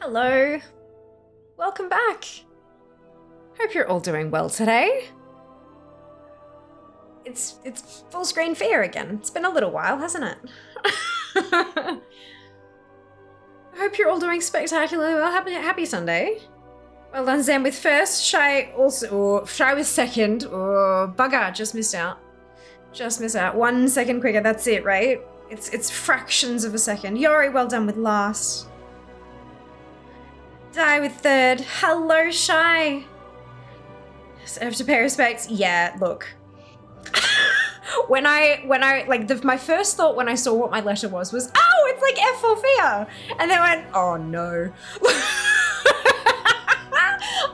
Hello. Welcome back. Hope you're all doing well today. It's full screen fear again. It's been a little while, hasn't it? I hope you're all doing spectacularly well. Happy Sunday. Well done, Zam with first. Shy with second. Oh, bugger, just missed out. Just missed out. 1 second quicker, that's it, right? It's fractions of a second. Yori, well done with last. Die with third. Hello, Shy. So I have to pay respects. Yeah, look. when I my first thought when I saw what my letter was, oh, it's like F for fear. And then I went, oh no.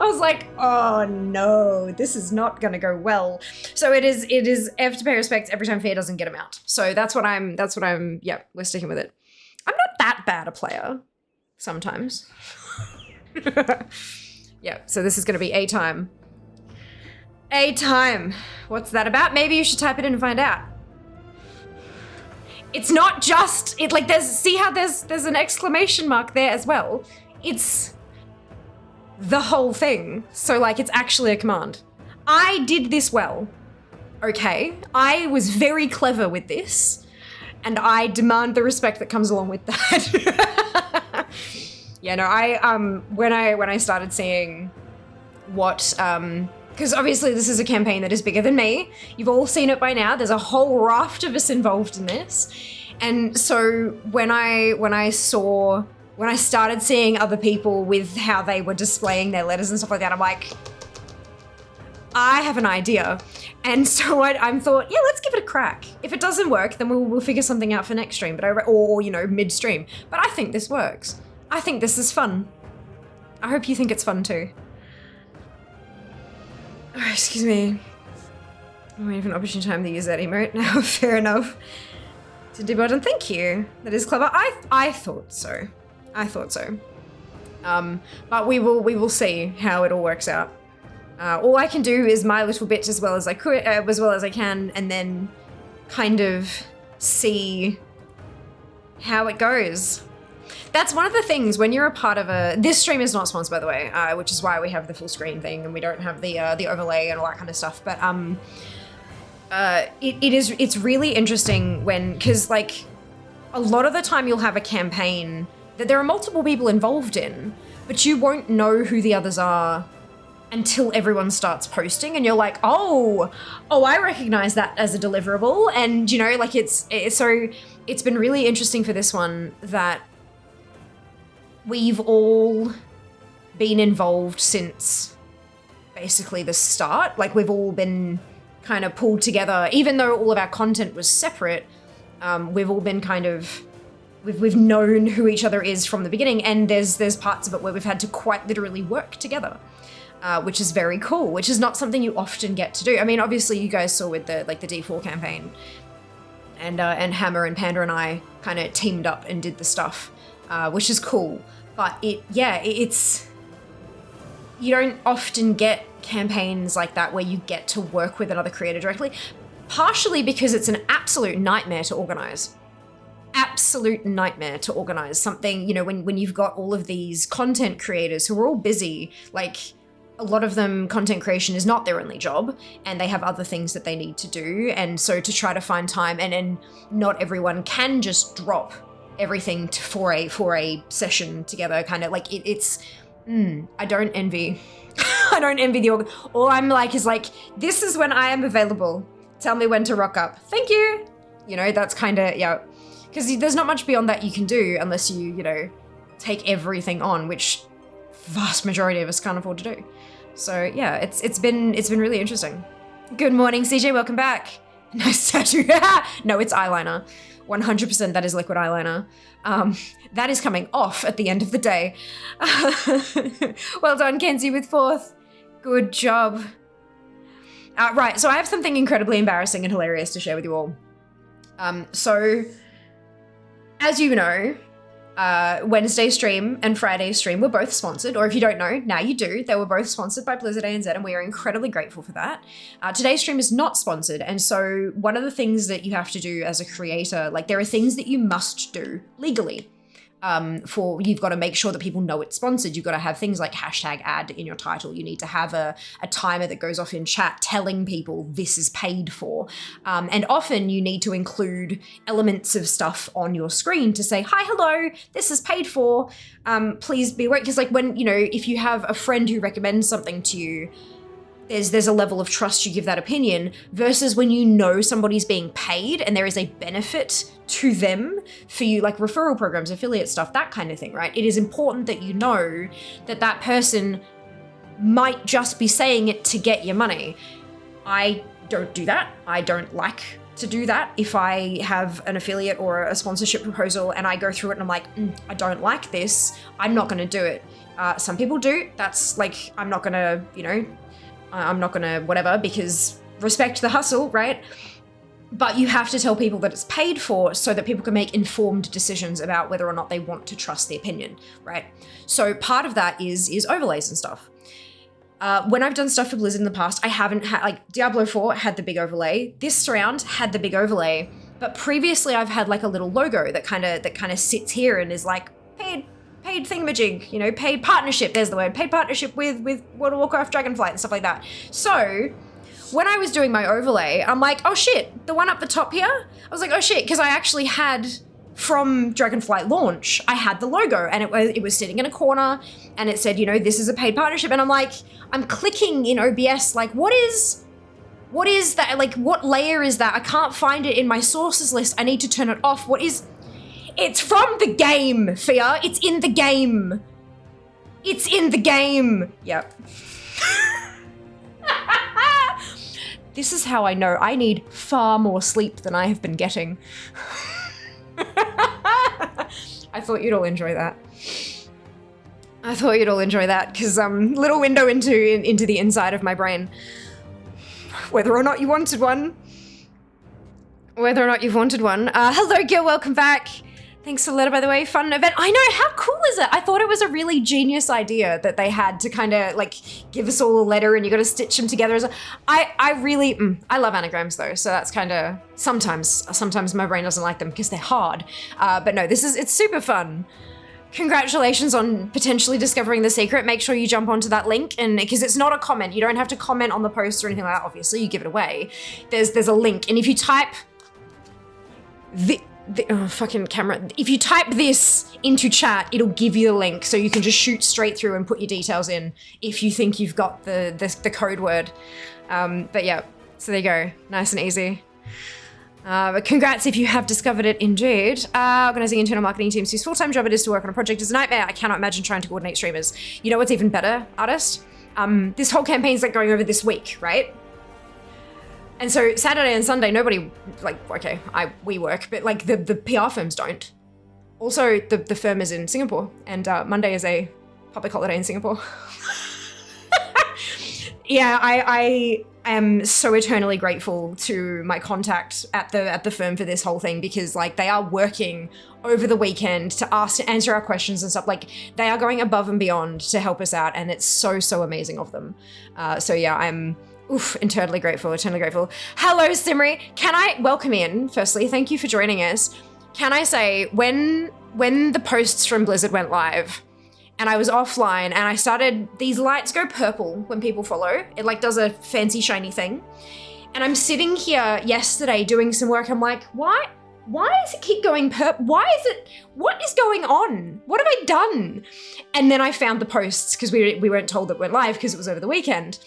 I was like, oh no, this is not gonna go well. So it is F to pay respects every time fear doesn't get him out. So that's what I'm, yeah, we're sticking with it. I'm not that bad a player sometimes. Yeah, so this is going to be A time. A time. What's that about? Maybe you should type it in and find out. It's not just see how there's an exclamation mark there as well. It's the whole thing. So like it's actually a command. I did this well. Okay, I was very clever with this, and I demand the respect that comes along with that. Yeah, no, when I started seeing what, because obviously this is a campaign that is bigger than me. You've all seen it by now. There's a whole raft of us involved in this. And so when I started seeing other people with how they were displaying their letters and stuff like that, I'm like, I have an idea. And so I thought, yeah, let's give it a crack. If it doesn't work, then we'll figure something out for next stream, or mid-stream. But I think this works. I think this is fun. I hope you think it's fun too. Oh, excuse me. I'm waiting for an opportune time to use that emote now. Fair enough. Tindy button, thank you. That is clever. I thought so. I thought so. But we will see how it all works out. All I can do is my little bit as well as I can, and then kind of see how it goes. That's one of the things when you're a part of this stream is not sponsored, by the way, which is why we have the full screen thing and we don't have the overlay and all that kind of stuff. But it's really interesting because like a lot of the time you'll have a campaign that there are multiple people involved in, but you won't know who the others are until everyone starts posting, and you're like, oh, I recognize that as a deliverable. And like it's been really interesting for this one that we've all been involved since basically the start. Like we've all been kind of pulled together, even though all of our content was separate. We've all been kind of, we've known who each other is from the beginning, and there's parts of it where we've had to quite literally work together, which is very cool, which is not something you often get to do. I mean, obviously you guys saw with the D4 campaign, and Hammer and Panda and I kind of teamed up and did the stuff. Which is cool, but it's you don't often get campaigns like that where you get to work with another creator directly, partially because it's an absolute nightmare to organize. Absolute nightmare to organize something, when you've got all of these content creators who are all busy, like a lot of them, content creation is not their only job, and they have other things that they need to do, and so to try to find time, and not everyone can just drop everything for a session together, kind of like I don't envy I don't envy the org. All I'm like is like, this is when I am available, tell me when to rock up, thank you. That's kind of, yeah, because there's not much beyond that you can do unless you take everything on, which vast majority of us can't afford to do. So yeah, it's been really interesting. Good morning, CJ, welcome back. Nice tattoo. No, it's eyeliner. 100% that is liquid eyeliner. That is coming off at the end of the day. Well done, Kenzie with fourth. Good job. Right, so I have something incredibly embarrassing and hilarious to share with you all. So, as you know, Wednesday stream and Friday stream were both sponsored, or if you don't know, now you do. They were both sponsored by Blizzard ANZ, and we are incredibly grateful for that. Today's stream is not sponsored, and so one of the things that you have to do as a creator, like there are things that you must do legally. you've got to make sure that people know it's sponsored. You've got to have things like hashtag ad in your title. You need to have a timer that goes off in chat telling people this is paid for. And often you need to include elements of stuff on your screen to say, hi, hello, this is paid for. Please be aware. Because like when, if you have a friend who recommends something to you, there's a level of trust you give that opinion versus when you know somebody's being paid and there is a benefit to them for you, like referral programs, affiliate stuff, that kind of thing, right? It is important that you know that that person might just be saying it to get your money. I don't do that. I don't like to do that. If I have an affiliate or a sponsorship proposal and I go through it and I'm like, I don't like this, I'm not going to do it. Some people do. That's like, I'm not going to, I'm not gonna whatever, because respect the hustle, right? But you have to tell people that it's paid for so that people can make informed decisions about whether or not they want to trust the opinion, right? So part of that is overlays and stuff. When I've done stuff for Blizzard in the past, I haven't had, like Diablo 4 had the big overlay. This round had the big overlay, but previously I've had like a little logo that kind of sits here and is like paid thingamajig, paid partnership, there's the word, paid partnership with World of Warcraft, Dragonflight and stuff like that. So when I was doing my overlay, I'm like, oh shit, the one up the top here? I was like, oh shit, because I actually had, from Dragonflight launch, I had the logo and it was sitting in a corner and it said, this is a paid partnership. And I'm like, I'm clicking in OBS, like what is that? Like what layer is that? I can't find it in my sources list. I need to turn it off. It's from the game, Fia. It's in the game. It's in the game. Yep. This is how I know I need far more sleep than I have been getting. I thought you'd all enjoy that. Because little window into the inside of my brain. Whether or not you wanted one. Hello, Gil. Welcome back. Thanks for the letter, by the way. Fun event. I know, how cool is it? I thought it was a really genius idea that they had to kind of like give us all a letter and you got to stitch them together. I really, I love anagrams though. So that's kind of, sometimes my brain doesn't like them because they're hard. But no, it's super fun. Congratulations on potentially discovering the secret. Make sure you jump onto that link, and because it's not a comment, you don't have to comment on the post or anything like that. Obviously, you give it away. There's a link, and if you type fucking camera. If you type this into chat, it'll give you the link, so you can just shoot straight through and put your details in if you think you've got the code word. But yeah, so there you go, nice and easy. But congrats if you have discovered it indeed. Organizing internal marketing teams whose full-time job it is to work on a project is a nightmare. I cannot imagine trying to coordinate streamers. You know what's even better, artist? This whole campaign's like going over this week, right? And so Saturday and Sunday, nobody, like, okay, we work, but like the PR firms don't. Also, the firm is in Singapore, and Monday is a public holiday in Singapore. Yeah, I am so eternally grateful to my contact at the firm for this whole thing, because like they are working over the weekend to answer our questions and stuff. Like they are going above and beyond to help us out, and it's so amazing of them. So yeah, I'm eternally grateful, eternally grateful. Hello, Simri. Can I welcome in? Firstly, thank you for joining us. Can I say, when the posts from Blizzard went live, and I was offline, and I started, these lights go purple when people follow. It like does a fancy shiny thing. And I'm sitting here yesterday doing some work. I'm like, why does it keep going purple? What is going on? What have I done? And then I found the posts, because we weren't told that it went live because it was over the weekend.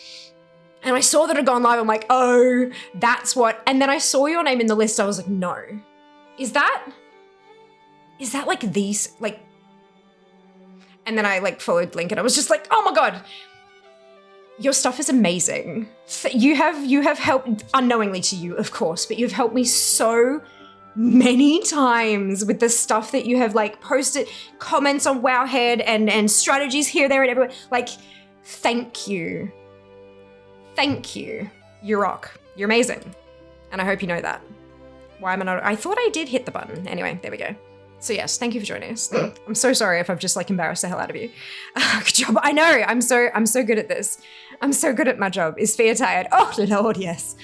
And I saw that it had gone live. I'm like, oh, that's what. And then I saw your name in the list. I was like, no. Is that like these, like, and then I like followed Link and I was just like, oh my God, your stuff is amazing. You have helped, unknowingly to you, of course, but you've helped me so many times with the stuff that you have like posted, comments on Wowhead and strategies here, there and everywhere. Like, thank you. Thank you. You rock. You're amazing. And I hope you know that. Why am I not? I thought I did hit the button. Anyway, there we go. So yes, thank you for joining us. I'm so sorry if I've just like embarrassed the hell out of you. Good job. I know, I'm so good at this. I'm so good at my job. Is Fia tired? Oh, Lord, yes.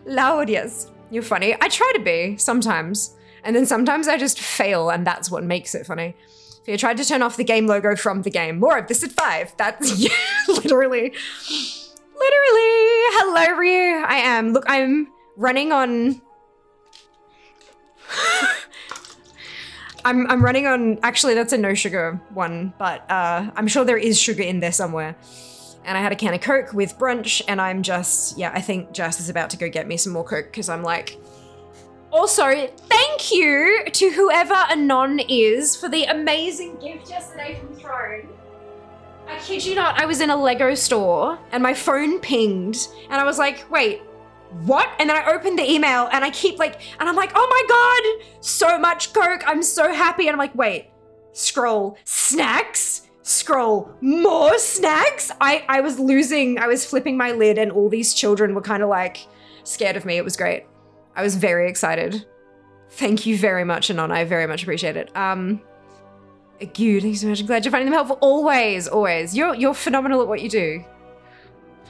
Lord, yes. You're funny. I try to be sometimes. And then sometimes I just fail, and that's what makes it funny. Fear tried to turn off the game logo from the game. More of this at 5. That's yeah, literally. Hello, Ryu. I am. Look, I'm running on. I'm running on. Actually, that's a no sugar one, but I'm sure there is sugar in there somewhere. And I had a can of Coke with brunch, and I'm just, yeah, I think Jess is about to go get me some more Coke because I'm like. Also, thank you to whoever Anon is for the amazing gift yesterday from Throne. I kid you not, I was in a Lego store and my phone pinged and I was like, wait, what? And then I opened the email and I keep like, and I'm like, oh my God, so much Coke. I'm so happy. And I'm like, wait, scroll, snacks, scroll, more snacks. I was flipping my lid and all these children were kind of like scared of me. It was great. I was very excited. Thank you very much, Anon. I very much appreciate it. Agu, thanks so much. I'm glad you're finding them helpful. Always, always. You're phenomenal at what you do.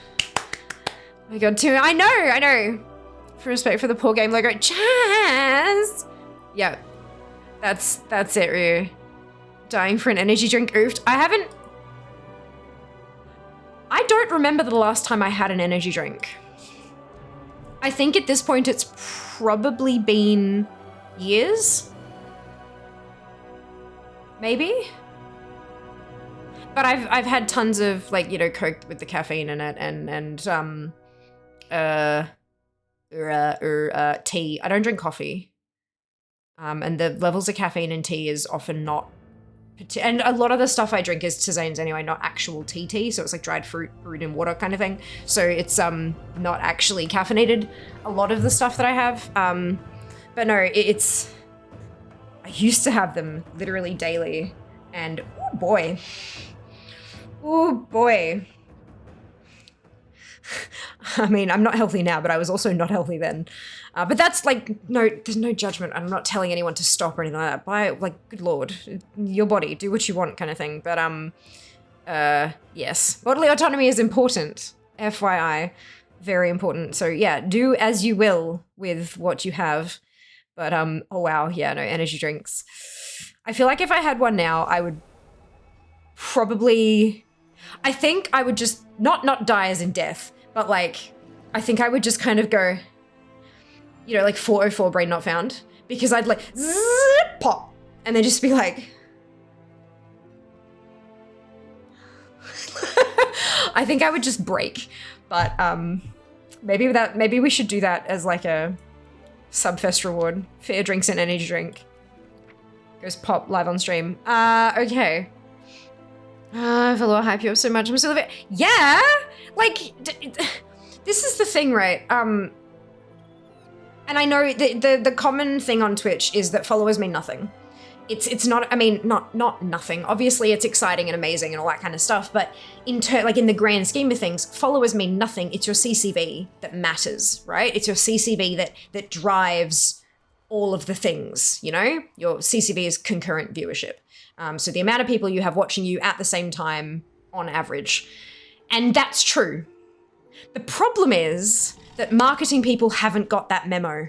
Oh my God, too. I know. For respect for the poor game logo. Chaz! Yeah, that's it, Ryu. Dying for an energy drink. Oofed. I don't remember the last time I had an energy drink. I think at this point it's probably been years. Maybe? But I've had tons of like, you know, Coke with the caffeine in it and tea. I don't drink coffee. And the levels of caffeine in tea is often not and a lot of the stuff I drink is tisanes anyway, not actual tea, so it's like dried fruit brewed in water kind of thing. So it's not actually caffeinated, a lot of the stuff that I have. But no, it's I used to have them literally daily, and oh boy. I mean, I'm not healthy now, but I was also not healthy then. But that's like, no, there's no judgment. I'm not telling anyone to stop or anything like that. But like, good Lord, your body, do what you want kind of thing. But yes, bodily autonomy is important. FYI, very important. So yeah, do as you will with what you have. But oh wow, yeah, no, energy drinks. I feel like if I had one now, I would probably, I think I would just, not die as in death, but like, I think I would just kind of go, you know, like 404 brain not found, because I'd like zip, pop, and then just be like, I think I would just break. But maybe we should do that as like a subfest reward. Fear drinks an energy drink. Goes pop live on stream. Okay. Fellow hype you up so much. I'm still a bit, yeah, like this is the thing, right? And I know the common thing on Twitch is that followers mean nothing. It's not, I mean, not nothing. Obviously it's exciting and amazing and all that kind of stuff, but like in the grand scheme of things, followers mean nothing. It's your CCV that matters, right? It's your CCV that drives all of the things, you know? Your CCV is concurrent viewership. So the amount of people you have watching you at the same time on average. And that's true. The problem is that marketing people haven't got that memo.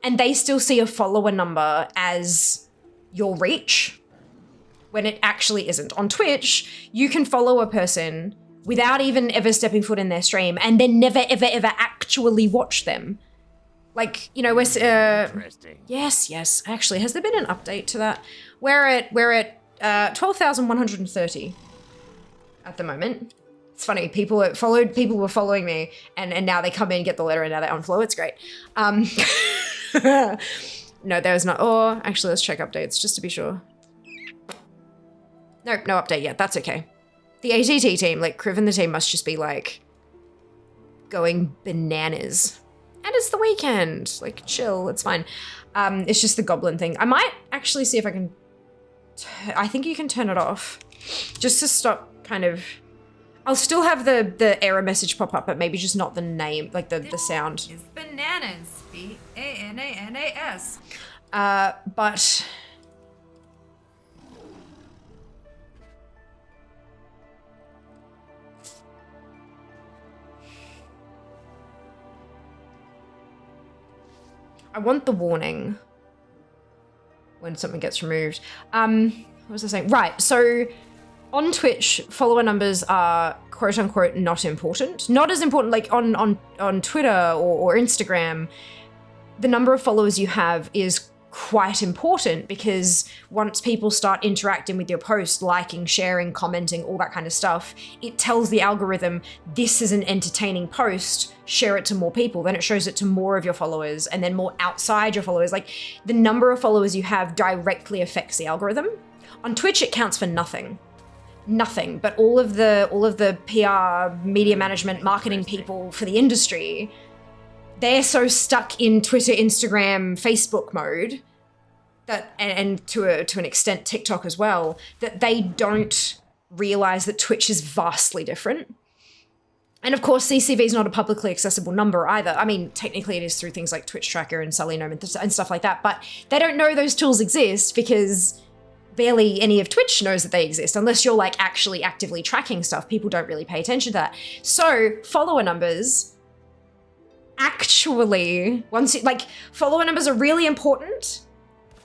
And they still see a follower number as your reach when it actually isn't. On Twitch, you can follow a person without even ever stepping foot in their stream and then never, ever, ever actually watch them. Like, you know, we're, yes. Actually, has there been an update to that? We're at 12,130 at the moment. It's funny, people were following me and now they come in, get the letter, and now they unfollow. It's great. No, there's not. Oh, actually, let's check updates just to be sure. Nope, no update yet. That's okay. The ATT team, like Kriv and the team must just be like going bananas. And it's the weekend. Like, chill, it's fine. It's just the goblin thing. I might actually see if I can... I think you can turn it off. Just to stop kind of... I'll still have the error message pop up, but maybe just not the name, like the sound. It's bananas. B-A-N-A-N-A-S. But... I want the warning when something gets removed. what was I saying? Right, so on Twitch, follower numbers are quote unquote not important. Not as important like on Twitter or Instagram. The number of followers you have is quite important because once people start interacting with your post, liking, sharing, commenting, all that kind of stuff, it tells the algorithm this is an entertaining post, share it to more people. Then it shows it to more of your followers and then more outside your followers. Like the number of followers you have directly affects the algorithm. On Twitch, it counts for nothing. Nothing, but all of the PR, media management, marketing people for the industry, they're so stuck in Twitter, Instagram, Facebook mode that, and to an extent TikTok as well, that they don't realize that Twitch is vastly different. And of course, CCV is not a publicly accessible number either. I mean, technically it is through things like Twitch Tracker and Sully Gnome and stuff like that, but they don't know those tools exist because barely any of Twitch knows that they exist unless you're like actually actively tracking stuff. People don't really pay attention to that. So follower numbers actually, follower numbers are really important,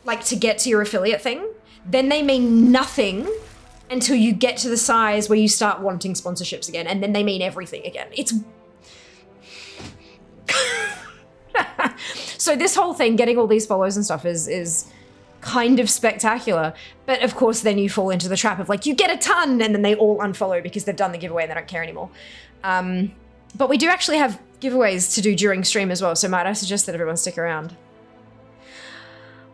like to get to your affiliate thing. Then they mean nothing until you get to the size where you start wanting sponsorships again. And then they mean everything again. It's so this whole thing, getting all these follows and stuff is kind of spectacular. But of course, then you fall into the trap of like, you get a ton and then they all unfollow because they've done the giveaway and they don't care anymore. But we do actually have giveaways to do during stream as well. So might I suggest that everyone stick around?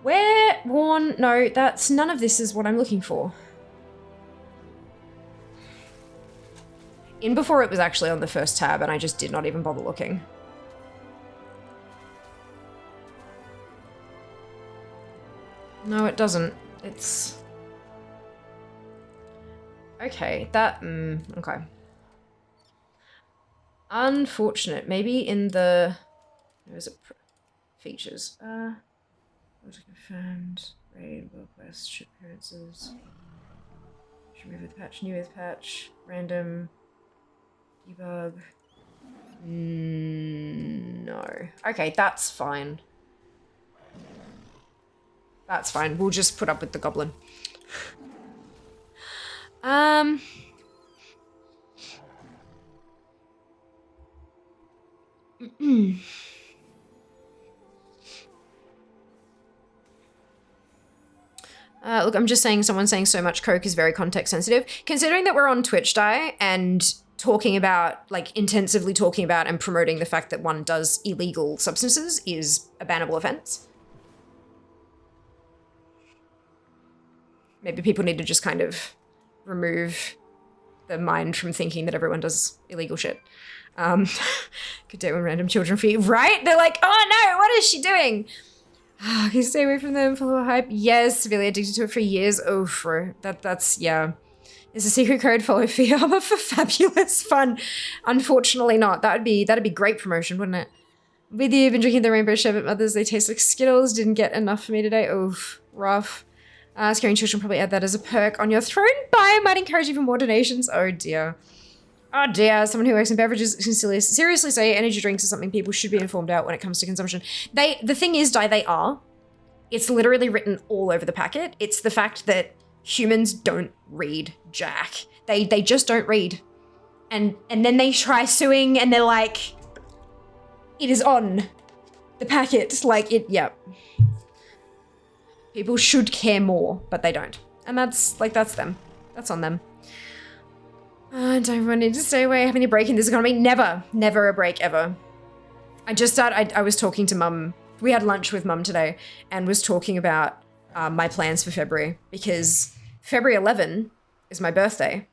No, that's none of this is what I'm looking for. In before it was actually on the first tab and I just did not even bother looking. No, it doesn't. It's... Okay, that... okay. Unfortunate. Maybe in the... Where is it? Features. Confirmed. Raid, Warcraft, ship appearances. Remove with patch, new with patch, random, debug. No. Okay, that's fine. That's fine. We'll just put up with the goblin. Look, I'm just saying someone saying so much coke is very context sensitive. Considering that we're on Twitch, and talking about, like, intensively talking about and promoting the fact that one does illegal substances is a bannable offense. Maybe people need to just kind of remove the mind from thinking that everyone does illegal shit. Good day when random children feed, right? They're like, oh no, what is she doing? Can you stay away from them, follow hype? Yes, severely addicted to it for years. Oh, that's, yeah. Is a secret code follow fee armor for fabulous fun? Unfortunately not. That'd be great promotion, wouldn't it? With you, been drinking the rainbow sherbet mothers. They taste like Skittles. Didn't get enough for me today. Oof, rough. Scaring children probably add that as a perk on your throne. Bye, might encourage you for more donations. Oh dear. Oh dear, someone who works in beverages can seriously say energy drinks are something people should be informed about when it comes to consumption. The thing is, they are. It's literally written all over the packet. It's the fact that humans don't read jack. They just don't read. And then they try suing and they're like, it is on the packet. Like it, yeah. People should care more, but they don't. And that's them. That's on them. And everyone need to stay away. Having a break in this economy? Never. Never a break, ever. I was talking to Mum. We had lunch with Mum today and was talking about my plans for February because February 11 is my birthday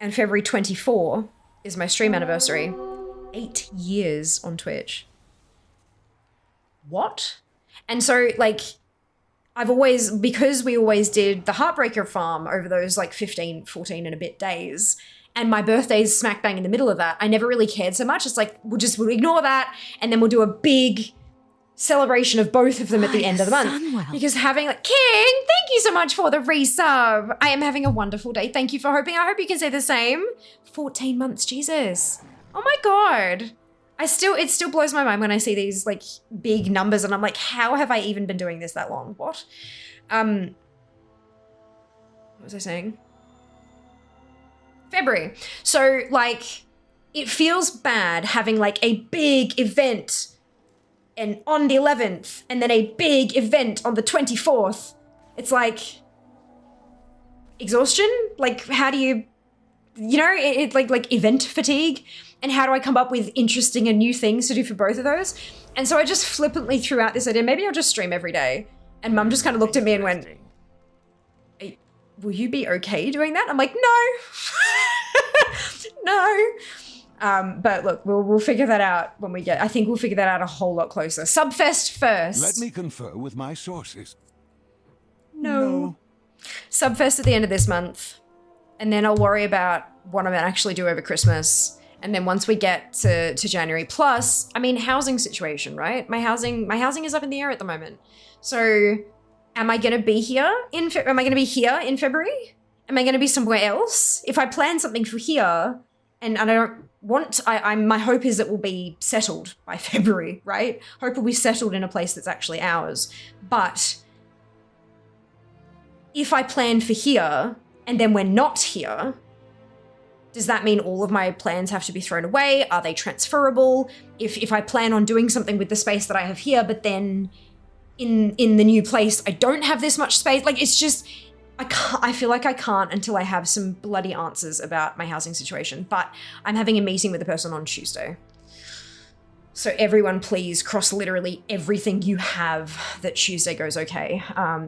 and February 24 is my stream anniversary. 8 years on Twitch. What? And so, like, because we always did the Heartbreaker farm over those like 14 and a bit days, and my birthday's smack bang in the middle of that, I never really cared so much. It's like, we'll ignore that, and then we'll do a big celebration of both of them at the end of the month. Because having like, King, thank you so much for the resub. I am having a wonderful day. Thank you for hoping. I hope you can say the same. 14 months, Jesus. Oh my God. It still blows my mind when I see these like big numbers and I'm like, how have I even been doing this that long? What? What was I saying? February. So like, it feels bad having like a big event and on the 11th and then a big event on the 24th. It's like exhaustion. Like, how do you, like event fatigue, and how do I come up with interesting and new things to do for both of those? And so I just flippantly threw out this idea, maybe I'll just stream every day. And Mum just kind of looked at me and went, will you be okay doing that? I'm like, no, no. But look, we'll figure that out when we get, I think we'll figure that out a whole lot closer. Subfest first. Let me confer with my sources. No. Subfest at the end of this month. And then I'll worry about what I'm actually do over Christmas. And then once we get to January, plus, I mean, housing situation, right? My housing is up in the air at the moment. So am I going to be here in February? Am I going to be somewhere else? If I plan something for here and I don't want, my hope is that we'll be settled by February, right? Hope we'll be settled in a place that's actually ours. But if I plan for here and then we're not here, does that mean all of my plans have to be thrown away? Are they transferable? If I plan on doing something with the space that I have here, but then in the new place, I don't have this much space. Like, it's just, I feel like I can't until I have some bloody answers about my housing situation. But I'm having a meeting with the person on Tuesday. So everyone please cross literally everything you have that Tuesday goes okay.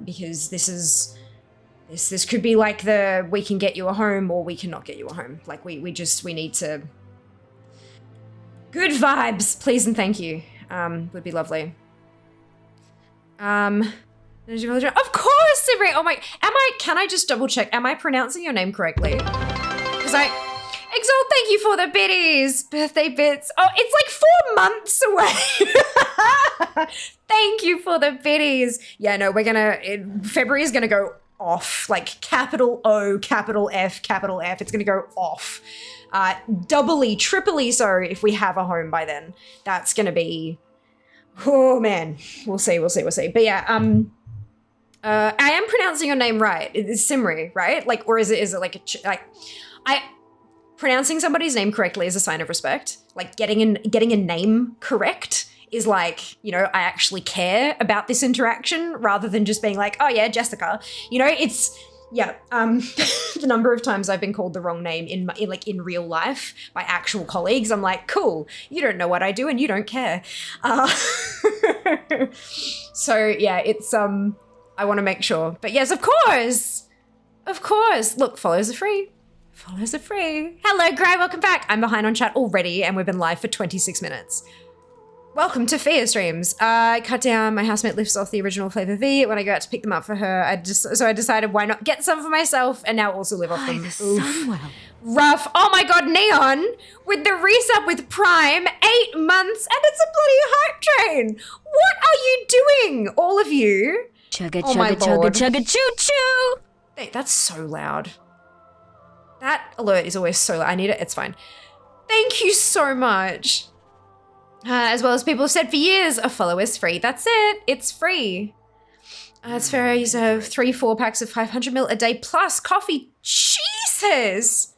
Because this could be like we can get you a home or we cannot get you a home. Like we need to, good vibes, please and thank you. Would be lovely. Of course, Sivri. Oh my, can I just double check? Am I pronouncing your name correctly? Because Exalt, thank you for the biddies. Birthday bits. Oh, it's like 4 months away. Thank you for the biddies. Yeah, no, February is gonna go off, like capital O, capital F, capital F. It's gonna go off. Doubly, triply so if we have a home by then. That's gonna be, oh man, we'll see. But yeah, I am pronouncing your name right. It's Simri, right? Like, or is it like pronouncing somebody's name correctly is a sign of respect. Like getting a name correct is like, I actually care about this interaction rather than just being like, oh yeah, Jessica. It's, yeah, the number of times I've been called the wrong name in real life by actual colleagues, I'm like, cool, you don't know what I do and you don't care. So yeah, it's, I want to make sure. But yes, of course. Look, follows are free. Hello, Gray, welcome back. I'm behind on chat already and we've been live for 26 minutes. Welcome to Fia Streams. I cut down, my housemate lifts off the original Flavor V when I go out to pick them up for her. I decided why not get some for myself and now also live off them. The Sunwell. Rough. Oh my god, Neon with the resub with Prime, 8 months and it's a bloody hype train. What are you doing, all of you? Chugga, Oh my chugga, chugga, lord. chugga, choo, choo. Hey, that's so loud. That alert is always so loud. I need it. It's fine. Thank you so much. As well as people have said for years, a follow is free. That's it. It's free. It's fair. I use 3-4 packs of 500ml a day plus coffee. Jesus.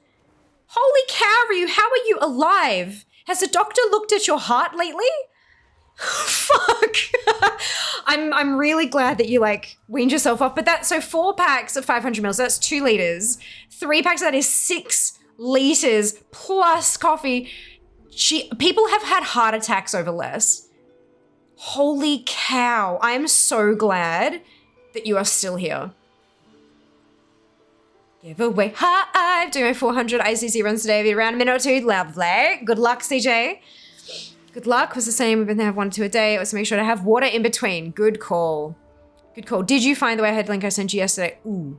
Holy cow, Ryu. How are you alive? Has a doctor looked at your heart lately? Fuck. I'm really glad that you weaned yourself off. But so 4 packs of 500ml, so that's 2 liters. 3 packs of that is 6 liters plus coffee. People have had heart attacks over less. Holy cow. I am so glad that you are still here. Giveaway hive. Doing my 400 ICC runs today. I'll be around a minute or 2. Lovely. Good luck, CJ. Good luck was the same. We've been there 1 to 2 a day. Let's make sure to have water in between. Good call. Good call. Did you find the way ahead link I sent you yesterday? Ooh.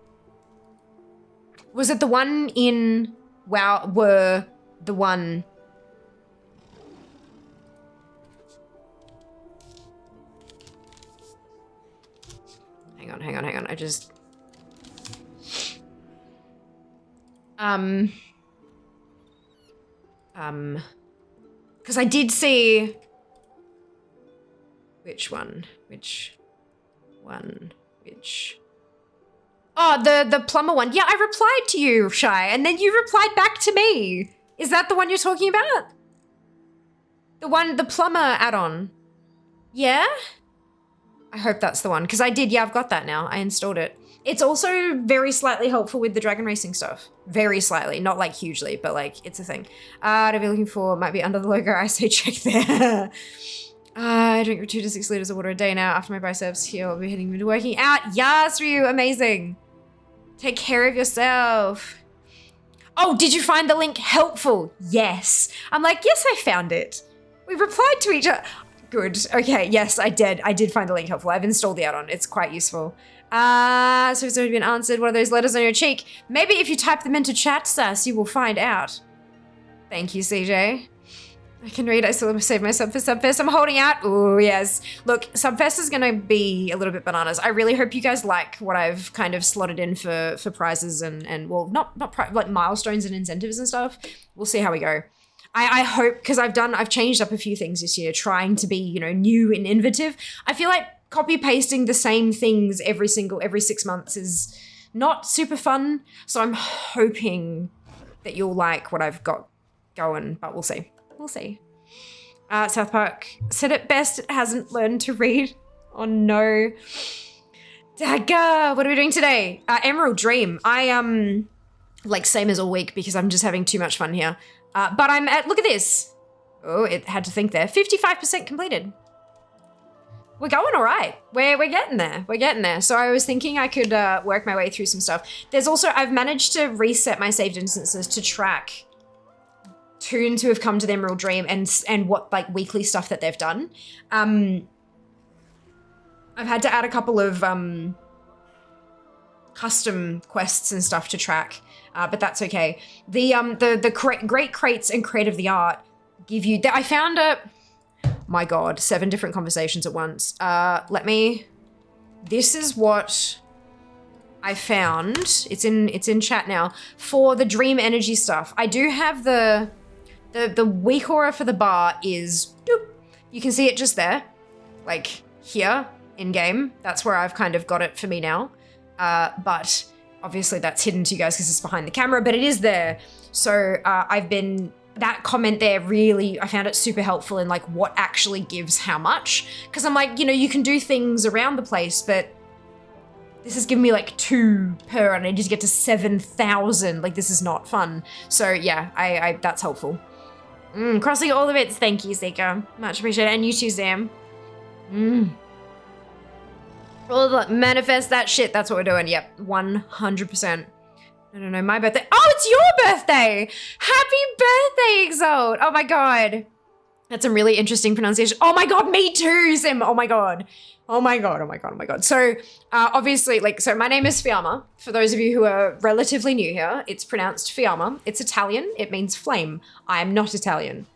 Was it the one in were the one? Hang on. I just because I did see which one. Oh, the plumber one. Yeah, I replied to you, Shy, and then you replied back to me. Is that the one you're talking about? The plumber add-on. Yeah? I hope that's the one, because I did. Yeah, I've got that now. I installed it. It's also very slightly helpful with the dragon racing stuff. Very slightly, not like hugely, but like it's a thing. To be looking for might be under the logo. I say check there. I drink 2 to 6 liters of water a day now. After my biceps here, I'll be heading into working out. Yes, Ryu, amazing. Take care of yourself. Oh, did you find the link helpful? Yes. I'm like, yes, I found it. We replied to each other. Good. Okay, yes, I did. I did find the link helpful. I've installed the add-on. It's quite useful. So it's already been answered. What are those letters on your cheek? Maybe if you type them into chat, Sass, you will find out. Thank you, CJ. I can read. I still have saved myself for Subfest. I'm holding out. Oh, yes. Look, Subfest is going to be a little bit bananas. I really hope you guys like what I've kind of slotted in for prizes and well, not like milestones and incentives and stuff. We'll see how we go. I hope, because I've changed up a few things this year, trying to be, you know, new and innovative. I feel like copy pasting the same things every 6 months is not super fun. So I'm hoping that you'll like what I've got going, but we'll see. We'll see. South Park said it best. It hasn't learned to read. Oh no. Dagger. What are we doing today? Emerald Dream. I like same as all week because I'm just having too much fun here. But I'm at, look at this. Oh, it had to think there. 55% completed. We're going all right. We're getting there. We're getting there. So I was thinking I could work my way through some stuff. There's also, I've managed to reset my saved instances to track Toons who have come to the Emerald Dream and what like weekly stuff that they've done. I've had to add a couple of custom quests and stuff to track, but that's okay. The Great Crates and Crate of the Art give you, I found my God, 7 different conversations at once. This is what I found. It's in chat now for the Dream Energy stuff. I do have the weak aura for the bar is, doop. You can see it just there, like here in game. That's where I've kind of got it for me now. But obviously that's hidden to you guys because it's behind the camera, but it is there. So that comment there really, I found it super helpful in like what actually gives how much. Because I'm like, you know, you can do things around the place, but this is giving me like 2 per and I need to get to 7,000. Like this is not fun. So yeah, I that's helpful. Crossing all the bits. Thank you, Seeker. Much appreciated. And you too, Sam. Manifest that shit. That's what we're doing. Yep, 100%. No, my birthday. Oh, it's your birthday! Happy birthday, Exalt! Oh my God. That's a really interesting pronunciation. Oh my God, me too, Sim. Oh my God. Oh my God. So obviously, like, so my name is Fiamma. For those of you who are relatively new here, it's pronounced Fiamma. It's Italian. It means flame. I am not Italian.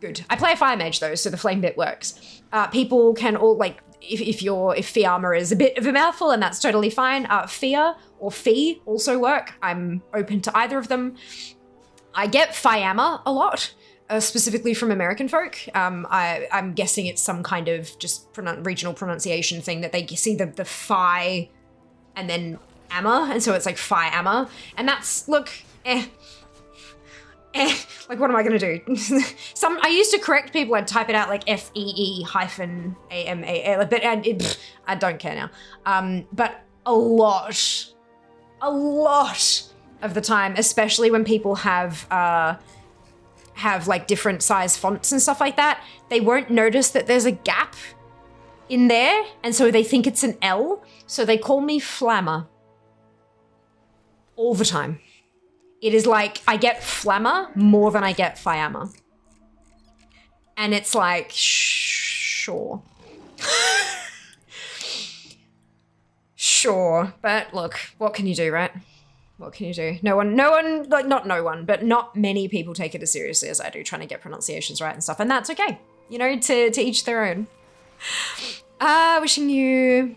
Good. I play a fire mage though, so the flame bit works. People can all like, if Fiamma is a bit of a mouthful, and that's totally fine. Fia or Fee also work. I'm open to either of them. I get Fiamma a lot. Specifically from American folk. I'm guessing it's some kind of just regional pronunciation thing that they see the phi and then amma, and so it's like Fi-amma. And that's, look, like what am I gonna do? I used to correct people, I'd type it out like FEE-AMA, but I don't care now. But a lot of the time, especially when people have like different size fonts and stuff like that, they won't notice that there's a gap in there, and so they think it's an L, so they call me Flammer. All the time. It is like, I get Flammer more than I get Fiamma. And it's like, sure. Sure, but look, what can you do, right? What can you do? No one, like not no one, but not many people take it as seriously as I do, trying to get pronunciations right and stuff. And that's okay. You know, to each their own. Wishing you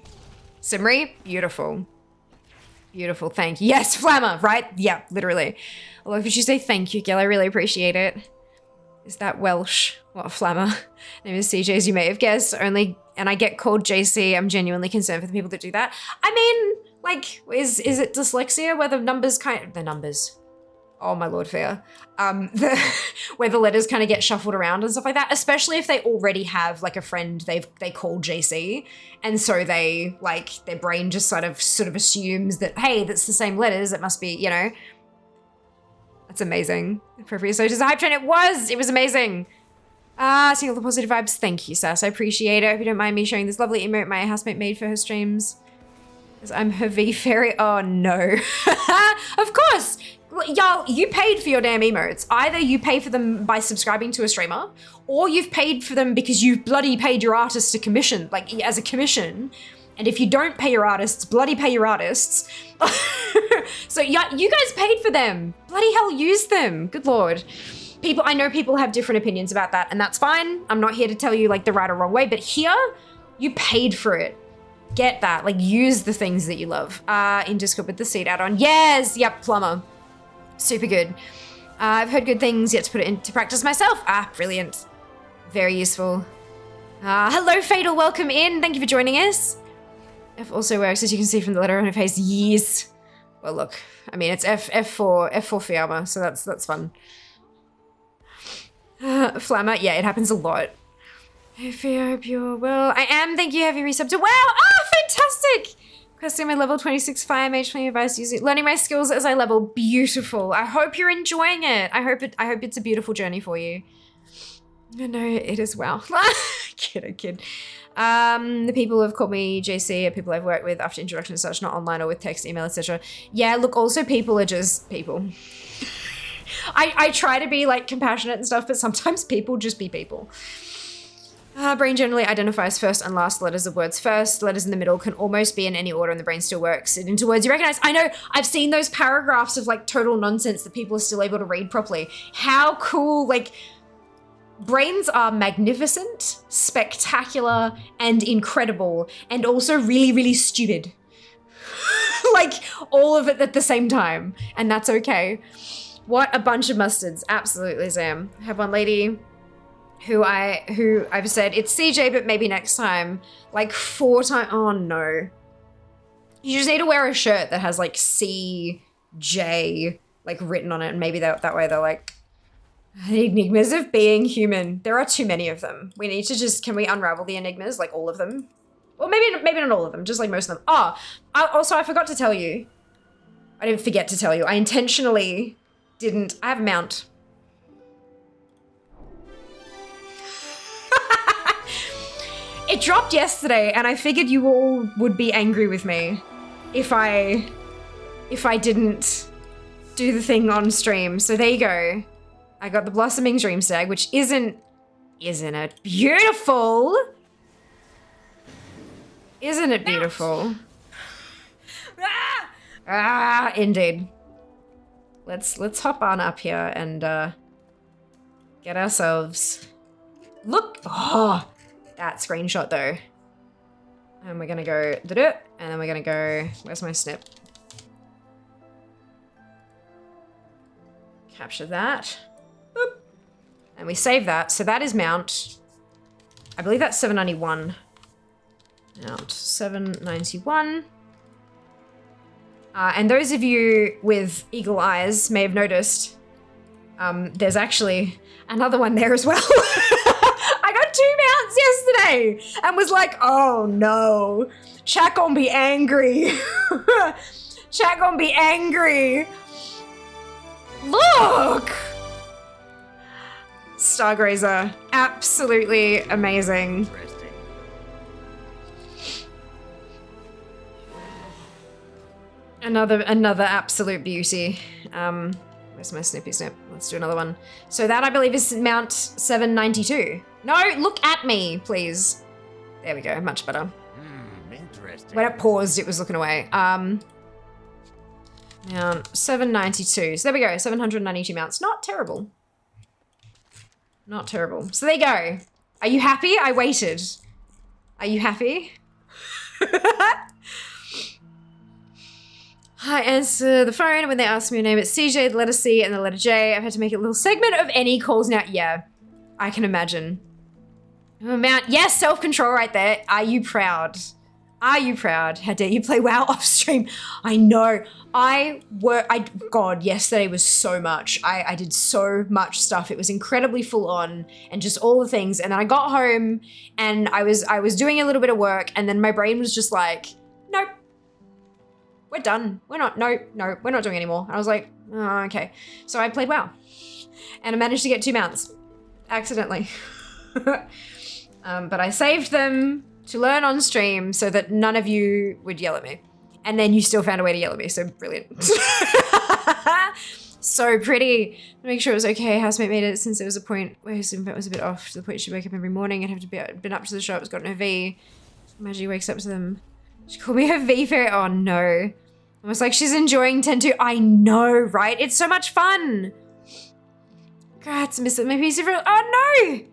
Simri, beautiful. Beautiful, thank you. Yes, Flammer, right? Yeah, literally. I love that you say thank you, Gil. I really appreciate it. Is that Welsh? What a Flammer. Name is CJ, as you may have guessed. And I get called JC. I'm genuinely concerned for the people that do that. I mean, Like, is it dyslexia where the numbers the numbers? Oh my lord, fair. Where the letters kind of get shuffled around and stuff like that, especially if they already have like a friend they call JC, and so they like their brain just sort of assumes that, hey, that's the same letters, it must be, you know. That's amazing. Appropriate so just a hype train. It was amazing. Seeing all the positive vibes. Thank you, Sass. I appreciate it. I hope you don't mind me sharing this lovely emote my housemate made for her streams. Because I'm her V fairy. Oh no. Of course. Y'all, you paid for your damn emotes. Either you pay for them by subscribing to a streamer, or you've paid for them because you bloody paid your artists to commission, like as a commission. And if you don't pay your artists, bloody pay your artists. So yeah, you guys paid for them. Bloody hell, use them. Good lord. I know people have different opinions about that, and that's fine. I'm not here to tell you like the right or wrong way, but here, you paid for it. Get that, like use the things that you love. In Discord with the seed add-on. Yes, yep, plumber. Super good. I've heard good things, yet to put it into practice myself. Brilliant. Very useful. Hello, Fatal, welcome in. Thank you for joining us. F also works, as you can see from the letter on her face. Yes. Well, look, I mean, it's F4 Fiamma, so that's fun. Flammer, yeah, it happens a lot. I hope you're well. I am, thank you, heavy resub to wow. Fantastic! Questing my level 26 fire mage, playing advice using learning my skills as I level. Beautiful. I hope you're enjoying it. I hope it's a beautiful journey for you. I know it is well. Kid. The people who have called me JC are people I've worked with after introduction and such, not online or with text, email, etc. Yeah, look, also people are just people. I try to be like compassionate and stuff, but sometimes people just be people. Brain generally identifies first and last letters of words first. Letters in the middle can almost be in any order and the brain still works it into words you recognize. I know, I've seen those paragraphs of like total nonsense that people are still able to read properly. How cool, like, brains are magnificent, spectacular, and incredible, and also really, really stupid. Like, all of it at the same time, and that's okay. What a bunch of mustards, absolutely, Sam. I have one lady who I've said, it's CJ, but maybe next time, like 4 times. Oh no. You just need to wear a shirt that has like CJ like written on it, and maybe that way they're like, the enigmas of being human. There are too many of them. We need to can we unravel the enigmas, like all of them? Well, maybe not all of them, just like most of them. Also, I forgot to tell you. I didn't forget to tell you. I intentionally didn't. I have a mount. It dropped yesterday, and I figured you all would be angry with me if I didn't do the thing on stream. So there you go. I got the Blossoming Dream Stag, which isn't it beautiful? Isn't it beautiful? Indeed. Let's hop on up here and get ourselves. Look, that screenshot though. And we're gonna go and then we're gonna go. Where's my snip? Capture that. Boop. And we save that. So that is mount. I believe that's 791. Mount 791. And those of you with eagle eyes may have noticed there's actually another one there as well. I got 2 mounts yesterday and was like, oh no, chat gonna be angry. Chat gonna be angry. Look! Stargrazer, absolutely amazing. Another absolute beauty. Where's my snippy snip? Let's do another one. So that I believe is mount 792. No, look at me, please. There we go, much better. Interesting. When it paused, it was looking away. Mount 792. So there we go, 792 mounts. Not terrible. Not terrible. So there you go. Are you happy? I waited. Are you happy? I answer the phone, and when they ask me your name, it's CJ, the letter C, and the letter J. I've had to make a little segment of any calls now. Yeah, I can imagine. Mount, yes, self-control right there. Are you proud? Are you proud? How dare you play WoW off stream? I know. God, yesterday was so much. I did so much stuff. It was incredibly full on and just all the things. And then I got home and I was doing a little bit of work and then my brain was just like, nope, we're done. We're not doing anymore. And I was like, oh, okay. So I played WoW and I managed to get 2 mounts accidentally. But I saved them to learn on stream so that none of you would yell at me. And then you still found a way to yell at me, so brilliant. So pretty. Make sure it was okay. Housemate made it since there was a point where his infant was a bit off to the point she'd wake up every morning and have to be been up to the shops, got no V. Imagine he wakes up to them. She called me her V fairy. Oh no. Almost like she's enjoying 10-2. I know, right? It's so much fun. Congrats, miss it. My piece of real. Oh no!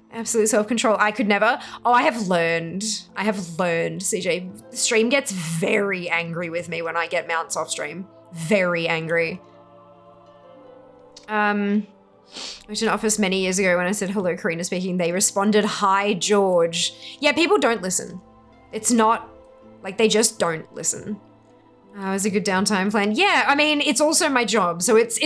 Absolute self-control. I could never. Oh, I have learned, CJ. The stream gets very angry with me when I get mounts off stream. Very angry. I went to an office many years ago when I said, hello, Karina speaking. They responded, hi, George. Yeah, people don't listen. It's not, like, they just don't listen. It was a good downtime plan. Yeah, I mean, it's also my job. So it's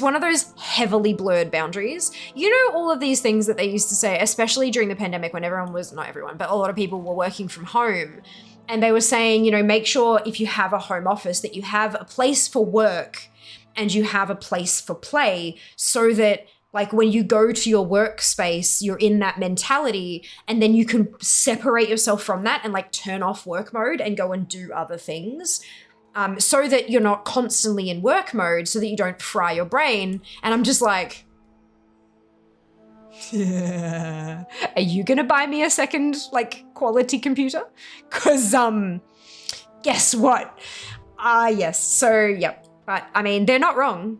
one of those heavily blurred boundaries. You know, all of these things that they used to say, especially during the pandemic when everyone was, not everyone, but a lot of people were working from home. And they were saying, you know, make sure if you have a home office that you have a place for work and you have a place for play so that like when you go to your workspace, you're in that mentality and then you can separate yourself from that and like turn off work mode and go and do other things so that you're not constantly in work mode so that you don't fry your brain. And I'm just like, yeah. Are you going to buy me a second like quality computer? Because guess what? Yes. So, yep. But I mean, they're not wrong.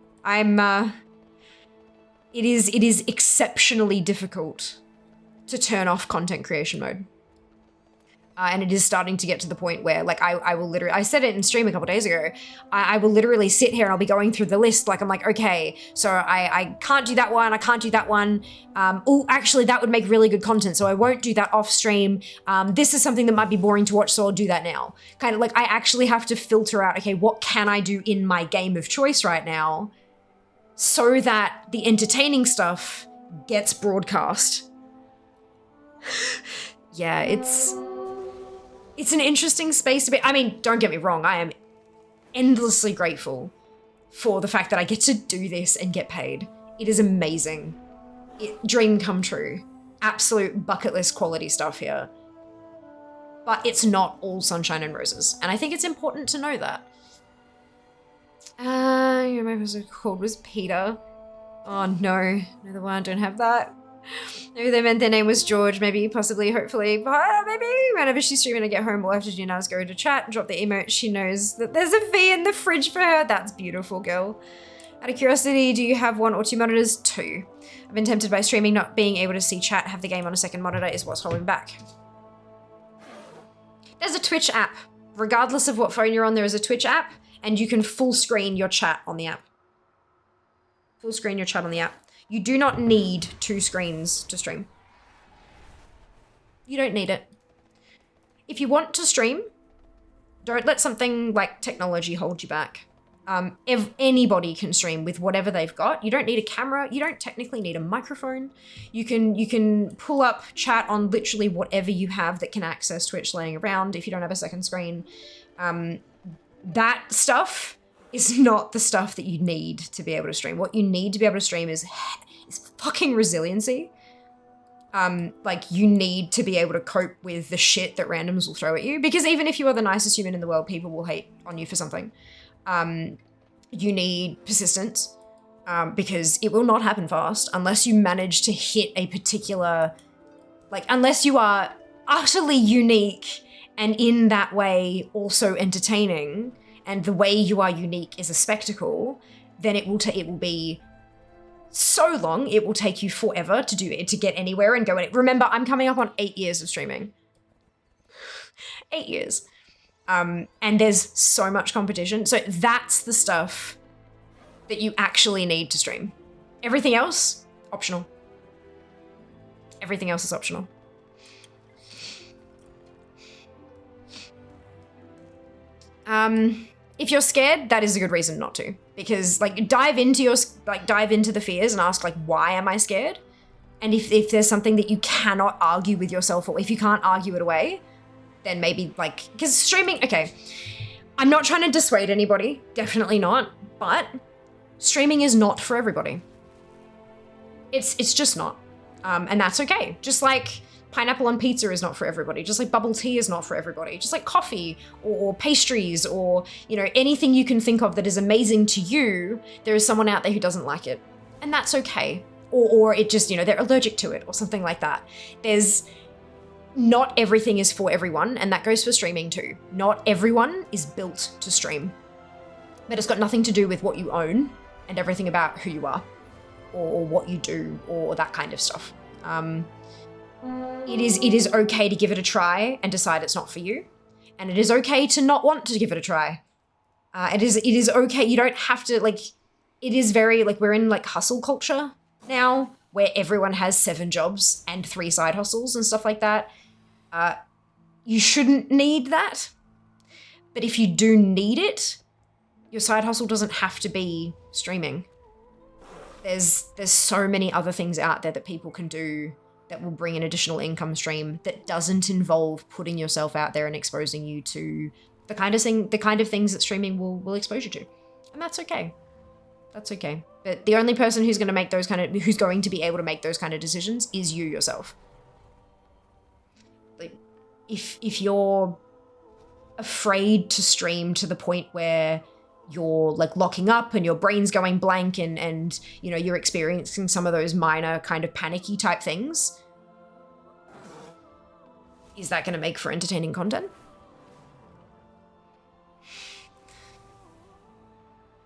It is exceptionally difficult to turn off content creation mode. And it is starting to get to the point where like I will literally, I said it in stream a couple days ago, I will literally sit here and I'll be going through the list. Like I'm like, okay, so I can't do that one. I can't do that one. Oh, actually that would make really good content. So I won't do that off stream. This is something that might be boring to watch. So I'll do that now. Kind of like I actually have to filter out, okay, what can I do in my game of choice right now so that the entertaining stuff gets broadcast. Yeah, it's an interesting space to be. I mean, don't get me wrong. I am endlessly grateful for the fact that I get to do this and get paid. It is amazing. Dream come true. Absolute bucket list quality stuff here. But it's not all sunshine and roses. And I think it's important to know that. My person called was Peter. Oh no, neither one, don't have that. Maybe they meant their name was George, maybe, possibly, hopefully, but maybe whenever she's streaming and I get home, all I have to do now is go to chat and drop the emote. She knows that there's a V in the fridge for her. That's beautiful, girl. Out of curiosity, do you have 1 or 2 monitors? 2. I've been tempted by streaming, not being able to see chat, have the game on a second monitor is what's holding back. There's a Twitch app. Regardless of what phone you're on, there is a Twitch app, and you can full screen your chat on the app. Full screen your chat on the app. You do not need 2 screens to stream. You don't need it. If you want to stream, don't let something like technology hold you back. If anybody can stream with whatever they've got. You don't need a camera. You don't technically need a microphone. You can pull up chat on literally whatever you have that can access Twitch laying around if you don't have a second screen. That stuff is not the stuff that you need to be able to stream. What you need to be able to stream is fucking resiliency. Like you need to be able to cope with the shit that randoms will throw at you, because even if you are the nicest human in the world, people will hate on you for something. You need persistence, because it will not happen fast unless you manage to hit a particular, like, unless you are utterly unique and in that way also entertaining, and the way you are unique is a spectacle, then it will be so long, it will take you forever to do it, to get anywhere and go in it. Remember, I'm coming up on 8 years of streaming. 8 years. And there's so much competition. So that's the stuff that you actually need to stream. Everything else, optional. Everything else is optional. If you're scared, that is a good reason not to, because like dive into the fears and ask like, why am I scared? And if there's something that you cannot argue with yourself, or if you can't argue it away, then maybe like, because streaming, okay, I'm not trying to dissuade anybody, definitely not, but streaming is not for everybody. It's just not, and that's okay. Just like pineapple on pizza is not for everybody, just like bubble tea is not for everybody, just like coffee or pastries or, you know, anything you can think of that is amazing to you, there is someone out there who doesn't like it, and that's okay. Or it just, you know, they're allergic to it or something like that. Not everything is for everyone, and that goes for streaming too. Not everyone is built to stream, but it's got nothing to do with what you own and everything about who you are or what you do or that kind of stuff. It is okay to give it a try and decide it's not for you, and it is okay to not want to give it a try. It is okay. You don't have to, like, it is very, like, we're in like hustle culture now where everyone has 7 jobs and 3 side hustles and stuff like that. You shouldn't need that. But if you do need it, your side hustle doesn't have to be streaming. There's so many other things out there that people can do that will bring an additional income stream that doesn't involve putting yourself out there and exposing you to the kind of things that streaming will expose you to. And that's okay. That's okay. But the only person who's going to be able to make those kind of decisions is you yourself. Like, if you're afraid to stream to the point where you're like locking up and your brain's going blank and you know, you're experiencing some of those minor kind of panicky type things, is that going to make for entertaining content?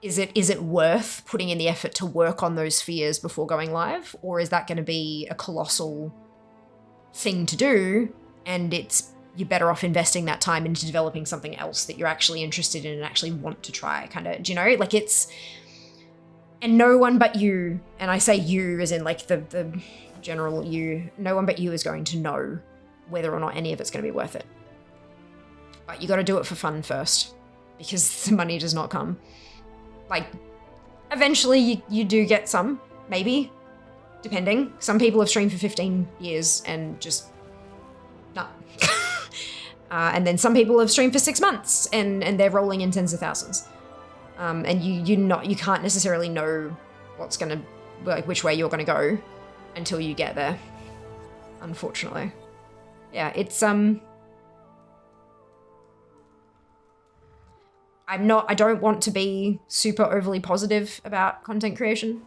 Is it worth putting in the effort to work on those fears before going live? Or is that going to be a colossal thing to do, and you're better off investing that time into developing something else that you're actually interested in and actually want to try, kind of, do you know? Like, and no one but you, and I say you as in like the general you, no one but you is going to know whether or not any of it's going to be worth it. But you got to do it for fun first, because the money does not come. Like, eventually you do get some, maybe, depending. Some people have streamed for 15 years and just, nah. And then some people have streamed for 6 months and they're rolling in tens of thousands. And you can't necessarily know what's gonna, like, which way you're gonna go until you get there, unfortunately. Yeah, it's, I don't want to be super overly positive about content creation,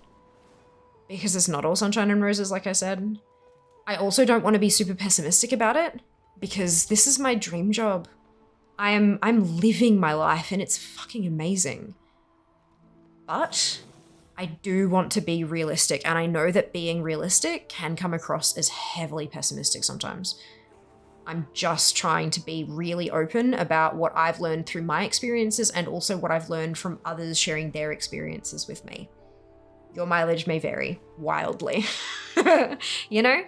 because it's not all sunshine and roses, like I said. I also don't want to be super pessimistic about it, because this is my dream job. I'm living my life and it's fucking amazing. But I do want to be realistic, and I know that being realistic can come across as heavily pessimistic sometimes. I'm just trying to be really open about what I've learned through my experiences and also what I've learned from others sharing their experiences with me. Your mileage may vary wildly, you know?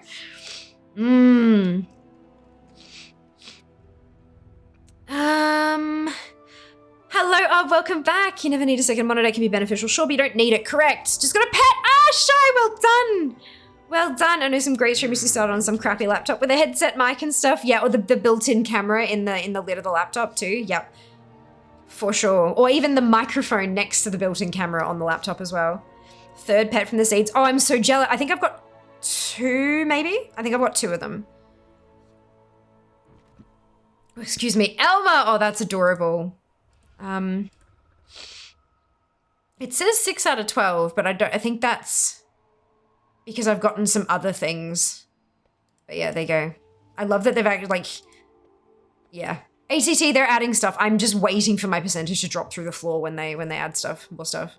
Hello, welcome back. You never need a second monitor, it can be beneficial. Sure, but you don't need it, correct. Just got a pet. Shy, well done. Well done. I know some great streamers who started on some crappy laptop with a headset mic and stuff. Yeah, or the built-in camera in the lid of the laptop too. Yep, for sure. Or even the microphone next to the built-in camera on the laptop as well. 3rd pet from the seeds. Oh, I'm so jealous. I think I've got 2, maybe? I think I've got 2 of them. Oh, excuse me, Elma. Oh, that's adorable. It says 6 out of 12, but I think that's because I've gotten some other things. But yeah, there you go. I love that they've actually, like, yeah. ACT, they're adding stuff. I'm just waiting for my percentage to drop through the floor when they add stuff, more stuff.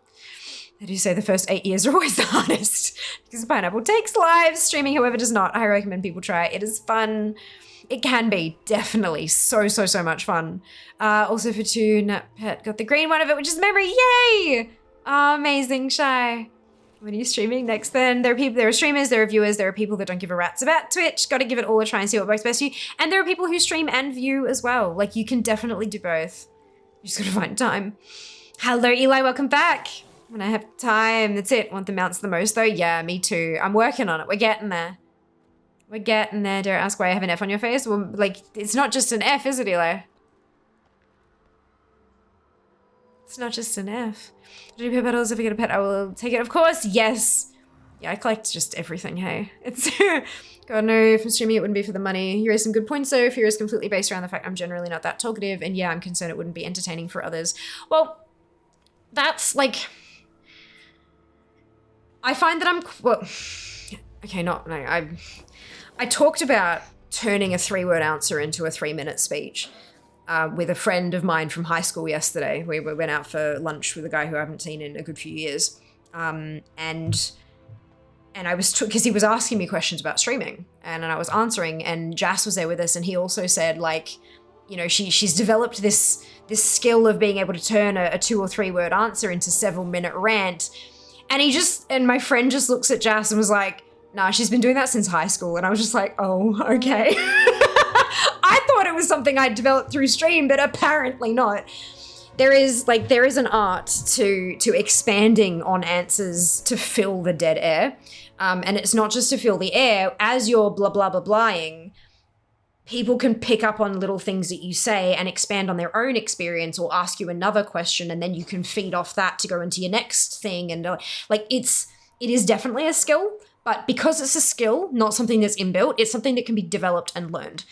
They do say the first 8 years are always the hardest because Pineapple takes live. Streaming, however, does not. I recommend people try it. It is fun. It can be, definitely. So much fun. Also for 2, Nat Pet got the green one of it, which is memory. Yay! Oh, amazing, Shy. When are you streaming next then? There are streamers, there are viewers, there are people that don't give a rat's about Twitch. Got to give it all a try and see what works best for you. And there are people who stream and view as well. Like, you can definitely do both. just gotta find time. Hello, Eli, welcome back. When I have time, that's it. Want the mounts the most though? Yeah, me too. I'm working on it. We're getting there. We're getting there. Don't ask why I have an F on your face. Well, like, it's not just an F, is it, Eli? It's not just an F. Do you pet petals? If I get a pet, I will take it. Of course, yes. Yeah, I collect just everything, hey. It's, God no, if I'm streaming it wouldn't be for the money. You raised some good points though. Fear is completely based around the fact I'm generally not that talkative, and yeah, I'm concerned it wouldn't be entertaining for others. Well, that's like, I find that okay, no, I talked about turning a 3-word answer into a 3-minute speech with a friend of mine from high school yesterday. We went out for lunch with a guy who I haven't seen in a good few years. And I was, because he was asking me questions about streaming, and I was answering, and Jas was there with us, and he also said, like, you know, she's developed this skill of being able to turn a 2 or 3-word answer into several-minute rant. And my friend just looks at Jas and was like, nah, she's been doing that since high school. And I was just like, oh, okay. I thought it was something I'd developed through stream, but apparently not. There is an art to expanding on answers to fill the dead air. And it's not just to fill the air. As you're blah, blah, blah, blahing, people can pick up on little things that you say and expand on their own experience or ask you another question, and then you can feed off that to go into your next thing. And like, it is definitely a skill, but because it's a skill, not something that's inbuilt, it's something that can be developed and learned.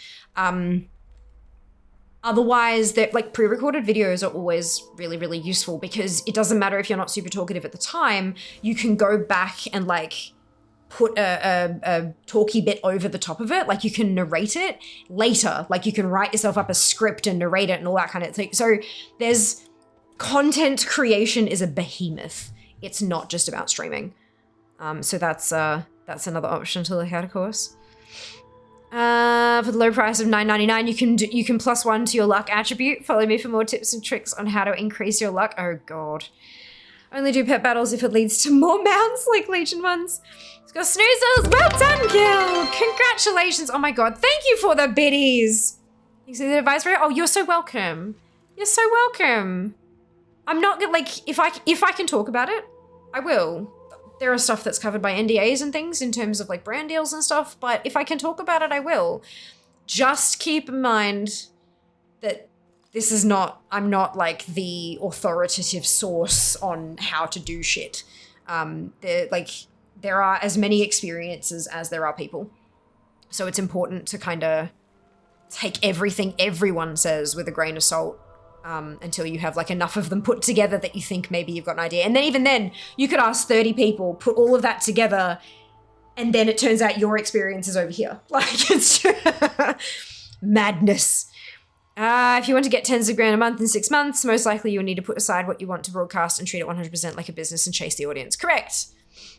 Otherwise, like, pre-recorded videos are always really, really useful, because it doesn't matter if you're not super talkative at the time, you can go back and like put a talky bit over the top of it. Like, you can narrate it later. Like, you can write yourself up a script and narrate it and all that kind of thing. So there's content creation is a behemoth. It's not just about streaming. So that's another option to look at, of course. For the low price of $9.99, you can +1 to your luck attribute. Follow me for more tips and tricks on how to increase your luck. Oh god. Only do pet battles if it leads to more mounts like Legion ones. It's got snoozles. Well done, Gil. Congratulations. Oh my god. Thank you for the biddies. You see the advice for it? Oh, you're so welcome. You're so welcome. I'm not gonna, like, if I can talk about it, I will. There are stuff that's covered by NDAs and things in terms of like brand deals and stuff, but if I can talk about it, I will. Just keep in mind that this is not, I'm not like the authoritative source on how to do shit. There are as many experiences as there are people. So it's important to kind of take everything everyone says with a grain of salt. Until you have like enough of them put together that you think maybe you've got an idea. And then even then, you could ask 30 people, put all of that together, and then it turns out your experience is over here. Like, it's madness. If you want to get tens of grand a month in 6 months, most likely you'll need to put aside what you want to broadcast and treat it 100% like a business and chase the audience. Correct.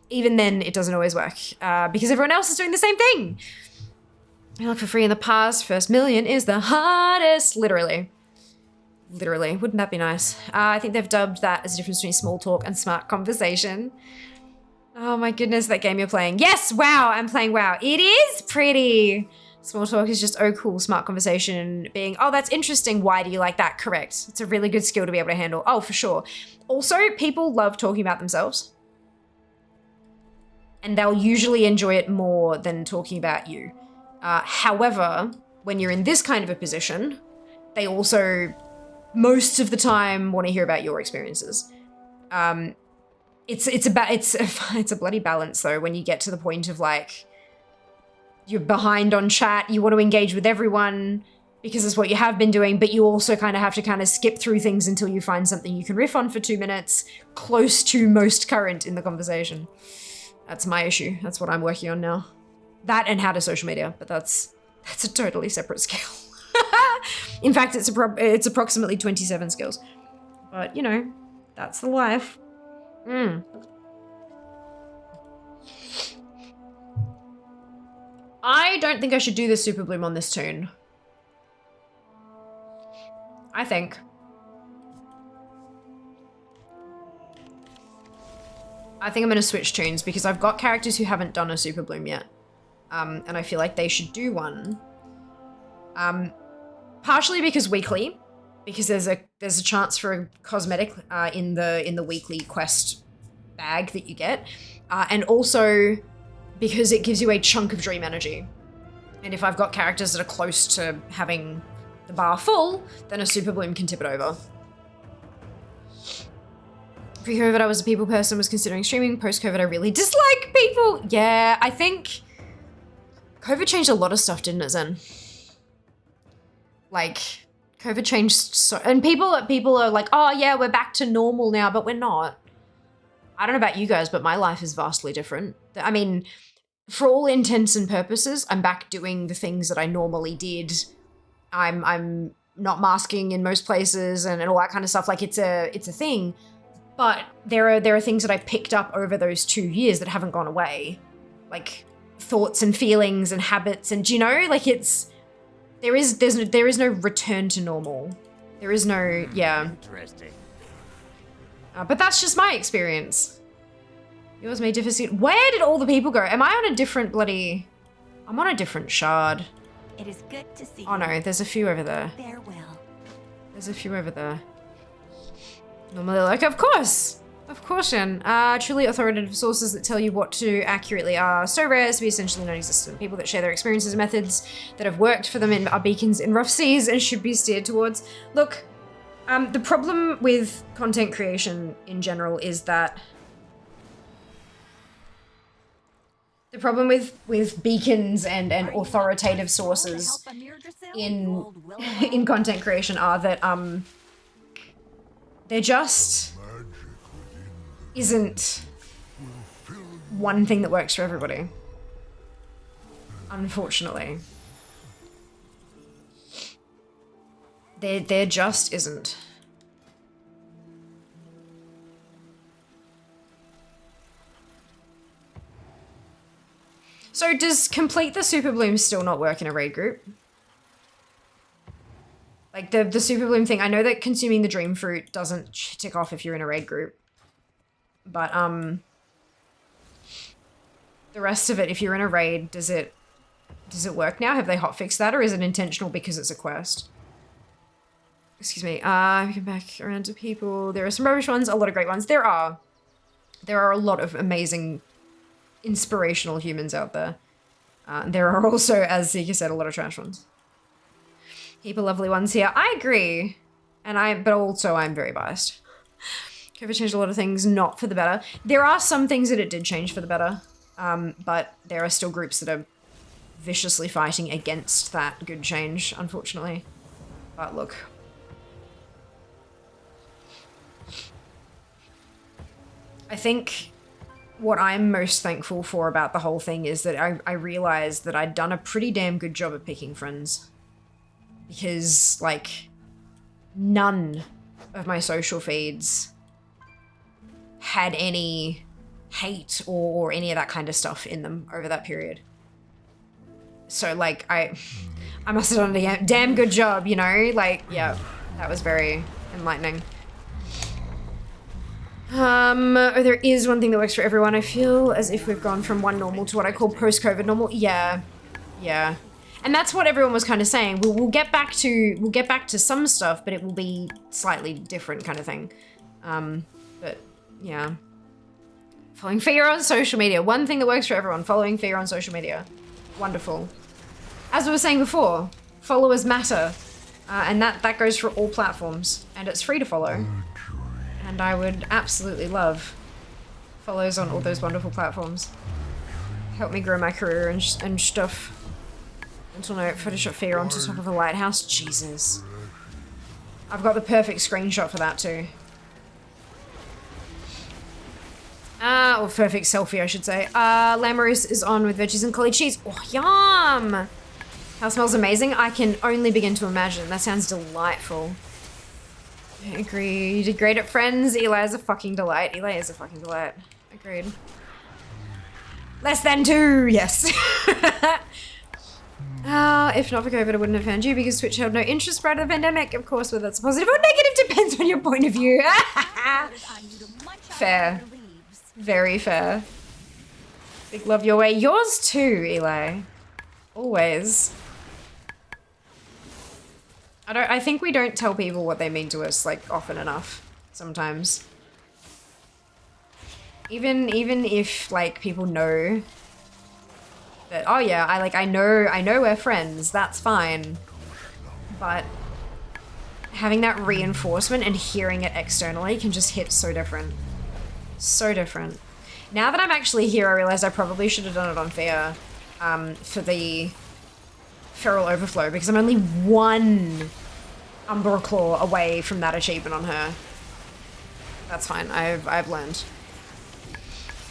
Even then, it doesn't always work because everyone else is doing the same thing. You look for free in the past, first million is the hardest, literally. Literally, wouldn't that be nice? I think they've dubbed that as a difference between small talk and smart conversation. Oh my goodness, that game you're playing. Yes, WoW, I'm playing WoW. It is pretty. Small talk is just, oh cool, smart conversation being, oh that's interesting, why do you like that? Correct. It's a really good skill to be able to handle. Oh, for sure. Also, people love talking about themselves. And they'll usually enjoy it more than talking about you. However, when you're in this kind of a position, they also most of the time want to hear about your experiences. It's a bloody balance though when you get to the point of like you're behind on chat, you want to engage with everyone because it's what you have been doing, but you also kind of have to kind of skip through things until you find something you can riff on for 2 minutes close to most current in the conversation. That's my issue. That's what I'm working on now. That and how to social media, but that's a totally separate skill. In fact, it's approximately 27 skills. But, you know, that's the life. I don't think I should do the super bloom on this tune. I think I'm going to switch tunes because I've got characters who haven't done a super bloom yet. And I feel like they should do one. Partially because weekly, because there's a chance for a cosmetic in the weekly quest bag that you get, and also because it gives you a chunk of dream energy. And if I've got characters that are close to having the bar full, then a super bloom can tip it over. Pre-COVID, I was a people person, was considering streaming. Post-COVID, I really dislike people. Yeah, I think COVID changed a lot of stuff, didn't it, Zen? Like, COVID changed so... And people are like, oh yeah, we're back to normal now, but we're not. I don't know about you guys, but my life is vastly different. I mean, for all intents and purposes, I'm back doing the things that I normally did. I'm not masking in most places and all that kind of stuff. Like, it's a thing. But there are things that I picked up over those 2 years that haven't gone away. Like thoughts and feelings and habits, and you know, like there is no return to normal. There is no, yeah. Interesting. But that's just my experience. Yours may differ soon. Where did all the people go? Am I on a different bloody... I'm on a different shard. It is good to see Oh no, there's a few over there. Farewell. There's a few over there. Normally like, of course, Jen. Truly authoritative sources that tell you what to accurately are so rare as to be essentially non-existent. People that share their experiences and methods that have worked for them are beacons in rough seas and should be steered towards. Look, the problem with content creation in general is that the problem with beacons and authoritative sources in content creation are that there just isn't one thing that works for everybody. Unfortunately. There just isn't. So does complete the super bloom still not work in a raid group? Like the super bloom thing, I know that consuming the dream fruit doesn't tick off if you're in a raid group. But the rest of it, if you're in a raid, does it work now? Have they hotfixed that, or is it intentional because it's a quest? Excuse me. We come back around to people. There are some rubbish ones, a lot of great ones. There are a lot of amazing, inspirational humans out there. There are also, as Zika said, a lot of trash ones. Heap of lovely ones here. I agree. But also I'm very biased. COVID changed a lot of things, not for the better. There are some things that it did change for the better. But there are still groups that are viciously fighting against that good change, unfortunately. But look. I think what I'm most thankful for about the whole thing is that I realized that I'd done a pretty damn good job of picking friends. Because, like, none of my social feeds had any hate or any of that kind of stuff in them over that period. So, like, I must have done a damn good job, you know? Like, yeah, that was very enlightening. There is one thing that works for everyone. I feel as if we've gone from one normal to what I call post-COVID normal. Yeah. And that's what everyone was kind of saying. We'll get back to some stuff, but it will be slightly different kind of thing. But yeah. Following Fear on social media. One thing that works for everyone. Following Fear on social media. Wonderful. As we were saying before, followers matter. And that goes for all platforms. And it's free to follow. And I would absolutely love follows on all those wonderful platforms. Help me grow my career and stuff. Mental note, Photoshop Fear onto top of a lighthouse. Jesus. I've got the perfect screenshot for that too. Or perfect selfie, I should say. Lamorous is on with veggies and collard cheese. Oh, yum! How smells amazing. I can only begin to imagine. That sounds delightful. I agree. You did great at Friends. Eli is a fucking delight. Eli is a fucking delight. Agreed. Less than 2, yes. If not for COVID, I wouldn't have found you because Twitch held no interest prior to the pandemic. Of course, whether that's positive or negative depends on your point of view. Fair. Very fair. Big love your way. Yours too, Eli. Always. I think we don't tell people what they mean to us, like, often enough, sometimes. Even if, like, people know that, oh yeah, I know we're friends, that's fine. But having that reinforcement and hearing it externally can just hit so different. So different. Now that I'm actually here, I realize I probably should have done it on fair, for the Feral Overflow, because I'm only one Umbra Claw away from that achievement on her. That's fine. I've learned.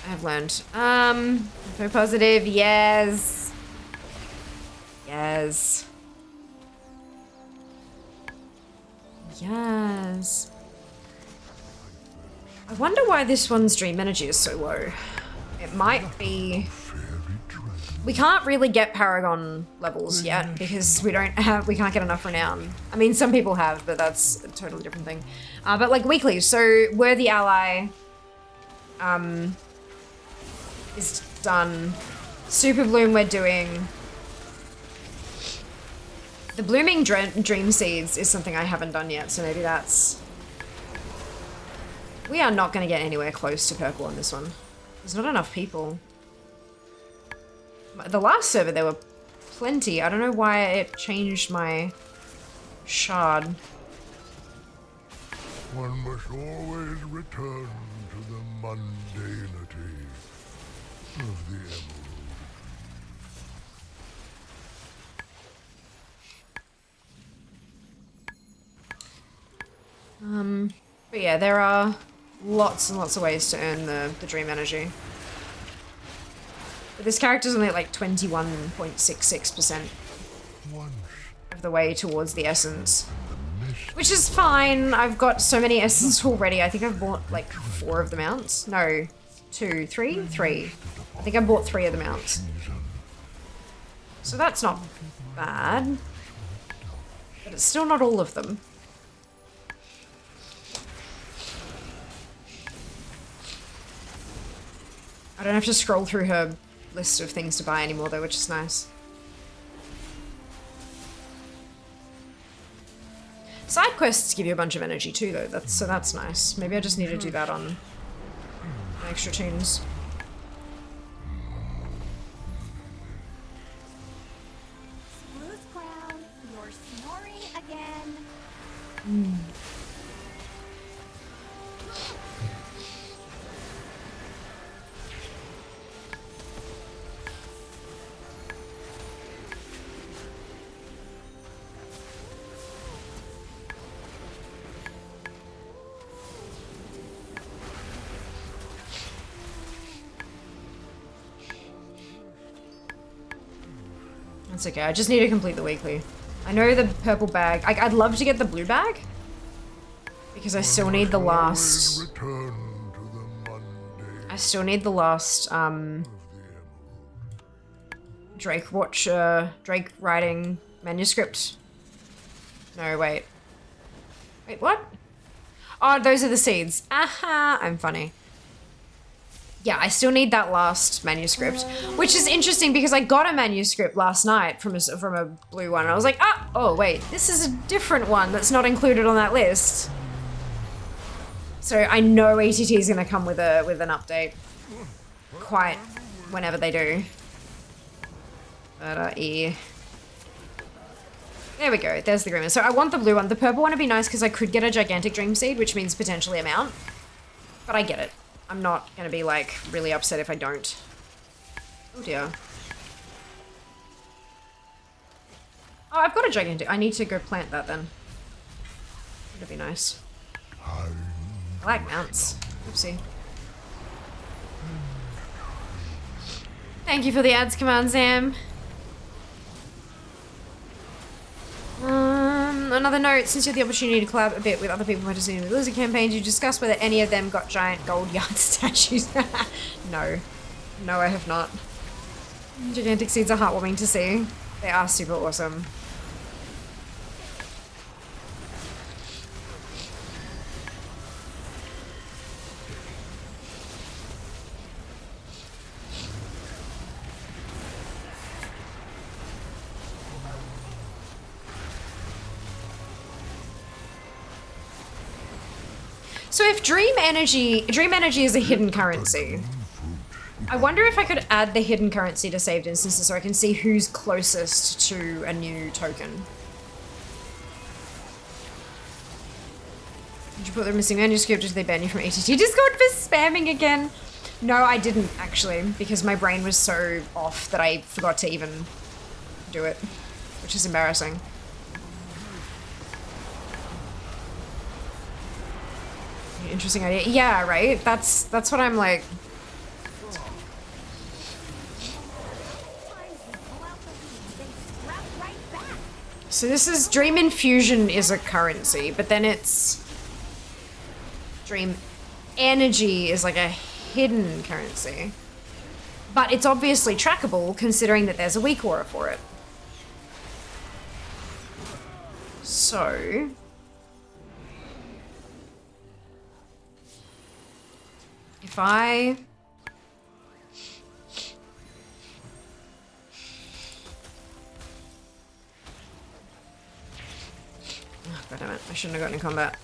I've learned. So positive, yes. Yes. Yes. I wonder why this one's dream energy is so low. It might be... We can't really get Paragon levels yet because we can't get enough renown. I mean, some people have, but that's a totally different thing. But like weekly, so Worthy Ally is done. Super Bloom we're doing. The Blooming Dream Seeds is something I haven't done yet, so maybe that's... We are not going to get anywhere close to purple on this one. There's not enough people. The last server there were plenty. I don't know why it changed my shard. One must always return to the mundanity of the emerald. But yeah, there are lots and lots of ways to earn the dream energy. But this character's only at like 21.66% of the way towards the essence. Which is fine. I've got so many essences already. I think I've bought like 4 of the mounts. No, 2, 3? 3. I think I bought 3 of the mounts. So that's not bad. But it's still not all of them. I don't have to scroll through her list of things to buy anymore though, which is nice. Side quests give you a bunch of energy too though, so that's nice. Maybe I just need to do that on my extra tunes. Smooth ground, you're snoring again. That's okay, I just need to complete the weekly. I know the purple bag. I'd love to get the blue bag. Because I still need the last... I still need the last, Drake writing manuscript. No, wait. Wait, what? Oh, those are the seeds. Aha, I'm funny. Yeah, I still need that last manuscript, which is interesting because I got a manuscript last night from a blue one. And I was like, oh wait, this is a different one that's not included on that list. So I know ATT is going to come with an update, quite whenever they do. But yeah. There we go. There's the agreement. So I want the blue one. The purple one would be nice because I could get a gigantic dream seed, which means potentially a mount. But I get it. I'm not going to be, like, really upset if I don't. Oh, dear. Oh, I've got a gigantic... I need to go plant that, then. That'd be nice. I like mounts. Oopsie. Thank you for the ads command, Sam. Another note, since you had the opportunity to collab a bit with other people participating in the Blizzard campaigns, you discussed whether any of them got giant gold yard statues. No. No, I have not. Gigantic seeds are heartwarming to see. They are super awesome. So if dream energy is a hidden currency, I wonder if I could add the hidden currency to saved instances so I can see who's closest to a new token. Did you put the missing manuscript? Did they ban you from ATT Discord for spamming again? No, I didn't actually, because my brain was so off that I forgot to even do it, which is embarrassing. Interesting idea. Yeah, right? That's what I'm like. So this is Dream Infusion is a currency, but then it's Dream Energy is like a hidden currency. But it's obviously trackable considering that there's a weak aura for it. So if I God damn it, I shouldn't have gotten in combat.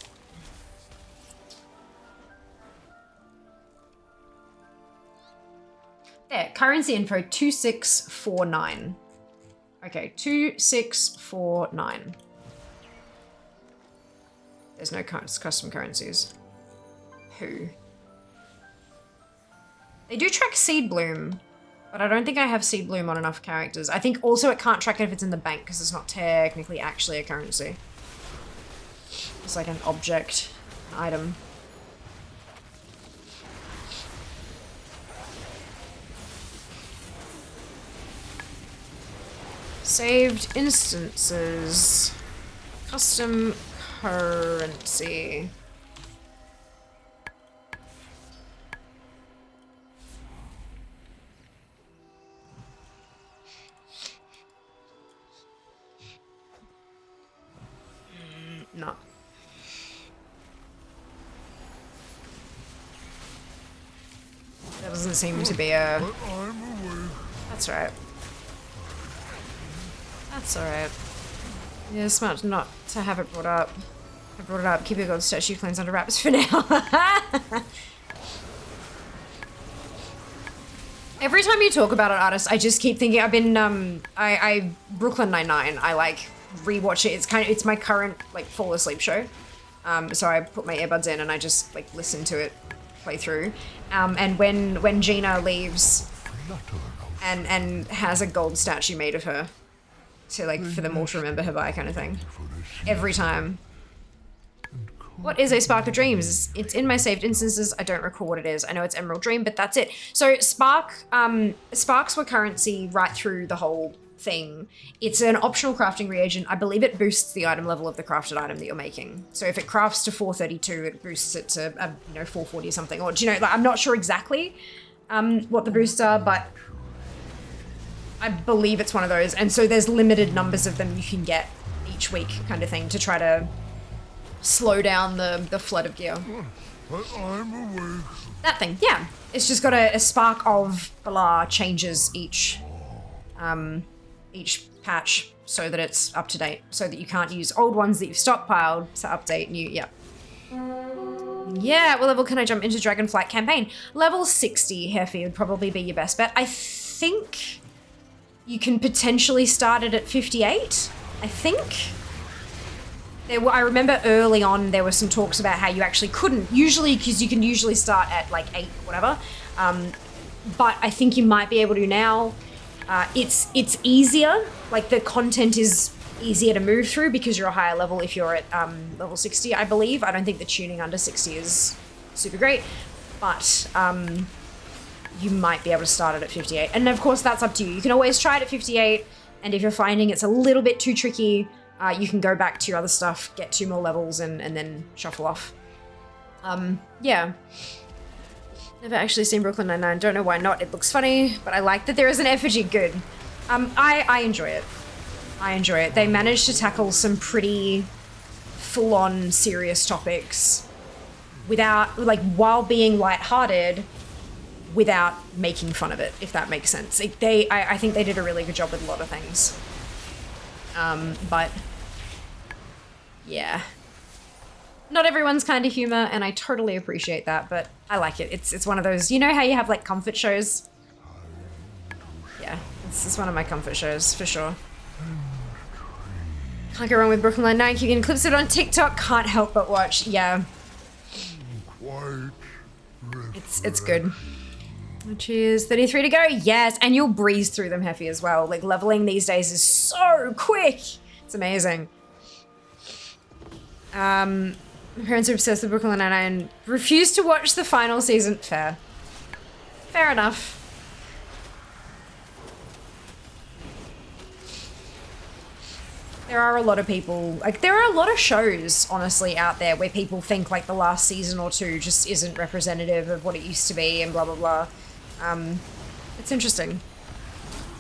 There, currency info 2649. Okay, 2649. There's no custom currencies. Who? They do track Seed Bloom, but I don't think I have Seed Bloom on enough characters. I think also it can't track it if it's in the bank because it's not technically actually a currency. It's like an object item. Saved instances. Custom currency. No. That doesn't seem to be a... That's right. That's alright. Yeah, it's smart not to have it brought up. I brought it up. Keep your gold statue cleanse under wraps for now. Every time you talk about an artist, I just keep thinking, I've been, Brooklyn Nine-Nine, I like rewatch it. It's my current like fall asleep show. So I put my earbuds in and I just like listen to it play through. And when Gina leaves and has a gold statue made of her to like for them all to remember her by kind of thing. Every time. What is a Spark of Dreams? It's in my saved instances. I don't recall what it is. I know it's Emerald Dream, but that's it. So sparks were currency right through the whole thing. It's an optional crafting reagent. I believe it boosts the item level of the crafted item that you're making. So if it crafts to 432, it boosts it to 440 or something. Or like, I'm not sure exactly what the boosts are, but I believe it's one of those. And so there's limited numbers of them you can get each week, kind of thing, to try to slow down the flood of gear. I'm awake. That thing, yeah. It's just got a spark of blah changes each patch so that it's up to date, so that you can't use old ones that you've stockpiled to update new. Yeah. Yeah, what level can I jump into Dragonflight campaign? Level 60, Heffy, would probably be your best bet. I think you can potentially start it at 58, I think. I remember early on there were some talks about how you actually couldn't, usually, because you can usually start at like 8 or whatever, but I think you might be able to now. It's easier, like the content is easier to move through because you're a higher level if you're at level 60, I believe. I don't think the tuning under 60 is super great, but you might be able to start it at 58. And of course, that's up to you. You can always try it at 58, and if you're finding it's a little bit too tricky, you can go back to your other stuff, get 2 more levels, and then shuffle off. Yeah. Never actually seen Brooklyn Nine-Nine. Don't know why not. It looks funny, but I like that there is an effigy. Good. I enjoy it. I enjoy it. They managed to tackle some pretty full-on serious topics without, like, while being lighthearted, without making fun of it, if that makes sense. I think they did a really good job with a lot of things. But yeah. not everyone's kind of humor, and I totally appreciate that, but I like it. It's one of those, you know how you have like comfort shows? Yeah, it's one of my comfort shows, for sure. Can't go wrong with Brooklyn Nine-Nine. Keep getting clips of it on TikTok. Can't help but watch. Yeah. It's good. Which is 33 to go. Yes, and you'll breeze through them, Heffy, as well. Like, leveling these days is so quick. It's amazing. My parents are obsessed with Brooklyn Nine-Nine. Refused to watch the final season. Fair. Fair enough. There are a lot of people, like, there are a lot of shows, honestly, out there where people think, like, the last season or two just isn't representative of what it used to be and blah, blah, blah. It's interesting.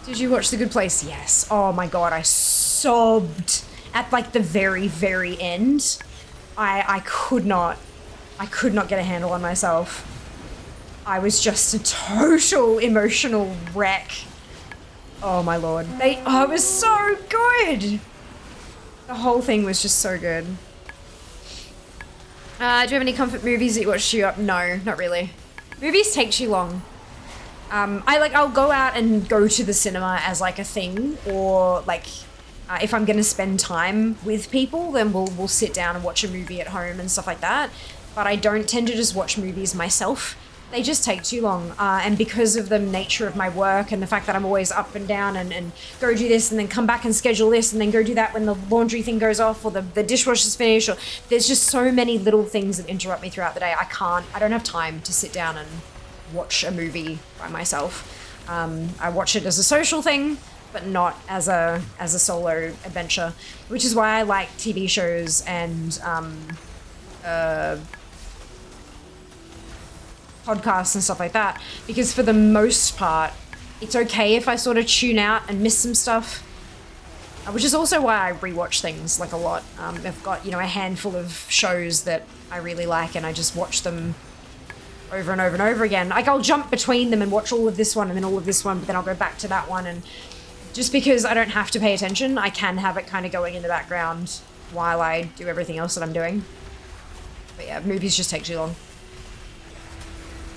Did you watch The Good Place? Yes. Oh my god, I sobbed at, like, the very, very end. I could not get a handle on myself. I was just a total emotional wreck. Oh my lord. It was so good! The whole thing was just so good. Do you have any comfort movies that you watch you up? No, not really. Movies take too long. I'll go out and go to the cinema as like a thing, or like if I'm gonna spend time with people, then we'll sit down and watch a movie at home and stuff like that. But I don't tend to just watch movies myself. They just take too long. And because of the nature of my work and the fact that I'm always up and down and go do this and then come back and schedule this and then go do that when the laundry thing goes off or the dishwasher's finished, or there's just so many little things that interrupt me throughout the day. I don't have time to sit down and watch a movie by myself. I watch it as a social thing, but not as a solo adventure, which is why I like TV shows and podcasts and stuff like that, because for the most part it's okay if I sort of tune out and miss some stuff, which is also why I rewatch things like a lot. I've got, you know, a handful of shows that I really like and I just watch them over and over and over again. Like, I'll jump between them and watch all of this one and then all of this one, but then I'll go back to that one, and just because I don't have to pay attention, I can have it kind of going in the background while I do everything else that I'm doing. But yeah, movies just take too long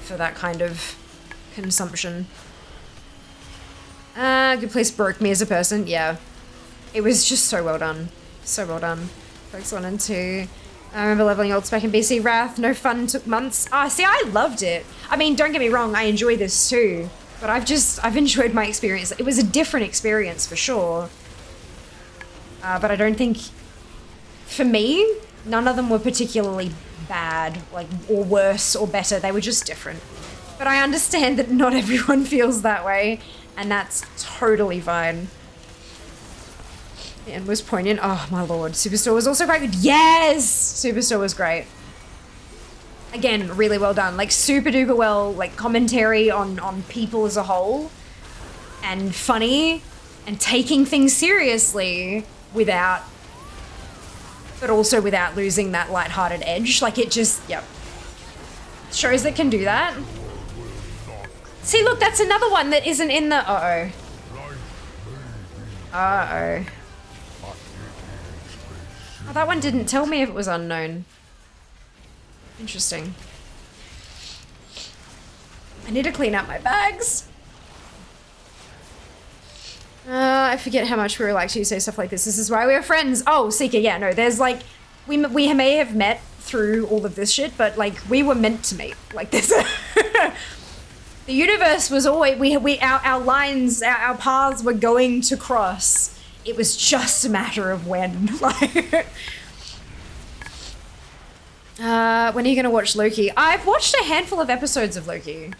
for that kind of consumption. Good Place broke me as a person. Yeah, it was just so well done. So well done. Folks 1 and 2. I remember leveling Old Spec in BC Wrath. No fun, took months. See, I loved it. I mean, don't get me wrong, I enjoy this too. But I've enjoyed my experience. It was a different experience for sure. But I don't think, for me, none of them were particularly bad, like, or worse or better. They were just different. But I understand that not everyone feels that way, and that's totally fine. The end was poignant. Oh my lord. Superstore was also quite good. Yes! Superstore was great. Again, really well done. Like, super duper well, like, commentary on people as a whole, and funny, and taking things seriously without, but also without losing that lighthearted edge. Like, it just, yep. Shows that can do that. See, look, that's another one that isn't in the, uh-oh. Uh-oh. Oh, that one didn't tell me if it was unknown. Interesting. I need to clean out my bags. I forget how much we were like to say stuff like this. This is why we're friends. Oh, Seeker, yeah, no, there's like, we may have met through all of this shit, but like, we were meant to meet. Like, there's a the universe was always, our lines, our paths were going to cross. It was just a matter of when. Like, when are you gonna watch Loki? I've watched a handful of episodes of Loki,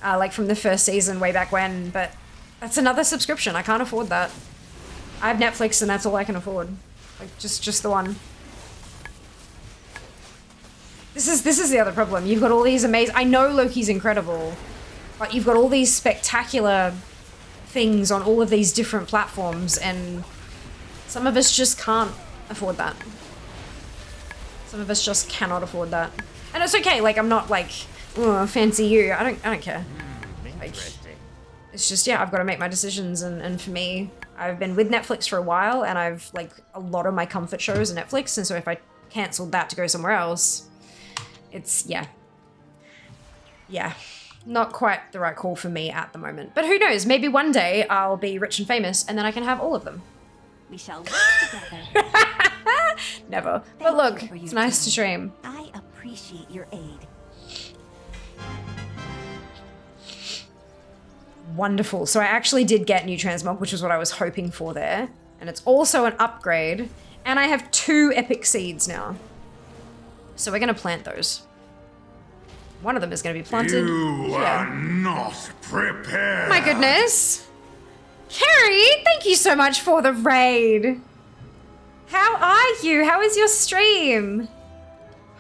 like from the first season way back when, but that's another subscription. I can't afford that. I have Netflix and that's all I can afford. Like, just the one. This is the other problem. You've got all these amazing, I know Loki's incredible, but you've got all these spectacular things on all of these different platforms, and some of us just can't afford that. Some of us just cannot afford that. And it's okay, like, I'm not like, oh, fancy you. I don't care. Like, it's just, yeah, I've got to make my decisions, and for me, I've been with Netflix for a while, and I've, like, a lot of my comfort shows are Netflix, and so if I cancelled that to go somewhere else. It's, yeah. Yeah. Not quite the right call for me at the moment. But who knows? Maybe one day I'll be rich and famous and then I can have all of them. We shall work together. Never. But look, it's nice to stream. I appreciate your aid. Wonderful. So I actually did get new transmog, which is what I was hoping for there. And it's also an upgrade. And I have 2 epic seeds now. So we're going to plant those. One of them is going to be planted. You are not prepared. My goodness. Carrie, thank you so much for the raid. How are you? How is your stream?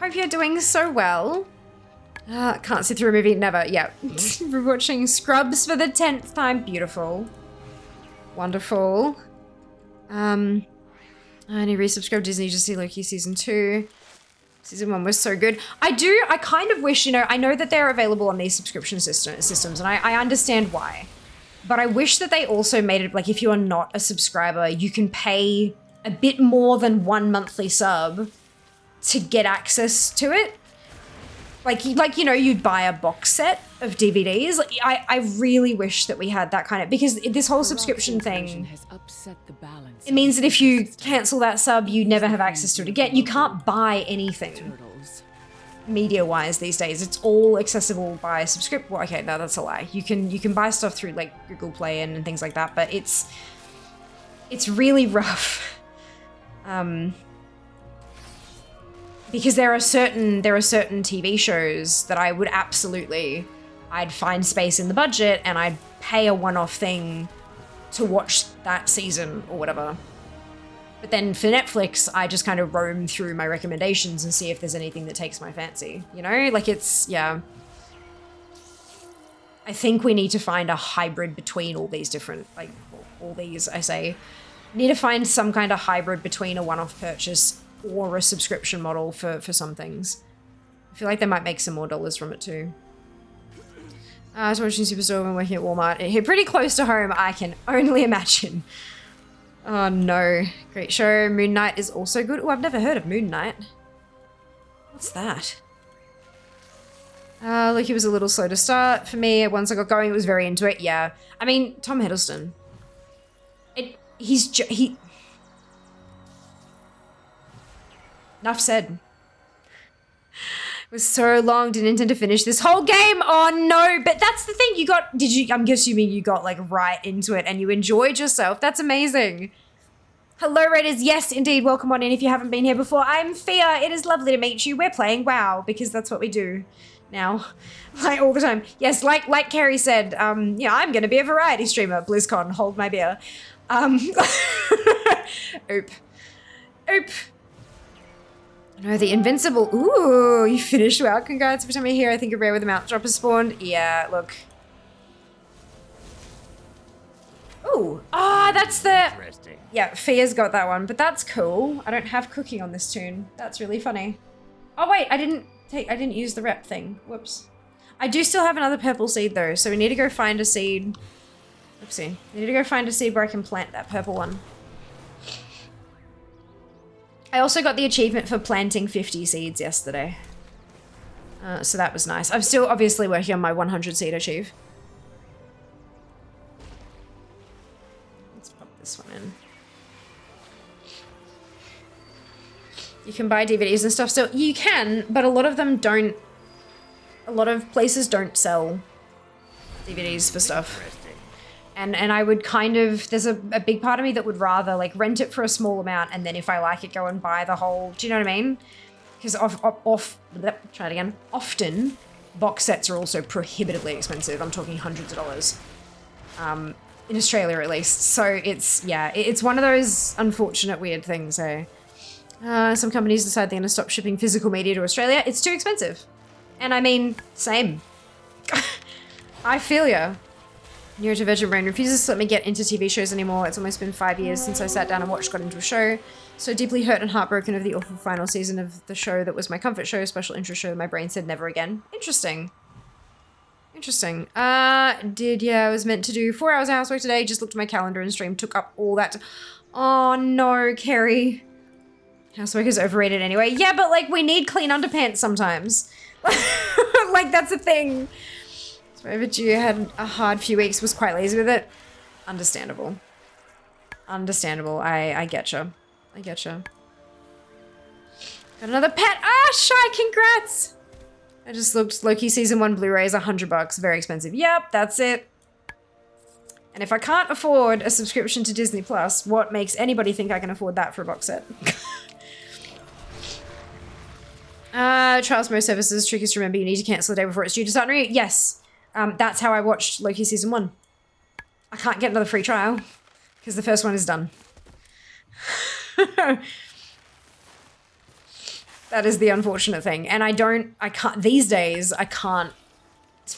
Hope you're doing so well. Can't sit through a movie, never. Yeah. We're watching Scrubs for the 10th time. Beautiful. Wonderful. I only resubscribed Disney to see Loki season 2. Season 1 was so good. I kind of wish, you know, I know that they're available on these subscription systems, and I understand why. But I wish that they also made it, like, if you are not a subscriber, you can pay a bit more than 1 monthly sub to get access to it. Like you know, you'd buy a box set of DVDs. Like, I really wish that we had that kind of, because this whole subscription thing has upset the balance. It means that if you cancel that sub, you never have access to it again. You can't buy anything media-wise these days. It's all accessible by subscription. Well, okay, no, that's a lie. You can buy stuff through like Google Play and things like that, but it's really rough. Because there are certain TV shows that I would I'd find space in the budget and I'd pay a one-off thing to watch that season or whatever. But then for Netflix, I just kind of roam through my recommendations and see if there's anything that takes my fancy, you know? Like yeah. I think we need to find a hybrid between all these different, like all these, I say, need to find some kind of hybrid between a one-off purchase or a subscription model for some things. I feel like they might make some more dollars from it too. I was watching Superstore when working at Walmart. Here, pretty close to home, I can only imagine. Oh no. Great show. Moon Knight is also good. Oh, I've never heard of Moon Knight. What's that? Loki was a little slow to start for me. Once I got going, it was very into it. Yeah. I mean, Tom Hiddleston. Enough said. It was so long, didn't intend to finish this whole game. Oh no, but that's the thing. I'm assuming you got like right into it and you enjoyed yourself. That's amazing. Hello, Raiders. Yes, indeed. Welcome on in if you haven't been here before. I'm Fia. It is lovely to meet you. We're playing WoW because that's what we do now. Like all the time. Yes, like Carrie said, yeah, I'm going to be a variety streamer. BlizzCon, hold my beer. Oop. No, the Invincible. Ooh, you finished well. Congrats. Every time I hear, I think a rare with a mount dropper spawned. Yeah, look. Ooh. Ah, that's the... Yeah, Fia's got that one, but that's cool. I don't have cooking on this tune. That's really funny. Oh, wait, I didn't use the rep thing. Whoops. I do still have another purple seed, though, so we need to go find a seed. Oopsie. We need to go find a seed where I can plant that purple one. I also got the achievement for planting 50 seeds yesterday. So that was nice. I'm still obviously working on my 100 seed achieve. Let's pop this one in. You can buy DVDs and stuff still. You can, but a lot of them don't. A lot of places don't sell DVDs for stuff. And I would kind of, there's a big part of me that would rather like rent it for a small amount and then if I like it, go and buy the whole, do you know what I mean? Because often box sets are also prohibitively expensive. I'm talking hundreds of dollars. In Australia at least. So it's, yeah, it's one of those unfortunate weird things, eh? Some companies decide they're going to stop shipping physical media to Australia. It's too expensive. And I mean, same. I feel ya. Neurodivergent brain refuses to let me get into TV shows anymore. It's almost been 5 years since I sat down and got into a show. So deeply hurt and heartbroken of the awful final season of the show that was my comfort show, special interest show. My brain said never again. Interesting. I was meant to do 4 hours of housework today. Just looked at my calendar and stream took up all that. Oh no, Carrie. Housework is overrated anyway. Yeah, but like we need clean underpants sometimes. Like that's a thing. So overdue, had a hard few weeks, was quite lazy with it. Understandable. Understandable. I getcha. I getcha. Got another pet. Ah, Shy, congrats! I just looked. Loki Season 1 Blu-ray is $100. Very expensive. Yep, that's it. And if I can't afford a subscription to Disney Plus, what makes anybody think I can afford that for a box set? Trials most services. Trick is to remember you need to cancel the day before it's due to start. Yes. That's how I watched Loki Season 1. I can't get another free trial because the first one is done. That is the unfortunate thing. And I can't, these days, I can't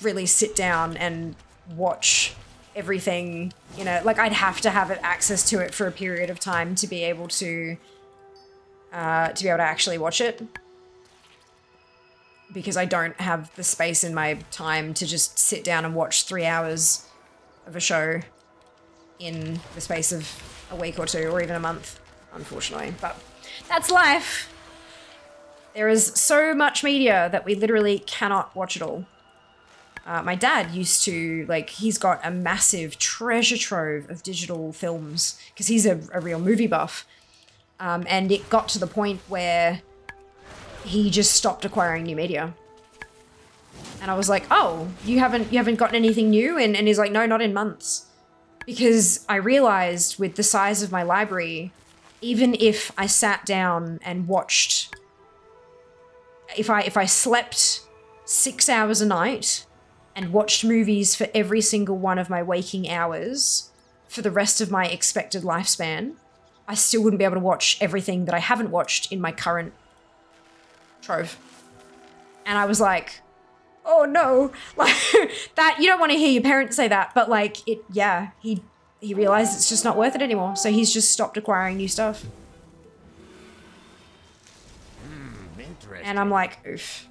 really sit down and watch everything, you know, like I'd have to have access to it for a period of time to be able to actually watch it. Because I don't have the space in my time to just sit down and watch 3 hours of a show in the space of a week or two or even a month, unfortunately. But that's life. There is so much media that we literally cannot watch it all. My dad used to, like, he's got a massive treasure trove of digital films because he's a real movie buff. And it got to the point where he just stopped acquiring new media. And I was like, oh, you haven't gotten anything new? And he's like, no, not in months. Because I realized with the size of my library, even if I sat down and watched, if I slept 6 hours a night and watched movies for every single one of my waking hours for the rest of my expected lifespan, I still wouldn't be able to watch everything that I haven't watched in my current trove. And I was like, oh no, like that, you don't want to hear your parents say that, but like he realized it's just not worth it anymore. So he's just stopped acquiring new stuff. Interesting. And I'm like, oof.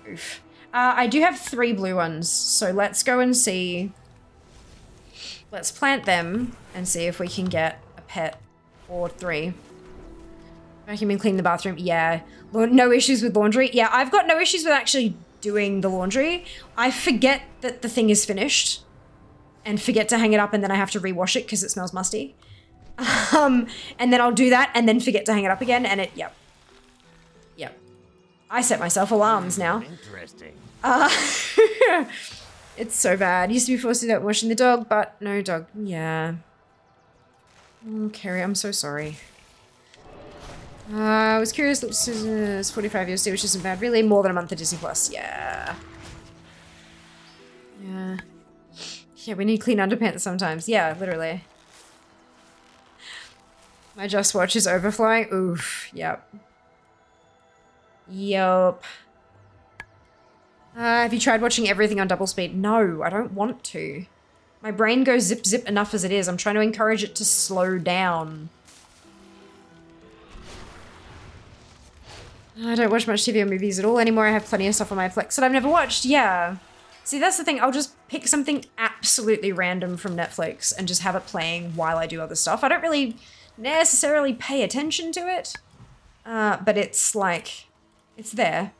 Oof. I do have 3 blue ones, so let's go and see. Let's plant them and see if we can get a pet or 3. Vacuum and clean the bathroom. Yeah. No issues with laundry. Yeah, I've got no issues with actually doing the laundry. I forget that the thing is finished and forget to hang it up, and then I have to rewash it because it smells musty. And then I'll do that and then forget to hang it up again, and yep. I set myself alarms now. Interesting. It's so bad. Used to be forced to do that washing the dog, but no dog. Yeah. Oh, Carrie, I'm so sorry. I was curious. It's 45 years, which isn't bad. Really, more than a month of Disney Plus. Yeah. Yeah. Yeah, we need clean underpants sometimes. Yeah, literally. My Just Watch is overflowing. Oof. Yep. Yup. Have you tried watching everything on double speed? No, I don't want to. My brain goes zip zip enough as it is. I'm trying to encourage it to slow down. I don't watch much TV or movies at all anymore. I have plenty of stuff on my Netflix that I've never watched. Yeah. See, that's the thing. I'll just pick something absolutely random from Netflix and just have it playing while I do other stuff. I don't really necessarily pay attention to it. But it's like, it's there.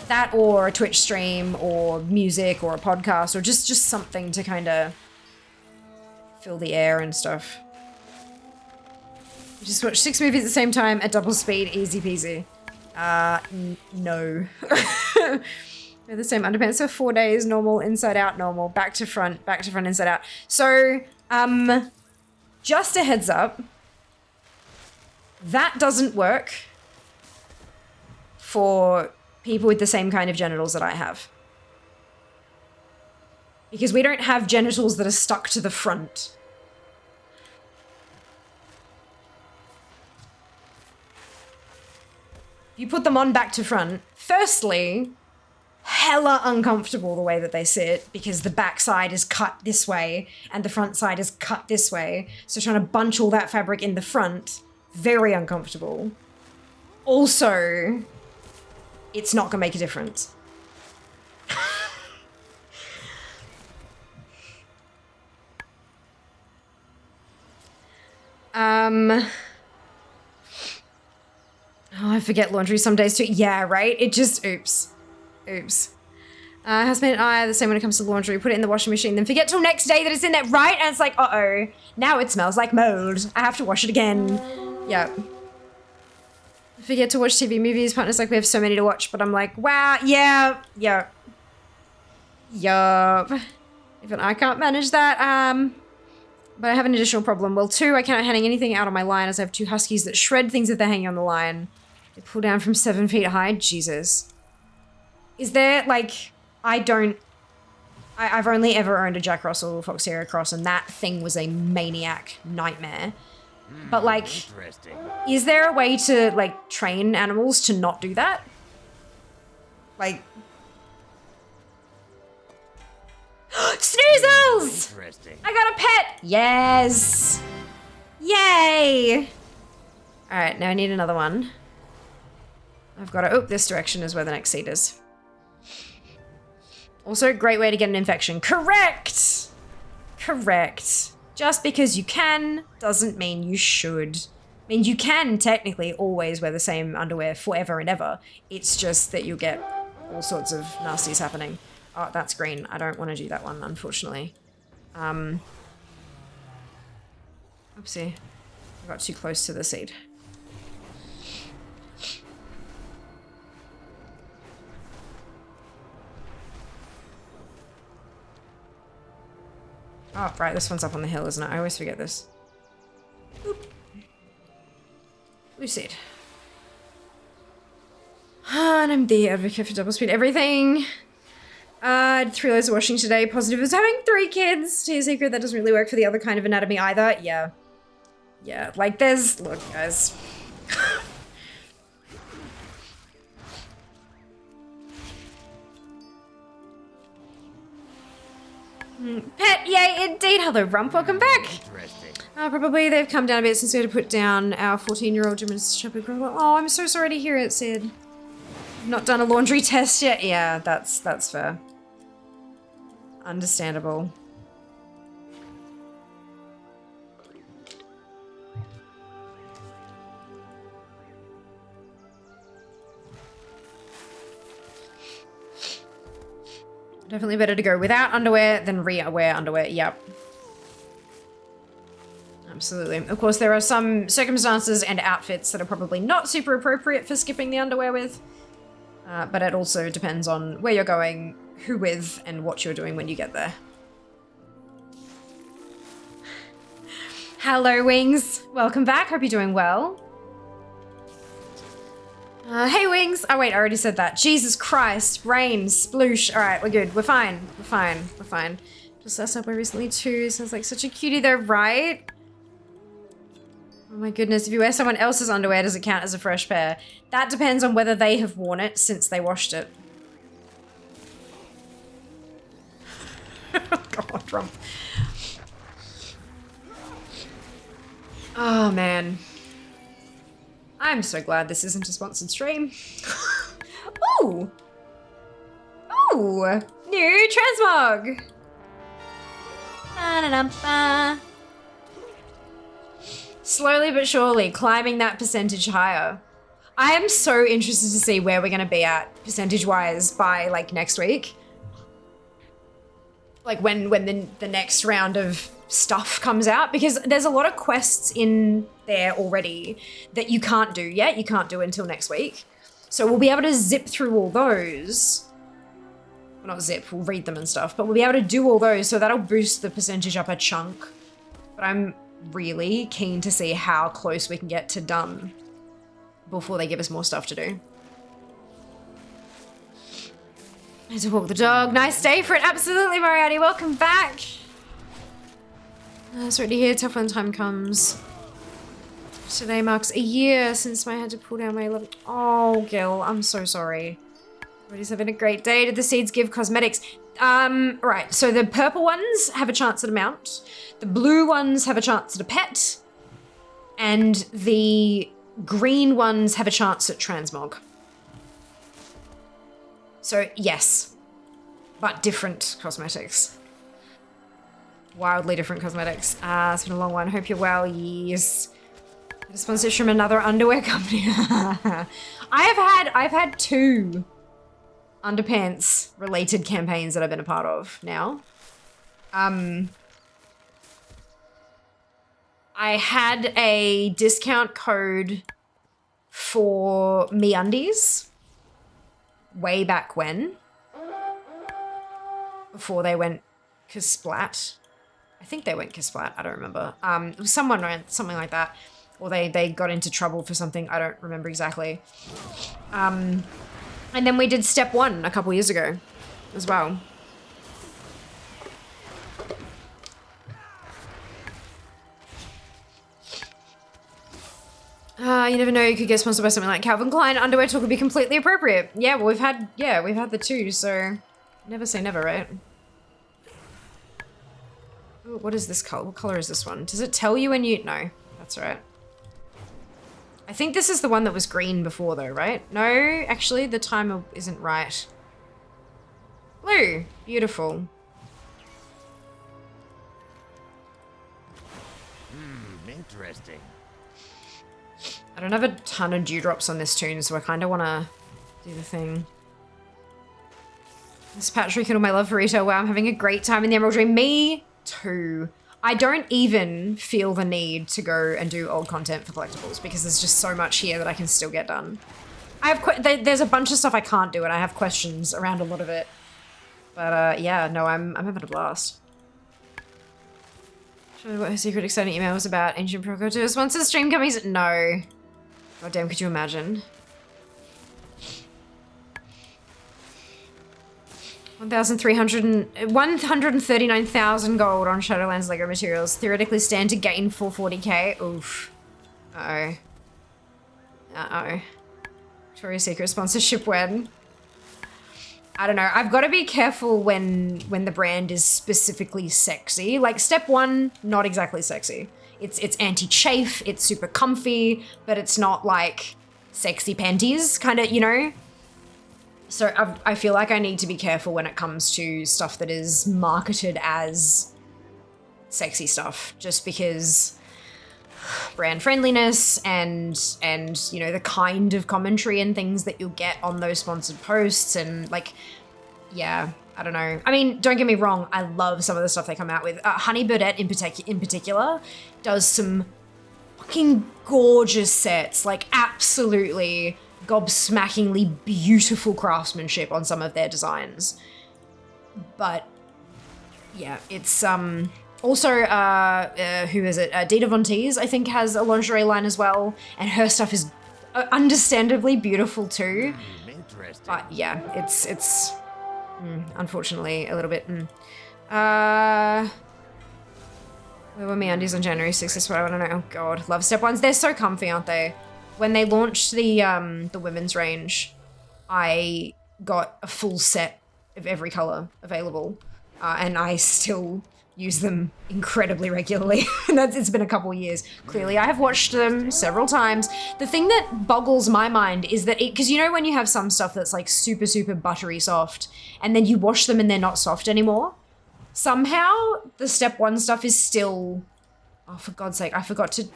That or a Twitch stream or music or a podcast or just something to kind of fill the air and stuff. Just watch 6 movies at the same time at double speed, easy peasy. No. They're the same underpants for 4 days, normal, inside out, normal, back to front, inside out. So, just a heads up, that doesn't work for people with the same kind of genitals that I have. Because we don't have genitals that are stuck to the front. You put them on back to front, firstly, hella uncomfortable the way that they sit because the back side is cut this way and the front side is cut this way. So trying to bunch all that fabric in the front, very uncomfortable. Also, it's not gonna make a difference. Oh, I forget laundry some days too. Yeah, right? It just, oops. Oops. Housemate and I are the same when it comes to laundry. Put it in the washing machine, then forget till next day that it's in there, right? And it's like, uh-oh. Now it smells like mold. I have to wash it again. Yep. Forget to watch TV movies. Partner's like, we have so many to watch. But I'm like, wow, yeah, yup. Even I can't manage that. But I have an additional problem. Well, 2, I cannot hang anything out on my line as I have 2 huskies that shred things if they're hanging on the line. They pull down from 7 feet high. Jesus. Is there, like, I've only ever owned a Jack Russell Fox Terrier Cross, and that thing was a maniac nightmare. But, like, is there a way to, like, train animals to not do that? Like... Snoozles! I got a pet! Yes! Yay! Alright, now I need another one. I've got to... Oh, this direction is where the next seat is. Also, great way to get an infection. Correct! Correct. Just because you can doesn't mean you should. I mean, you can technically always wear the same underwear forever and ever. It's just that you'll get all sorts of nasties happening. Oh, that's green. I don't want to do that one, unfortunately. Oopsie. I got too close to the seed. Oh, right, this one's up on the hill, isn't it? I always forget this. Boop. Blue seed. And I'm the advocate for double speed everything. I did 3 loads of washing today. Positive is having 3 kids. To your secret, that doesn't really work for the other kind of anatomy either. Yeah. Yeah, like there's... Look, guys. Pet, yay, indeed. Hello, Rump, welcome back. Probably they've come down a bit since we had to put down our 14-year-old gymnast shopping girl. Oh, I'm so sorry to hear it, Sid. Not done a laundry test yet? Yeah, that's fair. Understandable. Definitely better to go without underwear than re-wear underwear. Yep. Absolutely. Of course, there are some circumstances and outfits that are probably not super appropriate for skipping the underwear with. But it also depends on where you're going, who with, and what you're doing when you get there. Hello, Wings. Welcome back. Hope you're doing well. Hey, Wings. Oh, wait, I already said that. Jesus Christ. Rain. Sploosh. All right, we're good. We're fine. We're fine. We're fine. Just last up recently, too. Sounds like such a cutie, though, right? Oh, my goodness. If you wear someone else's underwear, does it count as a fresh pair? That depends on whether they have worn it since they washed it. God, Rump. Oh, man. I'm so glad this isn't a sponsored stream. Ooh! Ooh! New transmog! Ba-da-dum-ba. Slowly but surely climbing that percentage higher. I am so interested to see where we're going to be at percentage-wise by, like, next week. Like, when the next round of stuff comes out, because there's a lot of quests in there already that you can't do yet. You can't do until next week. So we'll be able to zip through all those. Well, not zip, we'll read them and stuff, but we'll be able to do all those, so that'll boost the percentage up a chunk. But I'm really keen to see how close we can get to done before they give us more stuff to do. I had to walk the dog. Nice day for it. Absolutely, Moriarty. Welcome back. Sorry to hear. Tough when time comes. Today marks a year since I had to pull down my 11. Oh, Gil, I'm so sorry. Everybody's having a great day. Did the seeds give cosmetics? Right. So the purple ones have a chance at a mount. The blue ones have a chance at a pet. And the green ones have a chance at transmog. So, yes. But different cosmetics. Wildly different cosmetics. It's been a long one. Hope you're well. Yes. Get a sponsorship from another underwear company. I've had 2 underpants related campaigns that I've been a part of now. I had a discount code for MeUndies way back when, before they went Kasplat. I think they went Kasplat, I don't remember. It was something like that. Or they got into trouble for something, I don't remember exactly. And then we did Step 1 a couple years ago as well. You never know, you could get sponsored by something like Calvin Klein. Underwear talk would be completely appropriate. Yeah, well, we've had the 2, so never say never, right? Ooh, what is this color? What color is this one? Does it tell you when you... No, that's right. I think this is the one that was green before though, right? No, actually the timer isn't right. Blue, beautiful. Interesting. I don't have a ton of dewdrops on this tune, so I kind of want to do the thing. This patch rekindled my love for retail. Wow, I'm having a great time in the Emerald Dream. Me too. I don't even feel the need to go and do old content for collectibles because there's just so much here that I can still get done. I have there's a bunch of stuff I can't do and I have questions around a lot of it. But yeah, no, I'm having a blast. Show me what her secret exciting email was about. Ancient Proco to once the stream coming. No. God damn, could you imagine? 139,000 gold on Shadowlands Lego materials. Theoretically stand to gain 440k. Oof. Uh-oh. Uh-oh. Victoria's Secret sponsorship when? I don't know. I've got to be careful when the brand is specifically sexy. Like Step 1, not exactly sexy. It's anti-chafe, it's super comfy, but it's not like sexy panties, kind of, you know? So I feel like I need to be careful when it comes to stuff that is marketed as sexy stuff, just because brand friendliness and you know, the kind of commentary and things that you'll get on those sponsored posts and like, yeah, I don't know. I mean, don't get me wrong, I love some of the stuff they come out with. Honey Birdette in particular does some fucking gorgeous sets, like absolutely gobsmackingly beautiful craftsmanship on some of their designs. But yeah, it's also who is it? Dita Von Teese, I think, has a lingerie line as well, and her stuff is understandably beautiful too. Interesting. But yeah, it's unfortunately a little bit. Where were MeUndies on January 6th? That's what I want to know. Oh god, love Step 1s. They're so comfy, aren't they? When they launched the women's range, I got a full set of every color available, and I still use them incredibly regularly. And it's been a couple years. Clearly, I have watched them several times. The thing that boggles my mind is that because you know when you have some stuff that's like super, super buttery soft, and then you wash them and they're not soft anymore, somehow the Step 1 stuff is still, oh, for God's sake, I forgot to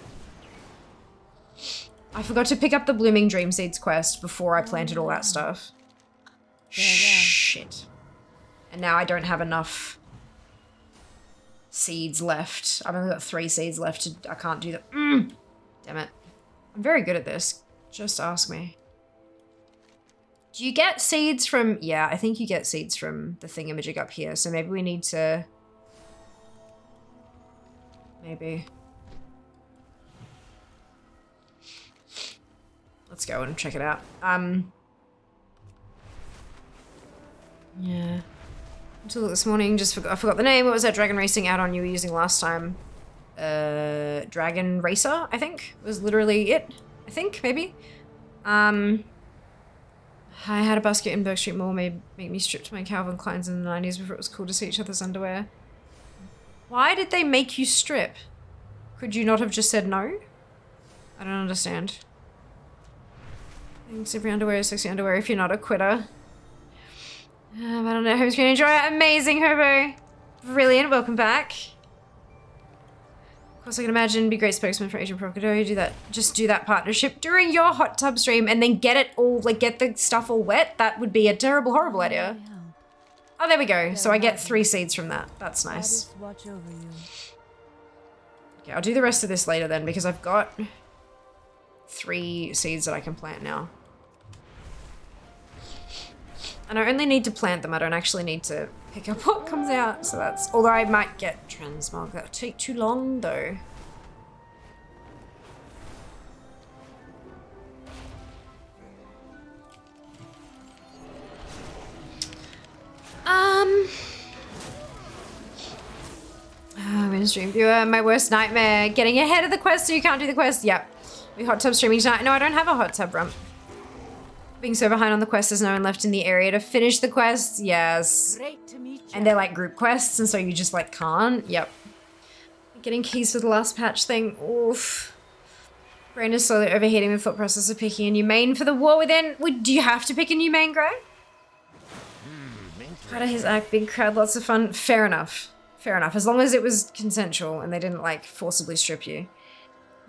pick up the Blooming Dream Seeds quest before I planted all that stuff. Shit. And now I don't have enough seeds left. I've only got 3 seeds left. I can't do that. Damn it. I'm very good at this. Just ask me. Do you get seeds from... Yeah, I think you get seeds from the thingamajig up here. So maybe we need to... Maybe... Let's go and check it out. Yeah. Until this morning, I forgot the name. What was that Dragon Racing add-on you were using last time? Dragon Racer, I think, was literally it. I think, maybe. I had a basket in Berg Street Mall make me strip to my Calvin Kleins in the 90s before it was cool to see each other's underwear. Why did they make you strip? Could you not have just said no? I don't understand. Thanks, every underwear is sexy underwear if you're not a quitter. I don't know, hope's gonna enjoy it. Amazing, Hobo. Brilliant, welcome back. Of course, I can imagine be a great spokesman for Asian Provocateur. Do that. Just do that partnership during your hot tub stream and then get it all, like, get the stuff all wet. That would be a terrible, horrible idea. Oh, there we go. So I get 3 seeds from that. That's nice. Watch over you. Okay, I'll do the rest of this later then because I've got 3 seeds that I can plant now. And I only need to plant them. I don't actually need to pick up what comes out. So that's... Although I might get transmog. That'll take too long though. I'm in stream viewer. My worst nightmare. Getting ahead of the quest so you can't do the quest. Yep. We hot tub streaming tonight. No, I don't have a hot tub rump. Being so behind on the quest, there's no one left in the area to finish the quests. Yes. Great to meet you. And they're like group quests, and so you just like can't. Yep. Getting keys for the last patch thing. Oof. Brain is slowly overheating the thought process of picking a new main for the war within. Do you have to pick a new main, Grey? Part of his act, big crowd, lots of fun. Fair enough. Fair enough. As long as it was consensual and they didn't like forcibly strip you.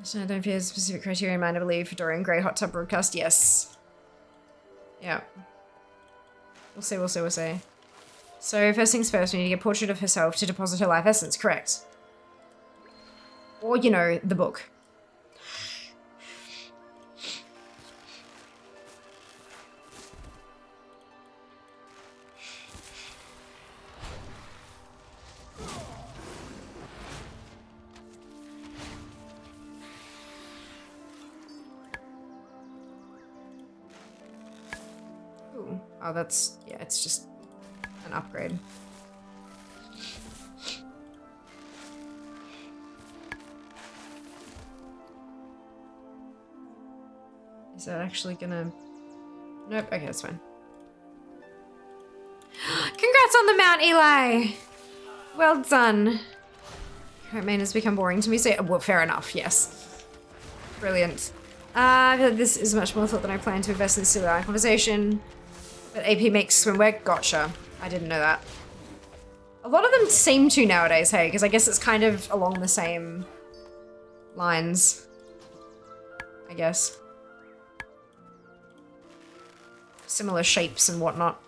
So I don't feel specific criteria in mind, I believe, for Dorian Gray hot tub broadcast. Yes. Yeah. We'll see, we'll see, we'll see. So first things first, we need to get a portrait of herself to deposit her life essence, correct? Or, you know, the book. Ooh. Oh, that's, yeah, it's just an upgrade. Is that actually gonna... Nope, okay, that's fine. Congrats on the mount, Eli! Well done. Current main has become boring to me, so... Well, fair enough, yes. Brilliant. I feel like this is much more thought than I planned to invest in this silly line conversation. But AP makes swimwear? Gotcha. I didn't know that. A lot of them seem to nowadays, hey, because I guess it's kind of along the same lines. I guess. Similar shapes and whatnot.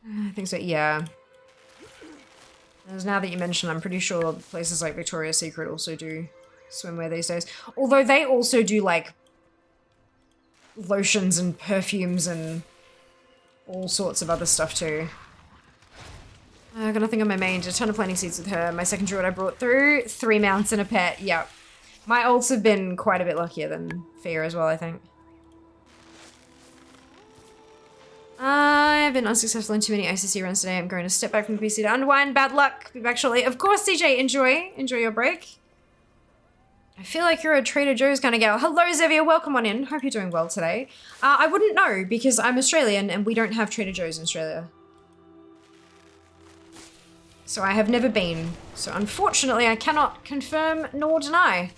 I think so, yeah. As now that you mention, I'm pretty sure places like Victoria's Secret also do swimwear these days. Although they also do like lotions and perfumes and all sorts of other stuff too. I got nothing on my main, did a ton of planting seeds with her. My second druid I brought through, 3 mounts and a pet, yep. My ults have been quite a bit luckier than Fia as well, I think. I've been unsuccessful in too many ICC runs today. I'm going to step back from the PC to unwind. Bad luck. Be back shortly. Of course, CJ, enjoy your break. I feel like you're a Trader Joe's kind of gal. Hello, Xavier. Welcome on in. Hope you're doing well today. I wouldn't know because I'm Australian and we don't have Trader Joe's in Australia. So I have never been. So unfortunately, I cannot confirm nor deny.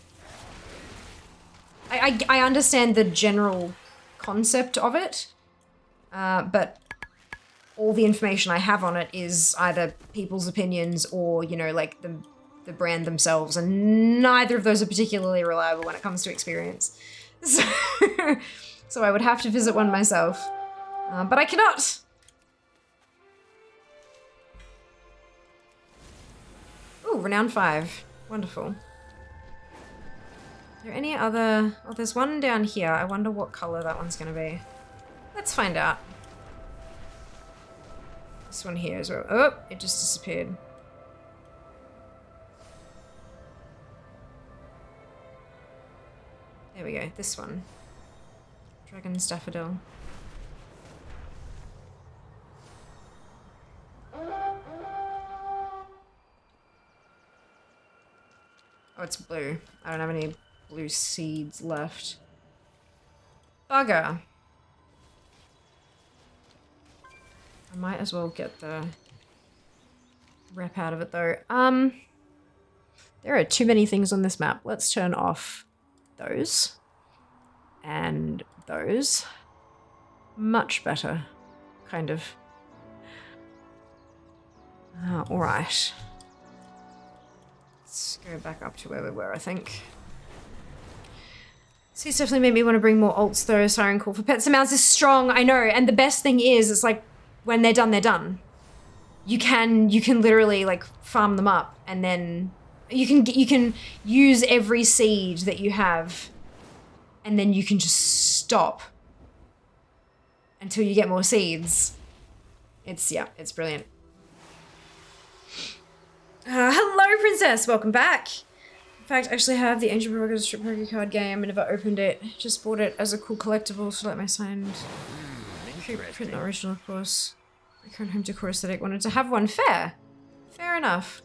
I understand the general concept of it. But all the information I have on it is either people's opinions or, you know, like the brand themselves, and neither of those are particularly reliable when it comes to experience. So I would have to visit one myself. But I cannot! Ooh, Renown 5. Wonderful. Are there any other... Oh, there's one down here. I wonder what color that one's gonna be. Let's find out. This one here as well. Oh, it just disappeared. There we go, this one. Dragon Staffodil. Oh, it's blue. I don't have any blue seeds left. Bugger. I might as well get the rep out of it though. There are too many things on this map. Let's turn off those. And those. Much better. Kind of. Alright. Let's go back up to where we were, I think. So it's definitely made me want to bring more alts though. Siren Call for Pets and Mouse is strong, I know. And the best thing is, it's like, when they're done, they're done. You can literally like farm them up, and then you can use every seed that you have, and then you can just stop until you get more seeds. It's brilliant. Hello, Princess. Welcome back. In fact, I actually have the Ancient Prerogatives Strip Poker card game. I never opened it. Just bought it as a cool collectible to let my signed print the original, of course. My current home decor aesthetic wanted to have one. Fair. Fair enough.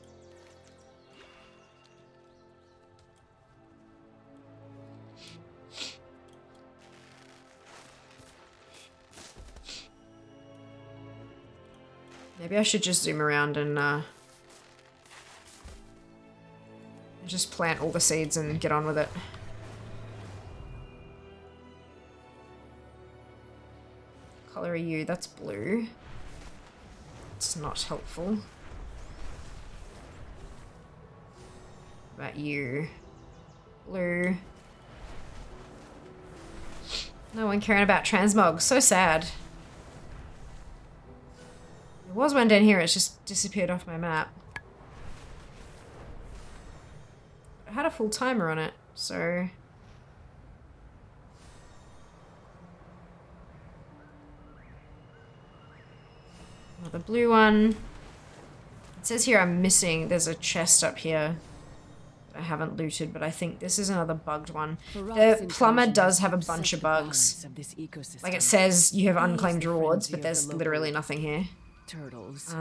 Maybe I should just zoom around and just plant all the seeds and get on with it. Color are you? That's blue. It's not helpful. What about you? Blue. No one caring about transmog. So sad. There was one down here, it's just disappeared off my map. I had a full timer on it, so... Another blue one. It says here I'm missing, there's a chest up here that I haven't looted, but I think this is another bugged one. The plumber does have a bunch of bugs. Like it says you have unclaimed rewards, but there's literally nothing here. Turtles.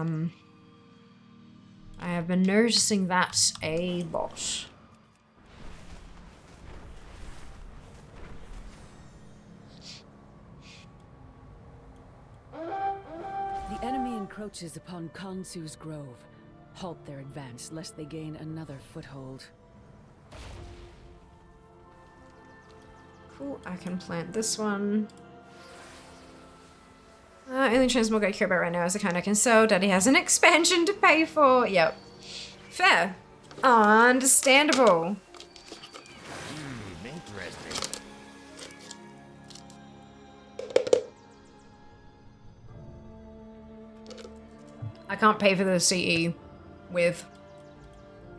I have been noticing that a lot. The enemy encroaches upon Kansu's grove. Halt their advance, lest they gain another foothold. Cool, I can plant this one. Only transmog I care about right now is the kind I can sell. Daddy has an expansion to pay for. Yep. Fair. Understandable. Interesting. I can't pay for the CE with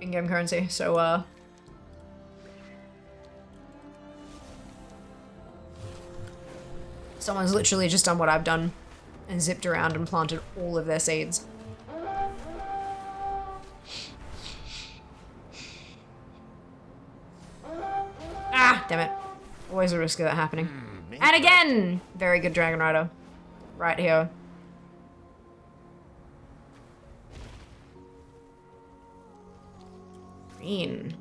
in-game currency, so someone's literally just done what I've done and zipped around and planted all of their seeds. Ah, damn it. Always a risk of that happening. And again! Very good Dragon Rider. Right here. Green.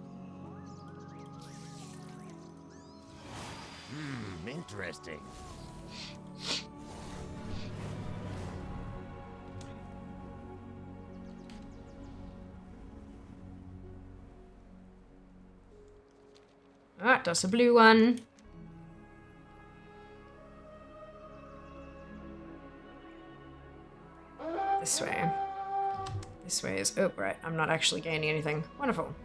Interesting. Alright, that's a blue one. This way. This way is... Oh, right. I'm not actually gaining anything. Wonderful.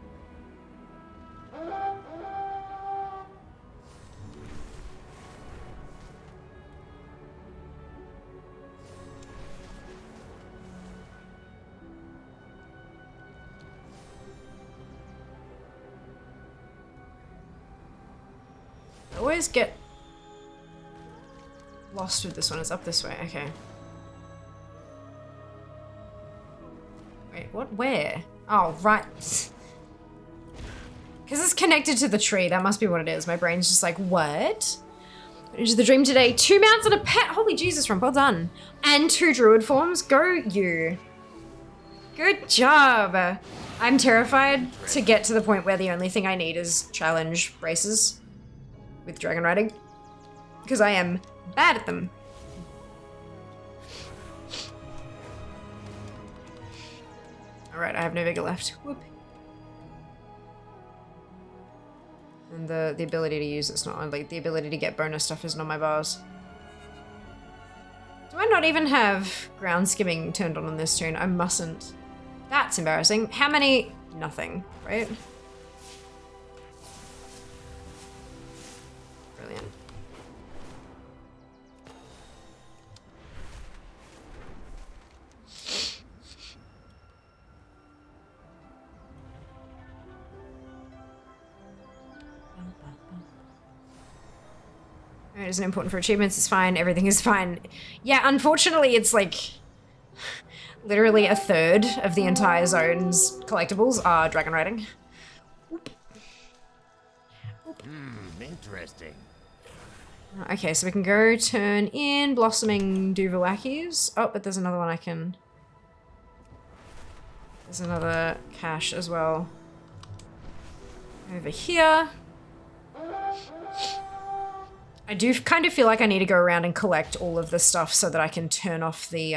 I always get lost with this one. It's up this way. Okay. Wait, what? Where? Oh, right. Because it's connected to the tree. That must be what it is. My brain's just like, what? Into the dream today. 2 mounts and a pet. Holy Jesus, Rump. Well done. And 2 druid forms. Go you. Good job. I'm terrified to get to the point where the only thing I need is challenge races with dragon riding. Because I am bad at them. Alright, I have no vigor left. Whoop. And the ability to use it's not like the ability to get bonus stuff isn't on my bars. Do I not even have ground skimming turned on this tune? I mustn't. That's embarrassing. How many? Nothing, right? Brilliant. It isn't important for achievements, it's fine, everything is fine. Yeah, unfortunately it's like literally a third of the entire zone's collectibles are dragon riding. Interesting. Okay, so we can go turn in Blossoming Duvalakis. Oh, but there's another one I can... There's another cache as well. Over here. I do kind of feel like I need to go around and collect all of the stuff so that I can turn off the,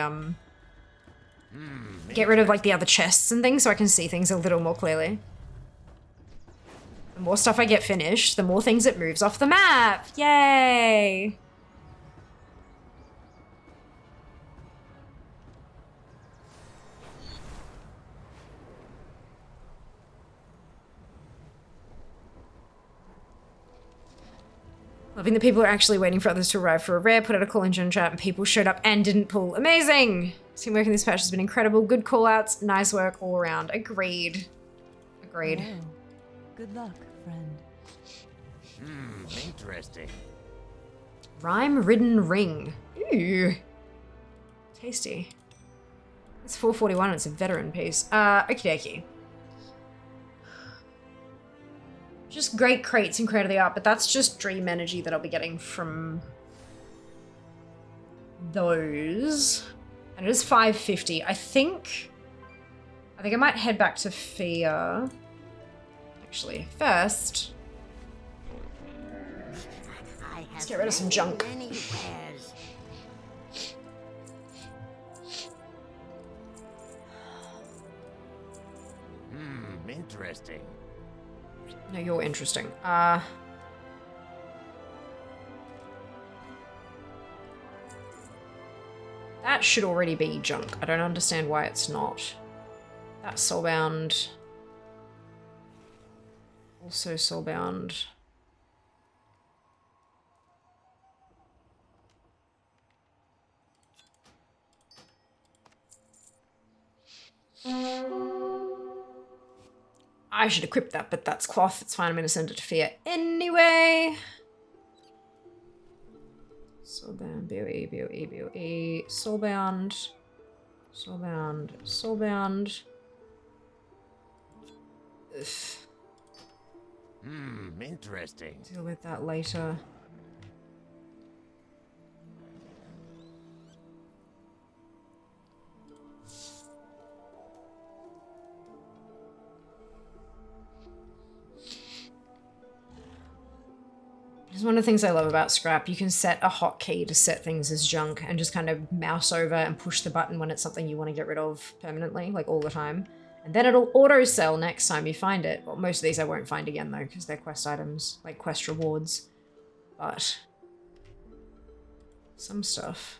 get rid of, like, the other chests and things so I can see things a little more clearly. The more stuff I get finished, the more things it moves off the map! Yay! Loving that people are actually waiting for others to arrive for a rare, put out a call engine chat, and people showed up and didn't pull. Amazing! Teamwork in this patch has been incredible. Good call-outs, nice work all around. Agreed. Agreed. Hello. Good luck, friend. Interesting. Rhyme-ridden ring. Ooh. Tasty. It's 441, it's a veteran piece. Okie dokie. Just great crates and Crate of the Art, but that's just dream energy that I'll be getting from those. And it is 550. I think I might head back to Fear. Actually, first, let's get rid of some junk. Interesting. No, you're interesting. That should already be junk. I don't understand why it's not. That's soulbound. Also soulbound. I should equip that, but that's cloth. It's fine. I'm going to send it to Fear anyway. Soulbound, BOE, BOE, BOE. Soulbound. Soulbound. Soulbound. Ugh. Interesting. Deal with that later. It's one of the things I love about Scrap. You can set a hotkey to set things as junk and just kind of mouse over and push the button when it's something you want to get rid of permanently, like all the time. And then it'll auto-sell next time you find it. Well, most of these I won't find again though, because they're quest items, like quest rewards. But some stuff.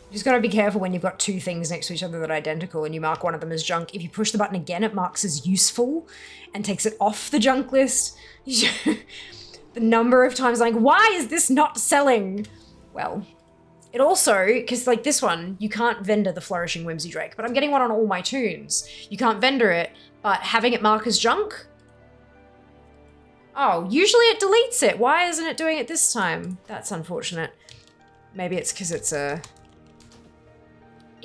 You just gotta be careful when you've got two things next to each other that are identical and you mark one of them as junk. If you push the button again, it marks as useful and takes it off the junk list. The number of times like, why is this not selling? Well, it also, because like this one, you can't vendor the Flourishing Whimsy Drake, but I'm getting one on all my tunes. You can't vendor it, but having it mark as junk? Oh, usually it deletes it. Why isn't it doing it this time? That's unfortunate. Maybe it's because it's a...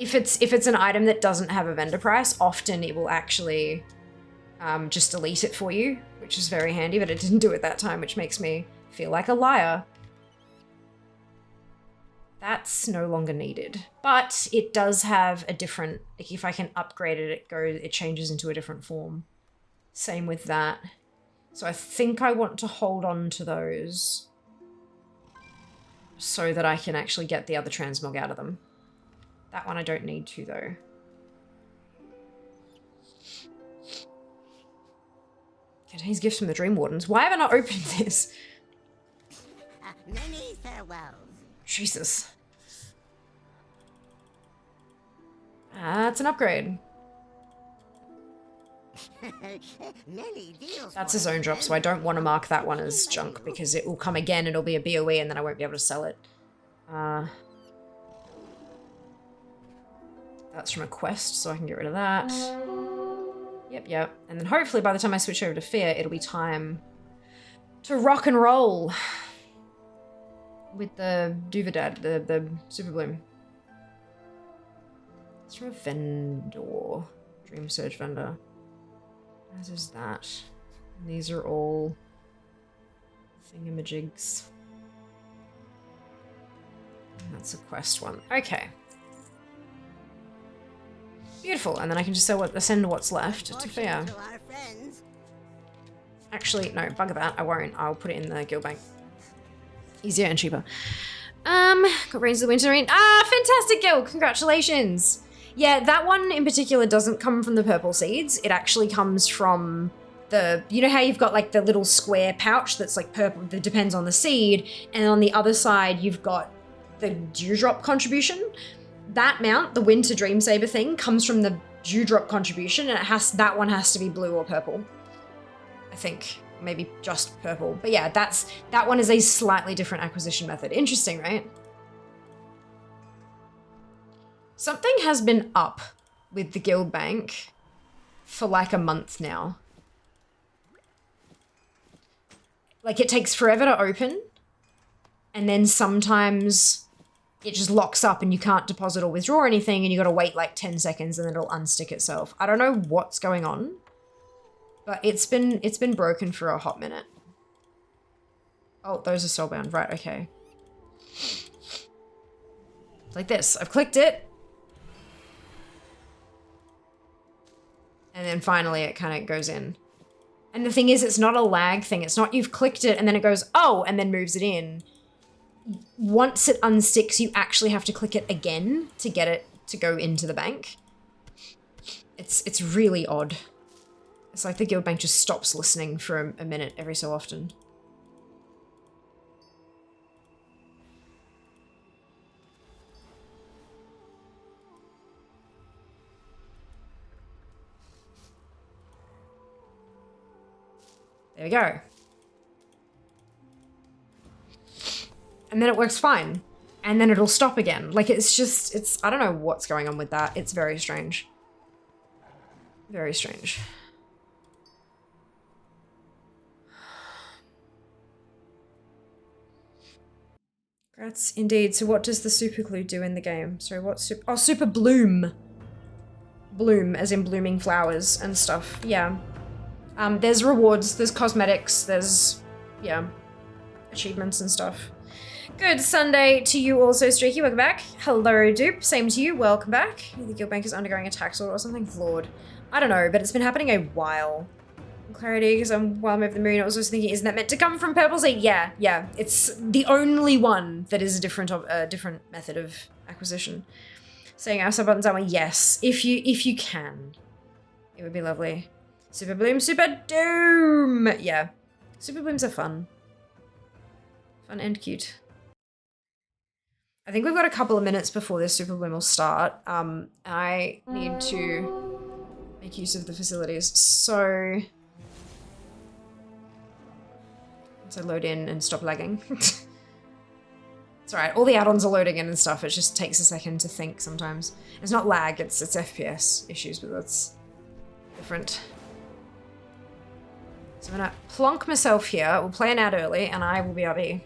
If it's an item that doesn't have a vendor price, often it will actually just delete it for you, which is very handy, but it didn't do it that time, which makes me feel like a liar. That's no longer needed, but it does have a different, like if I can upgrade it, it changes into a different form. Same with that. So I think I want to hold on to those so that I can actually get the other transmog out of them. That one I don't need to though. Contains gifts from the Dream Wardens. Why have I not opened this? Many farewells. Jesus. That's an upgrade. Many deals. That's a zone drop, so I don't want to mark that one as junk because it will come again, it'll be a BOE, and then I won't be able to sell it. That's from a quest, so I can get rid of that. Yep. And then hopefully by the time I switch over to Fear, it'll be time to rock and roll with the Duvedad, the Super Bloom. It's from a vendor. Dream Surge vendor. As is that. And these are all thingamajigs. And that's a quest one. Okay. Beautiful. And then I can just send what's left to Fear. Actually, no, bugger that. I won't. I'll put it in the guild bank. Easier and cheaper. Got Reigns of the Winter Ring. Fantastic guild. Congratulations. Yeah, that one in particular doesn't come from the purple seeds. It actually comes from the, you know how you've got like the little square pouch that's like purple, that depends on the seed. And on the other side, you've got the dewdrop contribution. That mount, the Winter Dreamsaber thing, comes from the dewdrop contribution, and that one has to be blue or purple. I think. Maybe just purple. But yeah, that one is a slightly different acquisition method. Interesting, right? Something has been up with the guild bank for like a month now. Like it takes forever to open, and then sometimes it just locks up and you can't deposit or withdraw anything, and you gotta wait like 10 seconds and then it'll unstick itself. I don't know what's going on, but it's been broken for a hot minute. Oh, those are soulbound, right, okay. Like this, I've clicked it. And then finally it kind of goes in. And the thing is, it's not a lag thing. It's not you've clicked it and then it goes, oh, and then moves it in. Once it unsticks, you actually have to click it again to get it to go into the bank. It's really odd. It's like the guild bank just stops listening for a minute every so often. There we go. And then it works fine. And then it'll stop again. Like it's I don't know what's going on with that. It's very strange. Very strange. Congrats, indeed. So what does the super glue do in the game? Sorry, what super... Oh, super bloom. Bloom, as in blooming flowers and stuff. Yeah. There's rewards, there's cosmetics, there's, yeah, achievements and stuff. Good Sunday to you also, Streaky. Welcome back. Hello, Dupe. Same to you. Welcome back. The guild bank is undergoing a tax order or something flawed. I don't know, but it's been happening a while. Clarity, because while I'm over the moon, I was also thinking, isn't that meant to come from Purple Sea? Yeah. It's the only one that is a different method of acquisition. Saying our sub buttons are yes, if you can, it would be lovely. Super Bloom, Super Doom. Yeah, Super Blooms are fun. Fun and cute. I think we've got a couple of minutes before this Super Bloom will start. I need to make use of the facilities. So once I load in and stop lagging. It's alright, all the add-ons are loading in and stuff. It just takes a second to think sometimes. It's not lag, it's FPS issues, but that's different. So I'm gonna plonk myself here. We'll play an ad early and I will be RB.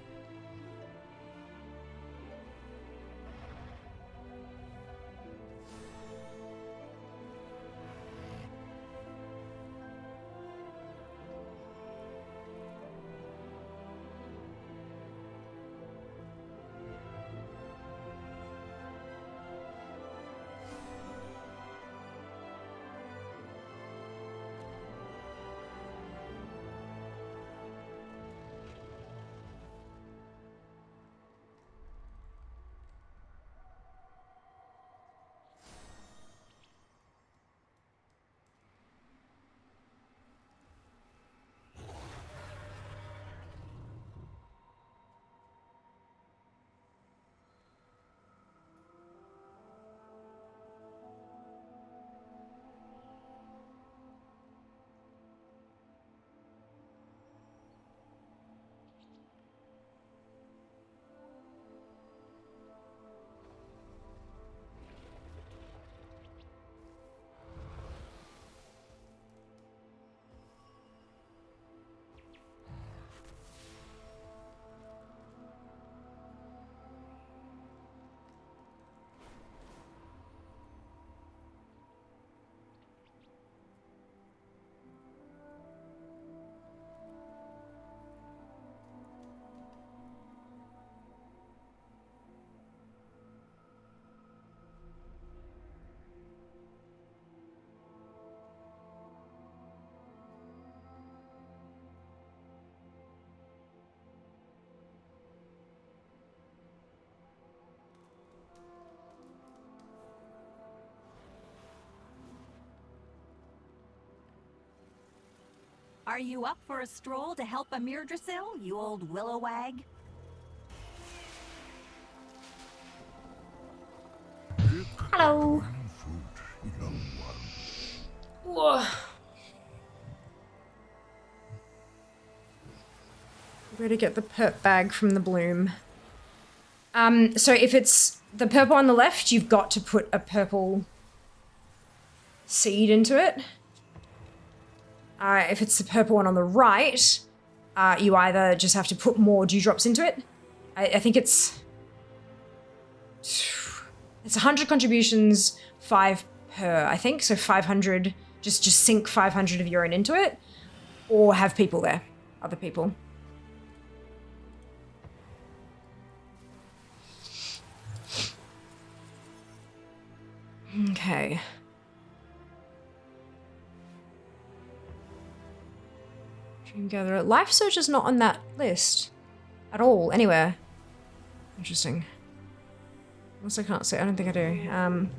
Are you up for a stroll to help Amirdrasil, you old willow wag? Hello. Whoa. Where to get the perp bag from the bloom? So if it's the purple on the left, you've got to put a purple seed into it. If it's the purple one on the right, you either just have to put more dewdrops into it. I think it's 100 contributions, 5 per, I think. So 500, just sink 500 of your own into it, or have people there, other people. Okay. Dream Gatherer. Life Search is not on that list at all, anywhere. Interesting. Unless I can't say, I don't think I do.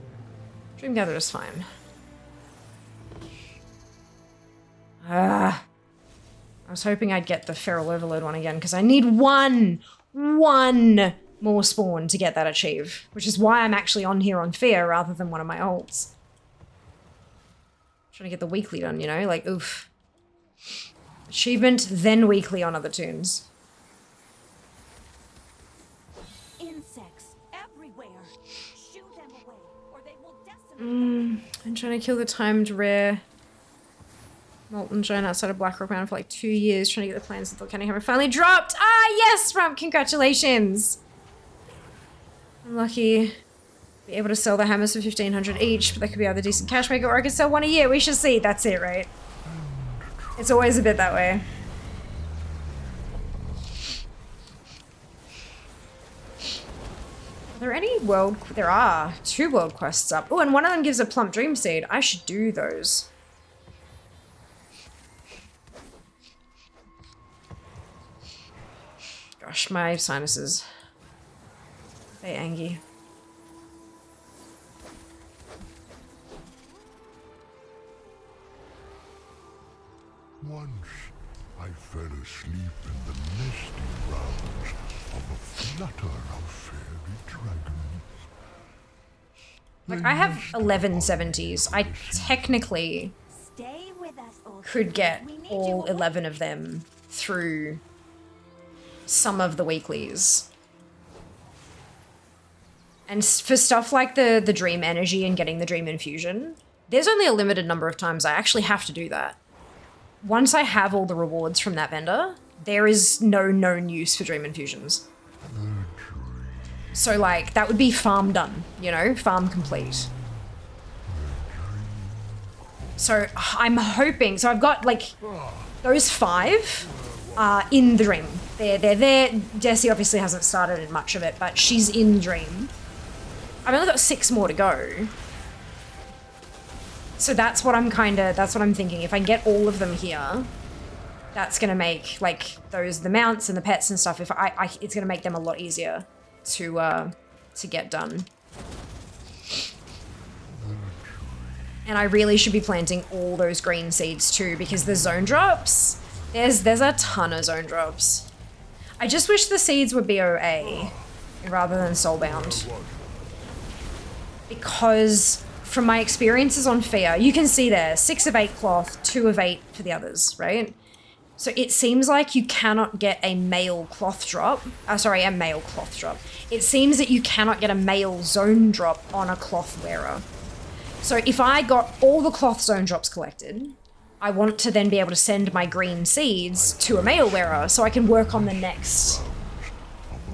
Dream Gatherer is fine. I was hoping I'd get the Feral Overload one again, because I need one more spawn to get that achieve, which is why I'm actually on here on Fear rather than one of my ults. Trying to get the weekly done, you know? Like, oof. Achievement, then weekly on other tunes. Insects everywhere. Shoo them away, or they will decimate. I'm trying to kill the timed rare Molten Giant outside of Blackrock Mountain for like 2 years, trying to get the plans until Canning Hammer finally dropped. Ah, yes, Rump, congratulations. I'm lucky to be able to sell the hammers for 1,500 each, but that could be either decent cash maker or I could sell one a year. We shall see. That's it, right? It's always a bit that way. Are there any world... There are 2 world quests up. Oh, and one of them gives a plump dream seed. I should do those. Gosh, my sinuses. They angy. Once I fell asleep in the nesting grounds of a flutter of fairy dragons. Like, I have 1170s. I technically Stay with us, old could get We need all you 11 of them through some of the weeklies. And for stuff like the dream energy and getting the dream infusion, there's only a limited number of times I actually have to do that. Once I have all the rewards from that vendor, there is no known use for dream infusions. So like, that would be farm done, you know? Farm complete. So I'm hoping, so I've got like those 5 in the dream. They're there. Desi obviously hasn't started in much of it, but she's in dream. I've only got 6 more to go. So that's what I'm thinking. If I can get all of them here, that's gonna make like the mounts and the pets and stuff. If it's gonna make them a lot easier to get done. And I really should be planting all those green seeds too, because the zone drops, there's a ton of zone drops. I just wish the seeds were BOA rather than soulbound. Because from my experiences on Fear, you can see there, 6 of 8 cloth, 2 of 8 for the others, right? So it seems like you cannot get a male cloth drop. A male cloth drop. It seems that you cannot get a male zone drop on a cloth wearer. So if I got all the cloth zone drops collected, I want to then be able to send my green seeds to a male wearer so I can work on the next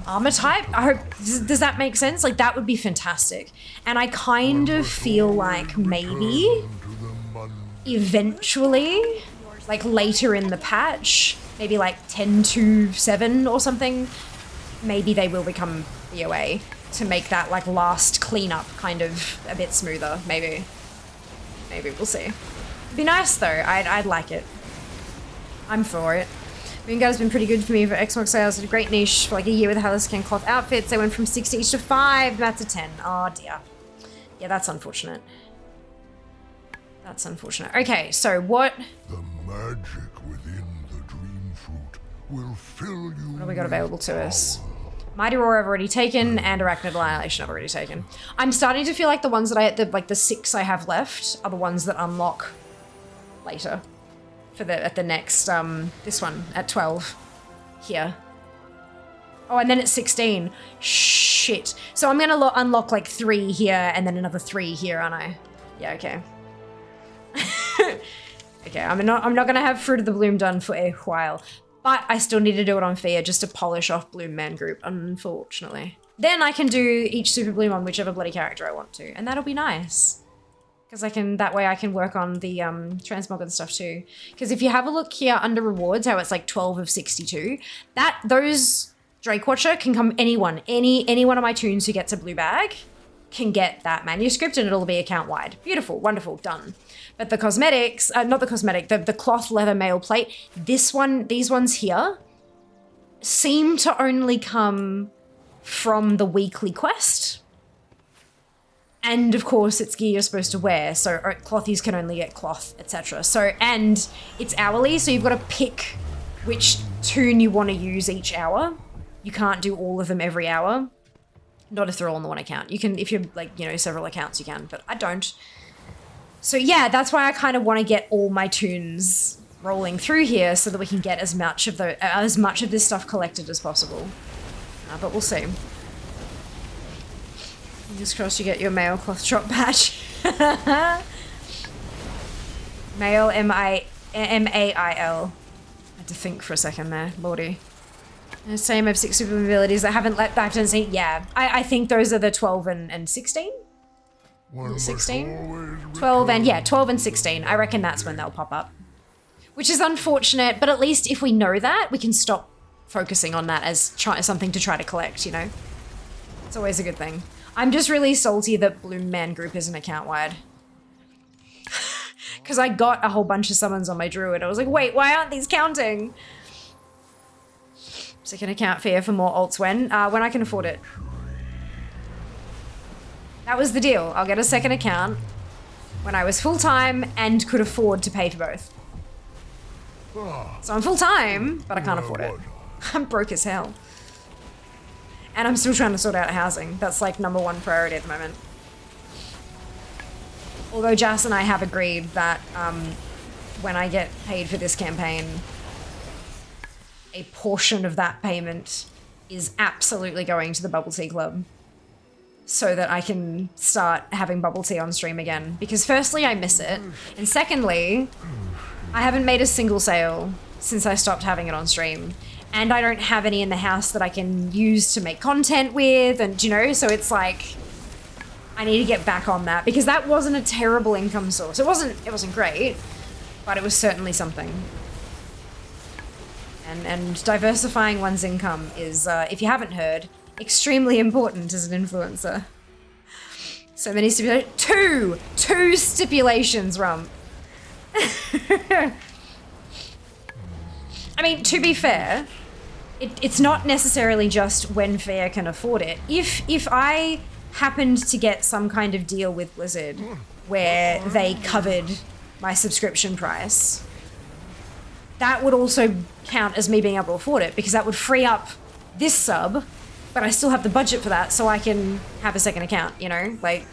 armor type. I hope, does that make sense? Like, that would be fantastic. And I kind of feel like maybe eventually, like later in the patch, maybe like 10.2.7 or something, maybe they will become BOA to make that like last cleanup kind of a bit smoother. Maybe we'll see. It'd be nice though. I'd like it. I'm for it. Moonguard's been pretty good for me for Xbox sales. Had a great niche for like a year with the Haliscan cloth outfits. They went from 6 each to 5. That's a 10. Oh dear. Yeah, that's unfortunate. That's unfortunate. Okay, so what? The magic within will fill you. What have we got available to us? Mighty Roar I've already taken, and Arachnid Annihilation I've already taken. I'm starting to feel like the ones that the 6 I have left are the ones that unlock later. At the next, this one, at 12. Here. Oh, and then it's 16. Shit. So I'm gonna unlock like 3 here, and then another 3 here, aren't I? Yeah, okay. Okay, I'm not gonna have Fruit of the Bloom done for a while. But I still need to do it on Fear just to polish off Bloom Man Group, unfortunately. Then I can do each Super Bloom on whichever bloody character I want to, and that'll be nice. Because that way I can work on the transmog and stuff too. Because if you have a look here under rewards, how it's like 12 of 62, those Drake Watcher can come any one of my toons who gets a blue bag can get that manuscript, and it'll be account wide. Beautiful, wonderful, done. But the cosmetics, not the cosmetic, the cloth leather mail plate, these ones here seem to only come from the weekly quest. And of course it's gear you're supposed to wear, so clothies can only get cloth, etc. So, and it's hourly, so you've got to pick which toon you want to use each hour. You can't do all of them every hour. Not if they're all in the one account. You can, if you're like, several accounts you can, but I don't. So yeah, that's why I kind of want to get all my toons rolling through here so that we can get as much of this stuff collected as possible. But we'll see. Fingers crossed you get your mail cloth shop patch. Mail, M-A-I-L. I had to think for a second there, lordy. Same of 6 super abilities that haven't seen. Yeah, I think those are the 12 and 16? 16? 12 and 16. I reckon that's when they'll pop up. Which is unfortunate, but at least if we know that, we can stop focusing on that as something to try to collect, It's always a good thing. I'm just really salty that Bloom Man Group isn't account-wide. Because I got a whole bunch of summons on my druid. I was like, wait, why aren't these counting? Second account fee for more alts when I can afford it. That was the deal. I'll get a second account when I was full-time and could afford to pay for both. So I'm full-time, but I can't afford it. I'm broke as hell. And I'm still trying to sort out housing. That's like #1 priority at the moment. Although Jas and I have agreed that when I get paid for this campaign, a portion of that payment is absolutely going to the Bubble Tea Club so that I can start having bubble tea on stream again. Because firstly, I miss it. And secondly, I haven't made a single sale since I stopped having it on stream. And I don't have any in the house that I can use to make content with. And, so it's like, I need to get back on that because that wasn't a terrible income source. It wasn't great, but it was certainly something. And diversifying one's income is, if you haven't heard, extremely important as an influencer. So many stipulations. Two stipulations, Rump. I mean, to be fair, it's not necessarily just when Fair can afford it. If I happened to get some kind of deal with Blizzard where they covered my subscription price, that would also count as me being able to afford it because that would free up this sub, but I still have the budget for that so I can have a second account, Like,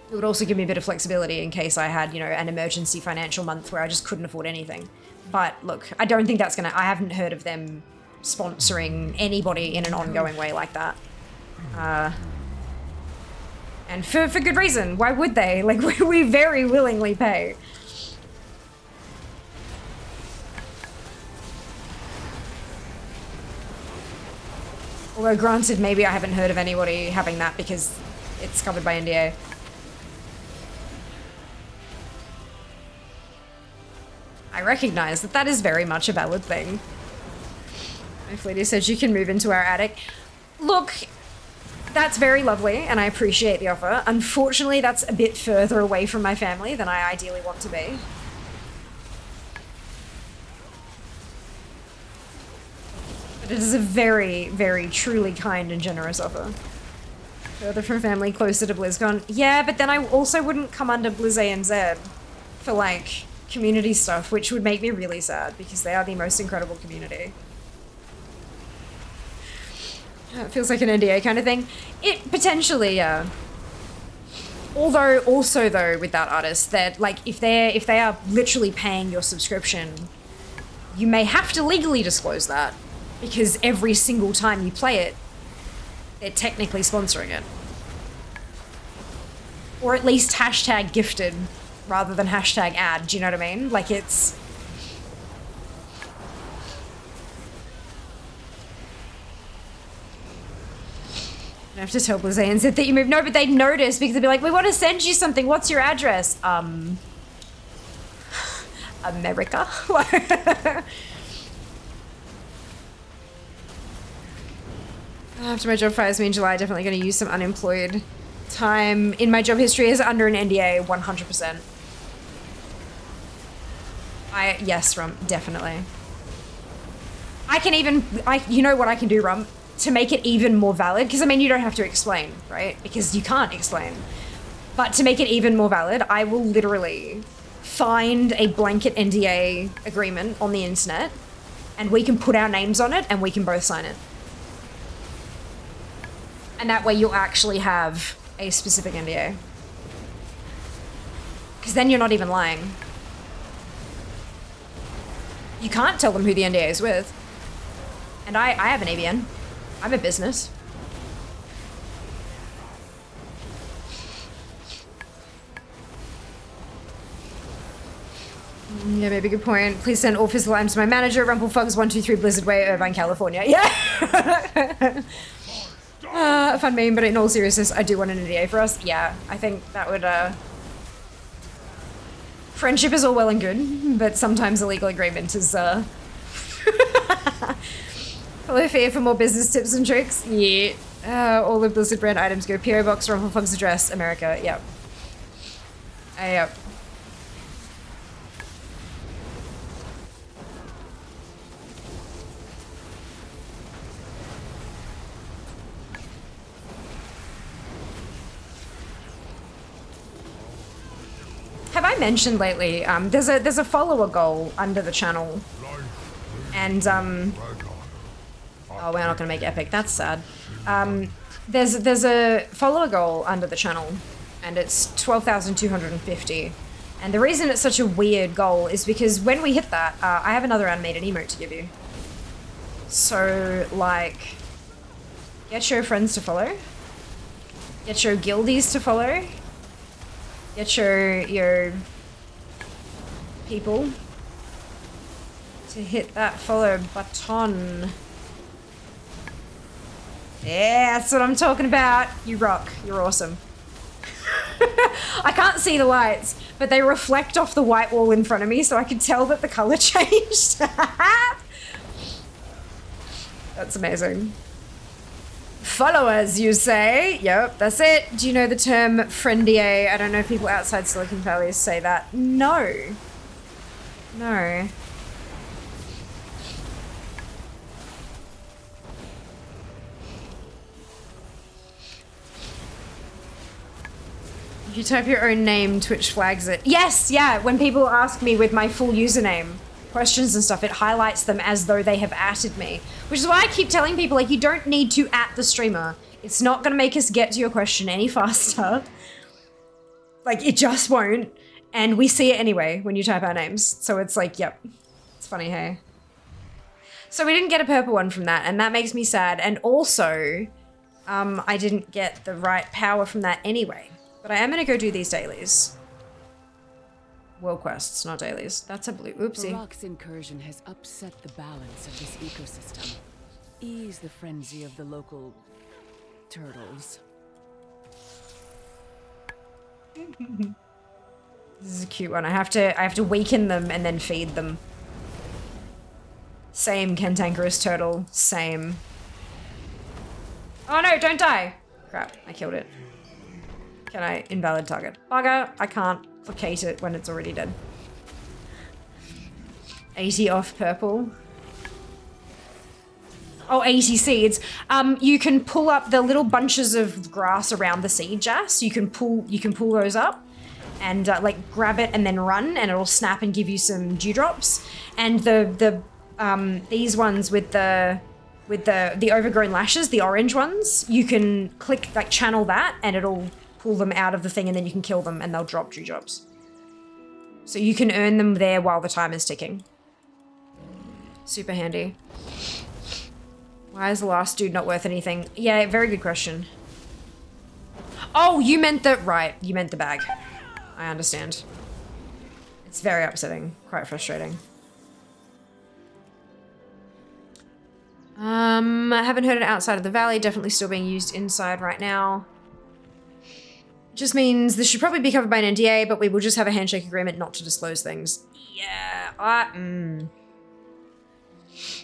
it would also give me a bit of flexibility in case I had, an emergency financial month where I just couldn't afford anything. But look, I don't think that's I haven't heard of them sponsoring anybody in an ongoing way like that. And for good reason. Why would they? Like, we very willingly pay. Although granted, maybe I haven't heard of anybody having that because it's covered by NDA. I recognize that that is very much a valid thing. Fleety says you can move into our attic. Look, that's very lovely and I appreciate the offer. Unfortunately, that's a bit further away from my family than I ideally want to be. But it is a very, very truly kind and generous offer. Further from family, closer to BlizzCon. Yeah, but then I also wouldn't come under Blizz ANZ for like community stuff, which would make me really sad because they are the most incredible community. It feels like an NDA kind of thing. It potentially, yeah. Although, also though, with that artist, that like if they are literally paying your subscription, you may have to legally disclose that because every single time you play it, they're technically sponsoring it. Or at least hashtag gifted rather than hashtag ad, do you know what I mean? Like it's... I have to tell Blizzy and said that you moved. No, but they'd notice because they'd be like, we want to send you something. What's your address? America? After my job fires me in July, definitely going to use some unemployed time in my job history as under an NDA, 100%. Yes, Rum, definitely. I can even, you know what I can do, Rum? To make it even more valid, because I mean, you don't have to explain, right? Because you can't explain. But to make it even more valid, I will literally find a blanket NDA agreement on the internet and we can put our names on it and we can both sign it. And that way you'll actually have a specific NDA. Because then you're not even lying. You can't tell them who the NDA is with. And I have an ABN. I'm a business. Yeah, maybe good point. Please send all physical items to my manager, Rumplefugs123 Blizzard Way, Irvine, California. Yeah! A fun meme, but in all seriousness, I do want an NDA for us. Yeah, I think that would, friendship is all well and good, but sometimes a legal agreement is, Hello, Fear, for more business tips and tricks. Yeah. All the Blizzard brand items go PO Box, Rumplefugs address, America. Yep. Yep. Have I mentioned lately, there's a follower goal under the channel, and oh, we're not gonna make epic. That's sad. There's a follower goal under the channel, and it's 12,250. And the reason it's such a weird goal is because when we hit that, I have another animated emote to give you. So, like, get your friends to follow, get your guildies to follow, get your people to hit that follow button. Yeah, that's what I'm talking about. You rock. You're awesome. I can't see the lights, but they reflect off the white wall in front of me, so I can tell that the color changed. That's amazing. Followers, you say? Yep, that's it. Do you know the term friendier? I don't know if people outside Silicon Valley say that. No. No. If you type your own name, Twitch flags it. Yes, yeah, when people ask me with my full username questions and stuff, it highlights them as though they have atted me. Which is why I keep telling people, like, you don't need to at the streamer. It's not gonna make us get to your question any faster. Like, it just won't. And we see it anyway when you type our names. So it's like, yep. It's funny, hey? So we didn't get a purple one from that, and that makes me sad. And also, I didn't get the right power from that anyway. But I am gonna go do these dailies. World quests, not dailies. That's a blue. Oopsie. Barak's incursion has upset the balance of this ecosystem. Ease the frenzy of the local turtles. This is a cute one. I have to weaken them and then feed them. Same, cantankerous turtle. Same. Oh no, don't die! Crap, I killed it. Can I invalid target? Bugger, I can't placate it when it's already dead. 80 off purple. Oh, 80 seeds. You can pull up the little bunches of grass around the seed jas. You can pull those up. and like grab it and then run, and it'll snap and give you some dewdrops. And these ones with the overgrown lashes, the orange ones, you can click, like channel that, and it'll pull them out of the thing, and then you can kill them and they'll drop dewdrops. So you can earn them there while the time is ticking. Super handy. Why is the last dude not worth anything? Yeah, very good question. Oh, you meant the, right, you meant the bag. I understand. It's very upsetting, quite frustrating. I haven't heard it outside of the valley, definitely still being used inside right now. Just means this should probably be covered by an NDA, but we will just have a handshake agreement not to disclose things. Yeah,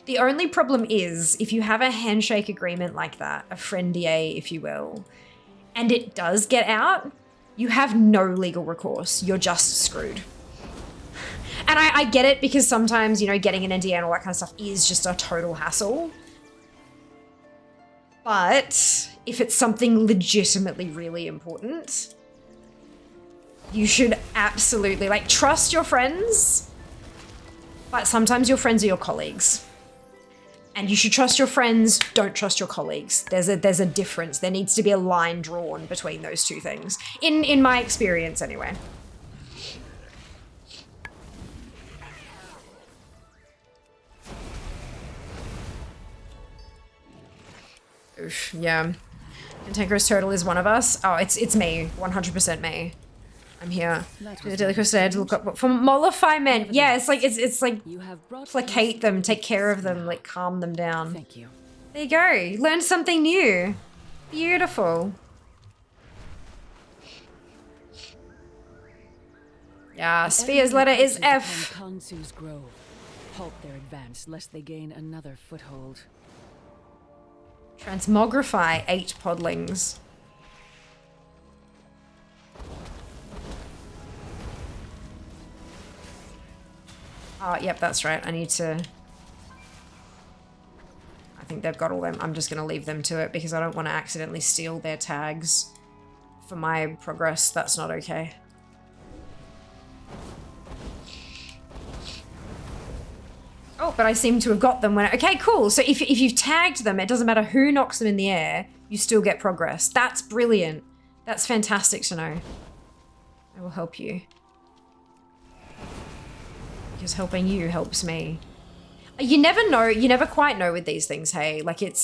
The only problem is, if you have a handshake agreement like that, a friend-DA, if you will, and it does get out, you have no legal recourse. You're just screwed. And I get it, because sometimes, you know, getting an NDA and all that kind of stuff is just a total hassle. But if it's something legitimately really important, you should absolutely, like, trust your friends, but sometimes your friends are your colleagues. And you should trust your friends, don't trust your colleagues. There's a difference. There needs to be a line drawn between those two things. In my experience, anyway. Oof, yeah. Cantankerous Turtle is one of us. Oh, it's me. 100% me. I'm here. The Daily Quest today to look up for mollify men. Yeah, it's like placate them, take care of them, like calm them down. Thank you. There you go. Learn something new. Beautiful. Yeah, Sphere's letter is F. Kansu's grove. Halt their advance, lest they gain another foothold. Transmogrify 8 podlings. Oh, yep, that's right. I need to... I think they've got all them. I'm just going to leave them to it because I don't want to accidentally steal their tags for my progress. That's not okay. Oh, but I seem to have got them when... Okay, cool. So if you've tagged them, it doesn't matter who knocks them in the air, you still get progress. That's brilliant. That's fantastic to know. I will help you. Because helping you helps me. You never know, you never quite know with these things, hey? Like it...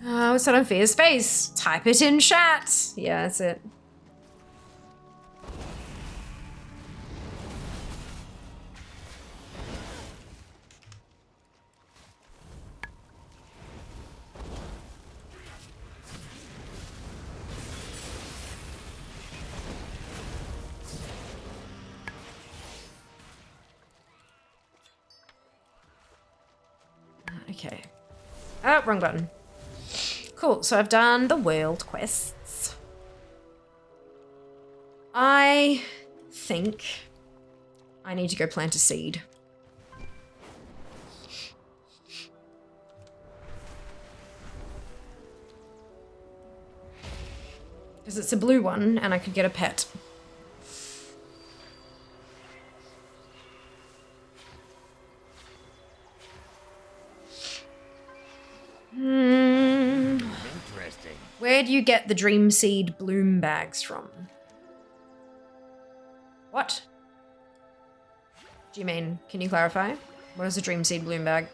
What's that on Fear's face? Type it in chat. Yeah, that's it. Okay. Oh, wrong button. Cool, so I've done the world quests. I think I need to go plant a seed. Because it's a blue one and I could get a pet. Interesting. Where do you get the Dream Seed bloom bags from? What? Do you mean, can you clarify? What is a Dream Seed bloom bag?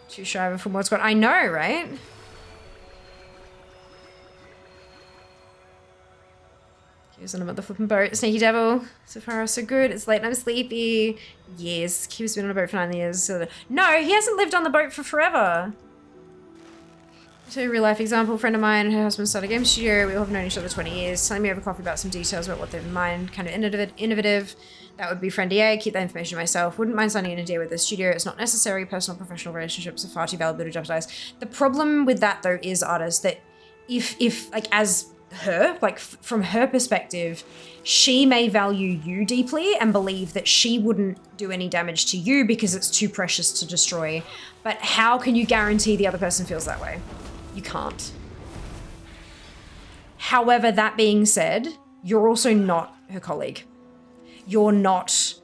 Too shy of a full mod squad. I know, right? Here's on the flipping boat. Sneaky devil. So far, so good. It's late and I'm sleepy. Yes, Q's been on a boat for 9 years. So no, he hasn't lived on the boat for forever. So, real life example, a friend of mine and her husband started a game studio. We all have known each other 20 years. Telling me over coffee about some details about what they have in mind. Kind of innovative. That would be friend DA. Keep that information to myself. Wouldn't mind signing an NDA with the studio. It's not necessary. Personal professional relationships are far too valuable to jeopardize. The problem with that, though, is, artists, that if like, as her, like from her perspective, she may value you deeply and believe that she wouldn't do any damage to you because it's too precious to destroy. But how can you guarantee the other person feels that way? You can't. However, that being said, you're also not her colleague. You're not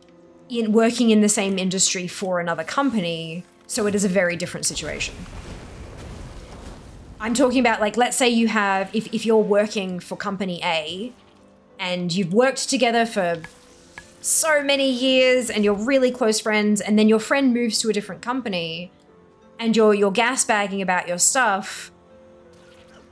working in the same industry for another company, so it is a very different situation. I'm talking about, like, let's say you have, if you're working for company A and you've worked together for so many years and you're really close friends, and then your friend moves to a different company and you're gas bagging about your stuff,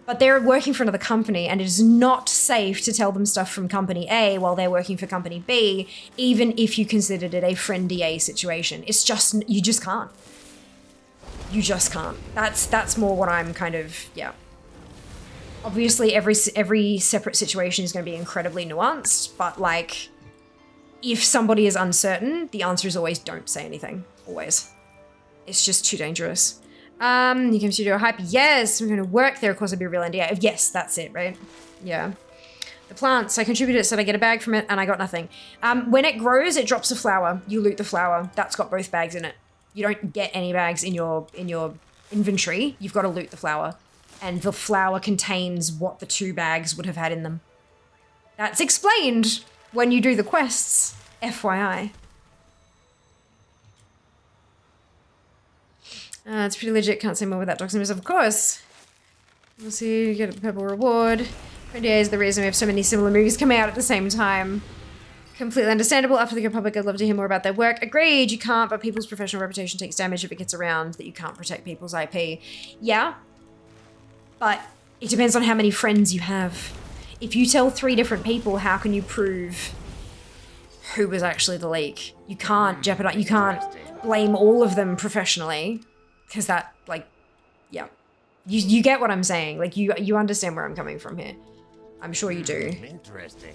but they're working for another company and it is not safe to tell them stuff from company A while they're working for company B, even if you considered it a friendly A situation. It's just, you just can't. You just can't. That's more what I'm kind of, yeah. Obviously, every separate situation is going to be incredibly nuanced, but like, if somebody is uncertain, the answer is always don't say anything. Always. It's just too dangerous. You came to do a hype. Yes, we're going to work there. Of course, I'd be a real NDA. Yes, that's it, right? Yeah. The plants, I contributed, said I get a bag from it, and I got nothing. When it grows, it drops a flower. You loot the flower. That's got both bags in it. You don't get any bags in your inventory. You've got to loot the flower. And the flower contains what the 2 bags would have had in them. That's explained when you do the quests. FYI. It's pretty legit. Can't say more without doxing myself. Of course. We'll see. You get a purple reward. 28 is the reason we have so many similar movies coming out at the same time. Completely understandable. After the good public, I'd love to hear more about their work. Agreed, you can't, but people's professional reputation takes damage if it gets around that you can't protect people's IP. Yeah, but it depends on how many friends you have. If you tell 3 different people, how can you prove who was actually the leak? You can't jeopardize, you can't blame all of them professionally, because that, like, yeah. You get what I'm saying. Like, you understand where I'm coming from here. I'm sure you do. Interesting.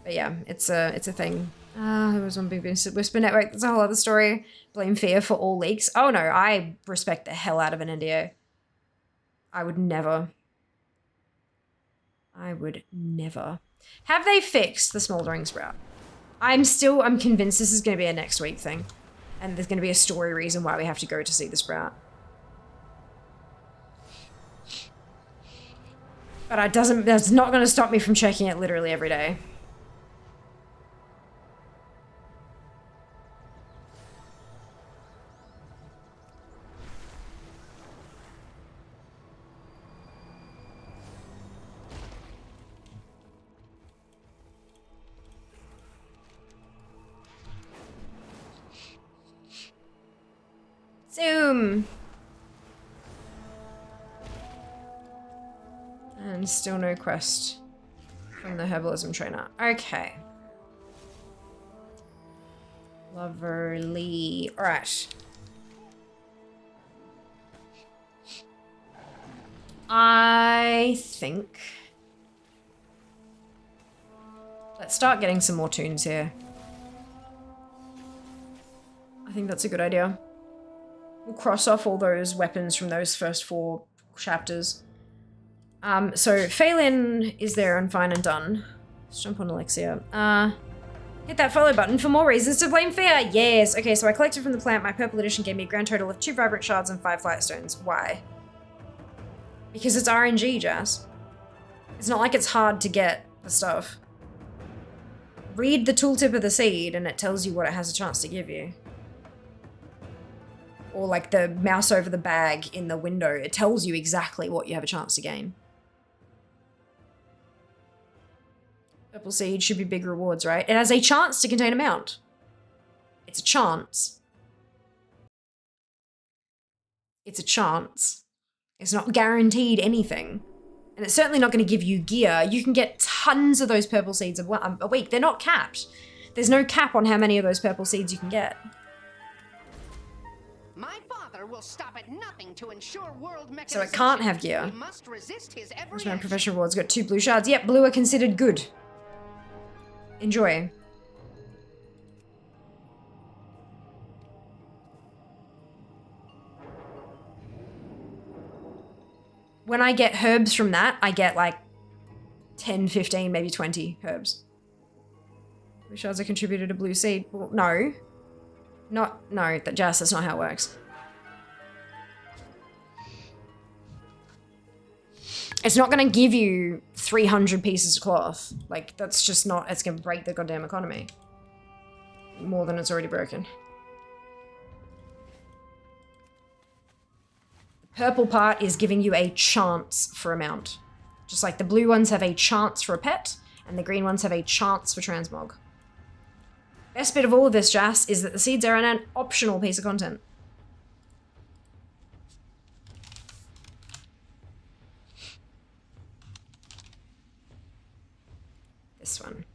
But yeah, it's a thing. There was one big Whisper Network. That's a whole other story. Blame fear for all leaks. Oh no, I respect the hell out of an NDA. I would never. Have they fixed the smoldering sprout? I'm convinced this is going to be a next week thing. And there's going to be a story reason why we have to go to see the sprout. But that's not going to stop me from checking it literally every day. Zoom! And still no quest from the herbalism trainer. Okay. Lovely. Alright. I think... let's start getting some more tunes here. I think that's a good idea. We'll cross off all those weapons from those first 4 chapters. So Phelan is there and fine and done. Let's jump on Alexia. Hit that follow button for more reasons to blame fear. Yes. Okay, so I collected from the plant. My purple edition gave me a grand total of 2 vibrant shards and 5 flight stones. Why? Because it's RNG, Jazz. It's not like it's hard to get the stuff. Read the tooltip of the seed and it tells you what it has a chance to give you. Or like the mouse over the bag in the window. It tells you exactly what you have a chance to gain. Purple seed should be big rewards, right? It has a chance to contain a mount. It's a chance. It's a chance. It's not guaranteed anything. And it's certainly not going to give you gear. You can get tons of those purple seeds a week. They're not capped. There's no cap on how many of those purple seeds you can get. My father will stop at nothing to ensure world mechanization. So it can't have gear. We must resist his every Where's my action. professional rewards? Got 2 blue shards. Yep, blue are considered good. Enjoy. When I get herbs from that, I get like 10, 15, maybe 20 herbs. Blue shards are contributed to blue seed. Well, no. No, that's not how it works. It's not going to give you 300 pieces of cloth. Like, that's just not, it's going to break the goddamn economy. More than it's already broken. The purple part is giving you a chance for a mount. Just like the blue ones have a chance for a pet, and the green ones have a chance for transmog. Best bit of all of this, Jas, is that the seeds are an optional piece of content. This one.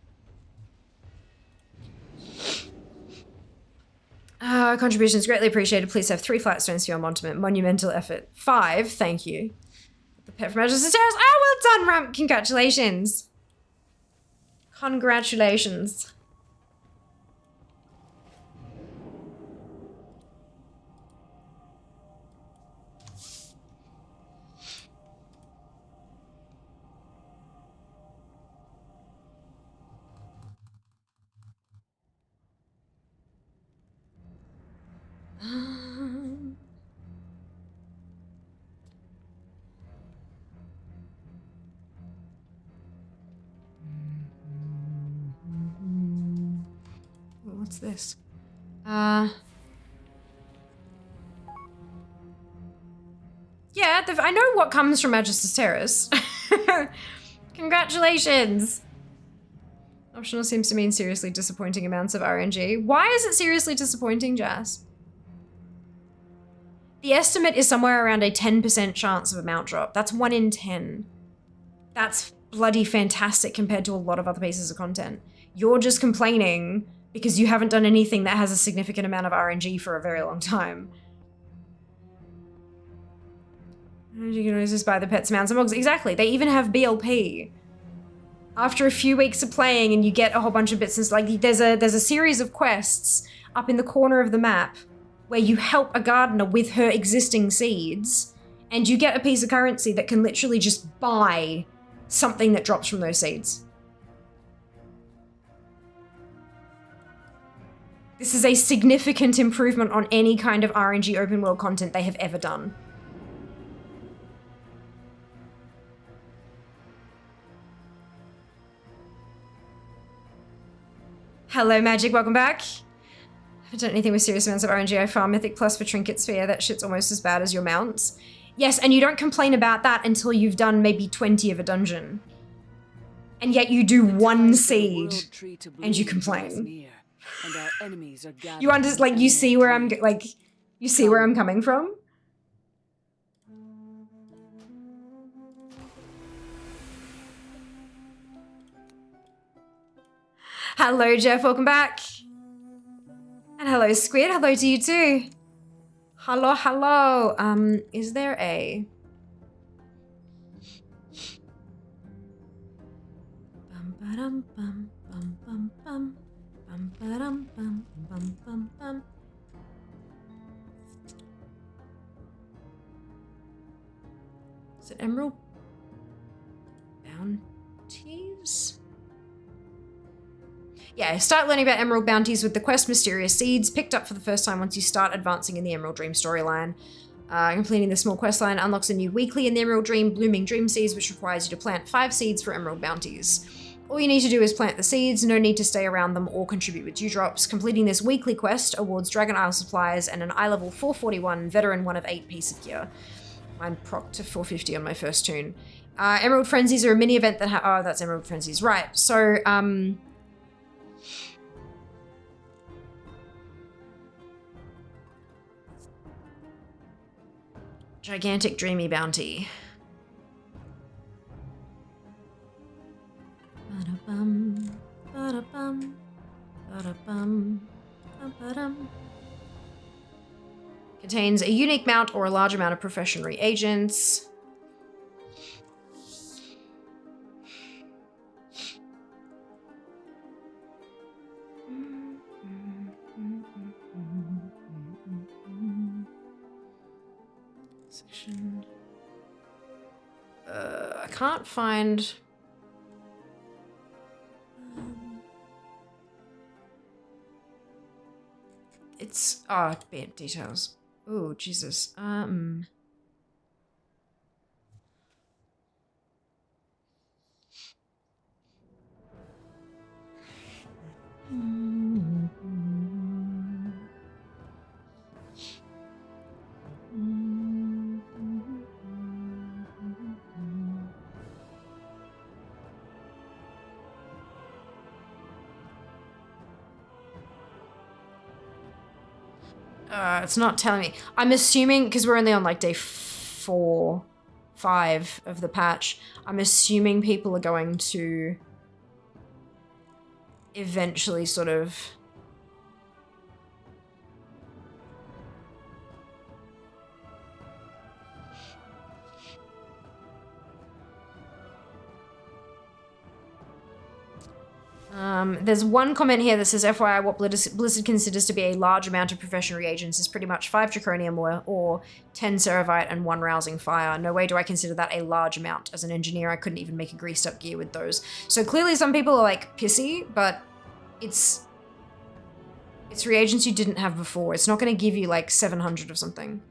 Contributions greatly appreciated. Please have 3 flat stones for your monumental effort. 5, thank you. The pet from Majesty Terrace. Oh, well done, Ramp. Congratulations. Congratulations. What's this? Yeah, I know what comes from Majesty's Terrace. Congratulations! Optional seems to mean seriously disappointing amounts of RNG. Why is it seriously disappointing, Jas? The estimate is somewhere around a 10% chance of a mount drop. That's 1 in 10. That's bloody fantastic compared to a lot of other pieces of content. You're just complaining because you haven't done anything that has a significant amount of RNG for a very long time. You can always just buy the pets, mounts, and mogs. Exactly. They even have BLP. After a few weeks of playing and you get a whole bunch of bits and like there's a series of quests up in the corner of the map where you help a gardener with her existing seeds and you get a piece of currency that can literally just buy something that drops from those seeds. This is a significant improvement on any kind of RNG open world content they have ever done. Hello, Magic. Welcome back. I haven't done anything with serious amounts of RNG. I farm Mythic Plus for Trinket Sphere. That shit's almost as bad as your mounts. Yes, and you don't complain about that until you've done maybe 20 of a dungeon. And yet you do 1 seed and you complain. And our enemies are You understand, like, you see where I'm, like, you see where I'm coming from? Hello, Jeff, welcome back. And hello, Squid, hello to you too. Hello, hello. Is there a... Bum, ba-dum, bum, bum, bum, bum. Bum, ba-dum, bum, bum, bum, bum. Is it Emerald Bounties? Yeah, start learning about Emerald Bounties with the quest Mysterious Seeds, picked up for the first time once you start advancing in the Emerald Dream storyline. Completing the small quest line unlocks a new weekly in the Emerald Dream, Blooming Dream Seeds, which requires you to plant 5 seeds for Emerald Bounties. All you need to do is plant the seeds, no need to stay around them or contribute with dewdrops. Completing this weekly quest awards Dragon Isle supplies and an eye level 441 veteran 1 of 8 piece of gear. Mine proc to 450 on my first tune. Emerald Frenzies are a mini event that oh, that's Emerald Frenzies, right. So, Gigantic Dreamy Bounty. Ba-da-bum, ba-da-bum, ba-da-bum, ba-da-bum. Contains a unique mount or a large amount of profession reagents. Section. I can't find It's bit details. Oh Jesus. It's not telling me. I'm assuming, because we're only on like day 4, 5 of the patch, I'm assuming people are going to eventually sort of there's one comment here that says, FYI, what Blizzard considers to be a large amount of profession reagents is pretty much 5 draconium or 10 ceravite and 1 rousing fire. No way do I consider that a large amount. As an engineer, I couldn't even make a greased up gear with those. So clearly some people are like pissy, but it's reagents you didn't have before. It's not going to give you like 700 of something.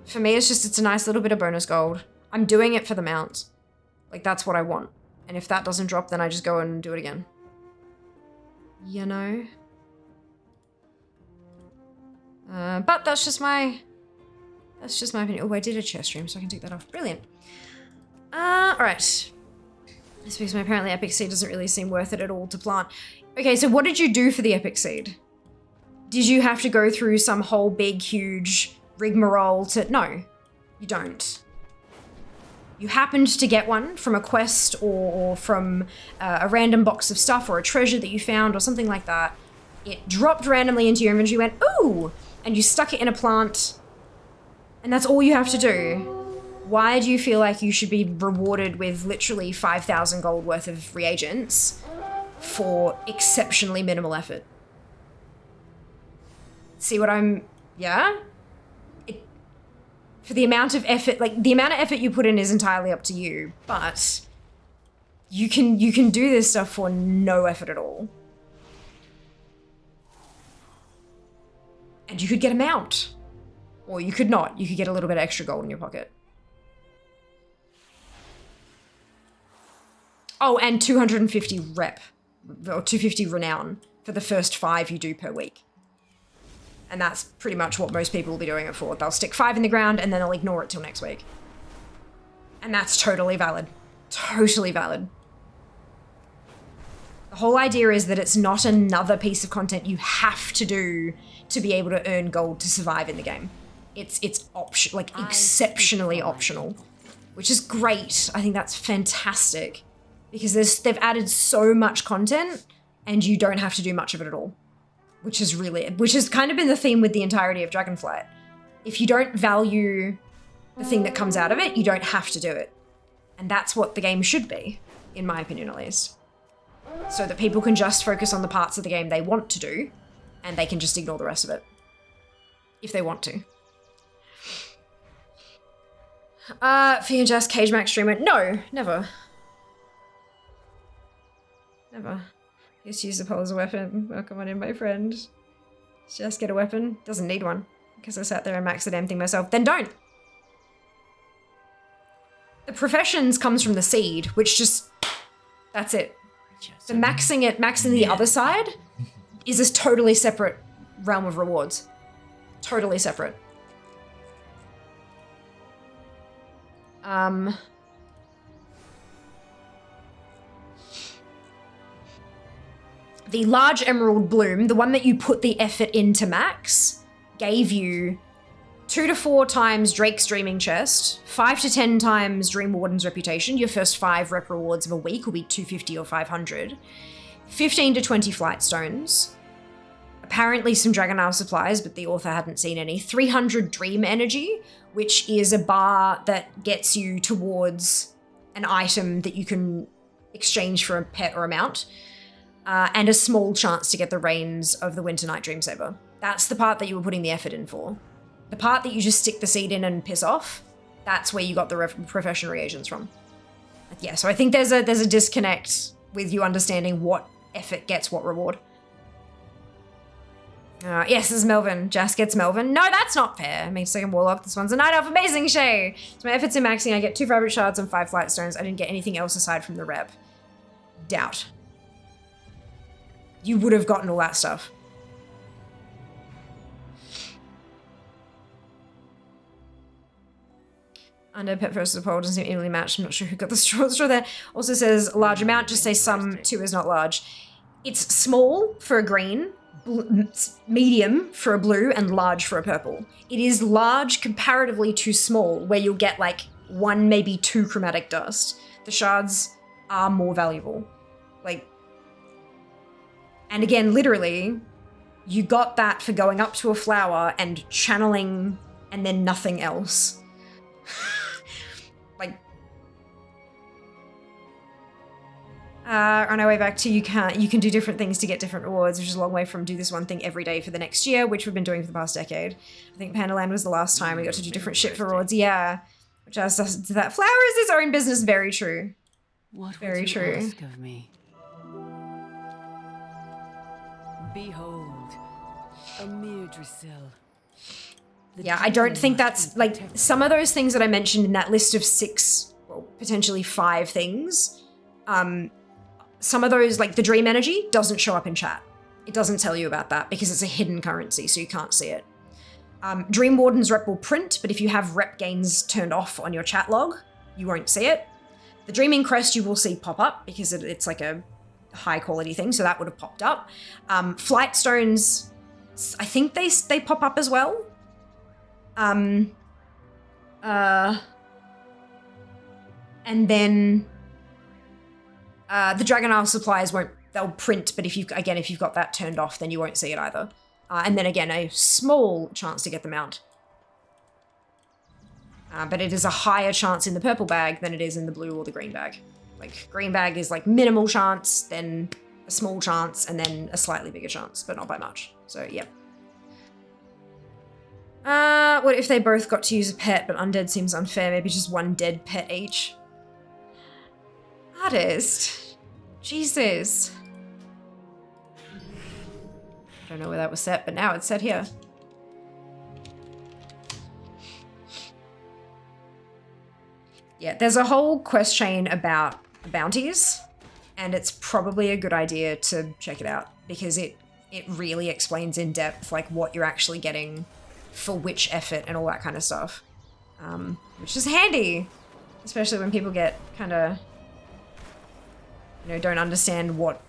For me, it's a nice little bit of bonus gold. I'm doing it for the mount. Like, that's what I want. And if that doesn't drop, then I just go and do it again. You know? But that's just my opinion. Oh, I did a chest stream, so I can take that off. Brilliant. Alright. This because apparently epic seed doesn't really seem worth it at all to plant. Okay, so what did you do for the epic seed? Did you have to go through some whole big, huge rigmarole to... No, you don't. You happened to get one from a quest or from a random box of stuff or a treasure that you found or something like that. It dropped randomly into your inventory, went, ooh, and you stuck it in a plant, and that's all you have to do. Why do you feel like you should be rewarded with literally 5,000 gold worth of reagents for exceptionally minimal effort? See what I'm... Yeah? For the amount of effort, like, the amount of effort you put in is entirely up to you, but you can do this stuff for no effort at all. And you could get a mount. Or you could not. You could get a little bit of extra gold in your pocket. Oh, and 250 rep, or 250 renown for the first 5 you do per week. And that's pretty much what most people will be doing it for. They'll stick 5 in the ground and then they'll ignore it till next week. And that's totally valid. Totally valid. The whole idea is that it's not another piece of content you have to do to be able to earn gold to survive in the game. It's option, like exceptionally optional, which is great. I think that's fantastic because they've added so much content and you don't have to do much of it at all. Which has kind of been the theme with the entirety of Dragonflight. If you don't value the thing that comes out of it, you don't have to do it. And that's what the game should be, in my opinion at least. So that people can just focus on the parts of the game they want to do, and they can just ignore the rest of it. If they want to. Fee and Jess, Cage Max streamer. No, never. Never. Just use the pole as a weapon. Welcome on in, my friend. Just get a weapon. Doesn't need one. Because I sat there and maxed the damn thing myself. Then don't. The professions comes from the seed, which just... That's it. The maxing the other side is a totally separate realm of rewards. Totally separate. The large emerald bloom, the one that you put the effort into max, gave you 2 to 4 times Drake's Dreaming Chest, 5 to 10 times Dream Warden's Reputation. Your first 5 rep rewards of a week will be 250 or 500. 15 to 20 Flight Stones. Apparently some Dragon Isle supplies, but the author hadn't seen any. 300 Dream Energy, which is a bar that gets you towards an item that you can exchange for a pet or a mount. And a small chance to get the reins of the Winter Night Dreamsaver. That's the part that you were putting the effort in for. The part that you just stick the seed in and piss off, that's where you got the profession reagents from. Yeah, so I think there's a disconnect with you understanding what effort gets what reward. Yes, this is Melvin. Jas gets Melvin. No, that's not fair. I mean, second Warlock. This one's a Night Elf. Amazing, Shay. So my efforts in maxing, I get 2 Fabric Shards and 5 Flight Stones. I didn't get anything else aside from the rep. Doubt. You would have gotten all that stuff. Under Pet versus Pole doesn't seem evenly matched. I'm not sure who got the straw there. Also says large amount. Just say some 2 is not large. It's small for a green, medium for a blue, and large for a purple. It is large comparatively to small, where you'll get like 1, maybe 2 chromatic dust. The shards are more valuable. Like, and again, literally, you got that for going up to a flower and channeling and then nothing else. Like, on our way back to you can do different things to get different rewards, which is a long way from do this one thing every day for the next year, which we've been doing for the past decade. I think Pandaland was the last time we got to do different shit for rewards. Yeah, which adds to that. Flower is its own business. Very true. What Very would you true. ask of me? Behold, a mere Drisil. Yeah, I don't think that's, like, some of those things that I mentioned in that list of 6, well, potentially 5 things, some of those, like the dream energy, doesn't show up in chat. It doesn't tell you about that because it's a hidden currency, so you can't see it. Dream Warden's rep will print, but if you have rep gains turned off on your chat log, you won't see it. The Dreaming Crest you will see pop up because it's like a high quality thing, so that would have popped up. Flight Stones, I think they pop up as well. And then the Dragon Isle supplies they'll print, but if you've got that turned off, then you won't see it either. And then again, a small chance to get the mount. But it is a higher chance in the purple bag than it is in the blue or the green bag. Like, green bag is like minimal chance, then a small chance, and then a slightly bigger chance, but not by much. So, yep. What if they both got to use a pet, but undead seems unfair? Maybe just 1 dead pet each. Artist. Jesus. I don't know where that was set, but now it's set here. Yeah, there's a whole quest chain about bounties, and it's probably a good idea to check it out because it really explains in depth like what you're actually getting for which effort and all that kind of stuff, which is handy, especially when people get kind of, you know, don't understand what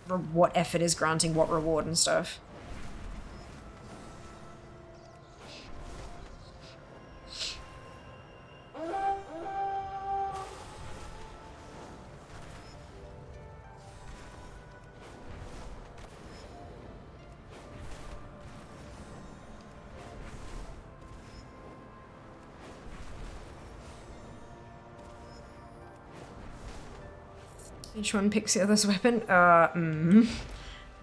effort is granting what reward and stuff. Each one picks the other's weapon.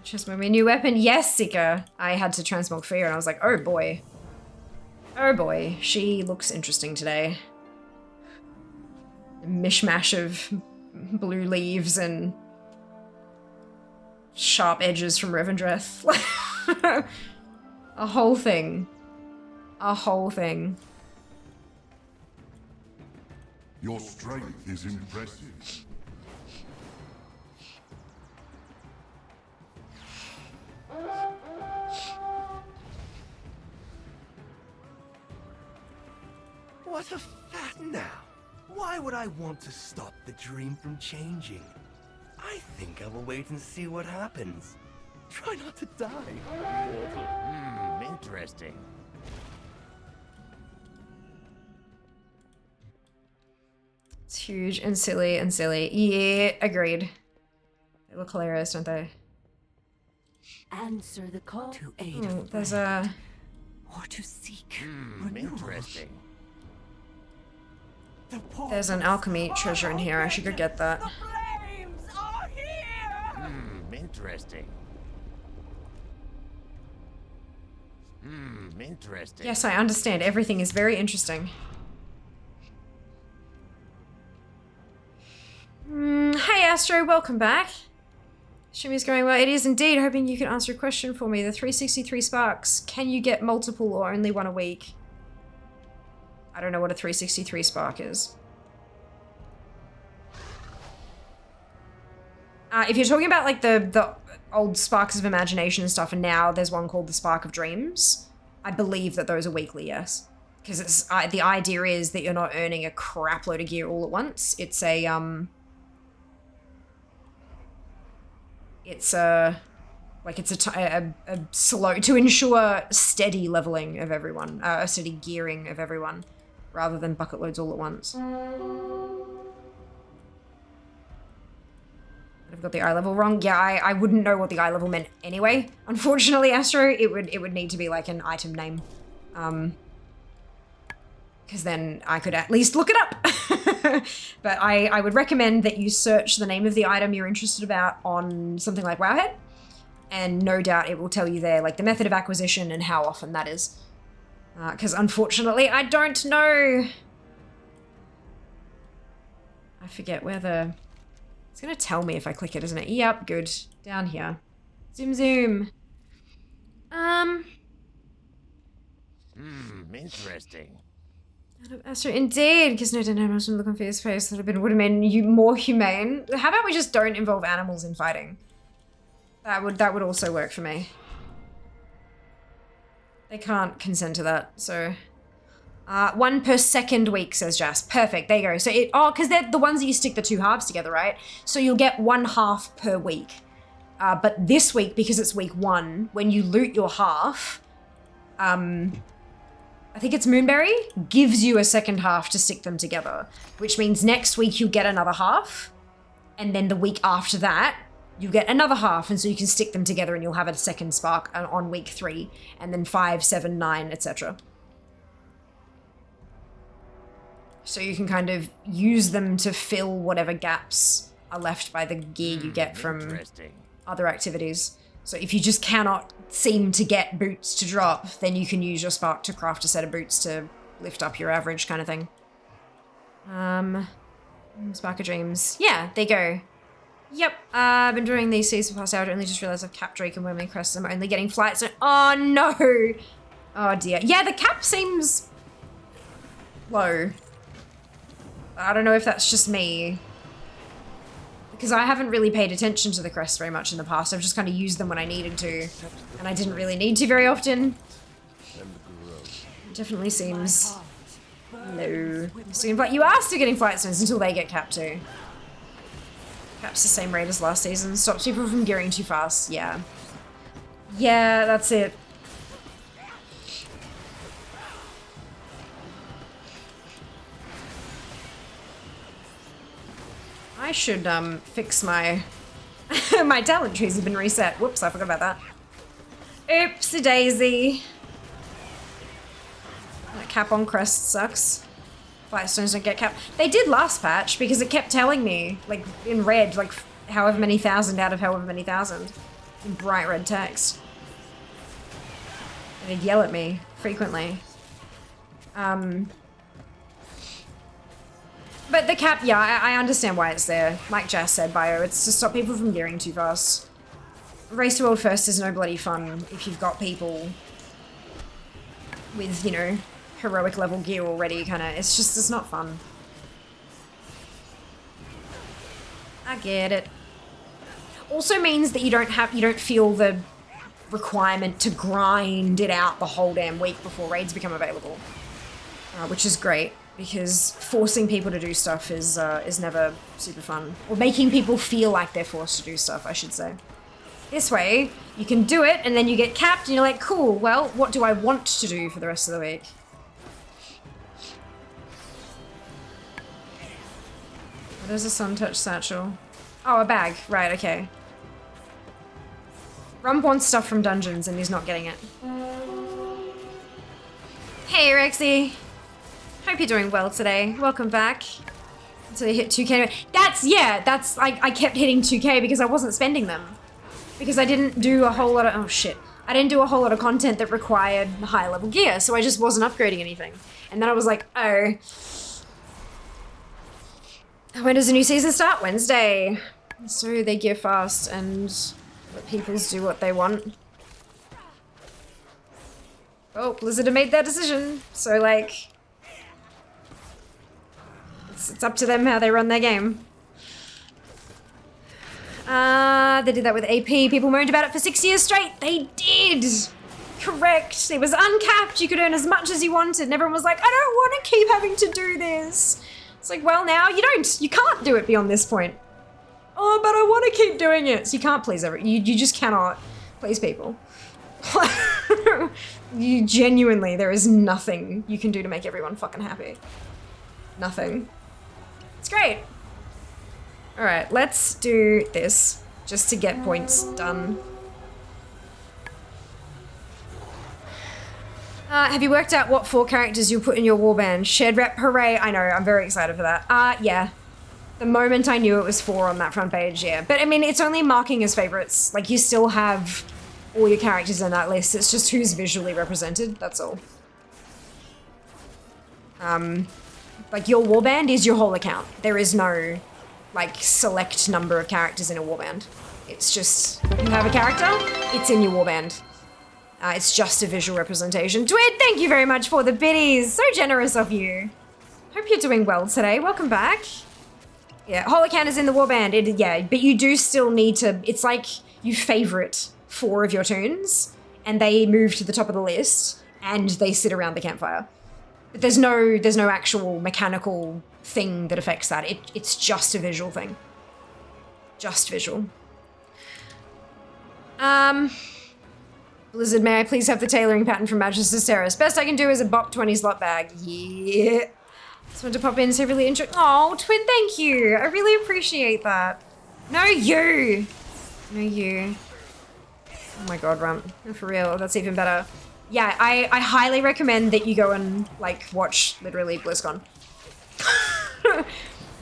Just maybe a new weapon. Yes, Seeker. I had to transmog for you and I was like, oh boy. Oh boy, she looks interesting today. A mishmash of blue leaves and sharp edges from Revendreth. A whole thing. A whole thing. Your strength is impressive. What a fat now. Why would I want to stop the dream from changing? I think I will wait and see what happens. Try not to die. Interesting. It's huge and silly and silly. Yeah, agreed. They look hilarious, don't they? Answer the call To aid Oh, a there's friend, a or to seek Interesting. there's an alchemy treasure in here. I should go get that. flames are here! Interesting. Interesting. Yes, I understand. Everything is very interesting. Hey Astro, welcome back. Stream is going well. It is indeed. Hoping you can answer a question for me. The 363 sparks, can you get multiple or only one a week? I don't know what a 363 spark is. If you're talking about like the old Sparks of Imagination and stuff, and now there's one called the Spark of Dreams, I believe that those are weekly, yes. Because it's the idea is that you're not earning a crap load of gear all at once. It's a slow to ensure steady leveling of everyone, a steady gearing of everyone, rather than bucket loads all at once. I've got the eye level wrong. Yeah, I wouldn't know what the eye level meant anyway. Unfortunately, Astro, it would need to be like an item name. Because then I could at least look it up. But I would recommend that you search the name of the item you're interested about on something like Wowhead. And no doubt it will tell you there, like the method of acquisition and how often that is. Because unfortunately, I don't know. I forget where the... It's gonna tell me if I click it, isn't it? Yep, good. Down here. Zoom, zoom. Interesting. Astro, indeed, because no, I wasn't looking for his face. That would have made you more humane. How about we just don't involve animals in fighting? That would also work for me. They can't consent to that, so... 1 per second week, says Jas. Perfect, there you go. So because they're the ones that you stick the two halves together, right? So you'll get 1 half per week. But this week, because it's week 1, when you loot your half, I think it's Moonberry, gives you a second half to stick them together, which means next week you'll get another half, and then the week after that, you get another half, and so you can stick them together and you'll have a second spark on week 3, and then 5, 7, 9, etc. So you can kind of use them to fill whatever gaps are left by the gear you get from other activities. So if you just cannot seem to get boots to drop, then you can use your spark to craft a set of boots to lift up your average kind of thing. Spark of Dreams. Yeah, there you go. Yep, I've been doing these seasons for the past hour. I only just realized I've capped Drake and Wormly Crests. I'm only getting flights. Oh no! Oh dear. Yeah, the cap seems low. I don't know if that's just me. Because I haven't really paid attention to the crests very much in the past. I've just kind of used them when I needed to. And I didn't really need to very often. It definitely seems low. Seems like you are still getting flight stones until they get capped too. Caps the same rate as last season. Stops people from gearing too fast. Yeah. Yeah, that's it. I should fix my my talent trees have been reset. Whoops, I forgot about that. Oopsie daisy. That cap on crest sucks. Flightstones don't get capped. They did last patch because it kept telling me, like in red, like however many thousand out of however many thousand. In bright red text. And it'd yell at me frequently. But the cap, yeah, I understand why it's there. Like Jas said, Bio, it's to stop people from gearing too fast. Race to World First is no bloody fun if you've got people with, you know, heroic level gear already, kind of. It's not fun. I get it. Also means that you don't feel the requirement to grind it out the whole damn week before raids become available, which is great. Because forcing people to do stuff is never super fun. Or making people feel like they're forced to do stuff, I should say. This way, you can do it, and then you get capped, and you're like, cool, well, what do I want to do for the rest of the week? What is a sun-touch satchel? Oh, a bag. Right, okay. Rump wants stuff from dungeons, and he's not getting it. Hey, Rexy. Hope you're doing well today. Welcome back. Until you hit 2k. I kept hitting 2k because I wasn't spending them. Because I didn't do a whole lot of, oh shit. I didn't do a whole lot of content that required high level gear, so I just wasn't upgrading anything. And then I was like, oh. When does the new season start? Wednesday. So they gear fast and let peoples do what they want. Oh, Blizzard have made their decision. So, like, it's up to them how they run their game. They did that with AP. People moaned about it for 6 years straight. They did. Correct. It was uncapped. You could earn as much as you wanted. And everyone was like, I don't want to keep having to do this. It's like, well, now you don't. You can't do it beyond this point. Oh, but I want to keep doing it. So you can't please you just cannot please people. You genuinely, there is nothing you can do to make everyone fucking happy. Nothing. It's great. All right, let's do this just to get points done. Have you worked out what 4 characters you'll put in your warband? Shared rep, hooray. I know, I'm very excited for that. Yeah. The moment I knew it was 4 on that front page, yeah. But I mean, it's only marking as favorites. Like, you still have all your characters in that list. It's just who's visually represented, that's all. Like, your warband is your whole account. There is no, like, select number of characters in a warband. It's just, you have a character, it's in your warband. It's just a visual representation. Dwid, thank you very much for the biddies. So generous of you. Hope you're doing well today. Welcome back. Yeah, whole account is in the warband. Yeah, but you do still need to, it's like you favorite 4 of your tunes and they move to the top of the list and they sit around the campfire. But there's no actual mechanical thing that affects that. It's just a visual thing. Just visual. Blizzard, may I please have the tailoring pattern from Manchester's Terrace? Best I can do is a BOP 20 slot bag. Yeah. Just wanted to pop in and say really enjoy. Oh, Twin, thank you. I really appreciate that. No, you. No, you. Oh my god, Rump. For real, that's even better. Yeah, I highly recommend that you go and, like, watch literally BlizzCon.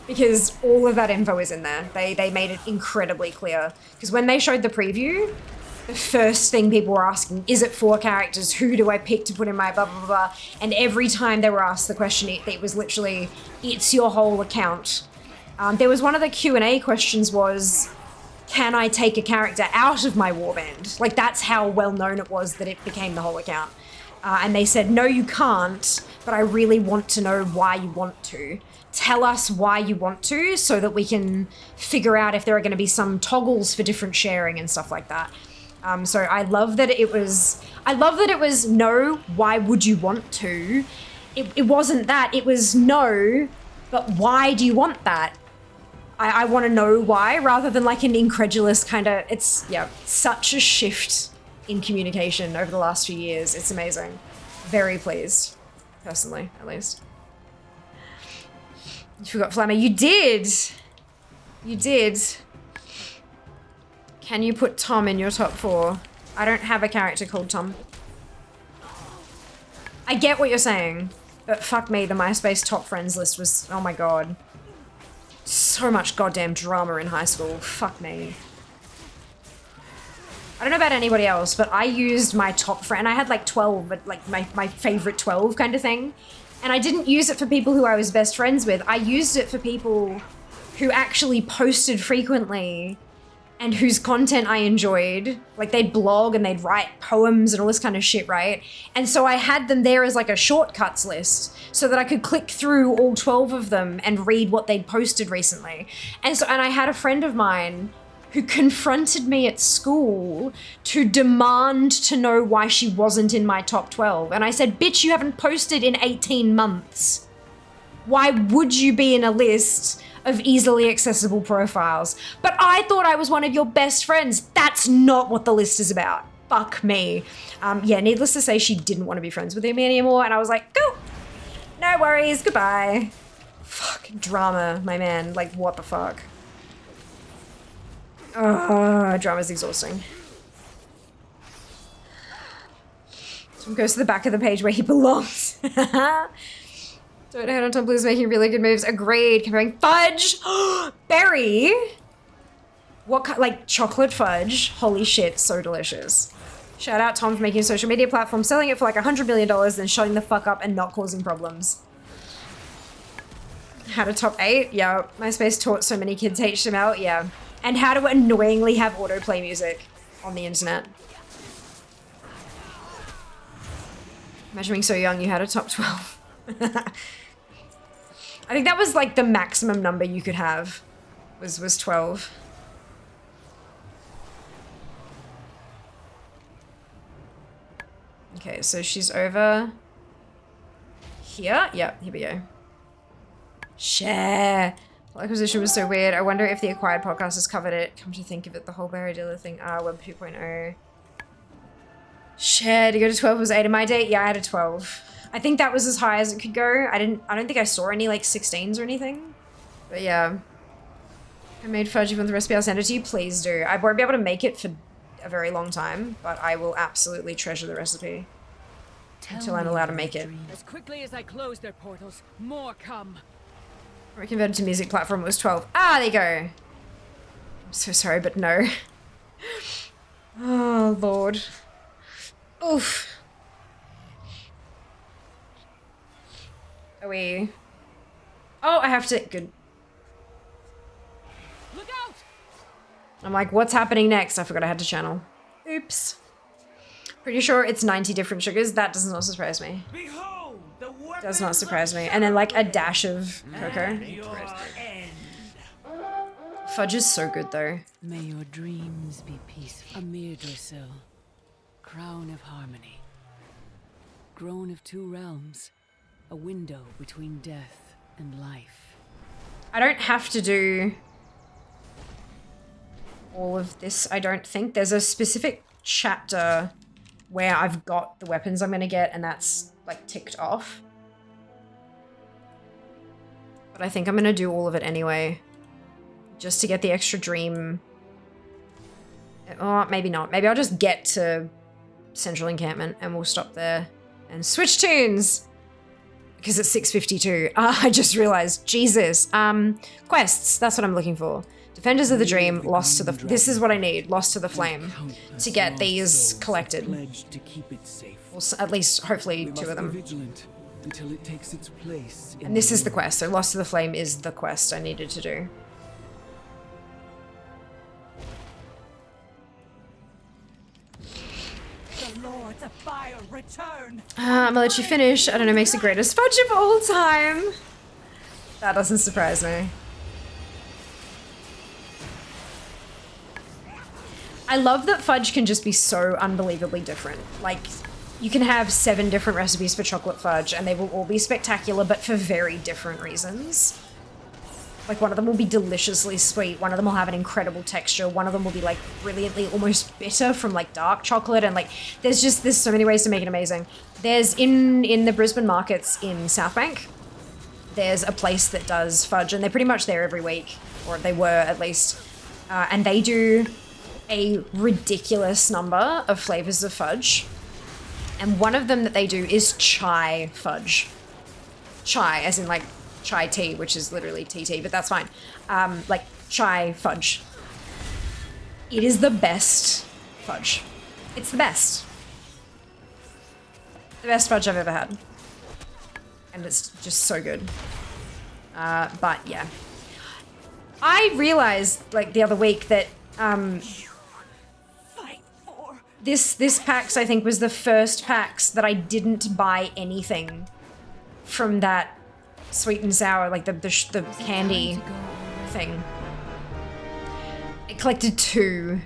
Because all of that info is in there. They made it incredibly clear. Because when they showed the preview, the first thing people were asking, is it 4 characters? Who do I pick to put in my blah, blah, blah? And every time they were asked the question, it was literally, it's your whole account. There was one of the Q&A questions was, can I take a character out of my warband? Like, that's how well known it was that it became the whole account. And they said, no, you can't, but I really want to know why you want to. Tell us why you want to so that we can figure out if there are going to be some toggles for different sharing and stuff like that. So I love that it was no, why would you want to? It wasn't that, it was no, but why do you want that? I want to know why, rather than like an incredulous kind of, it's, yeah, such a shift in communication over the last few years. It's amazing. Very pleased, personally, at least. You forgot Flammer. You did! You did. Can you put Tom in your top 4? I don't have a character called Tom. I get what you're saying, but fuck me, the MySpace top friends list was, oh my god. So much goddamn drama in high school. Fuck me. I don't know about anybody else, but I used my top friend. I had like 12, but like my favorite 12 kind of thing. And I didn't use it for people who I was best friends with. I used it for people who actually posted frequently and whose content I enjoyed. Like, they'd blog and they'd write poems and all this kind of shit, right? And so I had them there as like a shortcuts list so that I could click through all 12 of them and read what they'd posted recently. And I had a friend of mine who confronted me at school to demand to know why she wasn't in my top 12. And I said, bitch, you haven't posted in 18 months. Why would you be in a list of easily accessible profiles? But I thought I was one of your best friends. That's not what the list is about. Fuck me. Yeah, needless to say, she didn't want to be friends with me anymore. And I was like, go. No worries, goodbye. Fuck, drama, my man. Like, what the fuck? Drama's exhausting. Tom goes to the back of the page where he belongs. Don't hate on Tom Blue's making really good moves. Agreed. Comparing fudge. Berry. What kind? Like chocolate fudge. Holy shit, so delicious. Shout out Tom for making a social media platform, selling it for like $100 million, then shutting the fuck up and not causing problems. Had a top 8? Yeah. MySpace taught so many kids HTML. Yeah. And how to annoyingly have autoplay music on the internet. Imagine being so young you had a top 12. I think that was like the maximum number you could have was 12. Okay, so she's over here. Yep, here we go. Share. The acquisition was so weird. I wonder if the acquired podcast has covered it. Come to think of it, the whole Barry Diller thing. Web 2.0. Share. To go to 12 was 8 in my day. Yeah, I had a 12. I think that was as high as it could go. I don't think I saw any like 16s or anything. But yeah. I made fudge. If you want the recipe, I'll send it to you. Please do. I won't be able to make it for a very long time, but I will absolutely treasure the recipe until I'm allowed to make it. As quickly as I close their portals, more come. We're converted to music platform, it was 12. Ah, there you go. I'm so sorry, but no. Oh, Lord. Oof. Are we... Oh, I have to... Good. Look out! I'm like, what's happening next? I forgot I had to channel. Oops. Pretty sure it's 90 different sugars. That does not surprise me. Behold, the Does not surprise me. And then like a dash of cocoa. Fudge is so good though. May your dreams be peaceful. A Mirdrasil, crown of harmony. Grown of two realms, a window between death and life. I don't have to do all of this, I don't think. There's a specific chapter where I've got the weapons I'm gonna get and that's like ticked off. But I think I'm gonna do all of it anyway. Just to get the extra dream. Oh, maybe not. Maybe I'll just get to Central Encampment and we'll stop there and switch tunes. Because it's 6:52. I just realized. Jesus. Quests. That's what I'm looking for. Defenders of the Dream, Lost to the... This is what I need. Lost to the Flame. To get these collected. Or at least, hopefully, 2 of them. Until it takes its place. And this is the quest. So Lost to the Flame is the quest I needed to do. The Lords of Fire return. I'm gonna let you finish. I don't know, makes the greatest fudge of all time. That doesn't surprise me. I love that fudge can just be so unbelievably different. Like, you can have 7 different recipes for chocolate fudge and they will all be spectacular, but for very different reasons. Like, one of them will be deliciously sweet, one of them will have an incredible texture, one of them will be, like, brilliantly almost bitter from, like, dark chocolate, and, like, there's so many ways to make it amazing. There's, in the Brisbane markets in South Bank, there's a place that does fudge, and they're pretty much there every week, or they were at least, and they do a ridiculous number of flavors of fudge, and one of them that they do is chai fudge. Chai, as in, like, chai tea, which is literally TT, but that's fine. Like chai fudge. It is the best fudge. It's the best. The best fudge I've ever had. And it's just so good. But yeah. I realized like the other week that this PAX I think was the first PAX that I didn't buy anything from that sweet and sour, like the candy thing. I collected 2.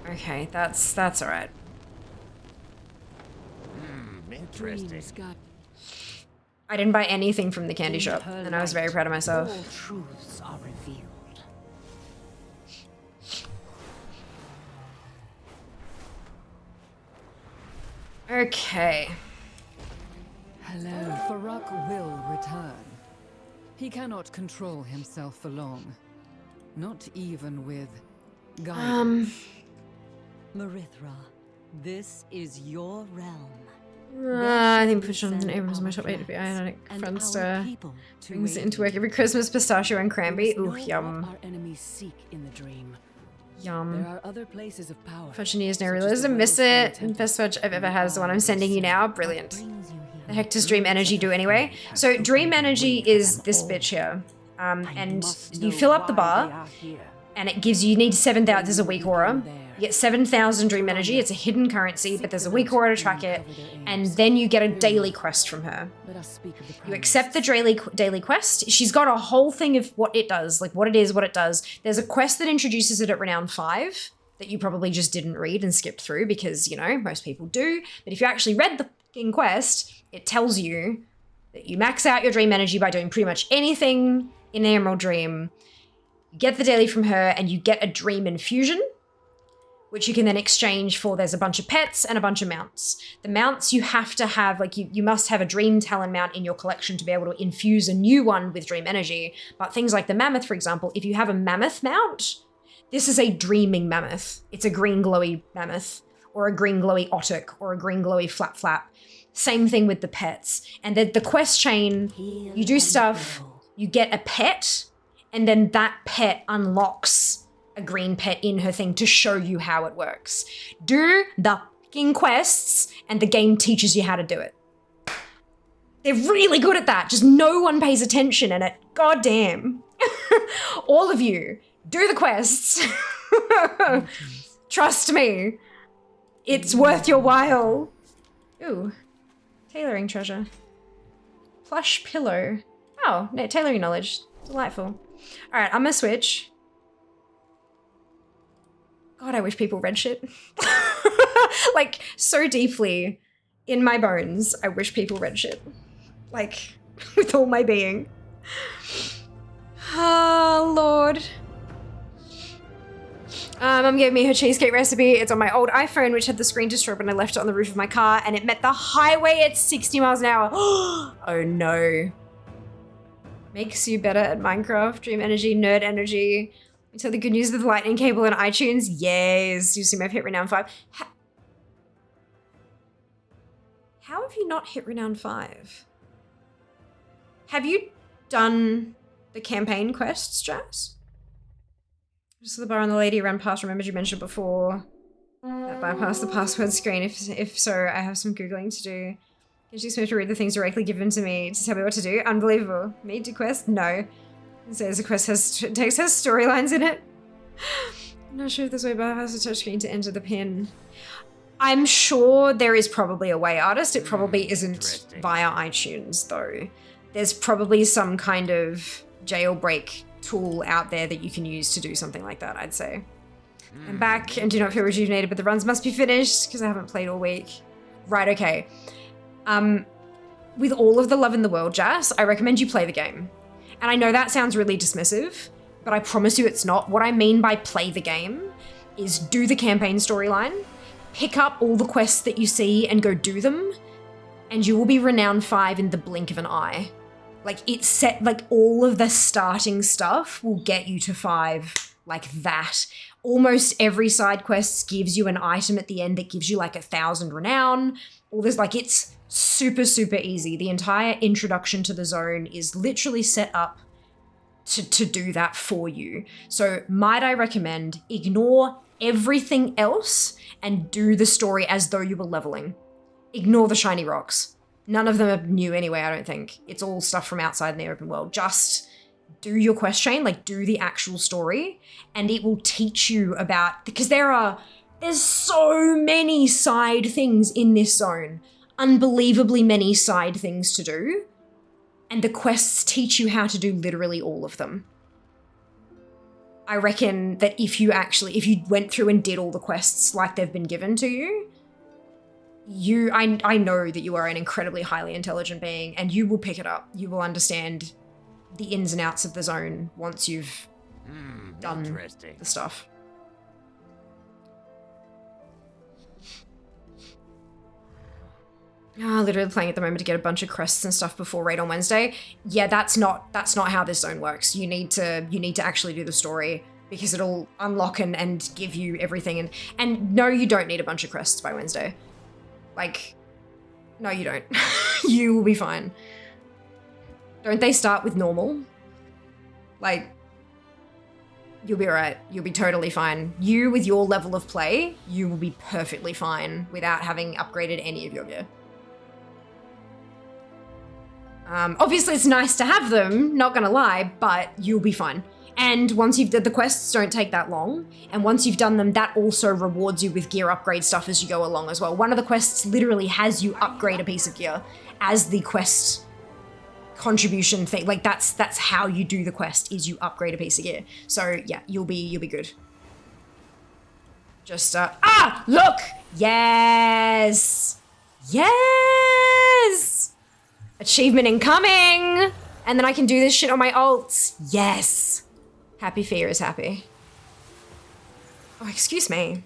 Okay, that's all right. Interesting. I didn't buy anything from the candy shop, and I was very proud of myself. All truths are revealed. Okay. Hello. Farak will return. He cannot control himself for long. Not even with guidance. Marithra, this is your realm. I think push on Abrams my top 8 to be ionic Friendster. Brings it into work every Christmas, pistachio and cranberry. Ooh, yum. Our enemies seek in the dream. Yum. There are other places of power. Fudge news no realism. Miss it. The best fudge I've ever had is the one I'm sending you now. Brilliant. The heck does Dream Energy do anyway? So Dream Energy is this bitch here. And you fill up the bar. and it gives you need 7,000. There's a weak aura. You get 7,000 dream energy. It's a hidden currency, but there's a weak aura to track it, and then you get a daily quest from her. You accept the daily quest. She's got a whole thing of what it does, like what it is, what it does. There's a quest that introduces it at Renown 5 that you probably just didn't read and skipped through because, you know, most people do. But if you actually read the fucking quest, it tells you that you max out your dream energy by doing pretty much anything in the Emerald Dream. You get the daily from her, and you get a dream infusion, which you can then exchange for. There's a bunch of pets and a bunch of mounts. The mounts you have to have, like you must have a dream talon mount in your collection to be able to infuse a new one with dream energy. But things like the mammoth, for example, if you have a mammoth mount, this is a dreaming mammoth. It's a green glowy mammoth, or a green glowy otter, or a green glowy flap flap. Same thing with the pets. And the quest chain, you do stuff, you get a pet, and then that pet unlocks a green pet in her thing to show you how it works. Do the fucking quests, and the game teaches you how to do it. They're really good at that. Just no one pays attention in it. God damn. All of you, do the quests. Trust me. It's worth your while. Ooh. Tailoring treasure. Plush pillow. Oh, no, tailoring knowledge. Delightful. All right, I'm gonna switch. God, I wish people read shit. Like, so deeply in my bones, I wish people read shit. Like, with all my being. Oh, Lord. Mum gave me her cheesecake recipe. It's on my old iPhone, which had the screen destroyed when I left it on the roof of my car, and it met the highway at 60 miles an hour. Oh no. Makes you better at Minecraft, dream energy, nerd energy. So the good news of the lightning cable and iTunes. Yes, you see I've hit Renown 5. How have you not hit Renown 5? Have you done the campaign quests, Jazz? Just the bar on the lady ran past, remembered you mentioned before. That bypassed the password screen. If so, I have some Googling to do. Can she expect to read the things directly given to me to tell me what to do? Unbelievable. Me do quest? No. It says the quest text has storylines in it. I'm not sure if there's a way bypass the touchscreen to enter the pin. I'm sure there is probably a way, artist. It probably isn't via iTunes though. There's probably some kind of jailbreak tool out there that you can use to do something like that, I'd say. I'm back and do not feel rejuvenated, but the runs must be finished because I haven't played all week. Right, okay. With all of the love in the world, Jazz, I recommend you play the game. And I know that sounds really dismissive, but I promise you it's not. What I mean by play the game is do the campaign storyline, pick up all the quests that you see and go do them, and you will be Renown 5 in the blink of an eye. Like, it's set, like, all of the starting stuff will get you to 5 like that. Almost every side quest gives you an item at the end that gives you, like, 1,000 renown. All this, like, it's super, super easy. The entire introduction to the zone is literally set up to do that for you. So, might I recommend, ignore everything else and do the story as though you were leveling. Ignore the shiny rocks. None of them are new anyway, I don't think. It's all stuff from outside in the open world. Just do your quest chain, like do the actual story, and it will teach you about, because there's so many side things in this zone. Unbelievably many side things to do. And the quests teach you how to do literally all of them. I reckon that if you went through and did all the quests like they've been given to you, I know that you are an incredibly highly intelligent being and you will pick it up. You will understand the ins and outs of the zone once you've done the stuff. Literally playing at the moment to get a bunch of crests and stuff before raid on Wednesday. Yeah, that's not how this zone works. You need to actually do the story because it'll unlock and give you everything. And no, you don't need a bunch of crests by Wednesday. Like, no, you don't. You will be fine. Don't they start with normal? Like, you'll be alright. You'll be totally fine. You, with your level of play, you will be perfectly fine without having upgraded any of your gear. Obviously it's nice to have them, not gonna lie, but you'll be fine. And once you've done the quests, don't take that long. And once you've done them, that also rewards you with gear upgrade stuff as you go along as well. One of the quests literally has you upgrade a piece of gear as the quest contribution thing. Like that's how you do the quest, is you upgrade a piece of gear. So yeah, you'll be good. Just look! Yes! Yes! Achievement incoming! And then I can do this shit on my ults. Yes! Happy Fear is happy. Oh, excuse me.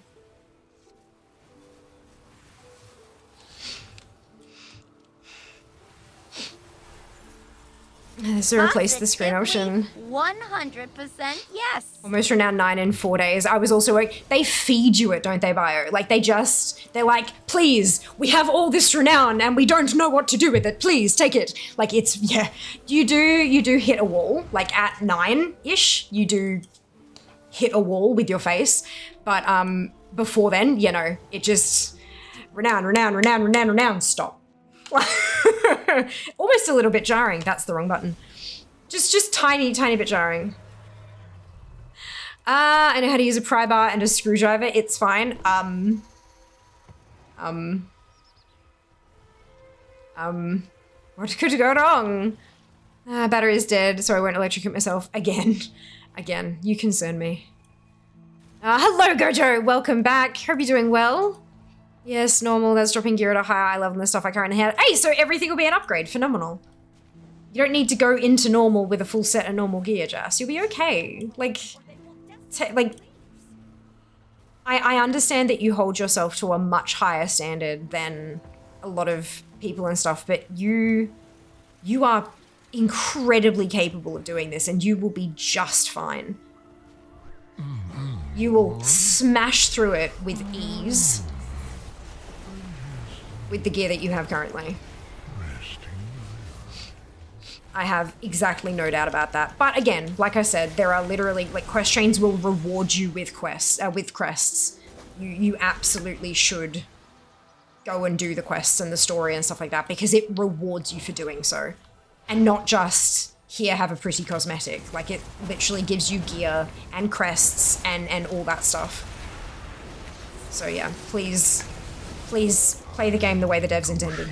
So replace the screen option. 100% yes. Almost renowned 9 in 4 days. I was also like, they feed you it, don't they, Bio? Like they're like, please, we have all this renown and we don't know what to do with it. Please take it. Like it's, yeah, you do hit a wall. Like at 9-ish, you do hit a wall with your face. But before then, you know, it just, renown, stop. Almost a little bit jarring. That's the wrong button. Just tiny bit jarring. I know how to use a pry bar and a screwdriver. It's fine. What could go wrong? Battery's dead, so I won't electrocute myself again. Again, you concern me. Hello, Gojo. Welcome back. Hope you're doing well. Yes, normal. That's dropping gear at a higher eye level than the stuff I currently have. Hey, so everything will be an upgrade. Phenomenal. You don't need to go into normal with a full set of normal gear, Jas. You'll be okay. I understand that you hold yourself to a much higher standard than a lot of people and stuff, but you are incredibly capable of doing this, and you will be just fine. You will smash through it with ease. With the gear that you have currently. I have exactly no doubt about that. But again, like I said, there are literally, like, quest trains will reward you with quests, with crests. You absolutely should go and do the quests and the story and stuff like that, because it rewards you for doing so. And not just, here, have a pretty cosmetic. Like, it literally gives you gear and crests and all that stuff. So yeah, please play the game the way the devs intended.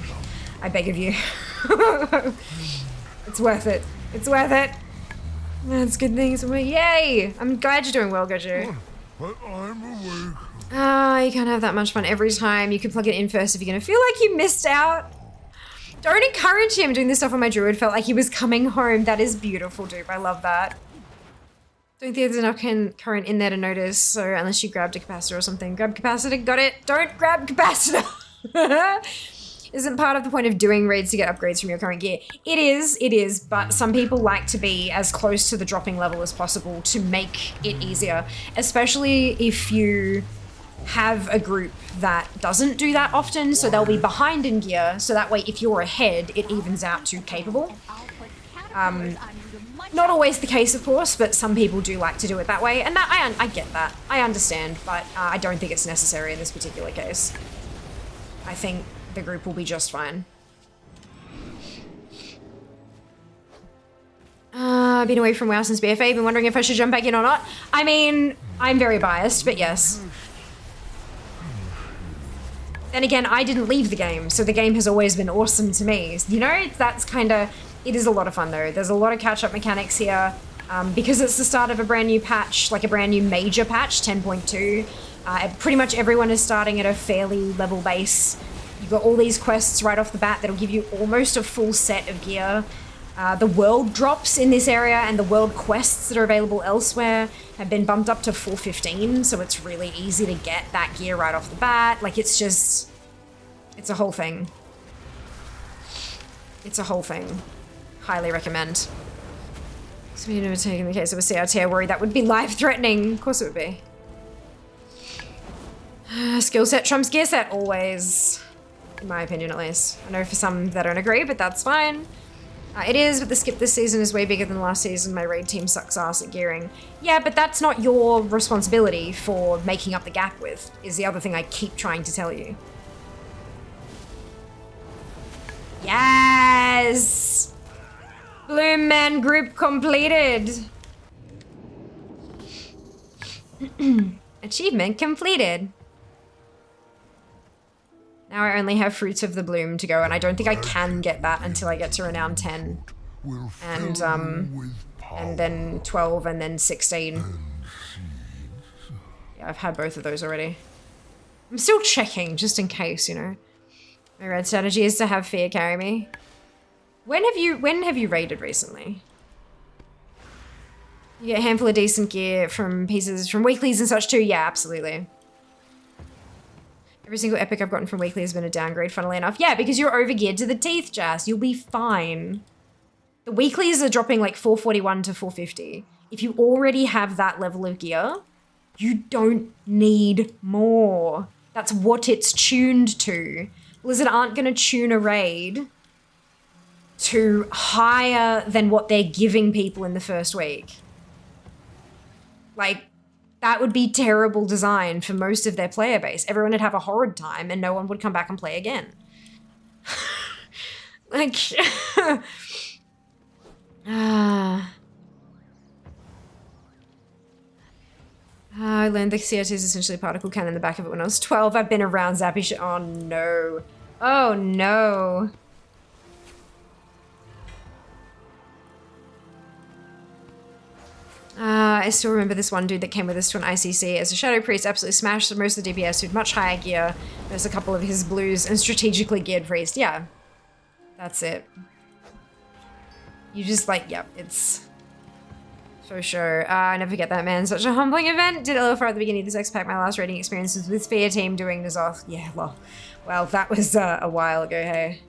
I beg of you. It's worth it. It's worth it. That's good things for me. Yay! I'm glad you're doing well, Gojo. But I'm awake. You can't have that much fun every time. You can plug it in first if you're gonna feel like you missed out. Don't encourage him. Doing this stuff on my druid felt like he was coming home. That is beautiful, dude. I love that. Don't think there's enough current in there to notice, so unless you grabbed a capacitor or something. Grab capacitor, got it. Don't grab capacitor. Isn't part of the point of doing raids to get upgrades from your current gear? It is, but some people like to be as close to the dropping level as possible to make it easier, especially if you have a group that doesn't do that often, so they'll be behind in gear, so that way if you're ahead, it evens out to capable. Not always the case, of course, but some people do like to do it that way, and that I get that. I understand, but I don't think it's necessary in this particular case. I think the group will be just fine. I've been away from WoW since BFA, been wondering if I should jump back in or not. I mean, I'm very biased, but yes. Then again, I didn't leave the game, so the game has always been awesome to me. You know, that's kind of... It is a lot of fun though. There's a lot of catch-up mechanics here. Because it's the start of a brand new patch, like a brand new major patch, 10.2. Pretty much everyone is starting at a fairly level base. You've got all these quests right off the bat that'll give you almost a full set of gear. The world drops in this area and the world quests that are available elsewhere have been bumped up to 415, so it's really easy to get that gear right off the bat. Like, it's just... It's a whole thing. It's a whole thing. Highly recommend. So you've never taken the case of a CRT, I worry that would be life-threatening. Of course it would be. Skill set trumps gear set, always. In my opinion, at least. I know for some that don't agree, but that's fine. It is, but the skip this season is way bigger than last season. My raid team sucks ass at gearing. Yeah, but that's not your responsibility for making up the gap with, is the other thing I keep trying to tell you. Yes! Bloom Man group completed. Achievement completed. Now I only have Fruits of the Bloom to go, and I don't think I can get that until I get to Renown 10. And then 12, and then 16. Yeah, I've had both of those already. I'm still checking, just in case, you know. My red strategy is to have Fear carry me. When have you raided recently? You get a handful of decent gear from pieces from weeklies and such too? Yeah, absolutely. Every single epic I've gotten from weekly has been a downgrade, funnily enough. Yeah, because you're overgeared to the teeth, Jazz. You'll be fine. The weeklies are dropping like 441 to 450. If you already have that level of gear, you don't need more. That's what it's tuned to. Blizzard aren't going to tune a raid to higher than what they're giving people in the first week. Like, that would be terrible design for most of their player base. Everyone would have a horrid time and no one would come back and play again. Like, I learned the CO2 is essentially a particle cannon in the back of it when I was 12. I've been around zappy shit. Oh no. Oh no. I still remember this one dude that came with us to an ICC as a Shadow Priest, absolutely smashed most of the DPS with much higher gear. There's a couple of his blues and strategically geared priest. Yeah. That's it. You just like, yep, it's for sure. I never forget that, man. Such a humbling event. Did LFR at the beginning of this X-Pack. My last raiding experience was with Fear Team doing N'Zoth. Yeah, well, that was a while ago, hey.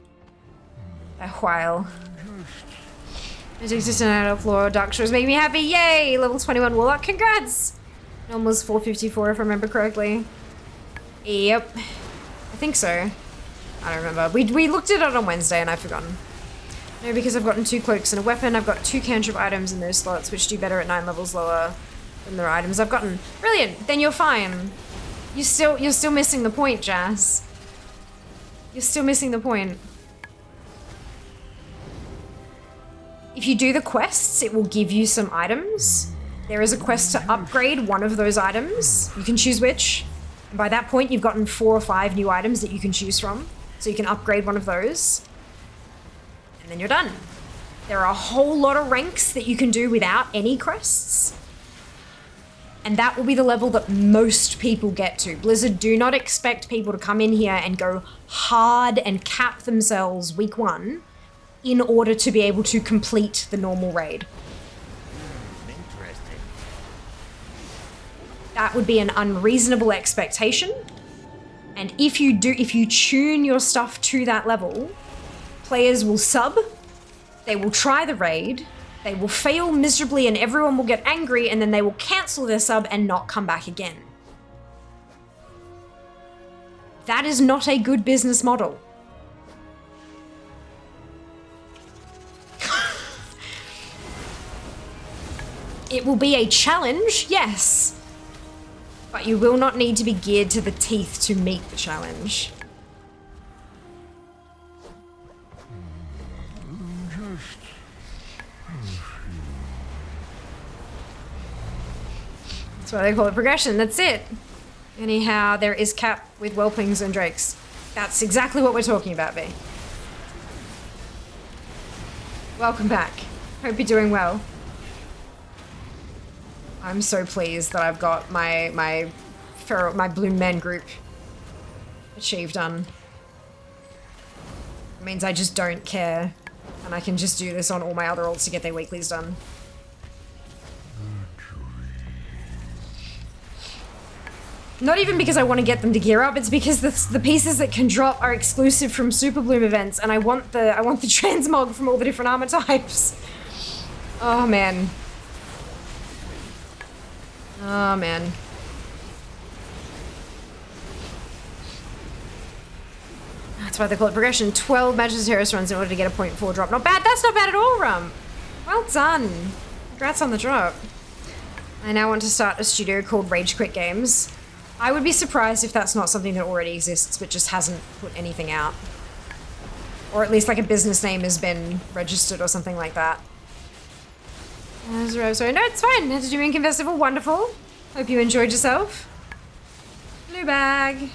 A while. It exists in adult floor. Dark Shores make me happy. Yay! Level 21 Warlock. Congrats! Almost 454 if I remember correctly. Yep. I think so. I don't remember. We looked at it on Wednesday and I've forgotten. No, because I've gotten 2 cloaks and a weapon. I've got 2 cantrip items in those slots, which do better at 9 levels lower than the items I've gotten. Brilliant. Then you're fine. You're still missing the point, Jazz. You're still missing the point. If you do the quests, it will give you some items. There is a quest to upgrade one of those items. You can choose which. And by that point, you've gotten 4 or 5 new items that you can choose from. So you can upgrade one of those. And then you're done. There are a whole lot of ranks that you can do without any quests. And that will be the level that most people get to. Blizzard do not expect people to come in here and go hard and cap themselves week 1 in order to be able to complete the normal raid. Interesting. That would be an unreasonable expectation. And if you tune your stuff to that level, players will sub, they will try the raid, they will fail miserably and everyone will get angry and then they will cancel their sub and not come back again. That is not a good business model. It will be a challenge, yes, but you will not need to be geared to the teeth to meet the challenge. That's why they call it progression, that's it. Anyhow, there is cap with whelpings and drakes. That's exactly what we're talking about, V. Welcome back. Hope you're doing well. I'm so pleased that I've got my Bloom Men group achieved done. It means I just don't care. And I can just do this on all my other ults to get their weeklies done. Not even because I want to get them to gear up, it's because the pieces that can drop are exclusive from Super Bloom events, and I want the transmog from all the different armor types. Oh man. Oh man. That's why they call it progression. 12 matches Terrorist runs in order to get a 0.4 drop. Not bad. That's not bad at all, Rum. Well done. Congrats on the drop. I now want to start a studio called Rage Quit Games. I would be surprised if that's not something that already exists, but just hasn't put anything out. Or at least like a business name has been registered or something like that. Sorry, no, it's fine. Had to do Incon Festival, wonderful. Hope you enjoyed yourself. Blue bag.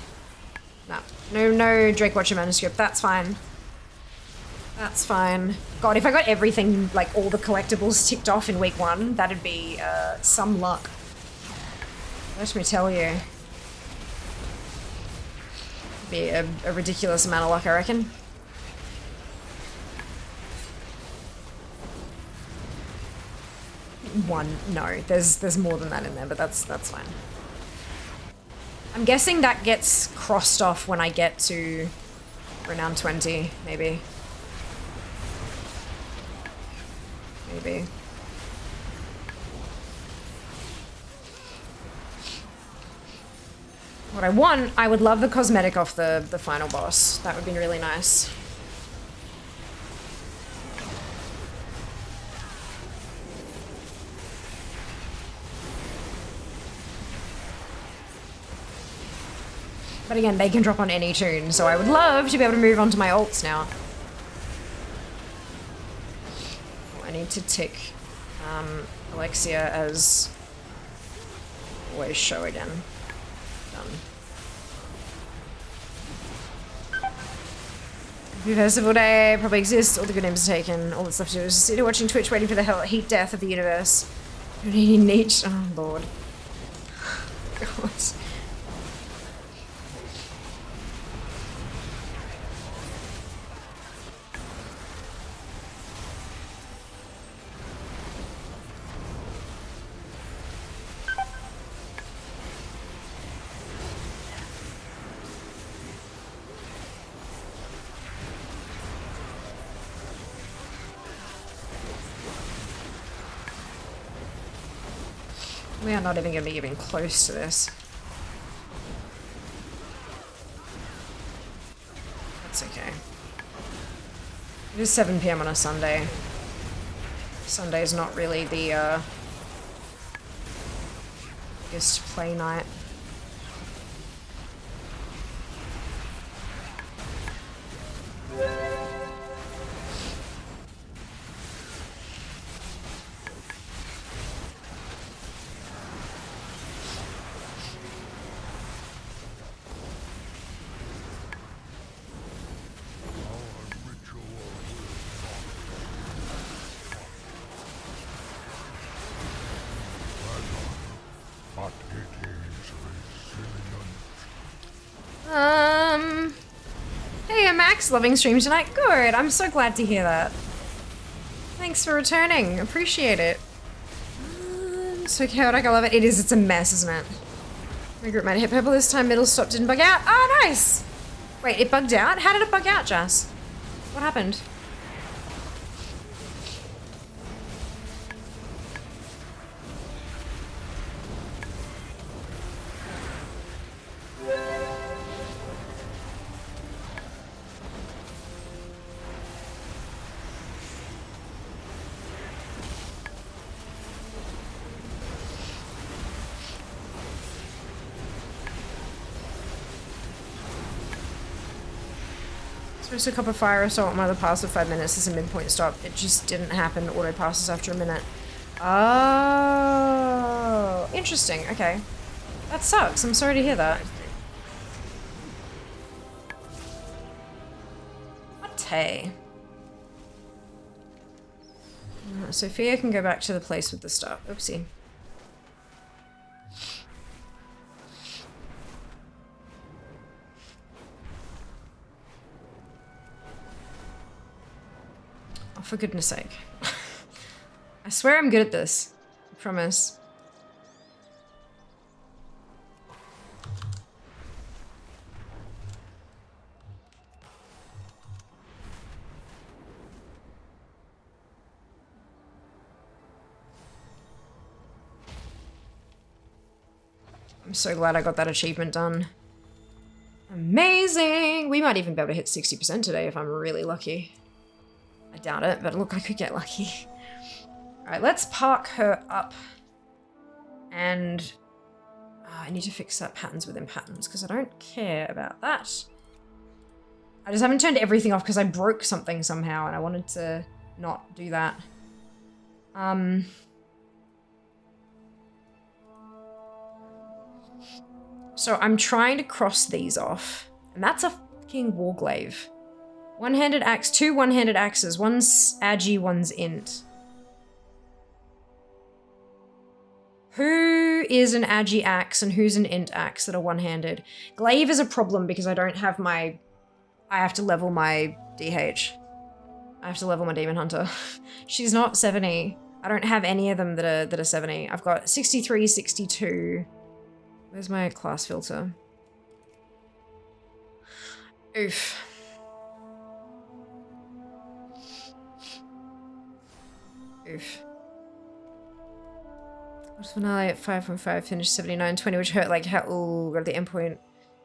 No Drake Watcher manuscript. That's fine. That's fine. God, if I got everything, like all the collectibles ticked off in week 1, that'd be some luck. Let me tell you. Be a ridiculous amount of luck, I reckon. One, no, there's more than that in there, but that's fine. I'm guessing that gets crossed off when I get to Renown 20, maybe. Maybe. What I want, I would love the cosmetic off the final boss. That would be really nice. But again, they can drop on any tune, so I would love to be able to move on to my ults now. Oh, I need to tick Alexia as always show again. Done. Happy Festival Day probably exists, all the good names are taken, all the stuff to do is just sitting watching Twitch waiting for the heat death of the universe. Don't need any niche. Oh lord. God. We are not even going to be even close to this. That's okay. It is 7 PM on a Sunday. Sunday's not really the biggest play night. Hey, Max, loving stream tonight. Good, I'm so glad to hear that. Thanks for returning, appreciate it. So chaotic, I love it. It is, it's a mess, isn't it? My group might hit purple this time, middle stop didn't bug out. Oh, nice! Wait, it bugged out? How did it bug out, Jazz? What happened? Just a cup of fire assault on one of the pass of 5 minutes is a midpoint stop. It just didn't happen. Auto passes after a minute. Oh, interesting. Okay. That sucks. I'm sorry to hear that. Okay. Sophia can go back to the place with the stuff. Oopsie. For goodness sake. I swear I'm good at this. I promise. I'm so glad I got that achievement done. Amazing! We might even be able to hit 60% today if I'm really lucky. I doubt it, but look, I could get lucky. Alright, let's park her up. And I need to fix up patterns within patterns because I don't care about that. I just haven't turned everything off because I broke something somehow and I wanted to not do that. So I'm trying to cross these off. And that's a fucking warglaive. One-handed axe, 2 one-handed axes. One's agi, one's int. Who is an agi axe and who's an int axe that are one-handed? Glaive is a problem because I don't have my... I have to level my DH. I have to level my Demon Hunter. She's not 70. I don't have any of them that are 70. I've got 63, 62. Where's my class filter? Oof. Oof. What's finale at 5.5, finished 79.20, which hurt like hell. Ooh, got the endpoint.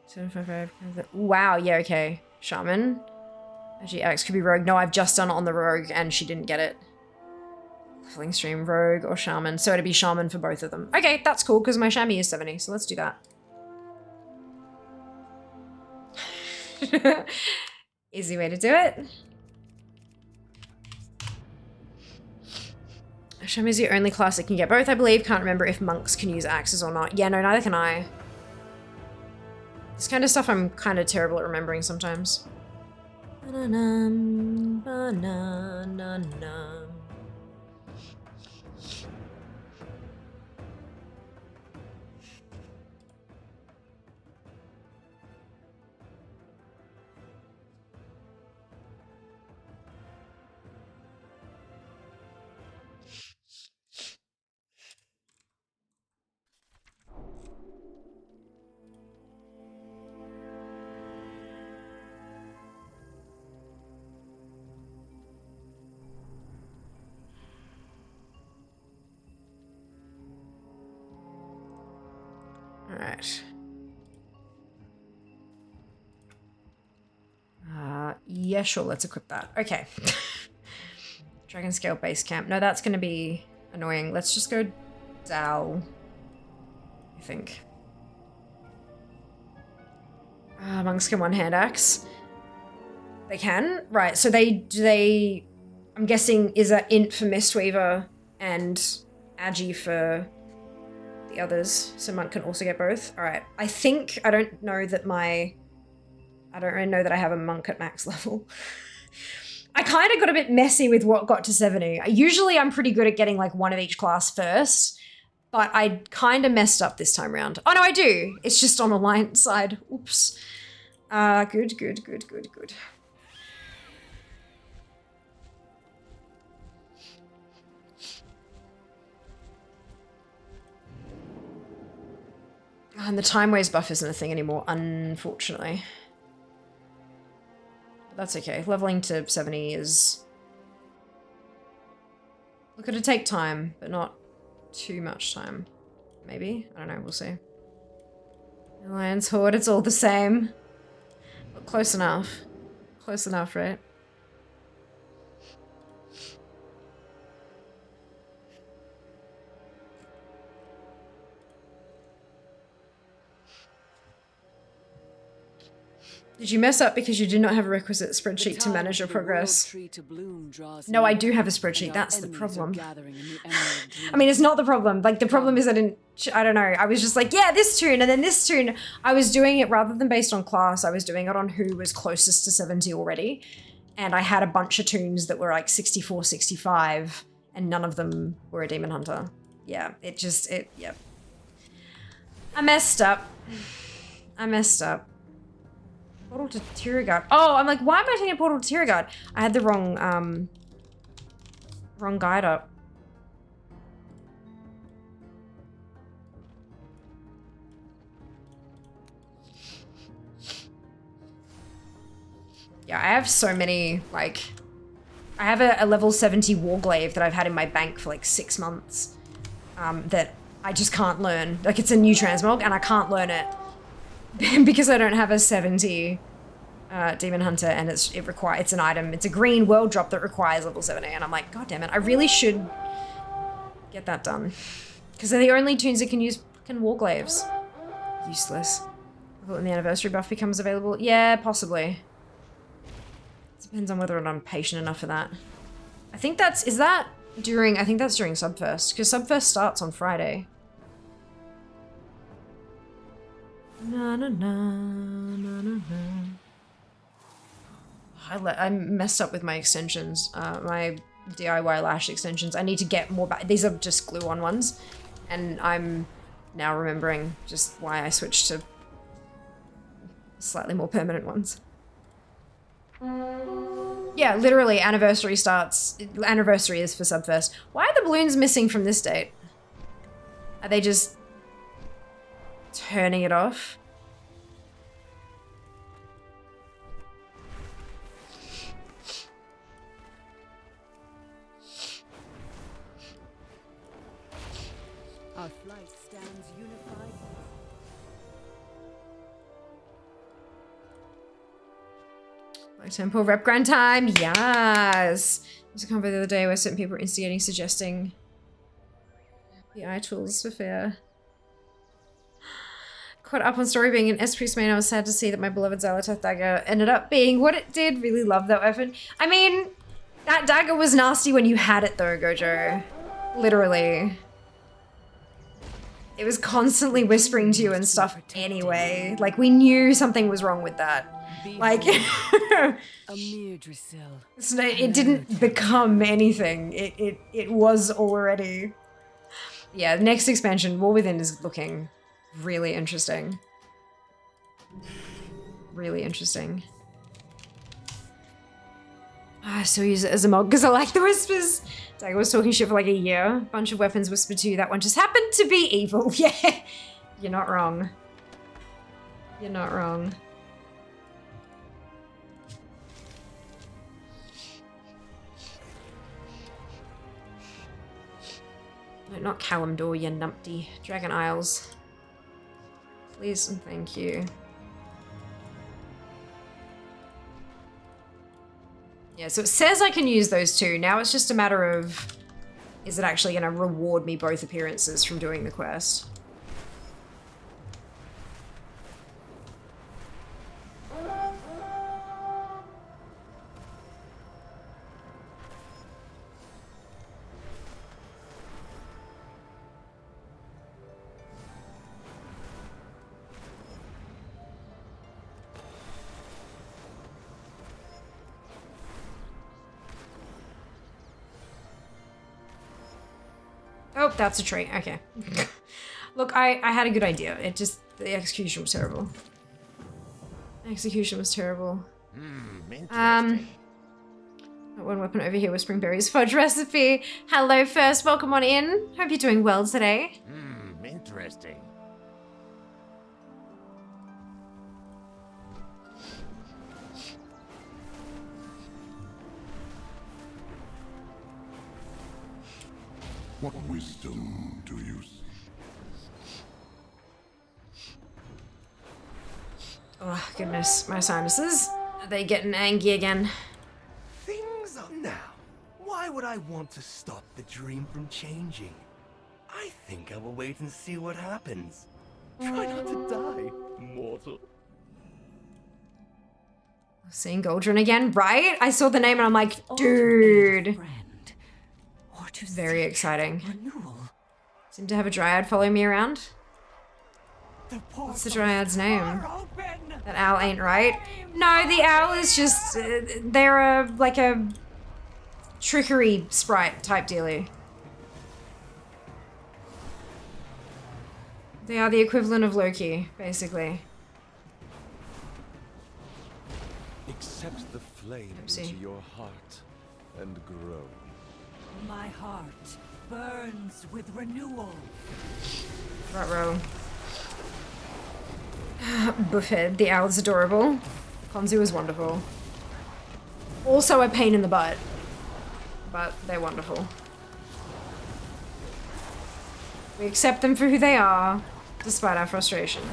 7.55. Wow, yeah, okay. Shaman. Actually, Axe could be Rogue. No, I've just done it on the Rogue and she didn't get it. Leveling stream, Rogue or Shaman. So it'd be Shaman for both of them. Okay, that's cool because my Shammy is 70, so let's do that. Easy way to do it. Shammy is the only class that can get both, I believe. Can't remember if monks can use axes or not. Yeah, no, neither can I. This kind of stuff I'm kind of terrible at remembering sometimes. Ba-na-num, ba-na-na-num. Alright. Yeah, sure, let's equip that. Okay. Dragon Scale Base Camp. No, that's gonna be annoying. Let's just go Dal, I think. Monks can one-hand axe. They can? Right, so they I'm guessing is that int for Mistweaver and agi for the others, so monk can also get both. All right, I don't know that I don't really know that I have a monk at max level. I kind of got a bit messy with what got to 70. Usually I'm pretty good at getting like one of each class first, but I kind of messed up this time around. Oh no, I do. It's just on the alliance side. Oops. Good. And the time waste buff isn't a thing anymore, unfortunately. But that's okay. Leveling to 70 is... Look, it'll take time, but not too much time. Maybe? I don't know, we'll see. Alliance Horde, it's all the same. But close enough. Close enough, right? Did you mess up because you did not have a requisite spreadsheet to manage your progress? No, I do have a spreadsheet. That's the problem. I mean, it's not the problem. Like, the problem is I don't know. I was just like, yeah, this tune and then this tune. I was doing it rather than based on class. I was doing it on who was closest to 70 already. And I had a bunch of tunes that were like 64, 65, and none of them were a Demon Hunter. Yeah, yep. I messed up. Portal to Tiragard. Oh, I'm like, why am I taking a portal to Tiragard? I had the wrong guide up. Yeah, I have so many, like, I have a level 70 Warglaive that I've had in my bank for like 6 months that I just can't learn. Like, it's a new transmog and I can't learn it. Because I don't have a 70 Demon Hunter and it's an item. It's a green world drop that requires level 70 and I'm like, god damn it, I really should get that done. Because they're the only tunes that can use fucking Warglaives. Useless. When the anniversary buff becomes available? Yeah, possibly. Depends on whether or not I'm patient enough for that. I think that's during Subfirst, because Subfirst starts on Friday. Na na na na na na. I messed up with my extensions, my DIY lash extensions. I need to get more back. These are just glue-on ones, and I'm now remembering just why I switched to slightly more permanent ones. Yeah, literally, anniversary starts. Anniversary is for Subfirst. Why are the balloons missing from this date? Are they just turning it off? Our flight stands unified. Like temple rep grind time, yes. There's a convo the other day where certain people were instigating, suggesting the eye tools for fair. Caught up on story being an S-Priest main. I was sad to see that my beloved Xylototh dagger ended up being what it did. Really love that weapon. I mean, that dagger was nasty when you had it though, Gojo. Literally. It was constantly whispering to you and stuff anyway. Like, we knew something was wrong with that. Like, A mere Drisil. so it didn't become anything. It was already. Yeah, the next expansion, War Within, is looking really interesting. Really interesting. I still use it as a mod because I like the whispers. Dagger was talking shit for like a year. Bunch of weapons whispered to you. That one just happened to be evil. Yeah, you're not wrong. You're not wrong. No, not Kalimdor, you numpty. Dragon Isles. Please and thank you. Yeah, so it says I can use those two. Now it's just a matter of, is it actually going to reward me both appearances from doing the quest? Oh, that's a trait. Okay. Look, I had a good idea. It just, the execution was terrible. Execution was terrible. Not one weapon over here, Whispering Berries fudge recipe. Hello first, welcome on in. Hope you're doing well today. Interesting. What wisdom do you see? Oh, goodness. My sinuses. Are they getting angry again? Things are now. Why would I want to stop the dream from changing? I think I will wait and see what happens. Try not to die, mortal. Seeing Goldrun again, right? I saw the name and I'm like, dude. Very exciting. Seem to have a dryad follow me around. What's the dryad's name? That owl ain't right. No, the owl is just, they're like a trickery sprite type dealie. They are the equivalent of Loki, basically. Accept the flame into your heart and grow. My heart burns with renewal. Ruh-roh. Buffhead, the owl's adorable. Konzu is wonderful. Also a pain in the butt, but they're wonderful. We accept them for who they are, despite our frustration.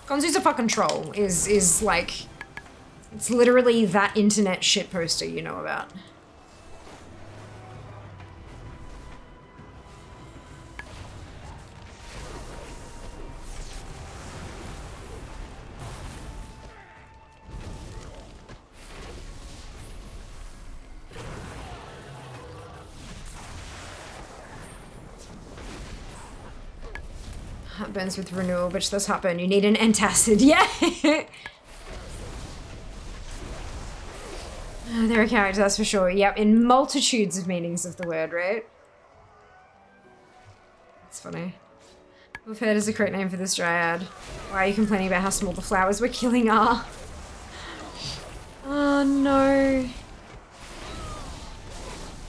Konzu's a fucking troll, is like... It's literally that internet shitposter you know about. Heartburns with renewal, which does happen. You need an antacid. Yeah! They're a character, that's for sure. Yep, in multitudes of meanings of the word, right? That's funny. We've heard is a correct name for this dryad. Why are you complaining about how small the flowers we're killing are? Oh no.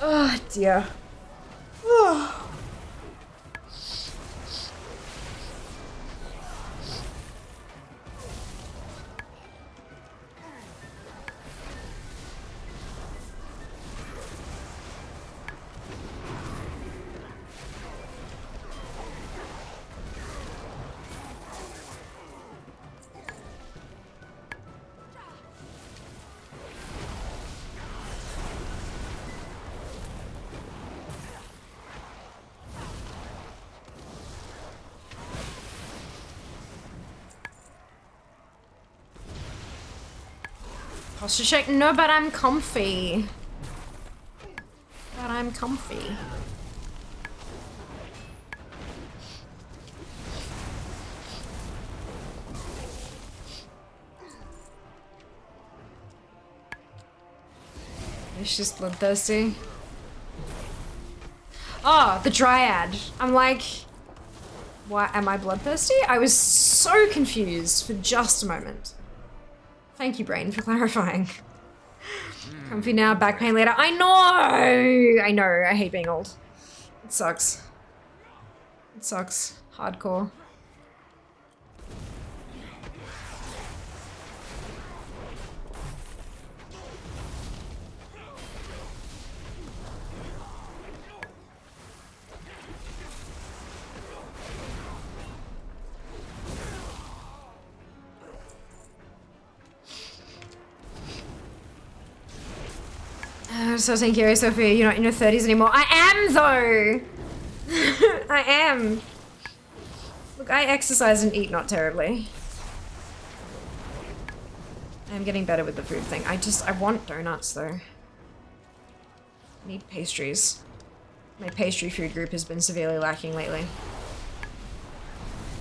Oh dear. Oh. Posture check? No, but I'm comfy. But I'm comfy. It's just bloodthirsty. Oh, the dryad. I'm like, why am I bloodthirsty? I was so confused for just a moment. Thank you, brain, for clarifying. Comfy now, back pain later. I know, I hate being old. It sucks. It sucks. Hardcore. So taking care of Sophia, you're not in your 30s anymore. I am though! I am. Look, I exercise and eat not terribly. I'm getting better with the food thing. I want donuts though. I need pastries. My pastry food group has been severely lacking lately.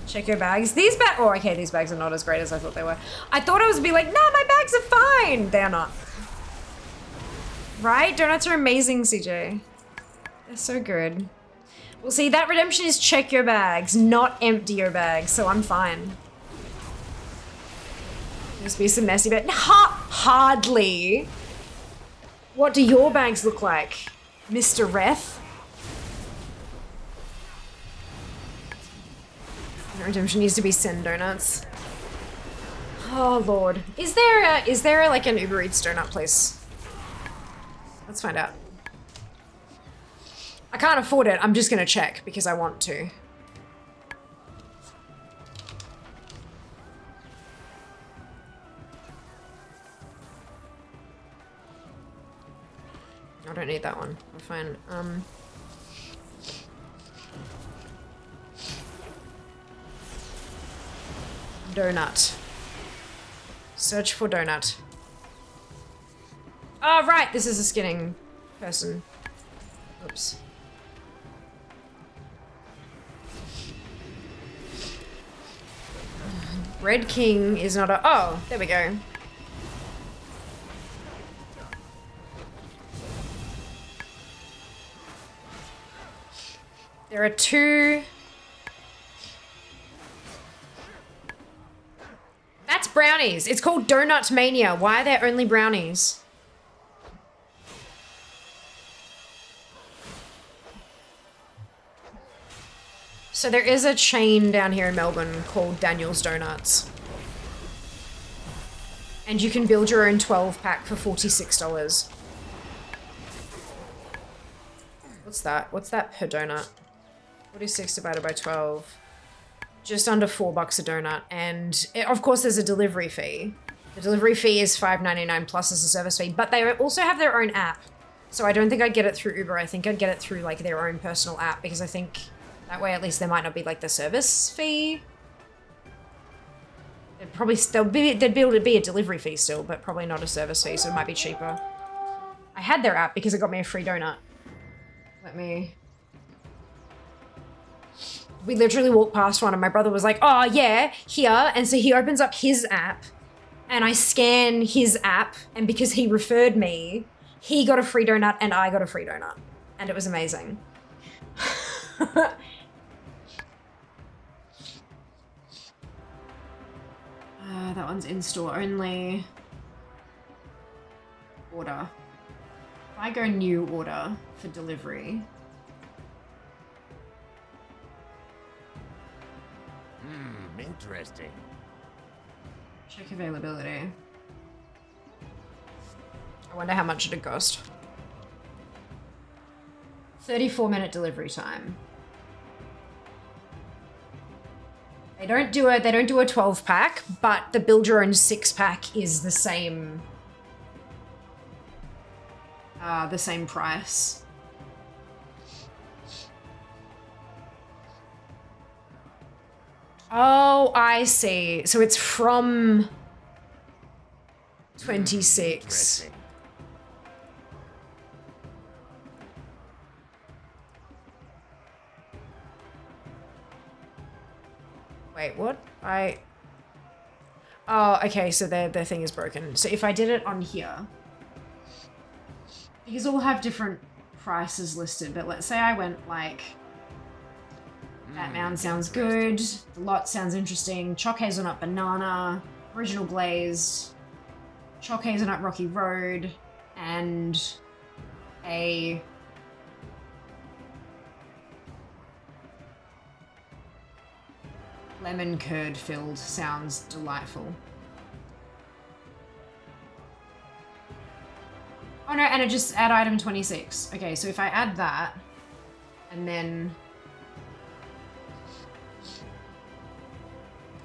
Check your bags. These bags, oh okay, these bags are not as great as I thought they were. I thought I was be like, no, my bags are fine. They're not. Right? Donuts are amazing, CJ. They're so good. Well, see, that redemption is check your bags, not empty your bags, so I'm fine. Just be some messy, but hardly. What do your bags look like, Mr. Ref? Redemption needs to be send donuts. Oh lord, is there like an Uber Eats donut place? Let's find out. I can't afford it. I'm just gonna check because I want to. I don't need that one. I'm fine. Donut. Search for donut. Oh, right, this is a skinning person. Oops. Red King is not a, oh, there we go. There are two. That's brownies. It's called Donut Mania. Why are there only brownies? So there is a chain down here in Melbourne called Daniel's Donuts. And you can build your own 12-pack for $46. What's that? What's that per donut? 46 divided by 12. Just under $4 a donut. And of course there's a delivery fee. The delivery fee is $5.99 plus as a service fee, but they also have their own app. So I don't think I'd get it through Uber. I think I'd get it through like their own personal app because I think that way at least there might not be like the service fee. There'd be able to be a delivery fee still, but probably not a service fee, so it might be cheaper. I had their app because it got me a free donut. Let me We literally walked past one and my brother was like, oh yeah, here. And so he opens up his app and I scan his app, and because he referred me, he got a free donut and I got a free donut. And it was amazing. That one's in-store only. Order. If I go new order for delivery. Interesting. Check availability. I wonder how much it'd cost. 34-minute delivery time. They don't do a 12-pack, but the build your own 6-pack is the same price. Oh, I see. So it's from 26. Wait, what? Oh, okay, so their thing is broken. So if I did it on here, because all have different prices listed, but let's say I went like, Batman sounds good, the lot sounds interesting, choc hazelnut banana, original glazed, choc hazelnut rocky road, and a lemon curd filled sounds delightful. Oh no, and it just add item 26. Okay, so if I add that, and then...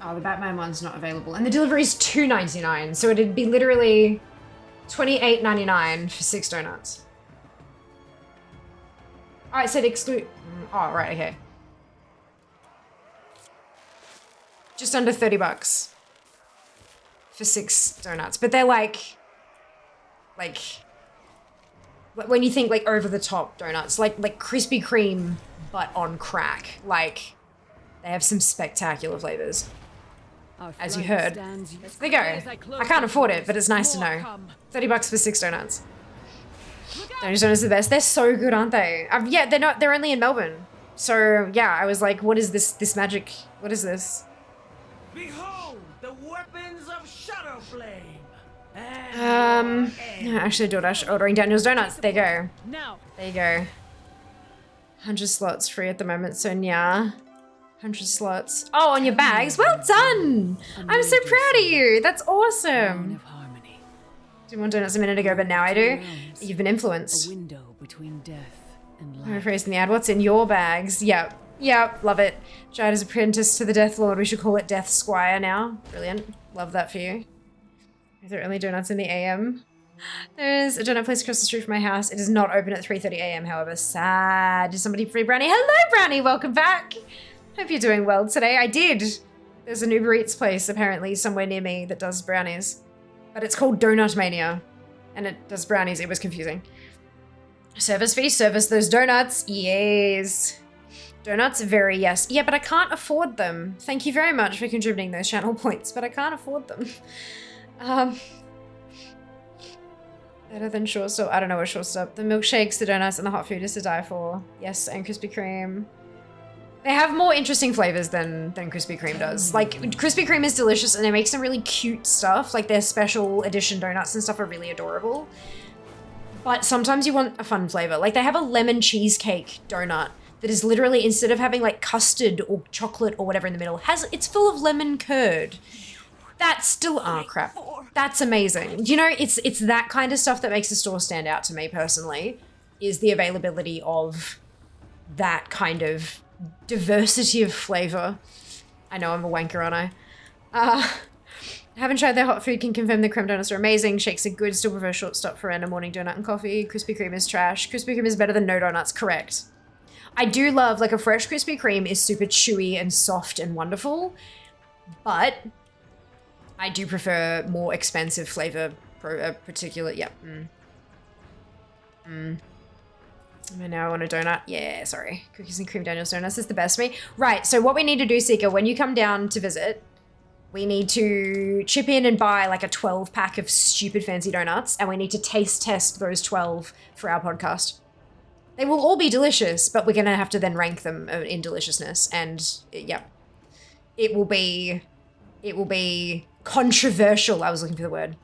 Oh, the Batman one's not available. And the delivery is $2.99, so it'd be literally $28.99 for 6 donuts. Oh, it said exclude... Oh, right, okay. Just under 30 bucks for 6 donuts. But they're like when you think like over the top donuts, like Krispy Kreme, but on crack. Like they have some spectacular flavors. As you heard. There you go. I can't afford it, but it's nice to know. 30 bucks for 6 donuts. Donuts are the best. They're so good, aren't they? Yeah, they're only in Melbourne. So yeah, I was like, what is this magic? What is this? Behold the weapons of Shadow Flame. Actually, DoorDash ordering Daniel's donuts. There you go. There you go. 100 slots free at the moment, so yeah. 100 slots. Oh, on your bags. Well done. I'm so proud of you. That's awesome. Didn't want donuts a minute ago, but now I do. You've been influenced. A window between death and life. I'm phrasing the ad. What's in your bags? Yep. Yep. Love it. Jade is apprentice to the Death Lord. We should call it Death Squire now. Brilliant. Love that for you. Is there only donuts in the AM? There's a donut place across the street from my house. It is not open at 3:30 AM, however. Sad. Is somebody free Brownie? Hello, Brownie. Welcome back. Hope you're doing well today. I did. There's an Uber Eats place apparently somewhere near me that does brownies. But it's called Donut Mania. And it does brownies. It was confusing. Service fee. Service those donuts. Yes. Donuts, very yes. Yeah, but I can't afford them. Thank you very much for contributing those channel points, but I can't afford them. Better than shortstop. I don't know what shortstop. The milkshakes, the donuts, and the hot food is to die for. Yes, and Krispy Kreme. They have more interesting flavors than Krispy Kreme does. Like, Krispy Kreme is delicious and they make some really cute stuff. Like, their special edition donuts and stuff are really adorable. But sometimes you want a fun flavor. Like, they have a lemon cheesecake donut that is literally, instead of having like custard or chocolate or whatever in the middle, it's full of lemon curd. That's still, oh crap. That's amazing. You know, it's that kind of stuff that makes the store stand out to me personally, is the availability of that kind of diversity of flavor. I know I'm a wanker, aren't I? Haven't tried their hot food, can confirm the creme donuts are amazing. Shakes are good, still prefer shortstop for random morning donut and coffee. Krispy Kreme is trash. Krispy Kreme is better than no donuts, correct. I do love, like a fresh Krispy Kreme is super chewy and soft and wonderful, but I do prefer more expensive flavor, particular, yeah. Now I want a donut. Yeah, sorry. Cookies and cream Daniel's donuts is the best for me. Right, so what we need to do, Seeker, when you come down to visit, we need to chip in and buy like a 12 pack of stupid fancy donuts, and we need to taste test those 12 for our podcast. They will all be delicious, but we're going to have to then rank them in deliciousness. And yeah, it will be controversial. I was looking for the word.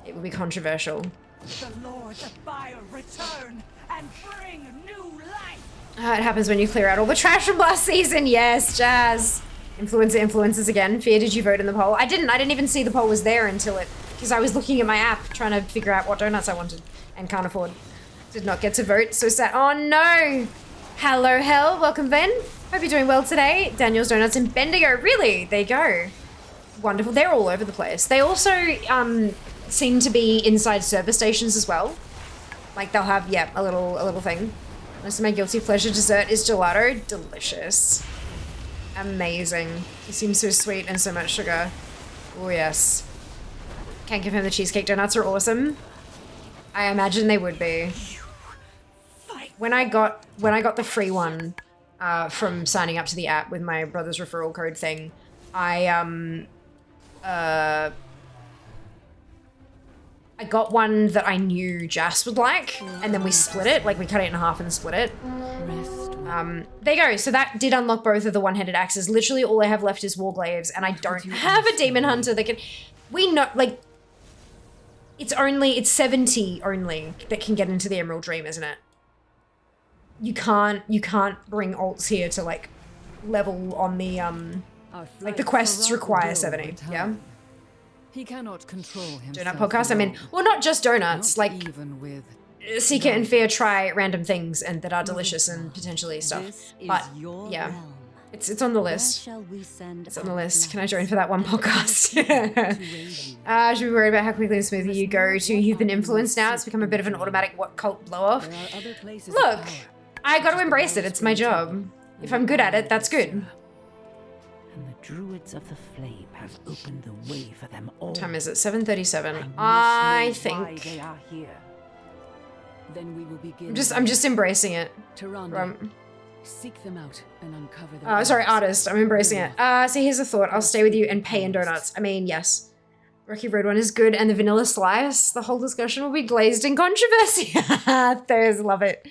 It will be controversial. The Lords of Fire return and bring new life. It happens when you clear out all the trash from last season. Yes, Jazz. Influencers again. Fear, did you vote in the poll? I didn't even see the poll was there until because I was looking at my app trying to figure out what donuts I wanted and can't afford. Did not get to vote, so sad. Oh no! Hello, Hell. Welcome, Ben. Hope you're doing well today. Daniel's Donuts in Bendigo. Really? There you go. Wonderful. They're all over the place. They also seem to be inside service stations as well. Like they'll have, yeah, a little thing. Most of my guilty pleasure dessert is gelato. Delicious. Amazing. It seems so sweet and so much sugar. Oh yes. Can't give him the cheesecake donuts are awesome. I imagine they would be. When I got the free one from signing up to the app with my brother's referral code thing, I got one that I knew Jas would like, and then we split it. Like we cut it in half and split it. There you go. So that did unlock both of the one-handed axes. Literally all I have left is Warglaives, and I don't have a Demon Hunter that can... We know, like... It's 70 only that can get into the Emerald Dream, isn't it? You can't bring alts here to like level on the like the quests require 70. Yeah. He cannot control himself. Donut podcast. I mean, well, not just donuts. Like even with Seeker and Fear try random things and that are delicious and potentially stuff. But yeah, it's on the list. It's on the list. Can I join for that one podcast? Should be worried about how quickly and smoothly you go to. You've been influenced now. It's become a bit of an automatic cult blow off. Look, I got to embrace it. It's my job. If I'm good at it, that's good. And the druids of the flame have opened the way for them all. What time is it? 7:37. I think. They are here. Then we will begin. I'm just embracing it. Seek them out and uncover them. Sorry, artist. I'm embracing it. So here's a thought. I'll stay with you and pay in donuts. I mean, yes. Rocky Road one is good, and the vanilla slice. The whole discussion will be glazed in controversy. There's love it.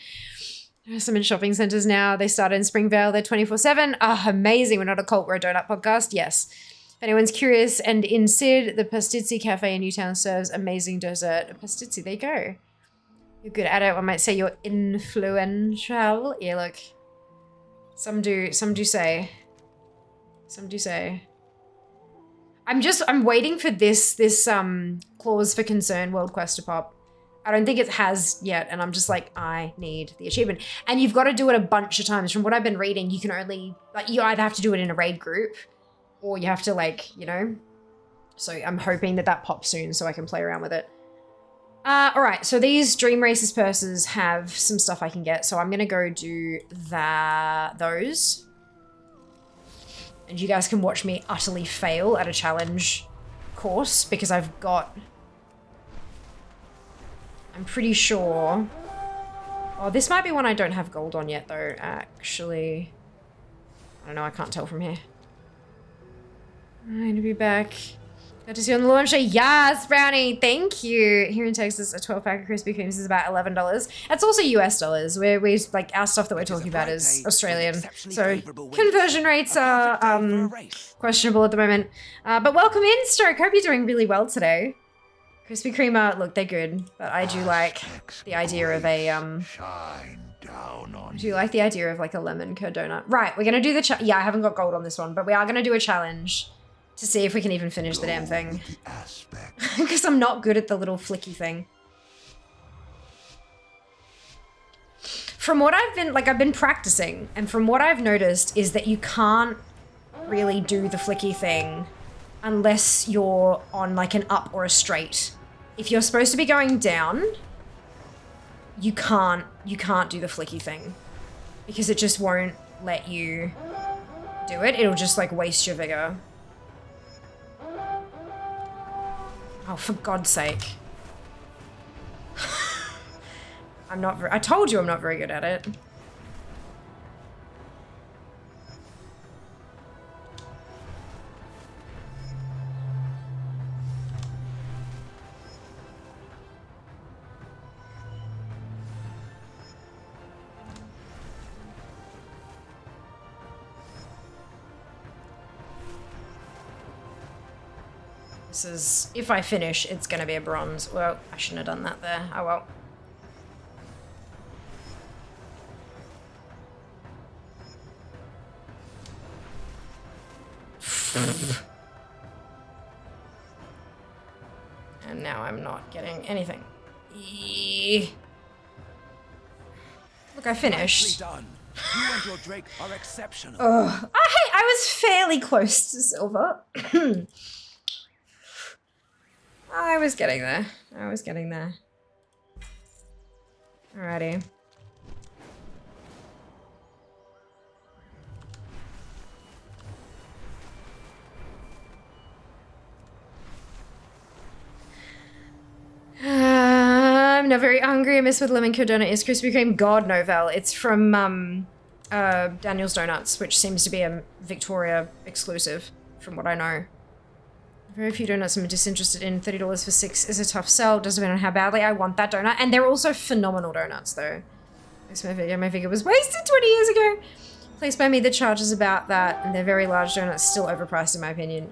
There's some in shopping centers now. They started in Springvale. They're 24/7. Amazing. We're not a cult. We're a donut podcast. Yes. If anyone's curious, and in Sid, the Pastizzi Cafe in Newtown serves amazing dessert. Pastizzi, there you go. You're good at it. I might say you're influential. Yeah, look. Some do say. I'm waiting for this clause for concern world quest to pop. I don't think it has yet, and I'm just like, I need the achievement. And you've got to do it a bunch of times. From what I've been reading, you can only, like, you either have to do it in a raid group, or you have to, like, you know. So I'm hoping that pops soon so I can play around with it. All right, so these Dream Races purses have some stuff I can get, so I'm gonna go do those. And you guys can watch me utterly fail at a challenge course, because I'm pretty sure... Oh, this might be one I don't have gold on yet, though, actually. I don't know, I can't tell from here. I'm going to be back. Got to see you on the launch day. Yes, Brownie, thank you. Here in Texas, a 12-pack of Krispy Kremes is about $11. That's also US dollars. We like, our stuff that we're talking about is Australian. So conversion rates are questionable at the moment. But welcome in, Stoke. Hope you're doing really well today. Krispy Kreme, look, they're good, but I do like the idea of a like a lemon curd donut. Right, we're gonna do the yeah, I haven't got gold on this one, but we are gonna do a challenge to see if we can even finish the damn thing. Because I'm not good at the little flicky thing. From what I've been practicing, and from what I've noticed is that you can't really do the flicky thing unless you're on like an up or a straight. If you're supposed to be going down, you can't do the flicky thing because it just won't let you do it. It'll just like waste your vigor. Oh, for God's sake. I told you I'm not very good at it. This is, if I finish, it's gonna be a bronze. Well, I shouldn't have done that there. Oh well. And now I'm not getting anything. Look, I finished. Nicely done. You and your Drake are exceptional. Ugh. I was fairly close to silver. I was getting there. I was getting there. Alrighty. I'm not very hungry. I miss with lemon curd donut is Krispy Kreme. God, no, Val. It's from Daniel's Donuts, which seems to be a Victoria exclusive, from what I know. Very few donuts I'm disinterested in. $30 for 6 is a tough sell. Does depend on how badly I want that donut. And they're also phenomenal donuts, though. My figure was wasted 20 years ago. Please buy me the charges about that. And they're very large donuts, still overpriced in my opinion.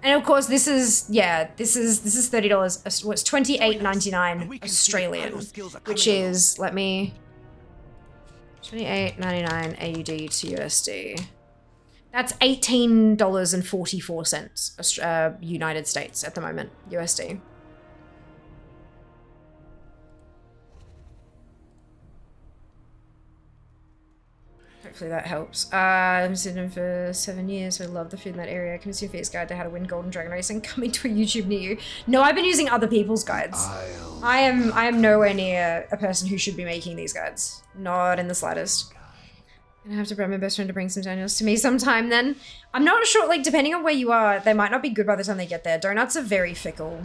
And of course, this is, yeah, this is $30. What's $28.99 Australian, which is, let me, $28.99 AUD to USD. That's $18.44 United States at the moment, USD. Hopefully that helps. I'm sitting for 7 years, so I love the food in that area. Can you see Fear's guide to how to win Golden Dragon Racing coming to a YouTube near you? No, I've been using other people's guides. I am nowhere near a person who should be making these guides. Not in the slightest. Gonna have to grab my best friend to bring some Daniels to me sometime then. I'm not sure, like, depending on where you are, they might not be good by the time they get there. Donuts are very fickle.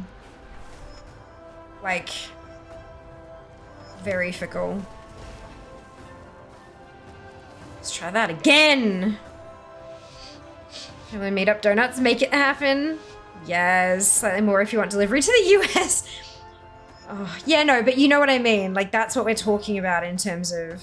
Like, very fickle. Let's try that again. Can we meet up donuts? Make it happen. Yes, slightly more if you want delivery to the US. Oh, yeah, no, but you know what I mean. Like, that's what we're talking about in terms of...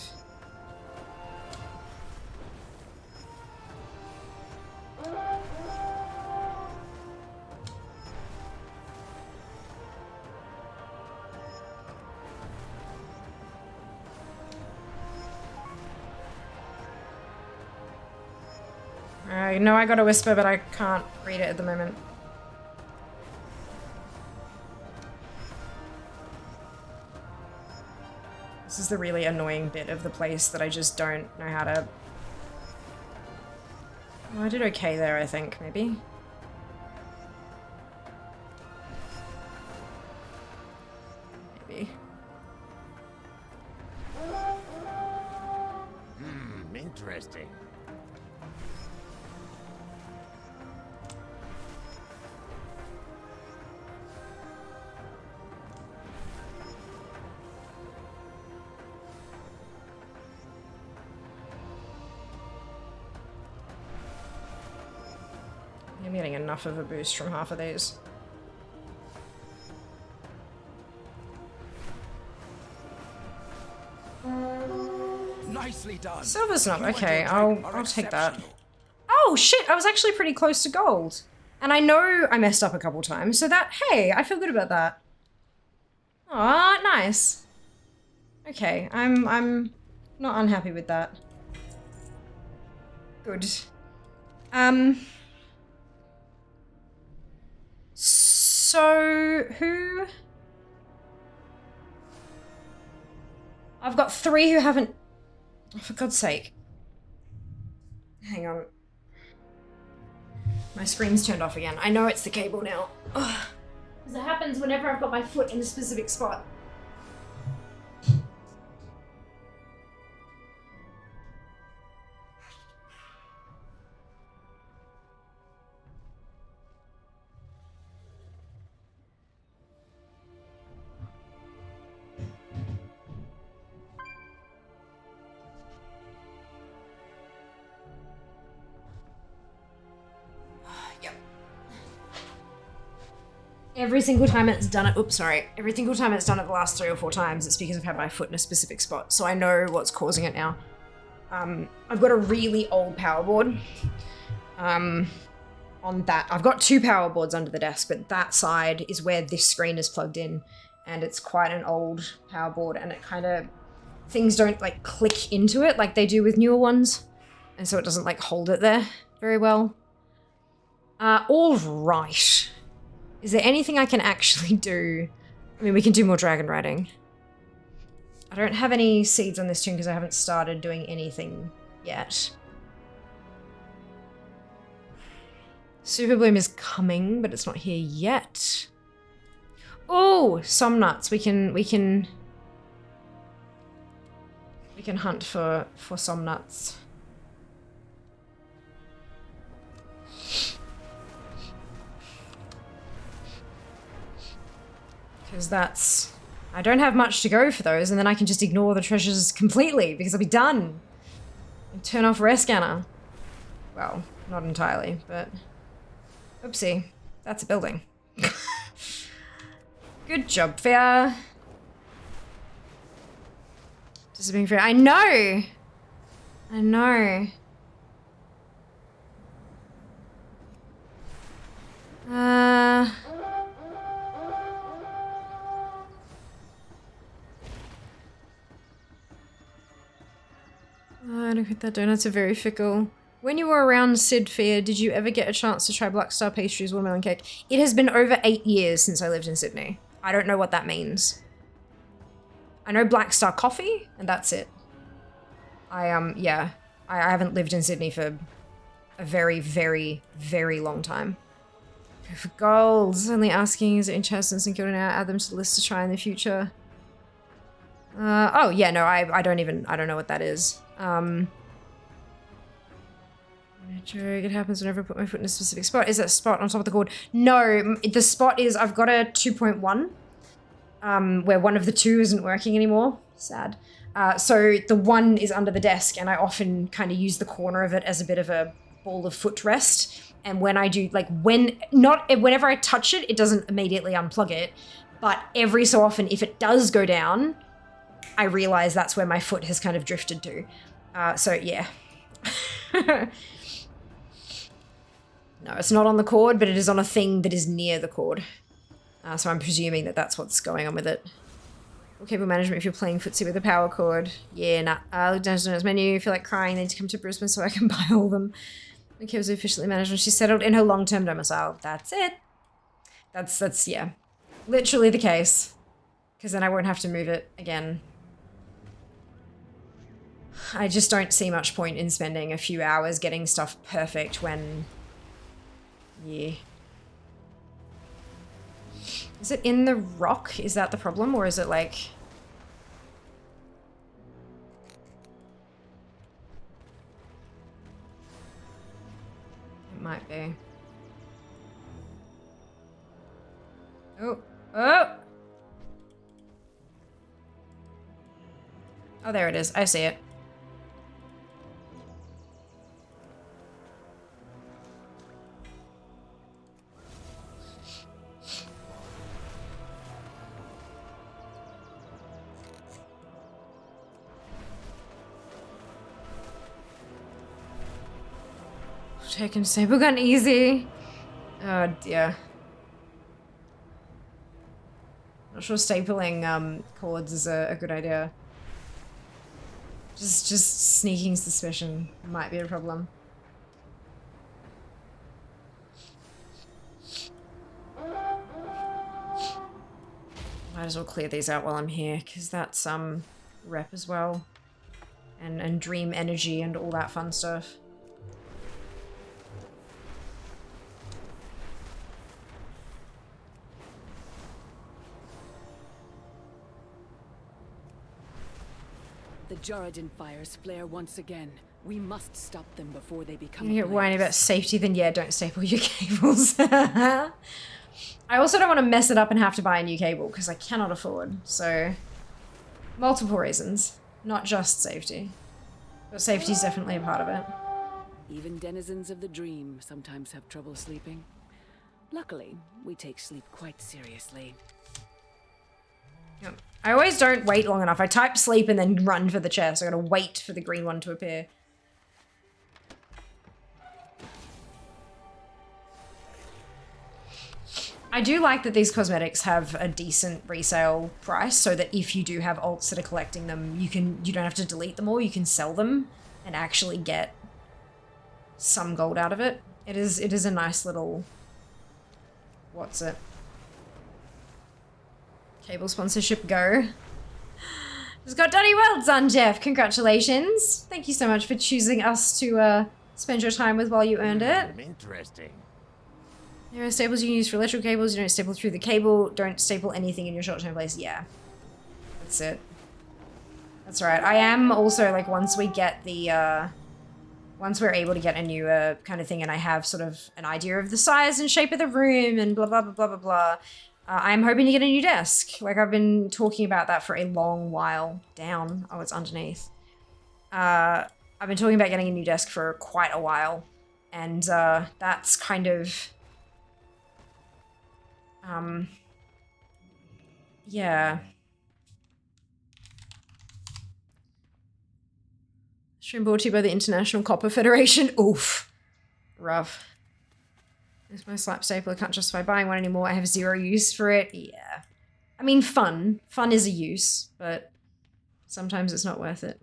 I know I got a whisper, but I can't read it at the moment. This is the really annoying bit of the place that I just don't know how to... Oh, I did okay there, I think, maybe. Maybe. Interesting. I'm getting enough of a boost from half of these. Nicely done. Silver's not okay. I'll take that. Oh shit! I was actually pretty close to gold, and I know I messed up a couple times. So that, hey, I feel good about that. Aw, nice. Okay, I'm not unhappy with that. Good. So who? I've got 3 who haven't. Oh, for God's sake. Hang on. My screen's turned off again. I know it's the cable now. Because it happens whenever I've got my foot in a specific spot. every single time it's done it, oops, sorry. Every single time it's done it the last 3 or 4 times, it's because I've had my foot in a specific spot. So I know what's causing it now. I've got a really old power board. On that, I've got 2 power boards under the desk, but that side is where this screen is plugged in. And it's quite an old power board, and it kind of, things don't like click into it like they do with newer ones. And so it doesn't like hold it there very well. All right. Is there anything I can actually do? I mean, we can do more dragon riding. I don't have any seeds on this tune because I haven't started doing anything yet. Super Bloom is coming, but it's not here yet. Oh, some nuts. We can hunt for some nuts. Because that's... I don't have much to go for those, and then I can just ignore the treasures completely, because I'll be done. And turn off rare scanner. Well, not entirely, but... Oopsie. That's a building. Good job, Fair. Just being fair. I know! I know. Look at that, donuts are very fickle. When you were around Sid Fair, did you ever get a chance to try Black Star pastries, watermelon cake? It has been over 8 years since I lived in Sydney. I don't know what that means. I know Black Star coffee, and that's it. Yeah. I haven't lived in Sydney for a very, very, very long time. Go for golds. Only asking, is it in chest and St Kilda now? Add them to the list to try in the future. Oh, yeah, no, I don't know what that is. It happens whenever I put my foot in a specific spot. Is that spot on top of the cord? No, the spot is, I've got a 2.1, where one of the 2 isn't working anymore. Sad. So the 1 is under the desk, and I often kind of use the corner of it as a bit of a ball of footrest. And when I do, like, whenever I touch it, it doesn't immediately unplug it. But every so often, if it does go down, I realize that's where my foot has kind of drifted to. So yeah. No, it's not on the cord, but it is on a thing that is near the cord. So I'm presuming that that's what's going on with it. Cable management if you're playing footsie with a power cord. Yeah, nah. Look down to the menu. If you feel like crying, then to come to Brisbane so I can buy all of them. The cables are officially managed when she's settled in her long-term domicile. That's it. That's yeah. Literally the case. Because then I won't have to move it again. I just don't see much point in spending a few hours getting stuff perfect when... Yeah. Is it in the rock? Is that the problem? Or is it like... It might be. Oh. Oh! Oh, there it is. I see it. Taking staple gun easy. Oh dear. Not sure stapling cords is a good idea. Just sneaking suspicion might be a problem. Might as well clear these out while I'm here, because that's rep as well. And dream energy and all that fun stuff. The Jaredin fires flare once again. We must stop them before they become. You get whiny about safety, then yeah, don't staple your cables. I also don't want to mess it up and have to buy a new cable because I cannot afford. So, multiple reasons, not just safety, but safety is definitely a part of it. Even denizens of the dream sometimes have trouble sleeping. Luckily, we take sleep quite seriously. Yep. I always don't wait long enough. I type sleep and then run for the chest. I gotta wait for the green one to appear. I do like that these cosmetics have a decent resale price, so that if you do have alts that are collecting them, you don't have to delete them all, you can sell them and actually get some gold out of it. It is a nice little, what's it? Cable sponsorship go. Just got Donny, well done, Jeff. Congratulations. Thank you so much for choosing us to spend your time with while you earned it. Interesting. There are staples you can use for electrical cables. You don't staple through the cable. Don't staple anything in your short-term place. Yeah. That's it. That's right. I am also, like, once we get the, once we're able to get a new kind of thing and I have sort of an idea of the size and shape of the room and blah, blah, blah, blah, blah, blah, I'm hoping to get a new desk. Like, I've been talking about that for a long while. Down. Oh, it's underneath. I've been talking about getting a new desk for quite a while. And that's kind of... yeah. Stream brought to you by the International Copper Federation. Oof. Rough. There's my slap stapler. I can't justify buying one anymore. I have zero use for it. Yeah. I mean, fun. Fun is a use, but sometimes it's not worth it.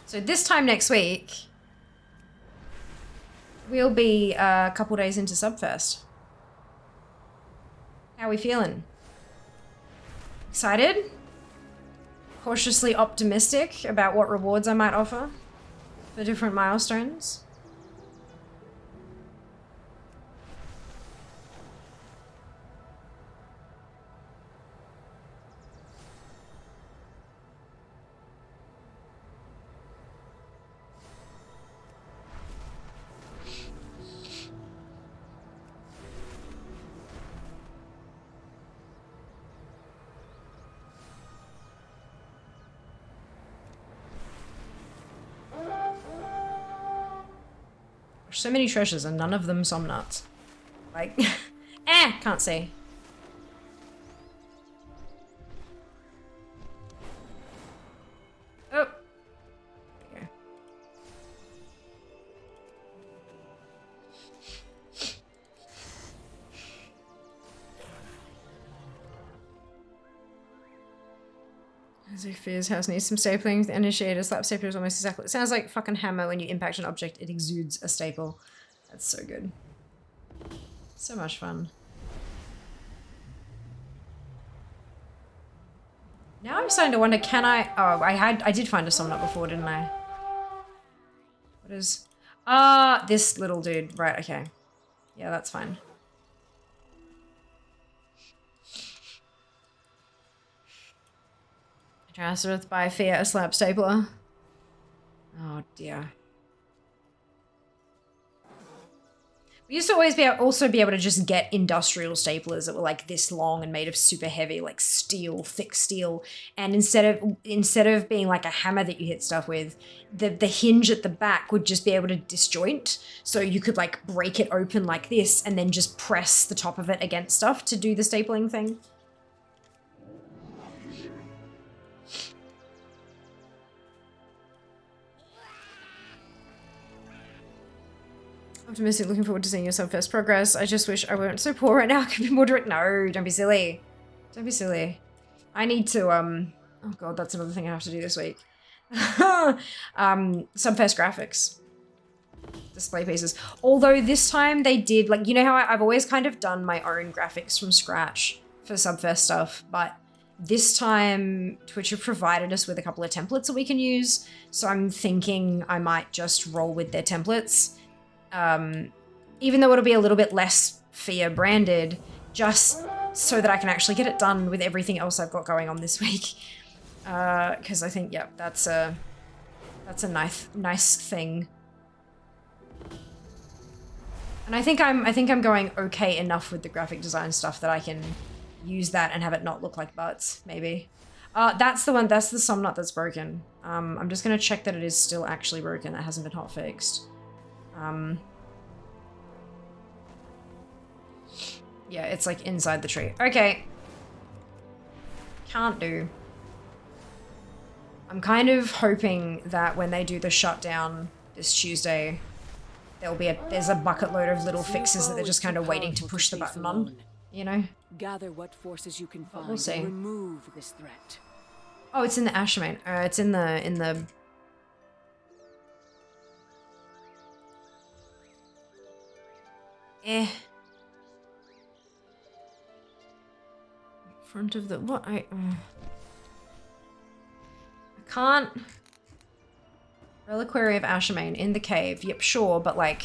So this time next week, we'll be a couple days into Subfest. How are we feeling? Excited? Cautiously optimistic about what rewards I might offer for different milestones? So many treasures and none of them somnuts. Like, can't see. Oh. There you go. Zophia's house needs some stapling. The initiator slap stapler is almost exactly. It sounds like fucking hammer. When you impact an object, it exudes a staple. That's so good. So much fun. Now I'm starting to wonder, can I... Oh, I did find a somnut before, didn't I? What is... this little dude. Right, okay. Yeah, that's fine. Transferred by Fiat, a slab stapler. Oh dear. We used to always be able to just get industrial staplers that were like this long and made of super heavy, like steel, thick steel. And instead of being like a hammer that you hit stuff with, the hinge at the back would just be able to disjoint. So you could like break it open like this and then just press the top of it against stuff to do the stapling thing. Optimistic, looking forward to seeing your Subfest progress. I just wish I weren't so poor right now. I could be more direct. No, don't be silly. Don't be silly. I need to, oh god, that's another thing I have to do this week. Subfest graphics. Display pieces. Although this time they did, like, you know how I've always kind of done my own graphics from scratch for Subfest stuff, but this time Twitch have provided us with a couple of templates that we can use. So I'm thinking I might just roll with their templates. Even though it'll be a little bit less Fia branded, just so that I can actually get it done with everything else I've got going on this week. Because I think, yeah, that's a nice thing. And I think I'm going okay enough with the graphic design stuff that I can use that and have it not look like butts, maybe. That's the one, that's the Somnut that's broken. I'm just gonna check that it is still actually broken. That hasn't been hot fixed. Yeah, it's like inside the tree. Okay. Can't do. I'm kind of hoping that when they do the shutdown this Tuesday, there's a bucket load of little fixes that they're just kind of waiting to push the button on, you know? Gather what forces you can find. We'll see. And remove this threat. Oh, it's in the Ashmane. It's in the front of the what? I can't. Reliquary of Ashmane in the cave. Yep, sure, but like,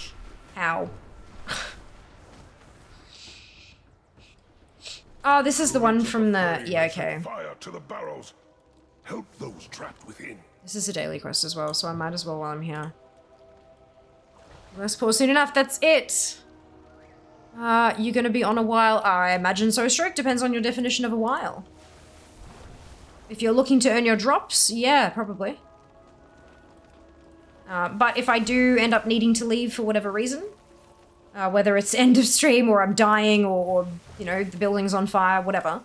how? Oh, this is the one from the. Yeah, okay. Fire to the barrows. Help those trapped within. This is a daily quest as well, so I might as well while I'm here. Let's pause soon enough. That's it. You're gonna be on a while. I imagine so, Stroke. Depends on your definition of a while. If you're looking to earn your drops, yeah, probably. But if I do end up needing to leave for whatever reason, whether it's end of stream or I'm dying or you know, the building's on fire, whatever,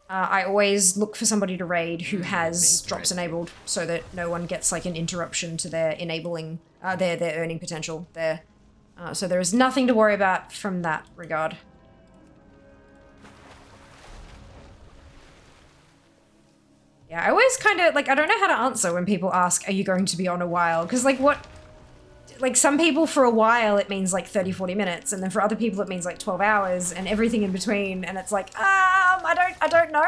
I always look for somebody to raid who has drops enabled so that no one gets like an interruption to their enabling, their earning potential there. So there is nothing to worry about from that regard. Yeah, I always kind of, like, I don't know how to answer when people ask, are you going to be on a while? Because, like, what... Like, some people for a while it means, like, 30, 40 minutes, and then for other people it means, like, 12 hours, and everything in between, and it's like, I don't know?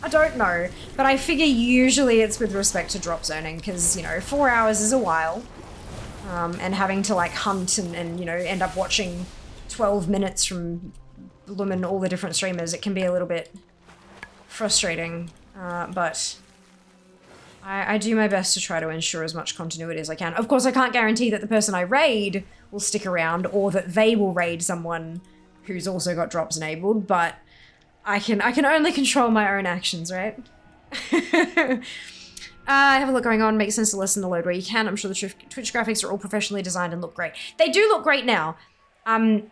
I don't know. But I figure usually it's with respect to drops earning, because, you know, 4 hours is a while. And having to, like, hunt and, you know, end up watching 12 minutes from Lumen, all the different streamers, it can be a little bit frustrating. But I do my best to try to ensure as much continuity as I can. Of course, I can't guarantee that the person I raid will stick around or that they will raid someone who's also got drops enabled, but I can only control my own actions, right? I have a lot going on. Makes sense to lessen the load where you can. I'm sure the Twitch graphics are all professionally designed and look great. They do look great now. Then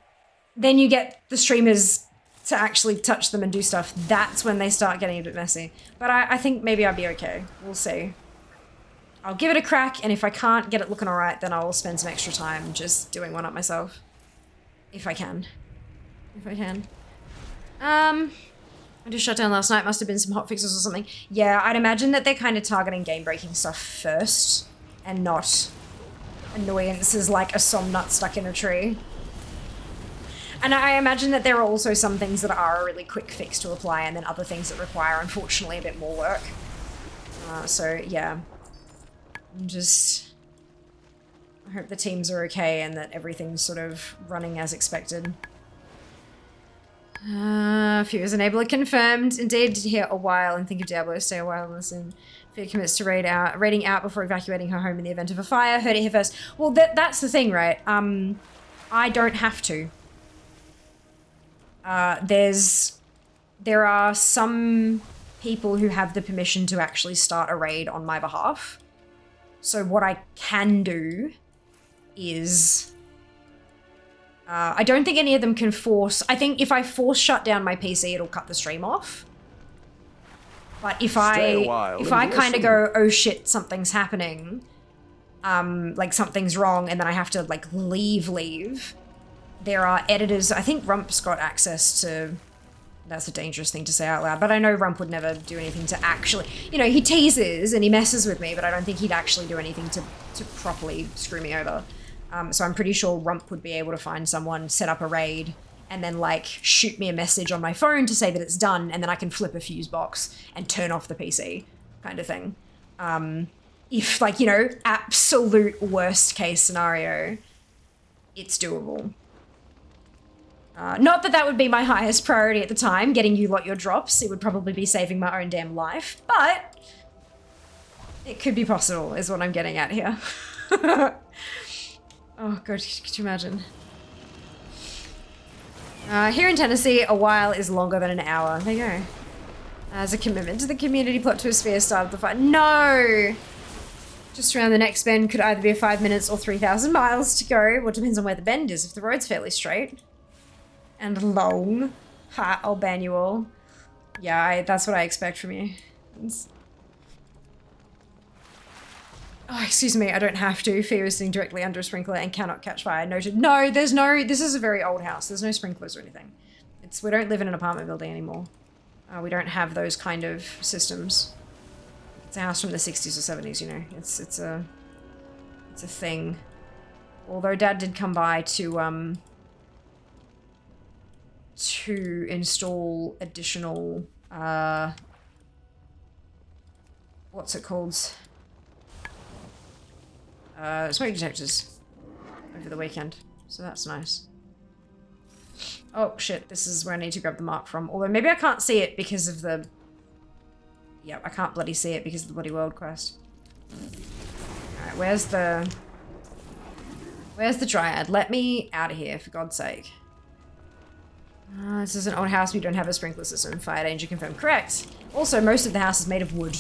you get the streamers to actually touch them and do stuff. That's when they start getting a bit messy. But I think maybe I'll be okay. We'll see. I'll give it a crack, and if I can't get it looking alright, then I'll spend some extra time just doing one up myself. If I can. If I can. I just shut down last night. Must have been some hotfixes or something. Yeah, I'd imagine that they're kind of targeting game-breaking stuff first, and not annoyances like a somnut stuck in a tree. And I imagine that there are also some things that are a really quick fix to apply, and then other things that require, unfortunately, a bit more work. So, yeah. I hope the teams are okay and that everything's sort of running as expected. Fuse enabler confirmed. Indeed, did hear a while and think of Diablo. Stay a while and listen. Fia commits to raiding out before evacuating her home in the event of a fire. Heard it here first. Well, that's the thing, right? I don't have to. There are some people who have the permission to actually start a raid on my behalf. So what I can do is... I don't think any of them can force... I think if I force shut down my PC, it'll cut the stream off. But if I kind of go, oh shit, something's happening, like something's wrong, and then I have to like leave, there are editors. I think Rump's got access to... That's a dangerous thing to say out loud, but I know Rump would never do anything to actually... You know, he teases and he messes with me, but I don't think he'd actually do anything to properly screw me over. So I'm pretty sure Rump would be able to find someone, set up a raid, and then, like, shoot me a message on my phone to say that it's done, and then I can flip a fuse box and turn off the PC, kind of thing. If, like, you know, absolute worst case scenario, it's doable. Not that that would be my highest priority at the time, getting you lot your drops. It would probably be saving my own damn life, but it could be possible, is what I'm getting at here. Oh god, could you imagine? Here in Tennessee, a while is longer than an hour. There you go. As a commitment to the community, plot twist sphere started the fight. No! Just around the next bend could either be 5 minutes or 3,000 miles to go. Well, it depends on where the bend is. If the road's fairly straight and long, ha, I'll ban you all. Yeah, that's what I expect from you. Oh, excuse me, I don't have to. Fear is sitting directly under a sprinkler and cannot catch fire. Noted. No, there's no, this is a very old house. There's no sprinklers or anything. We don't live in an apartment building anymore. We don't have those kind of systems. It's a house from the 60s or 70s, you know. It's a thing. Although Dad did come by to install additional what's it called? Smoke detectors over the weekend. So that's nice. Oh shit, this is where I need to grab the mark from. Although maybe I can't see it because of the... Yep, I can't bloody see it because of the bloody world quest. Alright, where's the Dryad? Let me out of here, for God's sake. This is an old house. We don't have a sprinkler system. Fire danger confirmed. Correct. Also, most of the house is made of wood.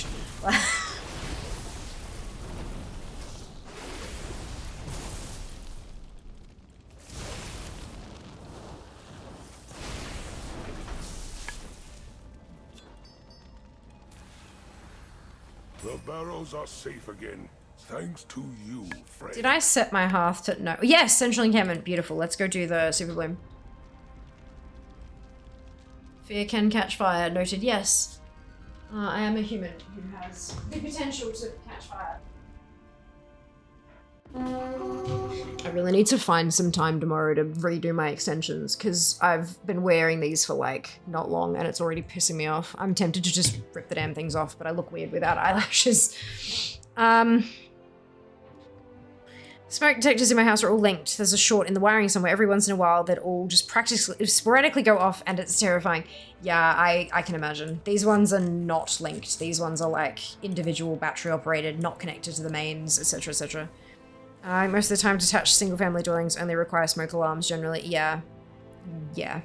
The barrows are safe again, thanks to you, friend. Did I set my hearth to... No. Yes, central encampment. Beautiful. Let's go do the super bloom. Fear can catch fire. Noted. Yes. I am a human who has the potential to catch fire. I really need to find some time tomorrow to redo my extensions because I've been wearing these for like not long and it's already pissing me off. I'm tempted to just rip the damn things off, but I look weird without eyelashes. Smoke detectors in my house are all linked. There's a short in the wiring somewhere. Every once in a while that all just practically, sporadically go off and it's terrifying. Yeah, I can imagine. These ones are not linked. These ones are like individual battery operated, not connected to the mains, etc, etc. Most of the time detached single family dwellings only require smoke alarms generally. Yeah. Yeah.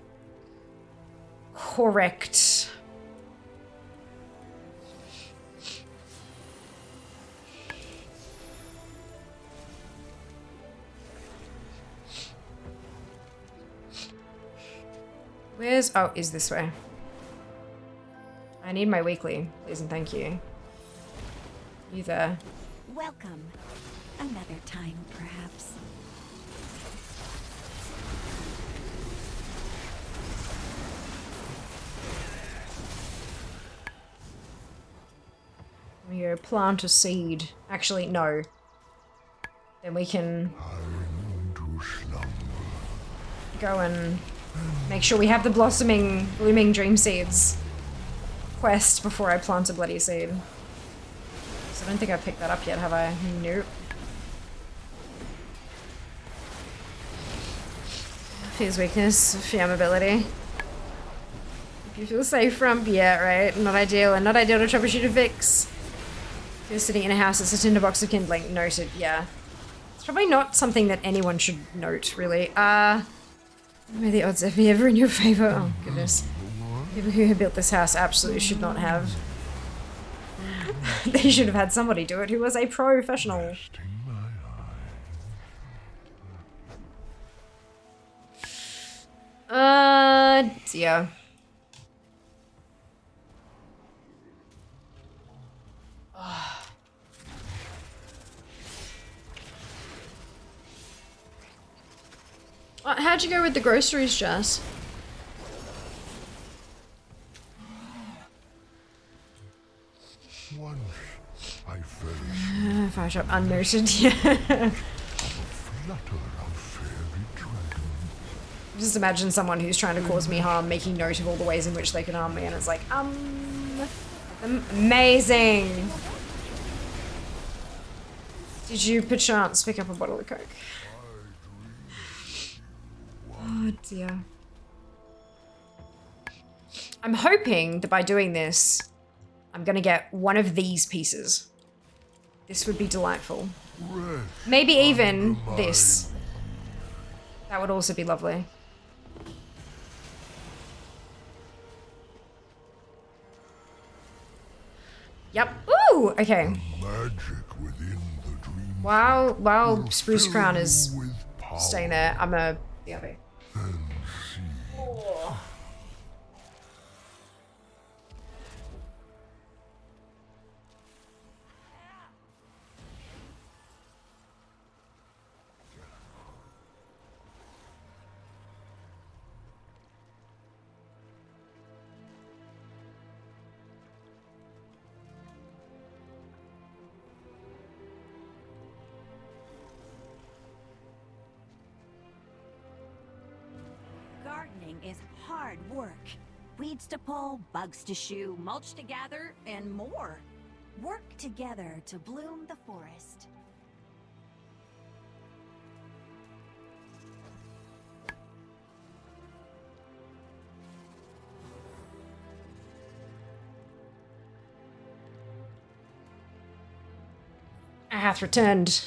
Correct. Where's... Oh, is this way. I need my weekly, please and thank you. You there. Welcome. Another time, perhaps. We go plant a seed. Actually, no. Then we can go and make sure we have the blooming dream seeds quest before I plant a bloody seed. So I don't think I've picked that up yet, have I? Nope. Fear's weakness, flammability. If you feel safe from, yeah, right? Not ideal, and not ideal to troubleshoot a fix. If you're sitting in a house, it's a tinderbox of kindling. Noted, yeah. It's probably not something that anyone should note, really. May the odds be ever in your favor. Oh, goodness. People who have built this house absolutely should not have. They should have had somebody do it who was a professional. Dear. How'd you go with the groceries, Jess? Once I fell Fire shop unnoted, yeah. Just imagine someone who's trying to cause me harm making note of all the ways in which they can harm me, and it's like, amazing. Did you perchance pick up a bottle of Coke? Oh dear. I'm hoping that by doing this, I'm gonna get one of these pieces. This would be delightful. Maybe even this. That would also be lovely. Yep. Ooh, okay. Magic within the dream. While Spruce Crown is staying there, I'm a BRB. Oh. Gardening is hard work. Weeds to pull, bugs to shoo, mulch to gather, and more. Work together to bloom the forest. I hath returned.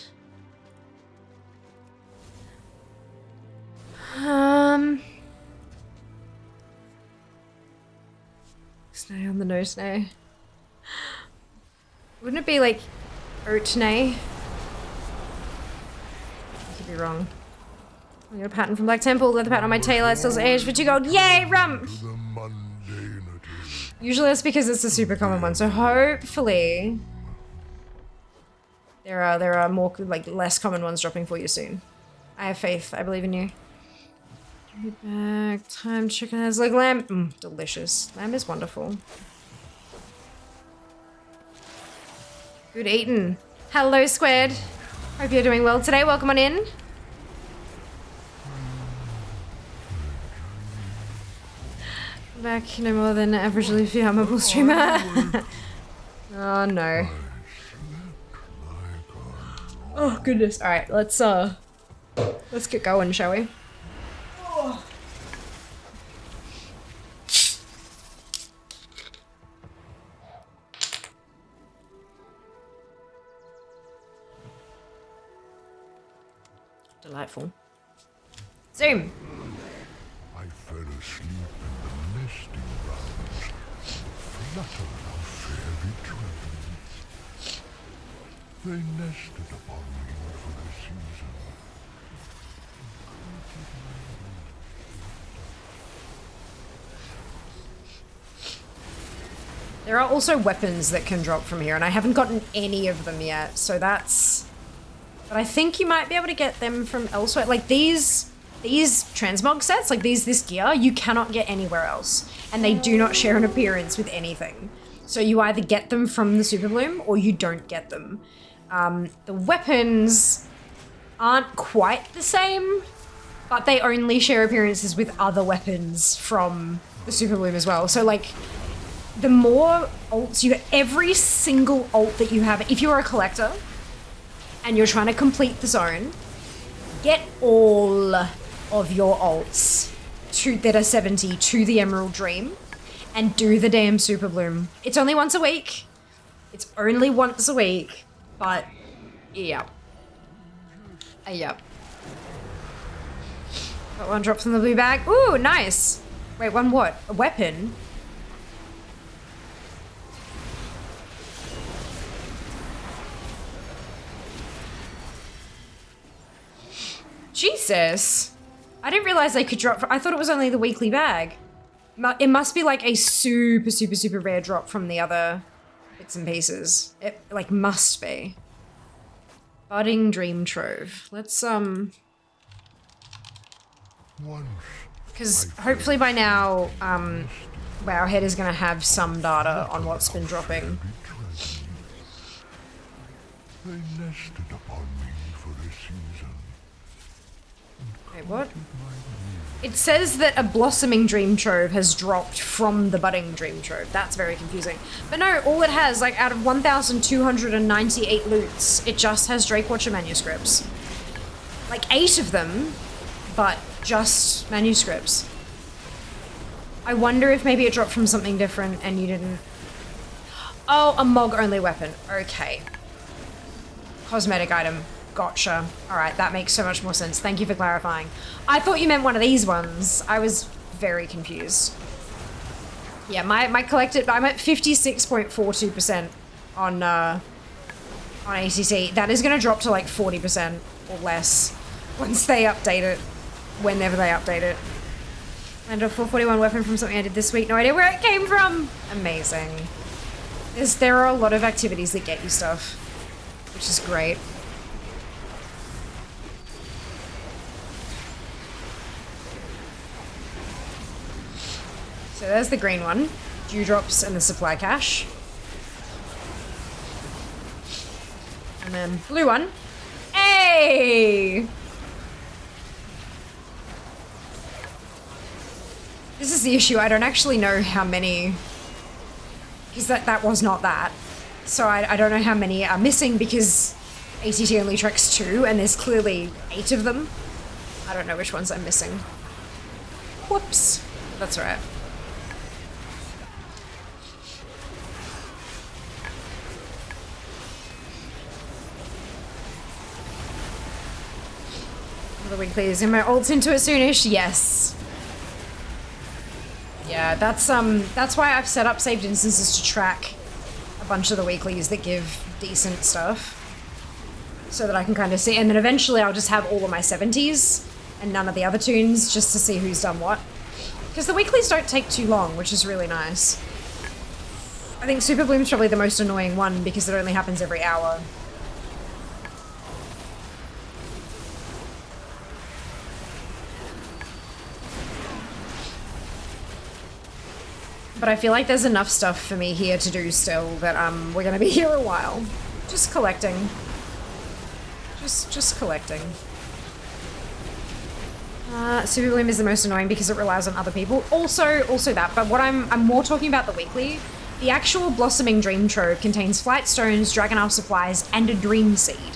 Snow on the no snow. Wouldn't it be like Oatnay? I could be wrong. I got a pattern from Black Temple, leather pattern on my tailor, it still aged for 2 gold. Yay, rump! Usually that's because it's a super common one, so hopefully there are more like less common ones dropping for you soon. I have faith, I believe in you. Give it back. Time chicken has like lamb. Delicious. Lamb is wonderful. Good eating. Hello, Squared. Hope you're doing well today. Welcome on in. Back no more than averagely farmable streamer. Oh no. Oh goodness. All right, let's get going, shall we? Oh. Delightful. Zoom. I fell asleep in the nesting grounds of a flutter of fairy dragons. They nested upon me for the season. There are also weapons that can drop from here, and I haven't gotten any of them yet, so that's... But I think you might be able to get them from elsewhere. Like these transmog sets, like this gear, you cannot get anywhere else. And they do not share an appearance with anything. So you either get them from the Super Bloom or you don't get them. The weapons aren't quite the same, but they only share appearances with other weapons from the Super Bloom as well. So like, the more alts you get, every single alt that you have, if you're a collector and you're trying to complete the zone, get all of your alts that are 70 to the Emerald Dream and do the damn Super Bloom. It's only once a week. It's only once a week, but yeah. Yep. Got one drop from the blue bag. Ooh, nice. Wait, one what? A weapon? Jesus. I didn't realize they could drop. I thought it was only the weekly bag. It must be like a super, super, super rare drop from the other bits and pieces. It like must be. Budding Dream Trove. Let's because hopefully by now Wowhead is gonna have some data on what's been dropping. They nested upon me for a season. Wait, what? It says that a Blossoming Dream Trove has dropped from the Budding Dream Trove. That's very confusing. But no, all it has, like out of 1,298 loots, it just has Drakewatcher manuscripts. Like 8 of them, but just manuscripts. I wonder if maybe it dropped from something different and you didn't... Oh, a Mog-only weapon. Okay. Cosmetic item. Gotcha. Alright, that makes so much more sense. Thank you for clarifying. I thought you meant one of these ones. I was very confused. Yeah, my collected... I'm at 56.42% on ACT. That is going to drop to like 40% or less once they update it, whenever they update it. And a 441 weapon from something I did this week. No idea where it came from. Amazing. There are a lot of activities that get you stuff, which is great. So there's the green one. Dewdrops and the supply cache. And then blue one. Hey! This is the issue. I don't actually know how many, because that was not that. So I don't know how many are missing because ACT only tracks 2 and there's clearly 8 of them. I don't know which ones I'm missing. Whoops. That's all right. The weeklies. Am I ult into it soonish? Yes. Yeah, that's why I've set up saved instances to track a bunch of the weeklies that give decent stuff. So that I can kind of see, and then eventually I'll just have all of my 70s and none of the other tunes just to see who's done what. Because the weeklies don't take too long, which is really nice. I think Super Bloom's probably the most annoying one because it only happens every hour. But I feel like there's enough stuff for me here to do still that we're gonna be here a while. Just collecting. Just collecting. Super Bloom is the most annoying because it relies on other people. Also that, but what I'm more talking about the weekly. The actual Blossoming Dream Trove contains Flight Stones, Dragonile Supplies, and a Dream Seed.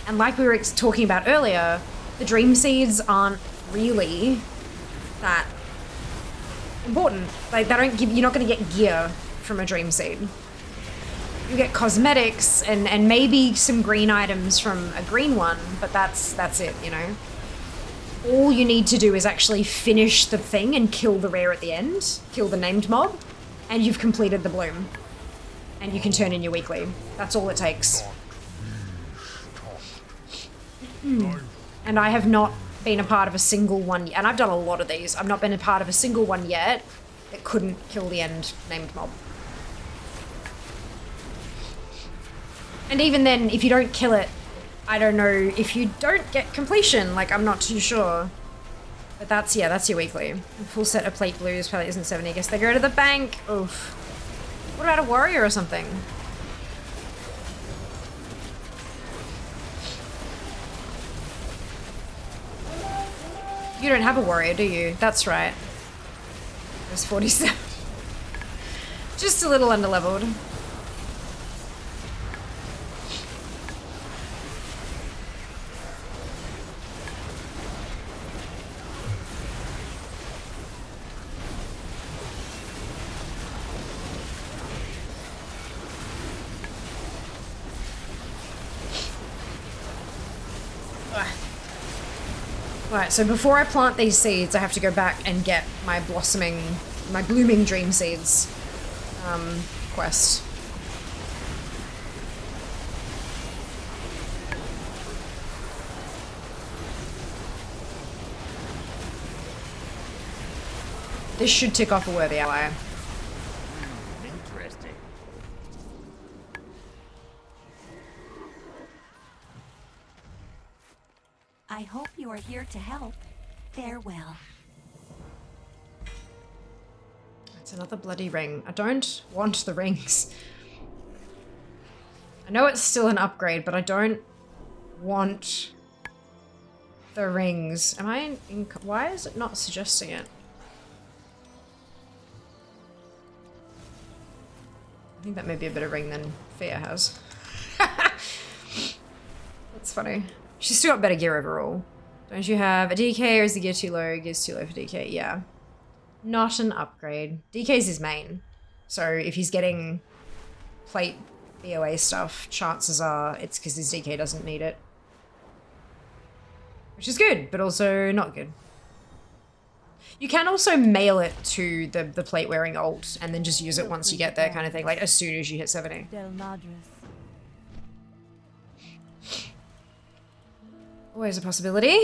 And like we were talking about earlier, the Dream Seeds aren't really that important. Like, they don't give, you're not going to get gear from a Dream Seed. You get cosmetics and maybe some green items from a green one, but that's it, you know? All you need to do is actually finish the thing and kill the rare at the end, kill the named mob, and you've completed the bloom. And you can turn in your weekly. That's all it takes. And I have not been a part of a single one yet, and I've done a lot of these. I've not been a part of a single one yet that couldn't kill the end named mob. And even then, if you don't kill it, I don't know if you don't get completion. Like, I'm not too sure. But that's, yeah, that's your weekly. A full set of plate blues probably isn't 70. I guess they go to the bank. Oof. What about a warrior or something? You don't have a warrior, do you? That's right. There's 47. Just a little underleveled. Right, so before I plant these seeds, I have to go back and get my blooming dream seeds quest. This should tick off a worthy ally. Interesting. I hope you are here to help. Farewell. It's another bloody ring. I don't want the rings. I know it's still an upgrade, but I don't want the rings. Am I in, why is it not suggesting it? I think that may be a better ring than Fia has. That's funny. She's still got better gear overall. Don't you have a DK or is the gear too low? Gear's too low for DK, yeah. Not an upgrade. DK's his main. So if he's getting plate BOA stuff, chances are it's because his DK doesn't need it. Which is good, but also not good. You can also mail it to the plate wearing alt and then just use it once you get there kind of thing, like as soon as you hit 70. Always a possibility.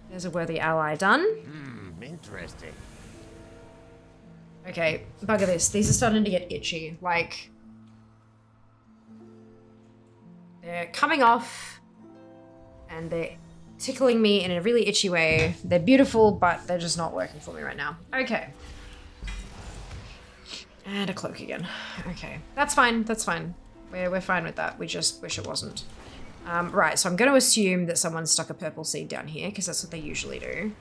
There's a worthy ally done. Interesting. Okay, bugger this. These are starting to get itchy. Like, they're coming off and they're tickling me in a really itchy way. They're beautiful, but they're just not working for me right now. Okay. And a cloak again. Okay, that's fine. That's fine. We're fine with that. We just wish it wasn't. Right, so I'm going to assume that someone stuck a purple seed down here, because that's what they usually do.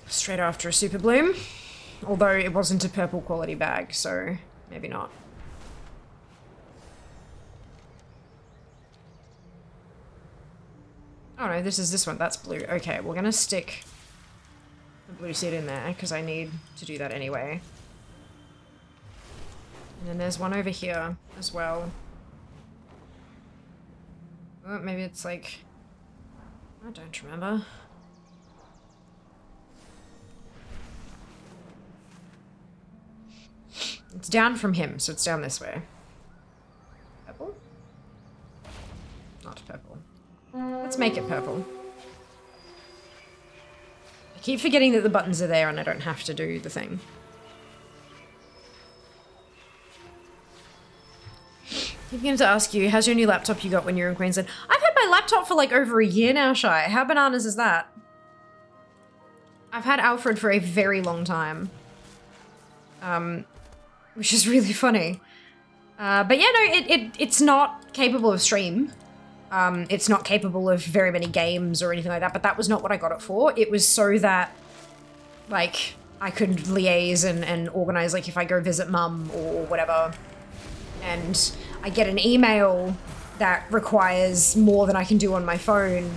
Straight after a super bloom. Although it wasn't a purple quality bag, so maybe not. Oh no, this is this one. That's blue. Okay, we're going to stick the blue seed in there because I need to do that anyway. And then there's one over here as well. Oh, maybe it's like... I don't remember. It's down from him, so it's down this way. Purple? Not purple. Let's make it purple. I keep forgetting that the buttons are there and I don't have to do the thing. I'm going to ask you, how's your new laptop you got when you were in Queensland? I've had my laptop for like over a year now, Shy. How bananas is that? I've had Alfred for a very long time. Which is really funny. But yeah, no, it's not capable of stream. It's not capable of very many games or anything like that, but that was not what I got it for. It was so that, like, I could liaise and organize, like, if I go visit mum or whatever, and I get an email that requires more than I can do on my phone.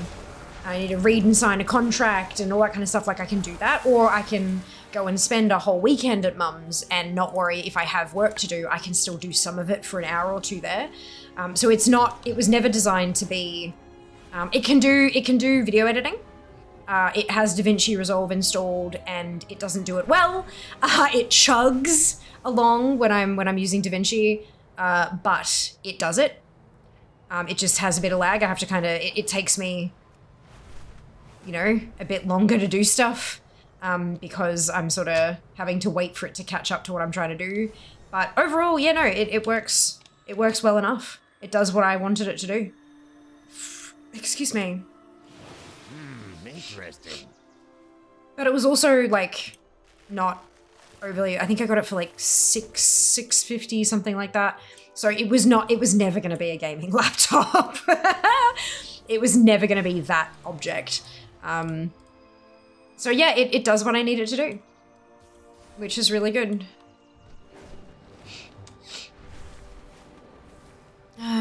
I need to read and sign a contract and all that kind of stuff, like I can do that, or I can go and spend a whole weekend at mum's and not worry if I have work to do. I can still do some of it for an hour or two there. So it was never designed to be, it can do video editing. It has DaVinci Resolve installed and it doesn't do it well. It chugs along when I'm using DaVinci, but it does it. It just has a bit of lag. I have to kind of, it takes me, you know, a bit longer to do stuff. Because I'm sort of having to wait for it to catch up to what I'm trying to do. But overall, yeah, no, it works. It works well enough. It does what I wanted it to do. Excuse me. Interesting. But it was also, like, not overly... I think I got it for, like, $650, something like that. So it was never going to be a gaming laptop. It was never going to be that object. So yeah, it does what I need it to do, which is really good.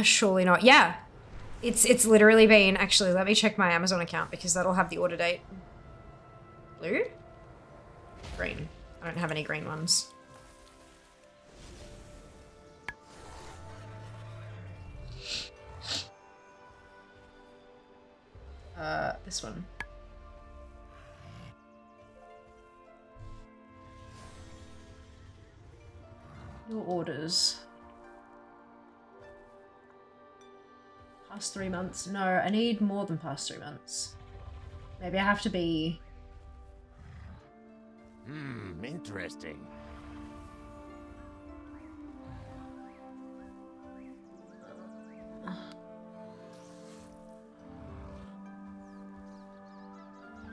Surely not. Yeah, it's literally been, actually, let me check my Amazon account because that'll have the order date. Blue? Green. I don't have any green ones. This one. Your orders. Past 3 months. No, I need more than past 3 months. Maybe I have to be... Interesting.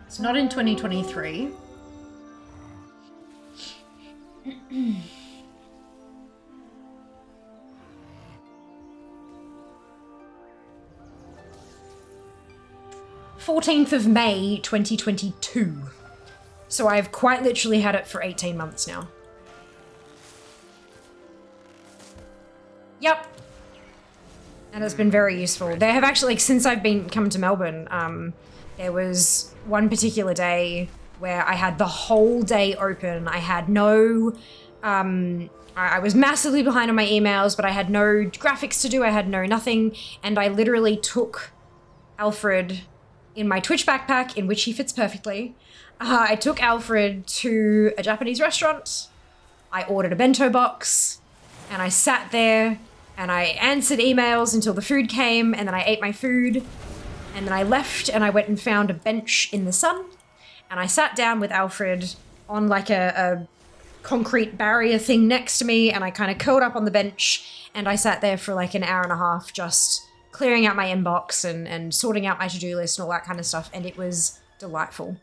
It's not in 2023. 14th of May, 2022. So I've quite literally had it for 18 months now. Yep. And it's been very useful. They have actually, like, since I've come to Melbourne, there was one particular day where I had the whole day open. I had no I was massively behind on my emails, but I had no graphics to do, I had no nothing, and I literally took Alfred in my Twitch backpack, in which he fits perfectly. I took Alfred to a Japanese restaurant, I ordered a bento box, and I sat there, and I answered emails until the food came, and then I ate my food, and then I left, and I went and found a bench in the sun, and I sat down with Alfred on like a concrete barrier thing next to me, and I kind of curled up on the bench, and I sat there for like an hour and a half just clearing out my inbox and sorting out my to-do list and all that kind of stuff, and it was delightful.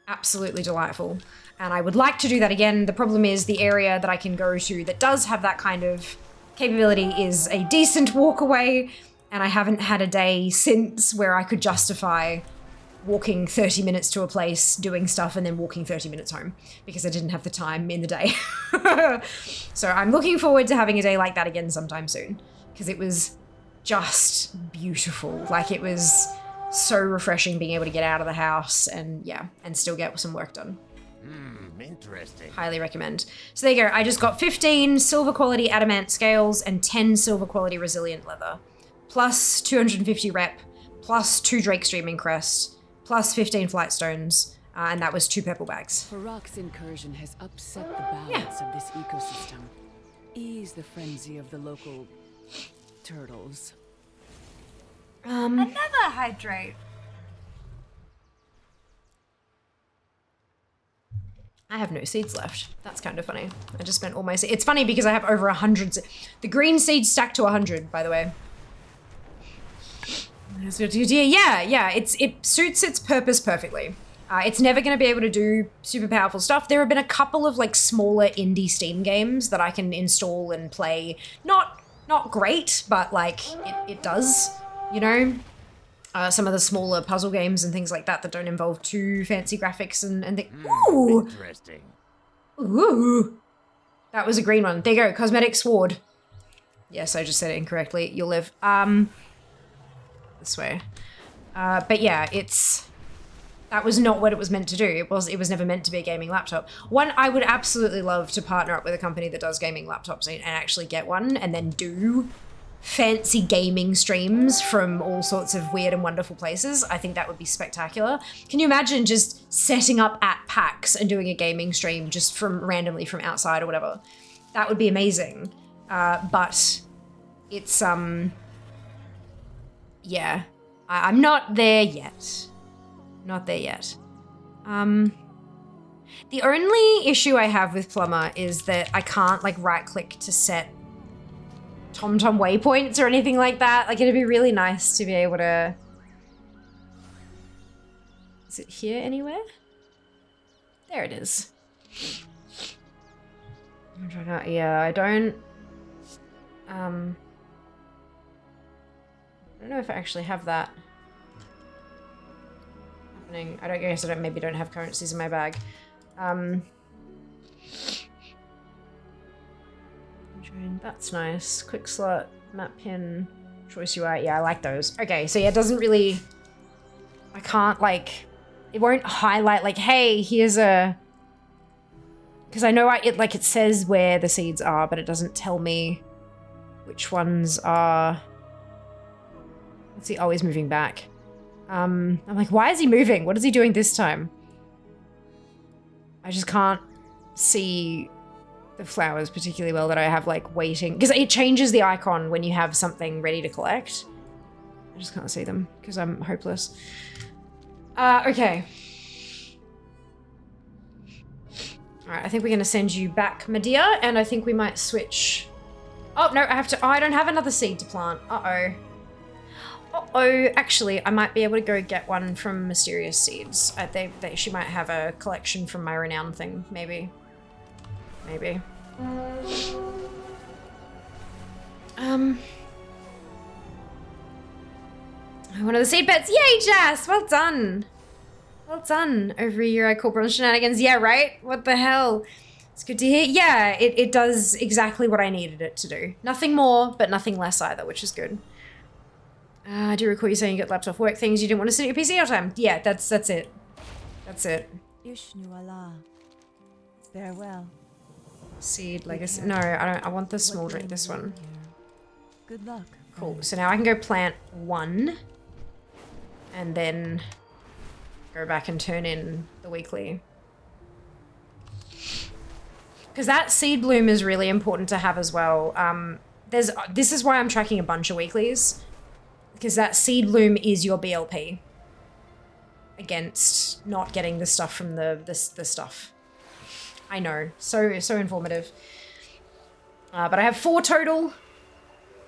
Absolutely delightful. And I would like to do that again. The problem is the area that I can go to that does have that kind of capability is a decent walk away, and I haven't had a day since where I could justify walking 30 minutes to a place, doing stuff, and then walking 30 minutes home because I didn't have the time in the day. So I'm looking forward to having a day like that again sometime soon because it was just beautiful. Like, it was so refreshing being able to get out of the house and yeah, and still get some work done. Interesting. Highly recommend. So there you go. I just got 15 silver quality adamant scales and 10 silver quality resilient leather, plus 250 rep, plus 2 Drake Streaming Crest, plus 15 flight stones, and that was 2 purple bags. Farak's incursion has upset the balance of this ecosystem. Ease the frenzy of the local turtles. Another hydrate. I have no seeds left. That's kind of funny. I just spent all my seeds. It's funny because I have over 100. The green seeds stacked to 100, by the way. Yeah. It suits its purpose perfectly. It's never going to be able to do super powerful stuff. There have been a couple of like smaller indie Steam games that I can install and play. Not great, but like it does, you know? Some of the smaller puzzle games and things like that that don't involve too fancy graphics and ooh! Interesting. Ooh! That was a green one. There you go, cosmetic sword. Yes, I just said it incorrectly. You'll live. This way. But yeah, that was not what it was meant to do. It was never meant to be a gaming laptop. One, I would absolutely love to partner up with a company that does gaming laptops and actually get one and then do fancy gaming streams from all sorts of weird and wonderful places. I think that would be spectacular. Can you imagine just setting up at PAX and doing a gaming stream just randomly from outside or whatever? That would be amazing. But it's, yeah, I'm not there yet. Not there yet. The only issue I have with Plumber is that I can't like right click to set TomTom waypoints or anything like that. Like, it'd be really nice to be able to... Is it here anywhere? There it is. I'm trying to... Yeah, I don't know if I actually have that happening. I guess I maybe don't have currencies in my bag. That's nice. Quick slot, map pin, choice UI. Yeah, I like those. Okay, so yeah, it doesn't really... I can't, like... It won't highlight, like, hey, here's a... Because I know it says where the seeds are, but it doesn't tell me which ones are... Let's see. Oh, he's moving back. I'm like, why is he moving? What is he doing this time? I just can't see the flowers particularly well that I have like waiting, because it changes the icon when you have something ready to collect. I just can't see them because I'm hopeless. Okay. All right, I think we're gonna send you back, my dear, and I think we might switch. Oh no, I have to. Oh, I don't have another seed to plant. Uh-oh, actually, I might be able to go get one from Mysterious Seeds. She might have a collection from my Renown thing, maybe. Maybe. One of the seed bets. Yay, Jess! Well done. Well done. Over a year I call bronze shenanigans. Yeah, right? What the hell? It's good to hear. Yeah, it does exactly what I needed it to do. Nothing more, but nothing less either, which is good. I do recall you saying you got laptop work things. You didn't want to sit at your PC all the time. Yeah, that's it. That's it. Ishnu Allah. Farewell. Seed legacy. No, I don't. I want the small drink. This one. Good luck. Cool. So now I can go plant 1. And then go back and turn in the weekly. Because that seed bloom is really important to have as well. This is why I'm tracking a bunch of weeklies. Because that seed bloom is your BLP. Against not getting the stuff from the stuff. I know. So informative. But I have 4 total.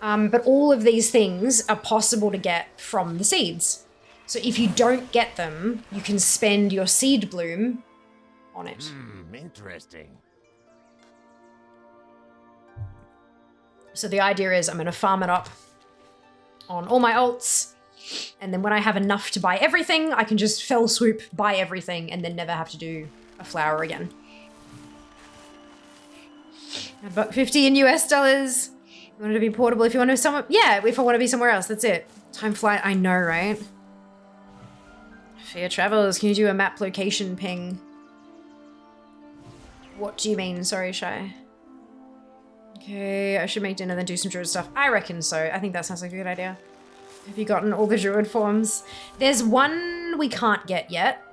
But all of these things are possible to get from the seeds. So if you don't get them, you can spend your seed bloom on it. Interesting. So the idea is I'm going to farm it up on all my alts. And then when I have enough to buy everything, I can just fell swoop buy everything and then never have to do a flower again. $1.50 in US dollars. You want it to be portable if you want to be somewhere. Yeah, if I want to be somewhere else, that's it. Time flight, I know, right? Fear travelers, can you do a map location ping? What do you mean? Sorry, Shy. Okay, I should make dinner then do some druid stuff. I reckon so. I think that sounds like a good idea. Have you gotten all the druid forms? There's one we can't get yet.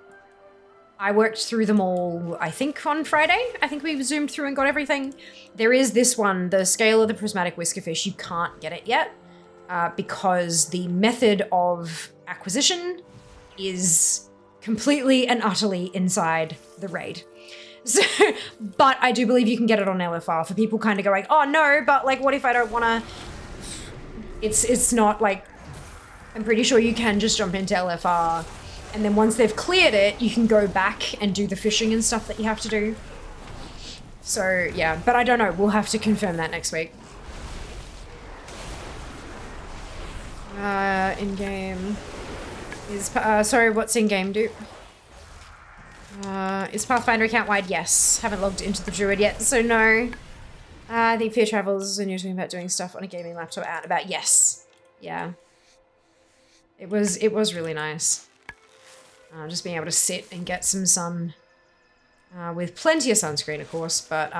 I worked through them all, I think, on Friday. I think we zoomed through and got everything. There is this one, the Scale of the Prismatic Whiskerfish. You can't get it yet because the method of acquisition is completely and utterly inside the raid. So, but I do believe you can get it on LFR for people kind of going, oh no, but like, what if I don't want to? It's not like, I'm pretty sure you can just jump into LFR and then once they've cleared it, you can go back and do the fishing and stuff that you have to do. So yeah, but I don't know. We'll have to confirm that next week. In-game is, sorry, what's in-game, dude? Is Pathfinder account wide? Yes. Haven't logged into the Druid yet, so no. I think Fear Travels and you're talking about doing stuff on a gaming laptop out and about. Yes. Yeah. It was really nice. Just being able to sit and get some sun. With plenty of sunscreen, of course, but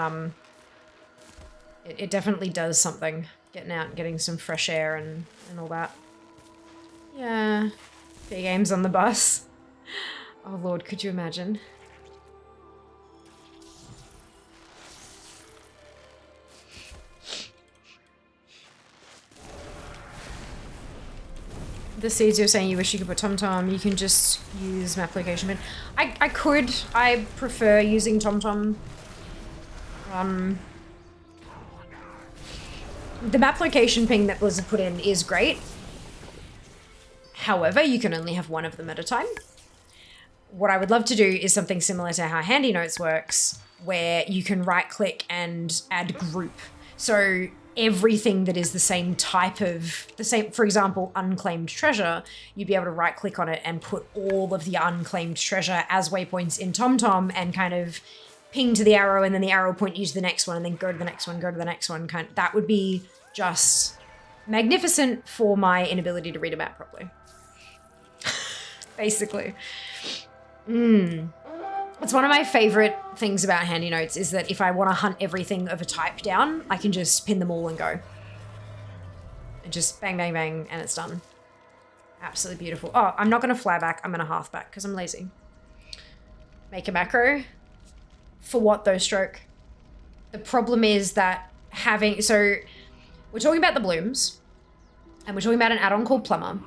it definitely does something. Getting out and getting some fresh air and all that. Yeah. Fair games on the bus. Oh lord, could you imagine? The seeds you're saying you wish you could put TomTom, you can just use map location bin. I could. I prefer using TomTom. The map location ping that Blizzard put in is great. However, you can only have one of them at a time. What I would love to do is something similar to how Handy Notes works, where you can right click and add group. So everything that is the same type of, for example, unclaimed treasure, you'd be able to right click on it and put all of the unclaimed treasure as waypoints in TomTom and kind of ping to the arrow and then the arrow will point you to the next one and then go to the next one, go to the next one. That would be just magnificent for my inability to read a map properly. Basically. It's one of my favorite things about Handy Notes is that if I want to hunt everything of a type down, I can just pin them all and go. And just bang, bang, bang, and it's done. Absolutely beautiful. Oh, I'm not going to fly back. I'm going to half back because I'm lazy. Make a macro. For what though, Stroke? The problem is that so we're talking about the blooms and we're talking about an add-on called Plumber.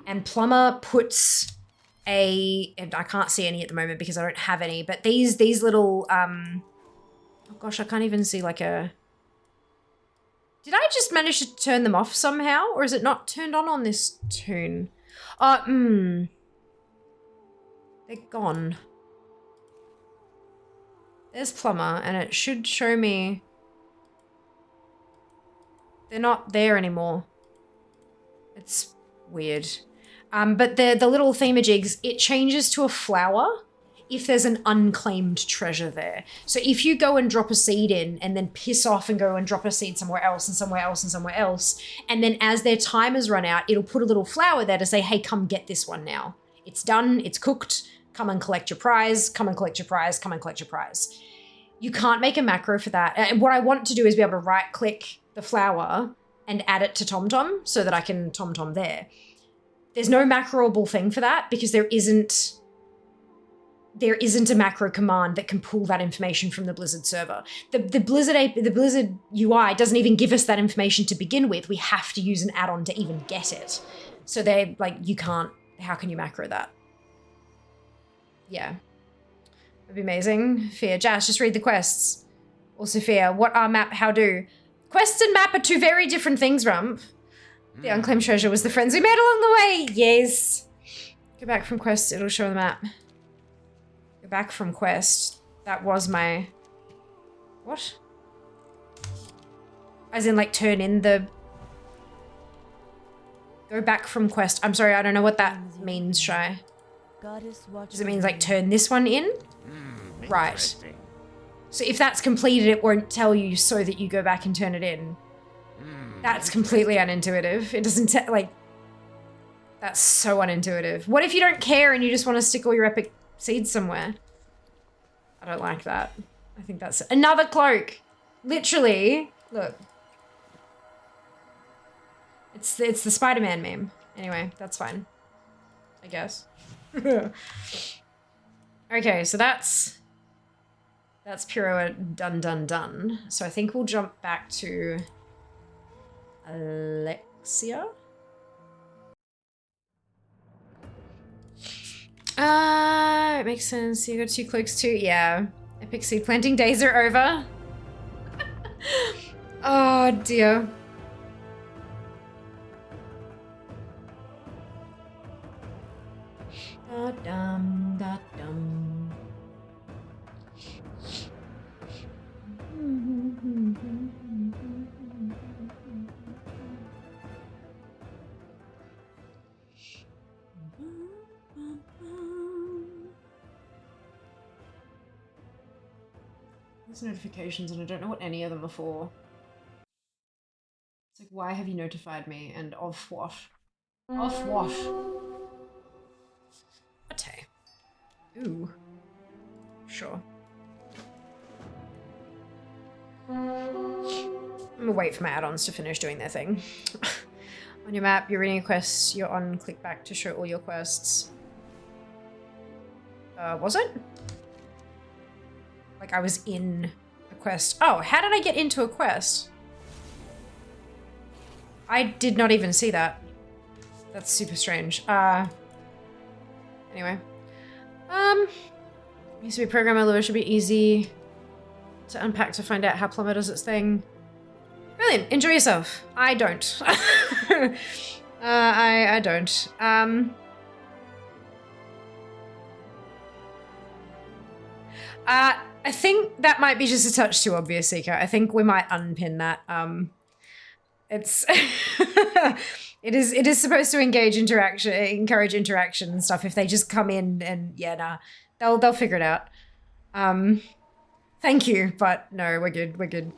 And Plumber puts and I can't see any at the moment because I don't have any, but these little, oh gosh, I can't even see like a, did I just manage to turn them off somehow? Or is it not turned on this tune? They're gone. There's Plumber and it should show me, they're not there anymore. It's weird. But the little themajigs, it changes to a flower if there's an unclaimed treasure there. So if you go and drop a seed in and then piss off and go and drop a seed somewhere else and somewhere else and somewhere else, and then as their time has run out, it'll put a little flower there to say, hey, come get this one now. It's done, it's cooked, come and collect your prize, come and collect your prize, come and collect your prize. You can't make a macro for that. And what I want to do is be able to right click the flower and add it to TomTom so that I can TomTom there. There's no macroable thing for that because there isn't a macro command that can pull that information from the Blizzard server. The Blizzard UI doesn't even give us that information to begin with. We have to use an add-on to even get it. So they're like, you can't, how can you macro that? Yeah. That'd be amazing. Fear. Jazz, just read the quests. Also, Fear, what are map, how do? Quests and map are two very different things, Rump. The unclaimed treasure was the friends we made along the way. Yes. Go back from quest, it'll show the map. Go back from quest. That was my... What? As in, like, turn in the... Go back from quest. I'm sorry, I don't know what that means, Shy. Does it mean, like, turn this one in? Right. So if that's completed, it won't tell you so that you go back and turn it in. That's completely unintuitive. It doesn't, like... That's so unintuitive. What if you don't care and you just want to stick all your epic seeds somewhere? I don't like that. I think that's... Another cloak! Literally. Look. It's the Spider-Man meme. Anyway, that's fine. I guess. Okay, so that's Puro done. So I think we'll jump back to Alexia. It makes sense. You got 2 cloaks too. Yeah. Epic seed planting days are over. Oh dear. Da-dum, da-dum. There's notifications and I don't know what any of them are for. It's like, why have you notified me? And of what? Of what? Okay. Ooh. Sure. I'm gonna wait for my add-ons to finish doing their thing. On your map, you're reading a quest, you're on click back to show all your quests. Was it? Like I was in a quest. Oh, how did I get into a quest? I did not even see that. That's super strange. Anyway. Used to be a programmer, although it should be easy to unpack to find out how Plumber does its thing. Brilliant. Enjoy yourself. I don't. I don't. I think that might be just a touch too obvious, Seeker. I think we might unpin that. It's it is supposed to encourage interaction and stuff. If they just come in and yeah, nah, they'll figure it out. Thank you, but no, we're good. We're good.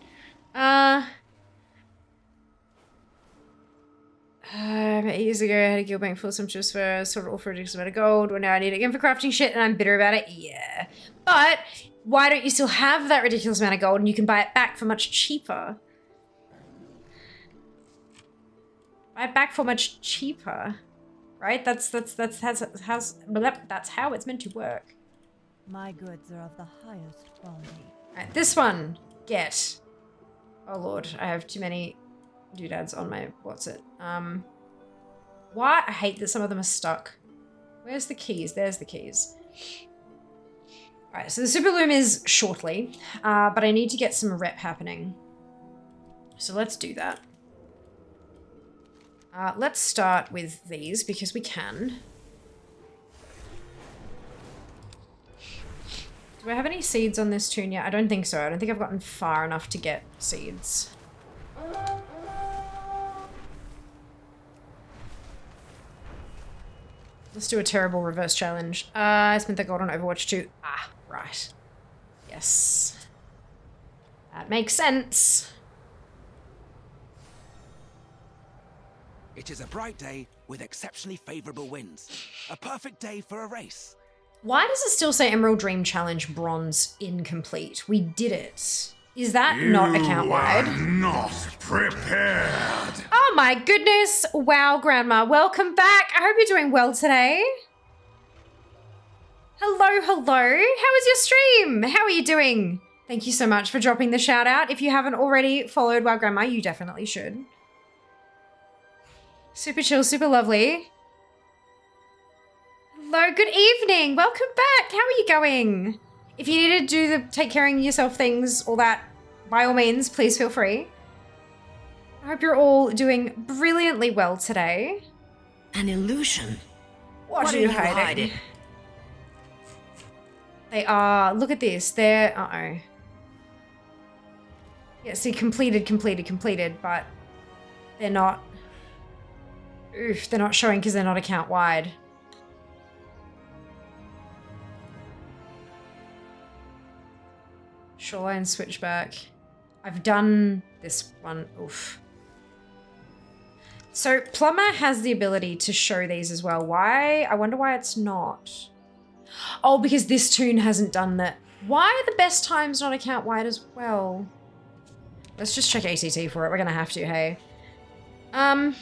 Years ago, I had a guild bank full of sumptuous for sort of all for a ridiculous amount of gold. Well, now I need it again for crafting shit, and I'm bitter about it. Yeah, but why don't you still have that ridiculous amount of gold, and you can buy it back for much cheaper? Buy it back for much cheaper, right? That's how it's meant to work. My goods are of the highest quality. Alright, this one. Get. Oh lord, I have too many doodads on my... What's it? Why? I hate that some of them are stuck. Where's the keys? There's the keys. Alright, so the super loom is shortly, but I need to get some rep happening. So let's do that. Let's start with these because we can. Do I have any seeds on this tune yet? I don't think so. I don't think I've gotten far enough to get seeds. Let's do a terrible reverse challenge. I spent the gold on Overwatch 2. Ah, right. Yes. That makes sense. It is a bright day with exceptionally favorable winds. A perfect day for a race. Why does it still say Emerald Dream Challenge Bronze incomplete? We did it. Is that not account wide? Not prepared. Oh my goodness. Wow, Grandma. Welcome back. I hope you're doing well today. Hello, hello. How was your stream? How are you doing? Thank you so much for dropping the shout out. If you haven't already followed Wow Grandma, you definitely should. Super chill, super lovely. Hello, good evening. Welcome back. How are you going? If you need to do the take care of yourself things, all that, by all means, please feel free. I hope you're all doing brilliantly well today. An illusion. What are you hiding? They are, look at this. They're, uh-oh. Yeah, see, completed, but they're not, oof, they're not showing because they're not account wide. Shoreline switchback. I've done this one, oof. So Plumber has the ability to show these as well. Why? I wonder why it's not. Oh, because this tune hasn't done that. Why are the best times not account wide as well? Let's just check ACT for it. We're gonna have to, hey. Hello,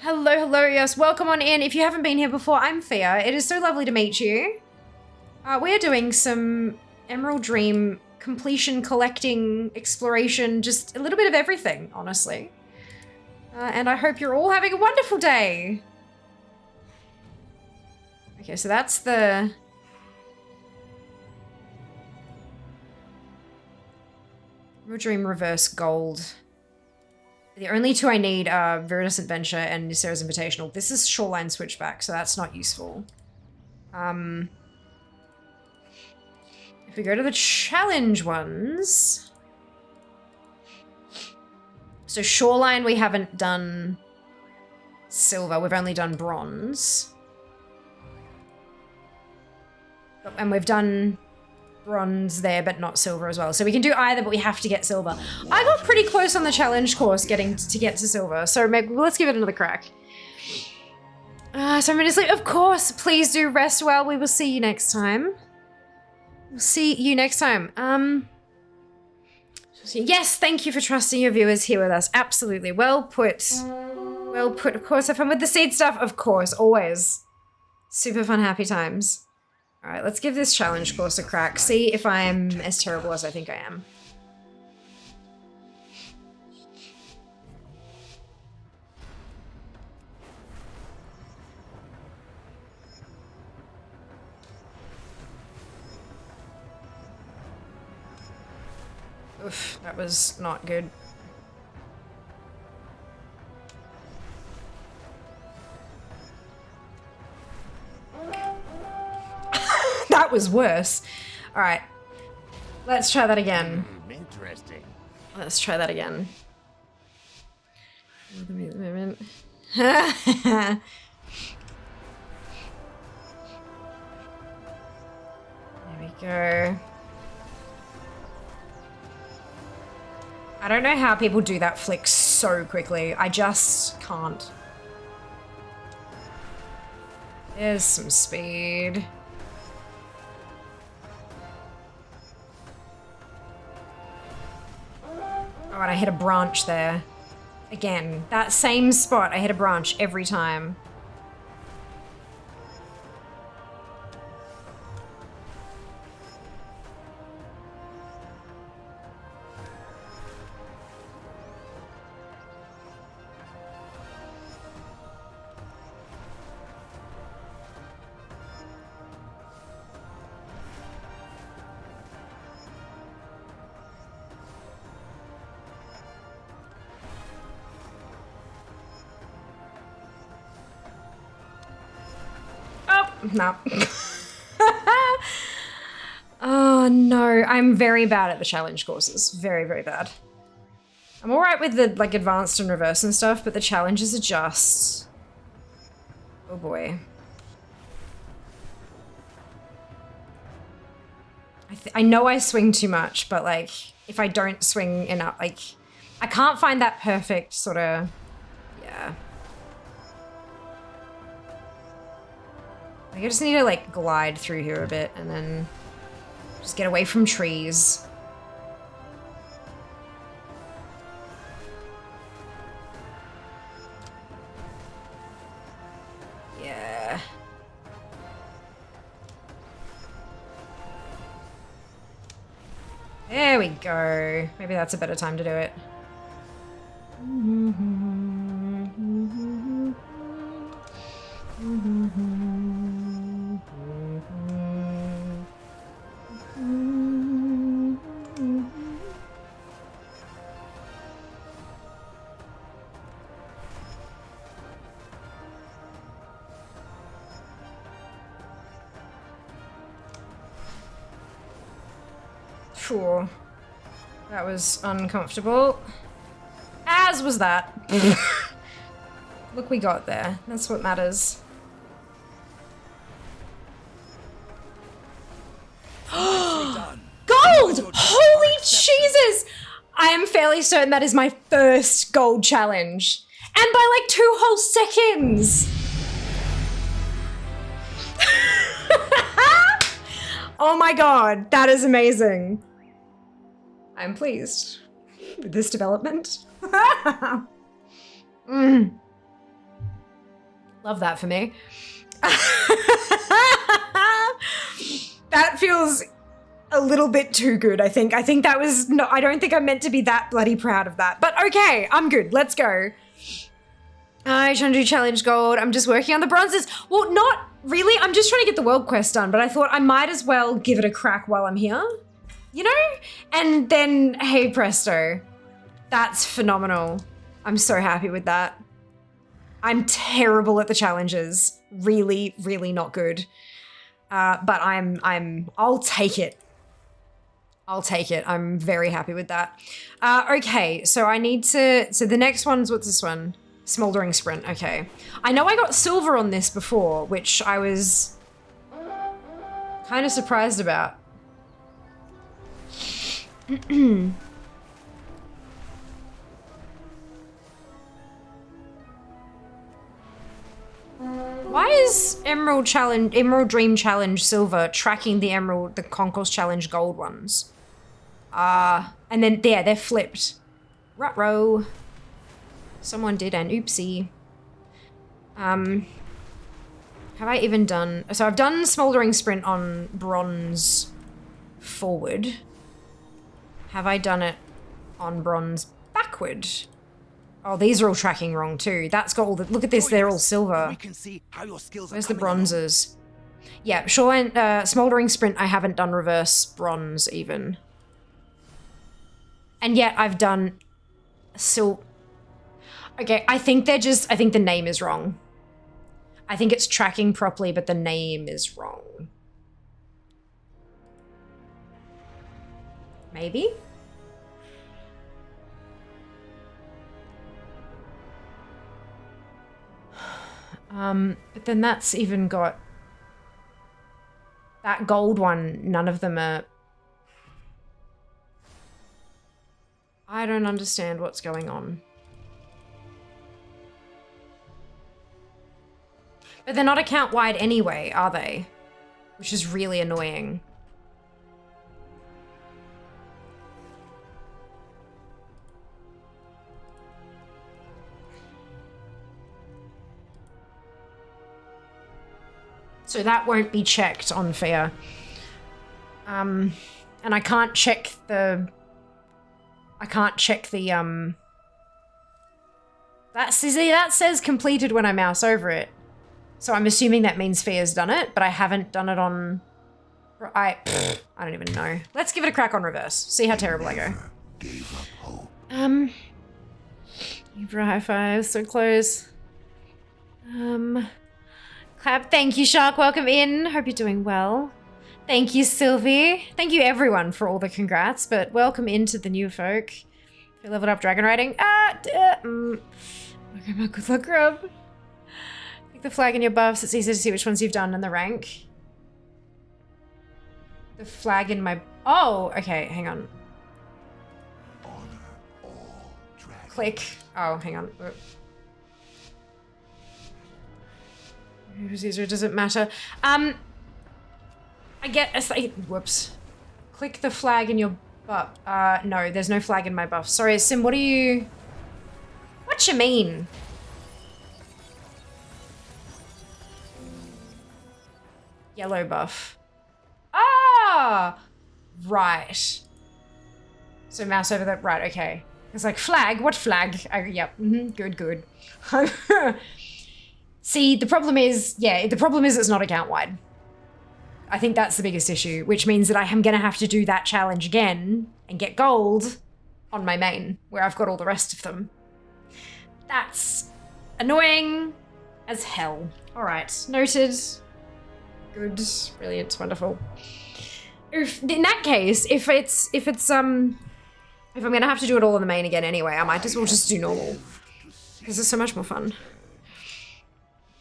hello, yes, welcome on in. If you haven't been here before, I'm Fia. It is so lovely to meet you. We're doing some Emerald Dream completion, collecting, exploration, just a little bit of everything, honestly. And I hope you're all having a wonderful day. Okay, so that's the... Emerald Dream Reverse Gold. The only two I need are Viridescent Venture and Ysera's Invitational. This is Shoreline Switchback, so that's not useful. If we go to the challenge ones... So Shoreline, we haven't done silver. We've only done bronze. And we've done bronze there, but not silver as well. So we can do either, but we have to get silver. I got pretty close on the challenge course getting to get to silver. So maybe let's give it another crack. So I'm gonna sleep. Of course, please do rest well. We will see you next time. We'll see you next time. Yes, thank you for trusting your viewers here with us. Absolutely. Well put. Well put. Of course, have fun with the seed stuff. Of course, always. Super fun, happy times. All right, let's give this challenge course a crack. See if I'm as terrible as I think I am. Oof, that was not good. That was worse. All right, let's try that again. Interesting. Let's try that again. There we go. I don't know how people do that flick so quickly. I just can't. There's some speed. Oh, and I hit a branch there. Again, that same spot, I hit a branch every time. No. Oh no, I'm very bad at the challenge courses. Very, very bad. I'm alright with the like advanced and reverse and stuff, but the challenges are just... Oh boy. I know I swing too much, but like if I don't swing enough, like I can't find that perfect sort of, yeah. I just need to like glide through here a bit and then just get away from trees. Yeah. There we go. Maybe that's a better time to do it. Phew. That was uncomfortable. As was that. Look, we got there. That's what matters. Gold! Holy Jesus! I am fairly certain that is my first gold challenge. And by like 2 whole seconds! Oh my god, that is amazing. I'm pleased with this development. Love that for me. That feels a little bit too good, I think. I think that was no, I don't think I'm meant to be that bloody proud of that. But okay, I'm good. Let's go. I'm trying to do challenge gold. I'm just working on the bronzes. Well, not really. I'm just trying to get the world quest done, but I thought I might as well give it a crack while I'm here. You know? And then, hey presto. That's phenomenal. I'm so happy with that. I'm terrible at the challenges. Really, really not good. But I'll take it. I'll take it. I'm very happy with that. Okay, so I need to, so the next one's, what's this one? Smoldering Sprint, okay. I know I got silver on this before, which I was kind of surprised about. Why is Emerald Dream Challenge silver tracking the Concourse Challenge gold ones? And then there, they're flipped. Ruh-roh. Someone did an oopsie. Have I even done, so I've done Smoldering Sprint on bronze forward. Have I done it on bronze backward? Oh, these are all tracking wrong too. That's got all the, look at this, they're all silver. We can see how your skills Where's the bronzes? Yeah, sure, Smoldering Sprint, I haven't done reverse bronze even. And yet I've done okay, I think they're just, I think the name is wrong. I think it's tracking properly, but the name is wrong. Maybe? But then that's even got that gold one, none of them are. I don't understand what's going on. But they're not account wide anyway, are they? Which is really annoying. So that won't be checked on Fair. And I can't check the that says completed when I mouse over it. So I'm assuming that means Fair's done it, but I haven't done it on, I don't even know. Let's give it a crack on reverse. See how terrible I go. You for a high five, so close. Clap, thank you, Shark, welcome in. Hope you're doing well. Thank you, Sylvie. Thank you everyone for all the congrats, but welcome into the new folk. Who leveled up dragon riding. Okay, my good luck, Grub. Click the flag in your buffs, it's easy to see which ones you've done in the rank. The flag in my, oh, okay, hang on. Click, oh, hang on. Who's easier? Does it matter? I get a whoops. Click the flag in your buff. No, there's no flag in my buff. Sorry, Sim, what do you... What you mean? Yellow buff. Ah! Right. So mouse over that, right, okay. It's like, flag? What flag? Yep, good, good. See, the problem is, yeah, the problem is it's not account-wide. I think that's the biggest issue, which means that I am gonna have to do that challenge again and get gold on my main, where I've got all the rest of them. That's annoying as hell. All right, noted. Good, brilliant, wonderful. In that case, if I'm gonna have to do it all in the main again anyway, I might as well just do normal, because it's so much more fun.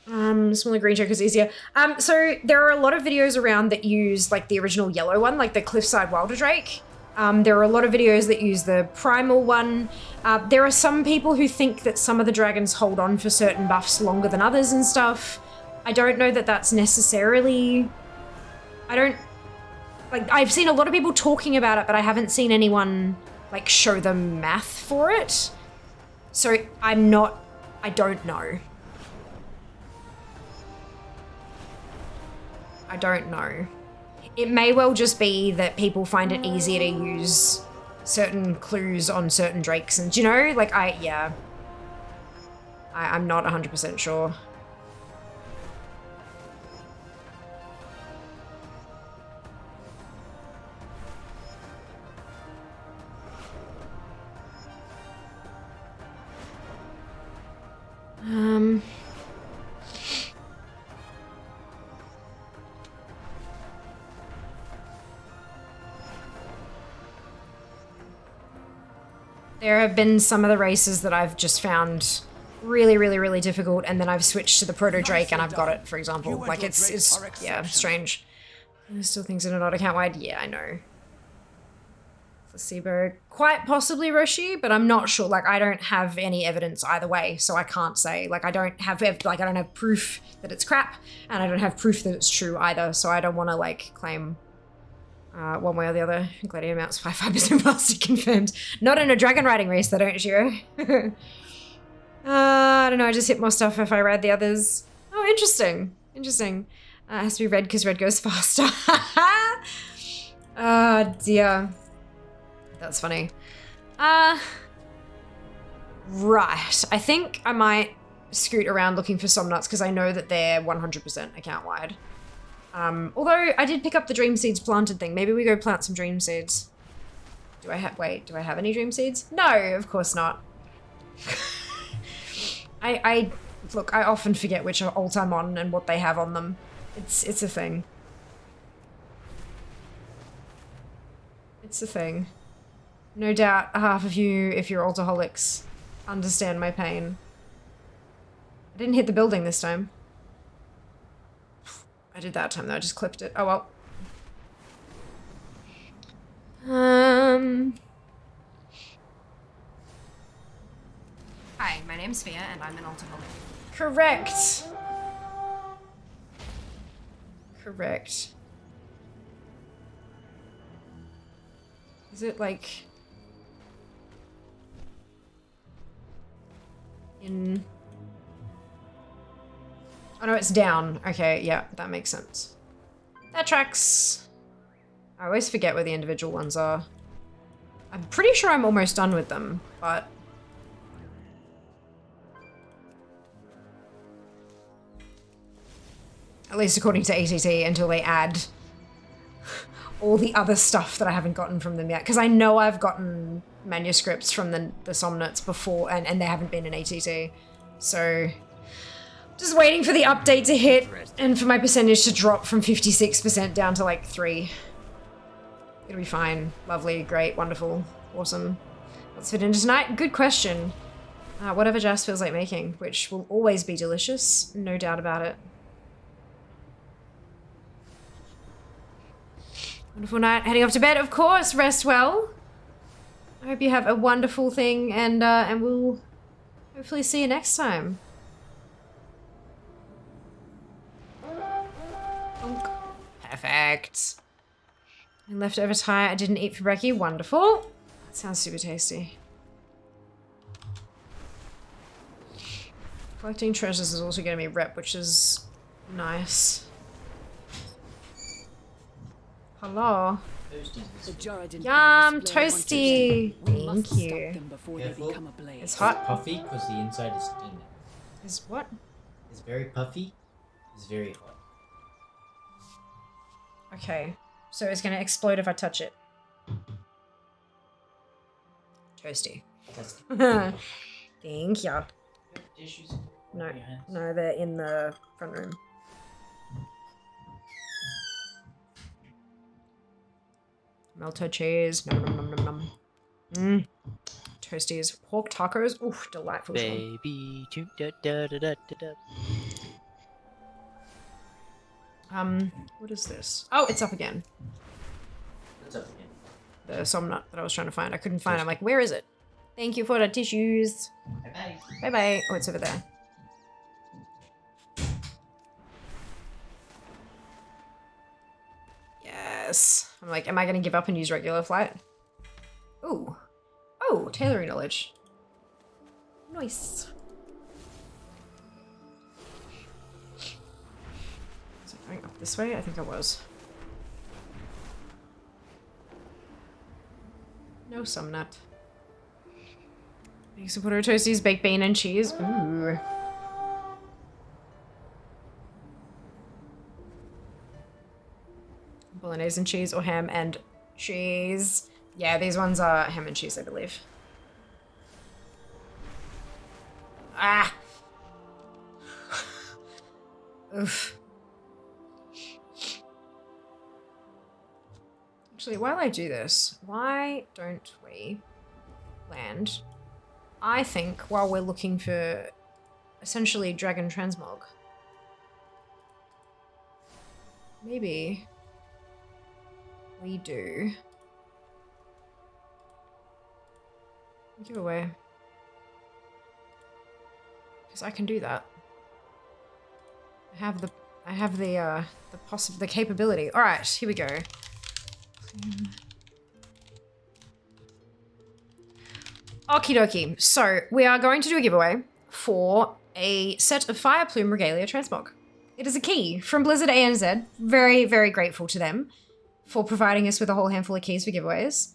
Smaller green choker is easier. So there are a lot of videos around that use like the original yellow one, like the Cliffside Wilder Drake. There are a lot of videos that use the primal one. There are some people who think that some of the dragons hold on for certain buffs longer than others and stuff. I don't know that that's necessarily... I've seen a lot of people talking about it, but I haven't seen anyone like show them math for it. So I don't know. I don't know. It may well just be that people find it easier to use certain clues on certain drakes and, you know, like I'm not 100% sure. There have been some of the races that I've just found really, really, really difficult, and then I've switched to the Proto Drake and I've got it, for example. Like it's yeah, strange. There's still things that are not account wide. Yeah, I know. Placebo, quite possibly Roshi, but I'm not sure. Like I don't have any evidence either way, so I can't say. Like I don't have proof that it's crap, and I don't have proof that it's true either. So I don't want to like claim one way or the other. Gladiator mounts 5% faster confirmed. Not in a dragon riding race, though, don't you? I don't know. I just hit more stuff if I ride the others. Oh, interesting. Interesting. It has to be red because red goes faster. Oh dear. That's funny. Right. I think I might scoot around looking for some nuts because I know that they're 100% account wide. Although I did pick up the dream seeds planted thing. Maybe we go plant some dream seeds. Do I have any dream seeds? No, of course not. Look, I often forget which alt I'm on and what they have on them. It's a thing. It's a thing. No doubt half of you, if you're altaholics, understand my pain. I didn't hit the building this time. I did that time though, I just clipped it. Oh well. Hi, my name's Fia and I'm an altaholic. Correct. Correct. Is it like... in... Oh no, it's down. Okay, yeah, that makes sense. That tracks. I always forget where the individual ones are. I'm pretty sure I'm almost done with them, but... at least according to ATT, until they add all the other stuff that I haven't gotten from them yet. Because I know I've gotten manuscripts from the Somnats before, and they haven't been in ATT. So... just waiting for the update to hit and for my percentage to drop from 56% down to like 3. It'll be fine. Lovely, great, wonderful, awesome. Let's fit into tonight. Good question. Whatever Jas feels like making, which will always be delicious, no doubt about it. Wonderful night. Heading off to bed, of course. Rest well. I hope you have a wonderful thing, and we'll hopefully see you next time. Perfect. And leftover Thai I didn't eat for brekkie. Wonderful. That sounds super tasty. Collecting treasures is also getting me rep, which is nice. Hello. Yum, toasty. Thank you. It's hot. Puffy because the inside is steaming. Is what? It's very puffy. It's very hot. Okay. So it's gonna explode if I touch it. Toasty. Thank ya. Tissues. No, no, they're in the front room. Melted cheese. Nom nom nom nom nom. Mmm. Toasties. Pork tacos. Oof, delightful. Baby. Da, da, da, da, da, da. What is this? Oh, it's up again. What's up again? The somnut that I was trying to find. I couldn't find it. I'm like, where is it? Thank you for the tissues. Bye-bye. Bye-bye. Oh, it's over there. Yes. I'm like, am I going to give up and use regular flight? Ooh. Oh, tailoring knowledge. Nice. Was I going up this way? I think I was. No somnut. Make some potato toasties, baked bean and cheese. Ooh. Bolognese and cheese or ham and cheese. Yeah, these ones are ham and cheese, I believe. Ah! Oof. Actually, while I do this, why don't we land? I think while we're looking for essentially dragon transmog, maybe we do giveaway, because I can do that. I have the capability. All right, here we go. Okie dokie. So we are going to do a giveaway for a set of Fire Plume Regalia Transmog. It is a key from Blizzard ANZ. Very, very grateful to them for providing us with a whole handful of keys for giveaways.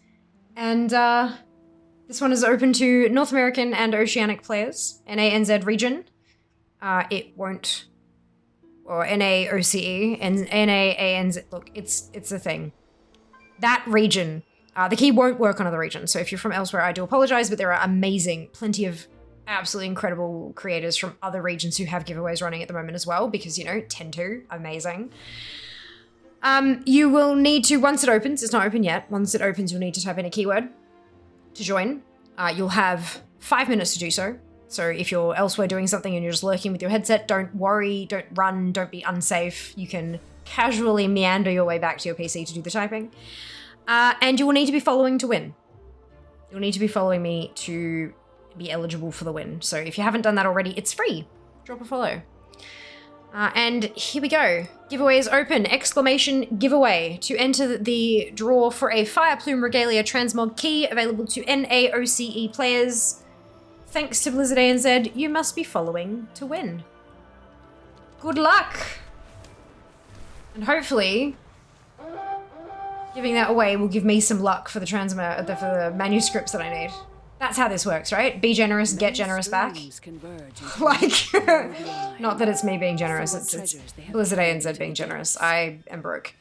And this one is open to North American and Oceanic players, NANZ region. It won't, or NAOCE and NAANZ. Look, it's a thing. That region, the key won't work on other regions. So if you're from elsewhere, I do apologize, but there are plenty of absolutely incredible creators from other regions who have giveaways running at the moment as well, because, you know, 10-2, amazing. You will need to, once it opens, it's not open yet, once it opens, you'll need to type in a keyword to join. You'll have 5 minutes to do so. So if you're elsewhere doing something and you're just lurking with your headset, don't worry, don't run, don't be unsafe. You can casually meander your way back to your PC to do the typing. And you will need to be following to win. You'll need to be following me to be eligible for the win. So if you haven't done that already, it's free. Drop a follow. And here we go. Giveaway is open. Exclamation giveaway to enter the draw for a Fire Plume Regalia Transmog key available to NAOCE players. Thanks to Blizzard ANZ, you must be following to win. Good luck! And hopefully, giving that away will give me some luck for the manuscripts that I need. That's how this works, right? Be generous, get generous back. Like, not that it's me being generous, it's Blizzard ANZ being generous. I am broke.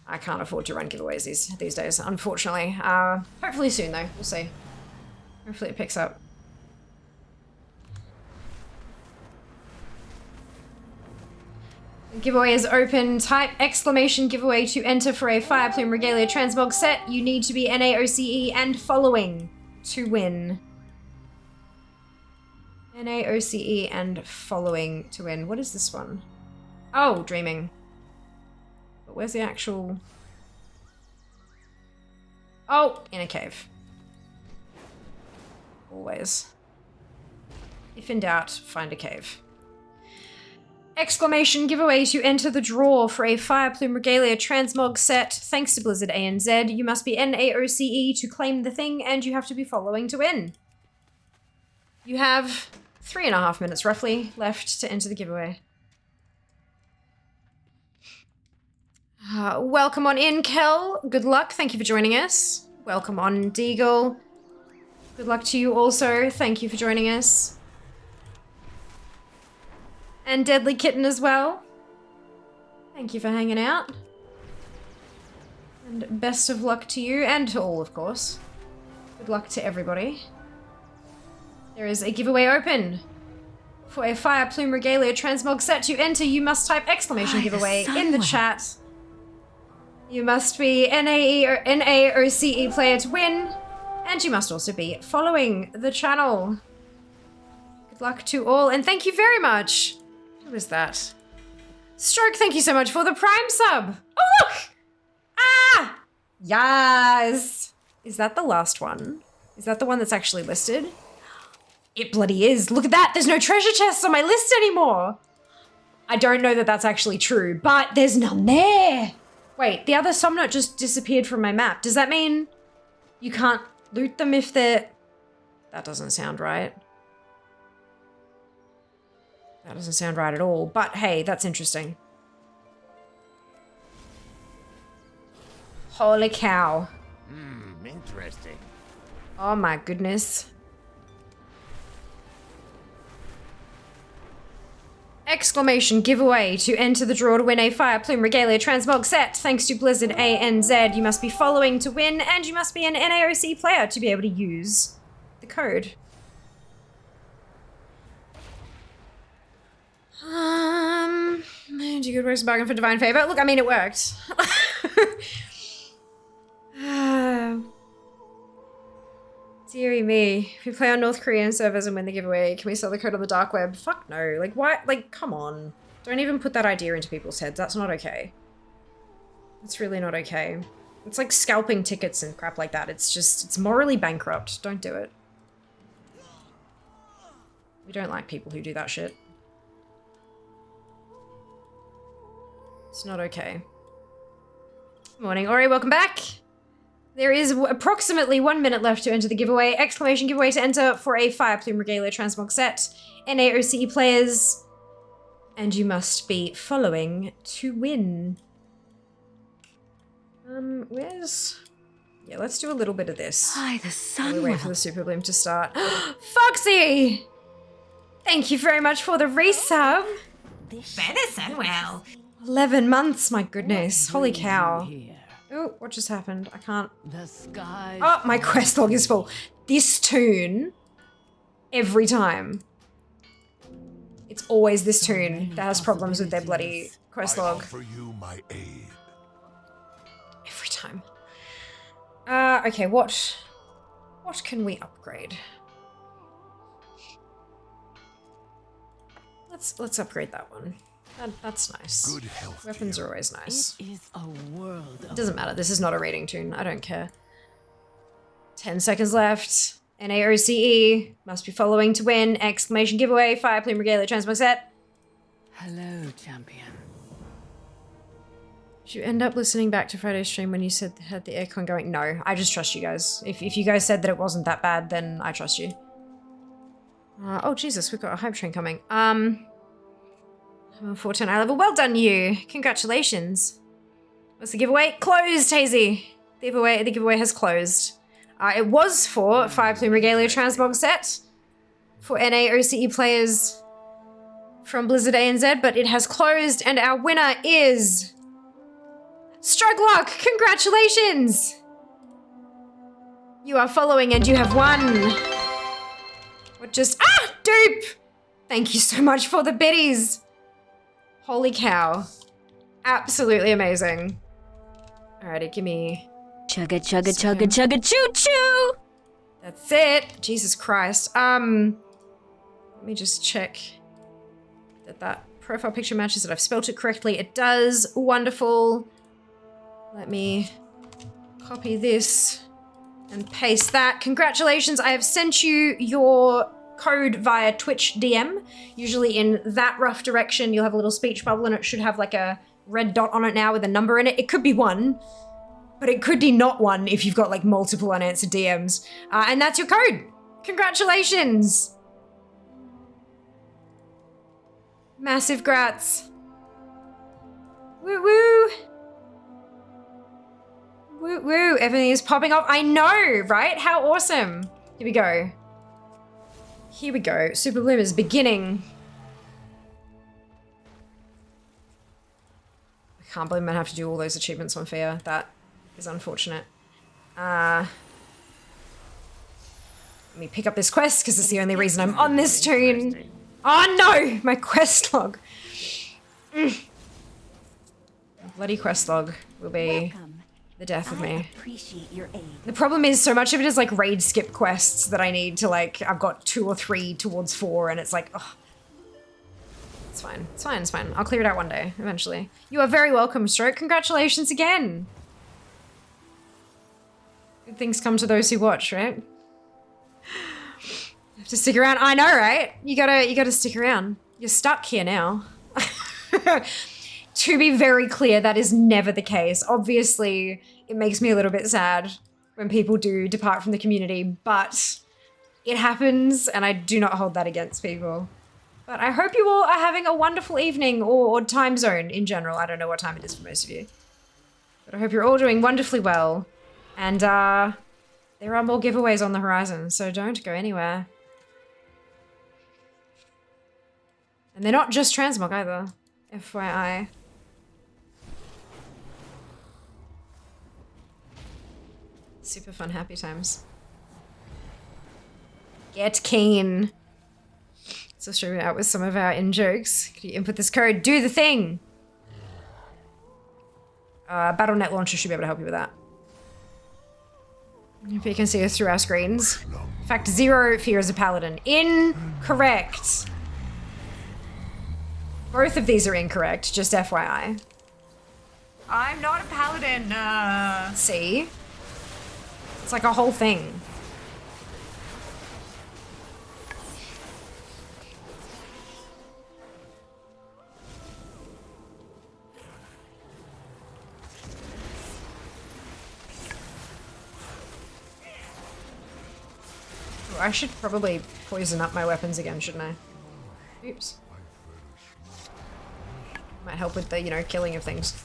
I can't afford to run giveaways these days, unfortunately. Hopefully soon, though. We'll see. Hopefully it picks up. The giveaway is open. Type exclamation giveaway to enter for a Fire Plume Regalia Transmog set. You need to be NAOCE and following to win. NAOCE and following to win. What is this one? Oh, dreaming. But where's the actual... Oh, in a cave. Always. If in doubt, find a cave. Exclamation giveaway to enter the draw for a Fire Plume Regalia Transmog set. Thanks to Blizzard ANZ. You must be NAOCE to claim the thing, and you have to be following to win. You have 3.5 minutes roughly left to enter the giveaway. Welcome on in, Kel. Good luck. Thank you for joining us. Welcome on, Deagle. Good luck to you also. Thank you for joining us. And Deadly Kitten as well. Thank you for hanging out. And best of luck to you and to all, of course. Good luck to everybody. There is a giveaway open. For a Fire Plume Regalia Transmog set to enter, you must type exclamation giveaway in the chat. You must be NAE or NAOCE player to win. And you must also be following the channel. Good luck to all, and thank you very much. Who is that? Stroke, thank you so much for the Prime sub. Oh, look! Ah! Yes! Is that the last one? Is that the one that's actually listed? It bloody is. Look at that. There's no treasure chests on my list anymore. I don't know that that's actually true, but there's none there. Wait, the other Somnot just disappeared from my map. Does that mean you can't loot them if they're... That doesn't sound right. That doesn't sound right at all, but hey, that's interesting. Holy cow. Interesting. Oh my goodness. Exclamation giveaway to enter the draw to win a Fire Plume Regalia Transmog set. Thanks to Blizzard ANZ. You must be following to win, and you must be an NAOC player to be able to use the code. Do good works bargain for divine favor. Look, I mean, it worked. Deary me. If we play on North Korean servers and win the giveaway, can we sell the code on the dark web? Fuck no. Like, why? Like, come on. Don't even put that idea into people's heads. That's not okay. It's really not okay. It's like scalping tickets and crap like that. It's just, it's morally bankrupt. Don't do it. We don't like people who do that shit. It's not okay. Morning, Ori, welcome back. There is approximately 1 minute left to enter the giveaway. Exclamation giveaway to enter for a Fire Plume Regalia Transmog set. NAOCE players. And you must be following to win. Where's... Yeah, let's do a little bit of this. Hi, the sun. We wait for the Super Bloom to start. Foxy! Thank you very much for the resub. Venison, well. 11 months, my goodness. Holy cow. Oh, what just happened? I can't... The sky. Oh, my quest log is full. This tune, every time. It's always this tune that has problems with their bloody quest log. I offer you my aid. Every time. Okay, what can we upgrade? Let's upgrade that one. That's nice. Good health. Weapons are always nice. It is a world. It doesn't matter. This is not a rating tune. I don't care. 10 seconds left. NAOCE. Must be following to win. Exclamation giveaway. Fire Plume Regalia Transmog set. Hello, champion. Did you end up listening back to Friday's stream when you said had the aircon going? No, I just trust you guys. If you guys said that it wasn't that bad, then I trust you. Oh, Jesus, we've got a hype train coming. I'm a 14 eye level. Well done, you. Congratulations. What's the giveaway? Closed, Hazy. The giveaway has closed. It was for Fire Plume Regalia Transmog set for NAOCE players from Blizzard ANZ, but it has closed, and our winner is Strugluck. Congratulations. You are following and you have won. What just... Ah! Dupe! Thank you so much for the biddies. Holy cow. Absolutely amazing. Alrighty, give me... Chugga chugga chugga chugga choo choo! That's it. Jesus Christ. Let me just check that profile picture matches, that I've spelt it correctly. It does. Wonderful. Let me copy this and paste that. Congratulations, I have sent you your code via Twitch DM. Usually in that rough direction, you'll have a little speech bubble and it should have like a red dot on it now with a number in it. It could be 1, but it could be not 1 if you've got like multiple unanswered DMs. And that's your code. Congratulations. Massive grats. Woo woo. Woo woo. Everything is popping off. I know, right? How awesome. Here we go. Here we go. Super Bloom is beginning. I can't believe I'm gonna have to do all those achievements on Fear. That is unfortunate. Let me pick up this quest because it's the only reason I'm on this toon. Oh no! My quest log. Bloody quest log will be the death of me. Appreciate your aid. The problem is so much of it is like raid skip quests that I need to like, I've got 2 or 3 towards 4 and it's like, oh. It's fine, it's fine, it's fine. I'll clear it out one day, eventually. You are very welcome, Stroke. Congratulations again. Good things come to those who watch, right? You have to stick around. I know, right? You gotta stick around. You're stuck here now. To be very clear, that is never the case. Obviously, it makes me a little bit sad when people do depart from the community, but it happens and I do not hold that against people. But I hope you all are having a wonderful evening or time zone in general. I don't know what time it is for most of you. But I hope you're all doing wonderfully well. And there are more giveaways on the horizon, so don't go anywhere. And they're not just transmog either, FYI. Super fun, happy times. Get keen. So show me out with some of our in-jokes. Could you input this code? Do the thing! Battle.net Launcher should be able to help you with that. If you can see us through our screens. In fact, 0 Fear as a Paladin. Incorrect. Both of these are incorrect, just FYI. I'm not a paladin. See? It's like a whole thing. Ooh, I should probably poison up my weapons again, shouldn't I? Oops. Might help with the, you know, killing of things.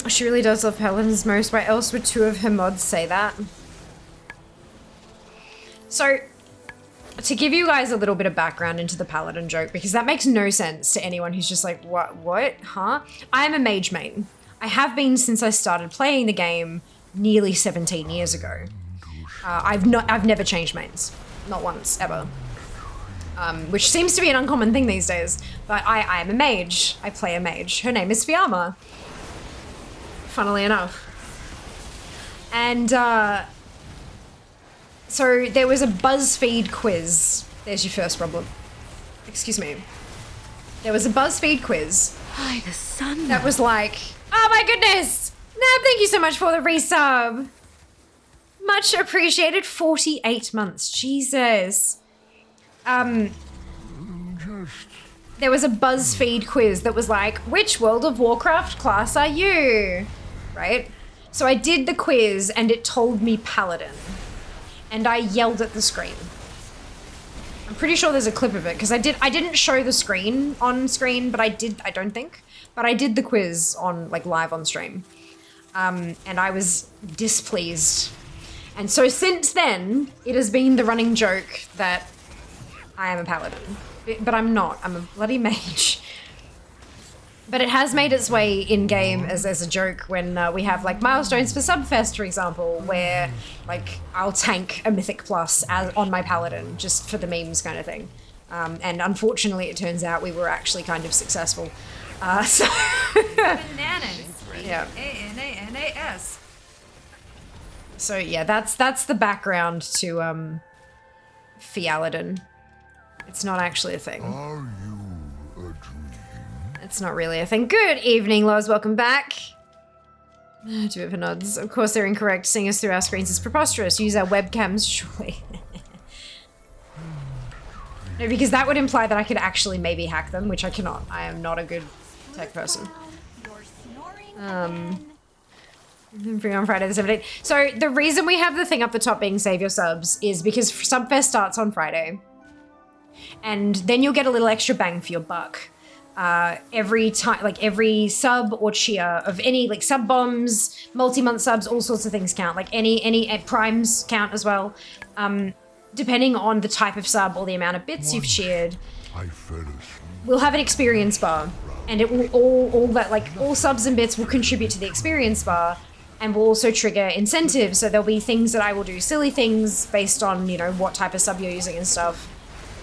She really does love paladins most. Why else would 2 of her mods say that? So, to give you guys a little bit of background into the paladin joke, because that makes no sense to anyone who's just like, what, huh? I am a mage main. I have been since I started playing the game nearly 17 years ago. I've never changed mains. Not once, ever. Which seems to be an uncommon thing these days. But I am a mage. I play a mage. Her name is Fiamma. Funnily enough. And, so there was a BuzzFeed quiz. There's your first problem. Excuse me. There was a BuzzFeed quiz. By the sun. That was like, oh my goodness! Nab, thank you so much for the resub. Much appreciated. 48 months. Jesus. There was a BuzzFeed quiz that was like, which World of Warcraft class are you? Right? So I did the quiz and it told me Paladin. And I yelled at the screen. I'm pretty sure there's a clip of it because I didn't show the screen on screen, but I don't think. But I did the quiz on like live on stream. And I was displeased. And so since then, it has been the running joke that I am a paladin. But I'm not. I'm a bloody mage. But it has made its way in-game as a joke when we have like milestones for Subfest, for example, where like I'll tank a Mythic Plus on my paladin just for the memes kind of thing. And unfortunately, it turns out we were actually kind of successful. So Bananas. Yeah. A-N-A-N-A-S. So yeah, that's the background to Fialadin. It's not actually a thing. Are you a dream? It's not really a thing. Good evening, Loz. Welcome back. Do it for nods. Of course, they're incorrect. Seeing us through our screens is preposterous. Use our webcams, surely. No, because that would imply that I could actually maybe hack them, which I cannot. I am not a good tech person. Free on Friday the 17th. So the reason we have the thing up the top being save your subs is because Subfest starts on Friday. And then you'll get a little extra bang for your buck. Every time, like every sub or cheer of any like sub bombs, multi-month subs, all sorts of things count. Like any primes count as well. Depending on the type of sub or the amount of bits you've cheered, we'll have an experience bar, and it will all subs and bits will contribute to the experience bar, and will also trigger incentives. So there'll be things that I will do, silly things based on, you know, what type of sub you're using and stuff.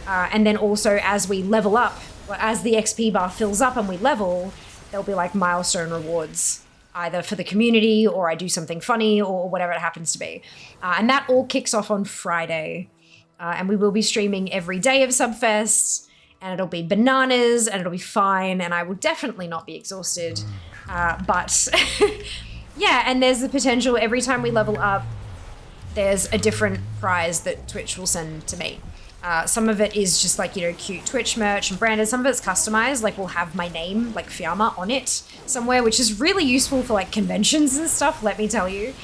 And then also as we level up, as the XP bar fills up and we level, there'll be like milestone rewards, either for the community or I do something funny or whatever it happens to be. And that all kicks off on Friday. And we will be streaming every day of Subfest, and it'll be bananas and it'll be fine, and I will definitely not be exhausted. But yeah, and there's the potential every time we level up, there's a different prize that Twitch will send to me. Some of it is just like, you know, cute Twitch merch and branded. Some of it's customized, like we'll have my name, like Fiamma, on it somewhere, which is really useful for like conventions and stuff, let me tell you.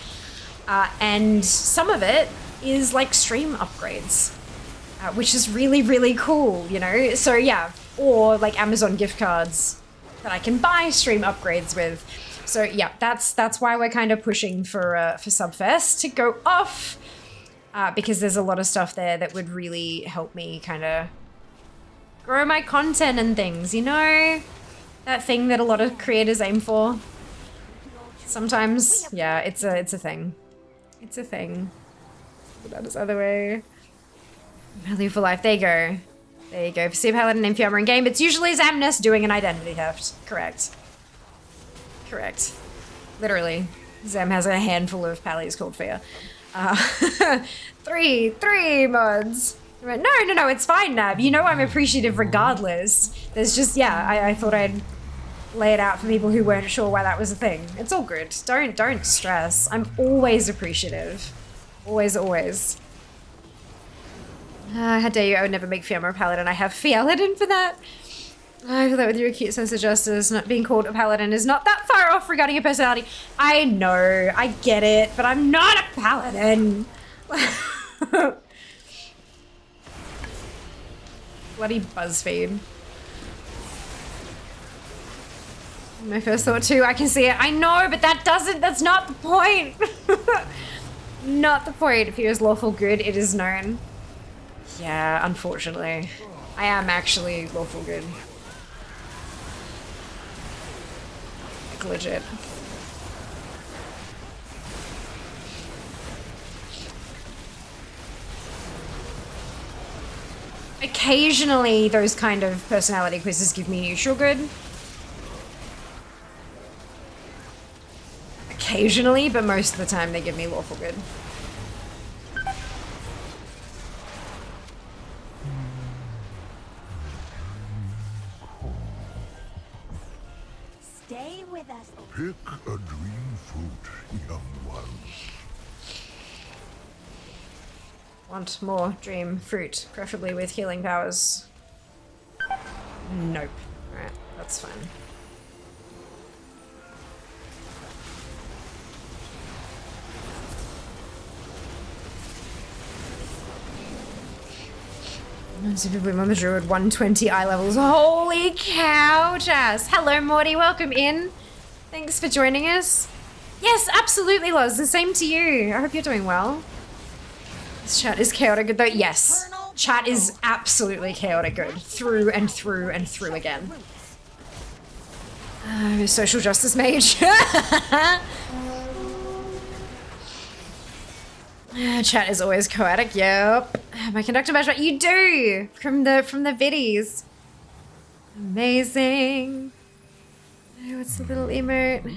And some of it is like stream upgrades, which is really, really cool, you know? So yeah, or like Amazon gift cards that I can buy stream upgrades with. So yeah, that's why we're kind of pushing for Subfest to go off. Because there's a lot of stuff there that would really help me kind of grow my content and things, you know? That thing that a lot of creators aim for. Sometimes, yeah, it's a thing. It's a thing. That is other way. Value for life. There you go. There you go. For Steve Paladin and Fiamma in game, it's usually Zamnus doing an identity theft. Correct. Correct. Literally. Zam has a handful of pallies called Fear. Three mods. No, it's fine, Nav. You know I'm appreciative regardless. There's just, yeah, I thought I'd lay it out for people who weren't sure why that was a thing. It's all good. Don't stress. I'm always appreciative. Always, always. How dare you? I would never make Fiamma a paladin. I have Fialadin for that. I feel that with your acute sense of justice, not being called a paladin is not that far off regarding your personality. I know, I get it, but I'm not a paladin. Bloody BuzzFeed. My first thought too, I can see it. I know, but that's not the point. Not the point. If he was lawful good, it is known. Yeah, unfortunately. I am actually lawful good. Like, legit. Occasionally, those kind of personality quizzes give me neutral good. Occasionally, but most of the time they give me lawful good. Stay with us. Pick a dream fruit, young ones. Want more dream fruit, preferably with healing powers. Nope. Alright, that's fine. Super Mama Druid 120 eye levels. Holy cow, Jazz. Hello, Morty. Welcome in. Thanks for joining us. Yes, absolutely, Loz. The same to you. I hope you're doing well. This chat is chaotic good, though. Yes. Chat is absolutely chaotic good. Through and through and through again. Social justice mage. Chat is always chaotic. Yep. My conductor match, you do from the viddies. Amazing. What's the little emote?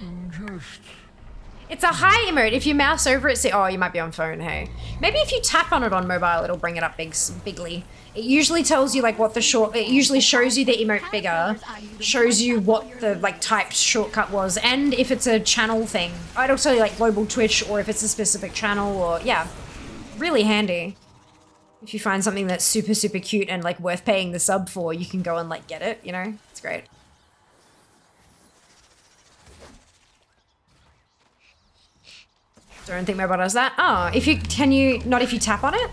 It's a high emote. If you mouse over it, see, oh, you might be on phone, hey. Maybe if you tap on it on mobile, it'll bring it up bigly. It usually tells you like what the it usually shows you the emote bigger, shows you what the like typed shortcut was, and if it's a channel thing. It'll tell you like global Twitch or if it's a specific channel or, yeah, really handy. If you find something that's super, super cute and like worth paying the sub for, you can go and like get it, you know? It's great. Don't think mobile does that. Oh, not if you tap on it?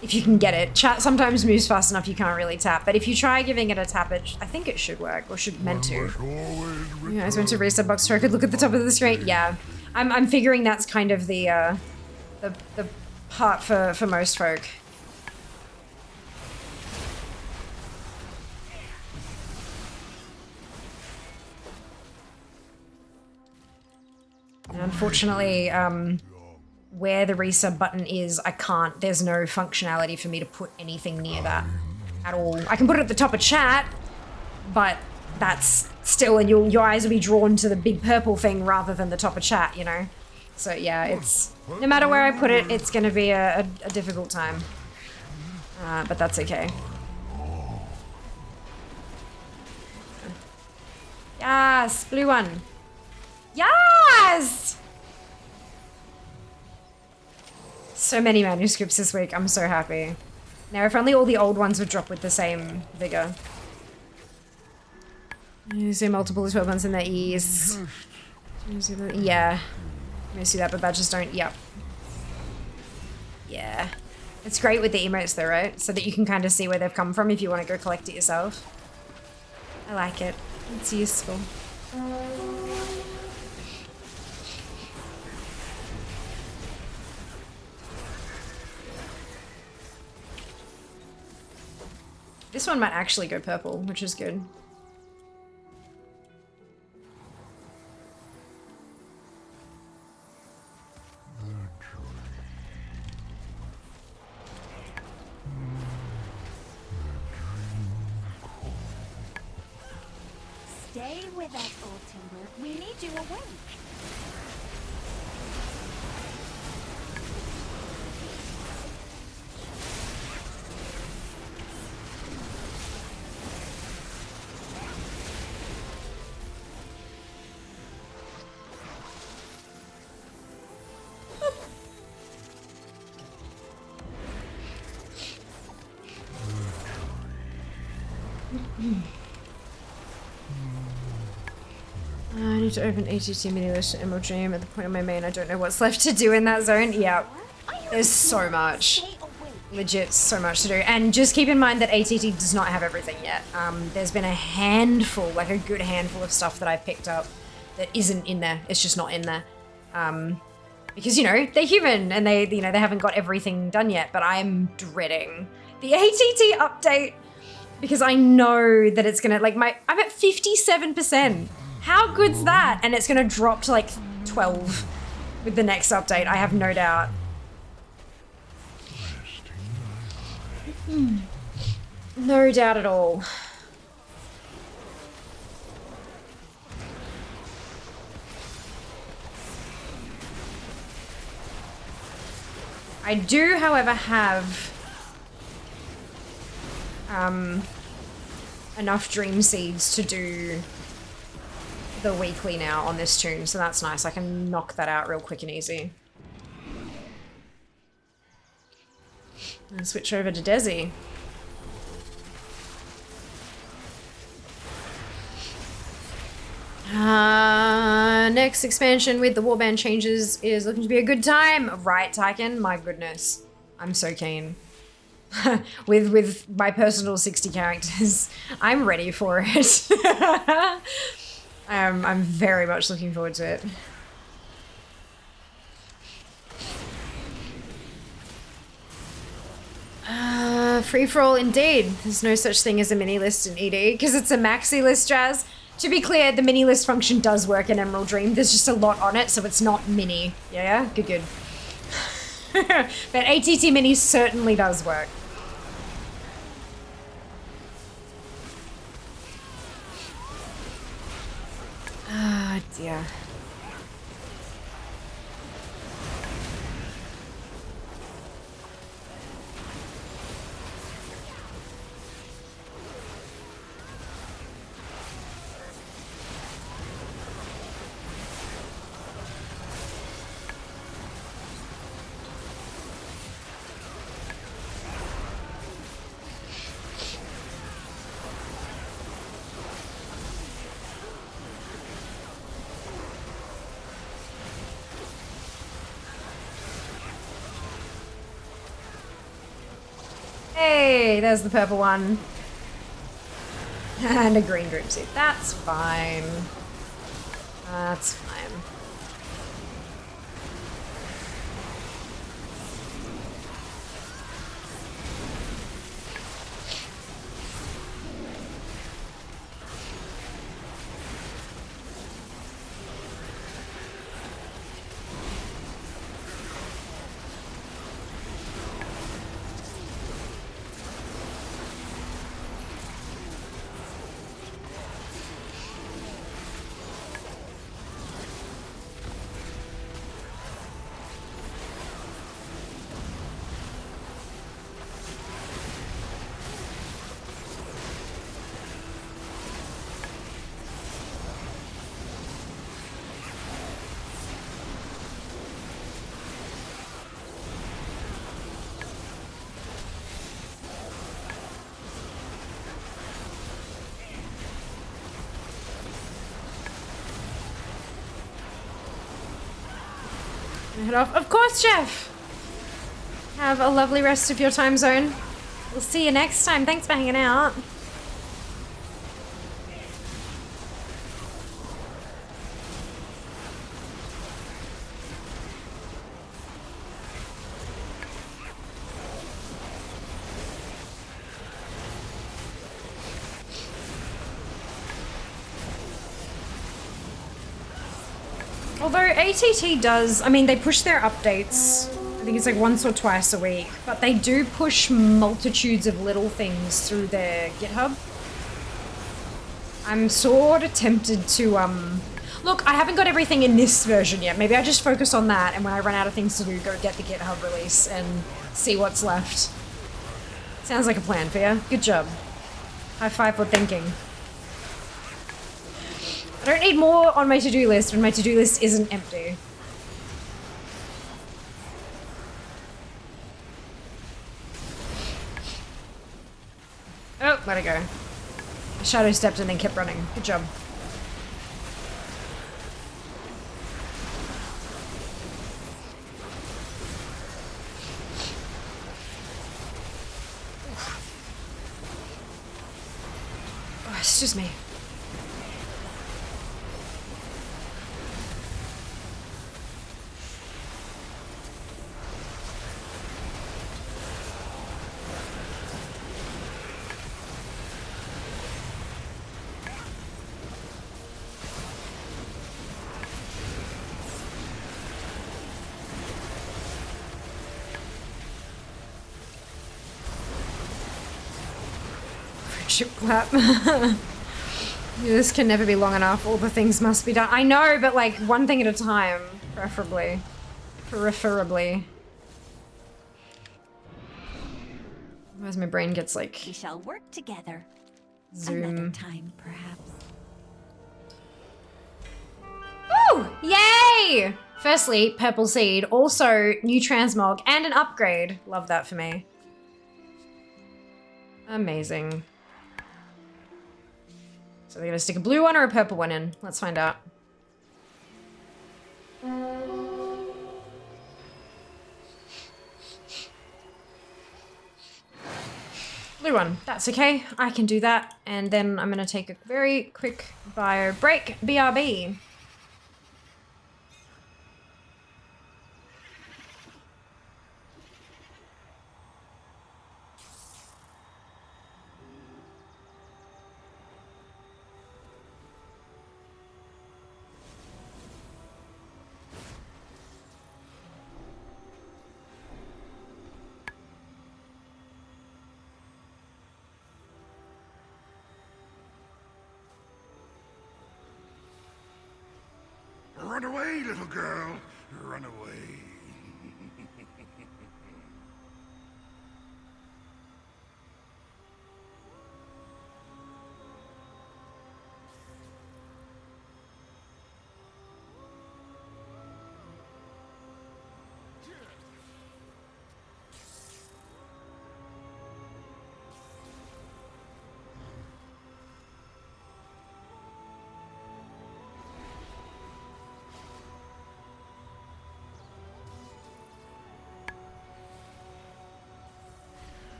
If you can get it. Chat sometimes moves fast enough you can't really tap, but if you try giving it a tap, I think it should work, or should meant to. You guys went to reset box so I could look at the top of the screen? Yeah. I'm figuring that's kind of the part for most folk. And unfortunately, where the resub button is, there's no functionality for me to put anything near that at all. I can put it at the top of chat, but that's still, and your eyes will be drawn to the big purple thing rather than the top of chat, you know? So yeah, it's, no matter where I put it, it's gonna be a difficult time. But that's okay. Yes, blue one. Yes! So many manuscripts this week. I'm so happy. Now, if only all the old ones would drop with the same vigor. You see multiple 12 months in their ears. Yeah. I see that, but badges don't. Yep. Yeah. It's great with the emotes though, right? So that you can kind of see where they've come from if you want to go collect it yourself. I like it. It's useful. This one might actually go purple, which is good. Stay with us, old timber. We need you awake. I need to open ATT mini list and Emerald Dream at the point of my main. I don't know what's left to do in that zone. Yeah, there's so much. Legit so much to do. And just keep in mind that ATT does not have everything yet. There's been a handful, like a good handful of stuff that I've picked up that isn't in there. It's just not in there. Because, you know, they're human and they haven't got everything done yet, but I'm dreading the ATT update because I know that it's gonna, like, I'm at 57%. How good's that? And it's gonna drop to like 12 with the next update, I have no doubt. No doubt at all. I do, however, have enough dream seeds to do the weekly now on this tune, so that's nice. I can knock that out real quick and easy. And switch over to Desi. Next expansion with the warband changes is looking to be a good time. Right, Tyken? My goodness. I'm so keen. with my personal 60 characters. I'm ready for it. I'm very much looking forward to it. Free-for-all indeed. There's no such thing as a mini list in ED because it's a maxi list, Jazz. To be clear, the mini list function does work in Emerald Dream. There's just a lot on it, so it's not mini. Yeah? Good. But ATT mini certainly does work. Ah, dear. Hey, there's the purple one. And a green dream suit. That's fine. That's fine. Head off. Of course, Jeff! Have a lovely rest of your time zone. We'll see you next time. Thanks for hanging out. Although ATT does, I mean, they push their updates, I think it's like once or twice a week, but they do push multitudes of little things through their GitHub. I'm sort of tempted to, look, I haven't got everything in this version yet. Maybe I just focus on that, and when I run out of things to do, go get the GitHub release and see what's left. Sounds like a plan, Fia. Good job. High five for thinking. I don't need more on my to-do list when my to-do list isn't empty. Oh, let it go. I shadow stepped and then kept running. Good job. Oh, excuse me. Friendship clap. This can never be long enough. All the things must be done. I know, but like one thing at a time, preferably. Preferably. Otherwise my brain gets like... We shall work together. Zoom. Another time, perhaps. Woo! Yay! Firstly, purple seed. Also, new transmog and an upgrade. Love that for me. Amazing. So they're gonna stick a blue one or a purple one in. Let's find out. Blue one. That's okay. I can do that. And then I'm gonna take a very quick bio break. BRB. Run away, little girl. Run away.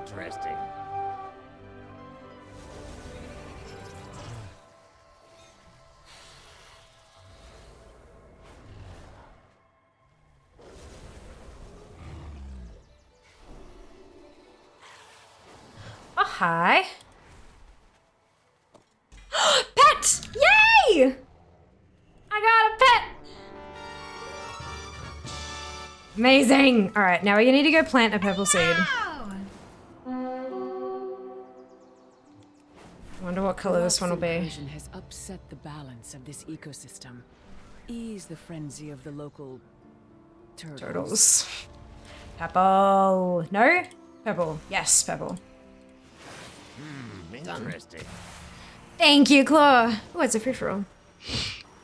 Interesting. Oh, hi. Pet! Yay! I got a pet! Amazing! Alright, now we need to go plant a purple seed. Wonder what color this one will be. Incursion has upset the balance of this ecosystem. Ease the frenzy of the local turtles. Purple. No? Purple. Yes, purple. Interesting. Thank you, Claw. Oh, it's a free-for-all.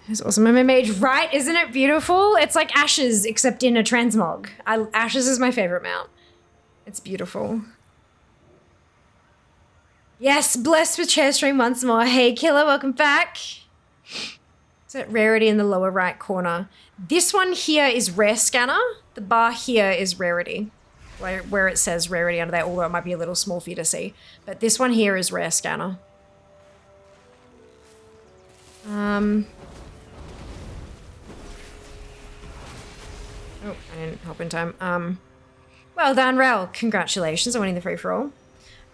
It's awesome. I'm a mage, right? Isn't it beautiful? It's like Ashes, except in a transmog. Ashes is my favorite mount. It's beautiful. Yes, blessed with chair stream once more. Hey, Killer, welcome back. It's at rarity in the lower right corner. This one here is rare scanner. The bar here is rarity. Where it says rarity under there, although it might be a little small for you to see. But this one here is rare scanner. Oh, I didn't help in time. Well done, Rel. Congratulations on winning the free-for-all.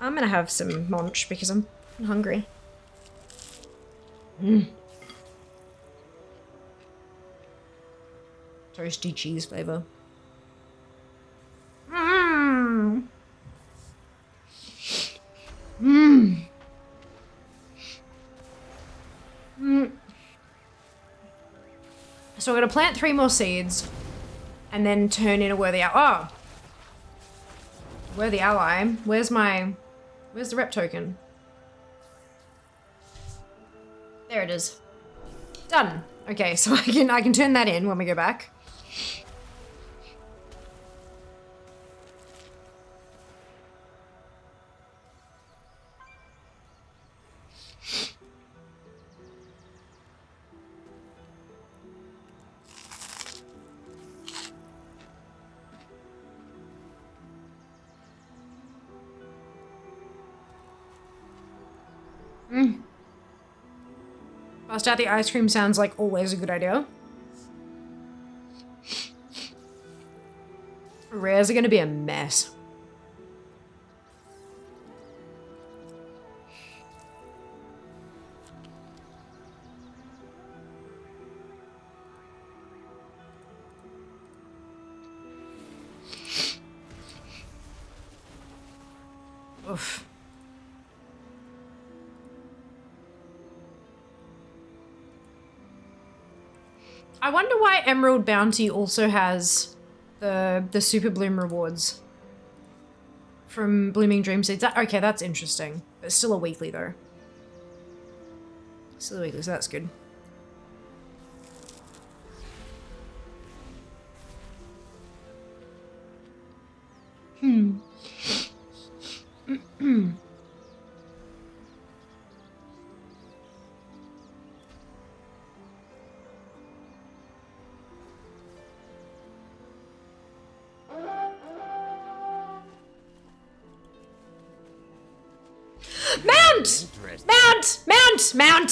I'm gonna have some munch because I'm hungry. Toasty cheese flavor. So we're gonna plant 3 more seeds and then turn in a worthy ally. Oh! Worthy ally. Where's the rep token? There it is. Done. Okay, so I can turn that in when we go back. Bust out the ice cream sounds like always a good idea. Rares are gonna be a mess. Oof. I wonder why Emerald Bounty also has the Super Bloom rewards from Blooming Dream Seeds. Okay, that's interesting. But still a weekly though. Still a weekly, so that's good.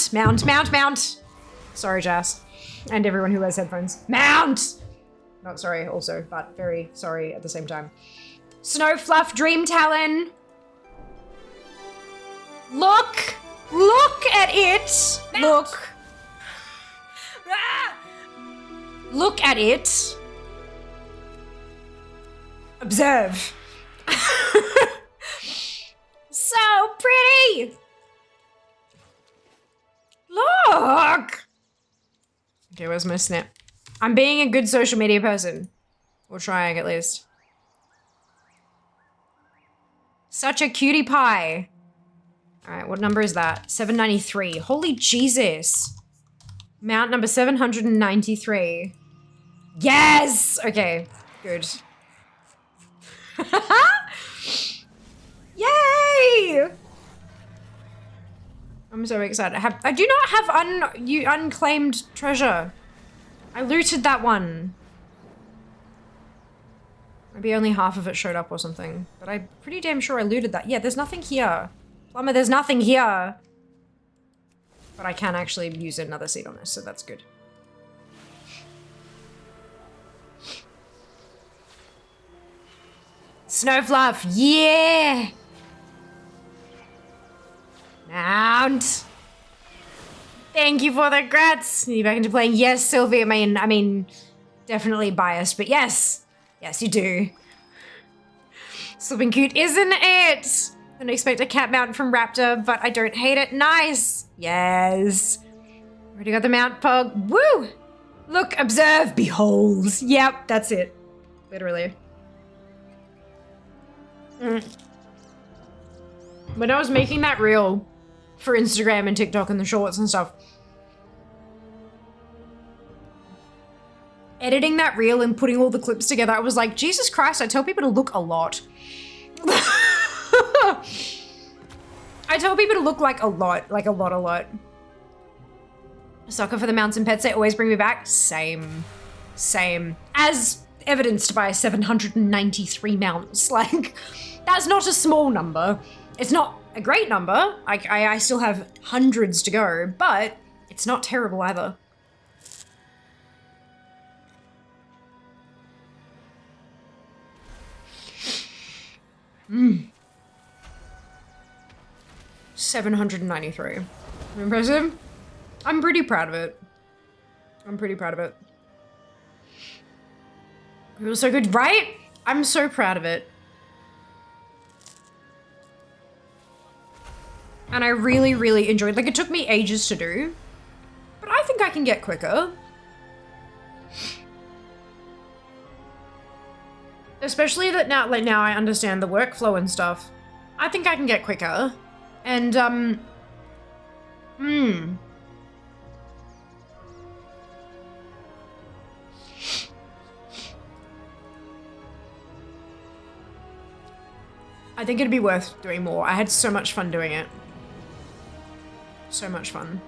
Mount! Sorry, Jas. And everyone who has headphones. Mount! Not sorry also, but very sorry at the same time. Snow Fluff Dream Talon. Look! Look at it! Mount. Look. Look at it. Observe. So pretty! Look! Okay, where's my snap? I'm being a good social media person. Or trying, at least. Such a cutie pie. Alright, what number is that? 793. Holy Jesus. Mount number 793. Yes! Okay, good. Yay! I'm so excited. I do not have unclaimed treasure. I looted that one. Maybe only half of it showed up or something. But I'm pretty damn sure I looted that. Yeah, there's nothing here. Plumber, there's nothing here. But I can actually use another seed on this, so that's good. Snow fluff, yeah! Mount! Thank you for the grats! You back into playing? Yes, Sylvie, I mean, definitely biased, but yes! Yes, you do. Slipping cute, isn't it? Didn't expect a cat mount from Raptor, but I don't hate it. Nice! Yes! Already got the mount pug. Woo! Look, observe, behold. Yep, that's it. Literally. When I was making that reel for Instagram and TikTok and the shorts and stuff, editing that reel and putting all the clips together, I was like, Jesus Christ, I tell people to look a lot. I tell people to look like a lot. A lot. Sucker for the mounts and pets, they always bring me back. Same. As evidenced by 793 mounts. Like, that's not a small number. It's not a great number. I still have hundreds to go, but it's not terrible either. 793. Impressive? I'm pretty proud of it. It was so good, right? I'm so proud of it. And I really, really enjoyed, like, it took me ages to do, but I think I can get quicker. Especially that now, like, now I understand the workflow and stuff. I think I can get quicker. And, I think it'd be worth doing more. I had so much fun doing it. So much fun.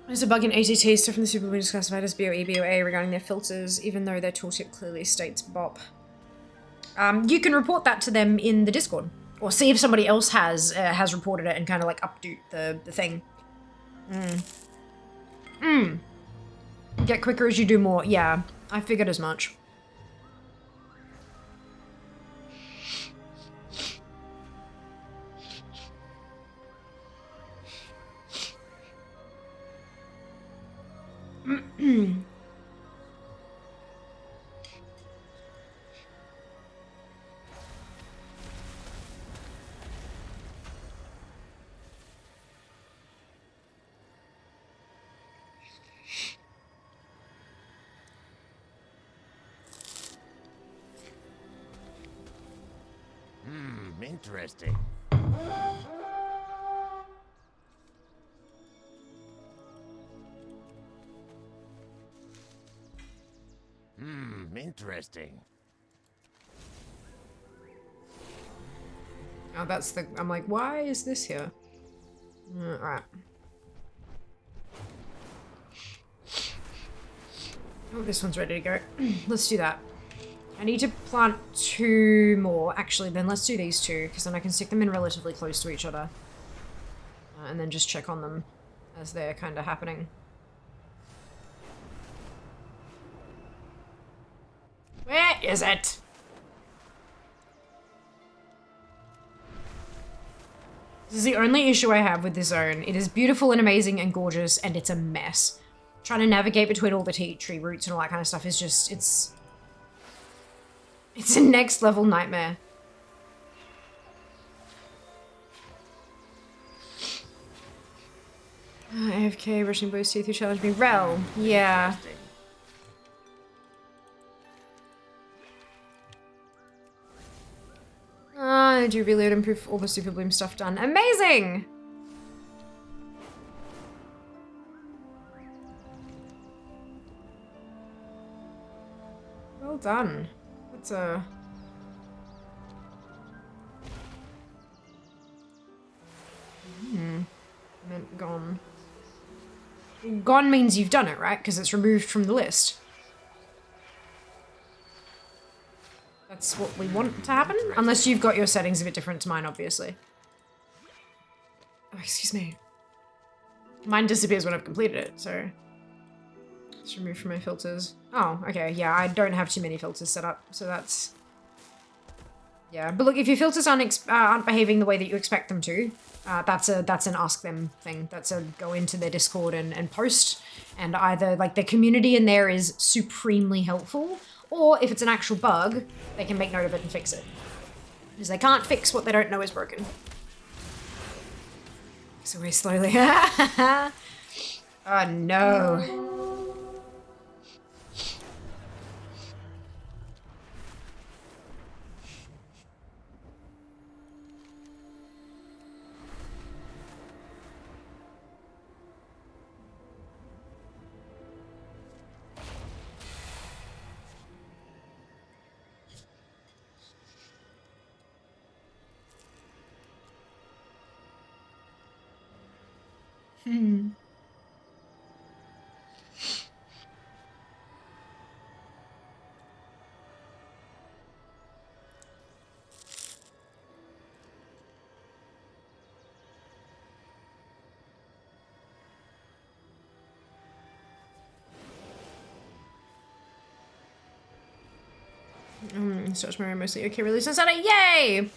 There's a bug in ATT, stuff from the Super is classified as BOE, BOA regarding their filters, even though their tooltip clearly states BOP. You can report that to them in the Discord, or see if somebody else has reported it and kind of like update the thing. Get quicker as you do more. Yeah, I figured as much. Interesting. Interesting. Oh, that's the, I'm like, why is this here? Alright. Oh, this one's ready to go. Let's do that. I need to plant 2 more. Actually, then let's do these 2, because then I can stick them in relatively close to each other. And then just check on them as they're kind of happening. Where is it? This is the only issue I have with this zone. It is beautiful and amazing and gorgeous, and it's a mess. Trying to navigate between all the tree roots and all that kind of stuff is just, it's a next level nightmare. AFK, rushing boys see through challenge me. Rel, yeah. I do reload and proof all the Super Bloom stuff done. Amazing! Well done. That's a... Mint gone. Gone means you've done it, right? Because it's removed from the list. That's what we want to happen? Unless you've got your settings a bit different to mine, obviously. Oh, excuse me. Mine disappears when I've completed it, so... It's removed from my filters. Oh, okay, yeah, I don't have too many filters set up, so that's... Yeah, but look, if your filters aren't behaving the way that you expect them to, that's an ask them thing. That's a go into their Discord and post, and either, like, the community in there is supremely helpful, or if it's an actual bug, they can make note of it and fix it. Because they can't fix what they don't know is broken. So very slowly. Oh no. Search Mario mostly okay release on Saturday. Yay!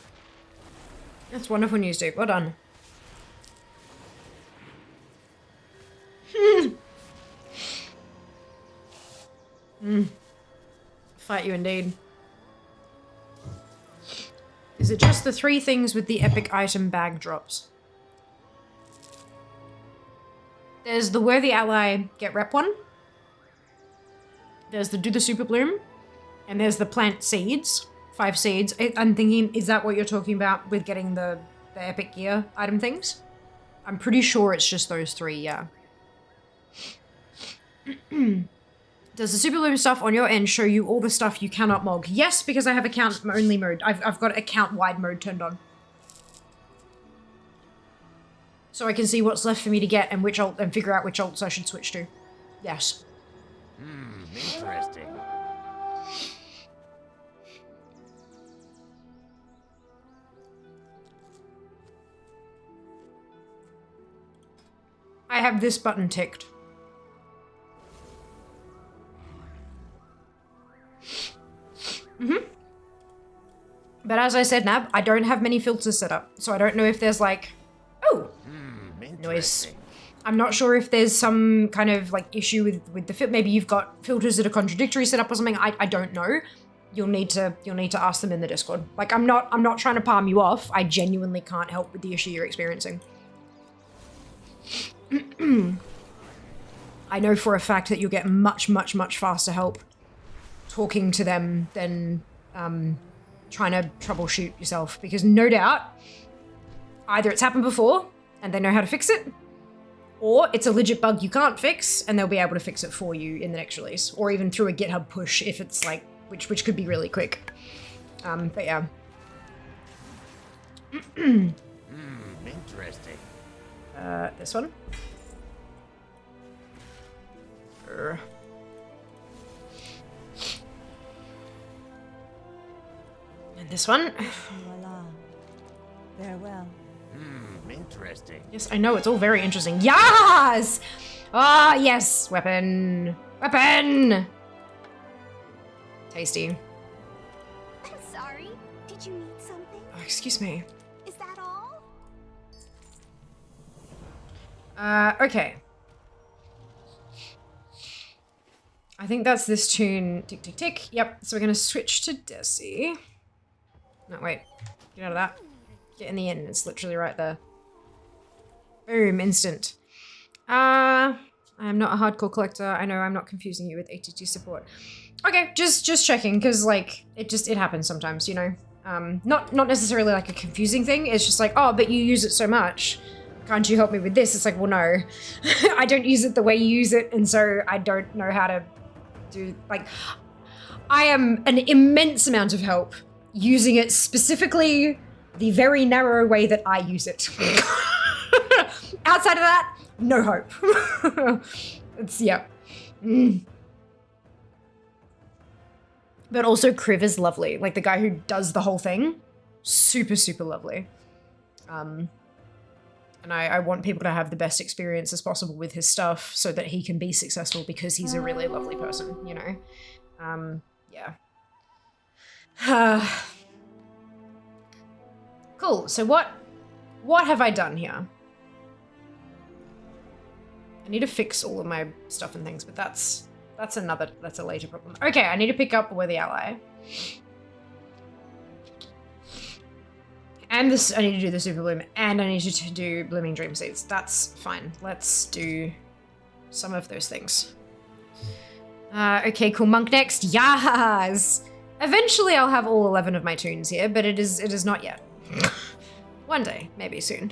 That's wonderful news, Duke. Well done. Fight you indeed. Is it just the 3 things with the epic item bag drops? There's the Worthy Ally get rep one. There's the Do the Super Bloom. And there's the plant seeds. 5 seeds. I'm thinking, is that what you're talking about with getting the epic gear item things? I'm pretty sure it's just those 3, yeah. Does the Super Bloom stuff on your end show you all the stuff you cannot mog? Yes, because I have account only mode. I've got account wide mode turned on. So I can see what's left for me to get and which ult and figure out which ults I should switch to. Yes. Interesting. I have this button ticked. But as I said, Nab, I don't have many filters set up, so I don't know if there's like... Oh! Noise. I'm not sure if there's some kind of like issue with the maybe you've got filters that are contradictory set up or something. I don't know. You'll need to ask them in the Discord. Like I'm not trying to palm you off. I genuinely can't help with the issue you're experiencing. I know for a fact that you'll get much faster help talking to them than trying to troubleshoot yourself, because no doubt either it's happened before and they know how to fix it, or it's a legit bug you can't fix and they'll be able to fix it for you in the next release, or even through a GitHub push if it's like, which could be really quick. But yeah. Interesting. This one. And this one. Voila. Farewell. Interesting. Yes, I know, it's all very interesting. Yes! Ah, yes! Weapon! Weapon! Tasty. I'm sorry. Did you need something? Oh, excuse me. Is that all? Okay. I think that's this tune. Tick, tick, tick. Yep, so we're gonna switch to Desi. No, wait. Get out of that. Get in the inn. It's literally right there. Boom, instant. I am not a hardcore collector. I know I'm not confusing you with ATT support. Okay, just checking, because like it happens sometimes, you know. Not necessarily like a confusing thing. It's just like, oh, but you use it so much. Can't you help me with this? It's like, well, no, I don't use it the way you use it, and so I don't know how to do. Like, I am an immense amount of help using it specifically the very narrow way that I use it. Outside of that, no hope. It's, yeah. Mm. But also Kriv is lovely. Like the guy who does the whole thing, super, super lovely. And I want people to have the best experience as possible with his stuff so that he can be successful because he's a really lovely person, you know? Yeah. Cool, so what have I done here? I need to fix all of my stuff and things, but that's a later problem. Okay, I need to pick up a worthy ally. And this, I need to do the Super Bloom, and I need to do Blooming Dream Seeds. That's fine. Let's do some of those things. Okay, cool. Monk next. Yas! Eventually I'll have all 11 of my tunes here, but it is not yet. One day, maybe soon.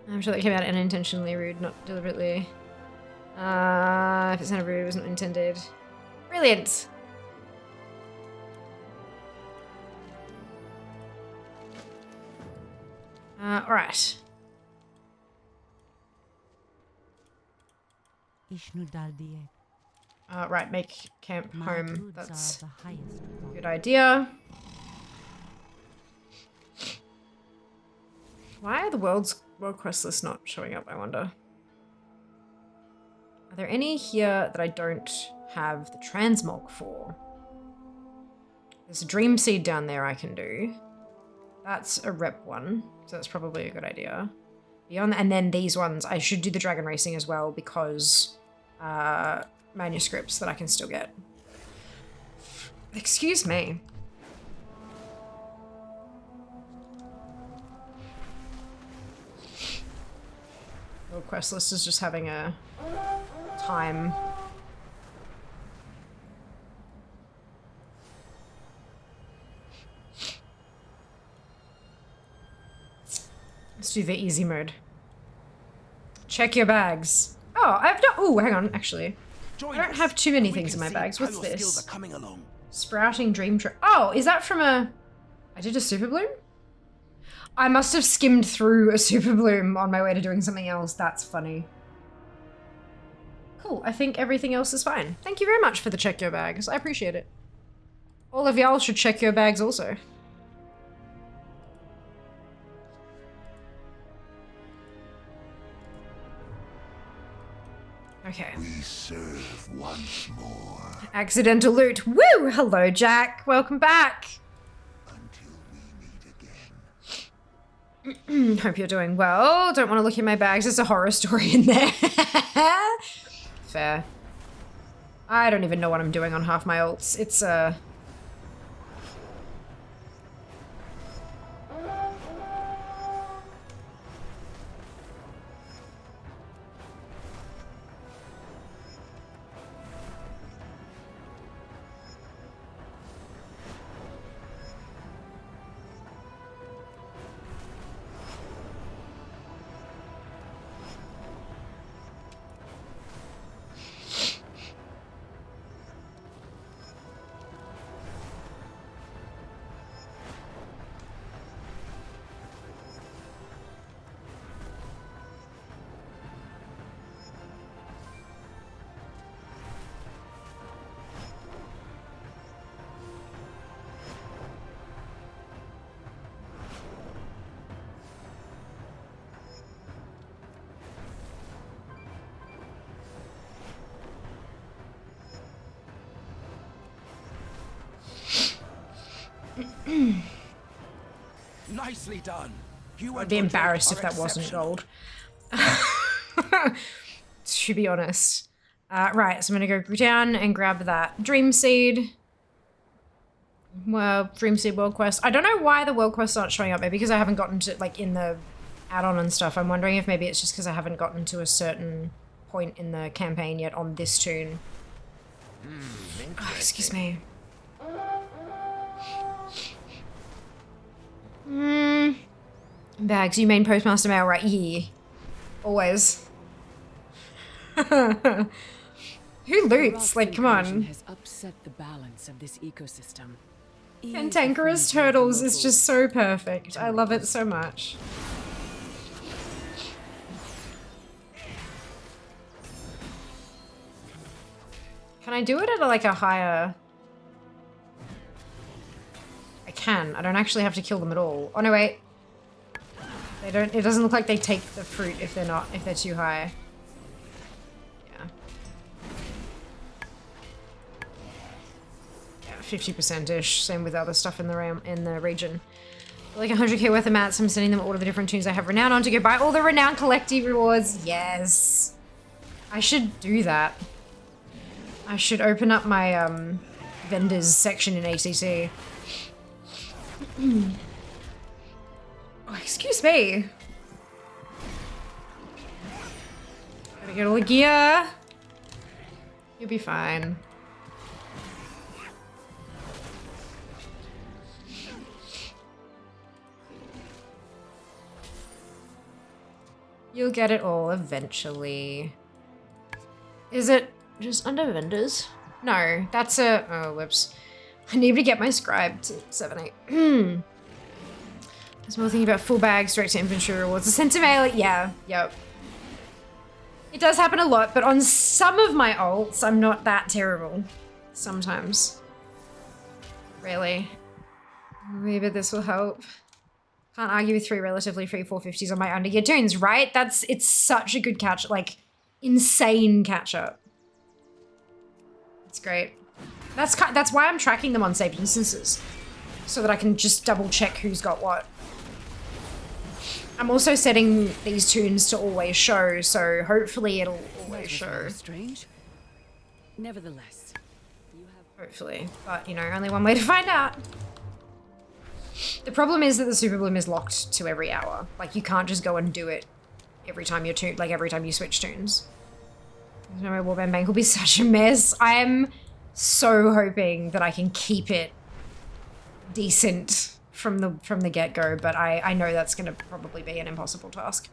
I'm sure that came out unintentionally rude, not deliberately. If it's not rude, it wasn't intended. Brilliant! Alright. Right, make camp home. That's a good idea. Why are the world quest lists not showing up, I wonder? Are there any here that I don't have the transmog for? There's a dream seed down there I can do. That's a rep one, so that's probably a good idea. Beyond, and then these ones, I should do the dragon racing as well because manuscripts that I can still get. Excuse me. World quest list is just having a time. Let's do the easy mode. Check your bags. Oh, I've not. Oh, hang on. Actually, I don't have too many things in my bags. What's this? Sprouting dream tree. Oh, is that from a? I did a super bloom. I must have skimmed through a super bloom on my way to doing something else. That's funny. Cool. I think everything else is fine. Thank you very much for the check your bags. I appreciate it. All of y'all should check your bags also. Okay. We serve once more. Accidental loot. Woo! Hello, Jack. Welcome back. Hope you're doing well. Don't want to look in my bags. There's a horror story in there. Fair. I don't even know what I'm doing on half my ults. It's Nicely done. I'd be embarrassed if that wasn't gold. To be honest. Right, so I'm gonna go down and grab that Dream Seed. Well, Dream Seed World Quest. I don't know why the World Quests aren't showing up. Maybe because I haven't gotten to, like, in the add-on and stuff. I'm wondering if maybe it's just because I haven't gotten to a certain point in the campaign yet on this tune. Oh, excuse me. Bags, you mean Postmaster Mail, right? Yeah. Always. Who loots? Like, come on. Has upset the balance of this ecosystem. Cantankerous Turtles is just so perfect. I love it so much. Can I do it at like a higher... I can. I don't actually have to kill them at all. Oh no, wait. They don't, it doesn't look like they take the fruit if they're too high. Yeah. Yeah, 50%-ish. Same with other stuff in the region. Like 100k worth of mats, I'm sending them all of the different tunes I have renown on to go buy all the renown collective rewards. Yes. I should do that. I should open up my vendors section in ACC. Oh, excuse me. Gotta get all the gear. You'll be fine. You'll get it all eventually. Is it just under vendors? No, that's a... Oh, whoops. I need to get my scribe to 7-8. I was more thinking about full bags, direct to inventory rewards. The sent to mail, yeah, yep. It does happen a lot, but on some of my alts, I'm not that terrible. Sometimes. Really. Maybe this will help. Can't argue with 3 relatively free 450s on my under-gear tunes, right? It's such a good catch, like, insane catch-up. It's great. That's why I'm tracking them on saved instances. So that I can just double check who's got what. I'm also setting these tunes to always show, so hopefully it'll always show. Strange. Nevertheless, you have... Hopefully, but you know, only one way to find out. The problem is that the Super Bloom is locked to every hour. Like, you can't just go and do it every time you're every time you switch tunes. My Warband Bank will be such a mess. I am so hoping that I can keep it decent from the get-go, but I know that's gonna probably be an impossible task.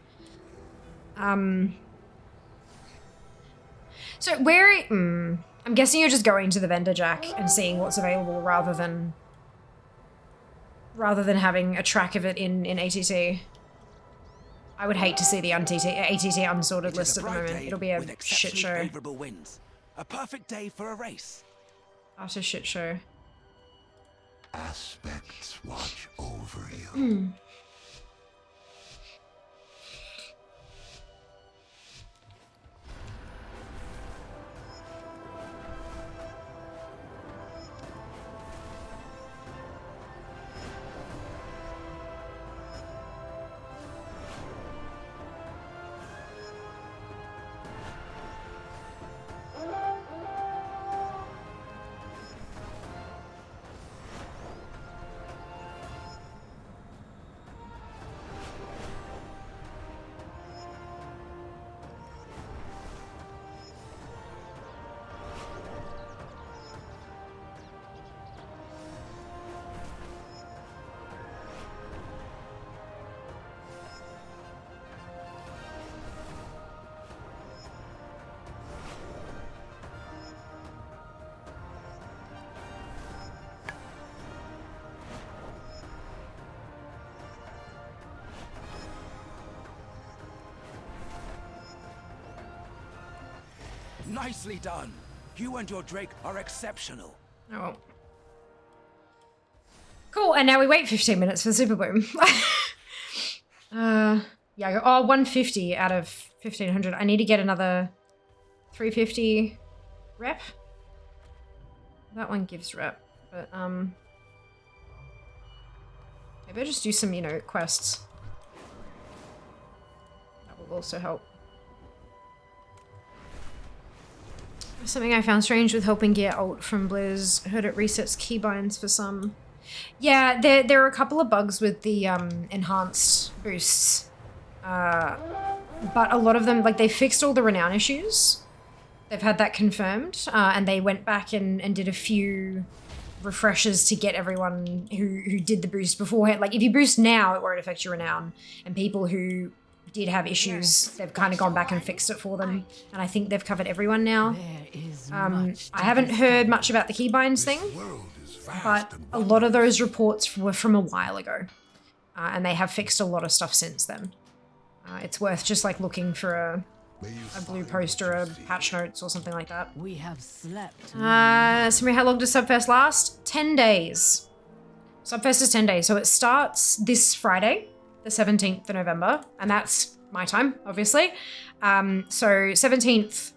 So where... I'm guessing you're just going to the vendor jack and seeing what's available rather than having a track of it in ATT. I would hate to see the ATT unsorted list at the moment. It'll be a shit show. Favorable winds. A perfect day for a race. After shit show. Aspects watch over you. Nicely done. You and your Drake are exceptional. Oh. Cool, and now we wait 15 minutes for the Super Boom. Yeah, I go, 150 out of 1500. I need to get another 350 rep. That one gives rep, but maybe I'll just do some, you know, quests. That will also help. Something I found strange with helping gear alt from Blizz. Heard it resets keybinds for some. Yeah, there are a couple of bugs with the enhanced boosts. But a lot of them, like, they fixed all the renown issues. They've had that confirmed. And they went back and did a few refreshes to get everyone who did the boost beforehand. Like, if you boost now, it won't affect your renown. And people who did have issues, they've kind of gone back and fixed it for them. And I think they've covered everyone now. I haven't heard much about the keybinds thing, but a lot of those reports were from a while ago. And they have fixed a lot of stuff since then. It's worth just like looking for a blue post or a patch notes or something like that. We have slept. Samir, how long does Subfest last? 10 days. Subfest is 10 days, so it starts this Friday, the 17th of November, and that's my time, obviously. So 17th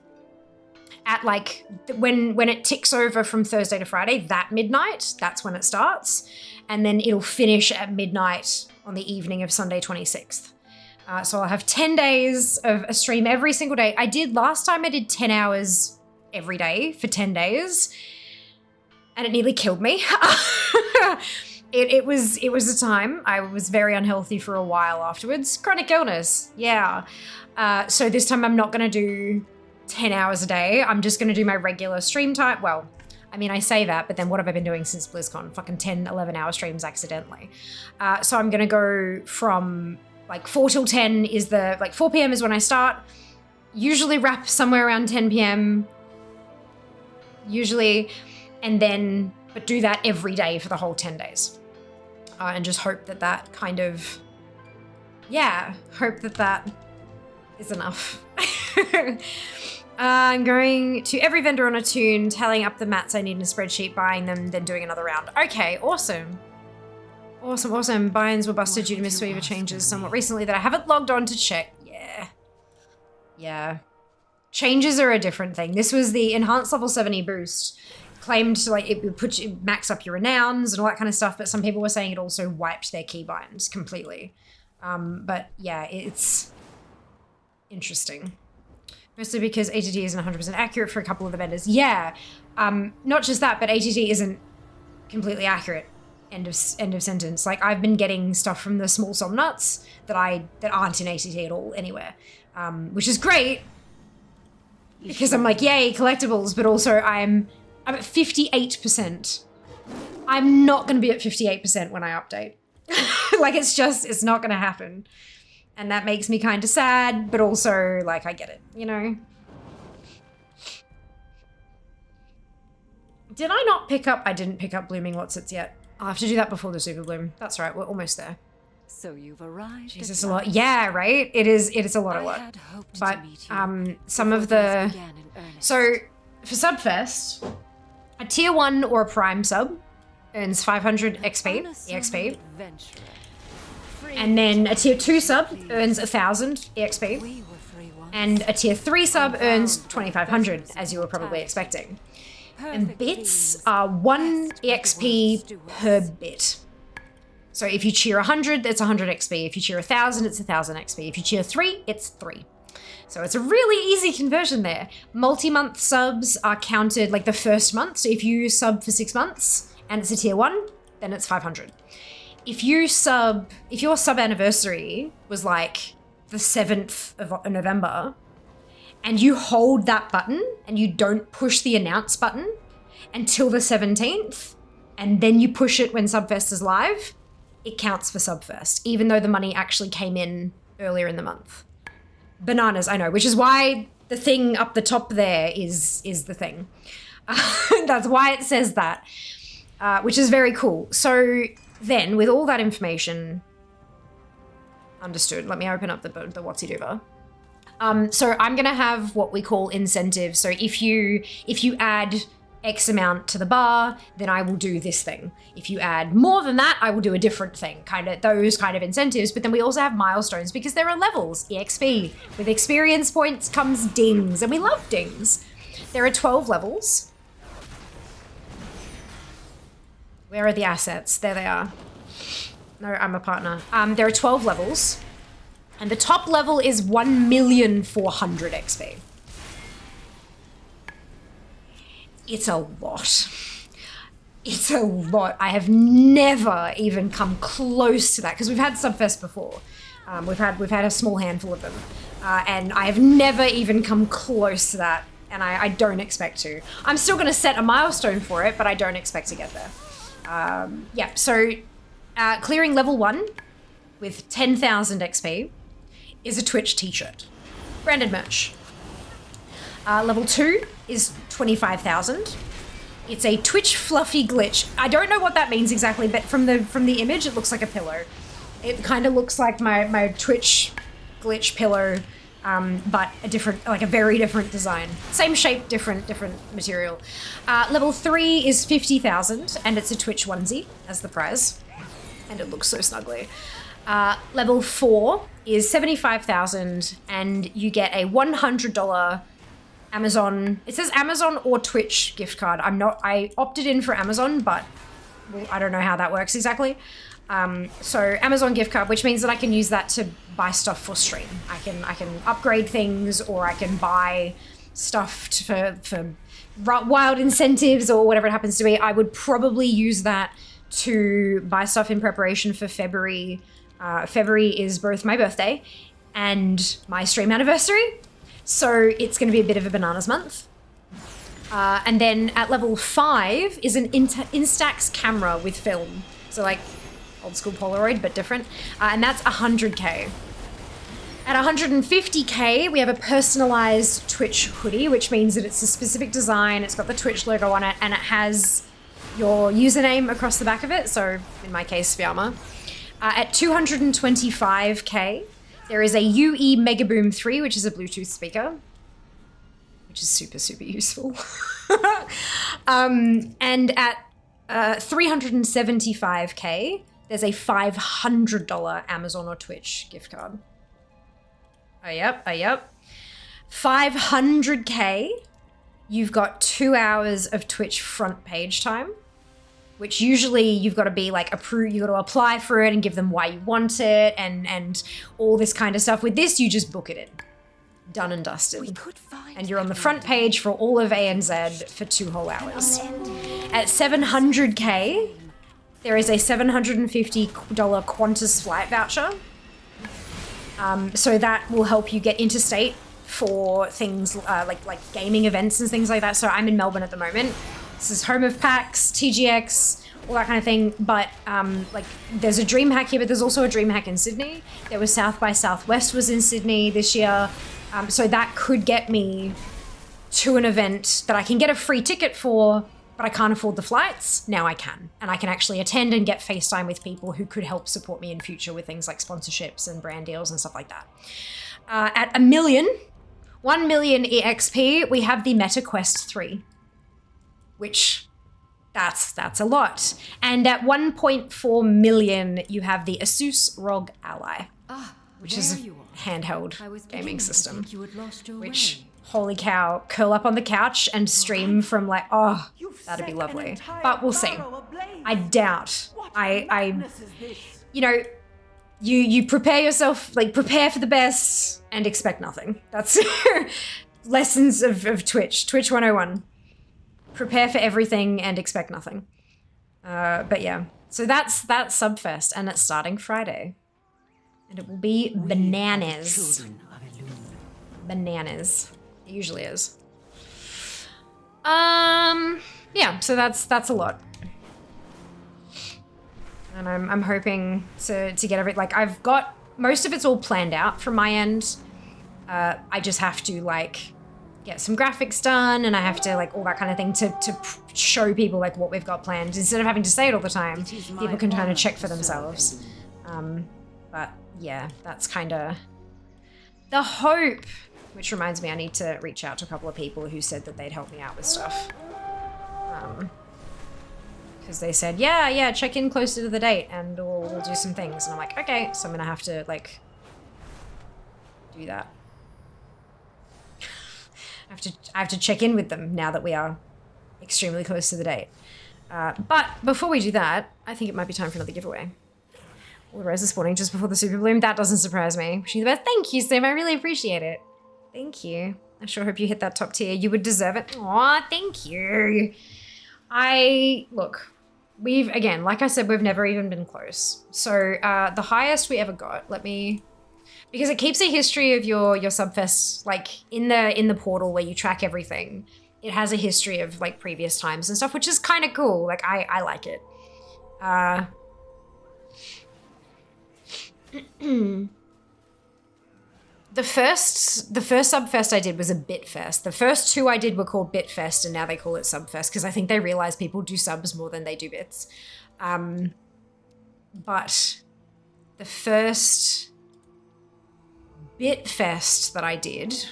at like when it ticks over from Thursday to Friday, that midnight, that's when it starts, and then it'll finish at midnight on the evening of Sunday 26th. So I'll have 10 days of a stream every single day. Last time I did 10 hours every day for 10 days, and it nearly killed me. It was a time. I was very unhealthy for a while afterwards. Chronic illness, yeah. So this time I'm not gonna do 10 hours a day. I'm just gonna do my regular stream time. Well, I mean, I say that, but then what have I been doing since BlizzCon? Fucking 10, 11 hour streams accidentally. So I'm gonna go from like 4 till 10 is 4 p.m. is when I start. Usually wrap somewhere around 10 p.m. Usually, but do that every day for the whole 10 days. And just hope that kind of, hope that is enough. I'm going to every vendor on a tune, tallying up the mats I need in a spreadsheet, buying them, then doing another round. Okay, awesome. Awesome. Buy-ins were busted due to Mistweaver changes somewhat recently that I haven't logged on to check. Yeah. Changes are a different thing. This was the enhanced level 70 boost. Claimed to it would max up your renowns and all that kind of stuff, but some people were saying it also wiped their keybinds completely. But yeah, it's interesting. Mostly because ATT isn't 100% accurate for a couple of the vendors. Yeah, not just that, but ATT isn't completely accurate. End of sentence. Like, I've been getting stuff from the small som nuts that aren't in ATT at all anywhere, which is great because I'm like, yay, collectibles, but also I'm at 58%. I'm not going to be at 58% when I update. Like, it's not going to happen. And that makes me kind of sad, but also, like, I get it, you know? Did I not pick up? I didn't pick up Blooming Whatsits yet. I'll have to do that before the Super Bloom. That's right, we're almost there. So you've arrived. Jesus, a lot. Yeah, right? It is a lot. But some of the... So, for Subfest, a tier 1 or a prime sub earns 500 EXP. And then a tier 2 sub earns 1,000 EXP. And a tier 3 sub earns 2,500, as you were probably expecting. And bits are 1 EXP per bit. So if you cheer 100, it's 100 XP. If you cheer 1,000, it's 1,000 XP. If you cheer 3, it's 3. So it's a really easy conversion there. Multi-month subs are counted like the first month. So if you sub for 6 months and it's a tier 1, then it's 500. If your sub anniversary was like the 7th of November and you hold that button and you don't push the announce button until the 17th and then you push it when Subfest is live, it counts for Subfest, even though the money actually came in earlier in the month. Bananas, I know, which is why the thing up the top there is the thing. That's why it says that, which is very cool. So then, with all that information understood, let me open up the Whatsy Doover. So I'm gonna have what we call incentives. So if you add X amount to the bar, then I will do this thing. If you add more than that, I will do a different thing. Those kind of incentives. But then we also have milestones because there are levels, EXP. With experience points comes dings, and we love dings. There are 12 levels. Where are the assets? There they are. No, I'm a partner. There are 12 levels. And the top level is 1,400,000 XP. It's a lot. It's a lot. I have never even come close to that because we've had Subfest before. We've had a small handful of them. And I have never even come close to that. And I don't expect to. I'm still going to set a milestone for it, but I don't expect to get there. Yeah, so clearing level 1 with 10,000 XP is a Twitch t-shirt. Branded merch. Level 2 is 25,000. It's a Twitch fluffy glitch. I don't know what that means exactly, but from the image, it looks like a pillow. It kind of looks like my Twitch glitch pillow but a different, like a very different design. Same shape, different material. Level 3 is 50,000, and it's a Twitch onesie as the prize. And it looks so snuggly. Level 4 is 75,000, and you get a $100 Amazon, it says Amazon or Twitch gift card. I opted in for Amazon, but well, I don't know how that works exactly. So Amazon gift card, which means that I can use that to buy stuff for stream. I can upgrade things, or I can buy stuff for wild incentives or whatever it happens to be. I would probably use that to buy stuff in preparation for February. February is both my birthday and my stream anniversary. So it's going to be a bit of a bananas month. And then at level 5 is an Instax camera with film. So like old school Polaroid, but different. And that's 100K. At 150K, we have a personalized Twitch hoodie, which means that it's a specific design. It's got the Twitch logo on it, and it has your username across the back of it. So in my case, Fiamma. At 225K, there is a UE Megaboom 3, which is a Bluetooth speaker, which is super, super useful. And at 375K, there's a $500 Amazon or Twitch gift card. Oh, yep. 500K, you've got 2 hours of Twitch front page time, which usually you've got to be like approved, you've got to apply for it and give them why you want it and all this kind of stuff. With this, you just book it in. Done and dusted. And you're on the front page for all of ANZ for 2 whole hours. At 700K, there is a $750 Qantas flight voucher. So that will help you get interstate for things like gaming events and things like that. So I'm in Melbourne at the moment. This is home of PAX, TGX, all that kind of thing. But like there's a DreamHack here, but there's also a DreamHack in Sydney. There was South by Southwest was in Sydney this year. So that could get me to an event that I can get a free ticket for, but I can't afford the flights. Now I can. And I can actually attend and get FaceTime with people who could help support me in future with things like sponsorships and brand deals and stuff like that. At 1 million EXP, we have the Meta Quest 3, which that's a lot. And at 1.4 million, you have the Asus ROG Ally, which is a handheld gaming system, which, holy cow, curl up on the couch and stream from like, oh, that'd be lovely. But we'll see. I doubt. You know, you prepare yourself, like prepare for the best and expect nothing. That's lessons of Twitch 101. Prepare for everything and expect nothing. But yeah, so that's Subfest, and it's starting Friday. And it will be bananas. Bananas. It usually is. Yeah, so that's a lot. And I'm hoping to get everything, like I've got, most of it's all planned out from my end. I just have to like get some graphics done, and I have to like all that kind of thing to show people like what we've got planned. Instead of having to say it all the time, people can kind of check for themselves. But yeah, that's kind of the hope. Which reminds me, I need to reach out to a couple of people who said that they'd help me out with stuff. Because they said, yeah, check in closer to the date and we'll do some things. And I'm like, okay, so I'm gonna have to like do that. I have to check in with them now that we are extremely close to the date. But before we do that, I think it might be time for another giveaway. All the roses spawning just before the super bloom. That doesn't surprise me. Wishing you the best. Thank you, Sim. I really appreciate it. Thank you. I sure hope you hit that top tier. You would deserve it. Aw, thank you. Look, we've, again, like I said, we've never even been close. So the highest we ever got, because it keeps a history of your Subfest, like in the portal where you track everything. It has a history of like previous times and stuff, which is kind of cool. Like I like it. The first Subfest I did was a Bitfest. The first 2 I did were called Bitfest, and now they call it Subfest because I think they realize people do subs more than they do bits. But the first Bitfest that I did,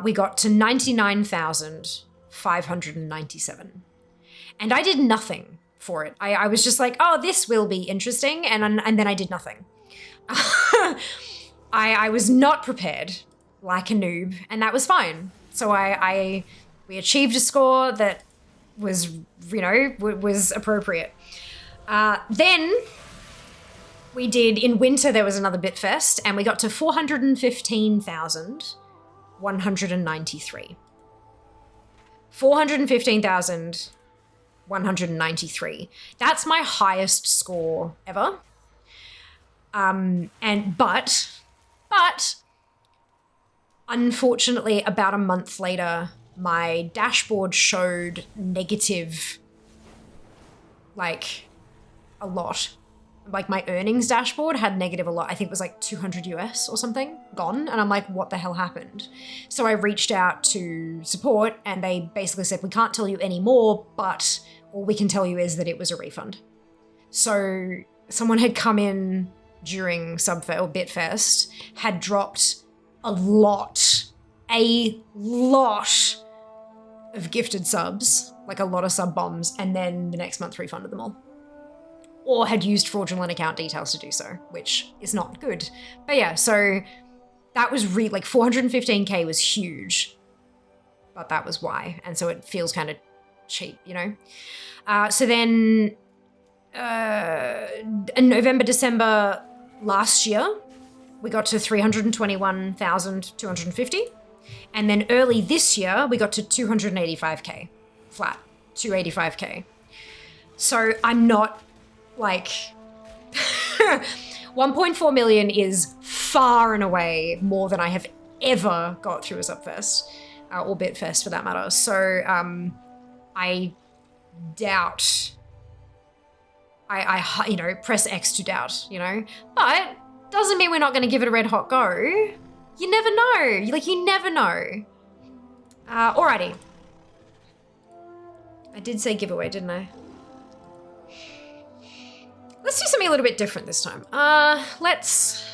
we got to 99,597. And I did nothing for it. I was just like, oh, this will be interesting. And then I did nothing. I was not prepared, like a noob, and that was fine. So we achieved a score that was, was appropriate. Then we did, in winter, there was another Bitfest, and we got to 415,193. 415,193. That's my highest score ever. But unfortunately, about a month later, my dashboard showed negative, like, a lot. Like, my earnings dashboard had negative a lot. I think it was like 200 US or something gone. And I'm like, what the hell happened? So I reached out to support and they basically said, we can't tell you any more, but all we can tell you is that it was a refund. So someone had come in during Subfest or Bitfest, had dropped a lot of gifted subs, like a lot of sub bombs, and then the next month refunded them all. Or had used fraudulent account details to do so, which is not good. But yeah, so that was like 415K was huge, but that was why. And so it feels kind of cheap, So then in November, December last year, we got to 321,250. And then early this year, we got to 285K flat, 285K. So I'm not like 1.4 million is far and away more than I have ever got through a Subfest or Bitfest for that matter. So I doubt, I press X to doubt, but doesn't mean we're not going to give it a red hot go. You never know. You never know. Alrighty. I did say giveaway, didn't I? Let's do something a little bit different this time. Let's...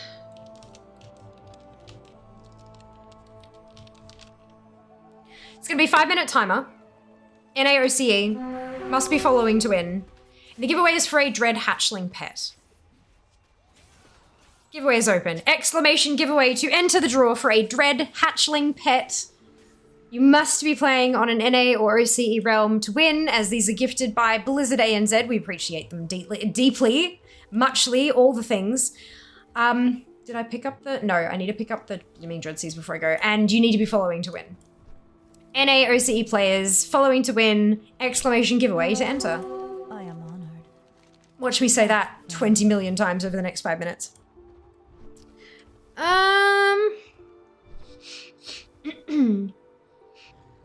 It's going to be a 5-minute timer. NAOCE. Must be following to win. And the giveaway is for a Dread Hatchling pet. Giveaway is open. Exclamation giveaway to enter the draw for a Dread Hatchling pet. You must be playing on an NA or OCE realm to win, as these are gifted by Blizzard ANZ. We appreciate them deeply, muchly, all the things. Did I pick up the... No, I need to pick up the Dreadseas before I go. And you need to be following to win. NA OCE players, following to win, exclamation giveaway to enter. I am honored. Watch me say that 20 million times over the next 5 minutes.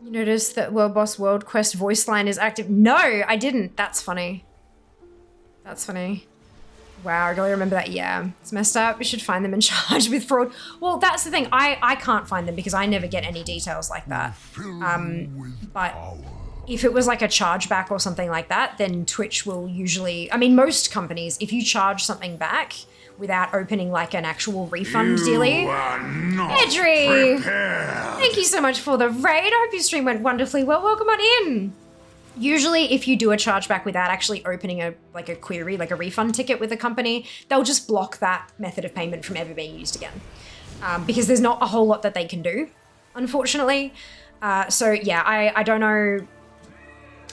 You notice that World Boss World Quest voice line is active? No, I didn't. That's funny. That's funny. Wow, I gotta remember that. Yeah, it's messed up. We should find them in charge with fraud. Well, that's the thing. I can't find them because I never get any details like that. But if it was like a chargeback or something like that, then Twitch will usually... I mean, most companies, if you charge something back without opening like an actual refund dealie... Edry! Thank you so much for the raid. I hope your stream went wonderfully well. Welcome on in. Usually if you do a chargeback without actually opening a query, like a refund ticket with a company, they'll just block that method of payment from ever being used again. Because there's not a whole lot that they can do, unfortunately. So yeah, I don't know.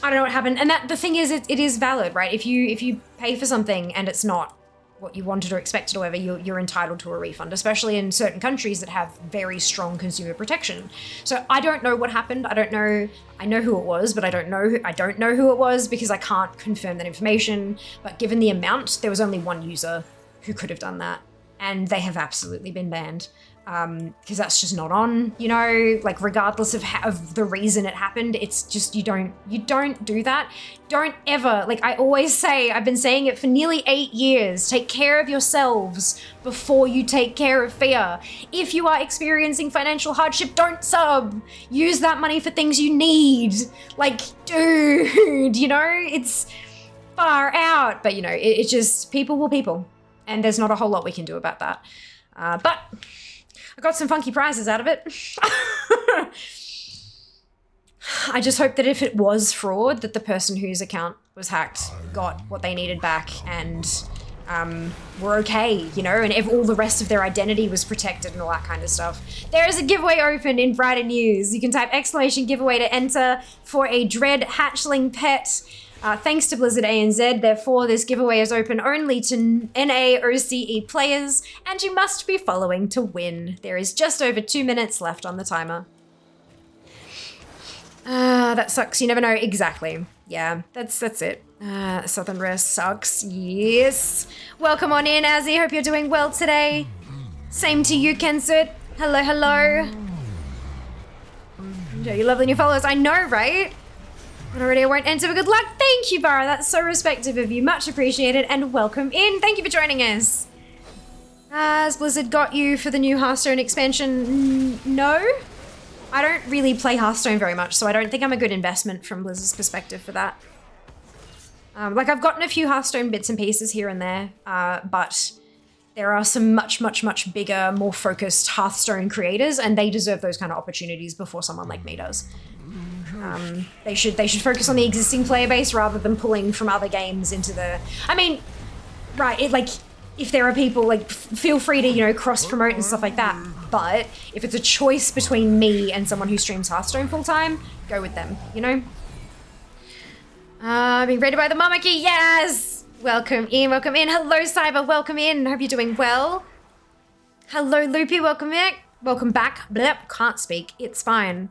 I don't know what happened. And the thing is, it is valid, right? If you pay for something and it's not what you wanted or expected or whatever, you're entitled to a refund, especially in certain countries that have very strong consumer protection. So I don't know what happened. I don't know. I know who it was, but I don't know who it was because I can't confirm that information. But given the amount, there was only one user who could have done that, and they have absolutely been banned. Because that's just not on, like regardless of the reason it happened, it's just, you don't do that. Don't ever, like I always say, I've been saying it for nearly 8 years, take care of yourselves before you take care of fear. If you are experiencing financial hardship, don't sub. Use that money for things you need. Like, dude, it's far out. But it's just, people will people. And there's not a whole lot we can do about that. But I got some funky prizes out of it. I just hope that if it was fraud, that the person whose account was hacked got what they needed back and were okay, you know, and if all the rest of their identity was protected and all that kind of stuff. There is a giveaway open in Brighter News. You can type !giveaway to enter for a Dread Hatchling pet. Thanks to Blizzard ANZ, therefore this giveaway is open only to NAOCE players, and you must be following to win. There is just over 2 minutes left on the timer. That sucks. You never know. Exactly. Yeah, that's it. Southern Rest sucks. Yes. Welcome on in, Azzy. Hope you're doing well today. Same to you, Kensert. Hello, hello. You love the new followers. I know, right? But already I won't enter, but good luck. Thank you, Barra. That's so respectful of you. Much appreciated, and welcome in. Thank you for joining us. Has Blizzard got you for the new Hearthstone expansion? No. I don't really play Hearthstone very much, so I don't think I'm a good investment from Blizzard's perspective for that. Like, I've gotten a few Hearthstone bits and pieces here and there, but there are some much, much, much bigger, more focused Hearthstone creators, and they deserve those kind of opportunities before someone like me does. They should focus on the existing player base rather than pulling from other games into the... I mean, right, like, if there are people, like, feel free to, you know, cross-promote and stuff like that, but if it's a choice between me and someone who streams Hearthstone full-time, go with them, you know? Being raided by the Mamaki, yes! Welcome in, welcome in. Hello, Cyber, welcome in. Hope you're doing well. Hello, Loopy, welcome back. Welcome back. Blep, can't speak, it's fine.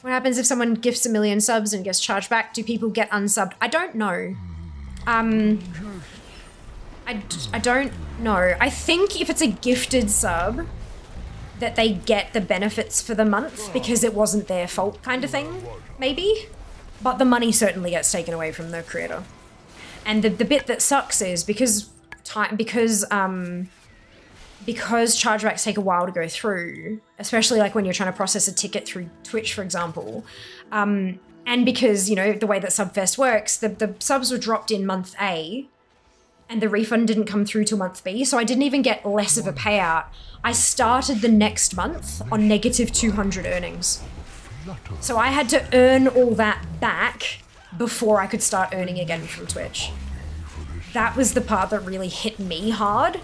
What happens if someone gifts 1 million subs and gets charged back? Do people get unsubbed? I don't know. I don't know. I think if it's a gifted sub, that they get the benefits for the month because it wasn't their fault kind of thing, maybe. But the money certainly gets taken away from the creator. And the bit that sucks is because chargebacks take a while to go through, especially like when you're trying to process a ticket through Twitch, for example, and because, you know, the way that Subfest works, the subs were dropped in month A, and the refund didn't come through till month B, so I didn't even get less of a payout. I started the next month on negative 200 earnings. So I had to earn all that back before I could start earning again from Twitch. That was the part that really hit me hard,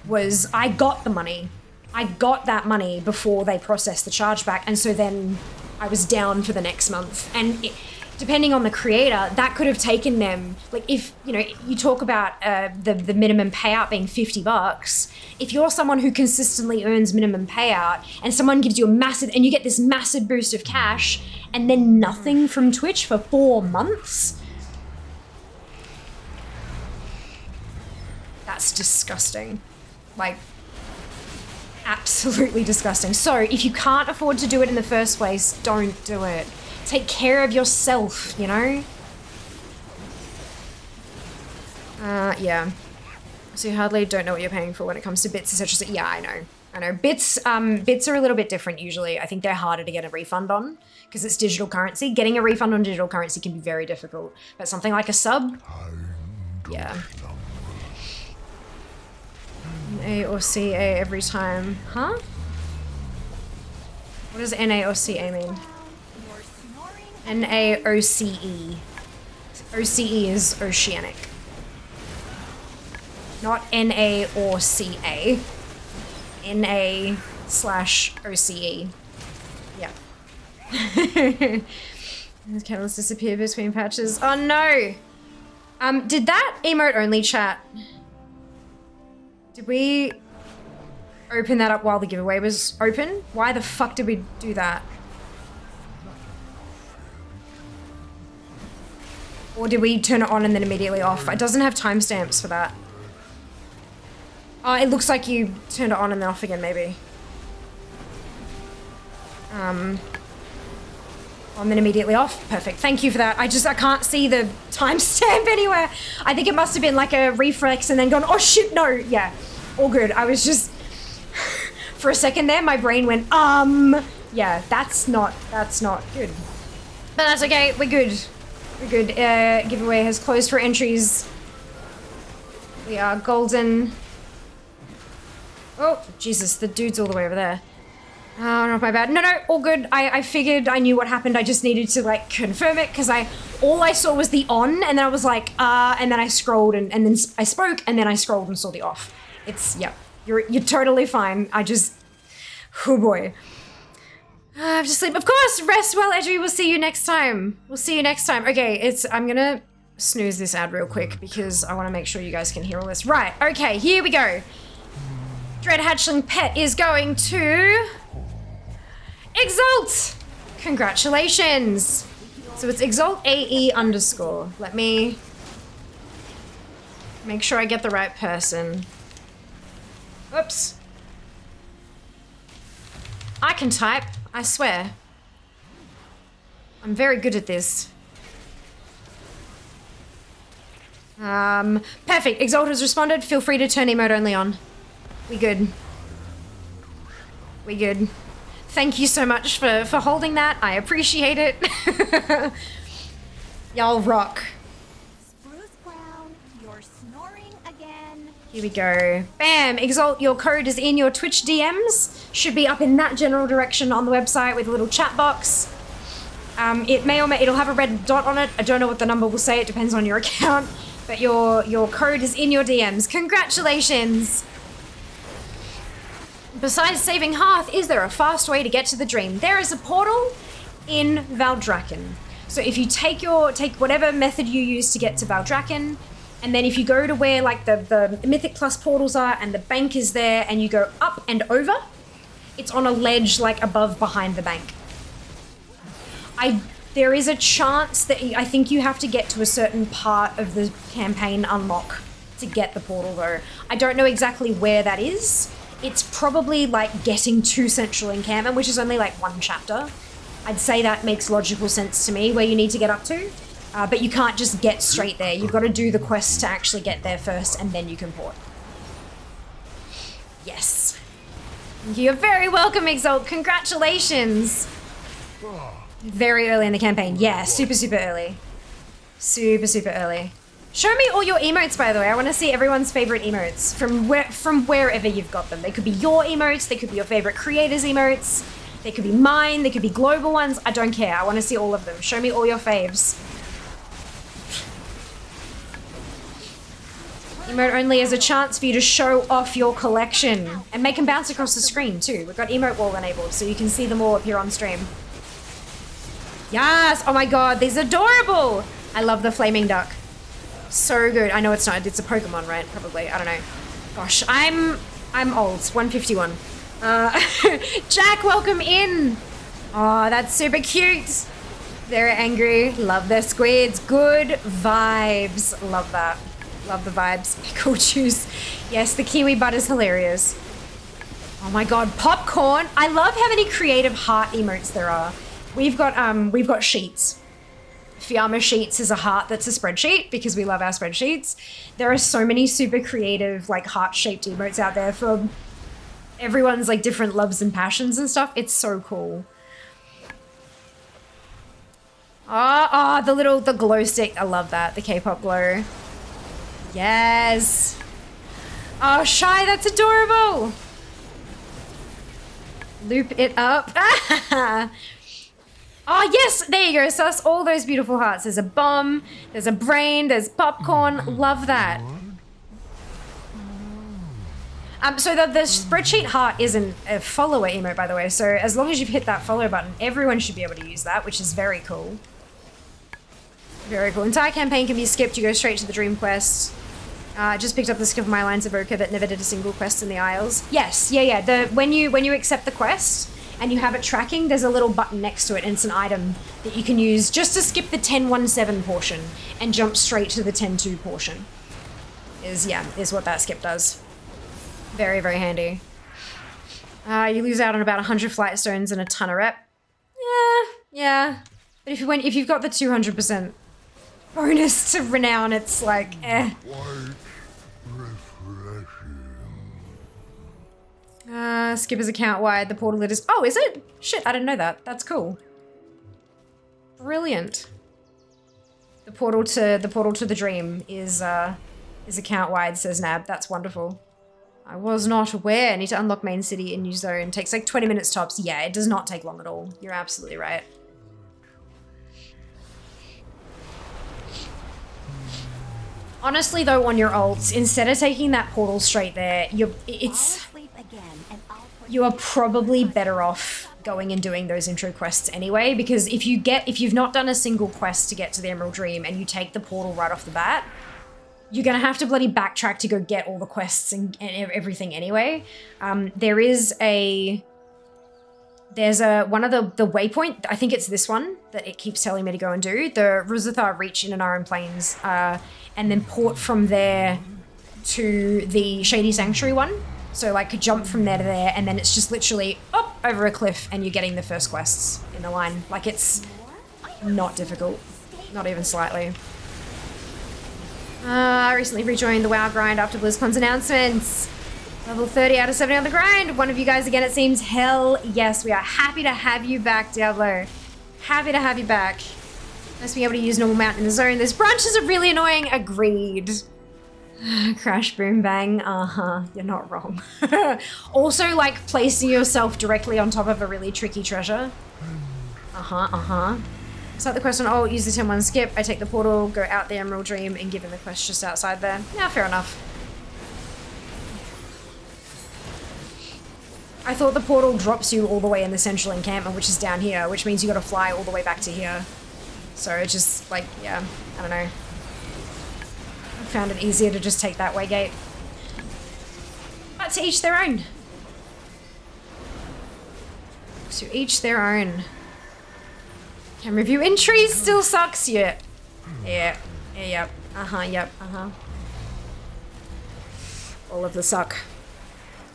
was I got the money. I got that money before they processed the chargeback, and so then I was down for the next month. And depending on the creator, that could have taken them, like, if, you know, you talk about the minimum payout being $50, if you're someone who consistently earns minimum payout and someone gives you a massive, and you get this massive boost of cash and then nothing from Twitch for 4 months, that's disgusting. Like, absolutely disgusting. So if you can't afford to do it in the first place, don't do it. Take care of yourself, you know? Yeah. So you hardly don't know what you're paying for when it comes to bits, etc. So, yeah, I know. Bits are a little bit different usually. I think they're harder to get a refund on because it's digital currency. Getting a refund on digital currency can be very difficult. But something like a sub, yeah. NA or CA every time. Huh? What does NA or CA mean? NAOCE. OCE is oceanic. Not NA or CA. NA/OCE. Yeah. The catalyst disappeared between patches. Oh no! Did that emote only chat? Did we open that up while the giveaway was open? Why the fuck did we do that? Or did we turn it on and then immediately off? It doesn't have timestamps for that. Oh, it looks like you turned it on and then off again, maybe. On then immediately off. Perfect. Thank you for that. I can't see the timestamp anywhere. I think it must have been like a reflex and then gone, oh shit, no. Yeah, all good. I was just, for a second there, my brain went, yeah, that's not good. But that's okay, we're good. We're good. Giveaway has closed for entries. We are golden. Oh, Jesus, the dude's all the way over there. Oh, not my bad. No, all good. I figured I knew what happened. I just needed to, like, confirm it, because all I saw was the on, and then I was like, and then I scrolled, and then I spoke, and then I scrolled and saw the off. It's, yep. You're totally fine. Oh boy. I have to sleep. Of course, rest well, Edgy. We'll see you next time. Okay, I'm gonna snooze this ad real quick, because I want to make sure you guys can hear all this. Right, okay, here we go. Dread Hatchling Pet is going to Exalt! Congratulations! So it's Exalt AE _. Let me make sure I get the right person. Oops. I can type, I swear. I'm very good at this. Perfect. Exalt has responded. Feel free to turn emote only on. We good. Thank you so much for holding that. I appreciate it. Y'all rock. Spruce Brown, you're snoring again. Here we go. Bam! Exalt, your code is in your Twitch DMs. Should be up in that general direction on the website with a little chat box. It'll have a red dot on it. I don't know what the number will say. It depends on your account. But your code is in your DMs. Congratulations! Besides saving Hearth, is there a fast way to get to the dream? There is a portal in Valdrakken. So if you take whatever method you use to get to Valdrakken, and then if you go to where like the Mythic Plus portals are and the bank is there, and you go up and over, it's on a ledge like above behind the bank. There is a chance that I think you have to get to a certain part of the campaign unlock to get the portal though. I don't know exactly where that is. It's probably like getting to Central Encampment, which is only like one chapter. I'd say that makes logical sense to me, where you need to get up to. But you can't just get straight there. You've got to do the quest to actually get there first, and then you can port. Yes. You're very welcome, Exalt. Congratulations. Very early in the campaign. Yeah, super early. Super early. Show me all your emotes, by the way. I want to see everyone's favorite emotes from wherever you've got them. They could be your emotes. They could be your favorite creators' emotes. They could be mine. They could be global ones. I don't care. I want to see all of them. Show me all your faves. Emote only is a chance for you to show off your collection and make them bounce across the screen too. We've got emote wall enabled, so you can see them all appear on stream. Yes! Oh my god, these are adorable! I love the flaming duck. So good. I know it's not. It's a Pokemon, right? Probably. I don't know. Gosh, I'm old. 151. Jack, welcome in. Oh, that's super cute. They're angry. Love their squids. Good vibes. Love that. Love the vibes. Pickle juice. Yes, the kiwi butt is hilarious. Oh my god, popcorn. I love how many creative heart emotes there are. We've got sheets. Fiamma Sheets is a heart that's a spreadsheet because we love our spreadsheets. There are so many super creative, like, heart-shaped emotes out there for everyone's, like, different loves and passions and stuff. It's so cool. The glow stick. I love that. The K-pop glow. Yes. Oh, Shy, that's adorable. Loop it up. Oh, yes, there you go. So that's all those beautiful hearts. There's a bomb, there's a brain, there's popcorn. Love that. So the spreadsheet heart isn't a follower emote, by the way. So as long as you've hit that follow button, everyone should be able to use that, which is very cool. Very cool. Entire campaign can be skipped. You go straight to the dream quest. Just picked up the skill of my Alliance Evoker that never did a single quest in the Isles. Yes, yeah. When you accept the quest and you have it tracking, there's a little button next to it, and it's an item that you can use just to skip the 10-1-7 portion and jump straight to the 10-2 portion. Is what that skip does. Very, very handy. You lose out on about 100 flight stones and a ton of rep. Yeah. But if you've got the 200% bonus to renown, it's like, eh. Skipper's account wide. The portal is. Oh, is it? Shit, I didn't know that. That's cool. Brilliant. The portal to the dream is account wide, says Nab. That's wonderful. I was not aware. I need to unlock main city in new zone. Takes like 20 minutes tops. Yeah, it does not take long at all. You're absolutely right. Honestly though, on your ults, instead of taking that portal straight there, you are probably better off going and doing those intro quests anyway, because if you've not done a single quest to get to the Emerald Dream and you take the portal right off the bat, you're gonna have to bloody backtrack to go get all the quests and everything anyway. There's one of the waypoint, I think it's this one that it keeps telling me to go and do, the Ruzathar Reach in Anaran Plains, and then port from there to the Shady Sanctuary one. So like jump from there to there, and then it's just literally up over a cliff and you're getting the first quests in the line. Like, it's not difficult, not even slightly. I recently rejoined the WoW grind after BlizzCon's announcements. Level 30 out of 70 on the grind. One of you guys again, it seems. Hell yes, we are happy to have you back, Diablo. Happy to have you back. Nice being able to use normal mount in the zone. Those branches are really annoying. Agreed. Crash, boom, bang. You're not wrong. Also, like, placing yourself directly on top of a really tricky treasure. Start the quest on ult, use the 10-1 skip. I take the portal, go out the Emerald Dream, and give him the quest just outside there. Yeah, fair enough. I thought the portal drops you all the way in the central encampment, which is down here, which means you gotta fly all the way back to here. So it's just, like, yeah, I don't know. I found it easier to just take that way gate. But to each their own. To each their own. Can review entries still sucks, yeah. Yep. All of the suck.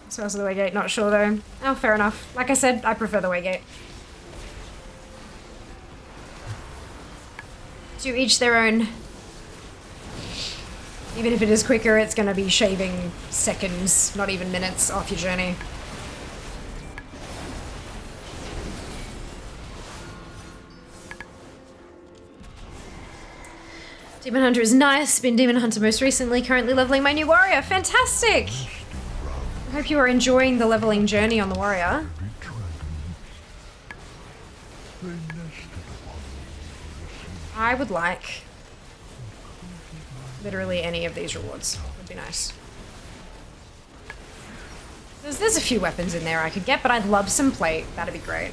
Smells of the Waygate, not sure though. Oh, fair enough. Like I said, I prefer the Waygate. To each their own. Even if it is quicker, it's gonna be shaving seconds, not even minutes, off your journey. Demon Hunter is nice. Been Demon Hunter most recently. Currently leveling my new warrior. Fantastic! I hope you are enjoying the leveling journey on the warrior. I would like literally any of these rewards. Would be nice. There's a few weapons in there I could get, but I'd love some plate. That'd be great.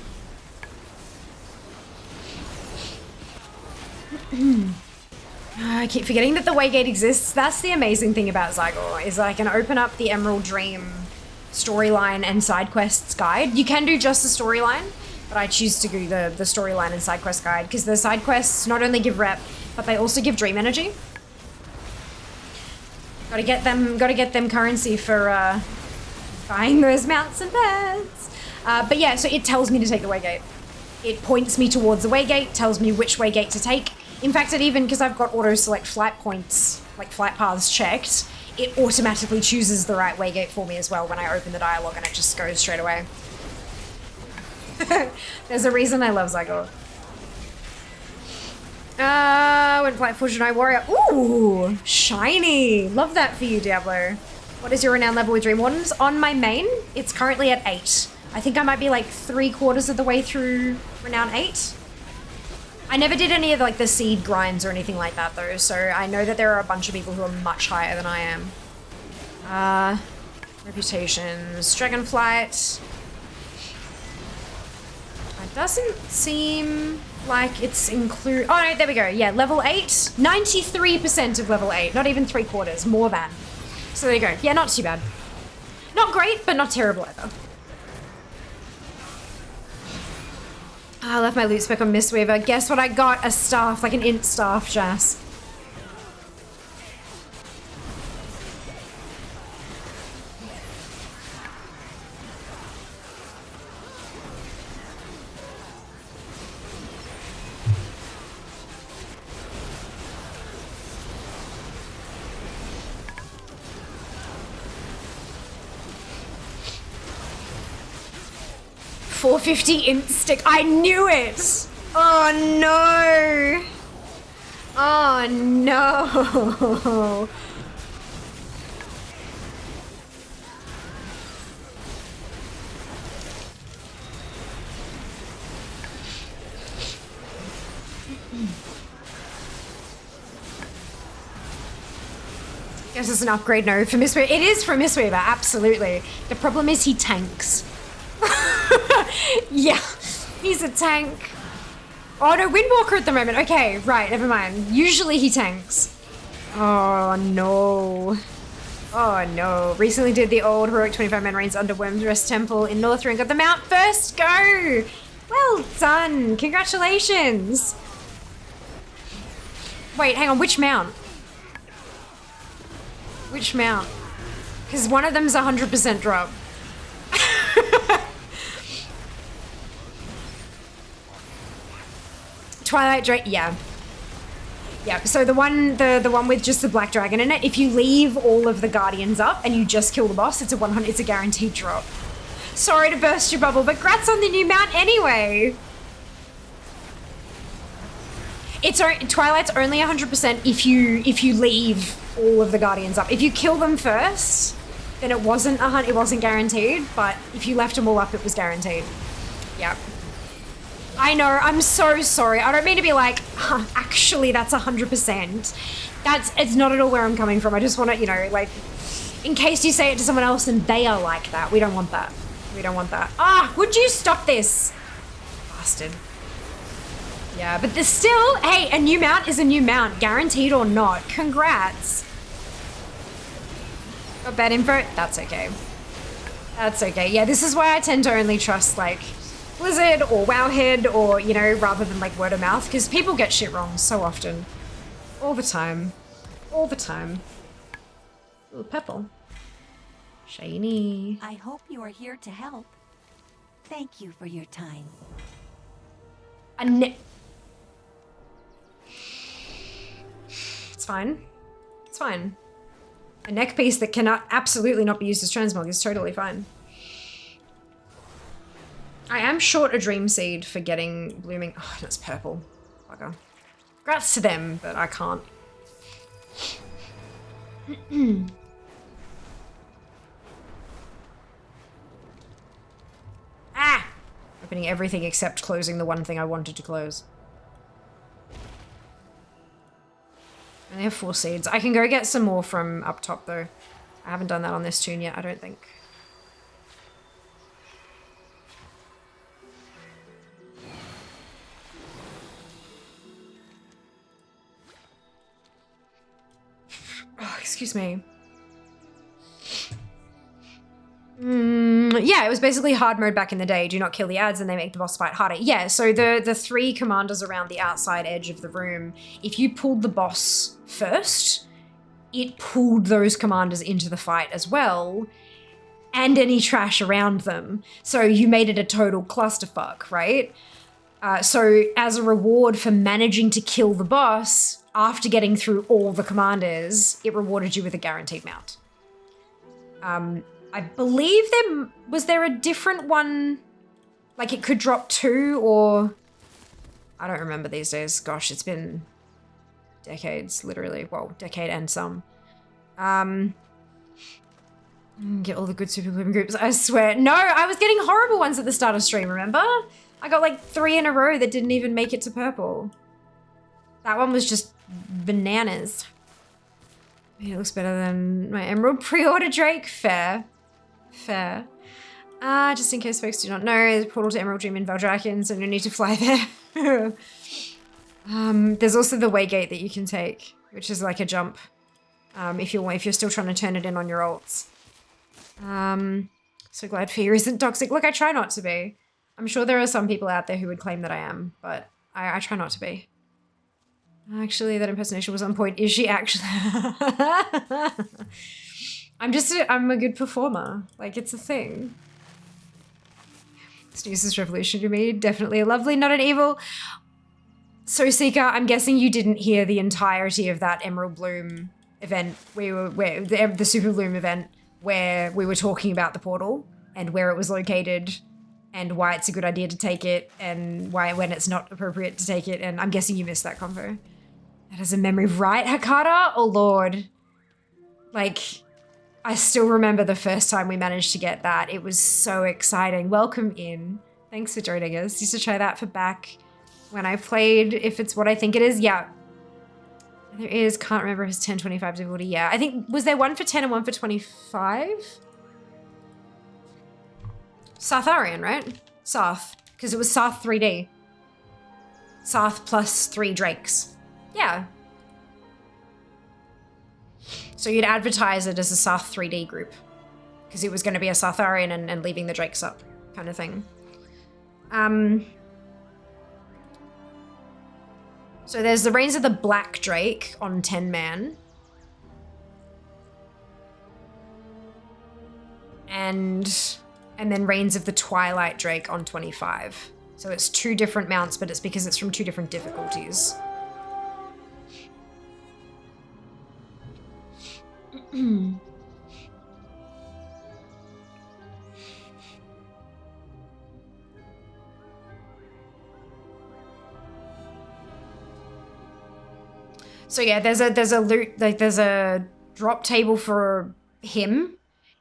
I keep forgetting that the Waygate exists. That's the amazing thing about Zygor, is that I can open up the Emerald Dream storyline and side quests guide. You can do just the storyline, but I choose to do the storyline and side quest guide because the side quests not only give rep, but they also give dream energy. Gotta get them currency for buying those mounts and beds. But yeah, so it tells me to take the Waygate. It points me towards the Waygate, tells me which Waygate to take. In fact, it even, because I've got auto-select flight points, like flight paths checked, it automatically chooses the right Waygate for me as well when I open the dialogue, and it just goes straight away. There's a reason I love Zygor. When Flight Fortune Warrior. Ooh, shiny. Love that for you, Diablo. What is your renown level with Dream Wardens? On my main, it's currently at 8. I think I might be like 3/4 of the way through renown 8. I never did any of like the seed grinds or anything like that though, so I know that there are a bunch of people who are much higher than I am. Reputations, Dragonflight. It doesn't seem like it's include. Oh no, there we go. Yeah, level 8, 93% of level 8, not even 3/4, more than. So there you go. Yeah, not too bad. Not great, but not terrible either. I left my loot spec on Mistweaver. Guess what I got? A staff, like an int staff, Jazz. $450 int stick. I knew it. Oh no. Oh no. Guess it's an upgrade, no, for Mistweaver. It is for Mistweaver, absolutely. The problem is he tanks. Yeah, he's a tank. Oh no, Windwalker at the moment. Okay, right, never mind. Usually he tanks. Oh no. Oh no. Recently did the old heroic 25-man reigns under Worm's Rest Temple in Northrend. Got the mount first go. Well done. Congratulations. Wait, hang on, which mount? Which mount? Because one of them's 100% drop. Twilight Drake, yeah. Yeah, so the one with just the black dragon in it, if you leave all of the guardians up and you just kill the boss, it's a guaranteed drop. Sorry to burst your bubble, but grats on the new mount anyway. Twilight's only 100% if you leave all of the guardians up. If you kill them first, then it wasn't guaranteed, but if you left them all up, it was guaranteed. Yeah. I know, I'm so sorry. I don't mean to be like, actually that's 100%. It's not at all where I'm coming from. I just want to, like, in case you say it to someone else and they are like that. We don't want that. We don't want that. Ah, would you stop this? Bastard. Yeah, but there's still, hey, a new mount is a new mount, guaranteed or not. Congrats. Got bad info? That's okay. That's okay. Yeah, this is why I tend to only trust, like, Blizzard or Wowhead or, rather than, like, word of mouth, because people get shit wrong so often. All the time. All the time. Ooh, purple. Shiny. I hope you are here to help. Thank you for your time. It's fine. It's fine. A neck piece that cannot absolutely not be used as transmog is totally fine. I am short a dream seed for getting blooming. Oh, that's purple. Bugger. Congrats to them, but I can't. Ah! Opening everything except closing the one thing I wanted to close. And they have 4 seeds. I can go get some more from up top though. I haven't done that on this tune yet, I don't think. Oh, excuse me. Yeah, it was basically hard mode back in the day. Do not kill the ads and they make the boss fight harder. Yeah, so the 3 commanders around the outside edge of the room, if you pulled the boss first, it pulled those commanders into the fight as well, and any trash around them. So you made it a total clusterfuck, right? So as a reward for managing to kill the boss, after getting through all the commanders, it rewarded you with a guaranteed mount. I believe was there a different one, like it could drop 2 or, I don't remember these days. Gosh, it's been decades, literally. Well, decade and some. Get all the good super blooming groups, I swear. No, I was getting horrible ones at the start of stream, remember? I got like 3 in a row that didn't even make it to purple. That one was just bananas. It looks better than my Emerald pre-order Drake. Fair. Fair. Just in case folks do not know, there's a portal to Emerald Dream in Valdrakken, so no need to fly there. There's also the Waygate that you can take, which is like a jump. If you're still trying to turn it in on your ults. So glad fear isn't toxic. Look, I try not to be. I'm sure there are some people out there who would claim that I am, but I try not to be. Actually, that impersonation was on point. Is she actually? I'm a good performer. Like, it's a thing. Sneezes revolution to me. Definitely a lovely, not an evil. So, Seeker, I'm guessing you didn't hear the entirety of that Emerald Bloom event. The Super Bloom event where we were talking about the portal and where it was located and why it's a good idea to take it and why when it's not appropriate to take it. And I'm guessing you missed that convo. That is a memory, right, Hakata? Oh, Lord. Like, I still remember the first time we managed to get that. It was so exciting. Welcome in. Thanks for joining us. Used to try that for back when I played, if it's what I think it is. Yeah. There is, can't remember if it's 10, 25 difficulty. Yeah, I think, was there one for 10 and one for 25? Sartharian, right? Sarth, because it was Sarth 3D. Sarth plus 3 Drakes. Yeah. So you'd advertise it as a Sarth 3D group, because it was going to be a Sartharian and leaving the Drakes up kind of thing. So there's the Reigns of the Black Drake on 10 man. And then Reigns of the Twilight Drake on 25. So it's 2 different mounts, but it's because it's from 2 different difficulties. So yeah, there's a loot, like there's a drop table for him,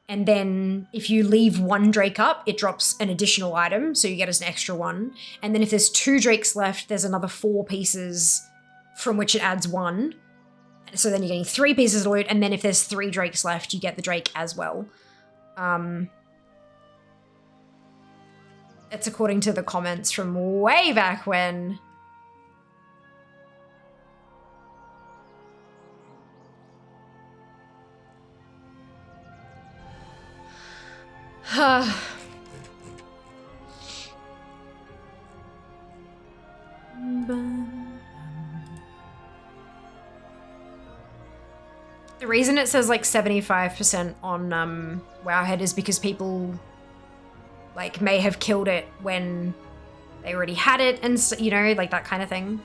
and then if you leave 1 Drake up, it drops an additional item, so you get an extra 1. And then if there's 2 Drakes left, there's another 4 pieces from which it adds 1. So then you're getting 3 pieces of loot, and then if there's 3 Drakes left, you get the Drake as well. It's according to the comments from way back when. The reason it says like 75% on Wowhead is because people like may have killed it when they already had it, and you know, like that kind of thing.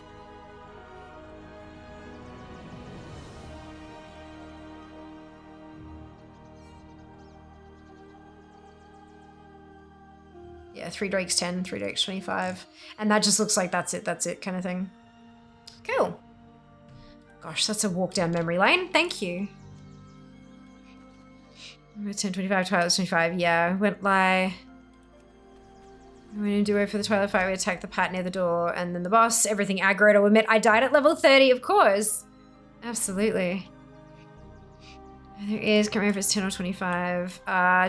Yeah, 3 Drakes 10, 3 Drakes 25. And that just looks like that's it kind of thing. Cool. Gosh, that's a walk down memory lane. Thank you. 10, 25, Twilight 25. Yeah, went lie. We didn't do it for the Twilight fight. We attacked the pat near the door, and then the boss. Everything aggroed. I'll admit I died at level 30, of course. Absolutely. There is, can't remember if it's 10 or 25.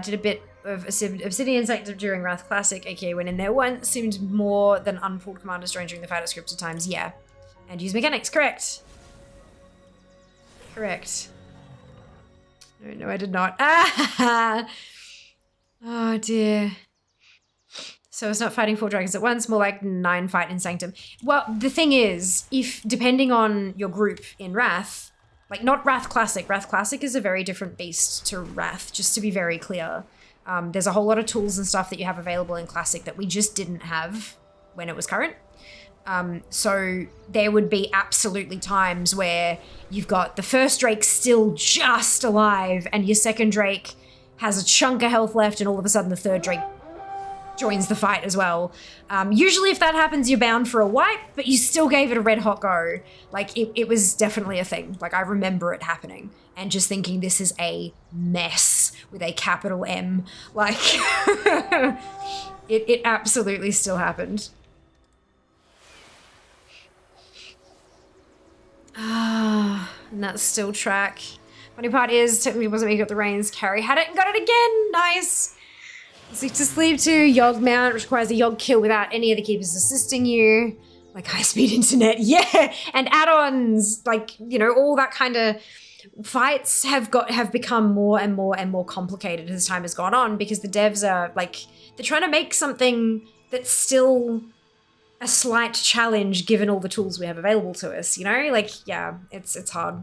Did a bit of Obsidian Sector during Wrath Classic, aka went in there once. Seemed more than unpulled Commander's Drone during the fight at scripted times. Yeah. And use mechanics, correct. Correct. No, I did not. Ah! Oh dear. So it's not fighting 4 dragons at once, more like 9 fight in Sanctum. Well, the thing is, if depending on your group in Wrath, like not Wrath Classic. Wrath Classic is a very different beast to Wrath, just to be very clear. There's a whole lot of tools and stuff that you have available in Classic that we just didn't have when it was current. So there would be absolutely times where you've got the first Drake still just alive and your second Drake has a chunk of health left, and all of a sudden the third Drake joins the fight as well. Usually if that happens, you're bound for a wipe, but you still gave it a red hot go. Like it was definitely a thing. Like I remember it happening and just thinking this is a mess with a capital M. Like it absolutely still happened. And that's still track. Funny part is, technically wasn't me who got the reins. Carrie had it and got it again. Nice. Sleep to sleep to Yogg mount, which requires a Yogg kill without any of the keepers assisting you. Like high-speed internet, yeah. And add-ons, like, you know, all that kind of fights have become more and more and more complicated as time has gone on, because the devs are like, they're trying to make something that's still a slight challenge given all the tools we have available to us, you know? Like, yeah, it's hard.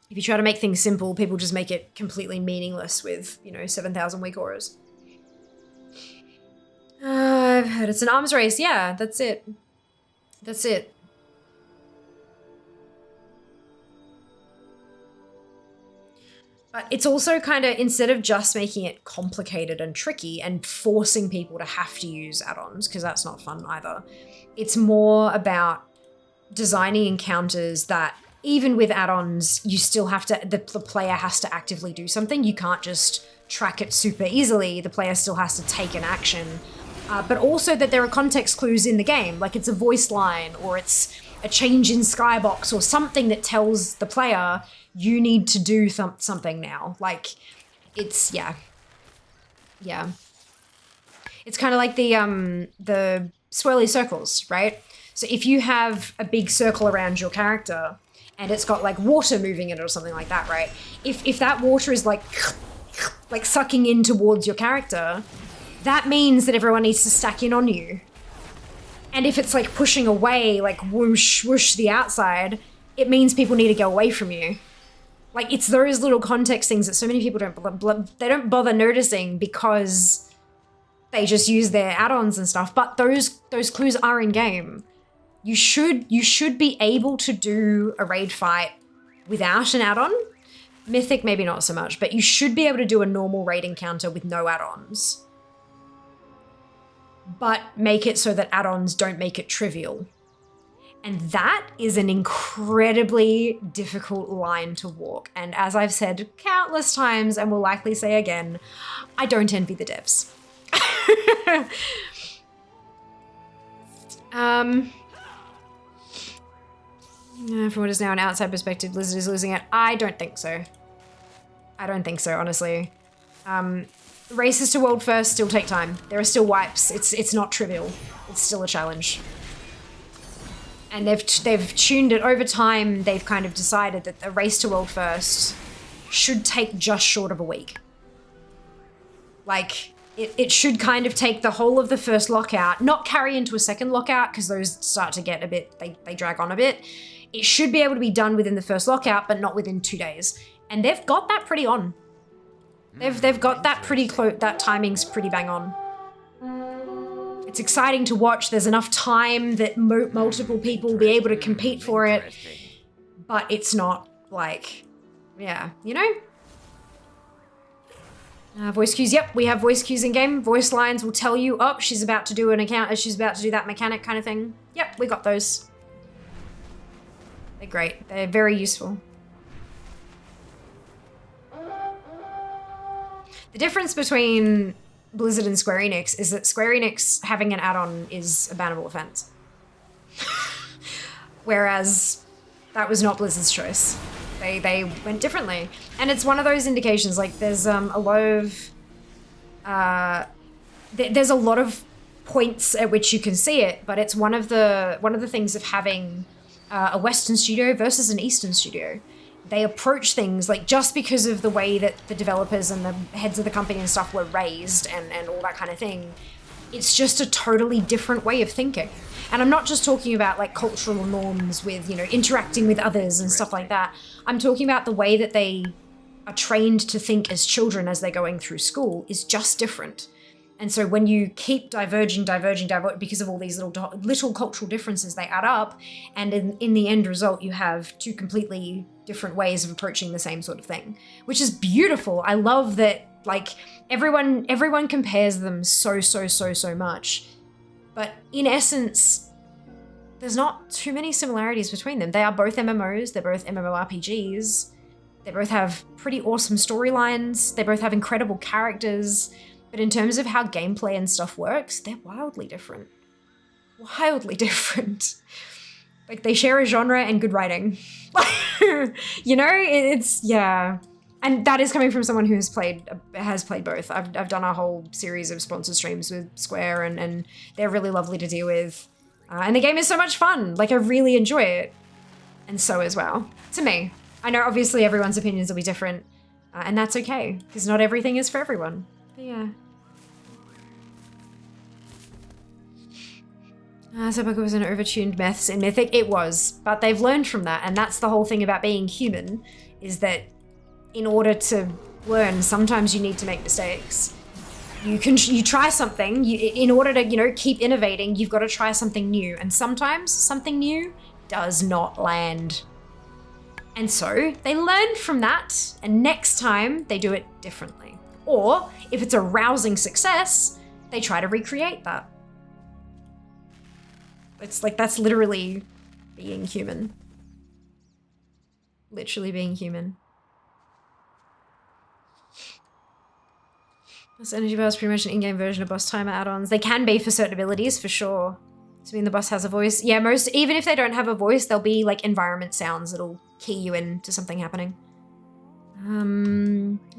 If you try to make things simple, people just make it completely meaningless with, you know, 7,000 weak auras. I've heard it's an arms race. Yeah, that's it. That's it. But it's also kind of, instead of just making it complicated and tricky and forcing people to have to use add-ons, because that's not fun either, it's more about designing encounters that even with add-ons, you still have to, the player has to actively do something. You can't just track it super easily. The player still has to take an action. but also that there are context clues in the game, like it's a voice line or it's a change in skybox or something that tells the player you need to do something now. Like, it's, yeah. It's kind of like the swirly circles, right? So if you have a big circle around your character and it's got like water moving in it or something like that, right? If that water is like sucking in towards your character, that means that everyone needs to stack in on you. And if it's like pushing away, like whoosh, whoosh the outside, it means people need to go away from you. Like, it's those little context things that so many people don't bother noticing because they just use their add-ons and stuff. But those clues are in game. You should be able to do a raid fight without an add-on. Mythic, maybe not so much, but you should be able to do a normal raid encounter with no add-ons. But make it so that add-ons don't make it trivial. And that is an incredibly difficult line to walk. And as I've said countless times and will likely say again, I don't envy the devs. From what is now an outside perspective, Blizzard is losing it. I don't think so. I don't think so, honestly. Races to world first still take time. There are still wipes. It's not trivial. It's still a challenge. And they've tuned it over time. They've kind of decided that the race to world first should take just short of a week. Like, it should kind of take the whole of the first lockout, not carry into a second lockout because those start to get a bit, they drag on a bit. It should be able to be done within the first lockout, but not within 2 days. And they've got that pretty on. They've got that pretty close, that timing's pretty bang on. It's exciting to watch. There's enough time that multiple people will be able to compete for it. But it's not like, yeah, you know? Voice cues, yep, we have voice cues in game. Voice lines will tell you, oh, she's about to do an account, she's about to do that mechanic kind of thing. Yep, we got those. They're great. They're very useful. The difference between Blizzard and Square Enix is that Square Enix having an add-on is a bannable offense. Whereas that was not Blizzard's choice. They went differently. And it's one of those indications, like there's a lot of there's a lot of points at which you can see it, but it's one of the things of having a Western studio versus an Eastern studio. They approach things, like, just because of the way that the developers and the heads of the company and stuff were raised and all that kind of thing, it's just a totally different way of thinking. And I'm not just talking about, like, cultural norms with, you know, interacting with others and stuff like that. I'm talking about the way that they are trained to think as children as they're going through school is just different. And so when you keep diverging because of all these little cultural differences, they add up. And in the end result, you have two completely different ways of approaching the same sort of thing, which is beautiful. I love that, like, everyone compares them so much. But in essence, there's not too many similarities between them. They are both MMOs, they're both MMORPGs, they both have pretty awesome storylines, they both have incredible characters. But in terms of how gameplay and stuff works, they're wildly different. Wildly different. Like, they share a genre and good writing. You know, it's, yeah. And that is coming from someone who has played both. I've done a whole series of sponsored streams with Square, and they're really lovely to deal with. And the game is so much fun. Like, I really enjoy it. And so as well. To me. I know obviously everyone's opinions will be different. And that's okay, because not everything is for everyone. But yeah. Seppuku was an overtuned meths in Mythic. It was, but they've learned from that, and that's the whole thing about being human, is that in order to learn, sometimes you need to make mistakes. You try something, in order to, you know, keep innovating, you've got to try something new, and sometimes something new does not land. And so they learned from that, and next time they do it differently. Or if it's a rousing success, they try to recreate that. It's like, that's literally being human. Literally being human. This energy bar is pretty much an in-game version of boss timer add-ons. They can be for certain abilities, for sure. Does it mean the boss has a voice? Yeah, even if they don't have a voice, there'll be like environment sounds that'll key you in to something happening.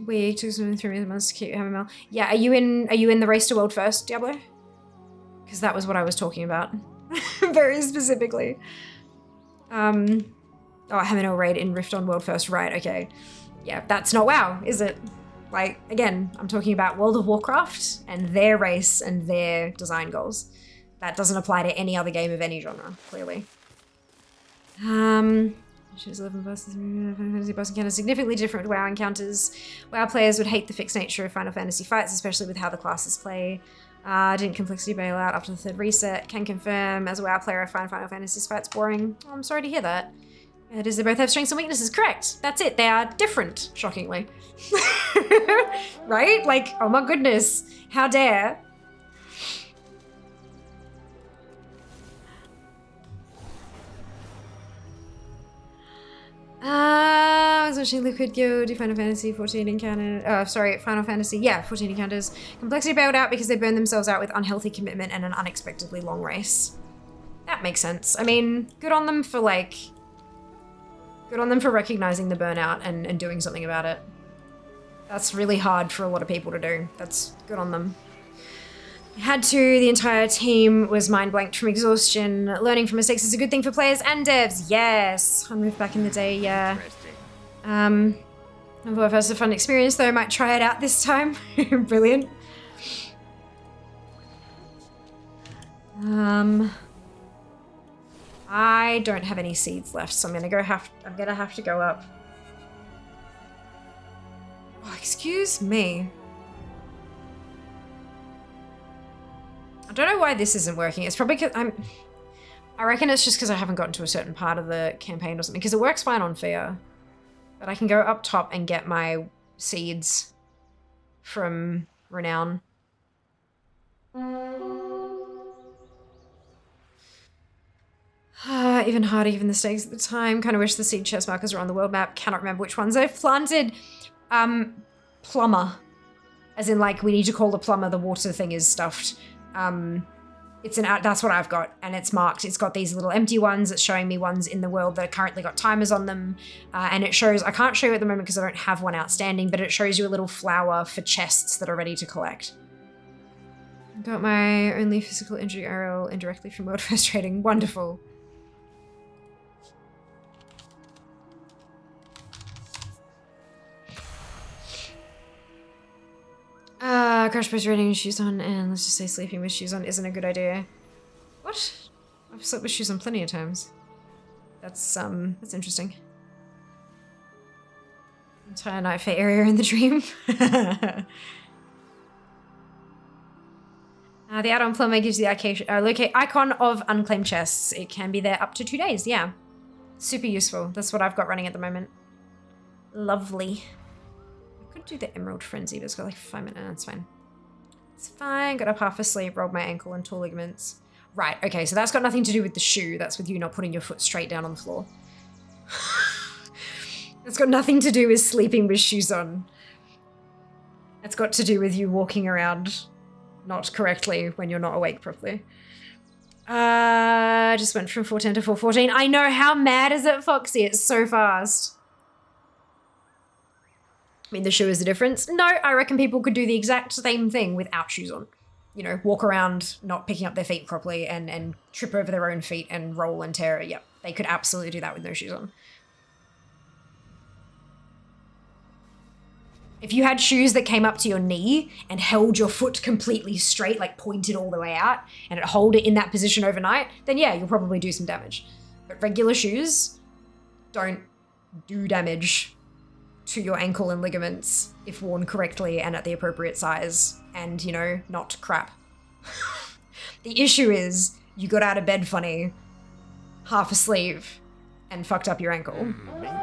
We took something 3 months to keep having mail. Yeah, are you in the race to world first, Diablo? Because that was what I was talking about. Very specifically. Oh, I have an raid in Rift on world first, right, okay. Yeah, that's not WoW, is it? Like, again, I'm talking about World of Warcraft and their race and their design goals. That doesn't apply to any other game of any genre, clearly. Choose 11 bosses. Final Fantasy boss encounters significantly different to WoW encounters. WoW players would hate the fixed nature of Final Fantasy fights, especially with how the classes play. Didn't complexity bail out after the 3rd reset. Can confirm, as a WoW player, I find Final Fantasy's fights boring. Oh, I'm sorry to hear that. Does they both have strengths and weaknesses? Correct. That's it. They are different, shockingly. Right? Like, oh my goodness. How dare. I was watching Liquid Guild, Final Fantasy 14 encounter. Final Fantasy, yeah, 14 encounters. Complexity bailed out because they burned themselves out with unhealthy commitment and an unexpectedly long race. That makes sense. I mean, good on them for recognizing the burnout and doing something about it. That's really hard for a lot of people to do. That's good on them. Had to, the entire team was mind blanked from exhaustion. Learning from mistakes is a good thing for players and devs. Yes. On Rift back in the day, yeah. If it's a fun experience though, might try it out this time. Brilliant. I don't have any seeds left, so I'm gonna have to go up. Oh, excuse me. I don't know why this isn't working. It's probably because I reckon it's just because I haven't gotten to a certain part of the campaign or something, because it works fine on Fear. But I can go up top and get my seeds from Renown. Even harder given the stakes at the time. Kind of wish the seed chest markers were on the world map. Cannot remember which ones I've planted. Plumber. As in, like, we need to call the plumber, the water thing is stuffed. That's what I've got, and it's marked. It's got these little empty ones. It's showing me ones in the world that currently got timers on them. And it shows, I can't show you at the moment because I don't have one outstanding, but it shows you a little flower for chests that are ready to collect. Got my only physical injury arrow indirectly from World First Trading. Wonderful. Crash post reading with shoes on, and let's just say sleeping with shoes on isn't a good idea. What? I've slept with shoes on plenty of times. That's interesting. Entire night fair area in the dream. The add-on plumber gives the icon of unclaimed chests. It can be there up to 2 days, yeah. Super useful. That's what I've got running at the moment. Lovely. I could do the Emerald Frenzy, but it's got like 5 minutes. That's fine. It's fine. Got up half asleep, rolled my ankle and tore ligaments. Right, okay, so that's got nothing to do with the shoe. That's with you not putting your foot straight down on the floor. It's got nothing to do with sleeping with shoes on. It's got to do with you walking around not correctly when you're not awake properly. I just went from 410 to 414. I know, how mad is it, Foxy? It's so fast. I mean, the shoe is the difference. No, I reckon people could do the exact same thing without shoes on. You know, walk around not picking up their feet properly and trip over their own feet and roll and tear. Yep, they could absolutely do that with no shoes on. If you had shoes that came up to your knee and held your foot completely straight, like pointed all the way out, and it hold it in that position overnight, then yeah, you'll probably do some damage. But regular shoes don't do damage to your ankle and ligaments if worn correctly and at the appropriate size and, you know, not crap. The issue is you got out of bed funny, half asleep, and fucked up your ankle.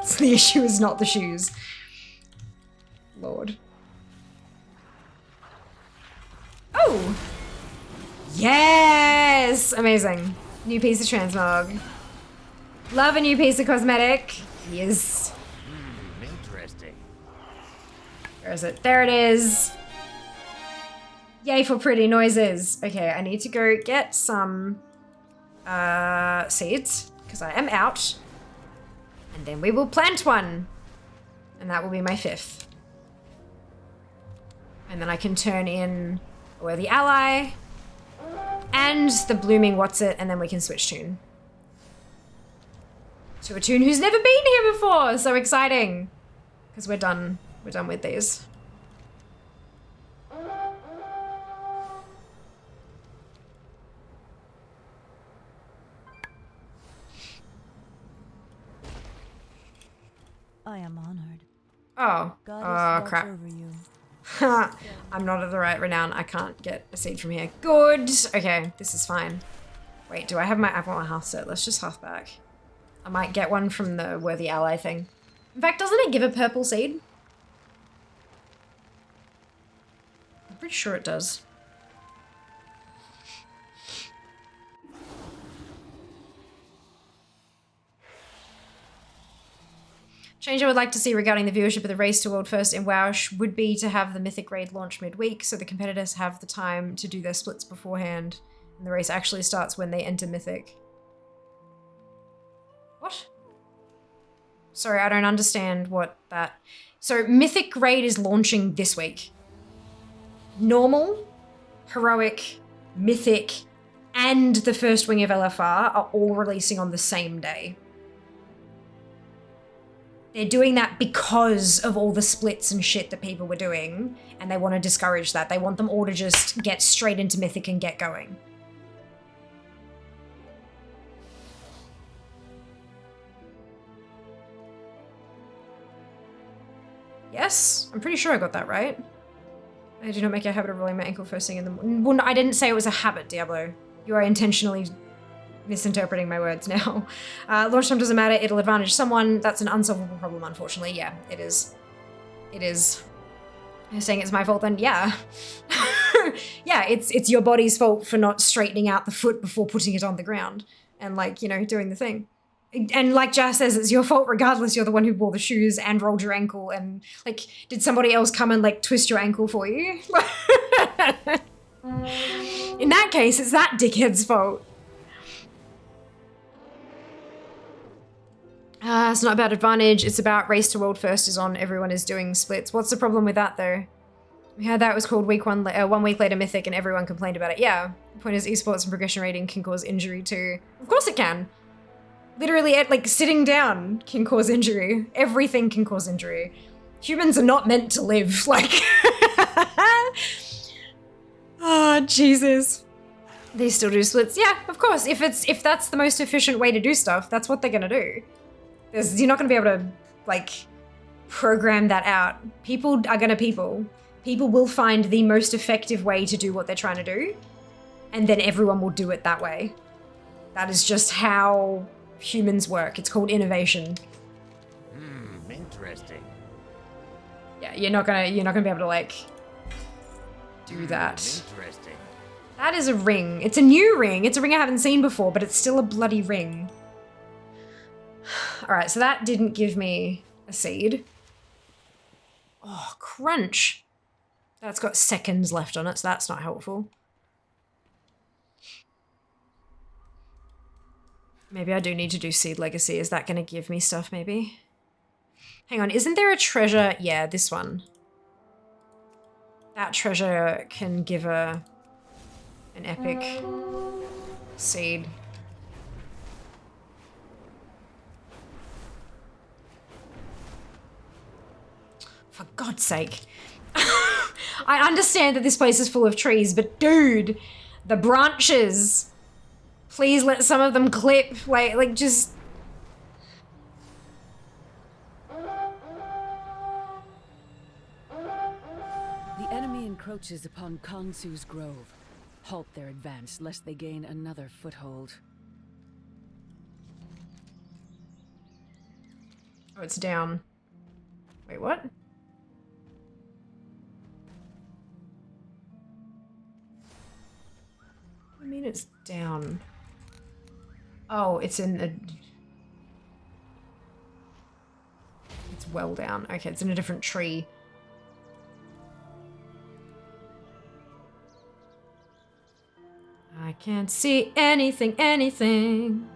So the issue is not the shoes. Lord. Oh! Yes! Amazing. New piece of transmog. Love a new piece of cosmetic. Yes. Interesting. Where is it? There it is. Yay for pretty noises. Okay, I need to go get some seeds because I am out. And then we will plant one. And that will be my 5th. And then I can turn in a worthy ally and the blooming what's it, and then we can switch tune. To a tune who's never been here before. So exciting. Because we're done. We're done with these. I am honored. Oh. Oh, crap. Over you. I'm not of the right renown. I can't get a seed from here. Good. Okay, this is fine. Wait, do I have my... I want my hearth set. Let's just hearth back. I might get one from the worthy ally thing. In fact, doesn't it give a purple seed? I'm pretty sure it does. Change I would like to see regarding the viewership of the race to World First in WoW would be to have the Mythic Raid launch midweek so the competitors have the time to do their splits beforehand and the race actually starts when they enter Mythic. What? Sorry, I don't understand what that... So Mythic Raid is launching this week. Normal, Heroic, Mythic, and the first wing of LFR are all releasing on the same day. They're doing that because of all the splits and shit that people were doing, and they want to discourage that. They want them all to just get straight into Mythic and get going. Yes? I'm pretty sure I got that right. I do not make a habit of rolling my ankle first thing in the morning. Well, no, I didn't say it was a habit, Diablo. You are intentionally misinterpreting my words now. Launch time doesn't matter, it'll advantage someone. That's an unsolvable problem, unfortunately. Yeah, it is. It is. You're saying it's my fault then? Yeah. Yeah, it's your body's fault for not straightening out the foot before putting it on the ground. And like, you know, doing the thing. And like Jazz says, it's your fault regardless. You're the one who wore the shoes and rolled your ankle. And like, did somebody else come and like twist your ankle for you? In that case, it's that dickhead's fault. It's not about advantage, it's about race to world first is on, everyone is doing splits. What's the problem with that though? We had that, it was called week 1 week later Mythic and everyone complained about it. Yeah, the point is esports and progression rating can cause injury too. Of course it can. Literally, like sitting down can cause injury. Everything can cause injury. Humans are not meant to live, like. Oh, Jesus. They still do splits. Yeah, of course. If that's the most efficient way to do stuff, that's what they're gonna do. You're not gonna be able to, like, program that out. People are gonna people. People will find the most effective way to do what they're trying to do, and then everyone will do it that way. That is just how humans work. It's called innovation. Interesting. Yeah, you're not gonna be able to, like, do that. Interesting. That is a ring. It's a new ring. It's a ring I haven't seen before, but it's still a bloody ring. All right, so that didn't give me a seed. Oh, crunch. That's got seconds left on it, so that's not helpful. Maybe I do need to do Seed Legacy. Is that going to give me stuff, maybe? Hang on, isn't there a treasure? Yeah, this one. That treasure can give an epic seed. For God's sake. I understand that this place is full of trees, but dude, the branches. Please let some of them clip. Like just... The enemy encroaches upon Khonsu's grove. Halt their advance, lest they gain another foothold. Oh, it's down. Wait, what? I mean, it's down. Oh, it's in a... It's well down. Okay, it's in a different tree. Can't see anything, anything.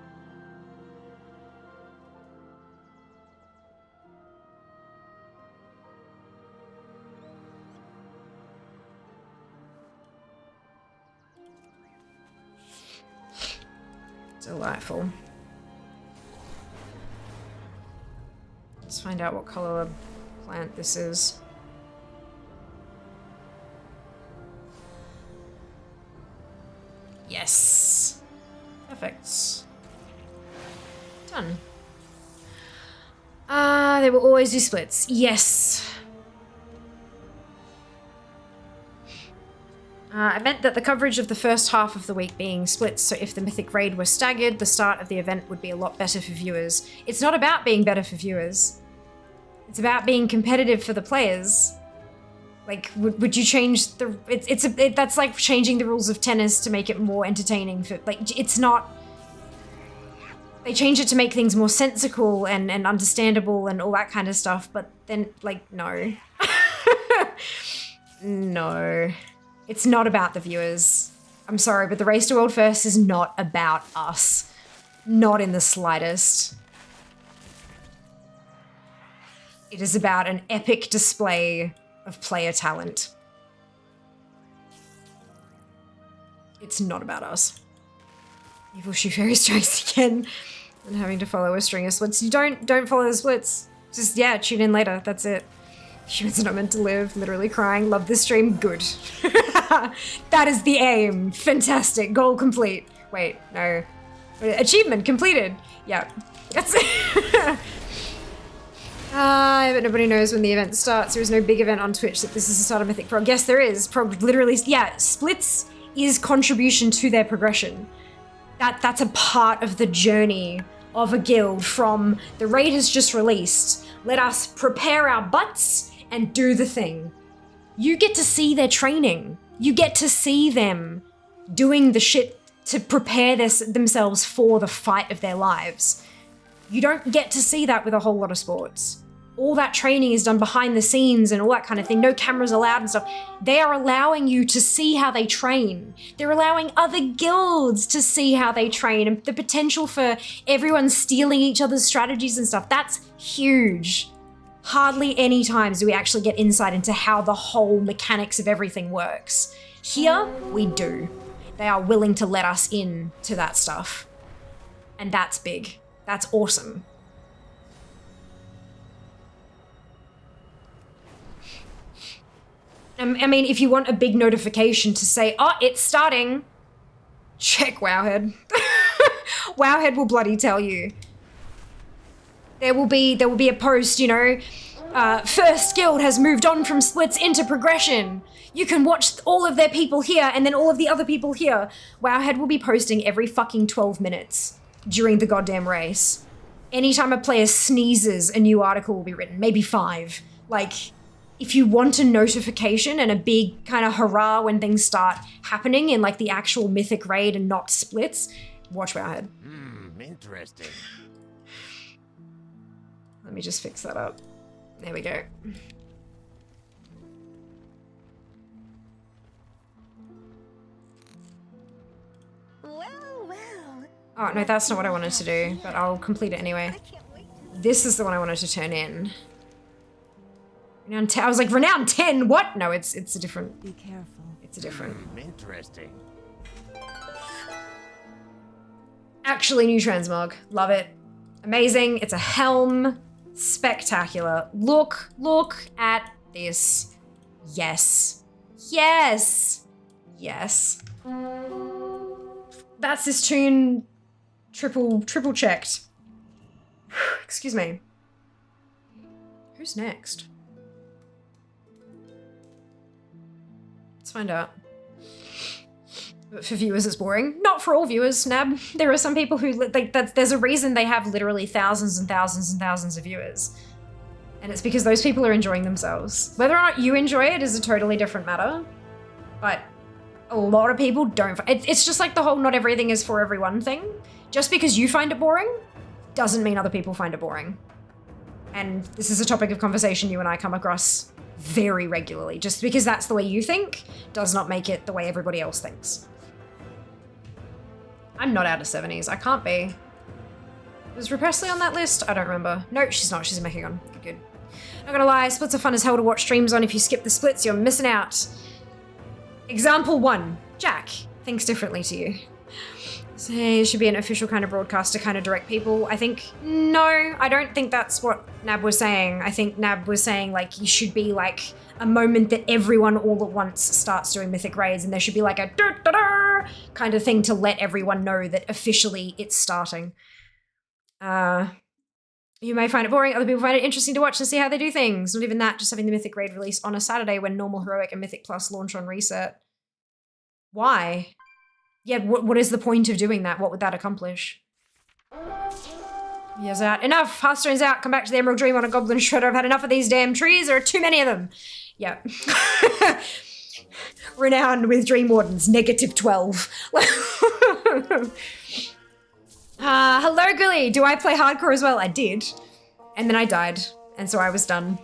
Delightful. Let's find out what color plant this is. Yes. Perfect. Done. They will always do splits. Yes. I meant that the coverage of the first half of the week being splits, so if the Mythic Raid were staggered, the start of the event would be a lot better for viewers. It's not about being better for viewers. It's about being competitive for the players. Like, would you change the... That's like changing the rules of tennis to make it more entertaining for... Like, it's not... They change it to make things more sensical and understandable and all that kind of stuff, but then, like, no. No. It's not about the viewers. I'm sorry, but the Race to World First is not about us. Not in the slightest. It is about an epic display of player talent. It's not about us. Evil Shoe Fairy strikes again. And having to follow a string of splits. You don't follow the splits. Just, yeah, tune in later. That's it. Humans are not meant to live. Literally crying. Love this stream. Good. That is the aim. Fantastic. Goal complete. Wait, no. Achievement completed. Yeah. That's it. But nobody knows when the event starts. There is no big event on Twitch that this is the start of Mythic Prog. Yes, there is. Prog literally, yeah, splits is contribution to their progression. That's a part of the journey of a guild from the raid has just released. Let us prepare our butts and do the thing. You get to see their training. You get to see them doing the shit to prepare themselves for the fight of their lives. You don't get to see that with a whole lot of sports. All that training is done behind the scenes and all that kind of thing. No cameras allowed and stuff. They are allowing you to see how they train. They're allowing other guilds to see how they train, and the potential for everyone stealing each other's strategies and stuff. That's huge. Hardly any times do we actually get insight into how the whole mechanics of everything works. Here, we do. They are willing to let us in to that stuff. And that's big. That's awesome. I mean, if you want a big notification to say, oh, it's starting, check Wowhead. Wowhead will bloody tell you. There will be a post, you know, first guild has moved on from splits into progression. You can watch all of their people here and then all of the other people here. Wowhead will be posting every fucking 12 minutes during the goddamn race. Anytime a player sneezes, a new article will be written, maybe 5. Like, if you want a notification and a big kind of hurrah when things start happening in like the actual Mythic Raid and not splits, watch Wowhead. Interesting. Let me just fix that up. There we go. Oh, no, that's not what I wanted to do, but I'll complete it anyway. This is the one I wanted to turn in. Renown 10. I was like, Renown 10? What? No, it's a different... Be careful. It's a different... Interesting. Actually, new transmog. Love it. Amazing. It's a helm. Spectacular. Look at this. Yes. Yes. Yes. That's this tune triple checked. Excuse me. Who's next? Let's find out. But for viewers, it's boring. Not for all viewers, Nab. There are some people who, there's a reason they have literally thousands and thousands and thousands of viewers. And it's because those people are enjoying themselves. Whether or not you enjoy it is a totally different matter. But a lot of people don't. It's just like the whole not everything is for everyone thing. Just because you find it boring doesn't mean other people find it boring. And this is a topic of conversation you and I come across very regularly. Just because that's the way you think does not make it the way everybody else thinks. I'm not out of 70s. I can't be. Was Repressley on that list? I don't remember. No, she's not. She's a Mechagon. Good. Not gonna lie, splits are fun as hell to watch streams on. If you skip the splits, you're missing out. Example 1. Jack thinks differently to you. Say, should be an official kind of broadcast to kind of direct people. I think, no, I don't think that's what Nab was saying. I think Nab was saying, like, you should be, like, a moment that everyone all at once starts doing mythic raids, and there should be, like, a da-da-da kind of thing to let everyone know that officially it's starting. You may find it boring, other people find it interesting to watch and see how they do things. Not even that, just having the mythic raid release on a Saturday when normal, heroic, and mythic plus launch on reset. Why? Yeah, what is the point of doing that? What would that accomplish? Yes, out. Enough! Hearthstone's out. Come back to the Emerald Dream on a Goblin Shredder. I've had enough of these damn trees. There are too many of them. Yep. Renowned with Dream Wardens. -12. Hello, Gully. Do I play hardcore as well? I did. And then I died. And so I was done.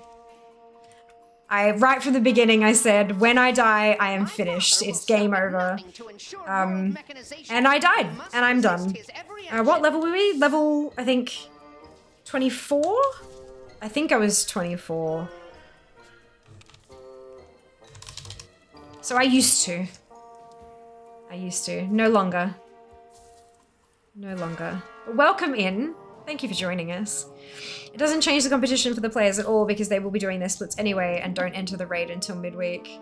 Right from the beginning, I said, when I die, I am finished. It's game over. And I died, and I'm done. What level were we? Level, I think, 24? I think I was 24. So I used to. No longer. No longer. Welcome in. Thank you for joining us. It doesn't change the competition for the players at all because they will be doing their splits anyway and don't enter the raid until midweek.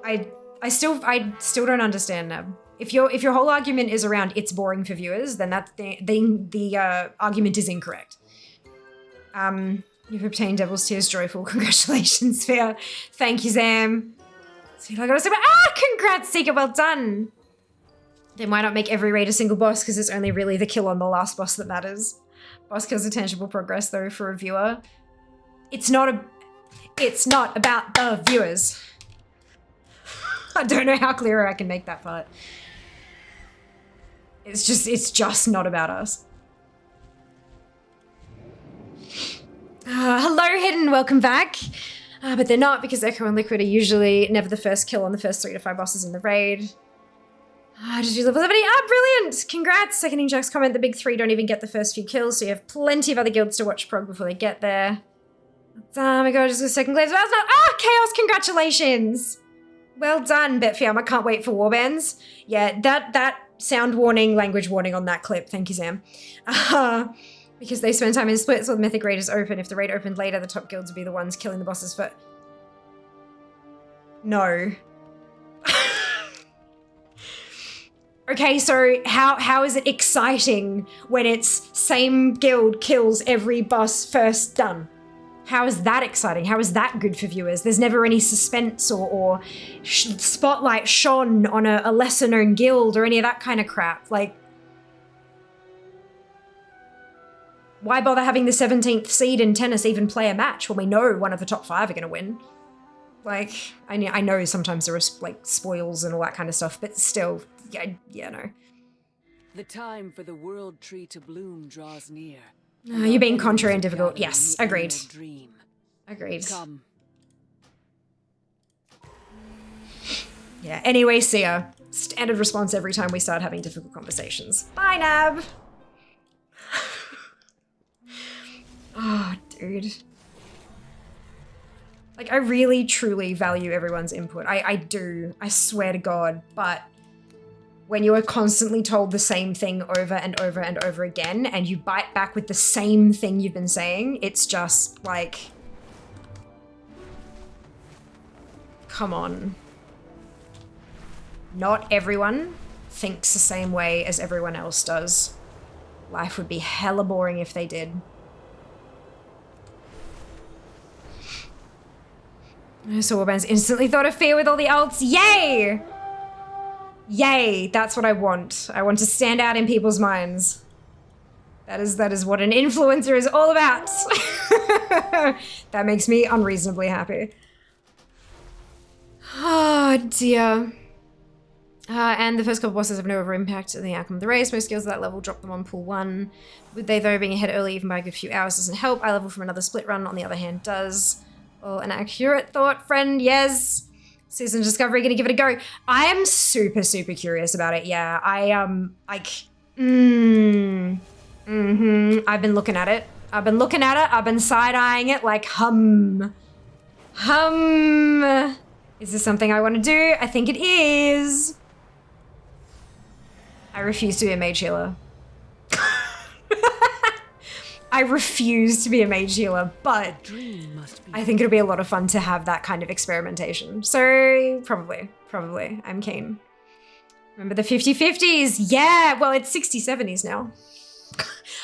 I still don't understand, Nab. If your whole argument is around it's boring for viewers, then the argument is incorrect. You've obtained Devil's Tears Joyful. Congratulations, Fair. Thank you, Zam. See if I gotta say, congrats, Seeker, well done. Then why not make every raid a single boss because it's only really the kill on the last boss that matters. Boss kills are tangible progress though for a viewer. It's not about the viewers. I don't know how clearer I can make that part. It's just not about us. Hello, Hidden, welcome back. But they're not because Echo and Liquid are usually never the first kill on the first 3 to 5 bosses in the raid. Did you level 70? Brilliant! Congrats! Seconding Jack's comment, the big 3 don't even get the first few kills, so you have plenty of other guilds to watch prog before they get there. Oh my god, just a second glance. Chaos, congratulations! Well done, Betfiam. I can't wait for warbands. Yeah, that sound warning, language warning on that clip. Thank you, Sam. Because they spend time in splits while the mythic raid is open. If the raid opened later, the top guilds would be the ones killing the bosses for... No. Okay, so how is it exciting when it's same guild kills every boss first done? How is that exciting? How is that good for viewers? There's never any suspense or spotlight shone on a lesser known guild or any of that kind of crap. Like, why bother having the 17th seed in tennis even play a match when we know one of the top 5 are going to win? Like, I know sometimes there are like spoils and all that kind of stuff, but still, yeah, no. The time for the world tree to bloom draws near. You're being contrary and difficult. Yes, agreed. Agreed. Come. Yeah, anyway, see ya. Standard response every time we start having difficult conversations. Bye, Nab! Oh, dude. Like, I really, truly value everyone's input. I do. I swear to God. But when you are constantly told the same thing over and over and over again, and you bite back with the same thing you've been saying, it's just like... Come on. Not everyone thinks the same way as everyone else does. Life would be hella boring if they did. So Warbands instantly thought of Fear with all the alts. Yay! Yay, that's what I want. I want to stand out in people's minds. That is what an influencer is all about. That makes me unreasonably happy. Oh dear. And the first couple bosses have no over impact in the outcome of the race. Most skills at that level drop them on pool 1. Would they though, being ahead early even by a good few hours doesn't help. I level from another split run on the other hand does. Well, an accurate thought, friend, yes. Season Discovery, gonna give it a go. I am super, super curious about it. Yeah, I've been looking at it. I've been side-eyeing it like, Is this something I want to do? I think it is. I refuse to be a mage healer. I refuse to be a mage healer, but I think it'll be a lot of fun to have that kind of experimentation. So probably, I'm keen. Remember the 50-50s? Yeah, well, it's 60-70s now.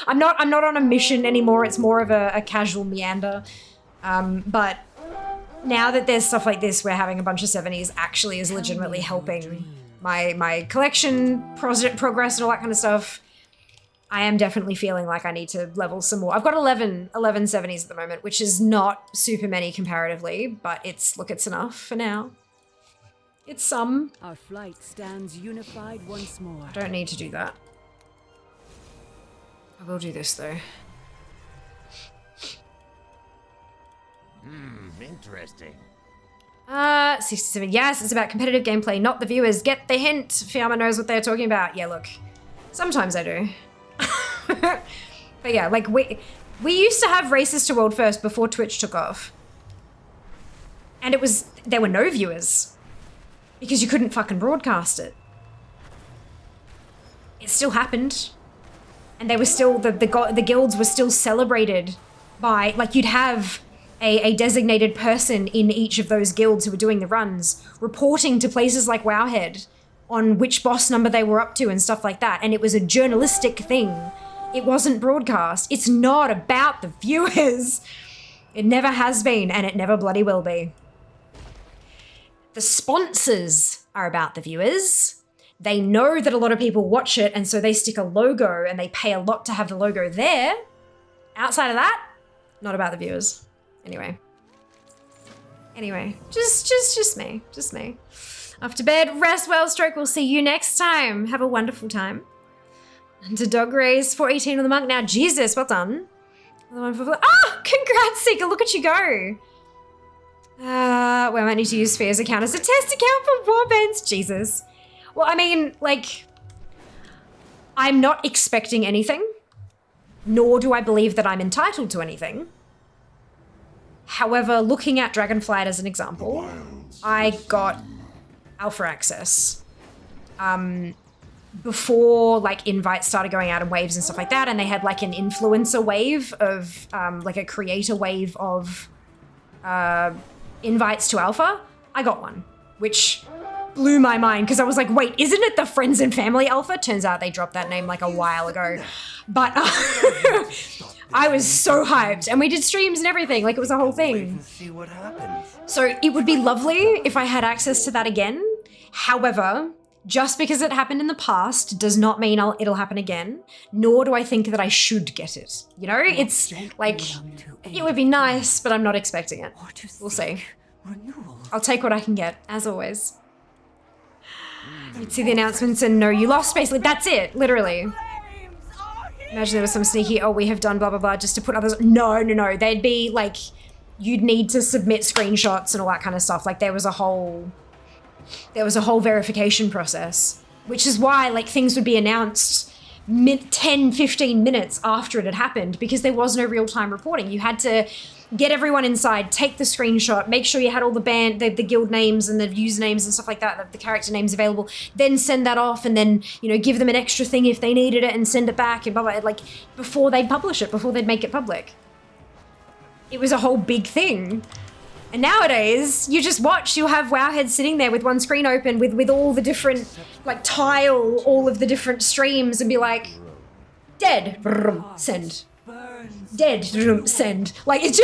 I'm not on a mission anymore. It's more of a casual meander. But now that there's stuff like this where having a bunch of 70s actually is legitimately helping my collection progress and all that kind of stuff, I am definitely feeling like I need to level some more. I've got 11 70s at the moment, which is not super many comparatively, but it's enough for now. It's some. Our flight stands unified once more. I don't need to do that. I will do this though. Interesting. 67. Yes, it's about competitive gameplay, not the viewers. Get the hint. Fiamma knows what they're talking about. Yeah, look. Sometimes I do. But yeah, like we used to have Races to World First before Twitch took off. And there were no viewers. Because you couldn't fucking broadcast it. It still happened. And they were still, the guilds were still celebrated by, like you'd have a designated person in each of those guilds who were doing the runs, reporting to places like Wowhead on which boss number they were up to and stuff like that. And it was a journalistic thing. It wasn't broadcast. It's not about the viewers. It never has been, and it never bloody will be. The sponsors are about the viewers. They know that a lot of people watch it, and so they stick a logo and they pay a lot to have the logo there. Outside of that, not about the viewers. Anyway, just me. Off to bed, rest well, Stroke. We'll see you next time. Have a wonderful time. And to Dog Race 418 on the monk now. Jesus, well done. Congrats, Seeker. Look at you go. We might need to use Sphere's account as a test account for warbands. Jesus. Well, I mean, like, I'm not expecting anything, nor do I believe that I'm entitled to anything. However, looking at Dragonflight as an example, I got alpha access before like invites started going out in waves and stuff like that, and they had like an influencer wave of like a creator wave of invites to alpha. I got one, which blew my mind because I was like, wait, isn't it the Friends and Family Alpha? Turns out they dropped that name like a while ago. But I was so hyped, and we did streams and everything, like it was a whole thing. See what happens. So it would be lovely if I had access to that again. However, just because it happened in the past does not mean it'll happen again, nor do I think that I should get it. You know, it's like, it would be nice, but I'm not expecting it. We'll see. I'll take what I can get, as always. You'd see the announcements and know you lost, basically. That's it, literally. Imagine there was some sneaky, oh, we have done blah, blah, blah, just to put others. No. They'd be like, you'd need to submit screenshots and all that kind of stuff. Like there was a whole verification process, which is why like things would be announced 10, 15 minutes after it had happened, because there was no real-time reporting. You had to get everyone inside, take the screenshot, make sure you had all the guild names and the usernames and stuff like that, the character names available, then send that off, and then, you know, give them an extra thing if they needed it and send it back and blah, blah, like before they'd publish it, before they'd make it public. It was a whole big thing. And nowadays, you just watch, you'll have Wowhead sitting there with one screen open with all the different, like tile all of the different streams and be like, dead, send. Dead, send. Like, it's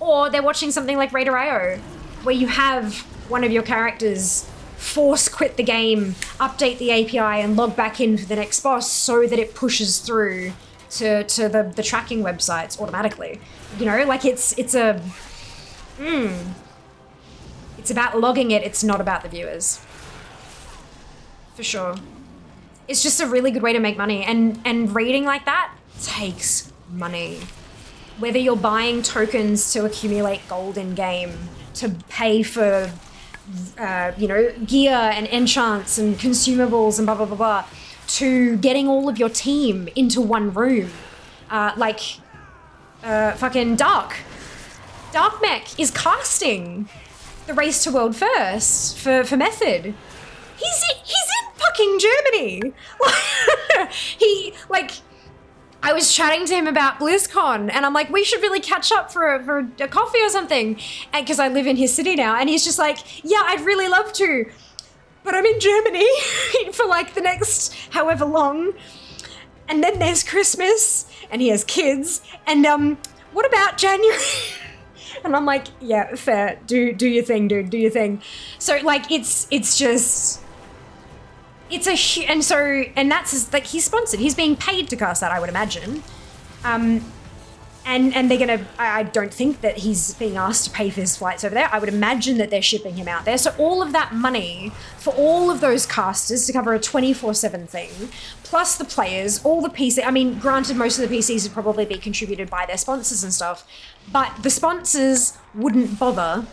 or they're watching something like Raider.io, where you have one of your characters force quit the game, update the API, and log back in for the next boss so that it pushes through to the tracking websites automatically. You know, like it's about logging it, it's not about the viewers. For sure. It's just a really good way to make money, and raiding like that takes money. Whether you're buying tokens to accumulate gold in game, to pay for you know, gear and enchants and consumables and blah, blah, blah, blah, to getting all of your team into one room. Fucking Dark Mech is casting the Race to World First for Method. He's in fucking Germany. I was chatting to him about BlizzCon, and I'm like, we should really catch up for a coffee or something, and because I live in his city now, and he's just like, yeah, I'd really love to, but I'm in Germany for like the next however long, and then there's Christmas, and he has kids, and what about January? And I'm like, yeah, fair, do your thing, dude, do your thing. So like, it's just. And that's like, he's sponsored. He's being paid to cast that, I would imagine. And they're gonna, I don't think that he's being asked to pay for his flights over there. I would imagine that they're shipping him out there. So all of that money for all of those casters to cover a 24/7 thing, plus the players, all the PC, I mean, granted, most of the PCs would probably be contributed by their sponsors and stuff, but the sponsors wouldn't bother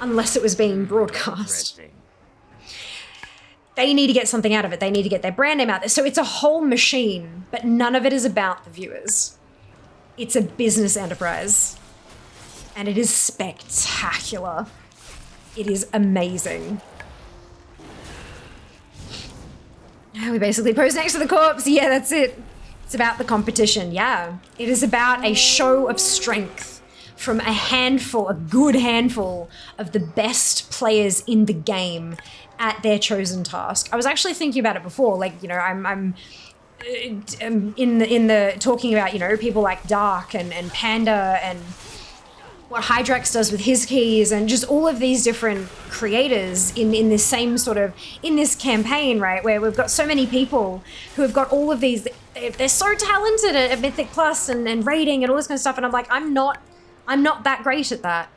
unless it was being broadcast. They need to get something out of it. They need to get their brand name out there. So it's a whole machine, but none of it is about the viewers. It's a business enterprise. And it is spectacular. It is amazing. We basically pose next to the corpse. Yeah, that's it. It's about the competition. Yeah. It is about a show of strength from a good handful of the best players in the game at their chosen task. I was actually thinking about it before, like, you know, I'm in the talking about, you know, people like Dark and Panda and what Hydrax does with his keys and just all of these different creators in this same sort of, in this campaign, right, where we've got so many people who have got all of these, they're so talented at Mythic Plus and raiding and all this kind of stuff, and I'm like, I'm not that great at that.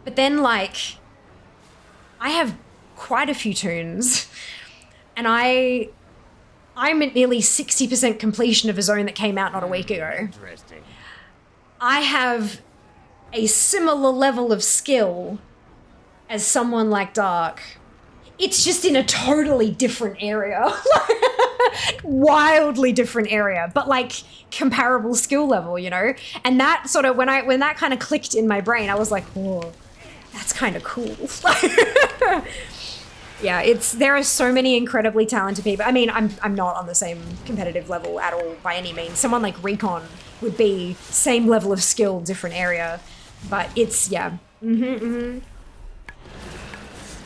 But then, like, I have quite a few tunes, and I'm at nearly 60% completion of a zone that came out not a week ago. Interesting. I have a similar level of skill as someone like Dark. It's just in a totally different area. Wildly different area, but like comparable skill level, you know? And that sort of, when that kind of clicked in my brain, I was like, whoa, that's kind of cool. Yeah, there are so many incredibly talented people. I mean, I'm not on the same competitive level at all by any means. Someone like Recon would be same level of skill, different area, but it's, yeah.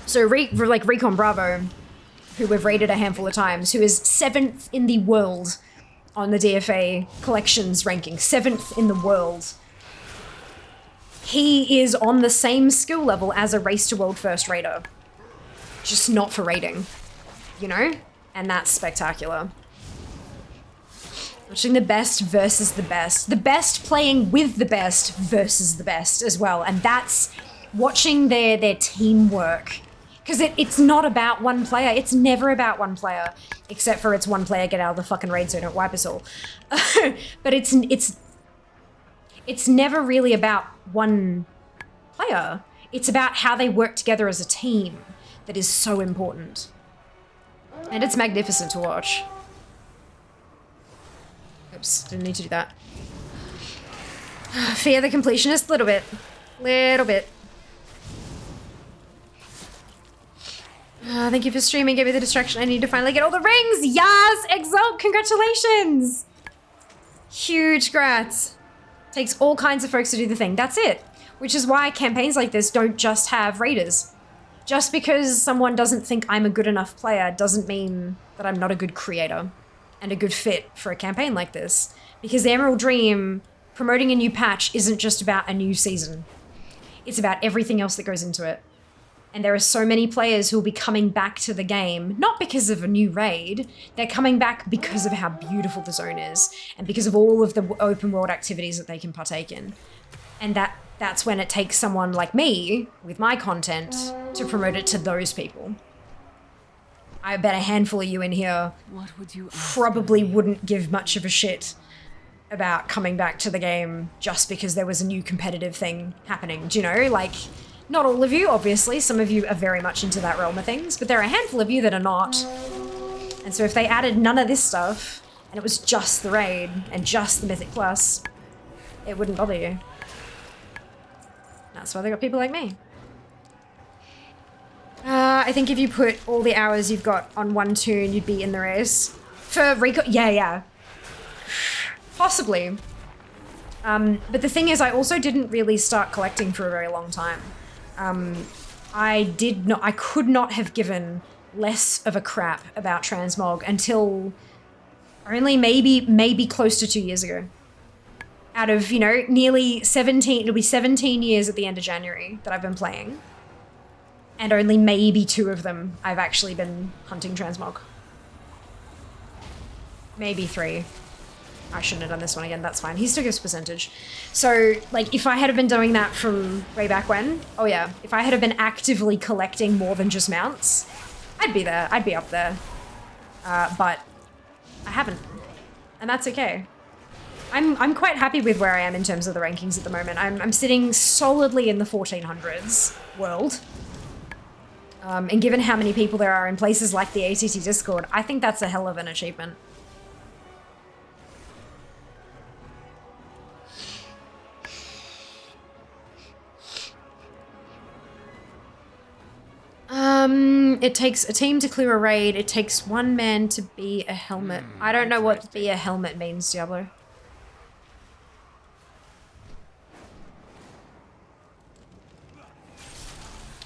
So like Recon Bravo, who we've raided a handful of times, who is 7th in the world on the DFA collections ranking, 7th in the world. He is on the same skill level as a Race to World First raider. Just not for raiding, you know? And that's spectacular. Watching the best versus the best playing with the best versus the best as well. And that's watching their teamwork. Because it's not about one player. It's never about one player. Except for it's one player, get out of the fucking raid so don't wipe us all. But it's never really about one player. It's about how they work together as a team. That is so important. And it's magnificent to watch. Oops, didn't need to do that. Fear the Completionist, little bit. Thank you for streaming, gave me the distraction I need to finally get all the rings! Yes! Exalt, congratulations! Huge grats. Takes all kinds of folks to do the thing. That's it. Which is why campaigns like this don't just have raiders. Just because someone doesn't think I'm a good enough player doesn't mean that I'm not a good creator and a good fit for a campaign like this. Because the Emerald Dream promoting a new patch isn't just about a new season. It's about everything else that goes into it. And there are so many players who will be coming back to the game, not because of a new raid, they're coming back because of how beautiful the zone is and because of all of the open world activities that they can partake in. And that's when it takes someone like me, with my content, to promote it to those people. I bet a handful of you in here probably wouldn't give much of a shit about coming back to the game just because there was a new competitive thing happening. Do you know? Like, Not all of you, obviously. Some of you are very much into that realm of things, but there are a handful of you that are not. And so if they added none of this stuff, and it was just the raid, and just the Mythic Plus, it wouldn't bother you. That's why they got people like me. I think if you put all the hours you've got on one toon, you'd be in the race. For Rico, yeah. Possibly. But the thing is, I also didn't really start collecting for a very long time. I could not have given less of a crap about transmog until only maybe close to 2 years ago. Out of, you know, nearly 17, it'll be 17 years at the end of January that I've been playing. And only maybe 2 of them I've actually been hunting transmog. Maybe 3. I shouldn't have done this one again, that's fine. He still gives percentage. So, like, if I had been doing that from way back when, oh yeah, if I had been actively collecting more than just mounts, I'd be there, I'd be up there. But I haven't, and that's okay. I'm quite happy with where I am in terms of the rankings at the moment. I'm sitting solidly in the 1400s world. And given how many people there are in places like the ATT Discord, I think that's a hell of an achievement. It takes a team to clear a raid. It takes 1 man to be a helmet. I don't know what be a helmet means, Diablo.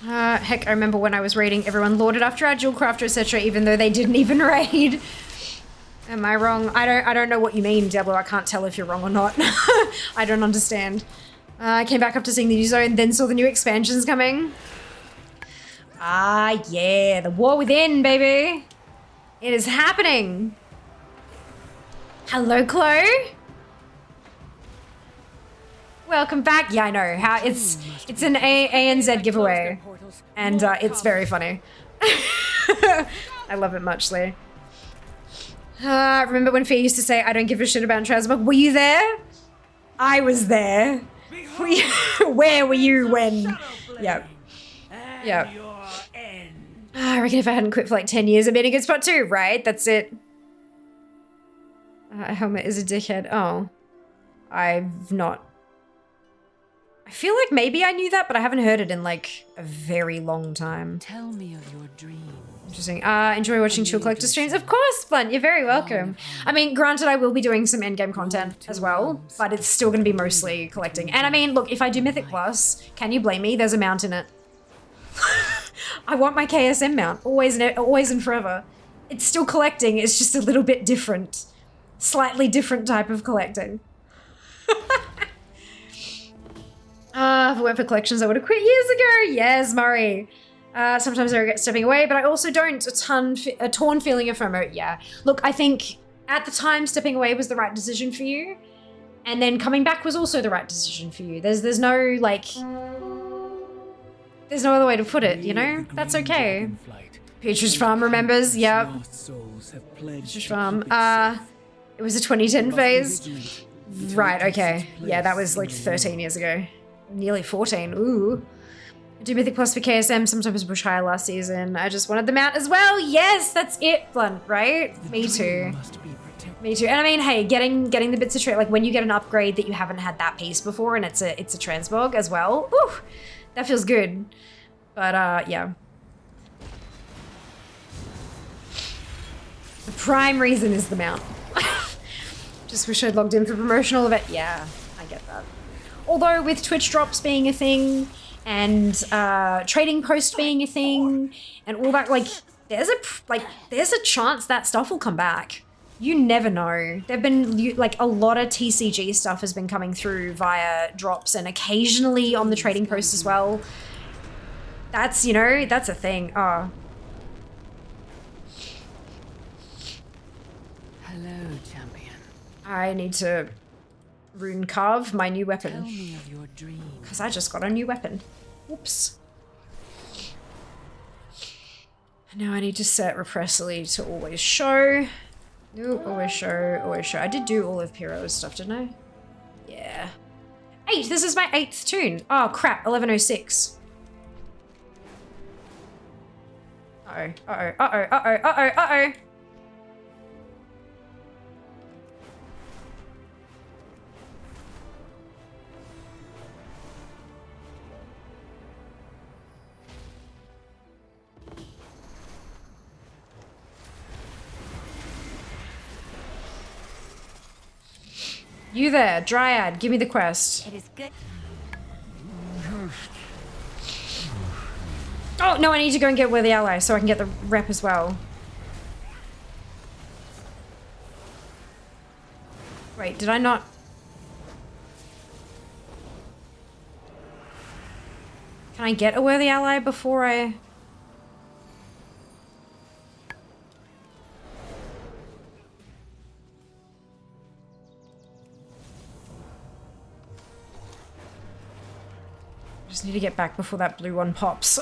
Heck, I remember when I was raiding, everyone lauded after our dual crafter, etc., even though they didn't even raid. Am I wrong? I don't know what you mean, Diablo. I can't tell if you're wrong or not. I don't understand. I came back after seeing the new zone, then saw the new expansions coming. Ah, yeah, the war within, baby. It is happening. Hello, Chloe. Welcome back. Yeah, I know how it's an ANZ giveaway, and it's very funny. I love it muchly. Remember when Fia used to say, "I don't give a shit about transmog"? Were you there? I was there. Where were you when? Yep. Yep. I reckon if I hadn't quit for like 10 years, I'd be in a good spot too, right? That's it. Helmet is a dickhead. Oh. I've not. I feel like maybe I knew that, but I haven't heard it in like a very long time. Tell me of your dreams. Interesting. Enjoy watching Chill Collector streams. Of course, Blunt, you're very welcome. I mean, granted, I will be doing some endgame content as well, but it's still going to be mostly collecting. And I mean, look, if I do Mythic Plus, can you blame me? There's a mount in it. I want my KSM mount, always and forever. It's still collecting, it's just a little bit different. Slightly different type of collecting. If it weren't for collections, I would have quit years ago. Yes, Murray. Sometimes I regret stepping away, but I also don't. A torn feeling of FOMO, yeah. Look, I think at the time stepping away was the right decision for you. And then coming back was also the right decision for you. There's no, like... There's no other way to put it, you know? That's okay. Peatrish Farm remembers, yep. Peatrish Farm. It was a 2010 phase. Right, okay. Yeah, that was like 13 years ago. Nearly 14, ooh. I do Mythic Plus for KSM, sometimes push higher last season. I just wanted them out as well. Yes, that's it, Blunt, right? Me too. Me too. And I mean, hey, getting the bits of trade, like when you get an upgrade that you haven't had that piece before and it's a transmog as well, whew, that feels good. But yeah. The prime reason is the mount. Just wish I'd logged in for promotional event. Yeah, I get that. Although with Twitch drops being a thing and trading post being a thing and all that, like there's a chance that stuff will come back. You never know. There've been like a lot of TCG stuff has been coming through via drops and occasionally on the trading post as well. That's, you know, that's a thing. Oh. Hello, champion. I need to rune carve my new weapon. Tell me of your dreams. Because I just got a new weapon. Whoops. Now I need to set repressly to always show. No, always show, always show. I did do all of Piro's stuff, didn't I? Yeah. 8, this is my 8th tune. Oh crap, 1106. Uh-oh, uh-oh, uh-oh, uh-oh, uh-oh, uh-oh. You there, Dryad, give me the quest. It is good. Oh, no, I need to go and get Worthy Ally so I can get the rep as well. Wait, did I not? Can I get a Worthy Ally before I... Just need to get back before that blue one pops.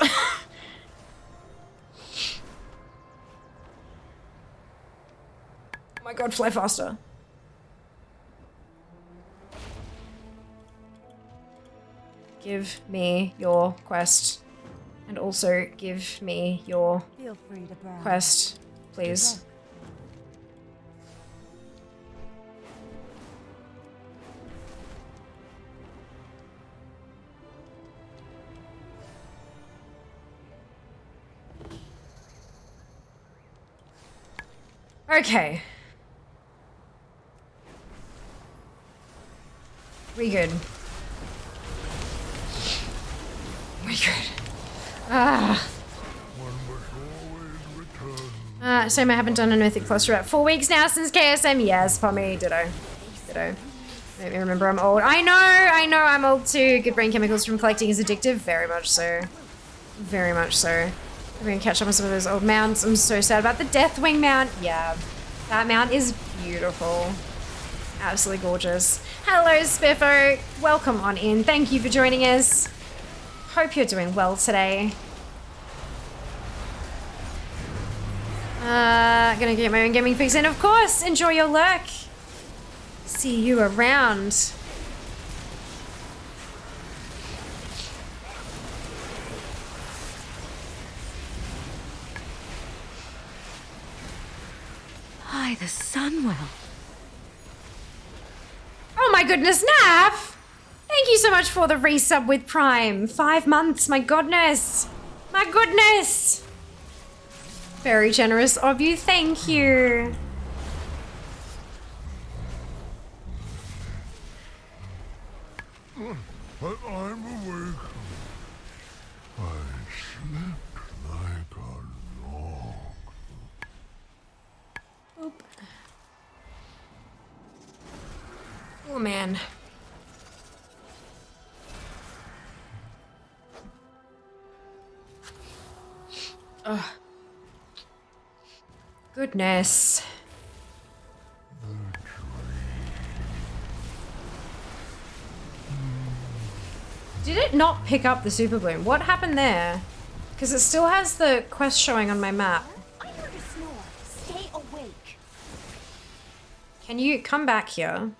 Oh my god, fly faster. Give me your quest. And also give me your Feel free to browse. quest, please. Okay. We good. We good. Same, I haven't done a Mythic Plus for about 4 weeks now since KSM. Yes, Pommy, ditto. Ditto. Make me remember I'm old. I know I'm old too. Good brain chemicals from collecting is addictive. Very much so. Very much so. I'm gonna catch up on some of those old mounts. I'm so sad about the Deathwing mount. Yeah, that mount is beautiful. Absolutely gorgeous. Hello, Spiffo. Welcome on in. Thank you for joining us. Hope you're doing well today. Gonna get my own gaming fix in, of course. Enjoy your lurk. See you around. Hi, the Sunwell. Oh my goodness, Naf! Thank you so much for the resub with Prime. 5 months, my goodness. My goodness. Very generous of you, thank you. But I'm awake. I slept like a log. Oop. Oh man. Ugh. Goodness. Did it not pick up the super bloom? What happened there? Because it still has the quest showing on my map. I heard a snore. Stay awake. Can you come back here?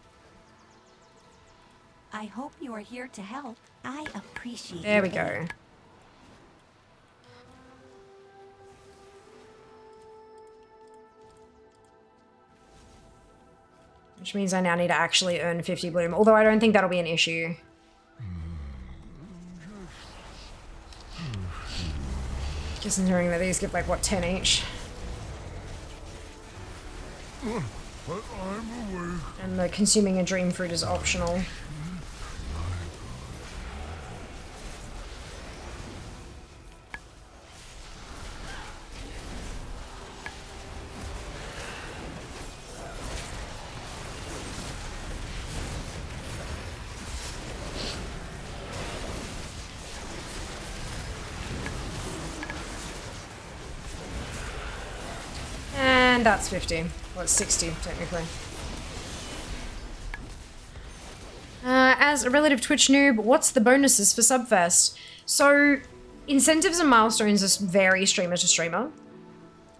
I hope you are here to help. I appreciate There we it. go. Which means I now need to actually earn 50 bloom, although I don't think that'll be an issue. Considering that these give like, what, 10 each? But I'm awake. And the consuming a dream fruit is optional. And that's 50. Well, it's 60, technically. As a relative Twitch noob, what's the bonuses for Subfest? So, incentives and milestones vary streamer to streamer,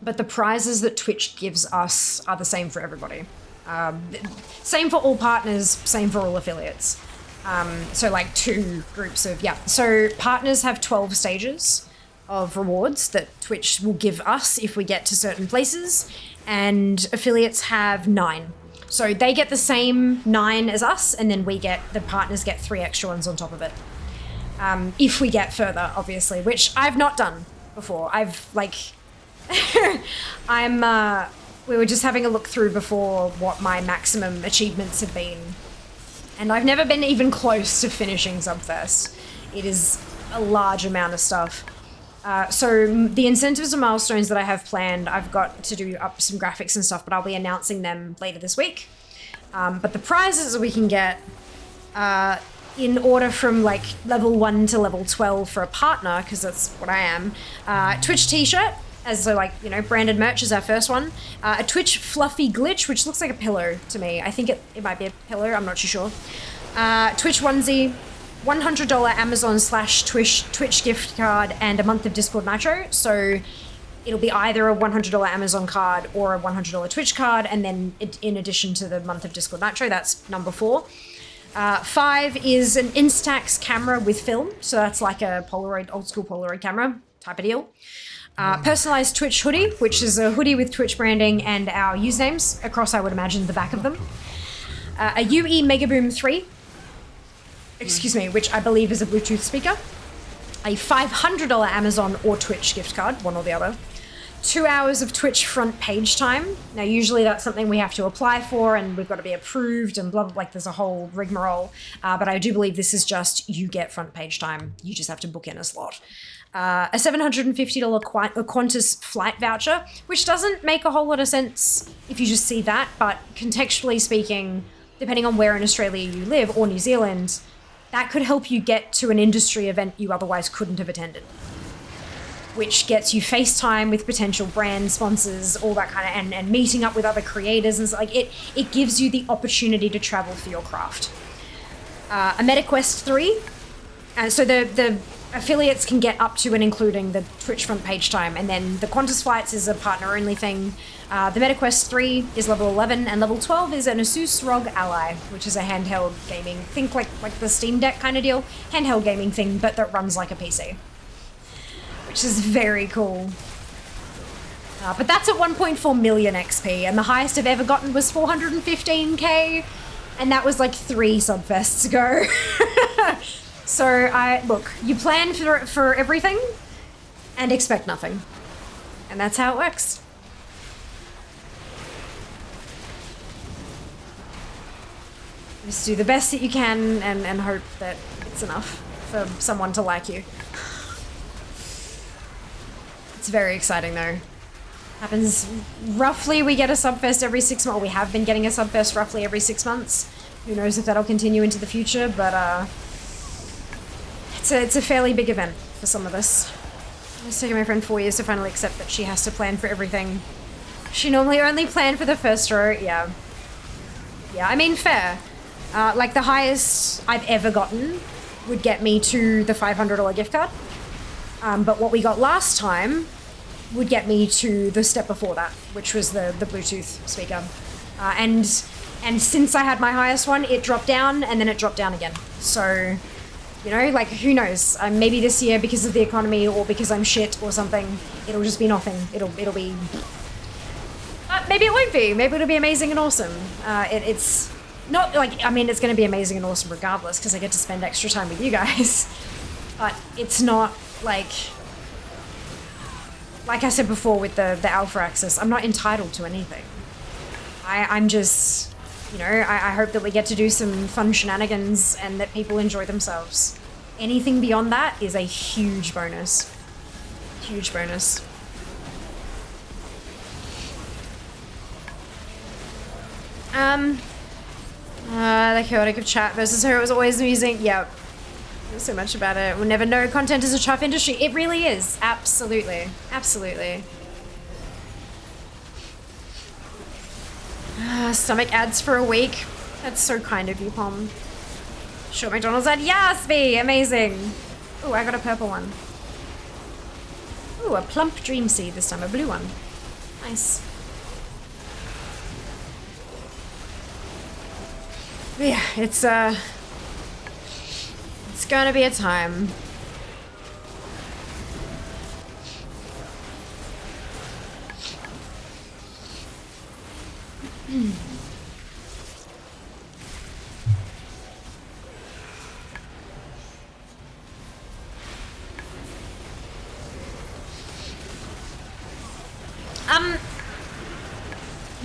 but the prizes that Twitch gives us are the same for everybody. Same for all partners, same for all affiliates. So like 2 groups of, yeah. So partners have 12 stages. of rewards that Twitch will give us if we get to certain places, and affiliates have 9. So they get the same 9 as us, and then the partners get 3 extra ones on top of it. If we get further, obviously, which I've not done before. I've like, we were just having a look through before what my maximum achievements have been, and I've never been even close to finishing Subfest. It is a large amount of stuff. So the incentives and milestones that I have planned, I've got to do up some graphics and stuff, but I'll be announcing them later this week. But the prizes that we can get, in order from like level 1 to level 12 for a partner, because that's what I am, Twitch t-shirt, as like, you know, branded merch is our first one. A Twitch fluffy glitch, which looks like a pillow to me. I think it might be a pillow, I'm not too sure. Twitch onesie, $100 Amazon/Twitch gift card, and a month of Discord Nitro. So it'll be either a $100 Amazon card or a $100 Twitch card, and then in addition to the month of Discord Nitro, that's number 4. 5 is an Instax camera with film, so that's like a Polaroid, old school Polaroid camera type of deal. Personalized Twitch hoodie, which is a hoodie with Twitch branding and our usernames across, I would imagine, the back of them. A UE Megaboom 3, excuse me, which I believe is a Bluetooth speaker. A $500 Amazon or Twitch gift card, one or the other. 2 hours of Twitch front page time. Now, usually that's something we have to apply for, and we've got to be approved and blah, blah, like there's a whole rigmarole. But I do believe this is just, you get front page time. You just have to book in a slot. A $750 Qantas flight voucher, which doesn't make a whole lot of sense if you just see that, but contextually speaking, depending on where in Australia you live, or New Zealand, that could help you get to an industry event you otherwise couldn't have attended, which gets you FaceTime with potential brand sponsors, all that kind of, and meeting up with other creators, and so, like, it gives you the opportunity to travel for your craft. A MetaQuest 3, and so the affiliates can get up to and including the Twitch front page time, and then the Qantas flights is a partner only thing. The MetaQuest 3 is level 11, and level 12 is an Asus ROG Ally, which is a handheld gaming, think like the Steam Deck kind of deal, handheld gaming thing, but that runs like a PC, which is very cool. But that's at 1.4 million XP, and the highest I've ever gotten was 415k, and that was like 3 Subfests ago. So look, you plan for everything and expect nothing, and that's how it works. Just do the best that you can and hope that it's enough for someone to like you. It's very exciting though. Happens roughly, we get a Subfest every 6 months. We have been getting a Subfest roughly every 6 months. Who knows if that'll continue into the future, but it's a fairly big event for some of us. It's taken my friend 4 years to finally accept that she has to plan for everything. She normally only planned for the first row. Yeah, I mean, fair. Like the highest I've ever gotten would get me to the $500 gift card. But what we got last time would get me to the step before that, which was the Bluetooth speaker. And since I had my highest one, it dropped down, and then it dropped down again. So, you know, like, who knows? Maybe this year, because of the economy or because I'm shit or something, it'll just be nothing. It'll be... maybe it won't be. Maybe it'll be amazing and awesome. It's not like... I mean, it's going to be amazing and awesome regardless, because I get to spend extra time with you guys. But it's not, like I said before with the Alpha Access, I'm not entitled to anything. I'm just... You know, I hope that we get to do some fun shenanigans and that people enjoy themselves. Anything beyond that is a huge bonus. Huge bonus. The chaotic of chat versus her was always amusing. Yep. There's so much about it. We'll never know content is a tough industry. It really is. Absolutely. Absolutely. Stomach ads for a week. That's so kind of you, Pom. Short McDonald's ad. Yes, V! Amazing. Ooh, I got a purple one. Ooh, a plump dream seed this time. A blue one. Nice. But yeah, it's gonna be a time.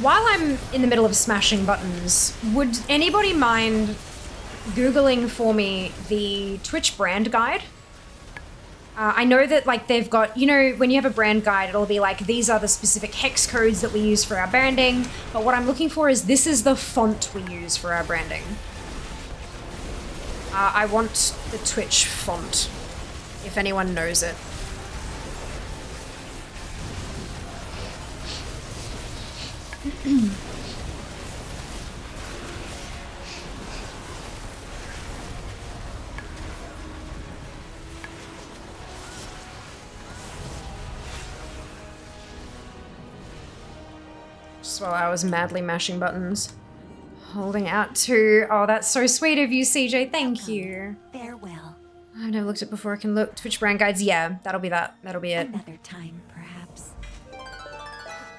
While I'm in the middle of smashing buttons, would anybody mind Googling for me the Twitch brand guide? I know that like they've got, you know, when you have a brand guide, it'll be like, these are the specific hex codes that we use for our branding. But what I'm looking for is, this is the font we use for our branding. I want the Twitch font, if anyone knows it. Just while I was madly mashing buttons. Holding out to... Oh, that's so sweet of you, CJ. Thank you. Farewell. I've never looked at it before. I can look. Twitch brand guides. Yeah, that'll be that. That'll be it. Another time, perhaps.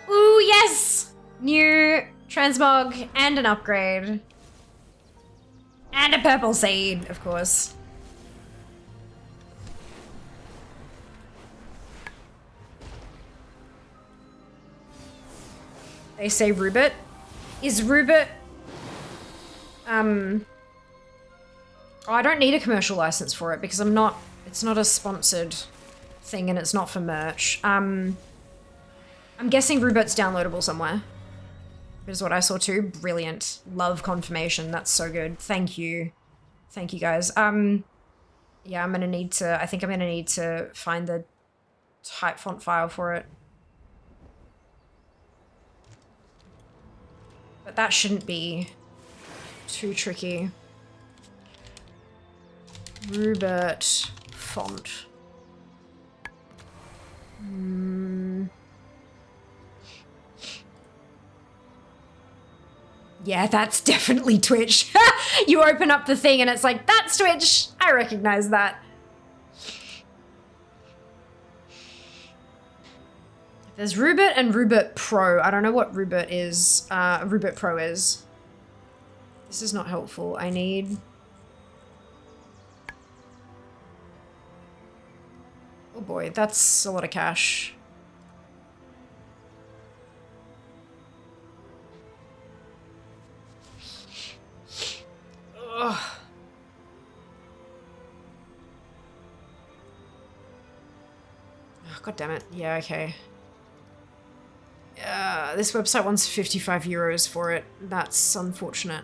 Ooh, yes! New transmog and an upgrade. And a purple seed, of course. They say Rubit. Is Rubit... Oh, I don't need a commercial license for it because I'm not... It's not a sponsored thing and it's not for merch. I'm guessing Rubit's downloadable somewhere. Is what I saw too. Brilliant. Love confirmation. That's so good. Thank you. Thank you guys. Yeah, I'm gonna need to... I think I'm gonna need to find the type font file for it. But that shouldn't be too tricky. Rubert font. Yeah, that's definitely Twitch. You open up the thing and it's like, that's Twitch. I recognize that. There's Rubert and Rubert Pro. I don't know what Rubert is. Rubert Pro is. This is not helpful. I need... Oh boy, that's a lot of cash. Ugh. Oh, God damn it. Yeah, okay. This website wants 55 euros for it. That's unfortunate.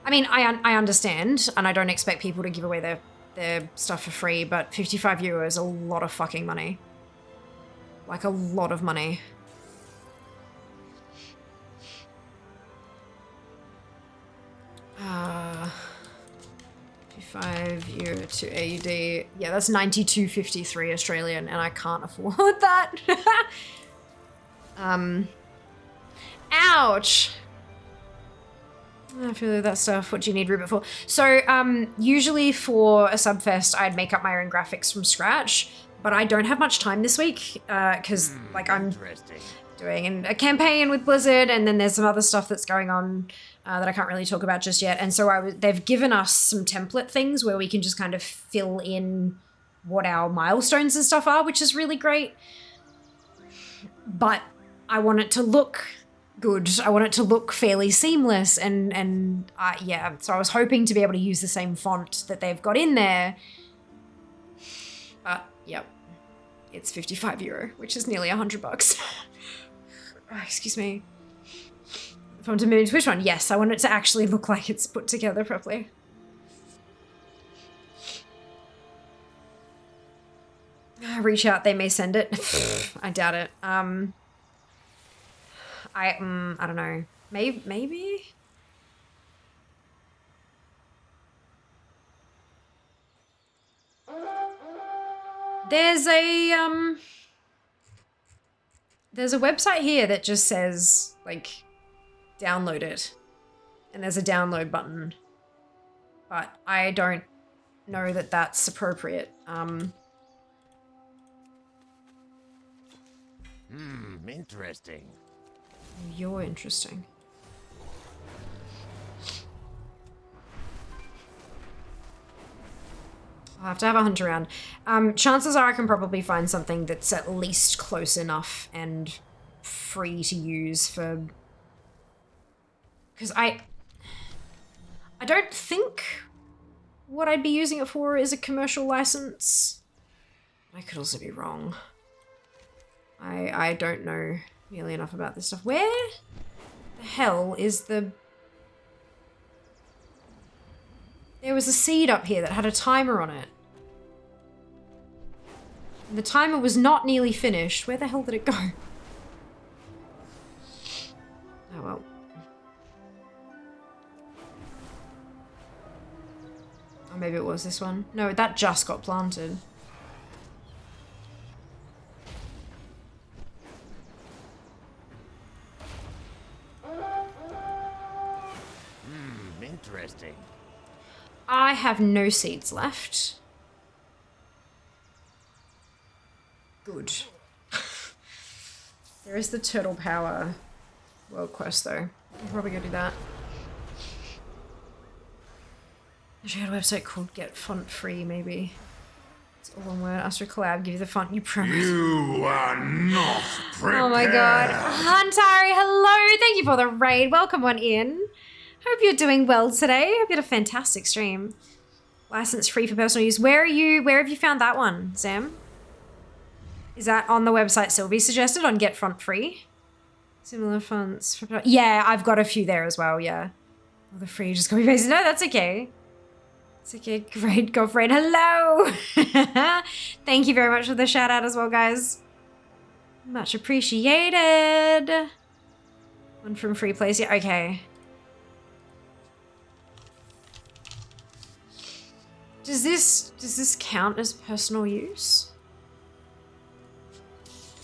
I mean, I understand, and I don't expect people to give away their stuff for free, but 55 euros is a lot of fucking money. Like, a lot of money. €55 to AUD. Yeah, that's 92.53 Australian, and I can't afford that. Ouch. I feel like that stuff. What do you need Rubit for? So, usually for a subfest, I'd make up my own graphics from scratch, but I don't have much time this week because, like, I'm doing a campaign with Blizzard, and then there's some other stuff that's going on that I can't really talk about just yet. And so they've given us some template things where we can just kind of fill in what our milestones and stuff are, which is really great. But I want it to look good. I want it to look fairly seamless, and yeah. So I was hoping to be able to use the same font that they've got in there. But yep, it's 55 euro, which is nearly $100. Excuse me. If I'm to move to which one? Yes, I want it to actually look like it's put together properly. Reach out, they may send it. I doubt it. I don't know. Maybe? There's a website here that just says, like, download it. And there's a download button. But I don't know that that's appropriate. Interesting. You're interesting. I'll have to have a hunt around. Chances are I can probably find something that's at least close enough and free to use for... Because I don't think what I'd be using it for is a commercial license. I could also be wrong. I don't know nearly enough about this stuff. Where the hell is the... There was a seed up here that had a timer on it. And the timer was not nearly finished. Where the hell did it go? Oh well. Or maybe it was this one. No, that just got planted. Interesting. I have no seeds left. Good. There is the Turtle Power world quest though. I'm probably gonna do that. I should have a website called Get Font Free, maybe. It's all one word. Astro Collab, give you the font you promised. You are not prepared. Oh my god. Huntari, hello! Thank you for the raid. Welcome on in. Hope you're doing well today. Hope you had a fantastic stream. License free for personal use. Where have you found that one, Sam? Is that on the website Sylvie suggested on Get Font Free? Similar fonts for... Yeah, I've got a few there as well, yeah. All the free just copy pasted. No, that's okay. It's okay. Great, Goffred. Hello! Thank you very much for the shout out as well, guys. Much appreciated. One from free place. Yeah, okay. Does this count as personal use?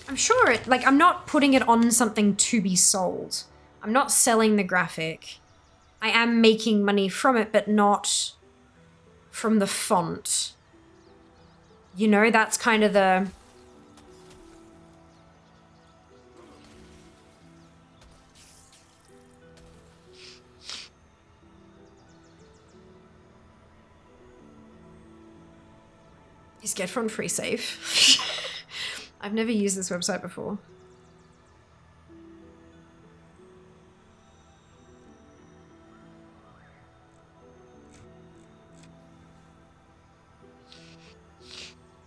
I'm sure it, like, I'm not putting it on something to be sold. I'm not selling the graphic. I am making money from it, but not from the font. You know, that's kind of the... Is Get Font Free safe? I've never used this website before.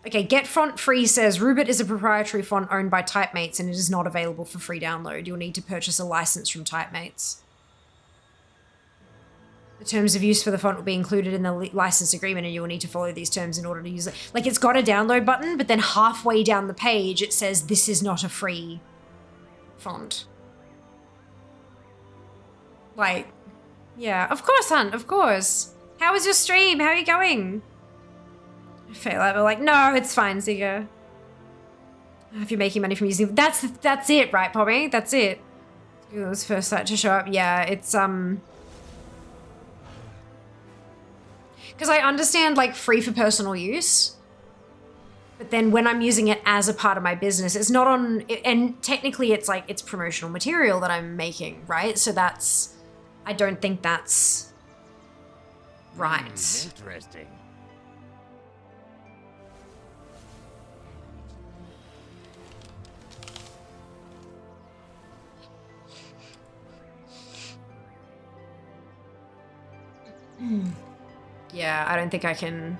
Okay, Get Font Free says, Rubit is a proprietary font owned by Typemates and it is not available for free download. You'll need to purchase a license from Typemates. The terms of use for the font will be included in the license agreement and you will need to follow these terms in order to use it. Like, it's got a download button, but then halfway down the page it says, this is not a free font. Like, yeah, of course, Hunt, of course. How was your stream? How are you going? I feel like, no, it's fine, Zika. If you're making money from using, that's it, right, Poppy? That's it. It was first site to show up. Yeah, it's, because I understand, like, free for personal use. But then when I'm using it as a part of my business, it's not on... And technically, it's, like, it's promotional material that I'm making, right? So that's... I don't think that's... right. Interesting. Yeah, I don't think I can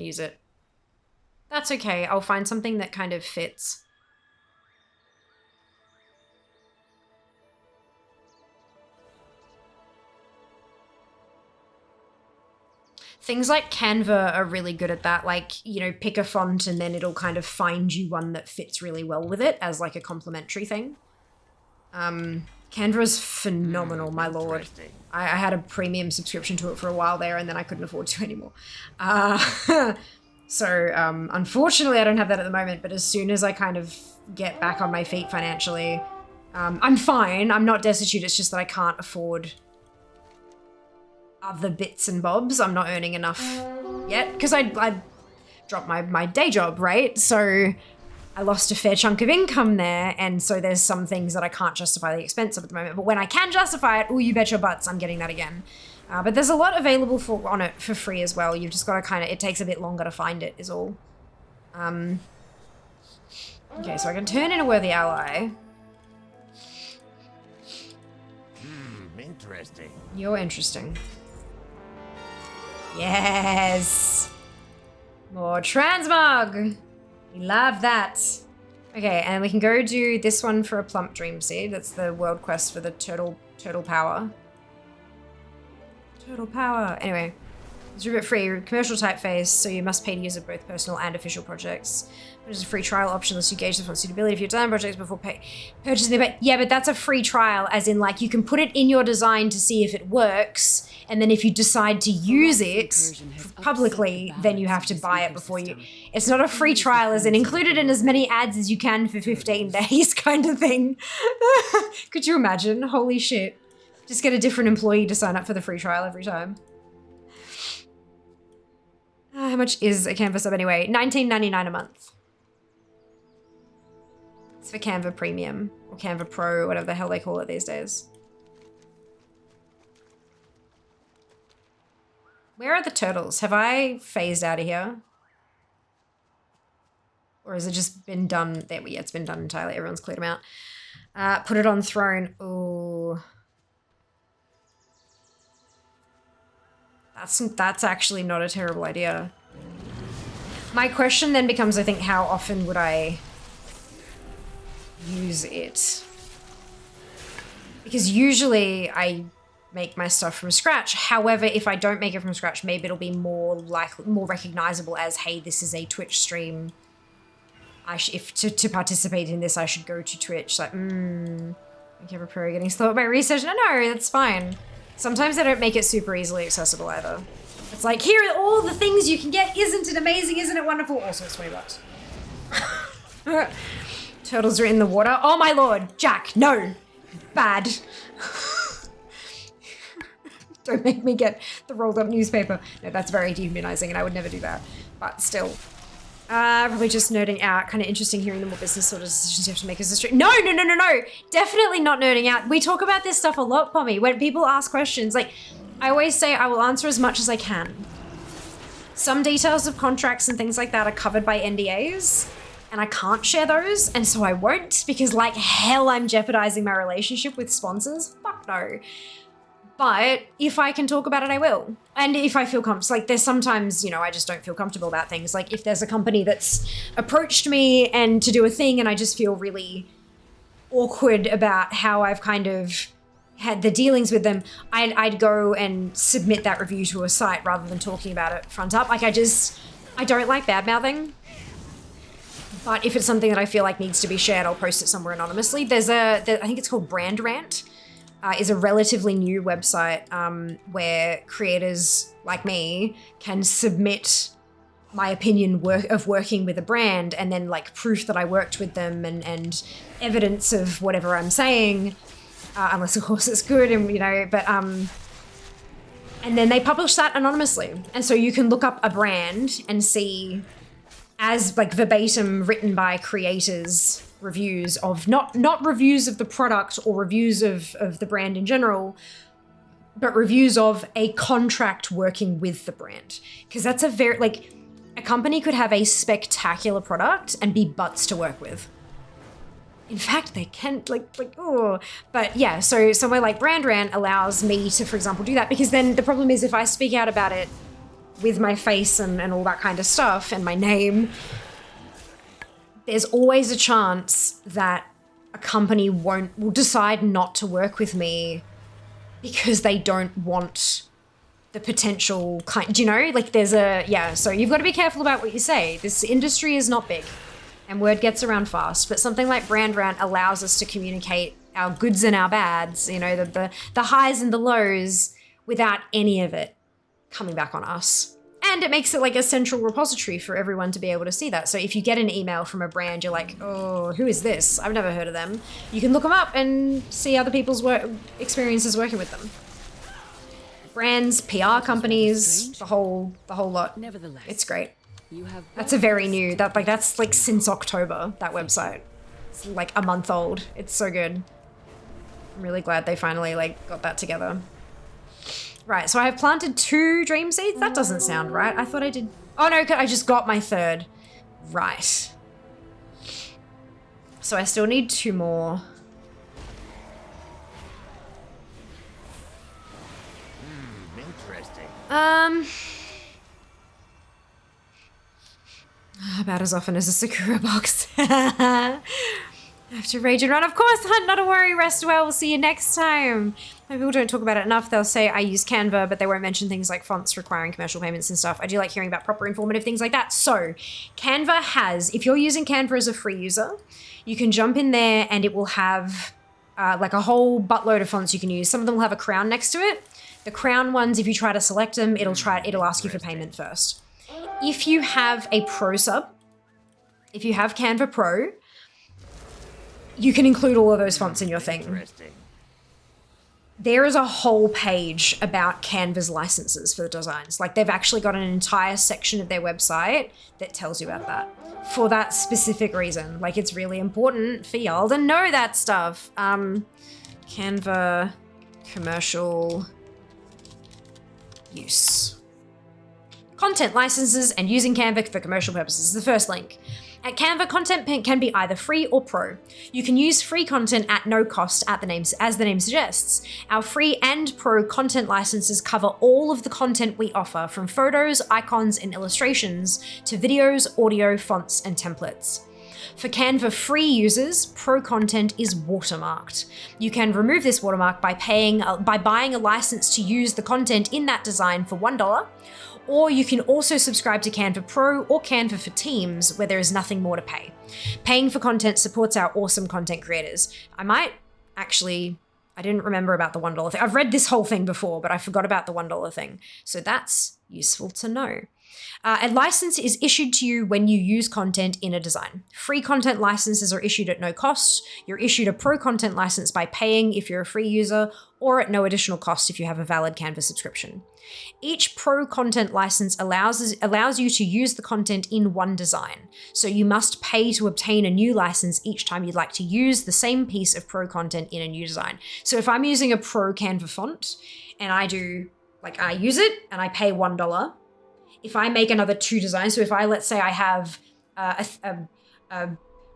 use it. That's okay. I'll find something that kind of fits. Things like Canva are really good at that. Like, you know, pick a font and then it'll kind of find you one that fits really well with it as like a complimentary thing. Canva is phenomenal, my lord. I had a premium subscription to it for a while there and then I couldn't afford to anymore. So unfortunately I don't have that at the moment, but as soon as I kind of get back on my feet financially, I'm fine. I'm not destitute. It's just that I can't afford other bits and bobs. I'm not earning enough yet because I dropped my day job, right? So I lost a fair chunk of income there, and so there's some things that I can't justify the expense of at the moment. But when I can justify it, oh, you bet your butts I'm getting that again. But there's a lot available on it for free as well. You've just got to kind of, it takes a bit longer to find it is all. Okay, so I can turn in a worthy ally. Interesting. You're interesting. Yes! More transmog! We love that. Okay, and we can go do this one for a plump dream seed. That's the world quest for the turtle power. Turtle power. Anyway, it's a bit free. Commercial typeface, so you must pay to use it both personal and official projects. There's a free trial option unless you gauge the suitability of your design projects before purchasing it. Yeah, but that's a free trial, as in like you can put it in your design to see if it works, and then if you decide to use it publicly, then you have to buy it before you. It's not a free trial, as in included in as many ads as you can for 15 days kind of thing. Could you imagine? Holy shit. Just get a different employee to sign up for the free trial every time. How much is a Canva sub anyway? $19.99 a month. It's for Canva Premium or Canva Pro, whatever the hell they call it these days. Where are the turtles? Have I phased out of here? Or has it just been done? There we go, it's been done entirely. Everyone's cleared them out. Put it on throne. Ooh. That's actually not a terrible idea. My question then becomes, I think, how often would I use it? Because usually I make my stuff from scratch. However, if I don't make it from scratch, maybe it'll be more recognizable as, hey, this is a Twitch stream. If to participate in this, I should go to Twitch. Like, okay, we're getting slow at my research. No, that's fine. Sometimes they don't make it super easily accessible either. It's like, here are all the things you can get. Isn't it amazing? Isn't it wonderful? Also, it's $20. Turtles are in the water. Oh my lord, Jack, no. Bad. Don't make me get the rolled up newspaper. No, that's very dehumanizing and I would never do that. But still. Probably just nerding out. Kind of interesting hearing the more business sort of decisions you have to make as a stream. No. Definitely not nerding out. We talk about this stuff a lot, Pommy. When people ask questions, like, I always say I will answer as much as I can. Some details of contracts and things like that are covered by NDAs, and I can't share those, and so I won't, because like hell I'm jeopardizing my relationship with sponsors. Fuck no. But if I can talk about it, I will. And if I feel comfortable, like there's sometimes, you know, I just don't feel comfortable about things. Like if there's a company that's approached me and to do a thing and I just feel really awkward about how I've kind of had the dealings with them, I'd go and submit that review to a site rather than talking about it front up. Like I don't like bad-mouthing. But if it's something that I feel like needs to be shared, I'll post it somewhere anonymously. I think it's called Brand Rant. Is a relatively new website where creators like me can submit my opinion of working with a brand and then like proof that I worked with them and evidence of whatever I'm saying, unless of course it's good and you know, but and then they publish that anonymously. And so you can look up a brand and see as like verbatim written by creators reviews of not reviews of the product or reviews of the brand in general, but reviews of a contract working with the brand. Because that's a very, like, a company could have a spectacular product and be butts to work with. In fact, they can, oh. But yeah, so somewhere like Brand Rant allows me to, for example, do that, because then the problem is if I speak out about it with my face and all that kind of stuff and my name, there's always a chance that a company will decide not to work with me because they don't want the potential kind, you know, like so you've got to be careful about what you say. This industry is not big and word gets around fast, but something like Brand Rant allows us to communicate our goods and our bads, you know, the highs and the lows without any of it coming back on us. And it makes it like a central repository for everyone to be able to see that. So if you get an email from a brand, you're like, oh, who is this? I've never heard of them. You can look them up and see other people's experiences working with them. Brands, PR companies, the whole lot. Nevertheless, it's great. That's a very new, that's like since October, that website. It's like a month old. It's so good. I'm really glad they finally like got that together. Right, so I have planted 2 dream seeds. That doesn't sound right. I thought I did. Oh no, I just got my 3rd. Right. So I still need 2 more. Interesting. About as often as a Sakura box. I have to rage and run. Of course, Hunt, not a worry. Rest well. We'll see you next time. People don't talk about it enough. They'll say, I use Canva, but they won't mention things like fonts requiring commercial payments and stuff. I do like hearing about proper informative things like that. So Canva has, if you're using Canva as a free user, you can jump in there and it will have like a whole buttload of fonts you can use. Some of them will have a crown next to it. The crown ones, if you try to select them, it'll ask you for payment first. If you have a pro sub, if you have Canva Pro, you can include all of those fonts in your thing. There is a whole page about Canva's licenses for the designs. Like they've actually got an entire section of their website that tells you about that for that specific reason. Like it's really important for y'all to know that stuff. Canva commercial use. Content licenses and using Canva for commercial purposes is the first link. At Canva, content can be either free or pro. You can use free content at no cost as the name suggests. Our free and pro content licenses cover all of the content we offer, from photos, icons, and illustrations to videos, audio, fonts, and templates. For Canva free users, pro content is watermarked. You can remove this watermark by buying a license to use the content in that design for $1, or you can also subscribe to Canva Pro or Canva for Teams, where there is nothing more to pay. Paying for content supports our awesome content creators. I didn't remember about the $1 thing. I've read this whole thing before, but I forgot about the $1 thing. So that's useful to know. A license is issued to you when you use content in a design. Free content licenses are issued at no cost. You're issued a pro content license by paying if you're a free user, or at no additional cost if you have a valid Canva subscription. Each pro content license allows you to use the content in one design. So you must pay to obtain a new license each time you'd like to use the same piece of pro content in a new design. So if I'm using a pro Canva font and I use it and I pay $1, if I make another 2 designs, so if let's say I have a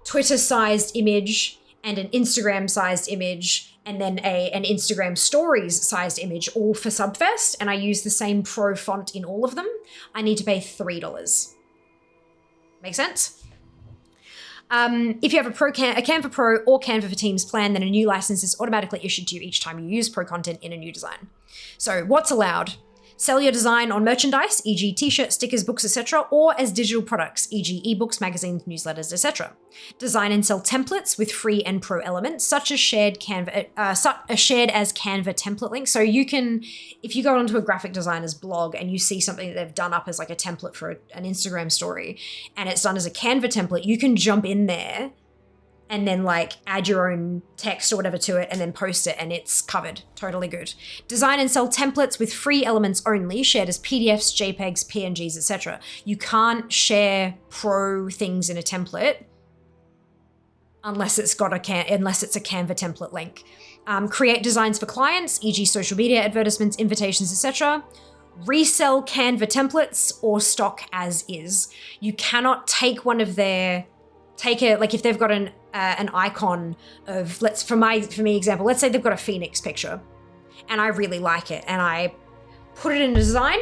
Twitter-sized image and an Instagram-sized image and then an Instagram Stories-sized image, all for Subfest, and I use the same pro font in all of them, I need to pay $3. Make sense? If you have a Canva Pro or Canva for Teams plan, then a new license is automatically issued to you each time you use pro content in a new design. So what's allowed? Sell your design on merchandise, e.g. t-shirts, stickers, books, etc., or as digital products, e.g. ebooks, magazines, newsletters, etc. Design and sell templates with free and pro elements, such as shared as Canva template links. So you can, if you go onto a graphic designer's blog and you see something that they've done up as like a template for an Instagram story, and it's done as a Canva template, you can jump in there and then like add your own text or whatever to it and then post it and it's covered. Totally good. Design and sell templates with free elements only, shared as PDFs, JPEGs, PNGs, etc. You can't share pro things in a template unless it's a Canva template link. Create designs for clients, e.g. social media advertisements, invitations, etc. Resell Canva templates or stock as is. You cannot take one of their like if they've got an icon of, for me example, let's say they've got a phoenix picture and I really like it and I put it in a design.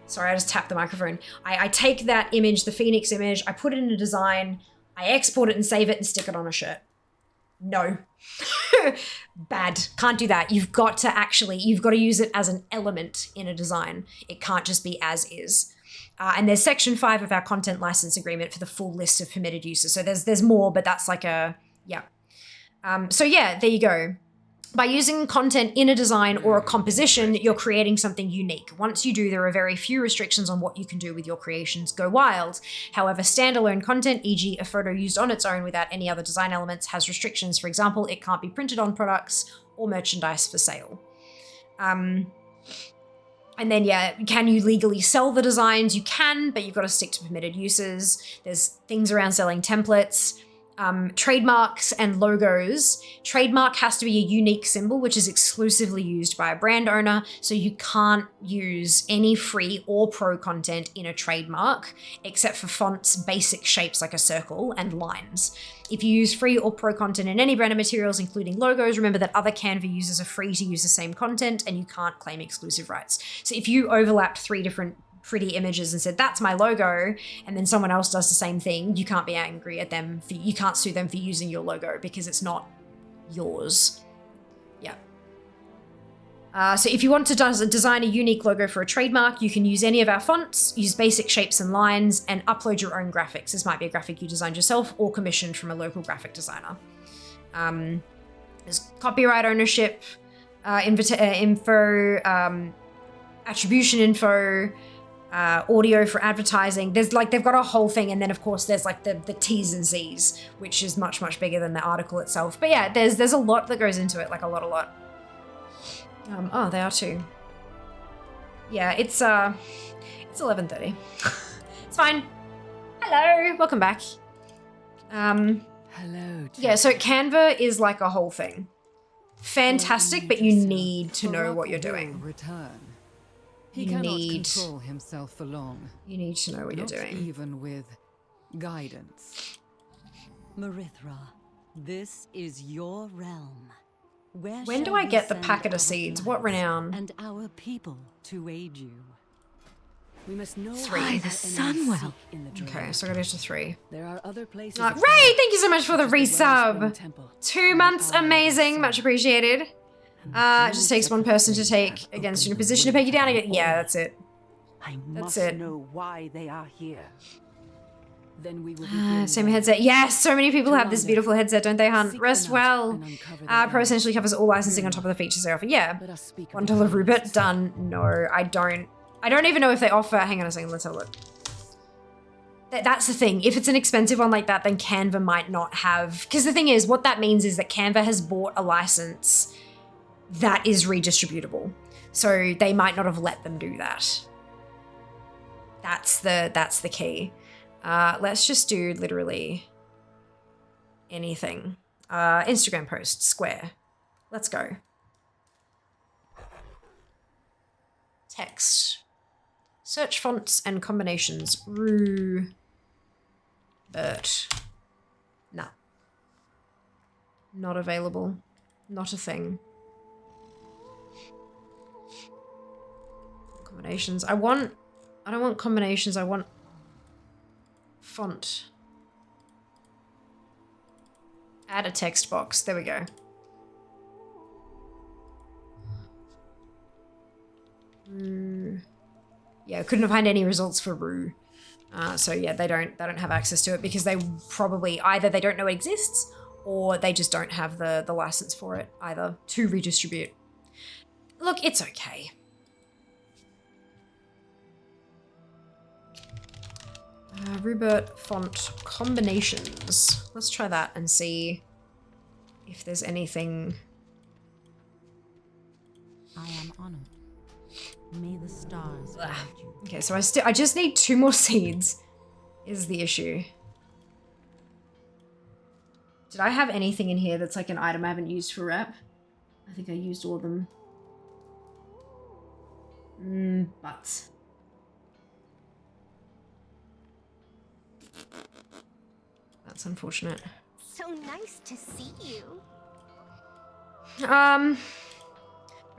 Sorry, I just tapped the microphone. I take that image, the phoenix image, I put it in a design, I export it and save it and stick it on a shirt. No. Bad. Can't do that. You've got to use it as an element in a design. It can't just be as is. And there's section 5 of our content license agreement for the full list of permitted uses. So there's more, but that's like yeah. So yeah, there you go. By using content in a design or a composition, you're creating something unique. Once you do, there are very few restrictions on what you can do with your creations. Go wild. However, standalone content, e.g. a photo used on its own without any other design elements, has restrictions. For example, it can't be printed on products or merchandise for sale. And then, yeah, can you legally sell the designs? You can, but you've got to stick to permitted uses. There's things around selling templates, trademarks and logos. Trademark has to be a unique symbol, which is exclusively used by a brand owner. So you can't use any free or pro content in a trademark, except for fonts, basic shapes like a circle, and lines. If you use free or pro content in any brand of materials, including logos, remember that other Canva users are free to use the same content and you can't claim exclusive rights. So if you overlapped 3 different pretty images and said, that's my logo, and then someone else does the same thing, you can't be angry at them. You can't sue them for using your logo because it's not yours. Yeah. So if you want to design a unique logo for a trademark, you can use any of our fonts, use basic shapes and lines, and upload your own graphics. This might be a graphic you designed yourself or commissioned from a local graphic designer. There's copyright ownership, info, attribution info, audio for advertising. There's like, they've got a whole thing. And then of course there's like the T's and C's, which is much, much bigger than the article itself. But yeah, there's a lot that goes into it, like a lot. Oh, they are too. Yeah, it's 11:30. It's fine. Hello, welcome back. Hello. Yeah, so Canva is like a whole thing. Fantastic, but you need to know what you're doing. Return. He cannot control himself for long. You need to know what you're doing. Even with guidance. Marithra, this is your realm. When do I get the packet of seeds? What renown? And our people to aid you. We must know 3. The Sunwell. Okay, so I gotta go to 3. There are other places. Ray, thank you so much for the resub. 2 months, amazing, much appreciated. It just takes one person to take against you in a position to peg you down again. Yeah, that's it. I That's must it. know why they are here. Then we will Same headset. Yes, so many people have this beautiful headset, don't they, Hunt? Rest well. Pro essentially covers all licensing on top of the features they offer. Yeah. $1 Rupert, done. No, I don't even know if they offer. Hang on a second, let's have a look. That's the thing. If it's an expensive one like that, then Canva might not have. Because the thing is, what that means is that Canva has bought a license that is redistributable. So they might not have let them do that. That's the key. Let's just do literally anything. Instagram post, square. Let's go. Text. Search fonts and combinations. Rue. Bert. Nah. Not available. Not a thing. Combinations. I don't want combinations, I want font. Add a text box. There we go. Rue. Yeah, couldn't find any results for Rue. So yeah, they don't have access to it because they probably either they don't know it exists or they just don't have the license for it either to redistribute. Look, it's okay. Rupert font combinations. Let's try that and see if there's anything. I am honored. May the stars guide you. Okay, so I just need 2 more seeds is the issue. Did I have anything in here that's like an item I haven't used for rep? I think I used all of them. But that's unfortunate. So nice to see you.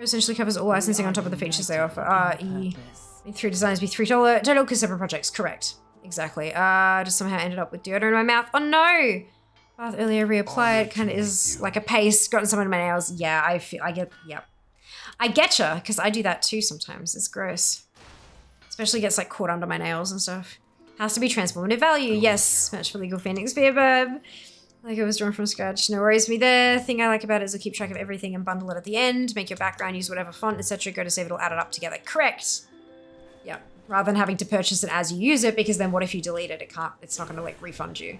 Essentially covers all licensing on top of the features they offer. E. 3 designs be $3 total because separate projects. Correct. Exactly. Just somehow ended up with deodorant in my mouth. Oh no! Bath earlier reapplied. Kind of is like a paste. Gotten some in my nails. Yeah, I get. Yep. I getcha because I do that too sometimes. It's gross. Especially gets like caught under my nails and stuff. Has to be transformative value. Yes. Match for Legal Phoenix Fearbub. Like it was drawn from scratch. No worries me there. Thing I like about it is I keep track of everything and bundle it at the end. Make your background, use whatever font, etc. Go to save, it'll add it up together. Correct. Yeah. Rather than having to purchase it as you use it, because then what if you delete it? It's not going to like refund you.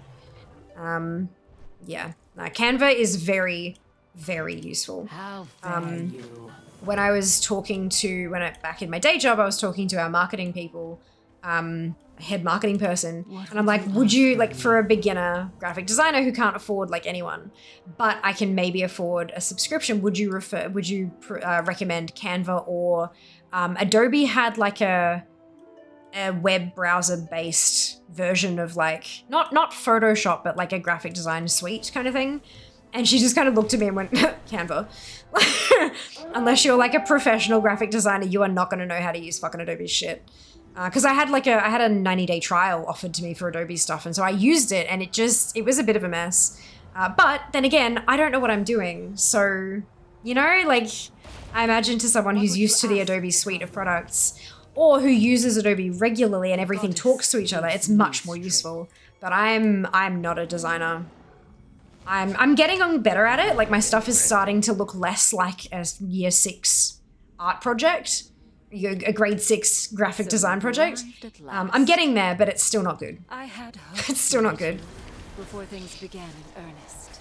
Yeah. No, Canva is very, very useful. How dare you? when I was talking to, back in my day job, I was talking to our marketing people, head marketing person, and I'm like, would you, like, for a beginner graphic designer who can't afford like anyone, but I can maybe afford a subscription, would you recommend Canva or Adobe had like a web browser based version of like, not Photoshop, but like a graphic design suite kind of thing. And she just kind of looked at me and went, Canva. Unless you're like a professional graphic designer, you are not going to know how to use fucking Adobe shit. Because I had a 90-day trial offered to me for Adobe stuff, and so I used it, and it was a bit of a mess. But then again, I don't know what I'm doing, so, you know, like, I imagine to someone who's used to the Adobe suite of products, or who uses Adobe regularly and everything talks to each other, it's much more useful. But I'm not a designer. I'm getting on better at it. Like, my stuff is starting to look less like a year 6 art project. A grade 6 graphic design project. I'm getting there, but it's still not good. I had It's still not good. Before things began in earnest.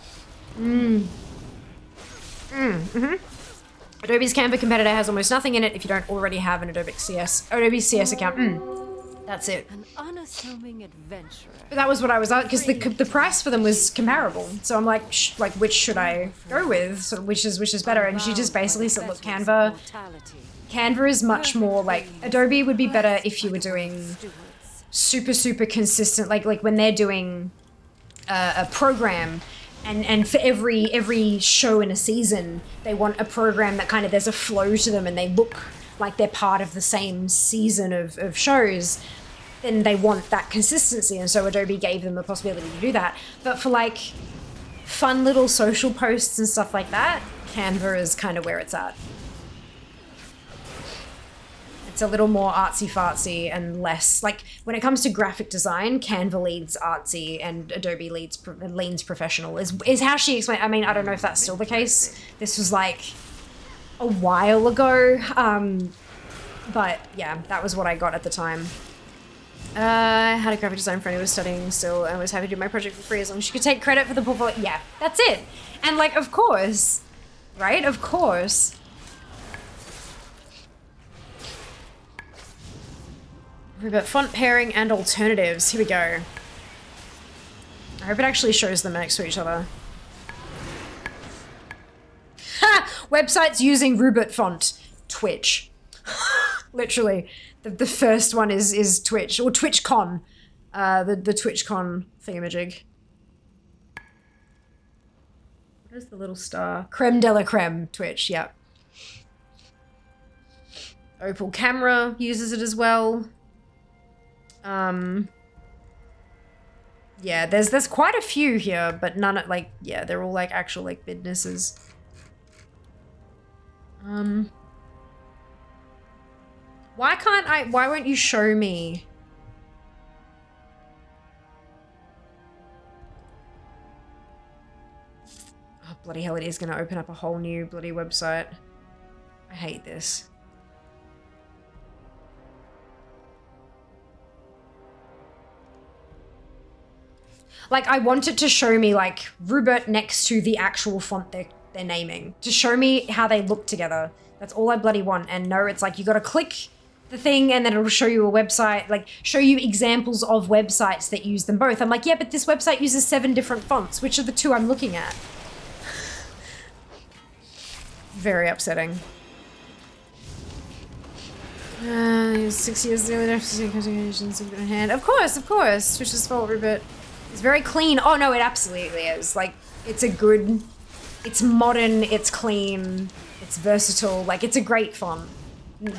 Adobe's Canva competitor has almost nothing in it if you don't already have an Adobe CS account. That's it. An unassuming adventurer. But that was what I was at, because the price for them was comparable. So I'm like, which should I go with? So which is better? And she just basically said, look, Canva is much more like, Adobe would be better if you were doing super consistent, like when they're doing a program, and for every show in a season, they want a program that kind of, there's a flow to them and they look like they're part of the same season of shows, then they want that consistency. And so Adobe gave them the possibility to do that. But for like fun little social posts and stuff like that, Canva is kind of where it's at. It's a little more artsy-fartsy and less, like, when it comes to graphic design, Canva leads artsy and Adobe leans professional, is how she explained. I mean, I don't know if that's still the case. This was like a while ago. But yeah, that was what I got at the time. I had a graphic design friend who was studying still and was happy to do my project for free as long as she could take credit for the portfolio. Yeah, that's it. And like, of course, right? Of course. We've got font pairing and alternatives. Here we go. I hope it actually shows them next to each other. Ha! Websites using Rubit font. Twitch. Literally. The first one is Twitch. Or TwitchCon. The TwitchCon thingamajig. What is the little star? Creme de la creme. Twitch, yep. Opal Camera uses it as well. Yeah, there's quite a few here, but none of, like, yeah, they're all like actual like businesses. Why won't you show me? Oh, bloody hell, it is gonna open up a whole new bloody website. I hate this. Like, I want it to show me, like, Rubit next to the actual font they're naming. To show me how they look together. That's all I bloody want. And no, it's like, you gotta click the thing and then it'll show you a website, like, show you examples of websites that use them both. I'm like, yeah, but this website uses 7 different fonts. Which are the 2 I'm looking at? Very upsetting. 6 years the only contributions in hand. Of course, Twitch's fault, Rubit. It's very clean. Oh no, it absolutely is. Like, it's it's modern, it's clean, it's versatile. Like, it's a great font.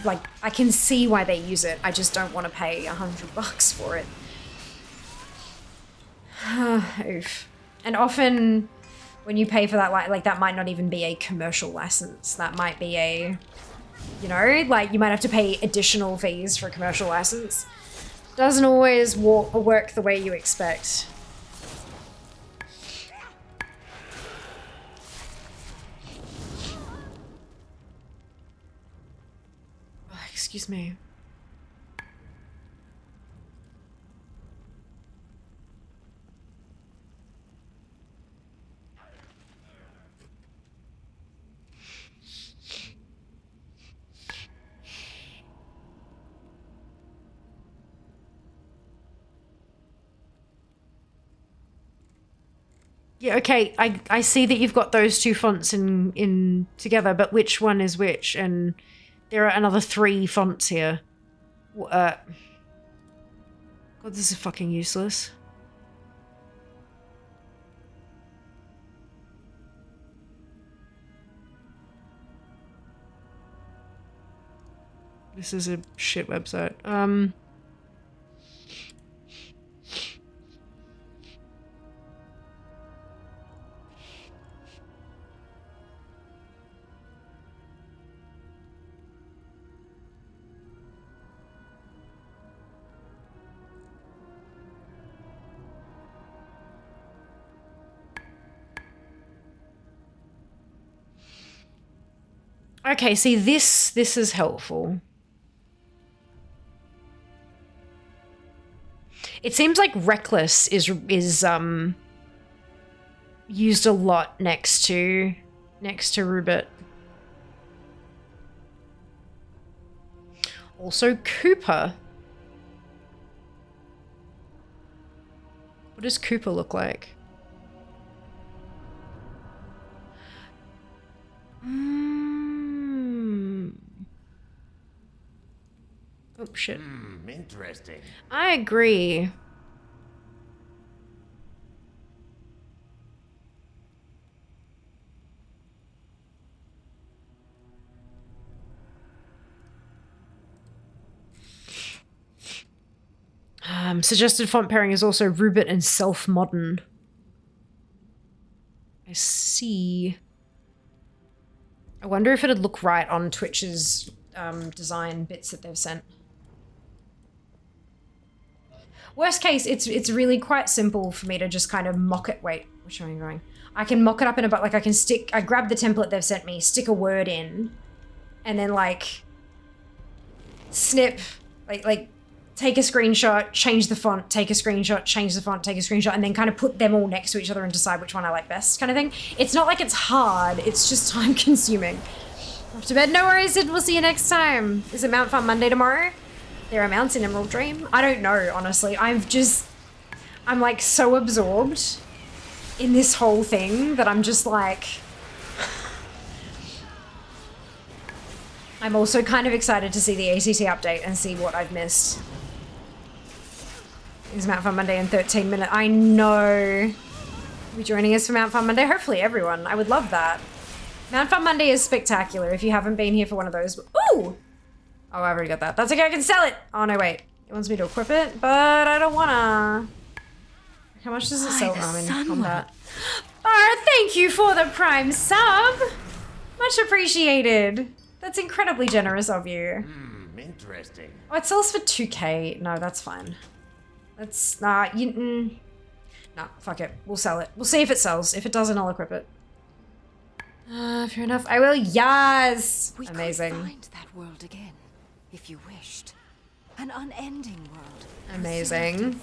Like, I can see why they use it. I just don't want to pay $100 for it. Oof. And often when you pay for that, like that might not even be a commercial license. That might be a, you know, like you might have to pay additional fees for a commercial license. Doesn't always work the way you expect. Excuse me. Yeah, okay, I see that you've got those two fonts in together, but which one is which? And there are another 3 fonts here. God, this is fucking useless. This is a shit website. Okay, see this is helpful. It seems like reckless is used a lot next to Rubit. Also Cooper. What does Cooper look like? Oh shit. Interesting. I agree. Suggested font pairing is also Rubit and Self-Modern. I see. I wonder if it'd look right on Twitch's design bits that they've sent. Worst case, it's really quite simple for me to just kind of mock it. Wait, which way am I going? I can mock it up in a, like I grab the template they've sent me, stick a word in, and then like snip, like take a screenshot, change the font, take a screenshot, change the font, take a screenshot, and then kind of put them all next to each other and decide which one I like best kind of thing. It's not like it's hard, it's just time consuming. Off to bed, no worries, Sid, we'll see you next time. Is it Mount Fun Monday tomorrow? There are mounts in Emerald Dream? I don't know, honestly. I'm like so absorbed in this whole thing that I'm just like... I'm also kind of excited to see the ACT update and see what I've missed. Is Mount Fun Monday in 13 minutes? I know. Are you joining us for Mount Fun Monday? Hopefully everyone. I would love that. Mount Fun Monday is spectacular if you haven't been here for one of those. Ooh! Oh, I've already got that. That's okay, I can sell it! Oh, no, wait. It wants me to equip it, but I don't wanna. How much does it sell? Oh, I'm in combat. Oh, thank you for the Prime sub! Much appreciated. That's incredibly generous of you. Interesting. Oh, it sells for 2k. No, that's fine. That's, nah, nah, fuck it. We'll sell it. We'll see if it sells. If it doesn't, I'll equip it. Fair enough. I will. Yes! Amazing. We could find that world again, if you wished. An unending world. Amazing.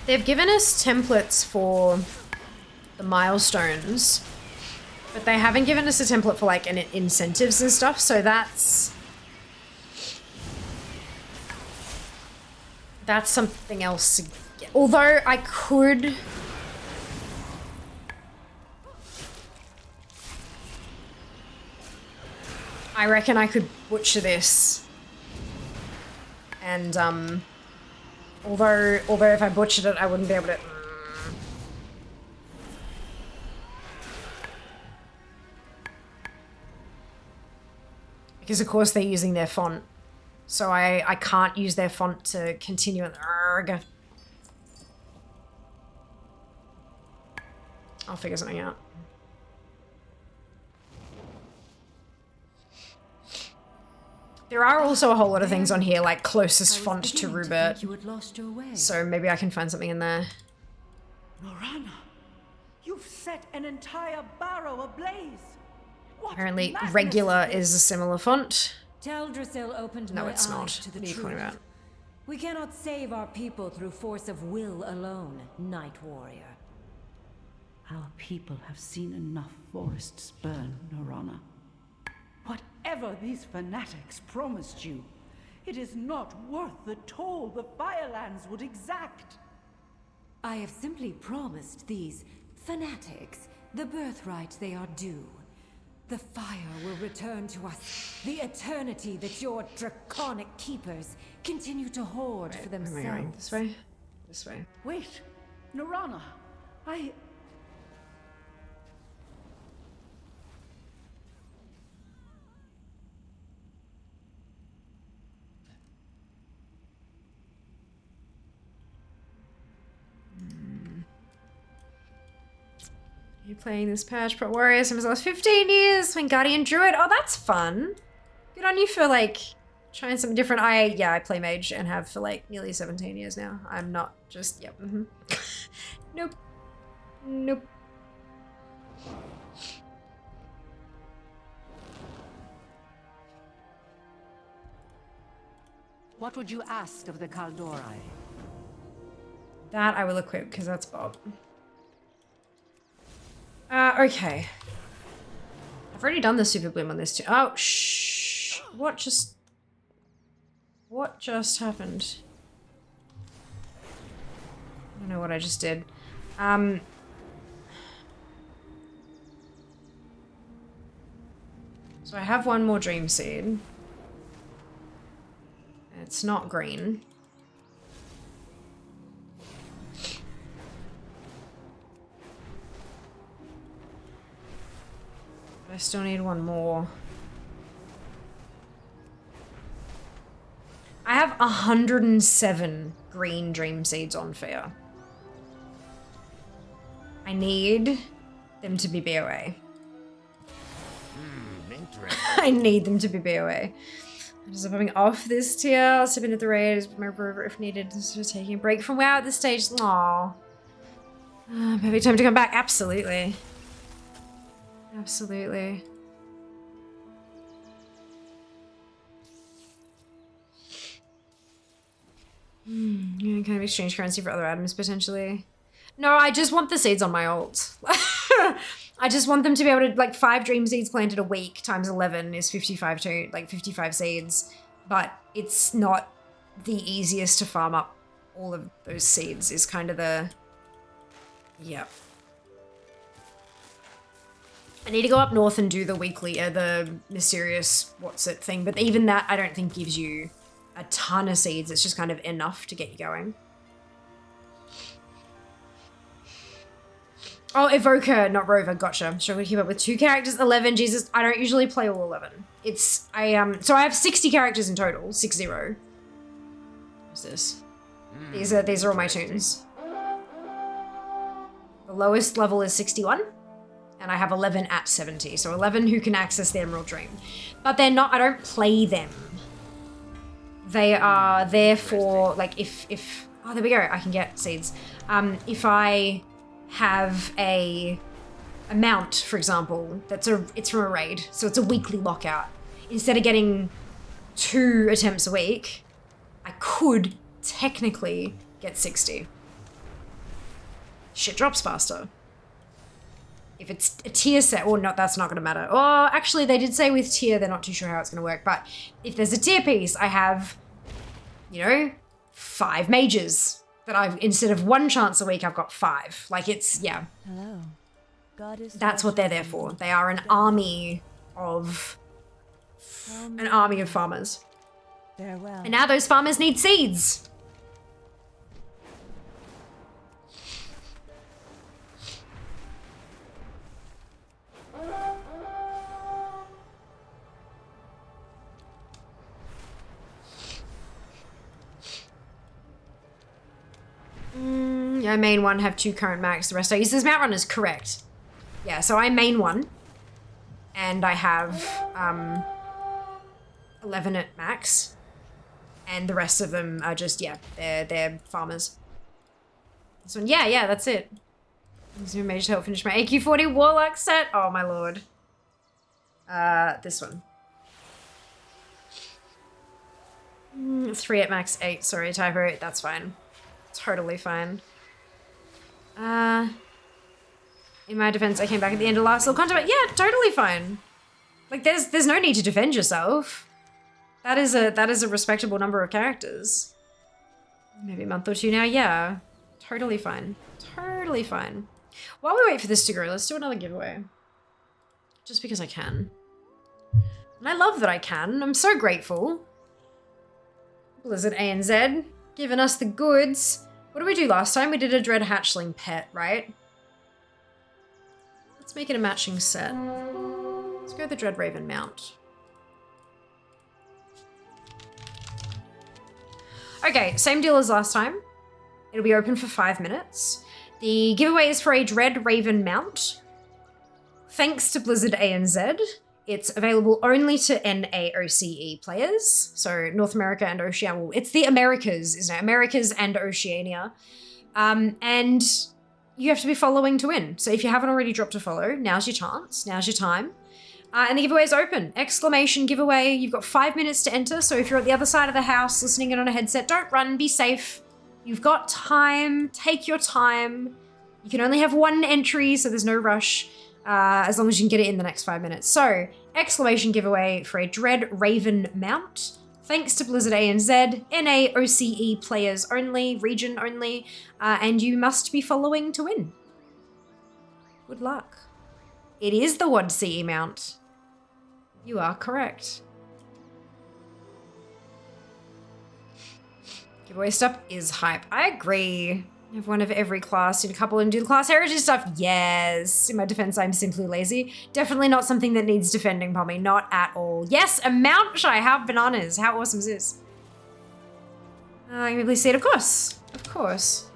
They've given us templates for the milestones, but they haven't given us a template for like incentives and stuff, so that's something else. Although I could... I reckon I could butcher this. And, although if I butchered it, I wouldn't be able to... Because of course they're using their font. So I can't use their font to continue it. Arrgh. I'll figure something out. There are also a whole lot of things on here, like closest font to Rubit. So maybe I can find something in there. Norana, you've set an entire barrow ablaze. Apparently regular is a similar font. Teldrassil opened No, my it's not. eyes to the What are you truth. talking about? We cannot save our people through force of will alone, Night Warrior. Our people have seen enough forests burn, Norana. Whatever these fanatics promised you, it is not worth the toll the Firelands would exact. I have simply promised these fanatics the birthright they are due. The fire will return to us the eternity that your draconic keepers continue to hoard for themselves. Am I going this way? This way. Wait, Norana, I... You playing this patch, Pro Warriors since the last 15 years, when Guardian Druid. Oh, that's fun. Good on you for like trying something different. I play Mage and have for like nearly 17 years now. I'm not just, yep. Nope. Nope. What would you ask of the Kaldori? That I will equip because that's Bob. Okay. I've already done the super bloom on this too. Oh, shh. What just happened? I don't know what I just did. So I have one more dream seed. It's not green. I still need one more. I have 107 green dream seeds on Fear. I need them to be BOA. Interesting. I need them to be BOA. I'm just popping off this tier. I'll step into the raid as my rover if needed. Just taking a break from WoW at this stage. Aww. Perfect time to come back. Absolutely. Absolutely. Yeah, kind of exchange currency for other items potentially. No, I just want the seeds on my ult. I just want them to be able to, like, 5 dream seeds planted a week times 11 is 55 seeds. But it's not the easiest to farm up all of those seeds is kind of the... Yep. I need to go up north and do the weekly, the mysterious what's-it thing. But even that, I don't think gives you a ton of seeds. It's just kind of enough to get you going. Oh, Evoker, not Rover. Gotcha. Struggling to keep up with 2 characters. 11. Jesus, I don't usually play all 11. So I have 60 characters in total. 60. What's this? These are all my tunes. The lowest level is 61. And I have 11 at 70. So 11 who can access the Emerald Dream. But they're not, I don't play them. They are there for, like, if oh, there we go. I can get seeds. If I have a mount, for example, it's from a raid. So it's a weekly lockout. Instead of getting 2 attempts a week, I could technically get 60. Shit drops faster. If it's a tier set, or not, that's not going to matter. Or actually, they did say with tier, they're not too sure how it's going to work. But if there's a tier piece, I have, 5 mages that I've, instead of 1 chance a week, I've got 5. Like it's, yeah. Hello. That's what they're there for. They are an army of farmers. Farewell. And now those farmers need seeds. I main 1, have 2 current max, the rest I use as mount runners, correct. Yeah, so I main 1, and I have 11 at max, and the rest of them are just, yeah, they're farmers. This one, yeah, that's it. This new mage to help finish my AQ40 Warlock set. Oh my lord. This one. 3 at max, 8, sorry, typo, that's fine. Totally fine. In my defense, I came back at the end of last little content. Yeah, totally fine. Like, there's no need to defend yourself. That is a respectable number of characters. Maybe a month or two now. Yeah, totally fine. Totally fine. While we wait for this to grow, let's do another giveaway. Just because I can. And I love that I can. I'm so grateful. Blizzard ANZ giving us the goods. What did we do last time? We did a Dread Hatchling pet, right? Let's make it a matching set. Let's go the Dread Raven mount. Okay, same deal as last time. It'll be open for 5 minutes. The giveaway is for a Dread Raven mount. Thanks to Blizzard ANZ, it's available only to NAOCE players. So North America and Oceania. Well, it's the Americas, isn't it? Americas and Oceania. And you have to be following to win. So if you haven't already dropped a follow, now's your chance. Now's your time. And the giveaway is open. Exclamation giveaway. You've got 5 minutes to enter. So if you're at the other side of the house listening in on a headset, don't run. Be safe. You've got time. Take your time. You can only have 1 entry, so there's no rush. As long as you can get it in the next 5 minutes. So, exclamation giveaway for a Dread Raven mount. Thanks to Blizzard ANZ, NAOCE players only, region only, and you must be following to win. Good luck. It is the WOD CE mount. You are correct. Giveaway stuff is hype. I agree. Have one of every class, do a couple and do the class heritage stuff. Yes. In my defense, I'm simply lazy. Definitely not something that needs defending, Pommy. Not at all. Yes, a mount which I have bananas. How awesome is this? Can we please see it? Of course. Of course.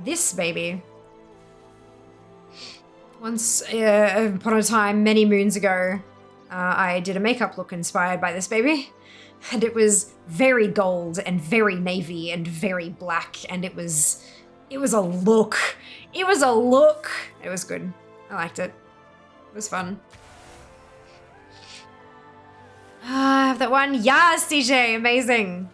This baby. Once upon a time, many moons ago, I did a makeup look inspired by this baby. And it was very gold and very navy and very black. And it was a look. It was a look. It was good. I liked it. It was fun. I have that one. Yes, DJ. Amazing.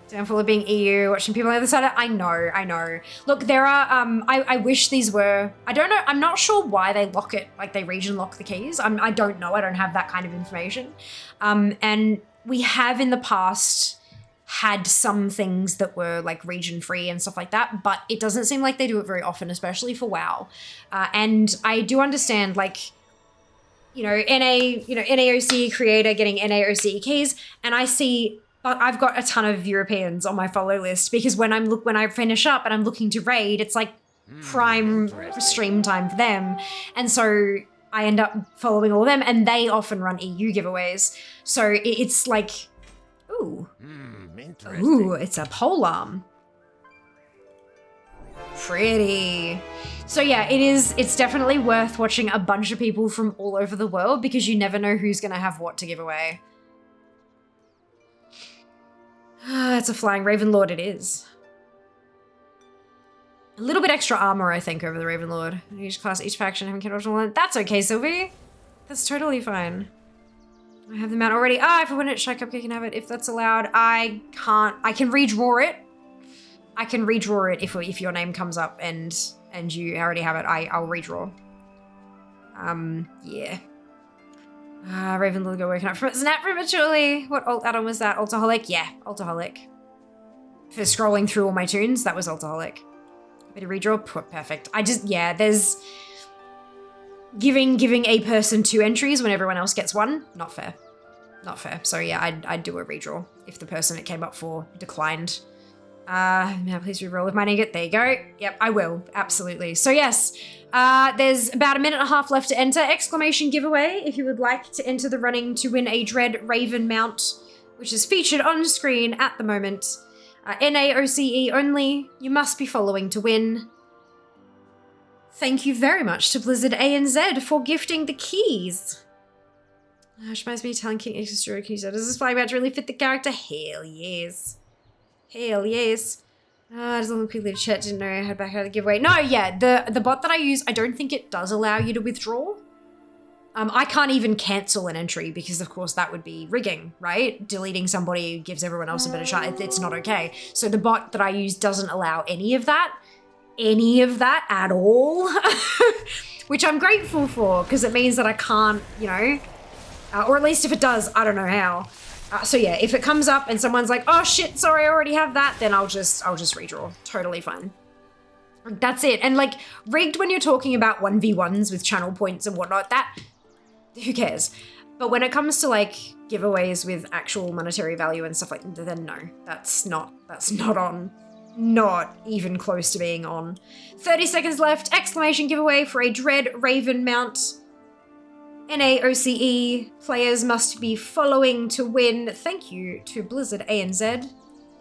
Downfall of being EU, watching people on the other side. I know. Look, there are, I wish these were, I don't know, I'm not sure why they lock it, like they region lock the keys. I don't know. I don't have that kind of information. And we have in the past had some things that were like region free and stuff like that, but it doesn't seem like they do it very often, especially for WoW. And I do understand, like, NAOC creator getting NAOC keys, and I see, I've got a ton of Europeans on my follow list because when I finish up and I'm looking to raid, it's like prime stream time for them. And so I end up following all of them, and they often run EU giveaways. So it's like, ooh, it's a polearm. Pretty. So yeah, it's definitely worth watching a bunch of people from all over the world because you never know who's gonna have what to give away. It's a flying Raven Lord, it is. A little bit extra armor, I think, over the Raven Lord. Each class, each faction having optional one. That's okay, Sylvie. That's totally fine. I have the mount already. If I win it, Shy Cupcake can have it if that's allowed. I can't. I can redraw it. I can redraw it if your name comes up and you already have it. I'll redraw. Yeah. Raven Lord go working up from it. Snap prematurely. What alt add-on was that? Altaholic? Yeah, Altaholic. For scrolling through all my tunes, that was Altaholic. Bit of redraw, perfect. There's giving a person 2 entries when everyone else gets 1. Not fair. Not fair. So yeah, I'd do a redraw if the person it came up for declined. Now please reroll with my nugget. There you go. Yep, I will. Absolutely. So yes, there's about a minute and a half left to enter. Exclamation giveaway if you would like to enter the running to win a Dread Raven mount, which is featured on screen at the moment. NAOCE only. You must be following to win. Thank you very much to Blizzard ANZ for gifting the keys. Which reminds me of telling King Extra Does this flying badge really fit the character? Hell yes. Hell yes. I just looked quickly to chat, didn't know I had back out of the giveaway. No, yeah, the bot that I use, I don't think it does allow you to withdraw. I can't even cancel an entry because, of course, that would be rigging, right? Deleting somebody gives everyone else a better shot. It's not okay. So the bot that I use doesn't allow any of that at all, which I'm grateful for because it means that I can't, you know, or at least if it does, I don't know how. So yeah, if it comes up and someone's like, oh shit, sorry, I already have that, then I'll just redraw. Totally fine. That's it. And like rigged when you're talking about 1v1s with channel points and whatnot, that, who cares? But when it comes to like giveaways with actual monetary value and stuff like that, then no, that's not on. Not even close to being on. 30 seconds left. Exclamation giveaway for a Dread Raven mount. NAOCE. Players must be following to win. Thank you to Blizzard ANZ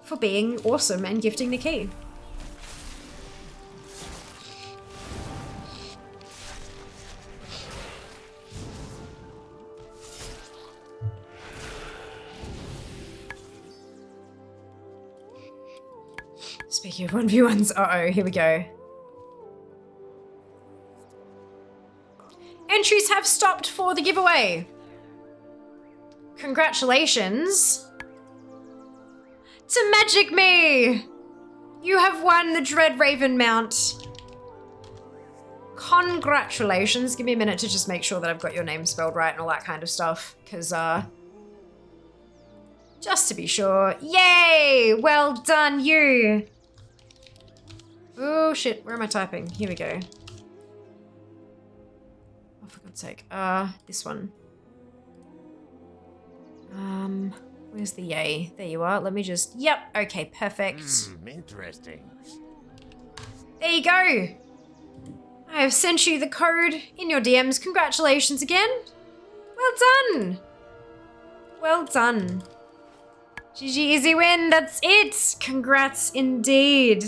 for being awesome and gifting the key. Speaking of 1v1s, uh-oh, here we go. Entries have stopped for the giveaway. Congratulations to Magic Me. You have won the Dread Raven mount. Congratulations. Give me a minute to just make sure that I've got your name spelled right and all that kind of stuff, because just to be sure. Yay! Well done, you. Oh shit, where am I typing? Here we go. Oh, for God's sake. This one. Where's the yay? There you are. Let me just, yep, okay, perfect. Interesting. There you go. I have sent you the code in your DMs. Congratulations again. Well done. Well done. GG, easy win, that's it. Congrats indeed.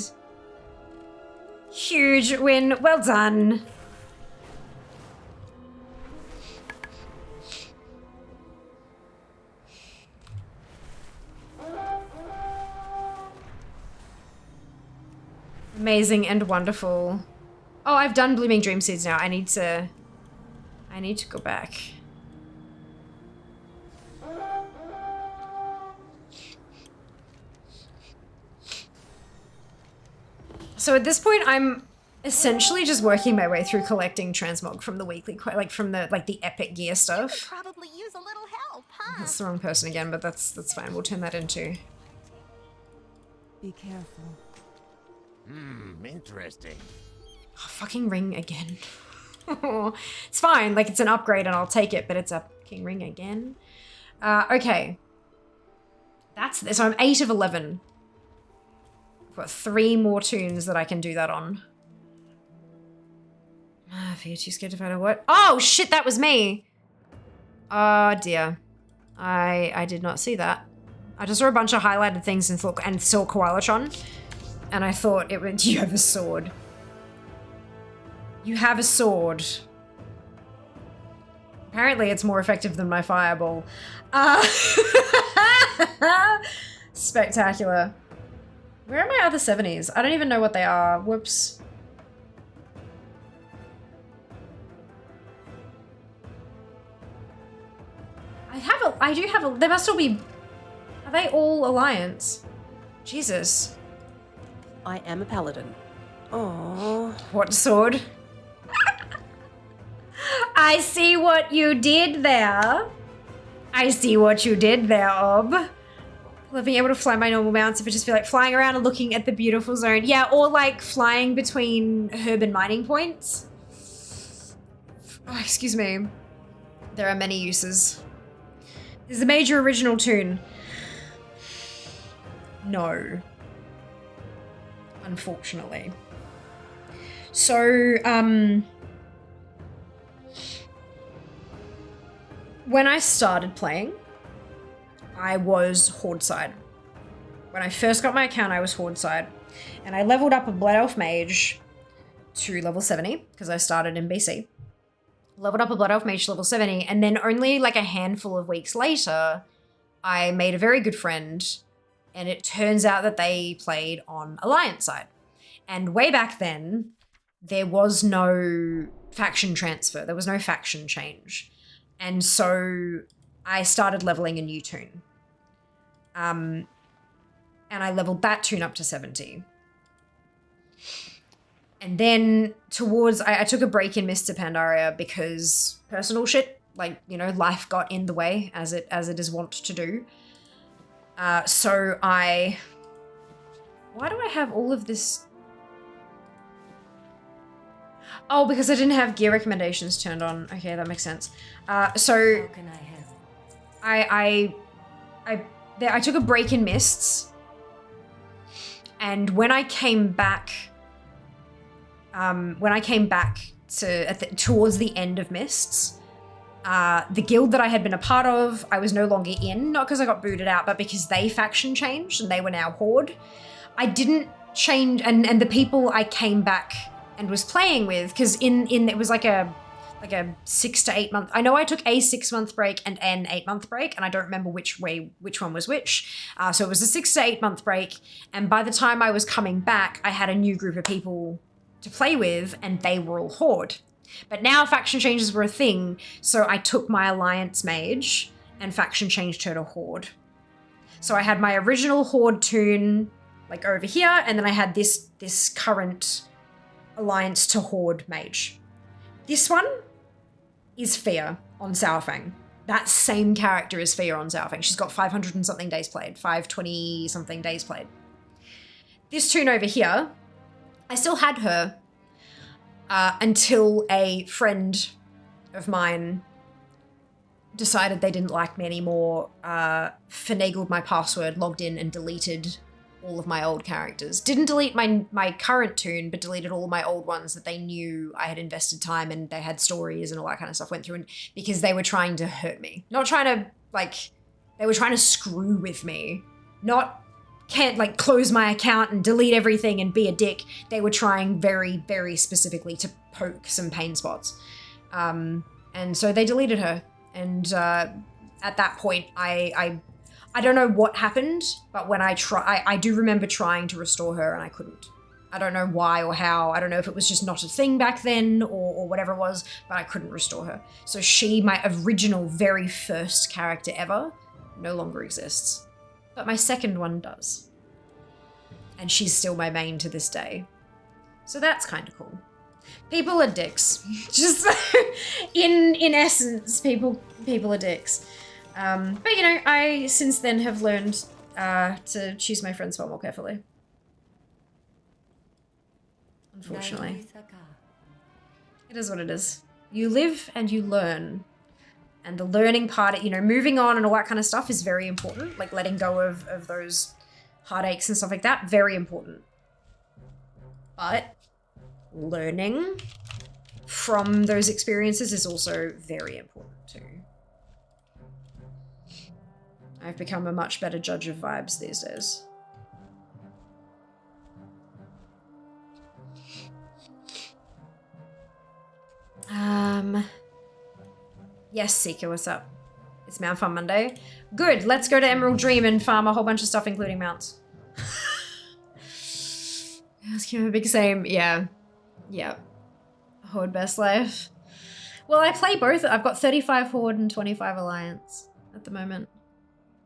Huge win, well done. Amazing and wonderful. Oh, I've done Blooming Dream Seeds now. I need to go back. So at this point, I'm essentially just working my way through collecting transmog from the weekly, from the epic gear stuff. Probably use a little help, huh? That's the wrong person again, but that's fine. We'll turn that into. Be careful. Interesting. Oh, fucking ring again. It's fine. Like, it's an upgrade and I'll take it, but it's a fucking ring again. Okay. So I'm 8 of 11. I've got 3 more tunes that I can do that on. If you're too scared to find out what? Oh, shit, that was me. Oh, dear. I did not see that. I just saw a bunch of highlighted things and saw Koalatron. And I thought it would, you have a sword. You have a sword. Apparently it's more effective than my fireball. Spectacular. Where are my other 70s? I don't even know what they are. Whoops. I do have a, they must all be, are they all Alliance? Jesus. I am a paladin. Oh. What sword? I see what you did there. I see what you did there, Ob. Love being able to fly my normal mounts if I just feel like flying around and looking at the beautiful zone. Yeah, or like flying between herb and mining points. Oh, excuse me. There are many uses. Is the major original tune? No. Unfortunately. So, when I started playing, I was Horde side. When I first got my account, I was Horde side. And I leveled up a Blood Elf Mage to level 70, because I started in BC. Leveled up a Blood Elf Mage to level 70, and then only like a handful of weeks later, I made a very good friend, and it turns out that they played on Alliance side. And way back then, there was no faction transfer. There was no faction change. And so I started leveling a new toon. And I leveled that toon up to 70. And then I took a break in Mists of Pandaria because personal shit, like, you know, life got in the way as it is wont to do. Why do I have all of this? Oh, because I didn't have gear recommendations turned on. Okay, that makes sense. So How can I help? I took a break in Mists, and when I came back towards the end of Mists, the guild that I had been a part of, I was no longer in, not because I got booted out, but because they faction changed and they were now Horde. I didn't change, and the people I came back and was playing with, because it was like a 6 to 8 month. I know I took a 6-month break and an 8-month break, and I don't remember which one was which. So it was a 6 to 8 month break, and by the time I was coming back, I had a new group of people to play with, and they were all Horde. But now faction changes were a thing, so I took my Alliance Mage and faction changed her to Horde. So I had my original Horde toon, like over here, and then I had this current Alliance to Horde Mage. This one is Fia on Sourfang. That same character is Fia on Sourfang. She's got 500 and something days played, 520 something days played. This toon over here, I still had her until a friend of mine decided they didn't like me anymore, finagled my password, logged in, and deleted all of my old characters. Didn't delete my current toon, but deleted all my old ones that they knew I had invested time and they had stories and all that kind of stuff went through, and because they were trying to hurt me. Not trying to, they were trying to screw with me. Not close my account and delete everything and be a dick. They were trying very, very specifically to poke some pain spots. And so they deleted her. And at that point, I don't know what happened, but when I do remember trying to restore her and I couldn't. I don't know why or how. I don't know if it was just not a thing back then or whatever it was, but I couldn't restore her. So she, my original very first character ever, no longer exists. But my second one does. And she's still my main to this day. So that's kind of cool. People are dicks. Just in essence, people are dicks. But you know, I since then have learned to choose my friends far more carefully. Unfortunately. It is what it is. You live and you learn. And the learning part, you know, moving on and all that kind of stuff is very important. Like letting go of those heartaches and stuff like that, very important. But learning from those experiences is also very important too. I've become a much better judge of vibes these days. Yes, Seeker, what's up? It's Mount Farm Monday. Good, let's go to Emerald Dream and farm a whole bunch of stuff, including mounts. Let's give him a big same. Yeah. Yeah. Horde best life. Well, I play both. I've got 35 Horde and 25 Alliance at the moment.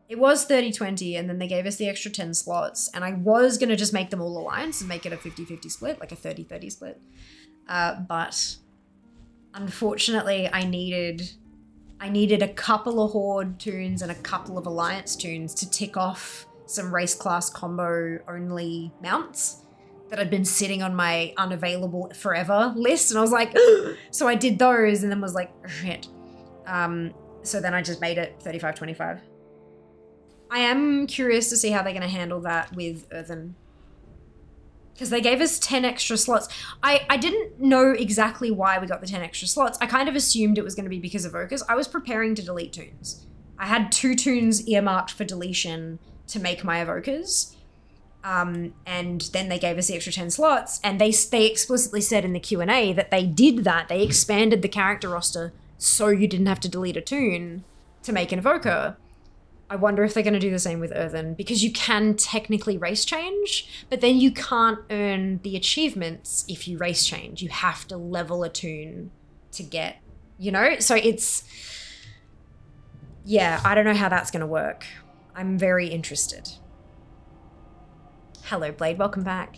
It was 30-20, and then they gave us the extra 10 slots, and I was going to just make them all Alliance and make it a 50-50 split, like a 30-30 split. But unfortunately, I needed a couple of Horde toons and a couple of Alliance toons to tick off some race class combo only mounts that had been sitting on my unavailable forever list. And I was like, so I did those and then was like, shit. So then I just made it 35-25. I am curious to see how they're going to handle that with Earthen. Because they gave us 10 extra slots. I didn't know exactly why we got the 10 extra slots. I kind of assumed it was going to be because of Evokas. I was preparing to delete toons. I had 2 toons earmarked for deletion to make my Evokas. And then they gave us the extra 10 slots. And they explicitly said in the Q&A that they did that. They expanded the character roster so you didn't have to delete a toon to make an Evoker. I wonder if they're going to do the same with Earthen, because you can technically race change, but then you can't earn the achievements if you race change. You have to level a toon to get, you know? So it's yeah, I don't know how that's going to work. I'm very interested. Hello, Blade. Welcome back.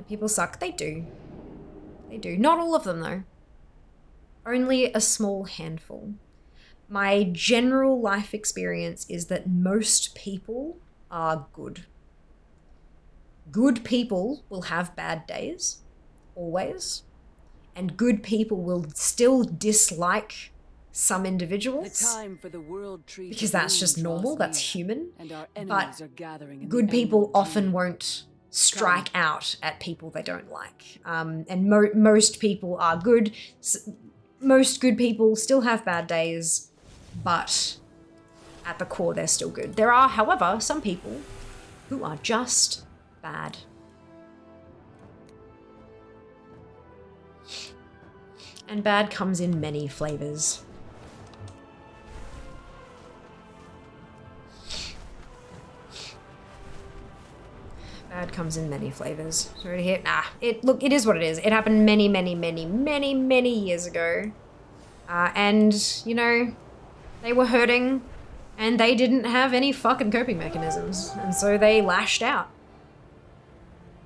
People suck. They do. They do. Not all of them, though. Only a small handful. My general life experience is that most people are good. Good people will have bad days, always. And good people will still dislike some individuals. The time for the world tree because that's just normal, that's human. and our But enemies are gathering in good the people Emerald often Dream. won't strike out at people they don't like. And most people are good. Most good people still have bad days, but at the core, they're still good. There are, however, some people who are just bad. And bad comes in many flavors. Bad comes in many flavors. Sorry to hear. Nah, look, it is what it is. It happened many, many, many, many, many years ago. And, you know, they were hurting and they didn't have any fucking coping mechanisms. And so they lashed out.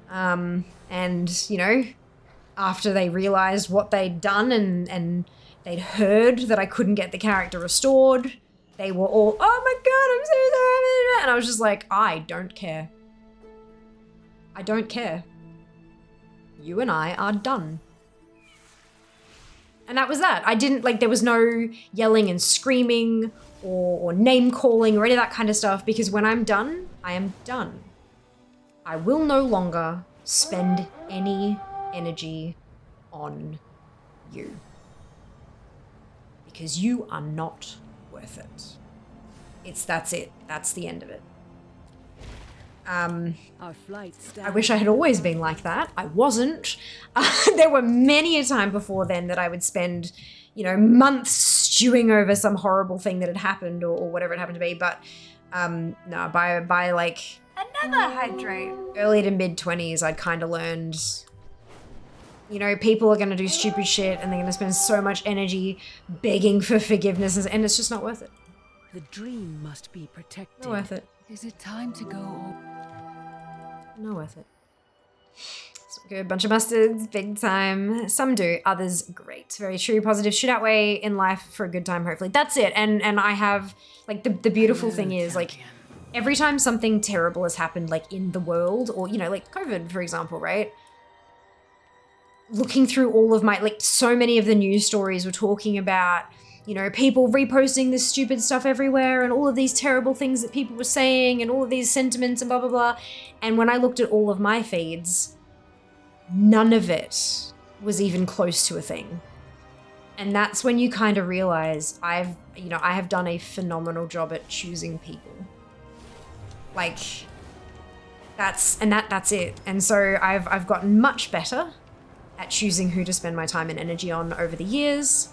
And, you know, after they realized what they'd done and they'd heard that I couldn't get the character restored, they were all, oh my god, I'm so sorry. And I was just like, I don't care. I don't care. You and I are done. And that was that. I didn't, like, there was no yelling and screaming or name calling or any of that kind of stuff, because when I'm done, I am done. I will no longer spend any energy on you. Because you are not worth it. That's it. That's the end of it. Our flight I wish I had always been like that. I wasn't. There were many a time before then that I would spend, you know, months stewing over some horrible thing that had happened or whatever it happened to be. But no, by like Another hydrate. early to mid 20s, I'd kind of learned, you know, people are going to do stupid shit and they're going to spend so much energy begging for forgiveness, and it's just not worth it. The dream must be protected. Not worth it. Is it time to go? Not worth it. So good. Bunch of mustards, big time. Some do, others great. Very true. Positive should outweigh in life for a good time, hopefully. That's it. And I have, like, the beautiful thing is, like, every time something terrible has happened, like, in the world, or, you know, like COVID, for example, right? Looking through all of my, like, so many of the news stories were talking about, you know, people reposting this stupid stuff everywhere and all of these terrible things that people were saying and all of these sentiments and blah, blah, blah. And when I looked at all of my feeds, none of it was even close to a thing. And that's when you kind of realize I have done a phenomenal job at choosing people. Like, that's it. And so I've gotten much better at choosing who to spend my time and energy on over the years.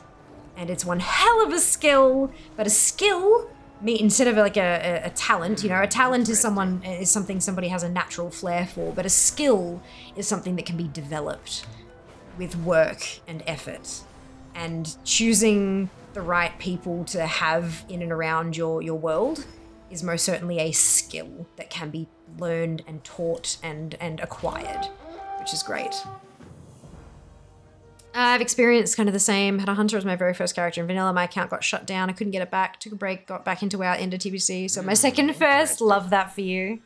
And it's one hell of a skill, but a skill, instead of like a talent, you know, a talent is something somebody has a natural flair for, but a skill is something that can be developed with work and effort. And choosing the right people to have in and around your world is most certainly a skill that can be learned and taught and acquired, which is great. I've experienced kind of the same. Had a hunter as my very first character in vanilla. My account got shut down. I couldn't get it back. Took a break. Got back into WoW into TBC. So my second first. Love that for you.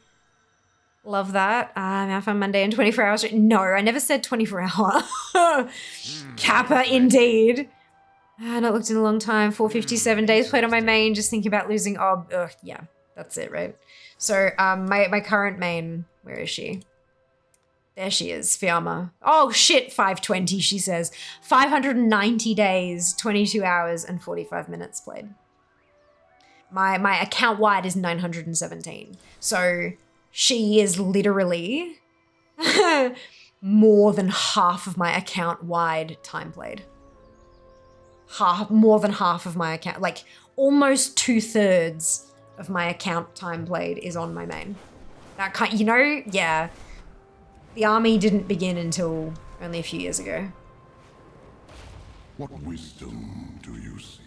Love that. Now for Monday and 24 hours. No, I never said 24 hour. Kappa indeed. Not looked in a long time. 457 days played on my main. Just thinking about losing. Yeah, that's it, right? So my current main. Where is she? There she is, Fiamma. Oh shit, 520, she says. 590 days, 22 hours, and 45 minutes played. My account wide is 917. So she is literally more than half of my account wide time played. More than half of my account, like almost 2/3 of my account time played is on my main. That kind, you know, yeah. The army didn't begin until only a few years ago. What wisdom do you see?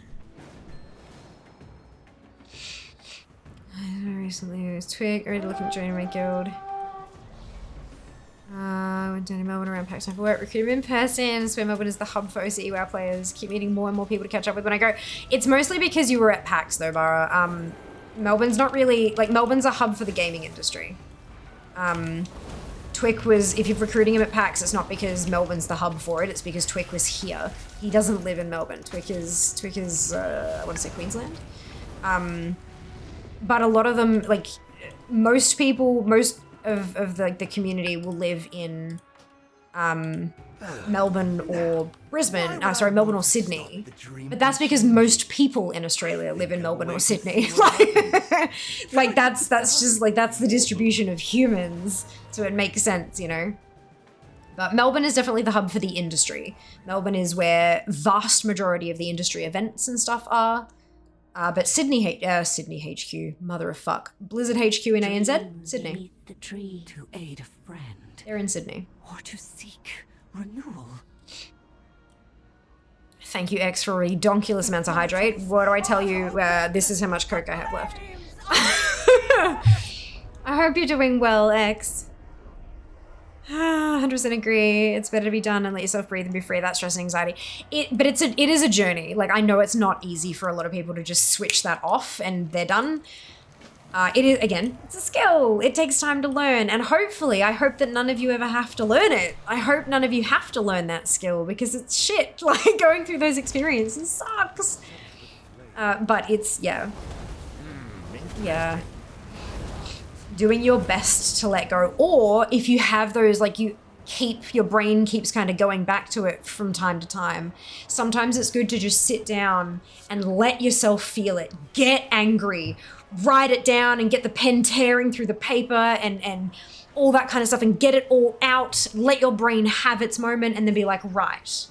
recently it was Twig, already looking at joining my guild. Went down to Melbourne around PAX time for work, recruited in person, so Melbourne is the hub for OCE WoW players. Keep meeting more and more people to catch up with when I go. It's mostly because you were at PAX though, Bara. Melbourne's not really, like, Melbourne's a hub for the gaming industry. Twick was, if you're recruiting him at PAX, it's not because Melbourne's the hub for it, it's because Twick was here. He doesn't live in Melbourne. Twick is I want to say Queensland. But a lot of them, like, most people, most of the community will live in Melbourne or Brisbane, Melbourne or Sydney. But that's because most people in Australia live in Melbourne or Sydney. Like that's just like, that's the distribution of humans. So it makes sense, you know? But Melbourne is definitely the hub for the industry. Melbourne is where vast majority of the industry events and stuff are. But Sydney HQ, mother of fuck. Blizzard HQ in ANZ, Sydney. The tree to aid a friend. They're in Sydney. Or to seek renewal. Thank you, X, for redonkulous amounts of hydrate. What do I tell you? This is how much Coke I have left. I hope you're doing well, X. 100% agree. It's better to be done and let yourself breathe and be free of that stress and anxiety. But it is a journey. Like, I know it's not easy for a lot of people to just switch that off and they're done. It is, again, it's a skill. It takes time to learn. And hopefully, I hope that none of you ever have to learn it. I hope none of you have to learn that skill because it's shit. Like, going through those experiences sucks. But it's, yeah. Doing your best to let go. Or if you have those, like, your brain keeps kind of going back to it from time to time. Sometimes it's good to just sit down and let yourself feel it. Get angry. Write it down and get the pen tearing through the paper and all that kind of stuff and get it all out. Let your brain have its moment and then be like, right,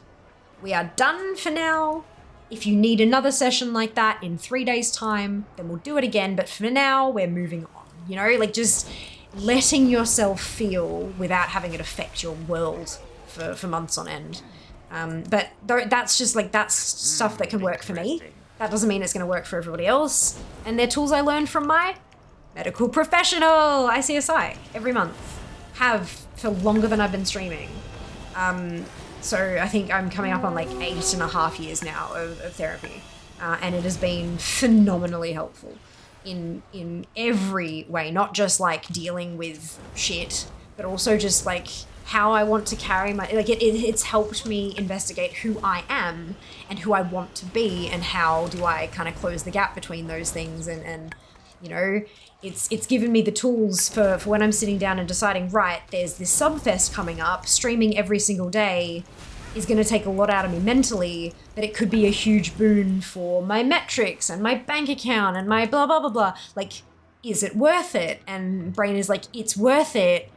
we are done for now. If you need another session like that in 3 days' time, then we'll do it again. But for now, we're moving on. You know, like just letting yourself feel without having it affect your world for months on end. But that's just like, that's stuff that can work for me. That doesn't mean it's going to work for everybody else. And they're tools I learned from my medical professional, ICSI, every month. Have for longer than I've been streaming. So I think I'm coming up on like 8.5 years now of therapy. And it has been phenomenally helpful in every way, not just like dealing with shit, but also just like how I want to carry my, like it's helped me investigate who I am and who I want to be and how do I kind of close the gap between those things and you know, it's given me the tools for when I'm sitting down and deciding, right, there's this subfest coming up, streaming every single day is going to take a lot out of me mentally, but it could be a huge boon for my metrics and my bank account and my blah, blah, blah, blah. Like, is it worth it? And brain is like, it's worth it,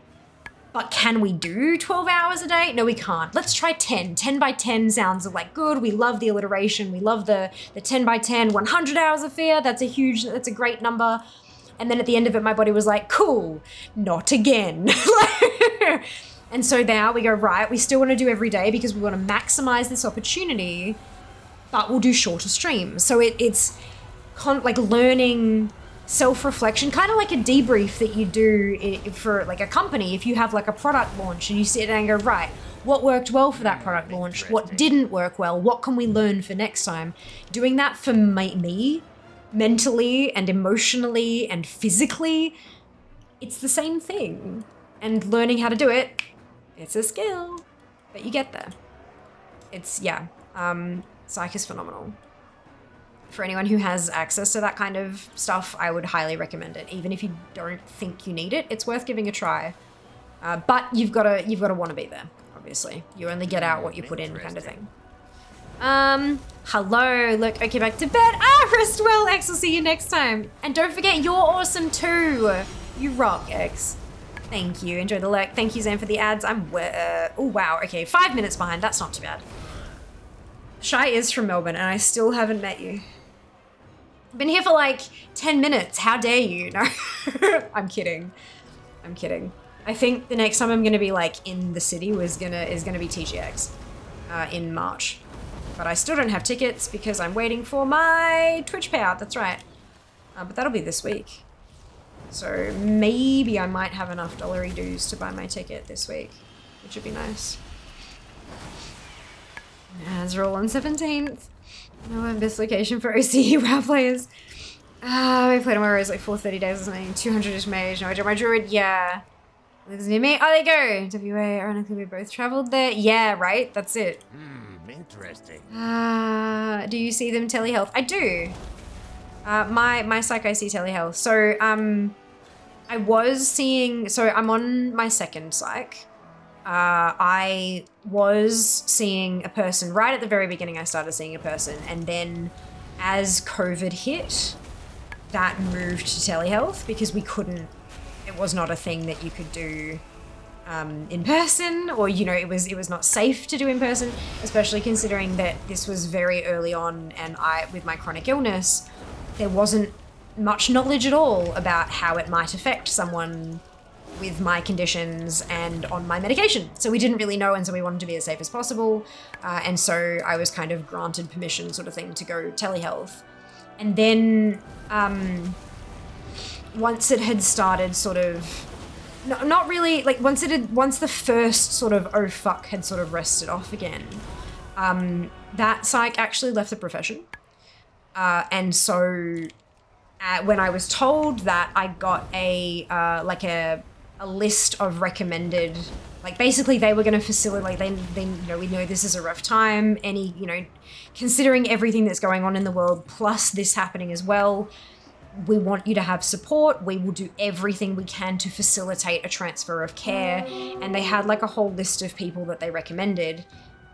but can we do 12 hours a day? No, we can't. Let's try 10. 10 by 10 sounds like good. We love the alliteration. We love the 10 by 10, 100 hours of fear. That's a great number. And then at the end of it, my body was like, cool, not again. And so now we go, right, we still want to do every day because we want to maximize this opportunity, but we'll do shorter streams. So it's like learning self-reflection, kind of like a debrief that you do for like a company. If you have like a product launch and you sit down and go, right, what worked well for that product launch? What didn't work well? What can we learn for next time? Doing that for me, mentally and emotionally and physically, it's the same thing. And learning how to do it, it's a skill, but you get there. It's, yeah, Psych is phenomenal. For anyone who has access to that kind of stuff, I would highly recommend it. Even if you don't think you need it, it's worth giving a try. But you've got to want to be there, obviously. You only get out what you put in, kind of thing. Hello, look, okay, back to bed. Rest well, X, will see you next time. And don't forget, you're awesome too. You rock, X. Thank you, enjoy the lurk. Thank you, Zan, for the ads. I'm, oh wow, okay, 5 minutes behind, that's not too bad. Shy is from Melbourne and I still haven't met you. Been here for like 10 minutes, how dare you? No, I'm kidding. I'm kidding. I think the next time I'm gonna be like in the city is gonna be TGX in March. But I still don't have tickets because I'm waiting for my Twitch payout, that's right. But that'll be this week. So maybe I might have enough dollary dues to buy my ticket this week, which would be nice. As roll on 17th. No, best location for OCE WoW players. We played on my Rose like 430 days or something. 200-ish mage. No, I don't. My druid, yeah. Lives near me. Oh, there you go. WA, ironically, we both traveled there. Yeah, right? That's it. Interesting. Do you see them telehealth? I do. My psych, I see telehealth. So, I was seeing, so I'm on my second psych. I was seeing a person right at the very beginning. I started seeing a person, and then as COVID hit, that moved to telehealth because we couldn't, it was not a thing that you could do in person, or you know, it was not safe to do in person, especially considering that this was very early on, and with my chronic illness, there wasn't much knowledge at all about how it might affect someone with my conditions and on my medication. So we didn't really know, and so we wanted to be as safe as possible. And so I was kind of granted permission sort of thing to go telehealth. And then once it had started sort of, not really, like once the first sort of oh fuck had sort of rested off again, that psych actually left the profession. And so when I was told that, I got a list of recommended, like basically they were going to facilitate, they you know, we know this is a rough time, any, you know, considering everything that's going on in the world, plus this happening as well, we want you to have support. We will do everything we can to facilitate a transfer of care. And they had like a whole list of people that they recommended.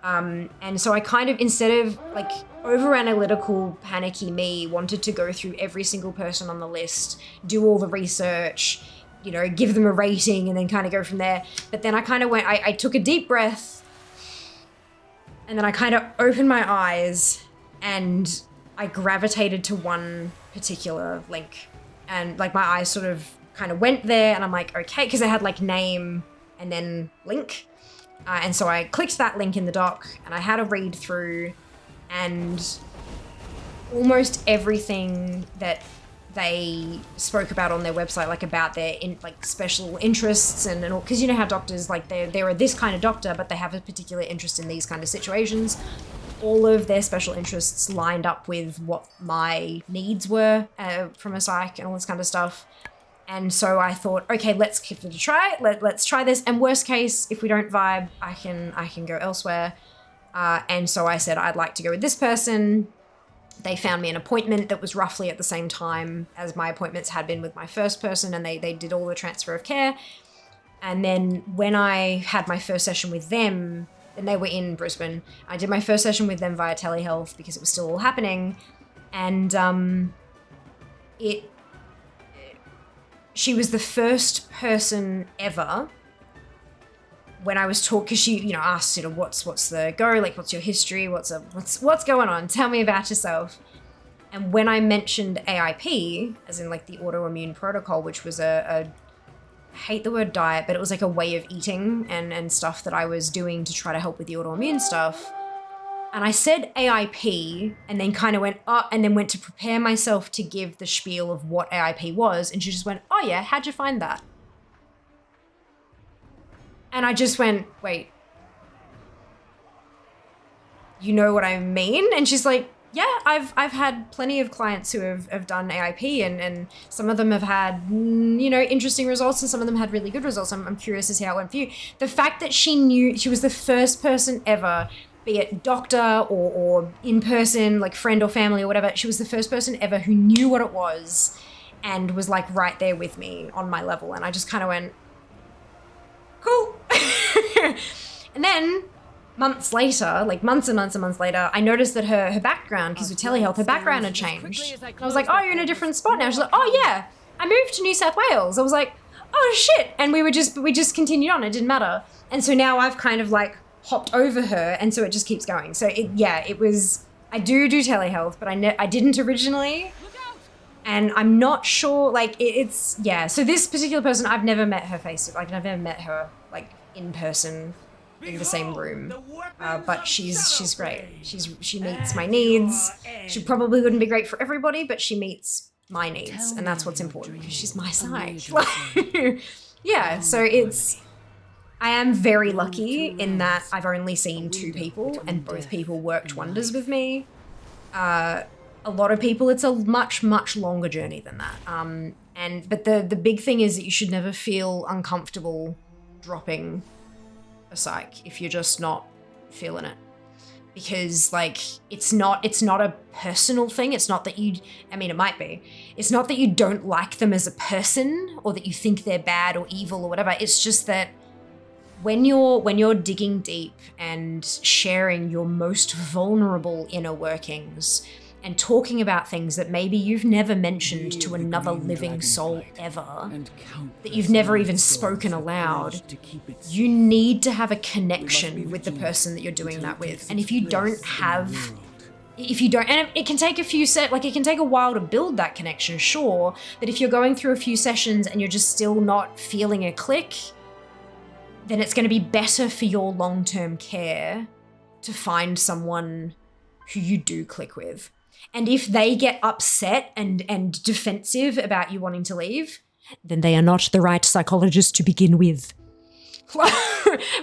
And so I kind of, instead of like over analytical panicky me, wanted to go through every single person on the list, do all the research, you know, give them a rating and then kind of go from there. But then I kind of went, I took a deep breath, and then I kind of opened my eyes and I gravitated to one particular link, and like my eyes sort of kind of went there, and I'm like, okay, because I had like name and then link. And so I clicked that link in the doc and I had a read through, and almost everything that they spoke about on their website, like about their special interests and all, because you know how doctors, like they're this kind of doctor, but they have a particular interest in these kind of situations. All of their special interests lined up with what my needs were from a psych and all this kind of stuff. And so I thought, okay, let's give it a try. Let's try this. And worst case, if we don't vibe, I can go elsewhere. And so I said, I'd like to go with this person. They found me an appointment that was roughly at the same time as my appointments had been with my first person, and they did all the transfer of care. And then when I had my first session with them, and they were in Brisbane, I did my first session with them via telehealth because it was still all happening. And she was the first person ever, when I was taught, because she, you know, asked, you know, what's the go, like, what's your history, what's going on, tell me about yourself. And when I mentioned AIP, as in like the autoimmune protocol, which was I hate the word diet, but it was like a way of eating and stuff that I was doing to try to help with the autoimmune stuff. And I said AIP, and then kind of went, oh, and then went to prepare myself to give the spiel of what AIP was. And she just went, oh yeah, how'd you find that? And I just went, wait, you know what I mean? And she's like, yeah, I've had plenty of clients who have done AIP, and some of them have had, you know, interesting results, and some of them had really good results. I'm curious to see how it went for you. The fact that she knew, she was the first person ever, be it doctor or in person, like friend or family or whatever, she was the first person ever who knew what it was and was like right there with me on my level. And I just kind of went, cool. And then months later, like months and months and months later, I noticed that her background, because with telehealth, her background had changed. I was like, oh, you're in a different spot now. She's like, oh yeah, I moved to New South Wales. I was like, oh shit. And we just continued on. It didn't matter. And so now I've kind of like hopped over her, and so it just keeps going. So it was, I do telehealth, but I didn't originally. And I'm not sure, like, it's, yeah. So this particular person, I've never met her face, like, I've never met her, like, in person, in the same room. But she's great. She meets my needs. She probably wouldn't be great for everybody, but she meets my needs, and that's what's important because she's my psych. Amazing. Yeah, so I am very lucky in that I've only seen 2 people and both people worked wonders with me. A lot of people, it's a much, much longer journey than that. But the big thing is that you should never feel uncomfortable dropping a psych if you're just not feeling it. Because like, it's not a personal thing. It's not that it might be. It's not that you don't like them as a person or that you think they're bad or evil or whatever. It's just that when you're digging deep and sharing your most vulnerable inner workings and talking about things that maybe you've never mentioned to another living soul ever, that you've never even spoken aloud, you need to have a connection with the person that you're doing that with. And if you don't, and it can take it can take a while to build that connection, sure, but if you're going through a few sessions and you're just still not feeling a click, then it's going to be better for your long-term care to find someone who you do click with. And if they get upset and defensive about you wanting to leave, then they are not the right psychologist to begin with.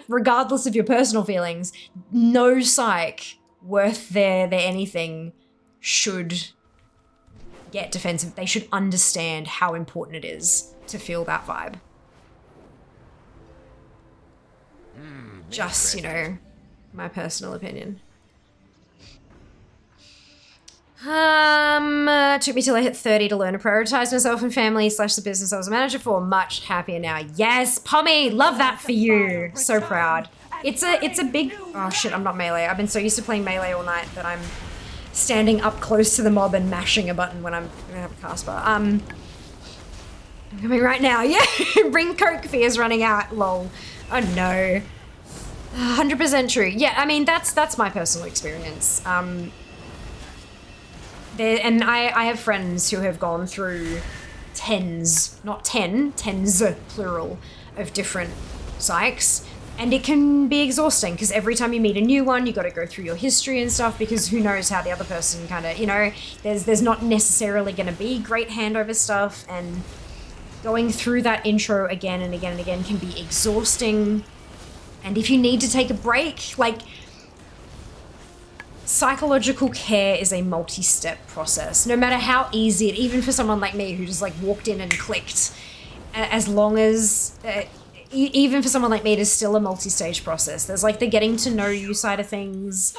Regardless of your personal feelings, no psych worth their anything should get defensive. They should understand how important it is to feel that vibe. Just, my personal opinion. Took me till I hit 30 to learn to prioritize myself and family / the business I was a manager for. Much happier now. Yes, Pommy, love that for you. So proud. It's a big, oh shit, I'm not melee. I've been so used to playing melee all night that I'm standing up close to the mob and mashing a button when I'm gonna have a cast bar. I'm coming right now. Yeah, bring Coke, fear's running out, lol. Oh no. 100% true. Yeah, I mean, that's my personal experience. And I have friends who have gone through tens plural, of different psychs, and it can be exhausting because every time you meet a new one, you got to go through your history and stuff because who knows how the other person kind of, there's not necessarily going to be great handover stuff, and going through that intro again and again and again can be exhausting. And if you need to take a break, like, psychological care is a multi-step process. No matter how easy it, even for someone like me who just like walked in and clicked, as long as, even for someone like me, it is still a multi-stage process. There's like the getting to know you side of things.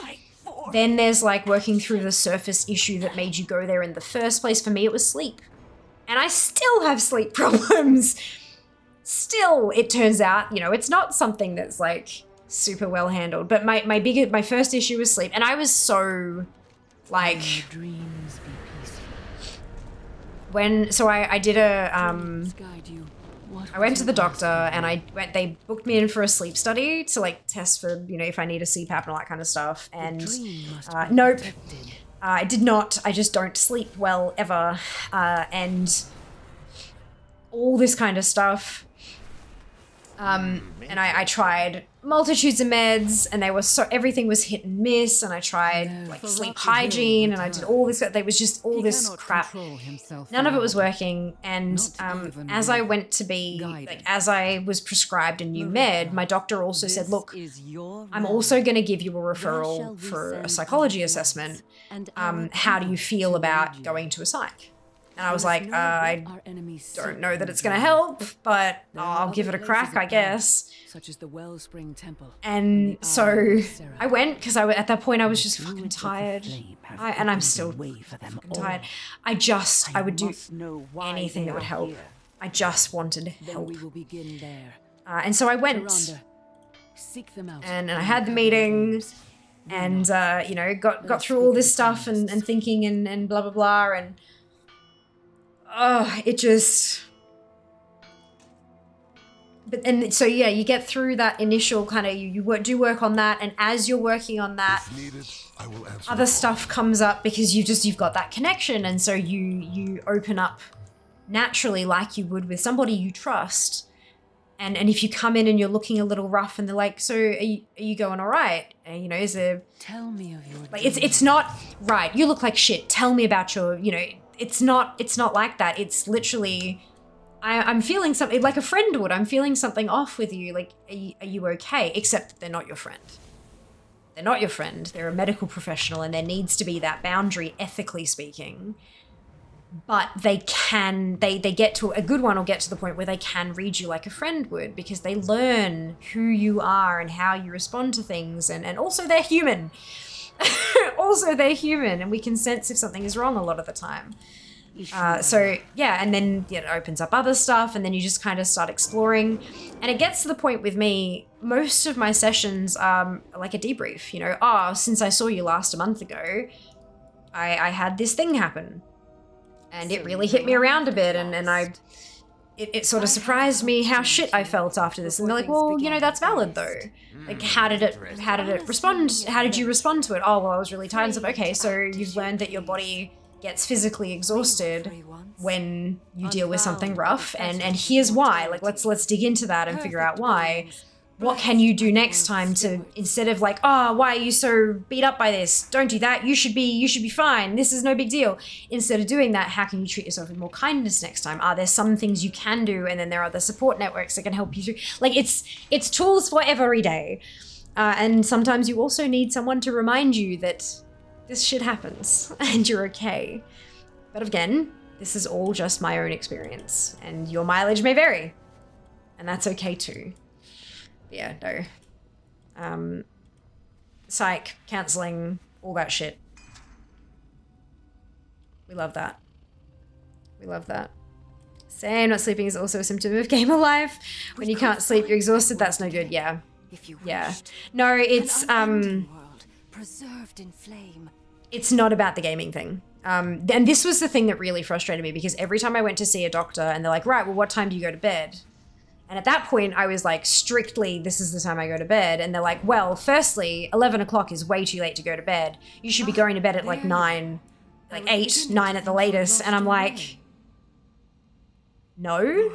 Then there's like working through the surface issue that made you go there in the first place. For me, it was sleep. And I still have sleep problems. Still, it turns out, it's not something that's like super well handled, but my first issue was sleep, and I was so like, I did I went to the doctor and they booked me in for a sleep study to like test for, if I need a CPAP and all that kind of stuff, and nope, I did not. I just don't sleep well ever, and all this kind of stuff. And I tried multitudes of meds, and everything was hit and miss, and I tried like sleep hygiene, and I did all this, there was just all this crap. None of it was working, and as I went to be, as I was prescribed a new med, my doctor also said, look, I'm also going to give you a referral for a psychology assessment. How do you feel about going to a psych? And I was like, I don't know that it's going to help, but I'll give it a crack, I guess. Such as the Wellspring Temple. And so I went because at that point I was just fucking tired. And I'm still fucking tired. I would do anything that would help. I just wanted help. And so I went. And I had the meeting. And, got through all this stuff and thinking and blah, blah, blah. And it just, so you get through that initial kind of, you do work on that, and as you're working on that, other stuff comes up because you've got that connection, and so you open up naturally like you would with somebody you trust, and if you come in and you're looking a little rough and they're like, so are you going all right? And, is there, tell me of your like, it's not right, you look like shit, tell me about your, it's not like that. It's literally, I'm feeling something like a friend would. I'm feeling something off with you. Like, are you okay? Except that they're not your friend. They're not your friend. They're a medical professional, and there needs to be that boundary, ethically speaking. But they get to, a good one will get to the point where they can read you like a friend would, because they learn who you are and how you respond to things, and also they're human. Also, they're human, and we can sense if something is wrong a lot of the time. So yeah, and then it opens up other stuff, and then you just kind of start exploring. And it gets to the point with me, most of my sessions are like a debrief, you know, oh, since I saw you last a month ago, I had this thing happen. And it really hit me around a bit, and it sort of surprised me how shit I felt after this. And they're like, well, you know, that's valid though. Like, how did it respond? How did you respond to it? Oh, well, I was really tired. So, okay, so you've learned that your body gets physically exhausted when you deal with something rough, and here's why. Like, let's dig into that and figure out why. What can you do next time to, instead of like, oh, why are you so beat up by this? Don't do that. You should be fine. This is no big deal. Instead of doing that, how can you treat yourself with more kindness next time? Are there some things you can do? And then there are the support networks that can help you through. Like, it's tools for every day. And sometimes you also need someone to remind you that this shit happens and you're okay. But again, this is all just my own experience, and your mileage may vary, and that's okay too. Yeah, no. Psych, counseling, all that shit. We love that. We love that. Same, not sleeping is also a symptom of gamer life. When you can't sleep, you're exhausted, that's no good, yeah. Yeah. No, it's, preserved in flame. It's not about the gaming thing. And this was the thing that really frustrated me, because every time I went to see a doctor and they're like, right, well, what time do you go to bed? And at that point, I was like, strictly, this is the time I go to bed. And they're like, well, firstly, 11 o'clock is way too late to go to bed. You should be going to bed at like 9, like 8, 9 at the latest. And I'm like, no,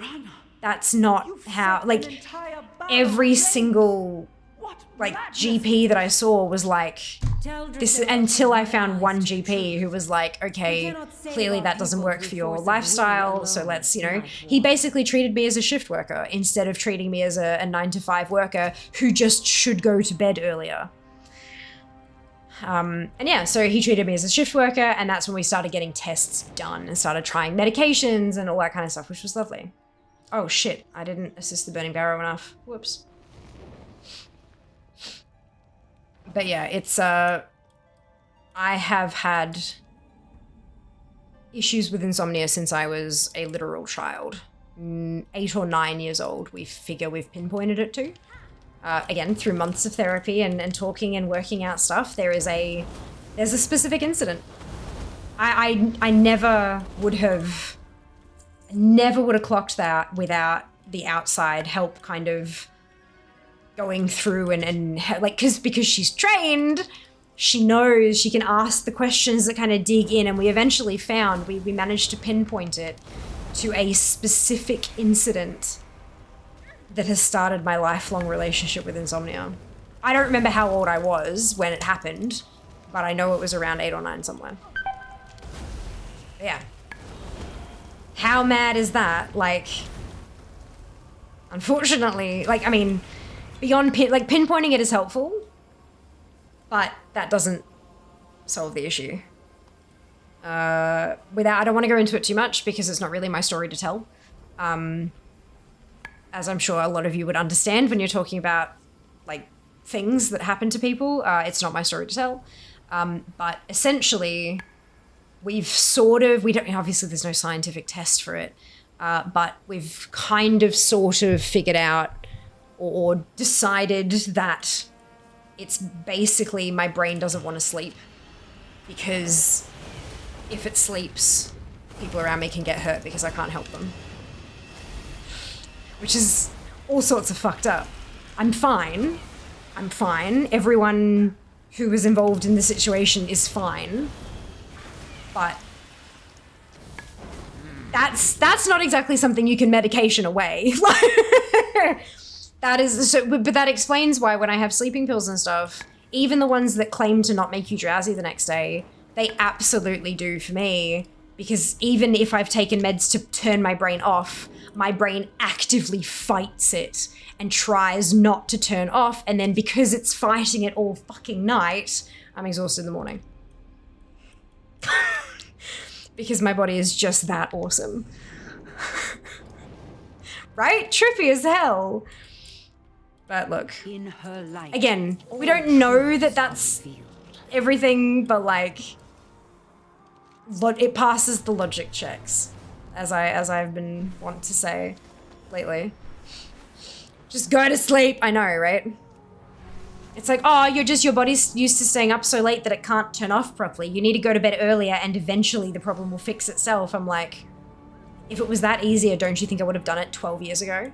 that's not how, like, every single, like, GP that I saw was like, this, until I found one GP who was like, okay, clearly that doesn't work for your lifestyle, so let's, you know, he basically treated me as a shift worker instead of treating me as a 9-to-5 worker who just should go to bed earlier. And yeah, so he treated me as a shift worker, and that's when we started getting tests done and started trying medications and all that kind of stuff, which was lovely. Oh shit, I didn't assist the burning barrow enough. Whoops. But yeah, it's, I have had issues with insomnia since I was a literal child. 8 or 9 years old, we figure we've pinpointed it to. Again, through months of therapy and talking and working out stuff, there's a specific incident. I never would have clocked that without the outside help kind of going through and like, because she's trained, she knows, she can ask the questions that kind of dig in, and we eventually found, we managed to pinpoint it to a specific incident that has started my lifelong relationship with insomnia. I don't remember how old I was when it happened, but I know it was around 8 or 9 somewhere. But yeah. How mad is that? Like, unfortunately, like, I mean, beyond pinpointing it is helpful, but that doesn't solve the issue. I don't want to go into it too much because it's not really my story to tell. As I'm sure a lot of you would understand when you're talking about like things that happen to people, it's not my story to tell. But essentially, we don't, obviously there's no scientific test for it, but we've kind of sort of figured out or decided that it's basically my brain doesn't want to sleep, because if it sleeps, people around me can get hurt because I can't help them. Which is all sorts of fucked up. I'm fine. Everyone who was involved in the situation is fine. But that's not exactly something you can medication away. That is so, but that explains why when I have sleeping pills and stuff, even the ones that claim to not make you drowsy the next day, they absolutely do for me, because even if I've taken meds to turn my brain off, my brain actively fights it and tries not to turn off. And then because it's fighting it all fucking night, I'm exhausted in the morning. Because my body is just that awesome. Right? Trippy as hell. But look, in her light, again, we don't know that that's everything, but like, it passes the logic checks, as I've been want to say lately. Just go to sleep. I know, right? It's like, oh, your body's used to staying up so late that it can't turn off properly. You need to go to bed earlier and eventually the problem will fix itself. I'm like, if it was that easier, don't you think I would have done it 12 years ago?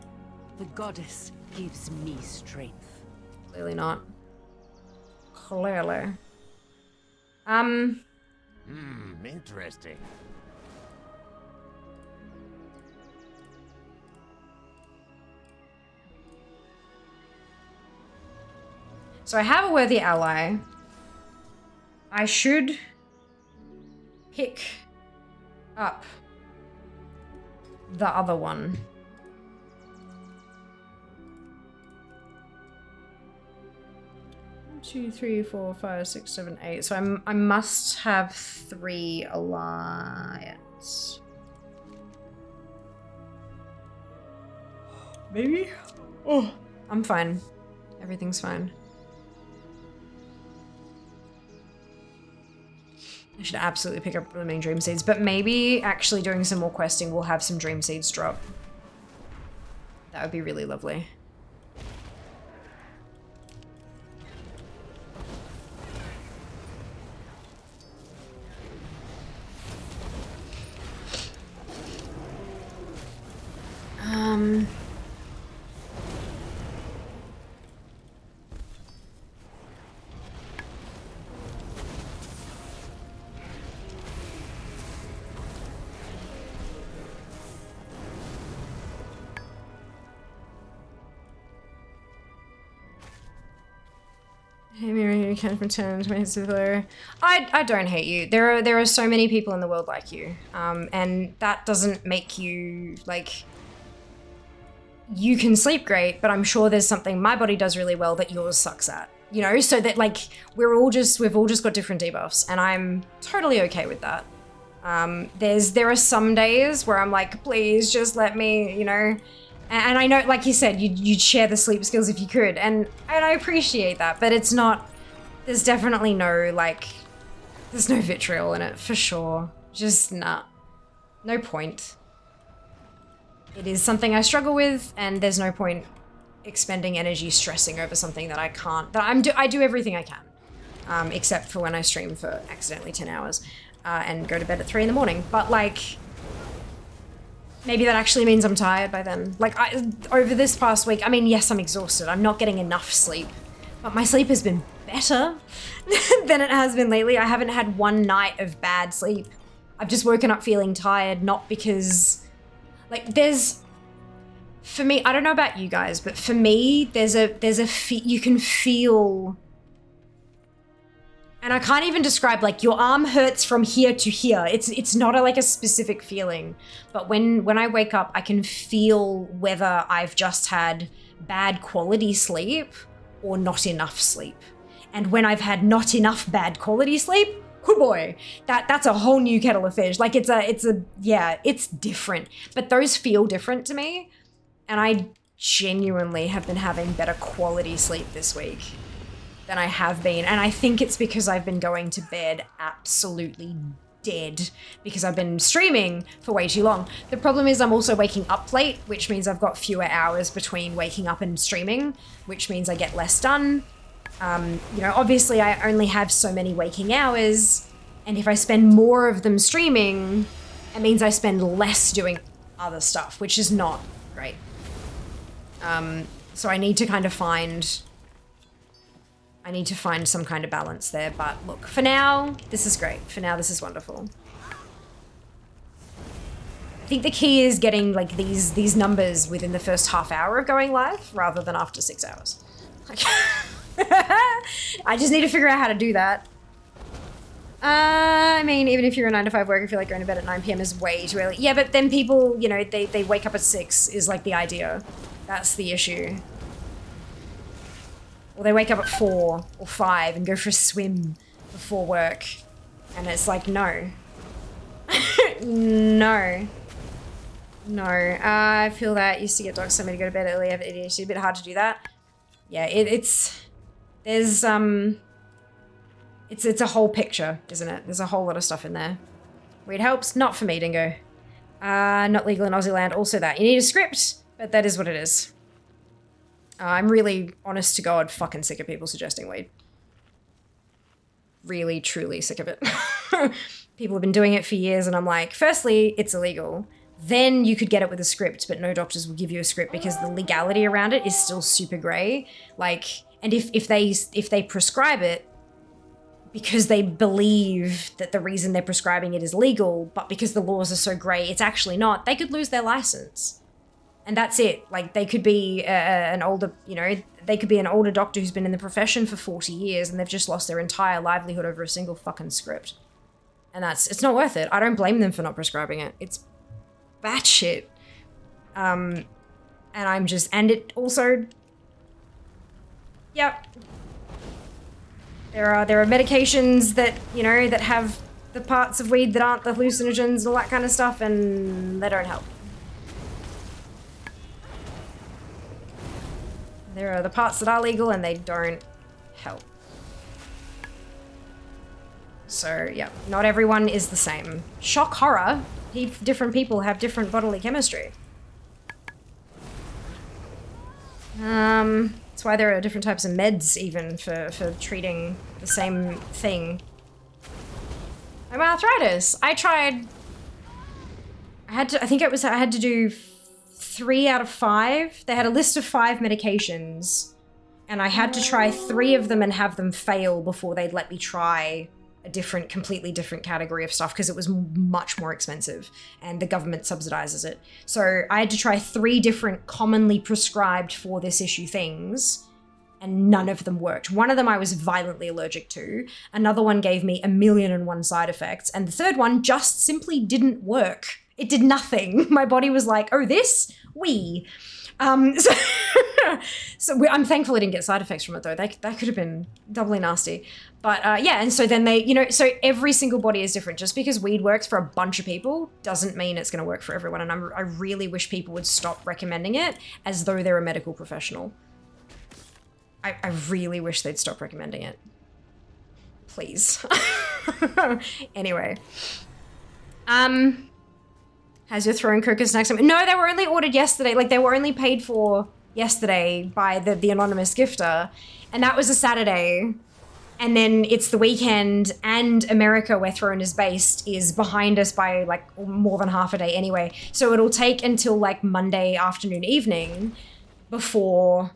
The goddess gives me strength. Clearly not. Clearly. Interesting. So I have a worthy ally. I should pick up the other one. One, 2, 3, 4, 5, 6, 7, 8. So I must have 3 alliance. Maybe? Oh, I'm fine. Everything's fine. I should absolutely pick up remaining dream seeds, but maybe actually doing some more questing will have some dream seeds drop. That would be really lovely. Hey, Mary, you can't pretend to me. I don't hate you. There are so many people in the world like you, and that doesn't make you like. You can sleep great, but I'm sure there's something my body does really well that yours sucks at. You know, so that like we've all just got different debuffs, and I'm totally okay with that. There are some days where I'm like, please just let me, you know. And I know, like you said, you'd share the sleep skills if you could, and I appreciate that, but it's not, there's definitely no, like, there's no vitriol in it, for sure. Just, nah. No point. It is something I struggle with, and there's no point expending energy stressing over something that I can't, I do everything I can, except for when I stream for accidentally 10 hours, and go to bed at 3 in the morning, but like, maybe that actually means I'm tired by then. Like, over this past week, I mean, yes, I'm exhausted. I'm not getting enough sleep. But my sleep has been better than it has been lately. I haven't had one night of bad sleep. I've just woken up feeling tired, not because... Like, for me, I don't know about you guys, but for me, you can feel... And I can't even describe, like, your arm hurts from here to here. It's not like a specific feeling. But when I wake up, I can feel whether I've just had bad quality sleep or not enough sleep. And when I've had not enough bad quality sleep, oh boy, that's a whole new kettle of fish. Like, yeah, it's different. But those feel different to me. And I genuinely have been having better quality sleep this week than I have been. And I think it's because I've been going to bed absolutely dead because I've been streaming for way too long. The problem is I'm also waking up late, which means I've got fewer hours between waking up and streaming, which means I get less done. You know, obviously I only have so many waking hours, and if I spend more of them streaming, it means I spend less doing other stuff, which is not great. So I need to kind of find some kind of balance there, but look, for now, this is great. For now, this is wonderful. I think the key is getting like these numbers within the first half hour of going live rather than after 6 hours. Like, I just need to figure out how to do that. I mean, even if you're a 9 to 5 worker, I feel like going to bed at 9 p.m. is way too early. Yeah, but then people, you know, they wake up at 6 is like the idea. That's the issue. Or they wake up at 4 or 5 and go for a swim before work. And it's like, no. No. No. I feel that. Used to get dogs sent me to go to bed early. I have ADHD. A bit hard to do that. Yeah, it's a whole picture, isn't it? There's a whole lot of stuff in there. Weed helps. Not for me, Dingo. Not legal in Aussie land. Also that. You need a script, but that is what it is. I'm really, honest to God, fucking sick of people suggesting weed. Really, truly sick of it. People have been doing it for years and I'm like, firstly, it's illegal. Then you could get it with a script, but no doctors will give you a script because the legality around it is still super gray. Like, and if they prescribe it because they believe that the reason they're prescribing it is legal, but because the laws are so gray, it's actually not, they could lose their license. And that's it. Like, they could be an older, you know, they could be an older doctor who's been in the profession for 40 years and they've just lost their entire livelihood over a single fucking script. And it's not worth it. I don't blame them for not prescribing it. It's batshit. And it also, yep. There are medications that, you know, that have the parts of weed that aren't the hallucinogens and all that kind of stuff, and they don't help. There are the parts that are legal and they don't help. So, yeah, not everyone is the same. Shock horror. Different people have different bodily chemistry. That's why there are different types of meds even for treating the same thing. I'm arthritis. I had to do 3 out of 5. They had a list of 5 medications and I had to try 3 of them and have them fail before they'd let me try a completely different category of stuff because it was much more expensive and the government subsidizes it. So I had to try 3 different commonly prescribed for this issue things and none of them worked. One of them I was violently allergic to. Another one gave me 1,000,001 side effects. And the third one just simply didn't work. It did nothing. My body was like, oh, this? So I'm thankful I didn't get side effects from it though. That could have been doubly nasty. But yeah, and so then they, you know, so every single body is different. Just because weed works for a bunch of people doesn't mean it's going to work for everyone. And I really wish people would stop recommending it as though they're a medical professional. I really wish they'd stop recommending it. Please. Anyway. Has your throwing cookers next time? No, they were only ordered yesterday. Like, they were only paid for yesterday by the anonymous gifter. And that was a Saturday. And then it's the weekend, and America, where Throne is based, is behind us by, like, more than half a day anyway. So it'll take until, like, Monday afternoon, evening before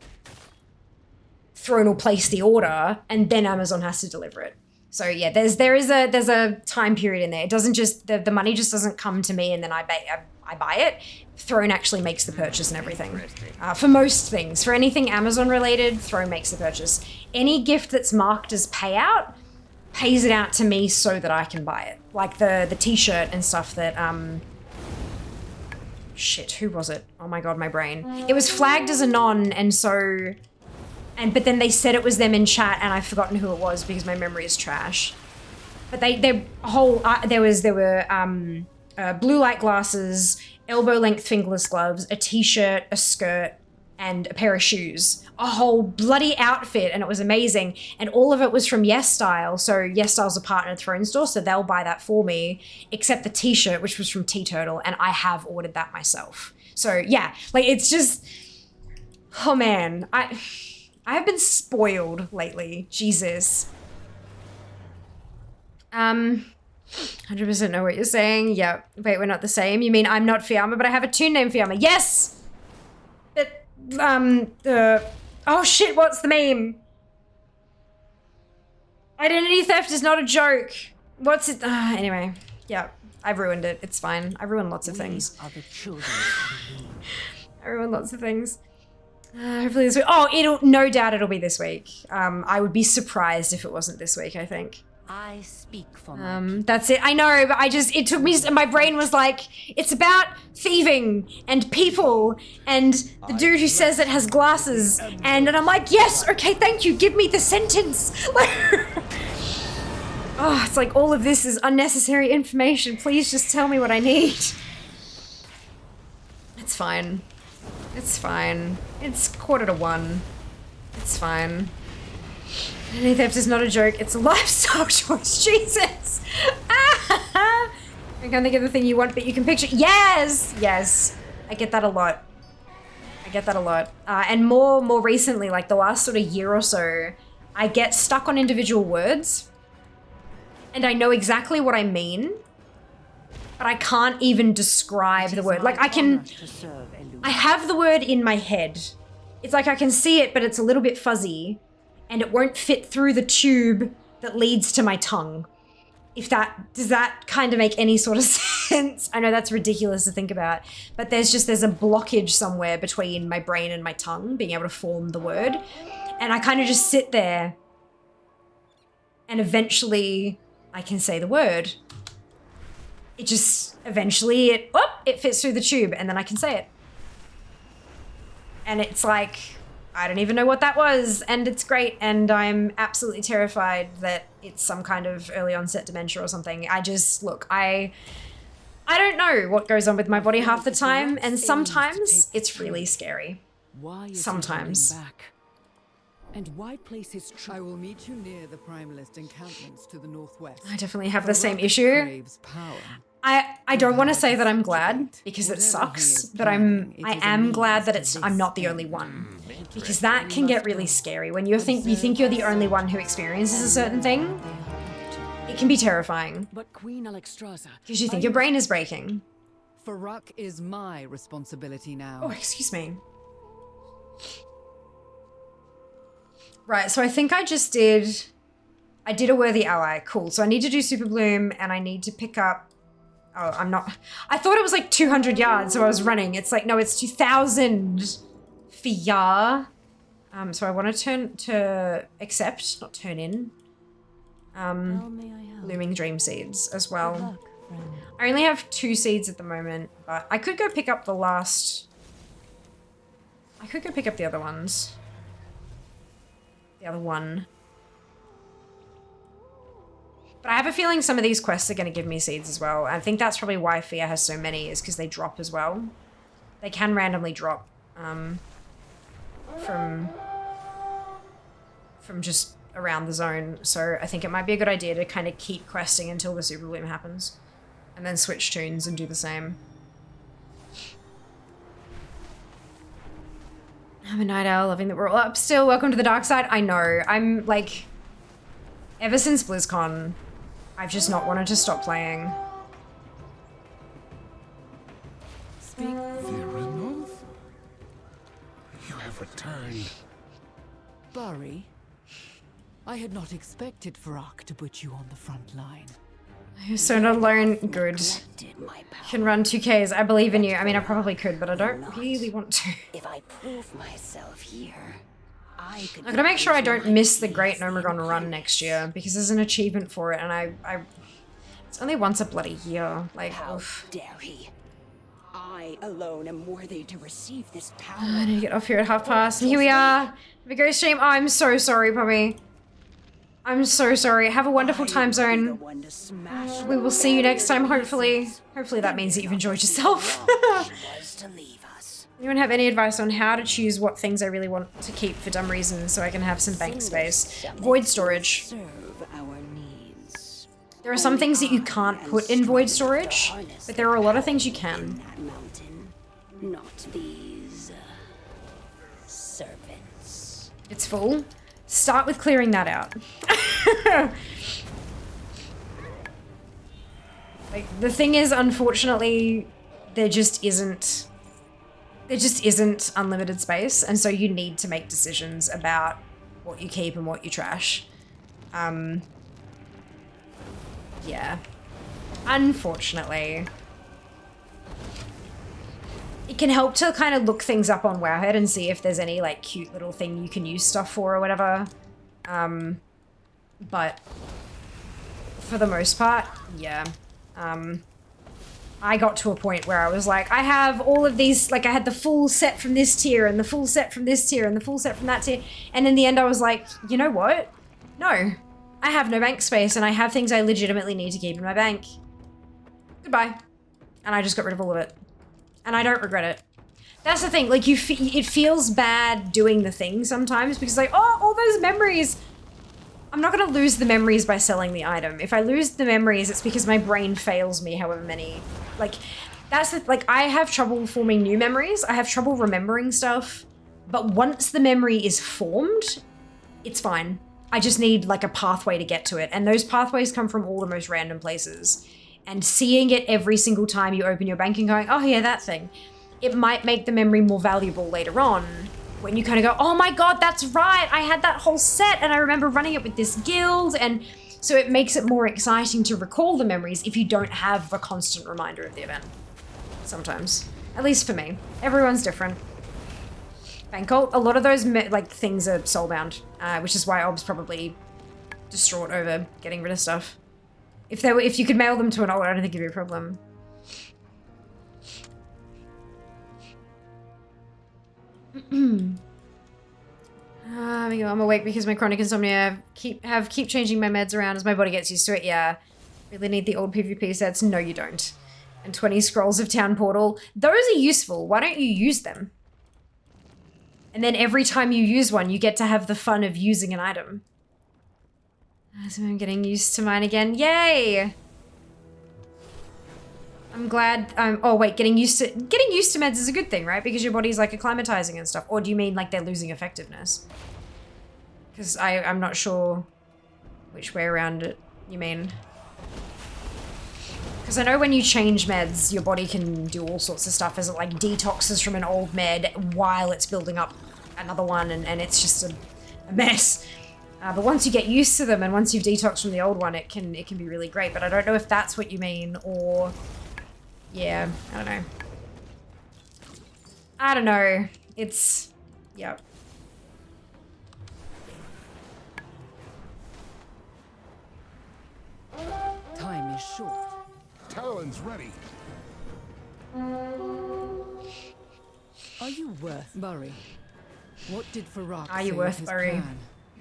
Throne will place the order, and then Amazon has to deliver it. So yeah, there's a time period in there. It doesn't just, the money just doesn't come to me and then I buy it. Throne actually makes the purchase and everything. For most things. For anything Amazon related, Throne makes the purchase. Any gift that's marked as payout pays it out to me so that I can buy it. Like the t-shirt and stuff that, shit, who was it? Oh my God, my brain. It was flagged as a non, and so, but then they said it was them in chat and I've forgotten who it was because my memory is trash. But there were blue light glasses, elbow length fingerless gloves, a t-shirt, a skirt, and a pair of shoes. A whole bloody outfit, and it was amazing. And all of it was from Yes Style. So Yes Style's a partner at Throne Store, so they'll buy that for me, except the t-shirt, which was from Tea Turtle, and I have ordered that myself. So yeah, like it's just, oh man, I have been spoiled lately. Jesus. 100% know what you're saying. Yeah. Wait, we're not the same. You mean I'm not Fiamma, but I have a toon named Fiamma. Yes! But, oh shit, what's the meme? Identity theft is not a joke. What's it? Anyway. Yeah. I've ruined it. It's fine. I ruined lots of things. Are the children I ruined lots of things. Hopefully this week. Oh, no doubt it'll be this week. I would be surprised if it wasn't this week, I think. I speak for my That's it. I know, but it took me, my brain was like, it's about thieving and people and the dude who says it has glasses. And I'm like, yes, okay, thank you, give me the sentence. Oh, it's like all of this is unnecessary information. Please just tell me what I need. It's fine. It's fine. It's 1:45. It's fine. Identity theft is not a joke, it's a lifestyle choice. Jesus! I can't think of the thing you want, but you can picture. Yes! Yes. I get that a lot. I get that a lot. And more recently, like the last sort of year or so, I get stuck on individual words. And I know exactly what I mean, but I can't even describe the word. Like I have the word in my head. It's like I can see it, but it's a little bit fuzzy and it won't fit through the tube that leads to my tongue. Does that kind of make any sort of sense? I know that's ridiculous to think about, but there's a blockage somewhere between my brain and my tongue being able to form the word. And I kind of just sit there and eventually I can say the word. Eventually it fits through the tube and then I can say it. And it's like, I don't even know what that was, and it's great, and I'm absolutely terrified that it's some kind of early onset dementia or something. I don't know what goes on with my body half the time, and sometimes it's really scary. Sometimes. And why place his I will meet you near the Primalist encampments to the northwest. I definitely have the same issue. I don't want to say that I'm glad because it sucks, but I am glad that I'm not the only one, because that can get really scary when you think you're the only one who experiences a certain thing. It can be terrifying. But Queen Alexstrasza, because you think your brain is breaking. Farak is my responsibility now. Oh, excuse me. Right, so I think I did a worthy ally. Cool. So I need to do Super Bloom and I need to pick up. Oh, I thought it was like 200 yards, so I was running. It's like, no, it's 2,000 for yar. So I want to accept, not turn in. Looming Dream Seeds as well. I only have 2 seeds at the moment, but I could go pick up the last. I could go pick up the other ones. The other one. But I have a feeling some of these quests are going to give me seeds as well. I think that's probably why Fia has so many, is because they drop as well. They can randomly drop from just around the zone. So I think it might be a good idea to kind of keep questing until the Super Bloom happens. And then switch tunes and do the same. I'm a night owl, loving that we're all up still. Welcome to the dark side. I know. I'm like, ever since BlizzCon, I've just not wanted to stop playing. Theranos? You have returned. Bari, I had not expected Farak to put you on the front line. You're so not alone. Good. Can run 2Ks. I believe in you. I mean, I probably could, but I don't really want to. If I prove myself here, I could. I'm gonna make sure I don't miss the Great Nomagon run next year, because there's an achievement for it, and it's only once a bloody year. Like, how dare he? I alone am worthy to receive this power. I need to get off here at 1:30, and here we are. The ghost stream. Oh, I'm so sorry, Poppy. I'm so sorry. Have a wonderful time zone. We will see you next time, hopefully. Hopefully that means that you've enjoyed yourself. Anyone have any advice on how to choose what things I really want to keep for dumb reasons so I can have some bank space? Void storage. There are some things that you can't put in void storage, but there are a lot of things you can. Not these servants. It's full. Start with clearing that out. Like, the thing is, unfortunately, there just isn't unlimited space, and so you need to make decisions about what you keep and what you trash. Yeah. Unfortunately. It can help to kind of look things up on Wowhead and see if there's any, like, cute little thing you can use stuff for or whatever. But for the most part, yeah. I got to a point where I was like, I have all of these, like I had the full set from this tier and the full set from this tier and the full set from that tier. And in the end I was like, you know what? No, I have no bank space and I have things I legitimately need to keep in my bank. Goodbye. And I just got rid of all of it. And I don't regret it. That's the thing, like it feels bad doing the thing sometimes because like, oh, all those memories. I'm not gonna lose the memories by selling the item. If I lose the memories, it's because my brain fails me however many. Like, that's the, like, I have trouble forming new memories. I have trouble remembering stuff. But once the memory is formed, it's fine. I just need like a pathway to get to it. And those pathways come from all the most random places. And seeing it every single time you open your bank and going, oh yeah, that thing. It might make the memory more valuable later on. When you kind of go, oh my god, that's right, I had that whole set and I remember running it with this guild, and so it makes it more exciting to recall the memories if you don't have a constant reminder of the event. Sometimes. At least for me. Everyone's different. Bank ult, a lot of those like things are soulbound, which is why Ob's probably distraught over getting rid of stuff. If you could mail them to an ult, I don't think it'd be a problem. I'm awake because my chronic insomnia keep changing my meds around as my body gets used to it. Yeah, really need the old PvP sets. No, you don't. And 20 scrolls of town portal. Those are useful. Why don't you use them? And then every time you use one, you get to have the fun of using an item. So I'm getting used to mine again. Yay! I'm glad. Oh wait, getting used to meds is a good thing, right? Because your body's like acclimatizing and stuff. Or do you mean like they're losing effectiveness? Because I'm not sure which way around it you mean. Because I know when you change meds, your body can do all sorts of stuff as it like detoxes from an old med while it's building up another one, and it's just a mess. But once you get used to them and once you've detoxed from the old one, it can be really great. But I don't know if that's what you mean or. Yeah, I don't know. I don't know. It's... Yep. Time is short. Talon's ready. Are you worth Bury? What did Farak Are you worth Bury?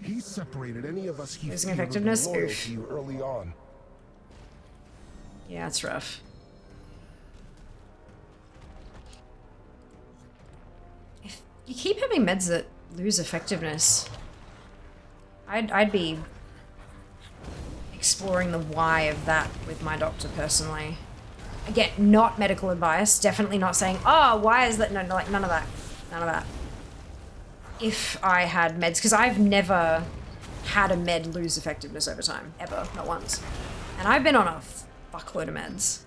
He separated any of us he losing feared effectiveness? loyal Oof. to you early on. Yeah, it's rough. You keep having meds that lose effectiveness. I'd be exploring the why of that with my doctor personally. Again, not medical advice. Definitely not saying, oh, why is that? No, like none of that. None of that. If I had meds, because I've never had a med lose effectiveness over time. Ever. Not once. And I've been on a fuckload of meds.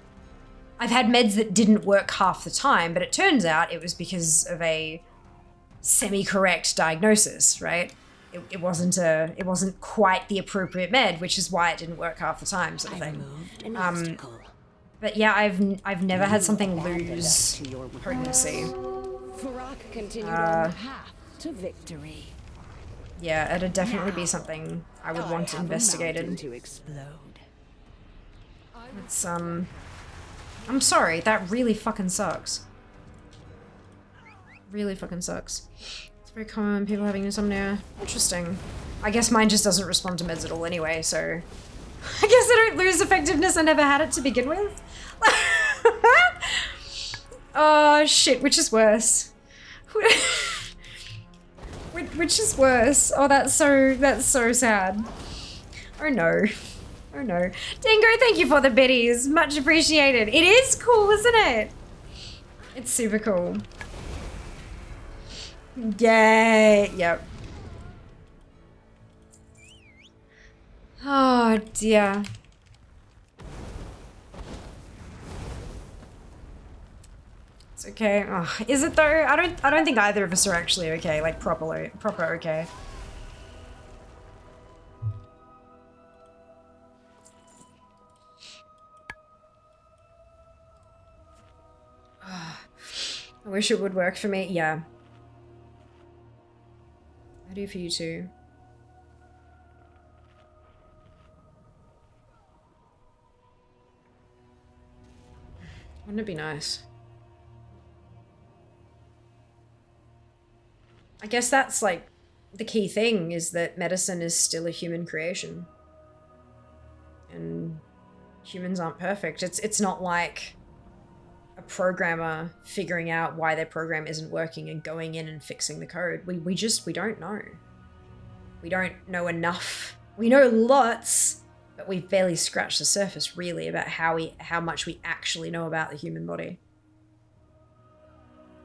I've had meds that didn't work half the time, but it turns out it was because of a semi-correct diagnosis, right? It wasn't quite the appropriate med, which is why it didn't work half the time, sort of thing. But yeah, I've never had something lose potency. Farak continued on the path to victory. Yeah, it'd definitely be something I would want investigated. To explode. It's I'm sorry, that really fucking sucks. Really fucking sucks. It's very common, people having insomnia. Interesting. I guess mine just doesn't respond to meds at all anyway, so... I guess I don't lose effectiveness, I never had it to begin with. Oh shit, which is worse? Which is worse? Oh, that's so sad. Oh no. Oh no. Dingo, thank you for the biddies. Much appreciated. It is cool, isn't it? It's super cool. Yay! Yep. Oh dear. It's okay. Oh, is it though? I don't think either of us are actually okay. Like proper okay. I wish it would work for me. Yeah. I do for you too. Wouldn't it be nice? I guess that's like the key thing, is that medicine is still a human creation. And humans aren't perfect. It's not like a programmer figuring out why their program isn't working and going in and fixing the code. We don't know. We don't know enough. We know lots, but we've barely scratched the surface really about how much we actually know about the human body.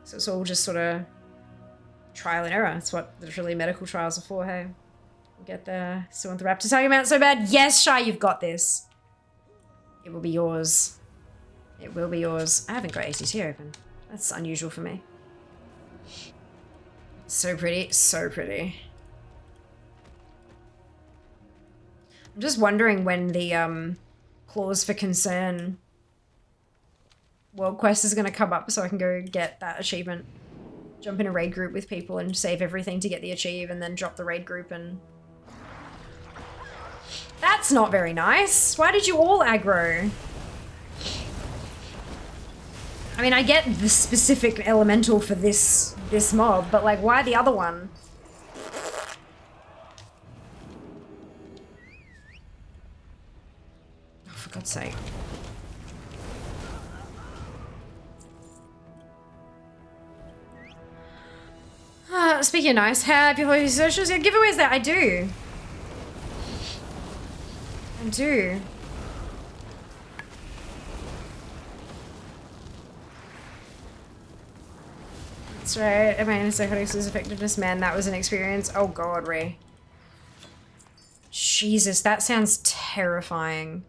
So it's all just sort of trial and error. That's what literally medical trials are for, hey? We'll get there. Still want the raptor talking about it so bad. Yes, Shy, you've got this. It will be yours. It will be yours. I haven't got ATT open. That's unusual for me. So pretty, so pretty. I'm just wondering when the clause for concern world quest is going to come up so I can go get that achievement. Jump in a raid group with people and save everything to get the achieve and then drop the raid group and... That's not very nice. Why did you all aggro? I mean, I get the specific elemental for this mob, but like, why the other one? Oh, for God's sake. Speaking of nice, have you followed your socials? Yeah, giveaways there. I do. I do. That's right. Am I in a psychotic effectiveness? Man, that was an experience. Oh god, Ray. Jesus, that sounds terrifying.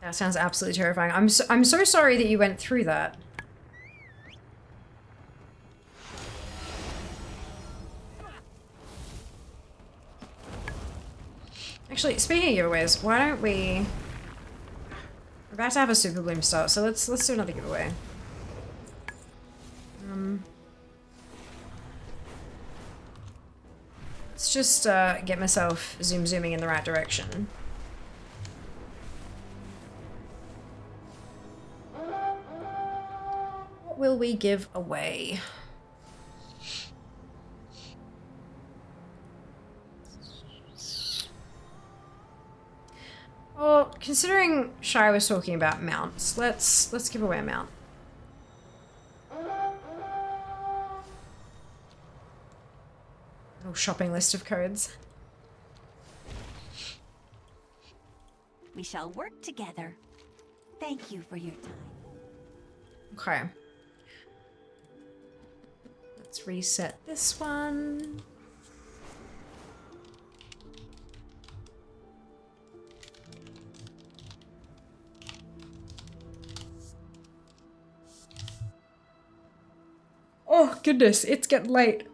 That sounds absolutely terrifying. I'm so sorry that you went through that. Actually, speaking of giveaways, why don't we... We're about to have a Super Bloom start, so let's do another giveaway. Let's just get myself zooming in the right direction. What will we give away? Well, considering Shai was talking about mounts, let's give away a mount. Little shopping list of codes. We shall work together. Thank you for your time. Okay. Let's reset this one. Oh, goodness, it's getting late.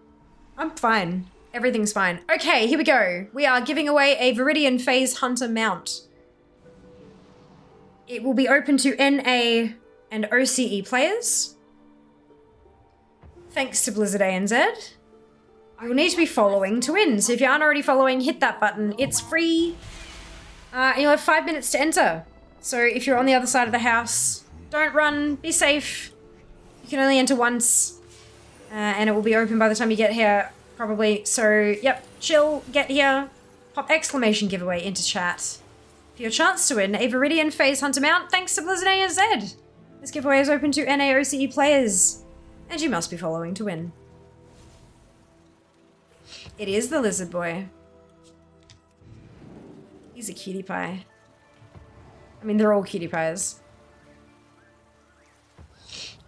I'm fine. Everything's fine. Okay, here we go. We are giving away a Viridian Phase Hunter mount. It will be open to NA and OCE players. Thanks to Blizzard ANZ. You'll need to be following to win. So if you aren't already following, hit that button. It's free. And you'll have 5 minutes to enter. So if you're on the other side of the house, don't run, be safe. You can only enter once. And it will be open by the time you get here, probably. So, yep, chill, get here, pop exclamation giveaway into chat for your chance to win a Viridian Phase Hunter mount thanks to Blizzard ANZ. This giveaway is open to NAOCE players, and you must be following to win. It is the lizard boy. He's a cutie pie. I mean, they're all cutie pies.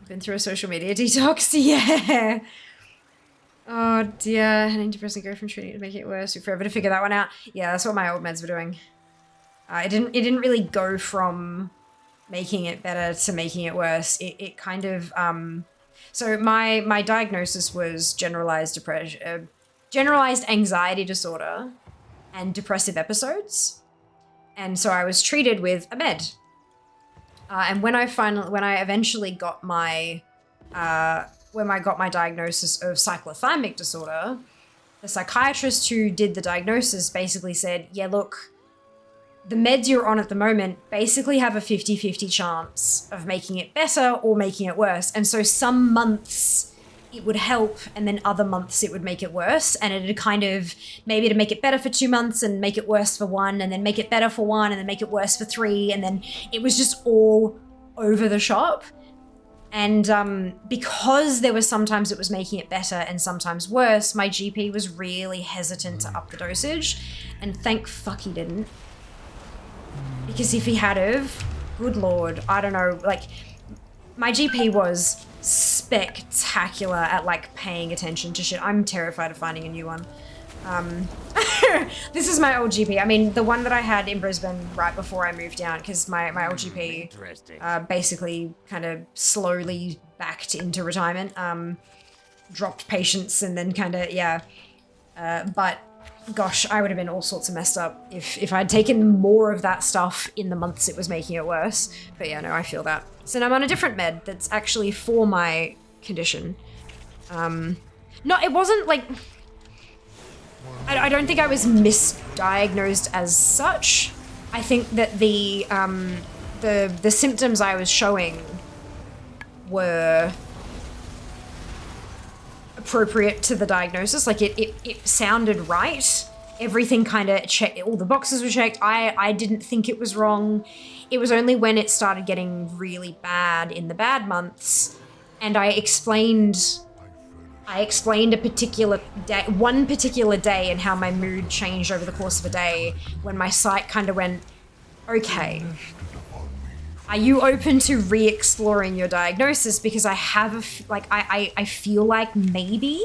Been through a social media detox, yeah. Oh dear, an antidepressant go from treating to make it worse. Took forever to figure that one out. Yeah, that's what my old meds were doing. It didn't really go from making it better to making it worse. It kind of so my diagnosis was generalized anxiety disorder and depressive episodes, and so I was treated with a med. And when I eventually got my, when I got my diagnosis of cyclothymic disorder, the psychiatrist who did the diagnosis basically said, yeah, look, the meds you're on at the moment basically have a 50-50 chance of making it better or making it worse. And so some months it would help, and then other months it would make it worse. And it'd kind of, maybe to make it better for 2 months and make it worse for 1, and then make it better for 1, and then make it worse for 3. And then it was just all over the shop. And because there was sometimes it was making it better and sometimes worse, my GP was really hesitant to up the dosage. And thank fuck he didn't. Because if he had of, good lord, I don't know, like, my GP was spectacular at, like, paying attention to shit. I'm terrified of finding a new one. This is my old GP. I mean, the one that I had in Brisbane right before I moved down, because my old GP basically kind of slowly backed into retirement, dropped patients and then kind of, yeah. But gosh, I would have been all sorts of messed up if I'd taken more of that stuff in the months it was making it worse. But yeah, no, I feel that. So now I'm on a different med that's actually for my condition. No, it wasn't like... I don't think I was misdiagnosed as such. I think that the symptoms I was showing were appropriate to the diagnosis. Like it sounded right. Everything kind of checked, all the boxes were checked. I didn't think it was wrong. It was only when it started getting really bad in the bad months, and I explained a particular day, one particular day, and how my mood changed over the course of a day when my psych kind of went, okay, are you open to re-exploring your diagnosis? Because I have I feel like maybe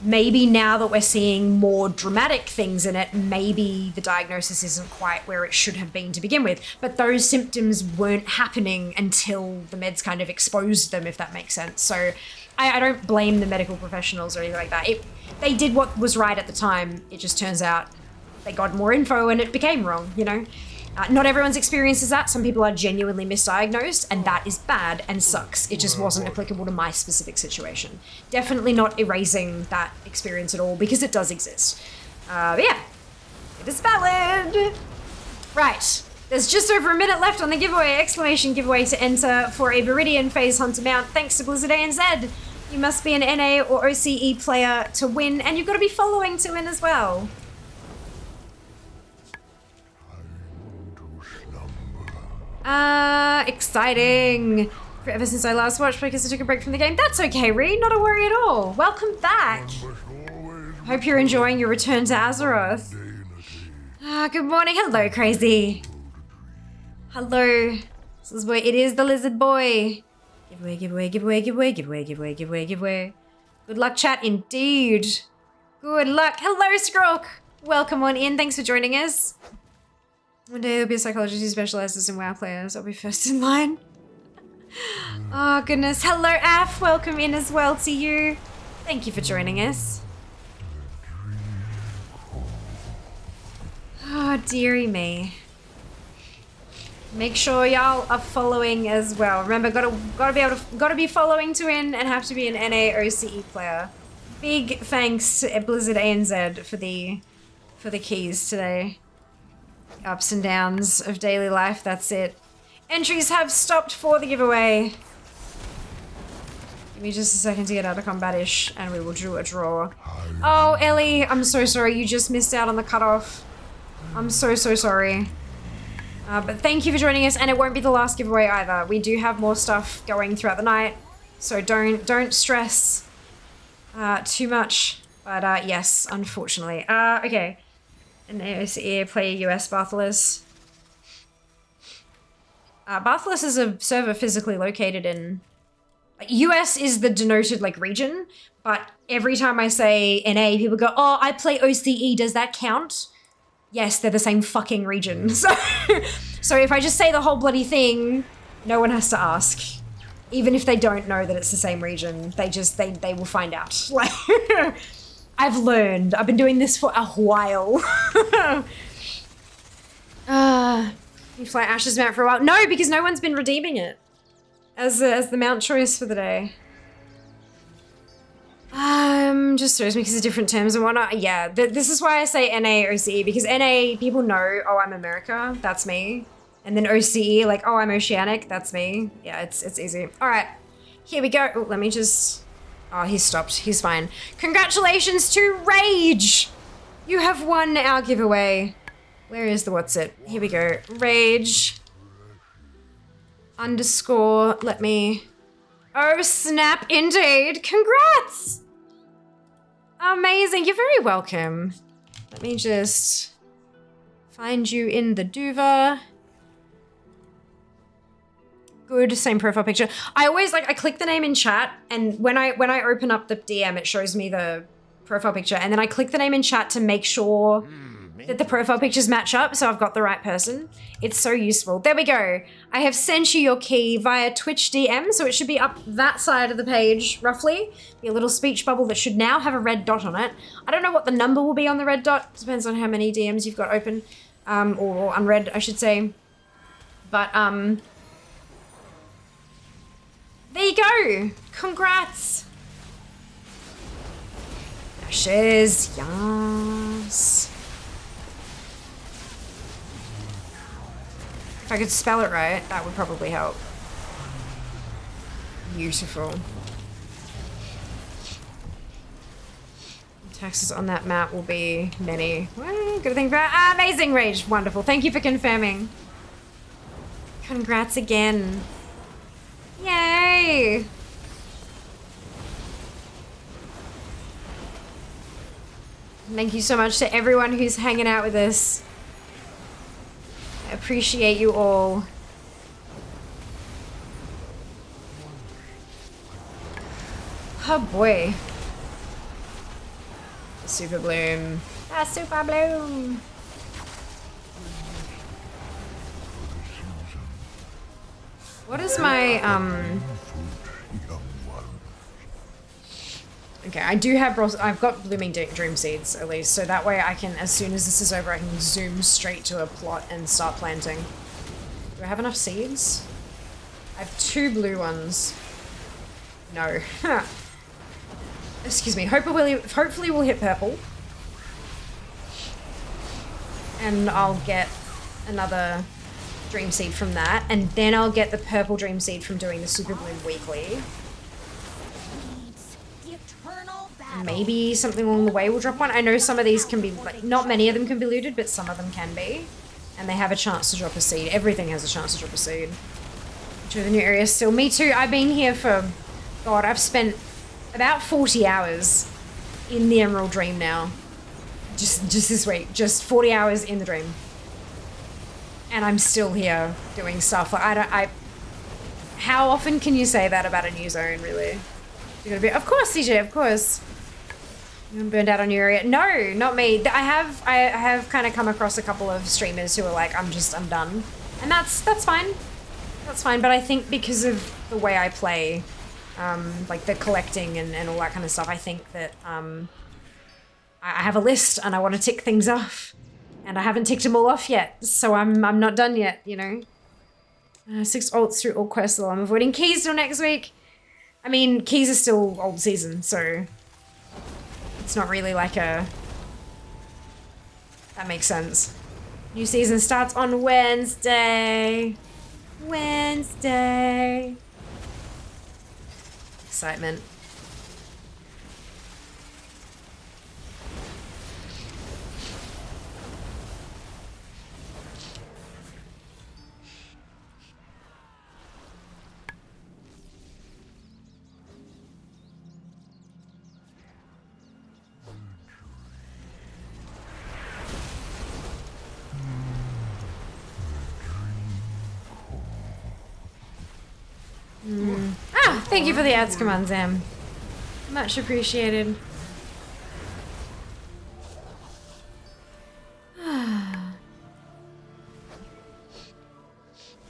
now that we're seeing more dramatic things in it, maybe the diagnosis isn't quite where it should have been to begin with. But those symptoms weren't happening until the meds kind of exposed them, if that makes sense. So I don't blame the medical professionals or anything like that. They did what was right at the time. It just turns out they got more info and it became wrong, you know? Not everyone's experience is that. Some people are genuinely misdiagnosed, and that is bad and sucks. It just wasn't applicable to my specific situation. Definitely not erasing that experience at all, because it does exist. But yeah, it is valid. Right, there's just over a minute left on the giveaway. Exclamation giveaway to enter for a Viridian Phase Hunter mount. Thanks to Blizzard ANZ. You must be an NA or OCE player to win, and you've got to be following to win as well. Exciting. Ever since I last watched because I took a break from the game. That's okay, Reed. Not a worry at all. Welcome back. Hope you're enjoying your return to Azeroth. Good morning. Hello, Crazy. Hello. This is boy. It is the lizard boy. Giveaway, giveaway, giveaway, giveaway, giveaway, giveaway, giveaway, giveaway. Good luck, chat, indeed. Good luck. Hello, Skrook. Welcome on in. Thanks for joining us. One day there'll be a psychologist who specializes in WoW players. I'll be first in line. Oh, goodness. Hello, Af. Welcome in as well to you. Thank you for joining us. Oh, dearie me. Make sure y'all are following as well. Remember, gotta be following to win and have to be an NA OCE player. Big thanks to Blizzard ANZ for the keys today. Ups and downs of daily life, that's it. Entries have stopped for the giveaway. Give me just a second to get out of combat-ish and we will do a draw. Oh, Ellie, I'm so sorry. You just missed out on the cutoff. I'm so sorry. But thank you for joining us, and it won't be the last giveaway either. We do have more stuff going throughout the night, so don't stress too much. But yes, unfortunately. Okay. An AOCE player US Bartholus. Bartholus is a server physically located in... US is the denoted like region, but every time I say NA, people go, oh, I play OCE, does that count? Yes, they're the same fucking region. So if I just say the whole bloody thing, no one has to ask. Even if they don't know that it's the same region, they will find out. Like... I've learned. I've been doing this for a while. You fly Ash's mount for a while. No, because no one's been redeeming it as the mount choice for the day. just throws me because of different terms and whatnot. Yeah, this is why I say NA, OCE, because NA, people know, oh, I'm America, that's me. And then OCE, like, oh, I'm Oceanic, that's me. Yeah, it's easy. All right, here we go. Oh, let me just, oh, he's stopped, he's fine. Congratulations to Rage! You have won our giveaway. Where is the what's it? Here we go, Rage. Underscore, let me, oh snap, indeed, congrats! Amazing, you're very welcome. Let me just find you in the Duva. Good, same profile picture. I always I click the name in chat, and when I open up the DM, it shows me the profile picture, and then I click the name in chat to make sure that the profile pictures match up, so I've got the right person. It's so useful. There we go. I have sent you your key via Twitch DM, so it should be up that side of the page, roughly. Be a little speech bubble that should now have a red dot on it. I don't know what the number will be on the red dot. Depends on how many DMs you've got open, or unread, I should say. But, there you go. Congrats. Ashes, yes. If I could spell it right, that would probably help. Beautiful. Taxes on that map will be many. Well, good thing about amazing Rage. Wonderful. Thank you for confirming. Congrats again. Yay! Thank you so much to everyone who's hanging out with us. I appreciate you all. Oh boy. Super Bloom. Ah, Super Bloom! What is my, okay, I do have, I've got Blooming Dream Seeds, at least, so that way I can, as soon as this is over, I can zoom straight to a plot and start planting. Do I have enough seeds? I have 2 blue ones. No. Excuse me, hopefully we'll hit purple. And I'll get another Dream Seed from that, and then I'll get the purple Dream Seed from doing the Super Bloom weekly. Maybe something along the way will drop one. I know some of these can be, not many of them can be looted, but some of them can be. And they have a chance to drop a seed. Everything has a chance to drop a seed. To the new area still. Me too. I've been here for, God, I've spent about 40 hours in the Emerald Dream now. Just this week. Just 40 hours in the dream. And I'm still here doing stuff. Like, how often can you say that about a new zone, really? You're gonna be, of course, CJ, of course. You're burned out on your area. No, not me. I have kind of come across a couple of streamers who are like, I'm done. And that's fine. That's fine, but I think because of the way I play, like the collecting and all that kind of stuff, I think that I have a list and I want to tick things off. And I haven't ticked them all off yet, so I'm not done yet, you know? 6 alts through all quests, I'm avoiding keys till next week. I mean, keys are still old season, so it's not really like a... That makes sense. New season starts on Wednesday. Wednesday. Excitement. Ah, thank you for the ads command, Zam. Much appreciated.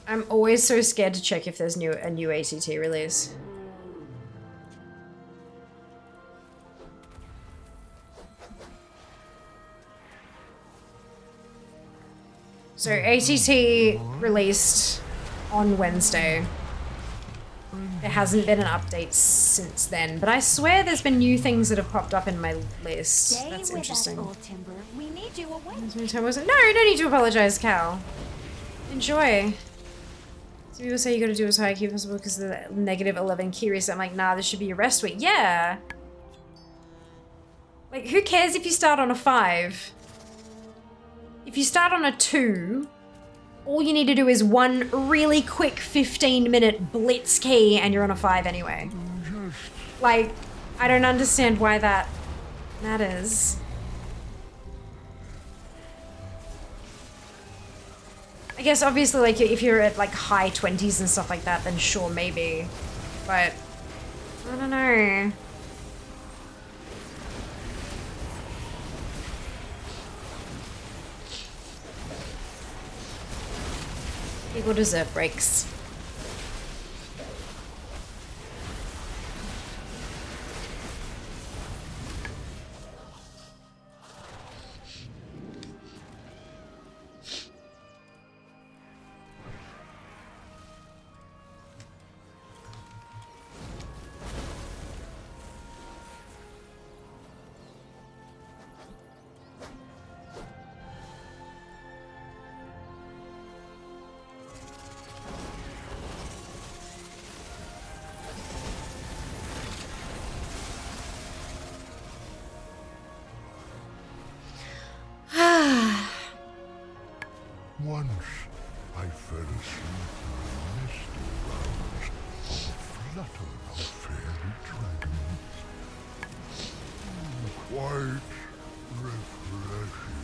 I'm always so scared to check if there's a new ATT release. So ATT released on Wednesday. There hasn't been an update since then, but I swear there's been new things that have popped up in my list. Stay That's with interesting. us, old timber. We need you awake. No, no need to apologize, Cal. Enjoy. Some people say you gotta do as high IQ possible because of the -11 key reset. I'm like, nah, this should be your rest week. Yeah. Like, who cares if you start on a 5? If you start on a 2, all you need to do is one really quick 15-minute blitz key and you're on a 5 anyway. Like, I don't understand why that matters. I guess obviously, like, if you're at like high 20s and stuff like that, then sure, maybe. But I don't know. People deserve breaks. Once I fell asleep in the misty realms of a flutter of fairy dragons. Quite refreshing.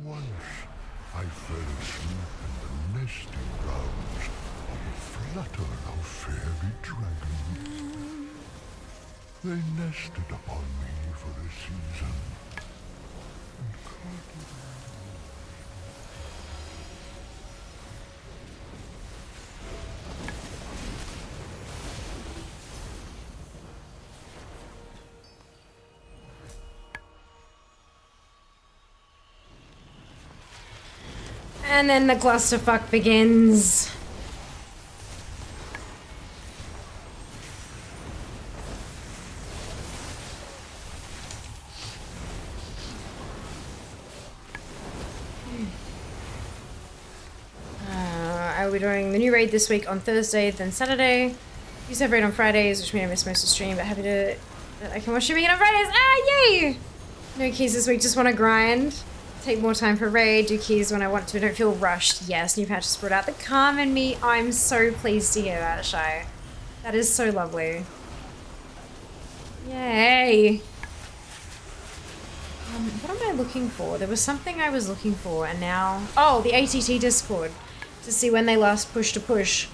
Once I fell asleep in the misty realms of a flutter of fairy dragons. They nested upon me for a season. And And then the clusterfuck begins. I will be doing the new raid this week on Thursday, then Saturday. Used to have raid on Fridays, which means I missed most of the stream, but happy to that I can watch streaming on Fridays. Ah, yay! No keys this week, just want to grind. Take more time for raid, do keys when I want to, don't feel rushed. Yes, new patches brought out the calm in me. I'm so pleased to hear that, Shy. That is so lovely. Yay! What am I looking for? There was something I was looking for and now... Oh, the ATT Discord. To see when they last pushed a push.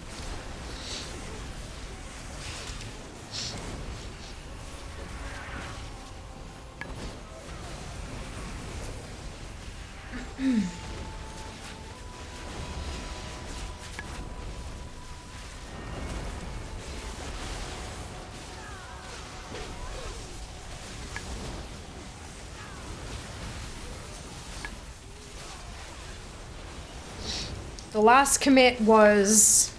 The last commit was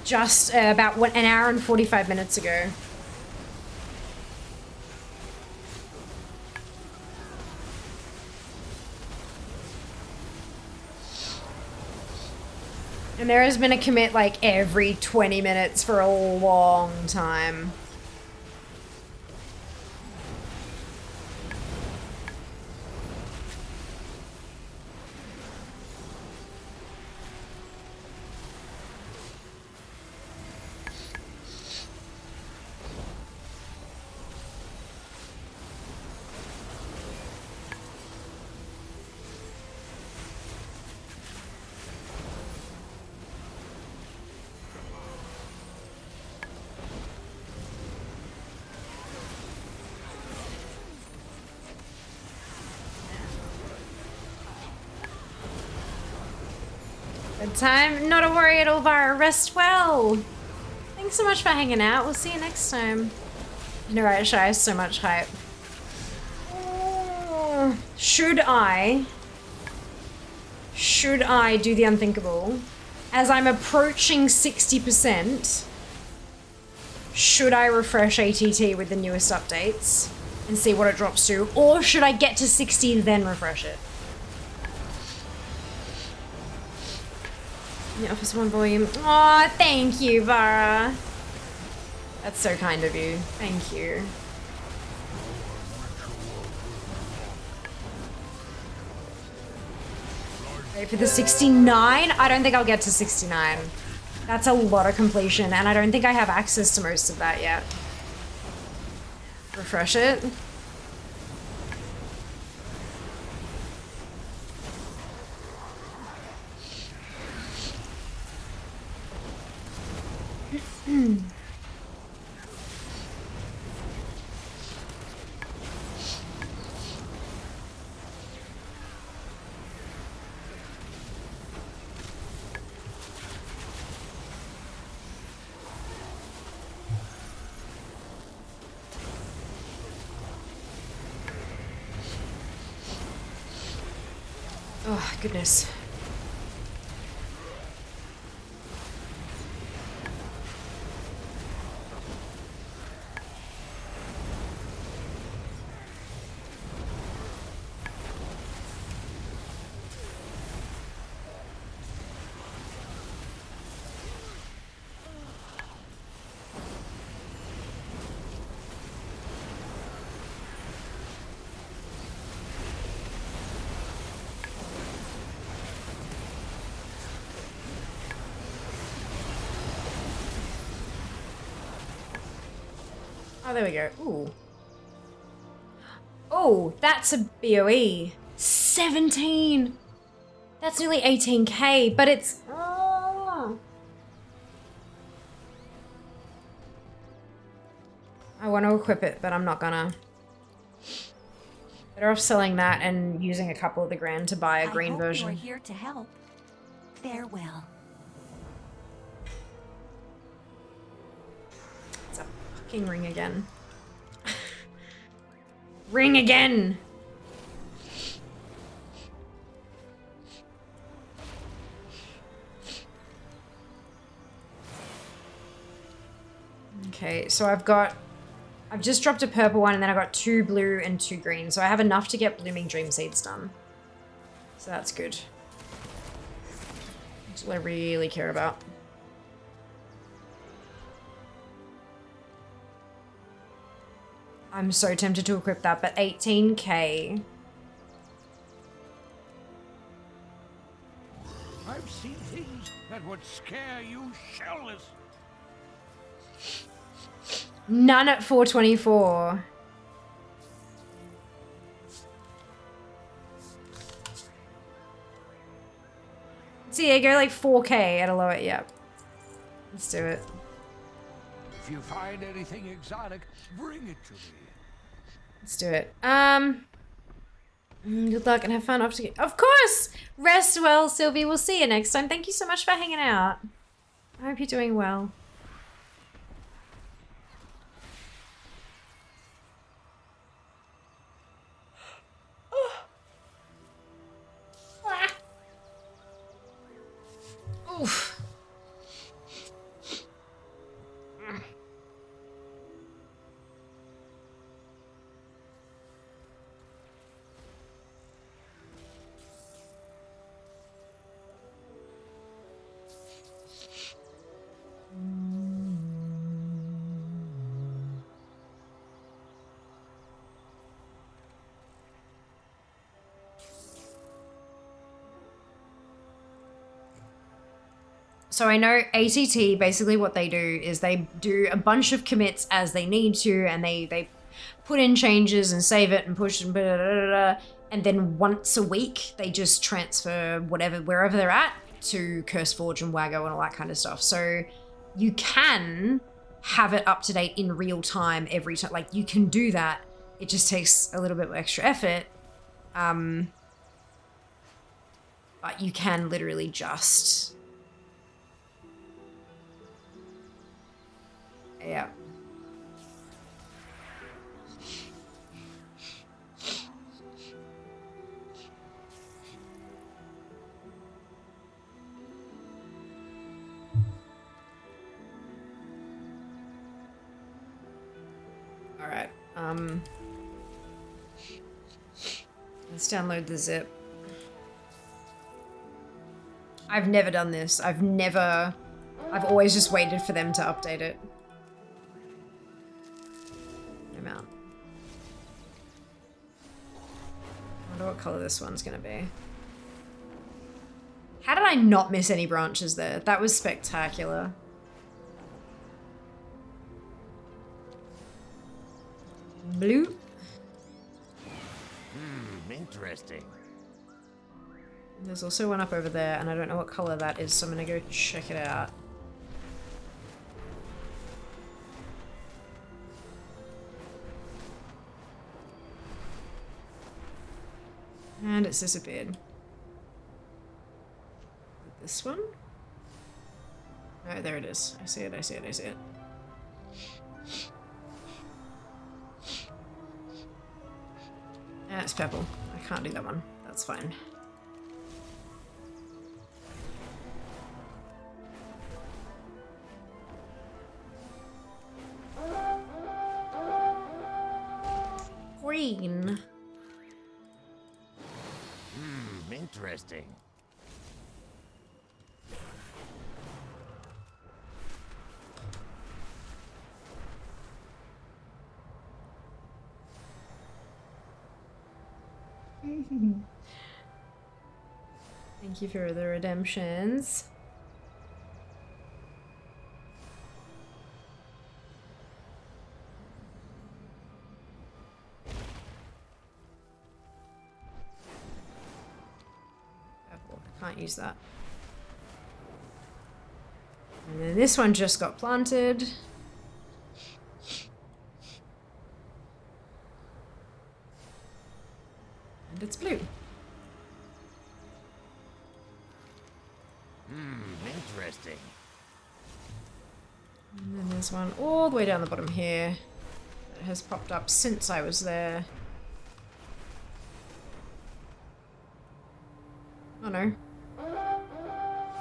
just about an hour and 45 minutes ago. And there has been a commit like every 20 minutes for a long time. Good time. Not a worry at all, Vara. Rest well. Thanks so much for hanging out. We'll see you next time. You're right, Shy. So much hype. Should I do the unthinkable? As I'm approaching 60%, should I refresh ATT with the newest updates and see what it drops to? Or should I get to 60 then refresh it? Yeah, Office 1 volume. Aw, thank you, Vara. That's so kind of you. Thank you. Wait for the 69? I don't think I'll get to 69. That's a lot of completion, and I don't think I have access to most of that yet. Refresh it. Oh, goodness. Oh, there we go. Ooh. Oh, that's a BOE. 17. That's nearly 18k, but it's... Oh. I want to equip it, but I'm not gonna. Better off selling that and using a couple of the grand to buy a green version. I hope you are here to help. Farewell. It's a fucking ring again. Ring again! Okay, so I've just dropped a purple one and then I got 2 blue and 2 green. So I have enough to get Blooming Dream Seeds done. So that's good. That's what I really care about. I'm so tempted to equip that, but 18k. I've seen things that would scare you shitless. None at 424. See, I go like 4k at a lower, yep. Let's do it. If you find anything exotic, bring it to me. Let's do it. Good luck and have fun after. Of course! Rest well, Sylvie. We'll see you next time. Thank you so much for hanging out. I hope you're doing well. Oof. So I know ATT, basically what they do is they do a bunch of commits as they need to, and they put in changes and save it and push and blah, blah, blah, blah, and then once a week they just transfer whatever, wherever they're at, to CurseForge and Waggo and all that kind of stuff. So you can have it up to date in real time every time. Like, you can do that. It just takes a little bit of extra effort. But you can literally just... Yeah. Alright, let's download the zip. I've never done this. I've always just waited for them to update it. Amount. I wonder what color this one's gonna be. How did I not miss any branches there? That was spectacular. Blue. Interesting. There's also one up over there, and I don't know what color that is, so I'm gonna go check it out. And it's disappeared. This one? Oh, there it is. I see it, I see it, I see it. It's purple. I can't do that one. That's fine. Green. Interesting. Thank you for the redemptions. I can't use that. And then this one just got planted. And it's blue. Interesting. And then there's one all the way down the bottom here that has popped up since I was there. Oh no.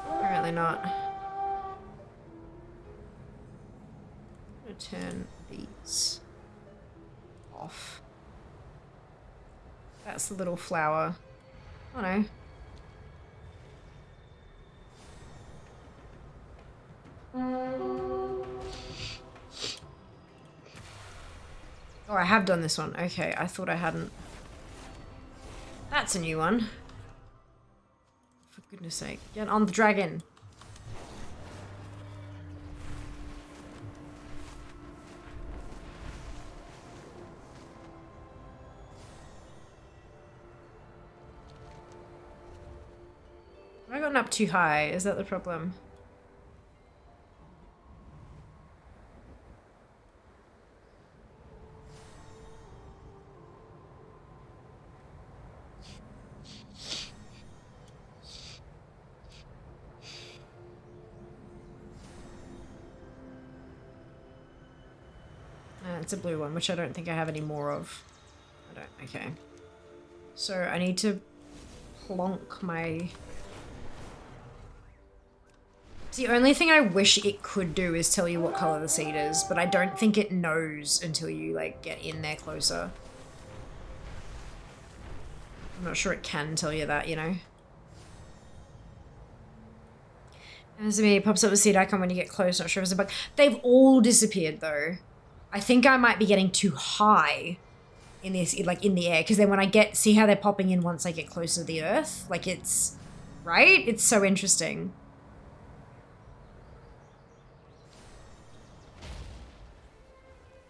Apparently not. I'm gonna turn these off. That's the little flower. Oh no. Oh, I have done this one. Okay, I thought I hadn't. That's a new one. For goodness sake. Get on the dragon. Have I gotten up too high? Is that the problem? It's a blue one, which I don't think I have any more of. I don't, okay. So I need to plonk my... The only thing I wish it could do is tell you what color the seed is, but I don't think it knows until you, like, get in there closer. I'm not sure it can tell you that, you know? As me, it pops up the seed icon when you get close, not sure if it's a bug. They've all disappeared, though. I think I might be getting too high in this, like, in the air, because then when I get, see how they're popping in once I get closer to the earth? Like, it's, right? It's so interesting.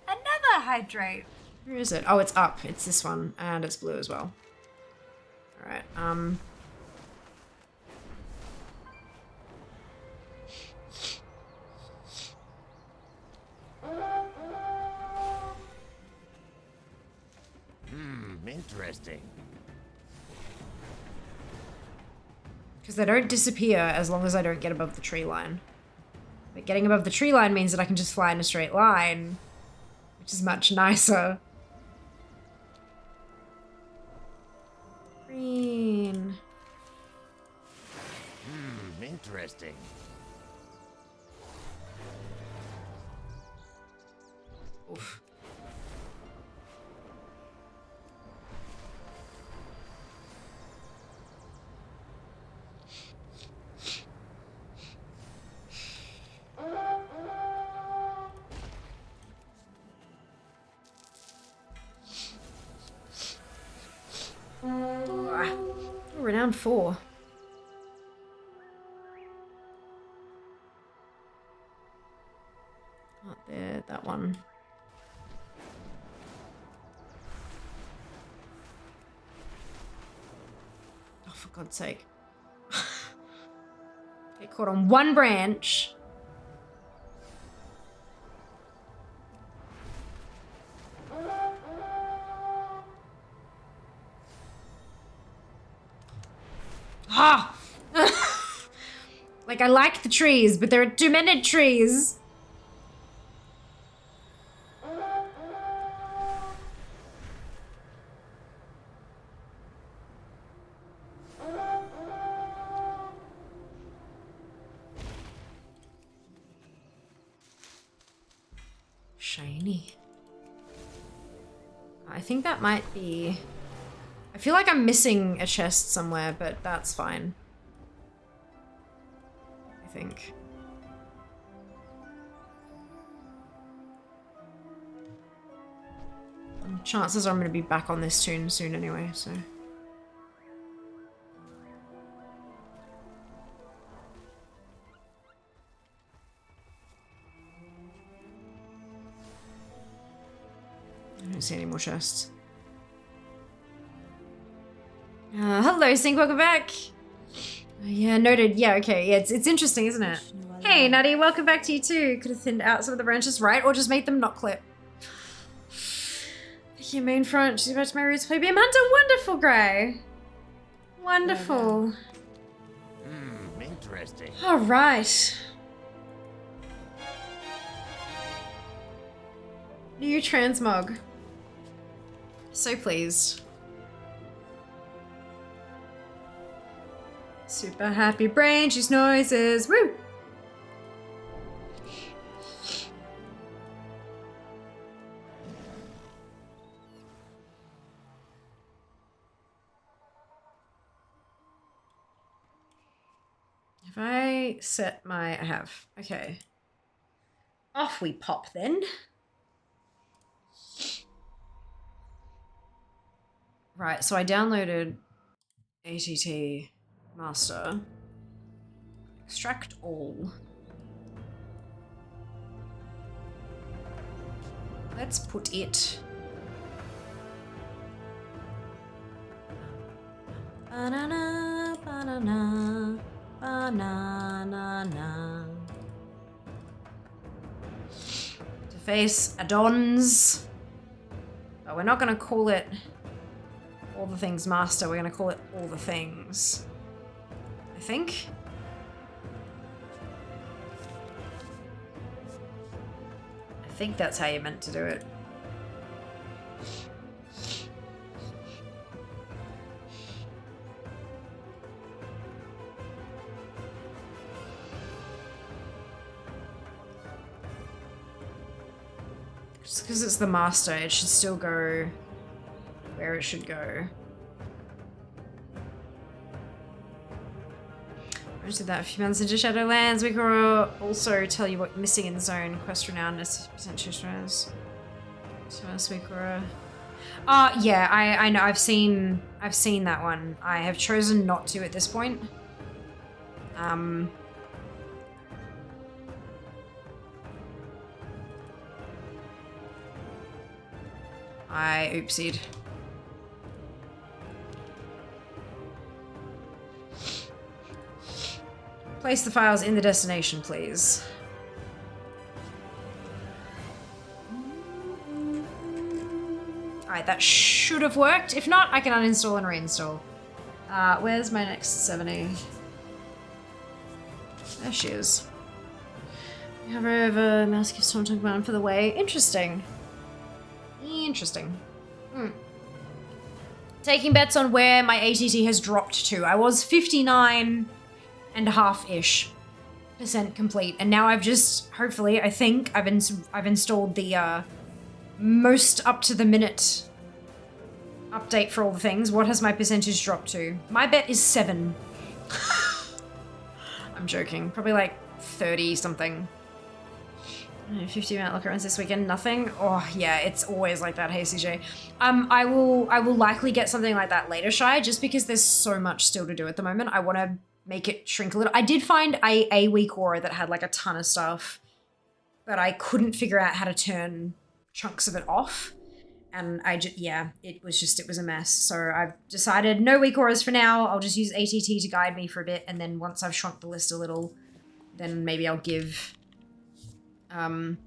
Another hydrate. Where is it? Oh, it's up. It's this one, and it's blue as well. All right. Interesting. Because they don't disappear as long as I don't get above the tree line. But getting above the tree line means that I can just fly in a straight line, which is much nicer. Green. Interesting. Oof. Renowned 4. Not there, that one. Oh, for God's sake. Get caught on one branch. Ah! Like, I like the trees, but there are too many trees. Shiny. I think that might be... I feel like I'm missing a chest somewhere, but that's fine. I think. Chances are I'm going to be back on this tune soon anyway, so... I don't see any more chests. Hello, Sync, welcome back. Yeah, noted. Yeah, okay. Yeah, it's interesting, isn't it? Hey, Nutty, welcome back to you too. Could have thinned out some of the branches, right? Or just made them not clip. Your main front. She's about to marry his play Beam Hunter. Wonderful, Grey. Wonderful. Interesting. All right. New transmog. So pleased. Super happy brain, she's noises. Woo! If I set my... I have. Okay. Off we pop then. Right, so I downloaded ATT Master. Extract all. Let's put it. Banana, banana, banana. To face addons. But we're not going to call it all the things master. We're going to call it all the things. I think. I think that's how you're meant to do it. Just because it's the master, it should still go where it should go. I just did that a few months into Shadowlands. We can also tell you what missing in the zone. Quest renown is potential. Yeah, I know. I've seen that one. I have chosen not to at this point. I oopsied. Place the files in the destination, please. Alright, that should have worked. If not, I can uninstall and reinstall. Where's my next 70? There she is. We have her over. Mouse keeps taunting around for the way. Interesting. Interesting. Taking bets on where my ATT has dropped to. I was 59.5-ish % complete, and now I've just, hopefully, I think I've installed the most up to the minute update for all the things. What has my percentage dropped to? My bet is 7. I'm joking. Probably like 30 something. 50 amount look arounds this weekend. Nothing. Oh yeah, it's always like that. Hey CJ. I will likely get something like that later, Shy, just because there's so much still to do at the moment. I want to make it shrink a little. I did find a week aura that had like a ton of stuff, but I couldn't figure out how to turn chunks of it off. And it was a mess. So I've decided no weak auras for now. I'll just use ATT to guide me for a bit. And then once I've shrunk the list a little, then maybe I'll give, probably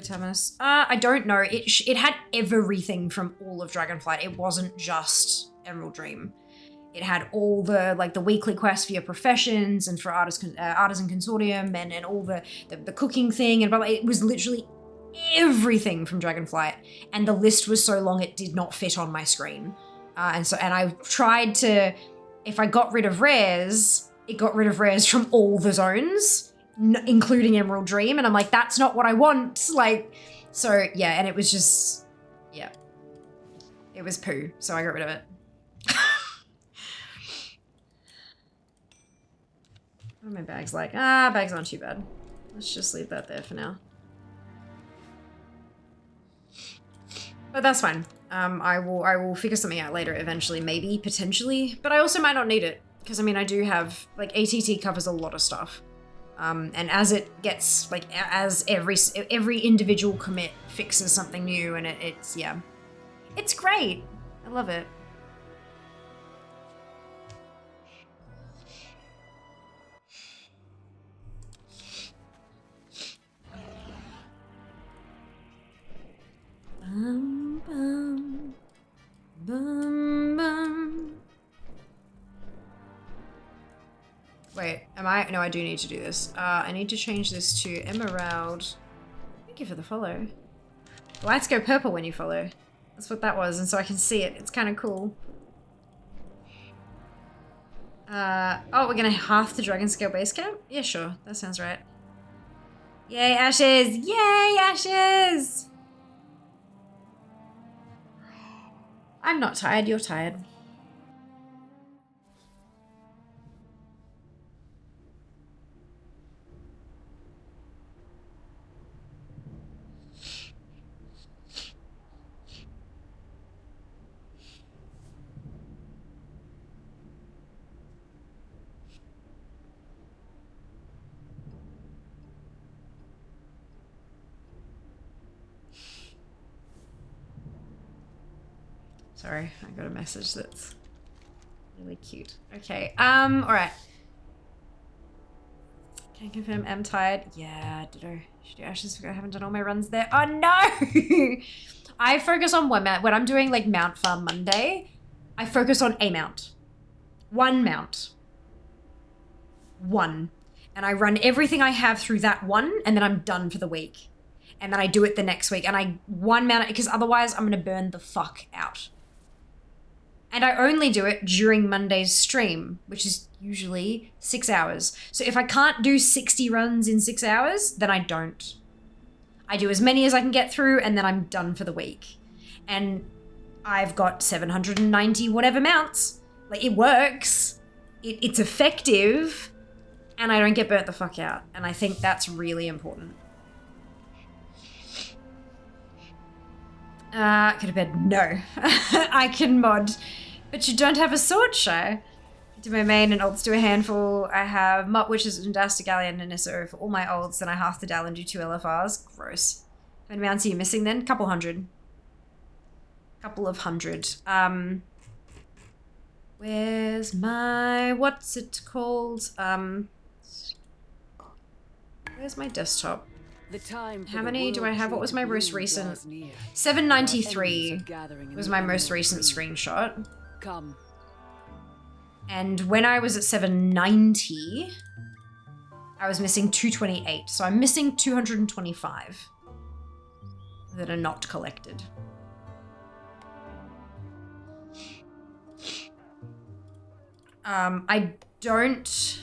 Terminus. I don't know. It had everything from all of Dragonflight. It wasn't just Emerald Dream. It had all the weekly quests for your professions and for Artisan Consortium and all the cooking thing and blah, blah. It was literally everything from Dragonflight, and the list was so long it did not fit on my screen. And I tried to, if I got rid of rares, it got rid of rares from all the zones, including Emerald Dream, and I'm like, that's not what I want. Like, so yeah, and it was just, yeah, it was poo, so I got rid of it. What are my bags like? Bags aren't too bad. Let's just leave that there for now. But that's fine. I will figure something out later eventually, maybe, potentially. But I also might not need it. Because, I mean, I do have, like, ATT covers a lot of stuff. And as it gets, like, as every individual commit fixes something new, and it's, yeah. It's great. I love it. Bum, bum, bum, bum. Wait, am I? No, I do need to do this. I need to change this to Emerald. Thank you for the follow. Lights go purple when you follow. That's what that was, and so I can see it. It's kind of cool. Oh, we're gonna half the Dragon Scale base camp? Yeah, sure. That sounds right. Yay, Ashes! Yay, Ashes! I'm not tired, you're tired. Sorry, I got a message that's really cute. Okay, alright. Can I confirm I'm tired? Yeah, ditto. Should do Ashes because I haven't done all my runs there. Oh no! I focus on one mount. When I'm doing like Mount Farm Monday, I focus on a mount. One mount. One. And I run everything I have through that one, and then I'm done for the week. And then I do it the next week, and I one mount it, because otherwise I'm gonna burn the fuck out. And I only do it during Monday's stream, which is usually 6 hours. So if I can't do 60 runs in 6 hours, then I don't. I do as many as I can get through, and then I'm done for the week. And I've got 790 whatever mounts. Like, it works. It's effective, and I don't get burnt the fuck out. And I think that's really important. Could have been no. I can mod. But you don't have a sword show. Do my main and ults do a handful. I have Mutt Witches and Dasta Galleon and Nisso for all my ults, then I half the Dal and do 2 LFRs. Gross. How many mounts are you missing then? Couple hundred. Couple of hundred. Where's my, what's it called? Where's my desktop? How many do I have? What was my most recent? 793 was my most recent screenshot. Come. And when I was at 790, I was missing 228. So I'm missing 225 that are not collected. I don't...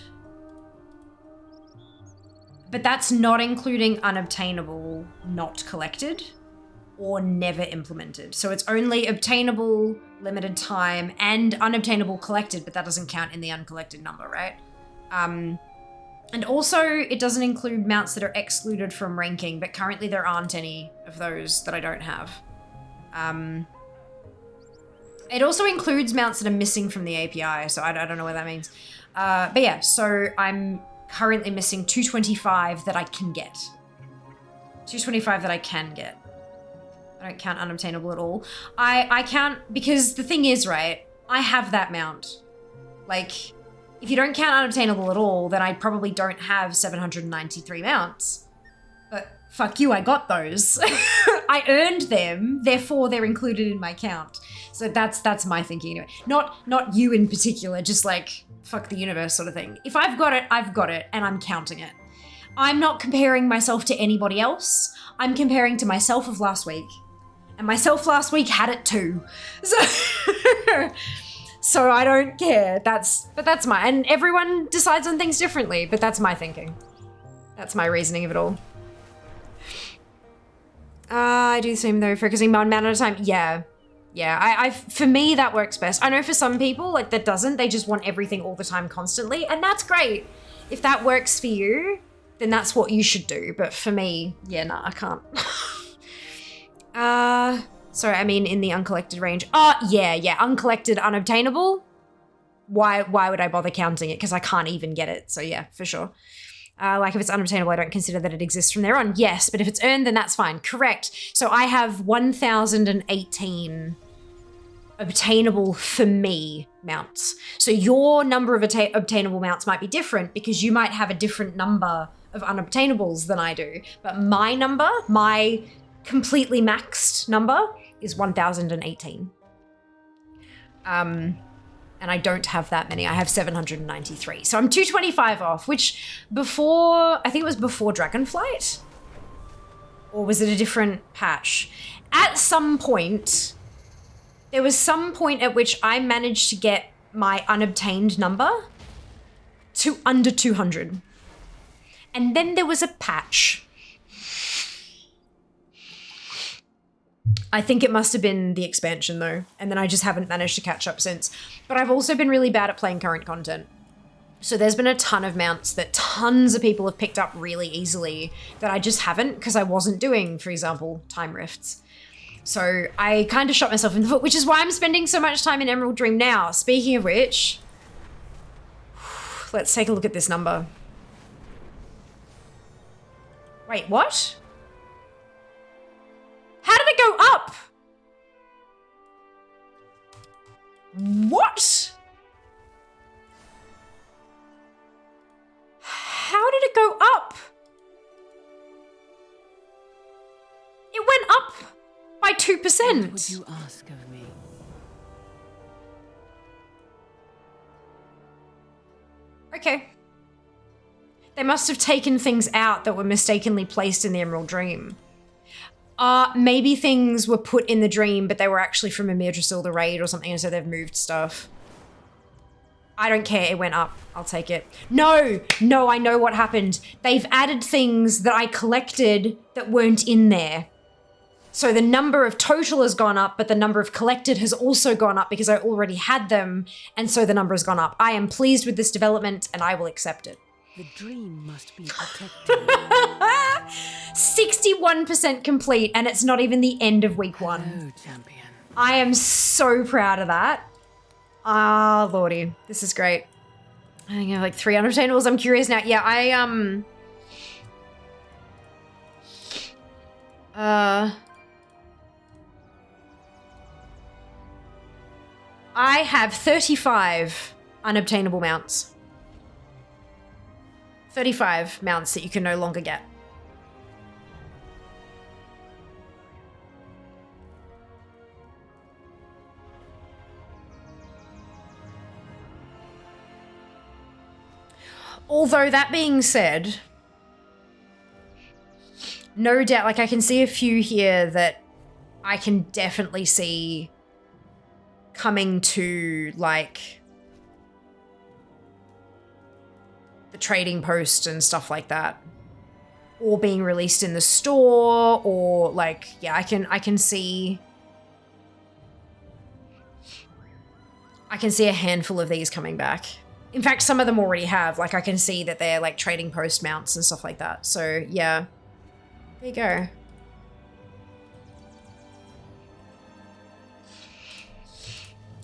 But that's not including unobtainable, not collected, or never implemented. So it's only obtainable, limited time, and unobtainable collected, but that doesn't count in the uncollected number, right? And also, it doesn't include mounts that are excluded from ranking, but currently there aren't any of those that I don't have. It also includes mounts that are missing from the API, so I don't know what that means. But yeah, so I'm currently missing 225 that I can get. 225 that I can get. I don't count unobtainable at all. I count, because the thing is, right, I have that mount. Like, if you don't count unobtainable at all, then I probably don't have 793 mounts. But fuck you, I got those. I earned them, therefore they're included in my count. So that's my thinking anyway. Not you in particular, just like, fuck the universe sort of thing. If I've got it, and I'm counting it. I'm not comparing myself to anybody else. I'm comparing to myself of last week. And myself last week had it too. So I don't care. But that's my, and everyone decides on things differently, but that's my thinking. That's my reasoning of it all. I do the same though, focusing one man at a time. Yeah. Yeah, for me, that works best. I know for some people, like, that doesn't. They just want everything all the time constantly, and that's great. If that works for you, then that's what you should do. But for me, yeah, nah, I can't. Sorry, I mean in the uncollected range. Yeah, uncollected, unobtainable. Why would I bother counting it? Because I can't even get it. So yeah, for sure. Like if it's unobtainable, I don't consider that it exists from there on. Yes, but if it's earned, then that's fine. Correct. So I have 1,018 obtainable for me mounts. So your number of obtainable mounts might be different because you might have a different number of unobtainables than I do. But my number, my completely maxed number is 1,018. And I don't have that many. I have 793. So I'm 225 off, which before, I think it was before Dragonflight? Or was it a different patch? At some point, there was some point at which I managed to get my unobtained number to under 200. And then there was a patch. I think it must have been the expansion though, and then I just haven't managed to catch up since. But I've also been really bad at playing current content. So there's been a ton of mounts that tons of people have picked up really easily that I just haven't because I wasn't doing, for example, time rifts. So I kind of shot myself in the foot, which is why I'm spending so much time in Emerald Dream now. Speaking of which, let's take a look at this number. Wait, what? How did it go up? What? How did it go up? It went up by 2%. What would you ask of me? Okay. They must have taken things out that were mistakenly placed in the Emerald Dream. Maybe things were put in the dream, but they were actually from Emir Drasil the Raid or something, and so they've moved stuff. I don't care, it went up. I'll take it. No, I know what happened. They've added things that I collected that weren't in there. So the number of total has gone up, but the number of collected has also gone up because I already had them, and so the number has gone up. I am pleased with this development, and I will accept it. The dream must be protected. 61% complete, and it's not even the end of week 1. Hello, champion. I am so proud of that. Ah, lordy. This is great. I think I have like 300 obtainables. I'm curious now. Yeah, I have 35 unobtainable mounts. 35 mounts that you can no longer get. Although that being said, no doubt, like I can see a few here that I can definitely see coming to like the trading post and stuff like that, or being released in the store, or like, yeah, I can see a handful of these coming back. In fact, some of them already have. Like, I can see that they're like trading post mounts and stuff like that. So, yeah. There you go.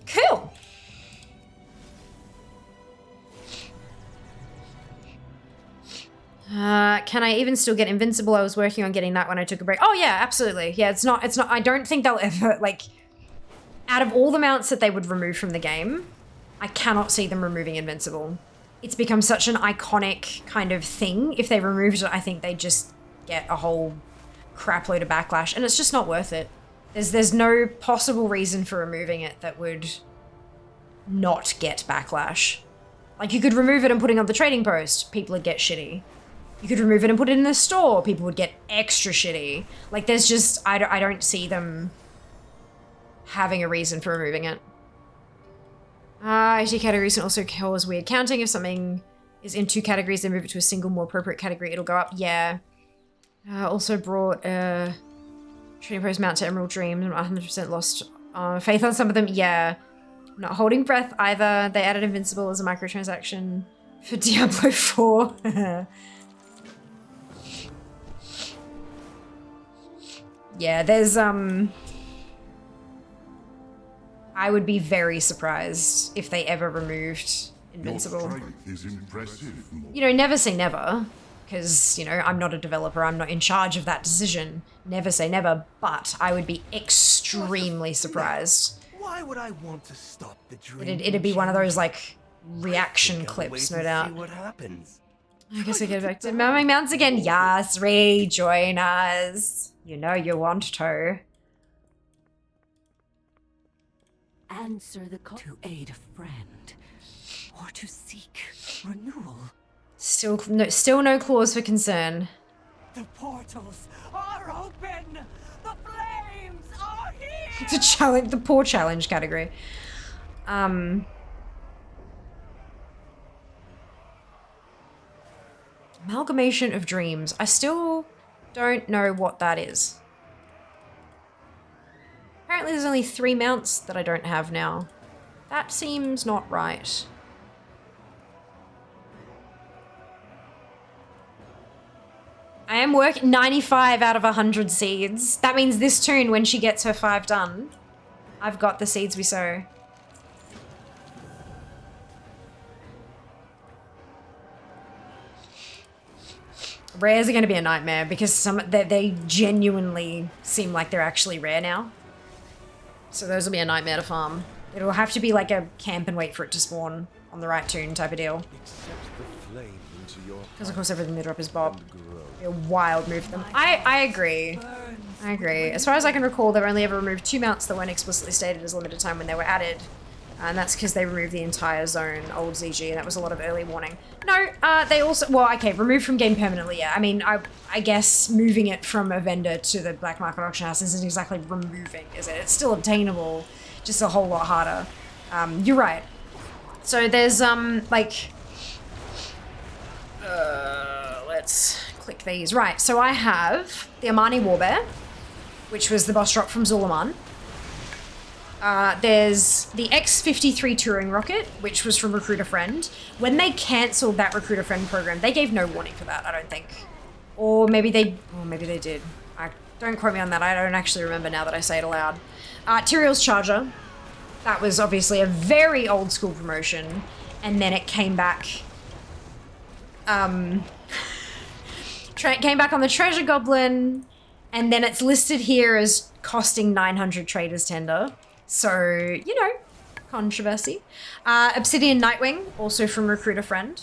Cool. Can I even still get invincible? I was working on getting that when I took a break. Oh, yeah, absolutely. Yeah, it's not, I don't think they'll ever, like, out of all the mounts that they would remove from the game, I cannot see them removing invincible. It's become such an iconic kind of thing. If they removed it, I think they'd just get a whole crap load of backlash, and it's just not worth it. There's no possible reason for removing it that would not get backlash. Like, you could remove it and put it on the trading post, people would get shitty. You could remove it and put it in the store, people would get extra shitty. Like, there's just, I don't see them having a reason for removing it. IT categories can also cause weird counting. If something is in 2 categories, then move it to a single, more appropriate category, it'll go up. Yeah. Also brought trading post mount to Emerald Dreams. I'm 100% lost faith on some of them. Yeah. Not holding breath either. They added Invincible as a microtransaction for Diablo 4. Yeah, there's I would be very surprised if they ever removed Invincible. Your strength is impressive. You know, never say never, because, you know, I'm not a developer, I'm not in charge of that decision. Never say never, but I would be extremely surprised. Why would I want to stop the dream? It'd be one of those, like, reaction clips, no doubt. What happens? I guess I get back to Mamming Mounts again. Yes, rejoin us. You know you want to. Answer the call to aid a friend, or to seek renewal. Still no clause for concern. The portals are open. The flames are here. It's a challenge, the poor challenge category. Amalgamation of dreams. I still don't know what that is. Apparently there's only 3 mounts that I don't have now. That seems not right. I am working 95 out of 100 seeds. That means this tune, when she gets her 5 done, I've got the seeds we sow. Rares are going to be a nightmare because they genuinely seem like they're actually rare now. So those will be a nightmare to farm. It'll have to be like a camp and wait for it to spawn on the right tune type of deal. Because of course everything they drop is Bob. Be a wild move for them. I agree. I agree. As far as I can recall, they've only ever removed 2 mounts that weren't explicitly stated as limited time when they were added. And that's because they removed the entire zone, old ZG, and that was a lot of early warning. No, they also, well, okay, removed from game permanently, yeah. I mean, I guess moving it from a vendor to the black market auction house isn't exactly removing, is it? It's still obtainable, just a whole lot harder. You're right. So there's, like, let's click these. Right, so I have the Amani Warbear, which was the boss drop from Zulaman. There's the X-53 touring rocket, which was from Recruit a Friend. When they cancelled that Recruit a Friend program, they gave no warning for that, I don't think. Or maybe they did. Don't quote me on that, I don't actually remember now that I say it aloud. Tyrael's Charger. That was obviously a very old school promotion. And then it came back. Came back on the Treasure Goblin. And then it's listed here as costing 900 Traders Tender. So, you know, controversy. Obsidian Nightwing, also from Recruit a Friend.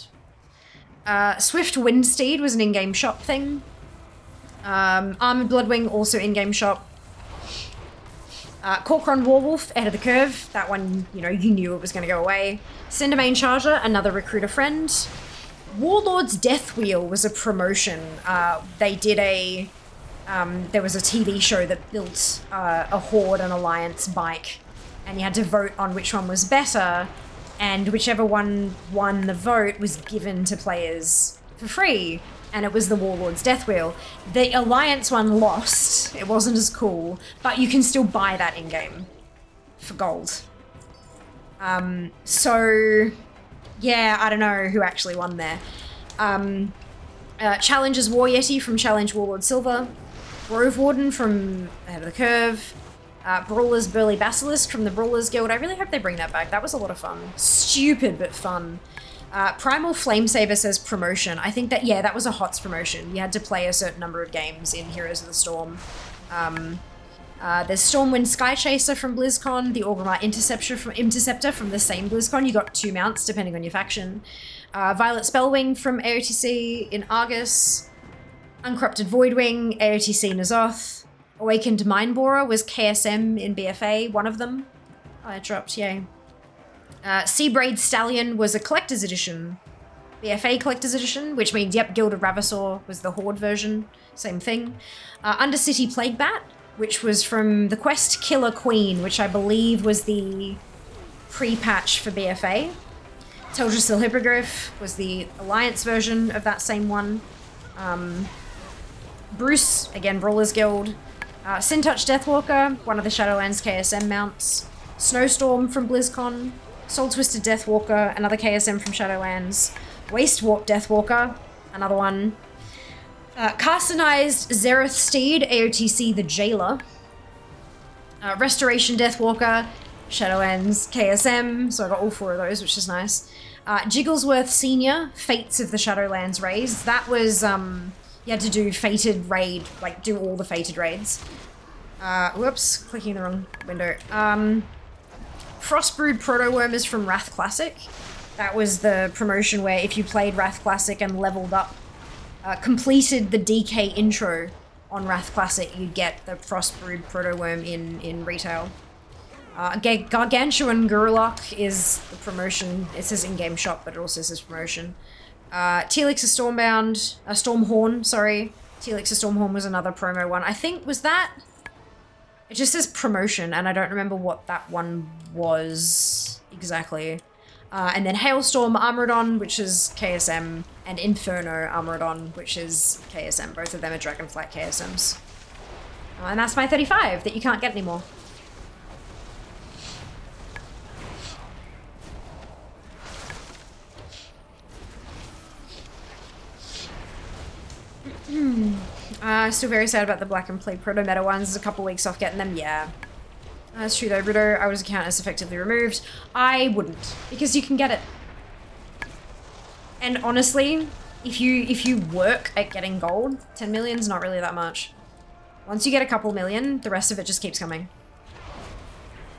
Swift Windsteed was an in-game shop thing. Armored Bloodwing, also in-game shop. Corcoran Warwolf, ahead of the curve. That one, you know, you knew it was going to go away. Cindermane Charger, another Recruit a Friend. Warlord's Death Wheel was a promotion. They did a... there was a TV show that built a Horde and Alliance bike, and you had to vote on which one was better, and whichever one won the vote was given to players for free, and it was the Warlord's Death Wheel. The Alliance one lost. It wasn't as cool, but you can still buy that in-game for gold. So, yeah, I don't know who actually won there. Challenger's War Yeti from Challenge Warlord Silver, Grove Warden from Ahead of the Curve, Brawler's Burly Basilisk from the Brawlers Guild. I really hope they bring that back. That was a lot of fun. Stupid, but fun. Primal Flamesaver says promotion. I think that, yeah, that was a HOTS promotion. You had to play a certain number of games in Heroes of the Storm. There's Stormwind Skychaser from BlizzCon, the Orgrimmar Interceptor from the same BlizzCon. You got 2 mounts depending on your faction. Violet Spellwing from AOTC in Argus. Uncorrupted Voidwing, AOTC N'Zoth. Awakened Mindborer was KSM in BFA, one of them. I dropped, yay. Seabraid Stallion was a collector's edition. BFA collector's edition, which means, yep, Gilded Ravasaur was the Horde version. Same thing. Undercity Plaguebat, which was from the Quest Killer Queen, which I believe was the pre-patch for BFA. Teldrassil Hippogriff was the Alliance version of that same one. Bruce, again, Brawlers Guild. Sintouch Deathwalker, one of the Shadowlands KSM mounts. Snowstorm from BlizzCon. Soul Twisted Deathwalker, another KSM from Shadowlands. Waste Warp Deathwalker, another one. Carcinized Zereth Steed, AOTC the Jailer. Restoration Deathwalker, Shadowlands KSM, so I got all 4 of those, which is nice. Jigglesworth Senior, Fates of the Shadowlands raids. That was, you had to do Fated raid, like do all the Fated raids. Whoops, clicking the wrong window. Frostbrood Proto-Worm is from Wrath Classic. That was the promotion where if you played Wrath Classic and leveled up, completed the DK intro on Wrath Classic, you'd get the Frostbrood Proto-Worm in retail. Gargantuan Gurlock is the promotion. It says in-game shop, but it also says promotion. Telix of Stormbound, Stormhorn, sorry. Telix of Stormhorn was another promo one. I think, was that? It just says promotion, and I don't remember what that one was exactly. And then Hailstorm Armoredon, which is KSM, and Inferno Armoredon, which is KSM. Both of them are Dragonflight KSMs. And that's my 35 that you can't get anymore. Still very sad about the Black and Plague Proto Meta ones. There's a couple weeks off getting them, yeah. That's true though, Rudo. I was account is effectively removed. I wouldn't, because you can get it. And honestly, if you work at getting gold, 10 million's not really that much. Once you get a couple million, the rest of it just keeps coming.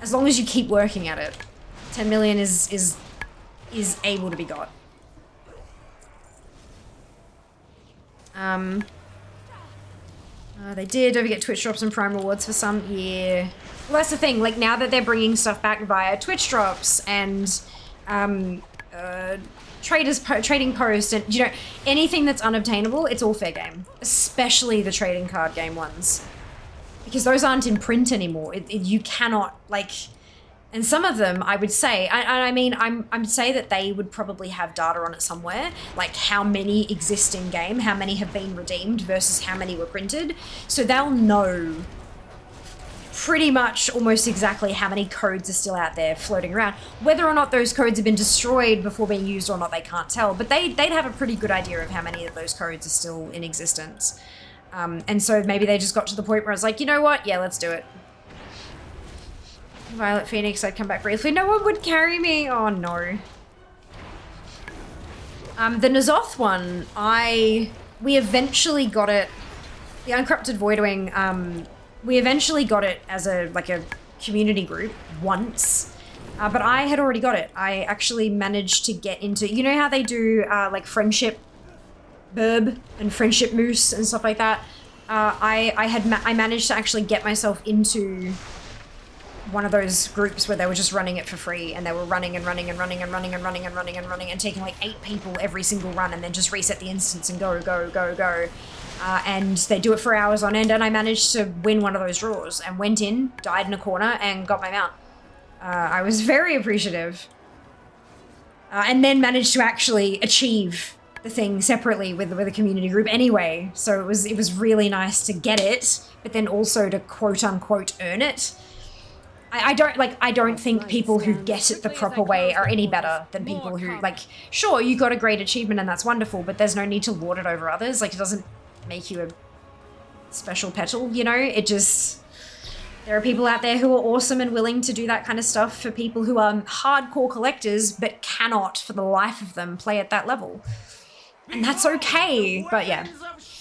As long as you keep working at it, 10 million is able to be got. They did. Don't forget Twitch drops and Prime rewards for some. Yeah. Well, that's the thing. Like, now that they're bringing stuff back via Twitch drops and trading post and, you know, anything that's unobtainable, it's all fair game. Especially the trading card game ones. Because those aren't in print anymore. You cannot, like... And some of them, I would say, I mean, I'm say that they would probably have data on it somewhere, like how many exist in game, how many have been redeemed versus how many were printed. So they'll know pretty much almost exactly how many codes are still out there floating around. Whether or not those codes have been destroyed before being used or not, they can't tell. But they'd have a pretty good idea of how many of those codes are still in existence. And so maybe they just got to the point where it's like, you know what? Yeah, let's do it. Violet Phoenix, I'd come back briefly. No one would carry me. Oh no. The N'Zoth one, we eventually got it. The Uncorrupted Voidwing, we eventually got it as a community group once, but I had already got it. I actually managed to get into, you know how they do like friendship burb and friendship moose and stuff like that. I managed to actually get myself into one of those groups where they were just running it for free, and they were running and running and running and running and running and running and running and taking like 8 people every single run, and then just reset the instance and go, go, go, go. And they do it for hours on end, and I managed to win one of those draws and went in, died in a corner, and got my mount. I was very appreciative. And then managed to actually achieve the thing separately with a community group anyway. So it was really nice to get it, but then also to quote unquote earn it. I don't think people who get it the proper way are any better than people who, like, sure, you got a great achievement and that's wonderful, but there's no need to lord it over others. Like, it doesn't make you a special petal, you know? It just... There are people out there who are awesome and willing to do that kind of stuff for people who are hardcore collectors but cannot, for the life of them, play at that level. And that's okay, but yeah.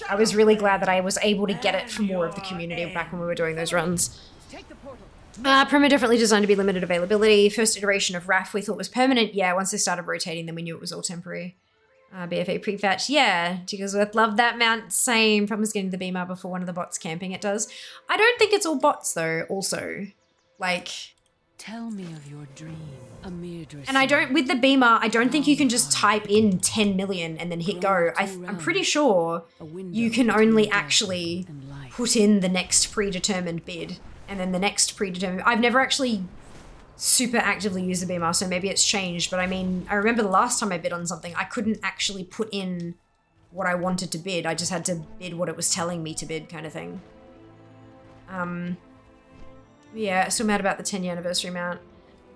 I was really glad that I was able to get it for more of the community back when we were doing those runs. Promo definitely designed to be limited availability. First iteration of RAF we thought was permanent. Yeah, once they started rotating, then we knew it was all temporary. BFA pre-fetch, yeah. Jigglesworth, love that mount. Same. Problem is getting the beamer before one of the bots camping. It does. I don't think it's all bots though. Also, like. Tell me of your dream, Amir. And I don't, with the beamer, I don't think you can just type in 10 million and then hit go. I'm pretty sure you can only actually put in the next predetermined bid and then the next predetermined. I've never actually super actively used the beamer, so maybe it's changed, but I mean, I remember the last time I bid on something, I couldn't actually put in what I wanted to bid. I just had to bid what it was telling me to bid, kind of thing. Yeah, still mad about the 10-year anniversary mount.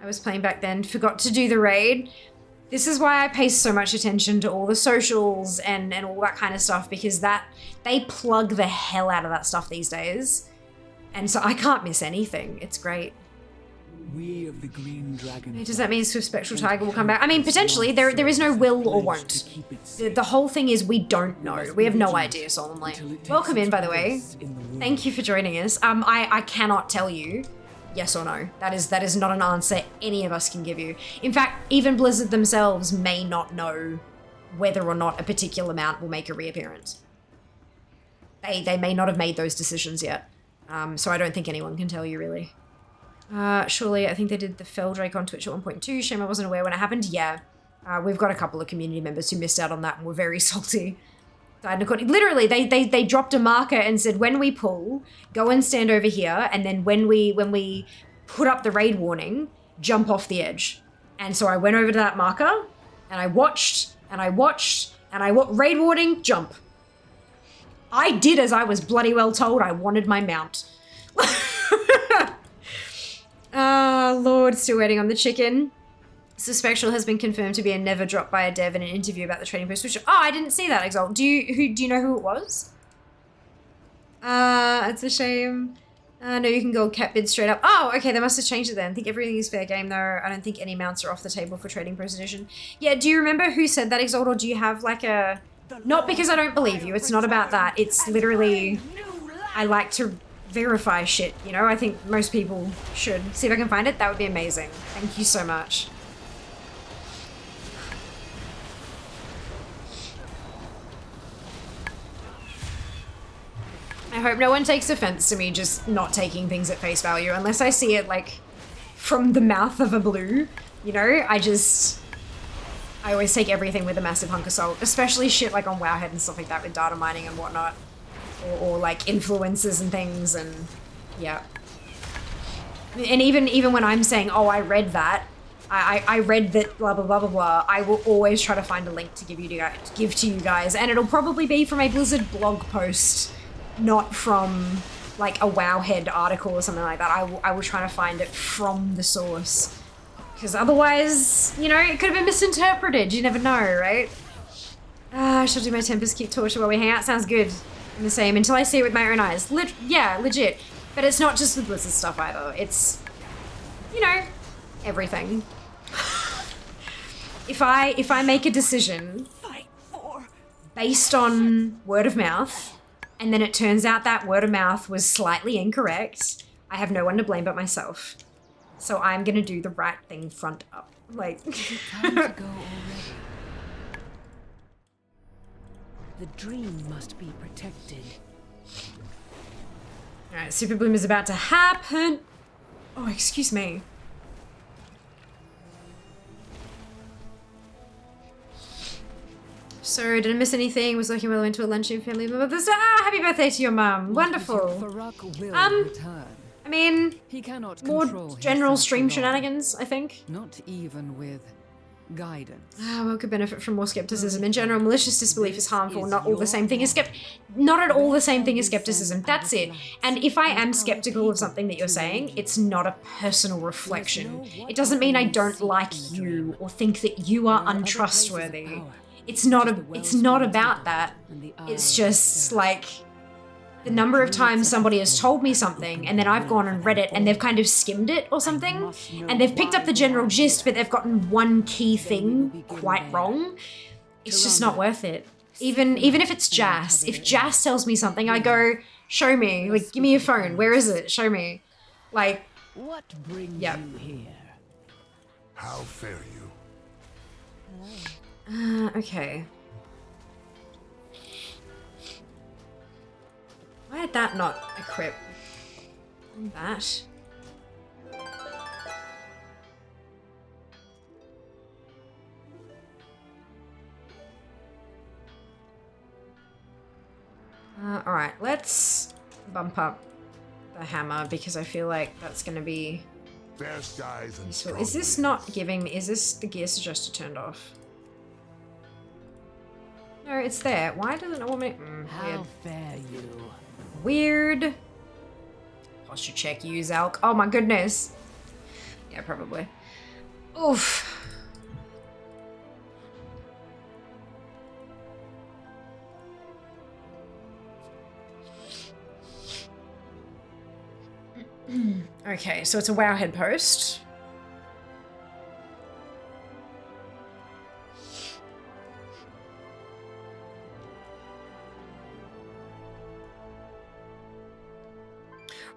I was playing back then, forgot to do the raid. This is why I pay so much attention to all the socials and all that kind of stuff, because they plug the hell out of that stuff these days. And so I can't miss anything. It's great. We of the Green Dragon. Does that mean Swift Spectral Tiger will come back? I mean, potentially. There is no will or won't. The whole thing is we don't know. We have no idea, solemnly. Welcome in, by the way. Thank you for joining us. I cannot tell you yes or no. That is not an answer any of us can give you. In fact, even Blizzard themselves may not know whether or not a particular amount will make a reappearance. They may not have made those decisions yet. So I don't think anyone can tell you, really. Surely, I think they did the Feldrake on Twitch at 1.2. Shame I wasn't aware when it happened. Yeah. We've got a couple of community members who missed out on that and were very salty. Literally, they dropped a marker and said, when we pull, go and stand over here, and then when we put up the raid warning, jump off the edge. And so I went over to that marker, and I watched, raid warning, jump. I did as I was bloody well told. I wanted my mount. Lord, still waiting on the chicken. Suspectual has been confirmed to be a never dropped by a dev in an interview about the trading post switch. Oh, I didn't see that, Exalt. Do you know who it was? It's a shame. No, you can go cat bid straight up. Oh, okay, they must have changed it then. I think everything is fair game though. I don't think any mounts are off the table for trading post edition. Yeah, do you remember who said that, Exalt, or do you have like a... Not because I don't believe you, it's not about that. It's literally... I like to verify shit, you know? I think most people should. See if I can find it. That would be amazing. Thank you so much. I hope no one takes offense to me just not taking things at face value, unless I see it, like, from the mouth of a blue, you know? I always take everything with a massive hunk of salt, especially shit like on Wowhead and stuff like that with data mining and whatnot. Or like influencers and things, and yeah. And even when I'm saying, oh, I read that, I read that blah, blah, blah, blah, blah, I will always try to find a link to give to you guys, and it'll probably be from a Blizzard blog post, not from like a Wowhead article or something like that. I will try to find it from the source, because otherwise, you know, it could have been misinterpreted. You never know, right? I shall do my Tempest keep torture while we hang out. Sounds good. I'm the same until I see it with my own eyes. Yeah, legit. But it's not just the Blizzard stuff either. It's, you know, everything. If I make a decision based on word of mouth, and then it turns out that word of mouth was slightly incorrect, I have no one to blame but myself. So I'm gonna do the right thing front up. Like... Time to go already. The dream must be protected. Alright, Super Bloom is about to happen. Oh, excuse me. So, did I miss anything? Was looking well into a luncheon family member. Happy birthday to your mum. Wonderful. I mean, he cannot more general stream shenanigans, I think. Not even with guidance. One could benefit from more skepticism. In general, malicious disbelief is harmful. Not all the same thing as not at all the same thing as skepticism. That's it. And if I am skeptical of something that you're saying, it's not a personal reflection. It doesn't mean I don't like you or think that you are untrustworthy. It's not about that. It's just like the number of times somebody has told me something and then I've gone and read it and they've kind of skimmed it or something and they've picked up the general gist but they've gotten one key thing quite wrong. It's just not worth it. Even if it's Jas. If Jas tells me something, I go, show me. Like, give me your phone. Where is it? Show me. Like, what brings you here? How fare you? Okay. Why did that not equip? And that. Alright, let's bump up the hammer because I feel like that's gonna be useful. Is this not giving me, is this the gear suggester turned off? No, it's there. Why does it not want me? How fare you? Weird. Posture check, use alk. Oh my goodness. Yeah, probably. Oof. Okay, so it's a WoW head post.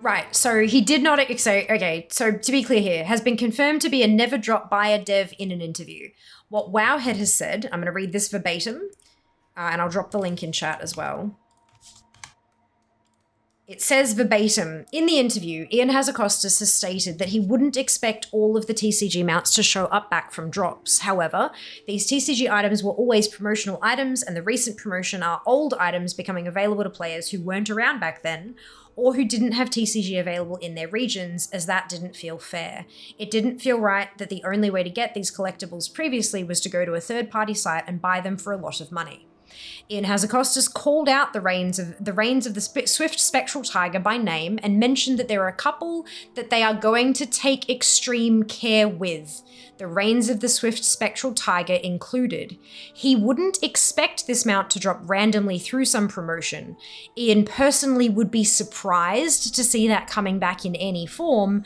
Right, so he did not say, okay, so to be clear here, has been confirmed to be a never drop by a dev in an interview. What Wowhead has said, I'm going to read this verbatim, and I'll drop the link in chat as well. It says verbatim, in the interview, Ian Hazacostas has stated that he wouldn't expect all of the TCG mounts to show up back from drops. However, these TCG items were always promotional items, and the recent promotion are old items becoming available to players who weren't around back then, or who didn't have TCG available in their regions, as that didn't feel fair. It didn't feel right that the only way to get these collectibles previously was to go to a third-party site and buy them for a lot of money. Ian Hazacostas called out the reigns of the Swift Spectral Tiger by name and mentioned that there are a couple that they are going to take extreme care with, the reigns of the Swift Spectral Tiger included. He wouldn't expect this mount to drop randomly through some promotion. Ian personally would be surprised to see that coming back in any form,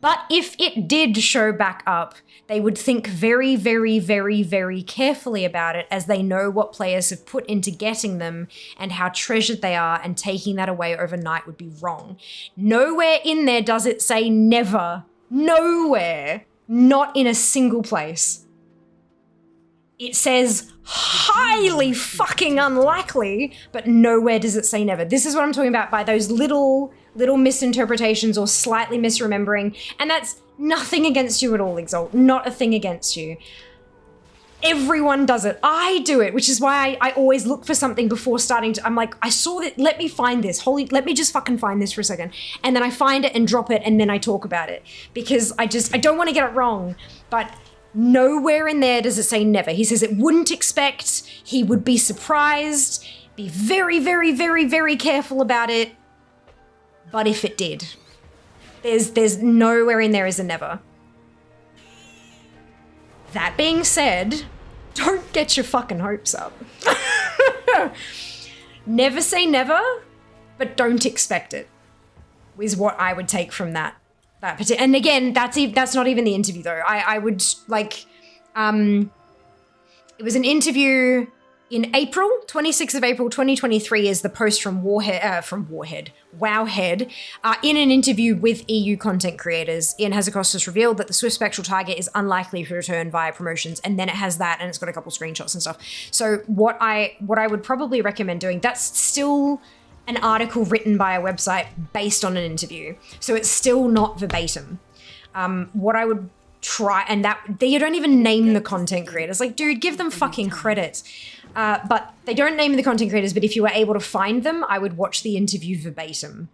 but if it did show back up, they would think very, very, very, very carefully about it, as they know what players have put into getting them and how treasured they are, and taking that away overnight would be wrong. Nowhere in there does it say never. Nowhere. Not in a single place. It says highly fucking unlikely, but nowhere does it say never. This is what I'm talking about by those little misinterpretations or slightly misremembering, and that's nothing against you at all, Exalt. Not a thing against you. Everyone does it. I do it, which is why I always look for something before starting to, I'm like, I saw that, let me find this. Let me just fucking find this for a second. And then I find it and drop it and then I talk about it. Because I don't want to get it wrong, but nowhere in there does it say never. He says it wouldn't expect, he would be surprised, be very, very, very, very careful about it. But if it did, there's nowhere in there is a never. That being said, don't get your fucking hopes up. Never say never, but don't expect it, is what I would take from that particular. And again, that's not even the interview though. I would like, it was an interview in April, 26th of April, 2023 is the post from Wowhead, in an interview with EU content creators. Ian Hazacostas revealed that the Swift Spectral Tiger is unlikely to return via promotions, and then it has that, and it's got a couple screenshots and stuff. So what I would probably recommend doing, that's still an article written by a website based on an interview. So it's still not verbatim. What I would try, and that they don't even name the content creators. Like, dude, give them fucking credit. But they don't name the content creators, but if you were able to find them, I would watch the interview verbatim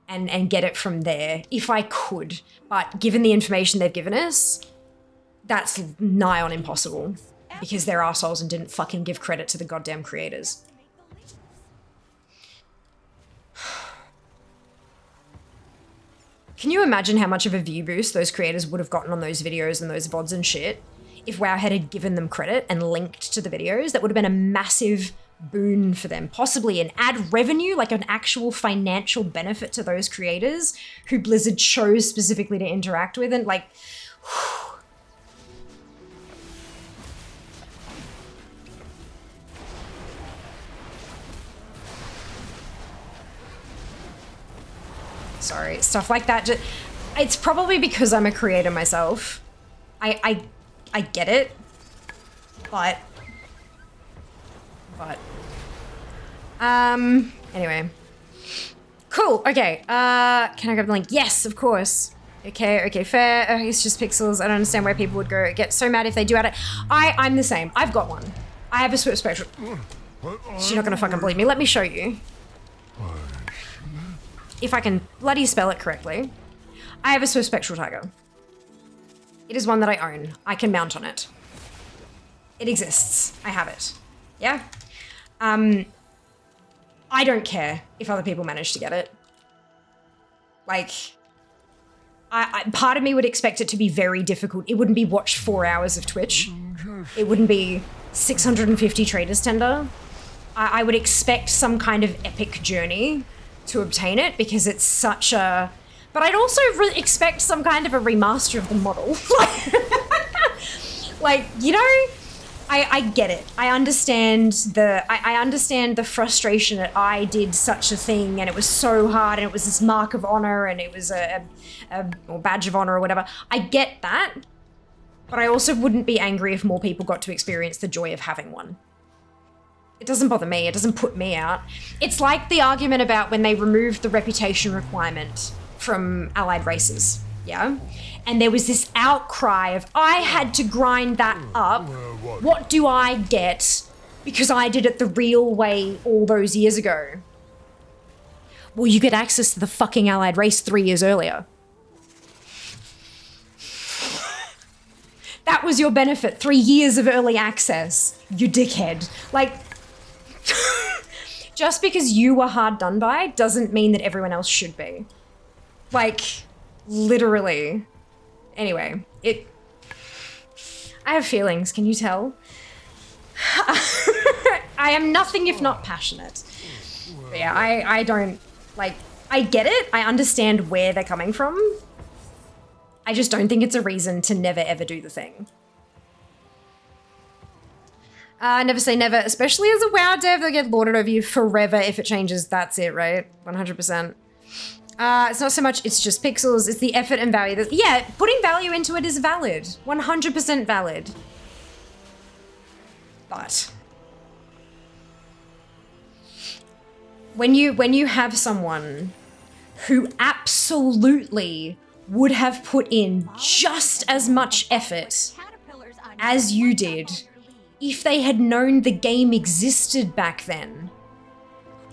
and get it from there if I could. But given the information they've given us, that's nigh on impossible because they're assholes and didn't fucking give credit to the goddamn creators. Can you imagine how much of a view boost those creators would have gotten on those videos and those VODs and shit if Wowhead had given them credit and linked to the videos? That would have been a massive boon for them, possibly an ad revenue, like an actual financial benefit to those creators who Blizzard chose specifically to interact with, and like, sorry, stuff like that. It's probably because I'm a creator myself. I get it, but anyway, cool. Okay, can I grab the link? Yes, of course. Okay, fair. It's just pixels. I don't understand where people would go get so mad if they do add it. I'm the same. I've got one. I have a Swift Spectral. She's not gonna fucking believe me. Let me show you. If I can bloody spell it correctly. I have a Swift Spectral Tiger. It is one that I own. I can mount on it. It exists. I have it. Yeah? I don't care if other people manage to get it. Like, part of me would expect it to be very difficult. It wouldn't be watch 4 hours of Twitch. It wouldn't be 650 traders tender. I would expect some kind of epic journey to obtain it because it's such a... But I'd also expect some kind of a remaster of the model. Like, you know, I get it. I understand the frustration that I did such a thing and it was so hard and it was this mark of honor and it was or badge of honor or whatever. I get that, but I also wouldn't be angry if more people got to experience the joy of having one. It doesn't bother me. It doesn't put me out. It's like the argument about when they removed the reputation requirement from allied races, yeah? And there was this outcry of, I had to grind that up. What do I get because I did it the real way all those years ago? Well, you get access to the fucking allied race 3 years earlier. That was your benefit, 3 years of early access, you dickhead. Like, just because you were hard done by doesn't mean that everyone else should be. Like, literally. Anyway, I have feelings, can you tell? I am nothing if not passionate. But yeah, I don't, like, I get it. I understand where they're coming from. I just don't think it's a reason to never ever do the thing. Never say never, especially as a WoW dev, they'll get lorded over you forever if it changes. That's it, right? 100%. It's not so much, it's just pixels, it's the effort and value. Yeah, putting value into it is valid. 100% valid. But when you have someone who absolutely would have put in just as much effort as you did if they had known the game existed back then,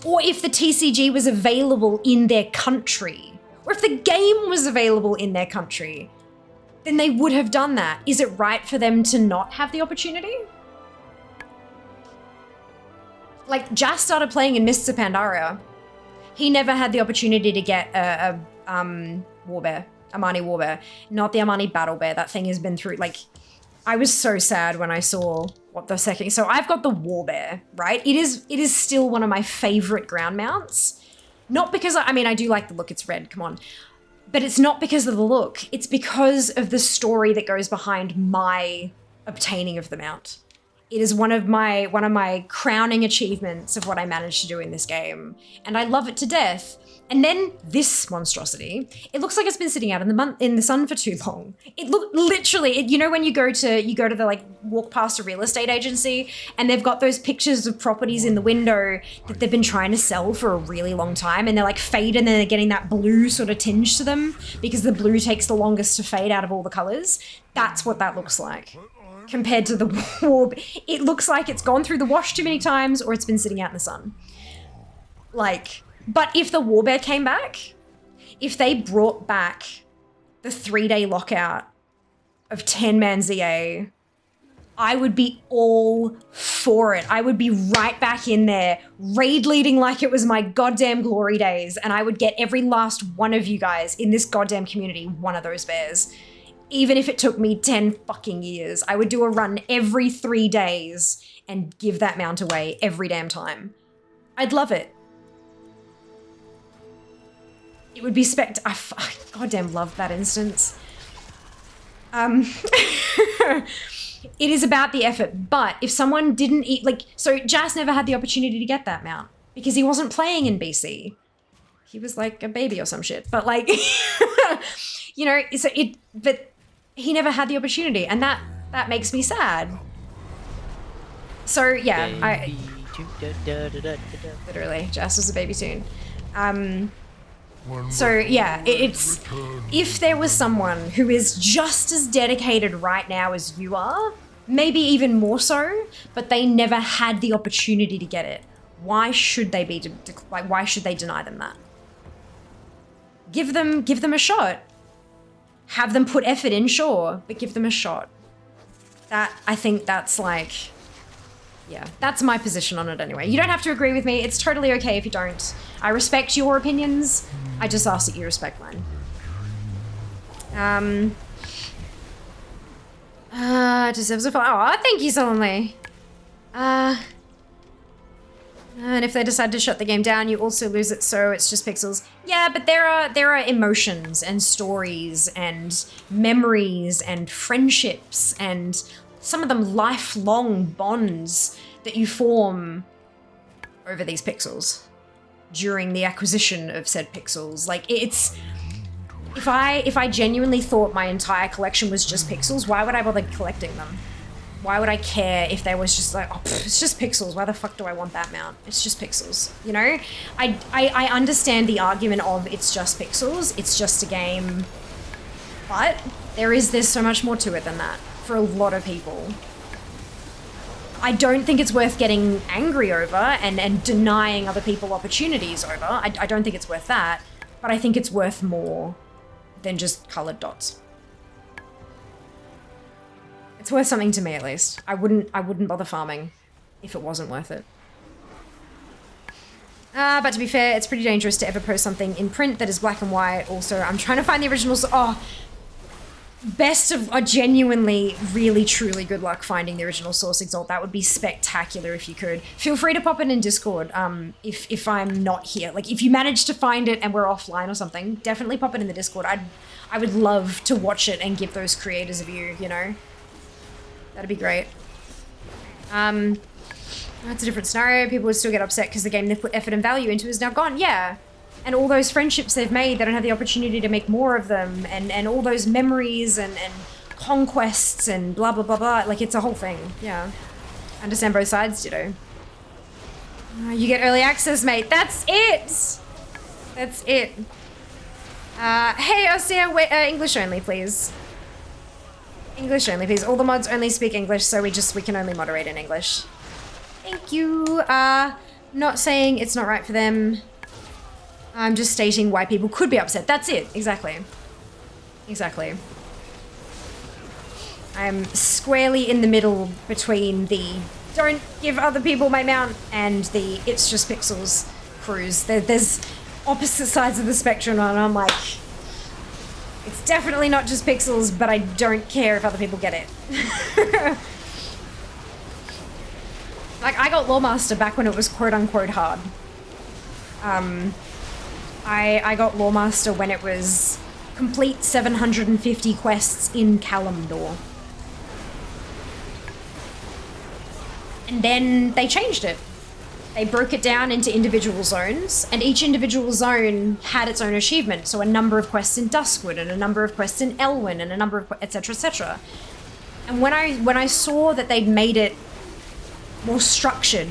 or if the TCG was available in their country, or if the game was available in their country, then they would have done that. Is it right for them to not have the opportunity? Like, Jas started playing in Mists of Pandaria. He never had the opportunity to get a Warbear, Amani Warbear, not the Amani Battle Bear. That thing has been through, like, I was so sad when I saw what the second, so I've got the Warbear, right? It is still one of my favorite ground mounts. Not because, I mean, I do like the look, it's red, come on. But it's not because of the look, it's because of the story that goes behind my obtaining of the mount. It is one of my crowning achievements of what I managed to do in this game, and I love it to death. And then this monstrosity, it looks like it's been sitting out in the sun for too long. It literally, you know when you go to the like walk past a real estate agency and they've got those pictures of properties in the window that they've been trying to sell for a really long time, and they're like faded and then they're getting that blue sort of tinge to them because the blue takes the longest to fade out of all the colors. That's what that looks like. Compared to the warb, it looks like it's gone through the wash too many times or it's been sitting out in the sun. Like, but if the warbear came back, if they brought back the 3-day lockout of 10-man ZA, I would be all for it. I would be right back in there, raid leading like it was my goddamn glory days, and I would get every last one of you guys in this goddamn community one of those bears. Even if it took me 10 fucking years, I would do a run every 3 days and give that mount away every damn time. I'd love it. It would be I goddamn love that instance. It is about the effort, but if someone didn't eat, like, so Jas never had the opportunity to get that mount because he wasn't playing in BC. He was like a baby or some shit, but like, you know, but he never had the opportunity, and that makes me sad. So yeah, literally, Jas was a baby tune. So yeah, it's, if there was someone who is just as dedicated right now as you are, maybe even more so, but they never had the opportunity to get it, why should they be, like, why should they deny them that? Give them a shot. Have them put effort in, sure, but give them a shot. I think that's like, yeah, that's my position on it anyway. You don't have to agree with me. It's totally okay if you don't. I respect your opinions. I just ask that you respect mine. Deserves a follow. Oh, thank you, Solemnly. And if they decide to shut the game down, you also lose it, so it's just pixels. Yeah, but there are emotions and stories and memories and friendships and some of them lifelong bonds that you form over these pixels during the acquisition of said pixels. Like, it's, if I genuinely thought my entire collection was just pixels, why would I bother collecting them? Why would I care if there was just like, oh, it's just pixels, why the fuck do I want that mount? It's just pixels, you know? I understand the argument of it's just pixels, it's just a game, but there's so much more to it than that for a lot of people. I don't think it's worth getting angry over and denying other people opportunities over. I don't think it's worth that, but I think it's worth more than just colored dots. It's worth something to me, at least. I wouldn't bother farming if it wasn't worth it. But to be fair, it's pretty dangerous to ever post something in print that is black and white. Also, I'm trying to find the originals. Oh, best of, genuinely, really, truly good luck finding the original source Exalt. That would be spectacular if you could. Feel free to pop it in Discord if I'm not here. Like, if you manage to find it and we're offline or something, definitely pop it in the Discord. I would love to watch it and give those creators a view, you know? That'd be great. That's a different scenario. People would still get upset because the game they've put effort and value into is now gone. Yeah. And all those friendships they've made, they don't have the opportunity to make more of them. And all those memories and conquests and blah, blah, blah, blah. Like, it's a whole thing. Yeah. Understand both sides, ditto. You get early access, mate. That's it. That's it. Hey, Osea, wait, English only, please. English only, please. All the mods only speak English, so we can only moderate in English. Thank you. Not saying it's not right for them. I'm just stating why people could be upset. That's it. Exactly. Exactly. I'm squarely in the middle between the don't give other people my mount and the it's just pixels crews. There's opposite sides of the spectrum, and I'm like, it's definitely not just pixels, but I don't care if other people get it. Like, I got Lawmaster back when it was quote-unquote hard. I got Lawmaster when it was complete 750 quests in Kalimdor. And then they changed it. They broke it down into individual zones, and each individual zone had its own achievement. So a number of quests in Duskwood, and a number of quests in Elwyn, and a number of etc. etc. And when I saw that they'd made it more structured,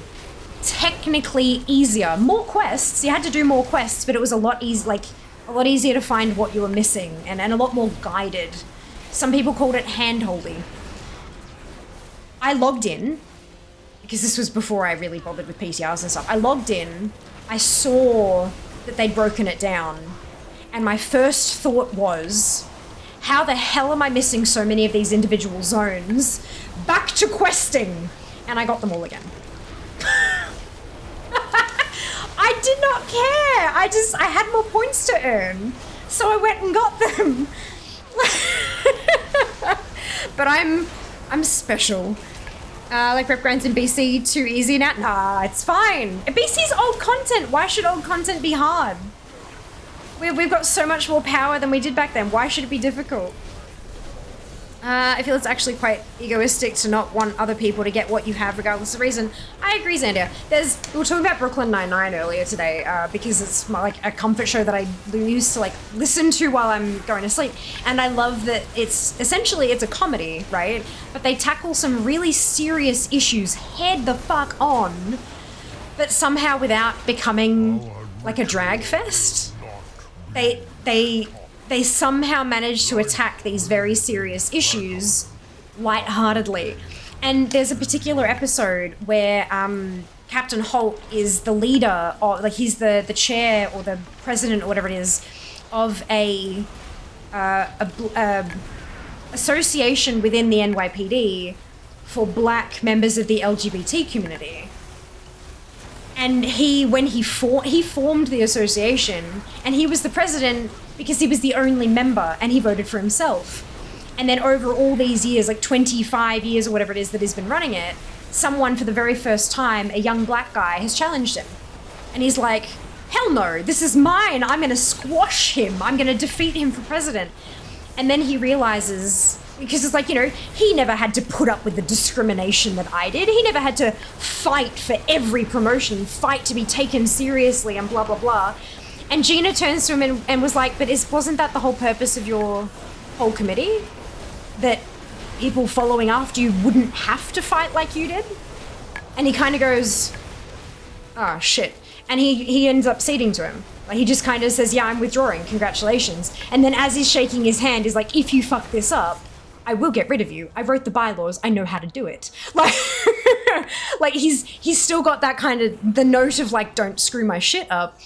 technically easier, more quests. You had to do more quests, but it was a lot easier to find what you were missing, and a lot more guided. Some people called it hand-holding. I logged in, because this was before I really bothered with PTRs and stuff. I logged in, I saw that they'd broken it down, and my first thought was, how the hell am I missing so many of these individual zones? Back to questing! And I got them all again. I did not care. I had more points to earn, so I went and got them. But I'm special. Like rep grinds in BC too easy now? Nah, it's fine. BC's old content. Why should old content be hard? We've got so much more power than we did back then. Why should it be difficult? I feel it's actually quite egoistic to not want other people to get what you have regardless of reason. I agree, Xandia. We were talking about Brooklyn Nine-Nine earlier today because it's like a comfort show that I used to like listen to while I'm going to sleep. And I love that it's a comedy, right? But they tackle some really serious issues head the fuck on, but somehow without becoming like a drag fest. They somehow manage to attack these very serious issues lightheartedly. And there's a particular episode where Captain Holt is the leader, or like he's the chair or the president or whatever it is, of a association within the NYPD for black members of the LGBT community. And when he formed the association, and he was the president because he was the only member and he voted for himself. And then over all these years, like 25 years or whatever it is that he's been running it, someone for the very first time, a young black guy, has challenged him. And he's like, hell no, this is mine. I'm going to squash him. I'm going to defeat him for president. And then he realizes, because it's like, you know, he never had to put up with the discrimination that I did. He never had to fight for every promotion, fight to be taken seriously and blah, blah, blah. And Gina turns to him and was like, but wasn't that the whole purpose of your whole committee? That people following after you wouldn't have to fight like you did? And he kind of goes, oh, shit. And he ends up ceding to him. Like, he just kind of says, yeah, I'm withdrawing, congratulations. And then as he's shaking his hand, he's like, if you fuck this up, I will get rid of you. I wrote the bylaws. I know how to do it. Like, like he's still got that kind of, the note of like, don't screw my shit up.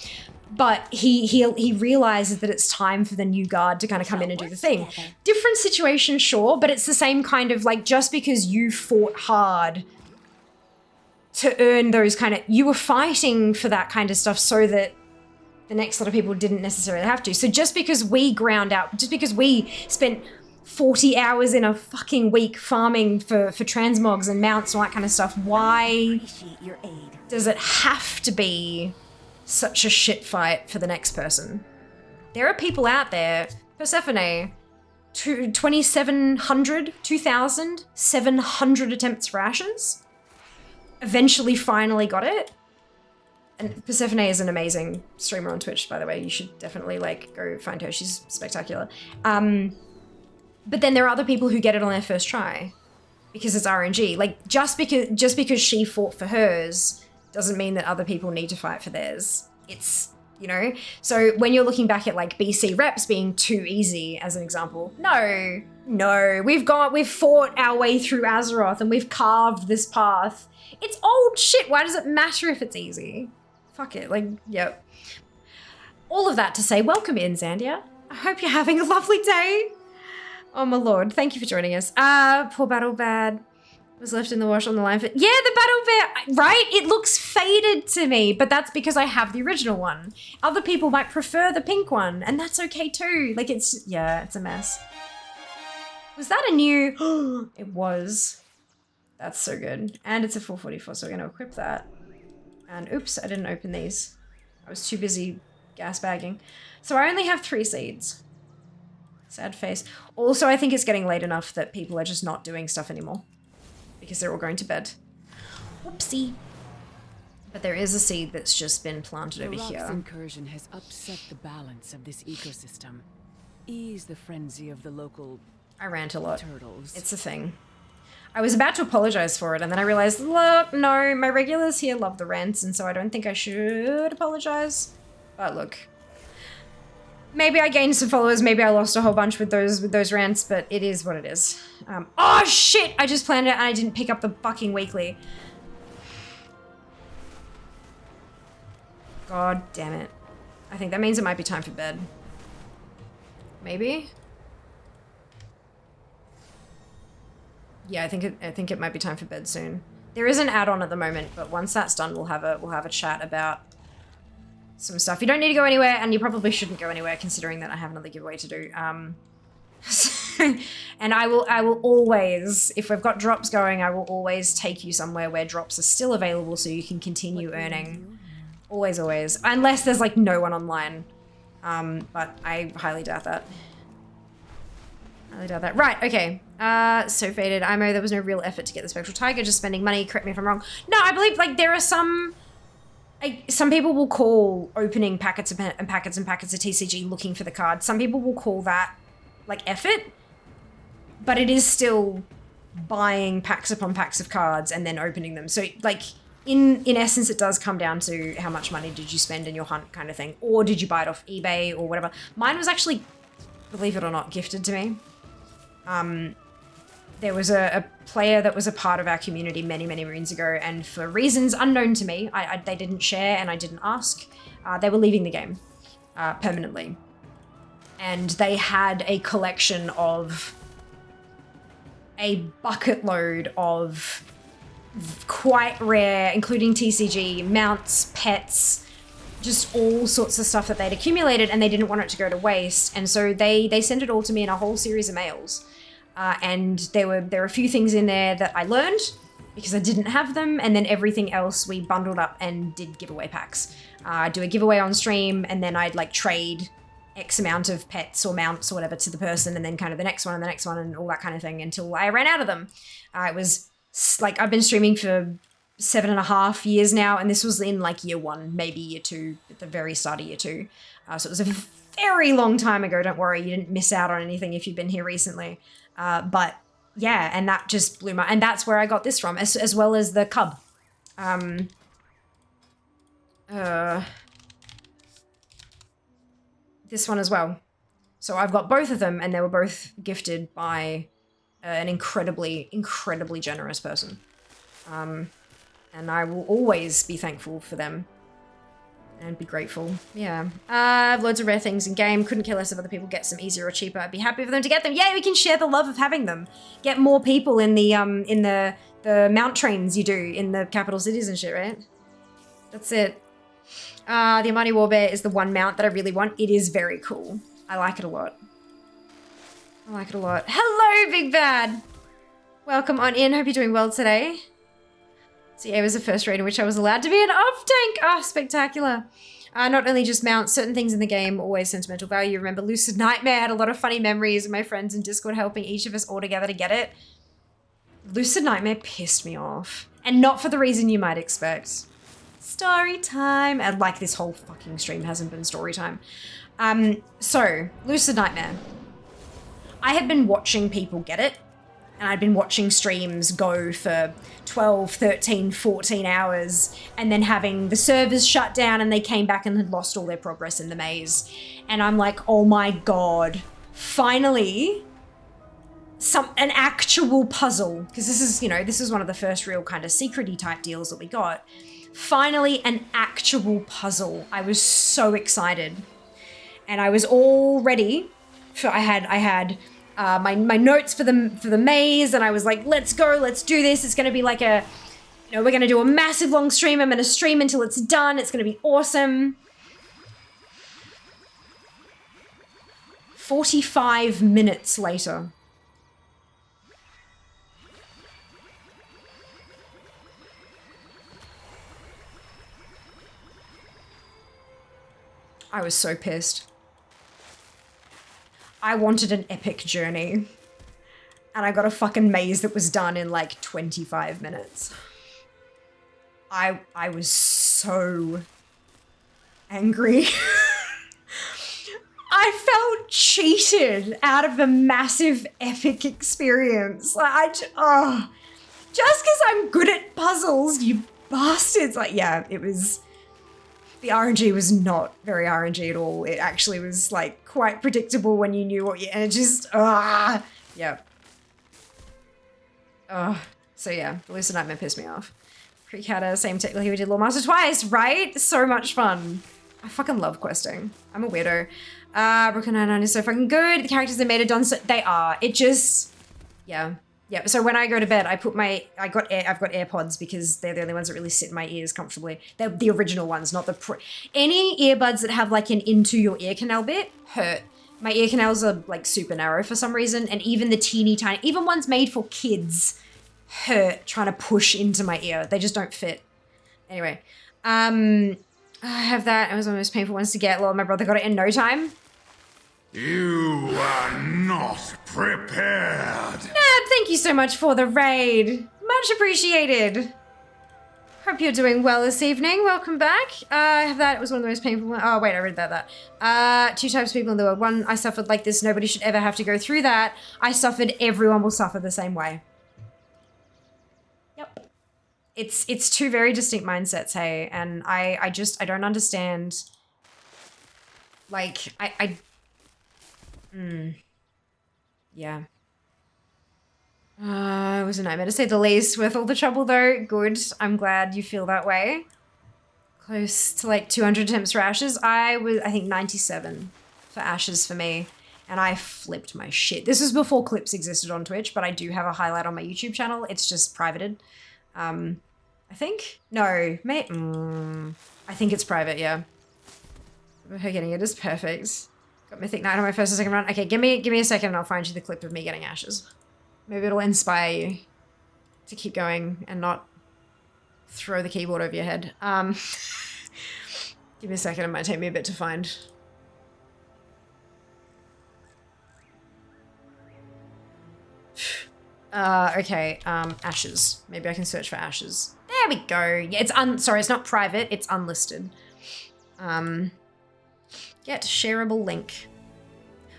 But he realizes that it's time for the new guard to kind of come in and do the thing. Different situation, sure, but it's the same kind of like, just because you fought hard to earn those kind of, you were fighting for that kind of stuff so that the next lot of people didn't necessarily have to. So just because we ground out, just because we spent 40 hours in a fucking week farming for transmogs and mounts and all that kind of stuff, why does it have to be such a shit fight for the next person? There are people out there, Persephone, 2,700 attempts for Ashes, eventually finally got it. And Persephone is an amazing streamer on Twitch, by the way. You should definitely like go find her. She's spectacular. But then there are other people who get it on their first try because it's RNG. Like just because she fought for hers doesn't mean that other people need to fight for theirs. It's, you know, so when you're looking back at like BC reps being too easy as an example, no, we've fought our way through Azeroth and we've carved this path. It's old shit. Why does it matter if it's easy? Fuck it. Like, yep. All of that to say, welcome in, Xandia. I hope you're having a lovely day. Oh my lord, thank you for joining us. Poor Battle Bad was left in the wash on the line for, yeah, the Battle Bear, right? It looks faded to me, but that's because I have the original one. Other people might prefer the pink one, and that's okay too. Like it's a mess. Was that a new, it was. That's so good. And it's a 444, so we're gonna equip that. And oops, I didn't open these. I was too busy gas bagging. So I only have 3 seeds. Sad face. Also, I think it's getting late enough that people are just not doing stuff anymore because they're all going to bed. Whoopsie. But there is a seed that's just been planted over The rock's here. incursion has upset the balance of this ecosystem. Ease the frenzy of the local I rant a lot. turtles. It's a thing. I was about to apologize for it, and then I realized, look, no, my regulars here love the rants, and so I don't think I should apologize. But look, maybe I gained some followers, maybe I lost a whole bunch with those rants, but it is what it is. Oh shit! I just planned it and I didn't pick up the fucking weekly. God damn it. I think that means it might be time for bed. Maybe? Yeah, I think it might be time for bed soon. There is an add-on at the moment, but once that's done, we'll have a chat about some stuff. You don't need to go anywhere, and you probably shouldn't go anywhere, considering that I have another giveaway to do. And I will always, if we've got drops going, I will always take you somewhere where drops are still available, so you can continue earning. Always, always, unless there's like no one online. But I highly doubt that. Highly doubt that. Right, okay. So faded. I know there was no real effort to get the spectral tiger, just spending money. Correct me if I'm wrong. No, I believe like there are some people will call opening packets and packets of TCG looking for the card. Some people will call that like effort, but it is still buying packs upon packs of cards and then opening them. So like in essence, it does come down to how much money did you spend in your hunt kind of thing, or did you buy it off eBay or whatever. Mine was actually, believe it or not, gifted to me. There was a player that was a part of our community many, many moons ago, and for reasons unknown to me, they didn't share and I didn't ask, they were leaving the game permanently. And they had a collection of a bucket load of quite rare, including TCG, mounts, pets, just all sorts of stuff that they'd accumulated, and they didn't want it to go to waste. And so they sent it all to me in a whole series of mails. And there were a few things in there that I learned because I didn't have them, and then everything else we bundled up and did giveaway packs. Do a giveaway on stream, and then I'd like trade X amount of pets or mounts or whatever to the person, and then kind of the next one and the next one and all that kind of thing until I ran out of them. It was like, I've been streaming for 7.5 years now, and this was in like year 1, maybe year 2, at the very start of year 2. So it was a very long time ago. Don't worry, you didn't miss out on anything if you've been here recently. But yeah, and that just blew and that's where I got this from, as well as the cub. This one as well. So I've got both of them, and they were both gifted by an incredibly, incredibly generous person. And I will always be thankful for them and be grateful. Yeah. I have loads of rare things in game. Couldn't care less if other people get some easier or cheaper. I'd be happy for them to get them. Yeah, we can share the love of having them. Get more people in the mount trains you do in the capital cities and shit, right? That's it. The Amani Warbear is the one mount that I really want. It is very cool. I like it a lot. I like it a lot. Hello, Big Bad! Welcome on in. Hope you're doing well today. So yeah, it was the first raid in which I was allowed to be an off-tank. Oh, spectacular. Not only just mounts, certain things in the game, always sentimental value. Remember Lucid Nightmare, had a lot of funny memories of my friends in Discord helping each of us all together to get it. Lucid Nightmare pissed me off. And not for the reason you might expect. Story time. And like this whole fucking stream hasn't been story time. So, Lucid Nightmare. I had been watching people get it. And I'd been watching streams go for 12, 13, 14 hours, and then having the servers shut down, and they came back and had lost all their progress in the maze. And I'm like, oh my god, finally, an actual puzzle. Because this is, you know, this is one of the first real kind of secret-y type deals that we got. Finally, an actual puzzle. I was so excited. And I was all ready. I had my notes for the maze, and I was like, let's go, let's do this. It's gonna be like we're gonna do a massive long stream. I'm gonna stream until it's done. It's gonna be awesome. 45 minutes later. I was so pissed. I wanted an epic journey. And I got a fucking maze that was done in like 25 minutes. I was so angry. I felt cheated out of a massive epic experience. Like, just because I'm good at puzzles, you bastards. Like, yeah, it was, the RNG was not very RNG at all. It actually was like quite predictable when you knew what you, and it just, yeah. So yeah, the Lucid Nightmare pissed me off. Creek had a same technically we did Lore Master twice, right? So much fun. I fucking love questing. I'm a weirdo. Brooklyn Nine-Nine is so fucking good. The characters they made it done so they are. It just, yeah. Yeah, so when I go to bed, I've got AirPods because they're the only ones that really sit in my ears comfortably. They're the original ones, not the any earbuds that have like an into your ear canal bit hurt. My ear canals are like super narrow for some reason, and even the teeny tiny, even ones made for kids hurt trying to push into my ear. They just don't fit. Anyway, I have that. It was one of the most painful ones to get. Lord, my brother got it in no time. You are not prepared. Thank you so much for the raid. Much appreciated. Hope you're doing well this evening. Welcome back. I have that. It was one of the most painful ones. Oh, wait, I read that. 2 types of people in the world. One, I suffered like this. Nobody should ever have to go through that. I suffered. Everyone will suffer the same way. Yep. It's two very distinct mindsets, hey? And I don't understand. Like, yeah. It was a nightmare to say the least. Worth all the trouble though. Good. I'm glad you feel that way. Close to like 200 attempts for Ashes. I think 97 for Ashes for me. And I flipped my shit. This was before clips existed on Twitch, but I do have a highlight on my YouTube channel. It's just privated. I think? No. I think it's private, yeah. Her getting it is perfect. Got Mythic Knight on my first and second run. Okay, give me a second and I'll find you the clip of me getting Ashes. Maybe it'll inspire you to keep going and not throw the keyboard over your head. Give me a second, it might take me a bit to find. Okay, Ashes. Maybe I can search for Ashes. There we go. Yeah, sorry, it's not private, it's unlisted. Get shareable link.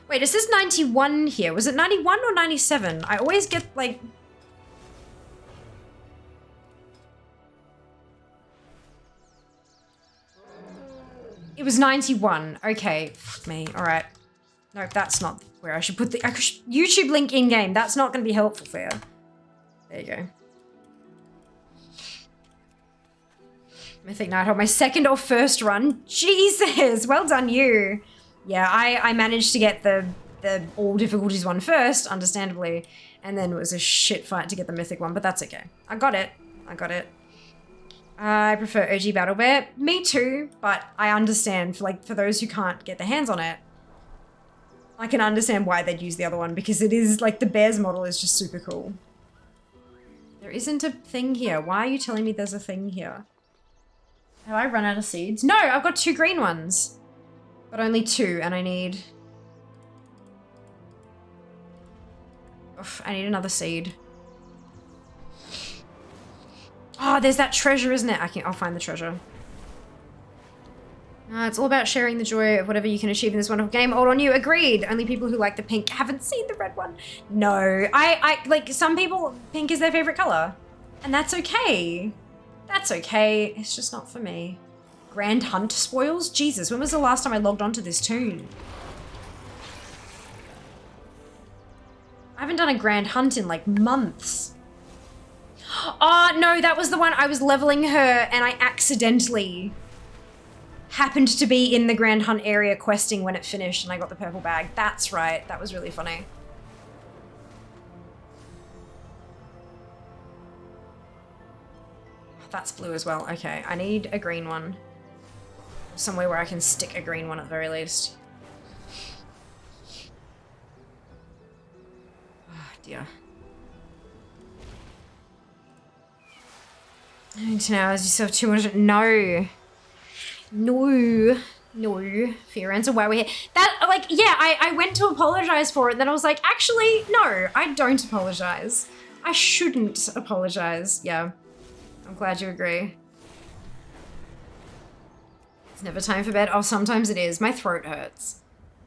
Wait, it says 91 here. Was it 91 or 97? I always get like... It was 91. Okay, fuck me. All right. Nope, that's not where I should put the YouTube link in-game. That's not going to be helpful for you. There you go. Mythic Nighthawk, my second or first run. Jesus, well done you. Yeah, I managed to get the all difficulties one first, understandably, and then it was a shit fight to get the mythic one, but that's okay. I got it. I prefer OG Battle Bear. Me too, but I understand for those who can't get their hands on it, I can understand why they'd use the other one because it is like the bear's model is just super cool. There isn't a thing here. Why are you telling me there's a thing here? Have I run out of seeds? No, I've got 2 green ones. But only 2, and I need... Oof, I need another seed. Oh, there's that treasure, isn't it? I'll find the treasure. It's all about sharing the joy of whatever you can achieve in this wonderful game. Old on you, agreed. Only people who like the pink haven't seen the red one. No, I like, some people, pink is their favorite color. And that's okay. That's okay. It's just not for me. Grand Hunt spoils? Jesus, when was the last time I logged onto this tune? I haven't done a Grand Hunt in like months. Oh, no, that was the one I was leveling her and I accidentally happened to be in the Grand Hunt area questing when it finished and I got the purple bag. That's right. That was really funny. That's blue as well. Okay, I need a green one. Somewhere where I can stick a green one at the very least. Oh, dear. 19 hours, you still have 200. No. Fear answer why we're here. That, like, yeah, I went to apologize for it, and then I was like, actually, no, I don't apologize. I shouldn't apologize. Yeah. I'm glad you agree. It's never time for bed. Oh, sometimes it is. My throat hurts.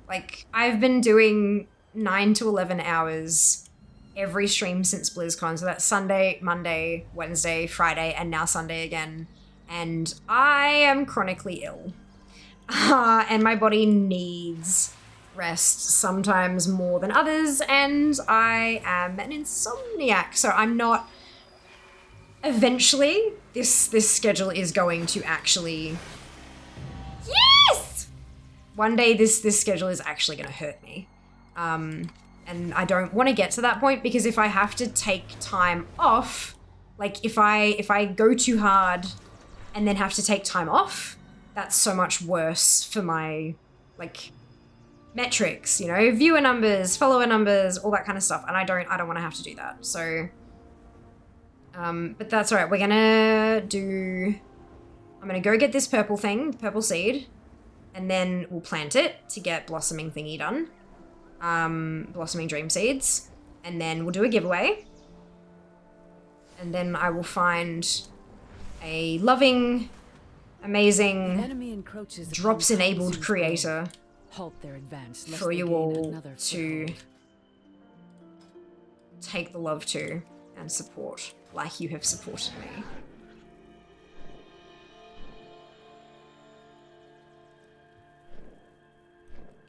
Like, I've been doing 9 to 11 hours every stream since BlizzCon. So that's Sunday, Monday, Wednesday, Friday, and now Sunday again. And I am chronically ill. And my body needs rest, sometimes more than others, and I am an insomniac, so I'm not... Eventually, this schedule is going to actually... Yes! One day this schedule is actually going to hurt me. And I don't want to get to that point, because if I have to take time off, like if I go too hard and then have to take time off, that's so much worse for my, like, metrics, you know, viewer numbers, follower numbers, all that kind of stuff. And I don't want to have to do that. So, but that's all right. I'm gonna go get this purple thing, purple seed, and then we'll plant it to get blossoming thingy done. Blossoming dream seeds. And then we'll do a giveaway. And then I will find a loving, amazing, drops-enabled creator for you all to take the love to and support like you have supported me.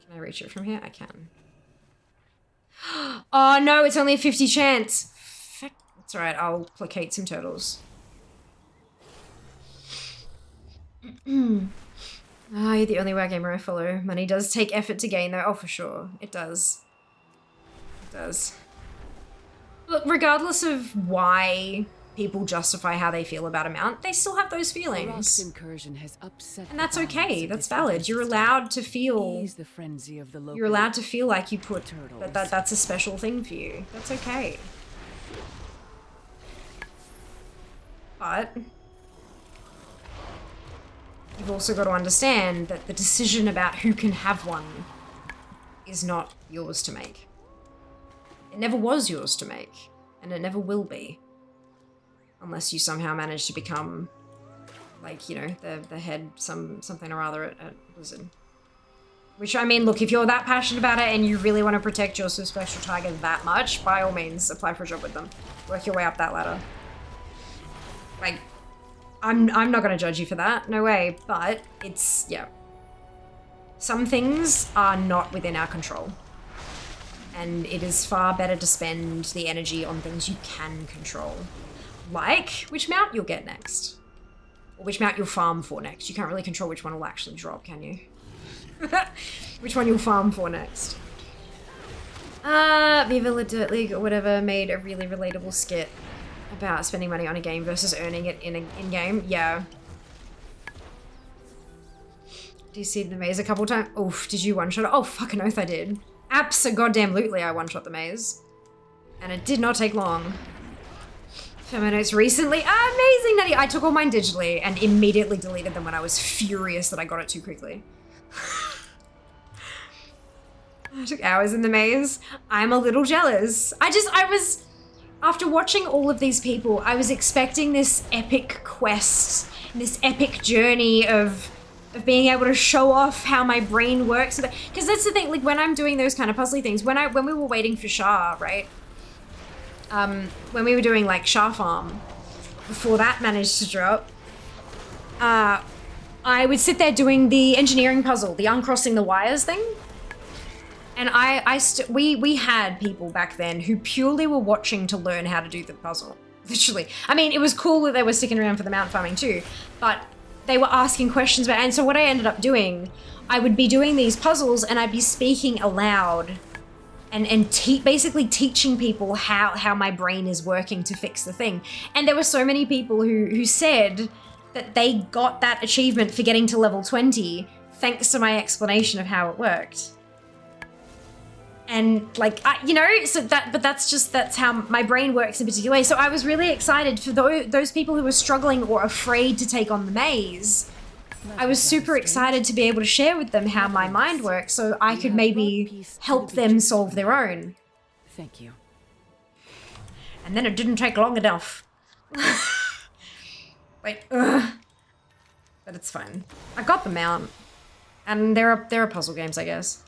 Can I reach it from here? I can. Oh no, it's only a 50 chance. It's alright, I'll placate some turtles. Ah, you're the only wargamer I follow. Money does take effort to gain though. Oh, for sure. It does. It does. Look, regardless of why people justify how they feel about a mount, they still have those feelings. And that's okay. That's valid. You're allowed to feel... You're allowed to feel like you put... That's a special thing for you. That's okay. But... you've also got to understand that the decision about who can have one is not yours to make. It never was yours to make, and it never will be. Unless you somehow manage to become, like, you know, the head something or other at Blizzard. Which, I mean, look, if you're that passionate about it and you really want to protect your special tiger that much, by all means, apply for a job with them. Work your way up that ladder. Like... I'm not gonna judge you for that, no way, but it's, yeah. Some things are not within our control. And it is far better to spend the energy on things you can control. Like which mount you'll get next. Or which mount you'll farm for next. You can't really control which one will actually drop, can you? Which one you'll farm for next. Viva La Dirt League or whatever made a really relatable skit about spending money on a game versus earning it in-game. Yeah. Do you see the maze a couple times? Oof, did you one-shot it? Oh, fucking oath I did. Abso-goddamn-lutely I one-shot the maze. And it did not take long. Found my notes recently. Amazing, Natty! I took all mine digitally and immediately deleted them when I was furious that I got it too quickly. I took hours in the maze. I'm a little jealous. I was... After watching all of these people, I was expecting this epic quest, this epic journey of being able to show off how my brain works. Because that's the thing, like when I'm doing those kind of puzzly things, when we were waiting for Shah, right? When we were doing like Shah Farm, before that managed to drop, I would sit there doing the engineering puzzle, the uncrossing the wires thing. And we had people back then who purely were watching to learn how to do the puzzle. Literally. I mean, it was cool that they were sticking around for the mount farming too, but they were asking questions about, and so what I ended up doing, I would be doing these puzzles and I'd be speaking aloud and basically teaching people how my brain is working to fix the thing. And there were so many people who said that they got that achievement for getting to level 20 thanks to my explanation of how it worked. And like, you know, but that's how my brain works in a particular way. So I was really excited for those people who were struggling or afraid to take on the maze. I was super excited to be able to share with them how my mind works so I could maybe help them solve their own. Thank you. And then it didn't take long enough. Like, ugh. but it's fine. I got the mount, and there are puzzle games, I guess.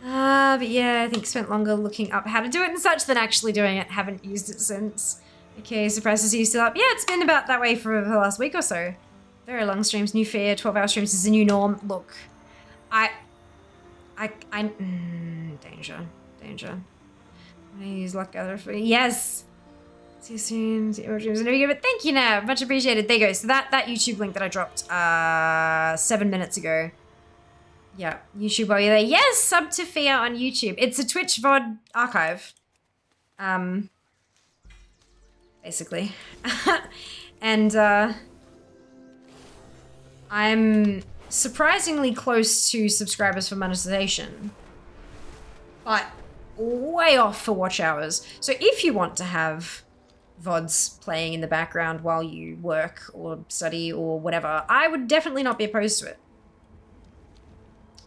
But yeah, I think spent longer looking up how to do it and such than actually doing it. Haven't used it since. Okay, surprised to see you still up. Yeah, it's been about that way for the last week or so. Very long streams, new fear, 12-hour streams is the new norm. Look, danger. I use luck other for yes. See you soon. See your dreams and everything. But thank you, Nav. Much appreciated. There you go. So that YouTube link that I dropped 7 minutes ago. Yeah, YouTube while you're there. Yes, sub to Fia on YouTube. It's a Twitch VOD archive. Basically. And I'm surprisingly close to subscribers for monetization. But way off for watch hours. So if you want to have VODs playing in the background while you work or study or whatever, I would definitely not be opposed to it.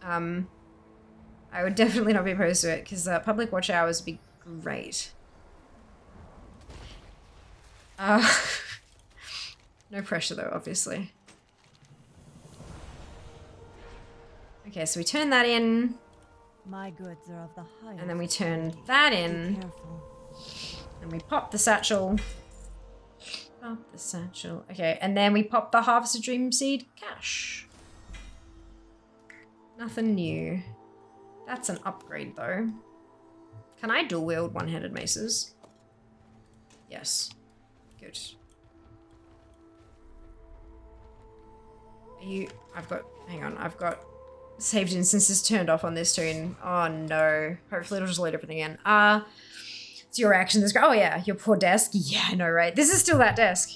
I would definitely not be opposed to it because public watch hours would be great. No pressure though, obviously. Okay, so we turn that in. My goods are of the highest. And then we turn that in. And we pop the satchel. Pop the satchel. Okay, and then we pop the Harvest of Dream Seed cache. Nothing new. That's an upgrade though. Can I dual wield one-handed maces? Yes. Good. I've got saved instances turned off on this tune. Oh no. Hopefully it'll just load everything in. It's your reaction to this. Oh yeah, your poor desk. Yeah, I know, right? This is still that desk.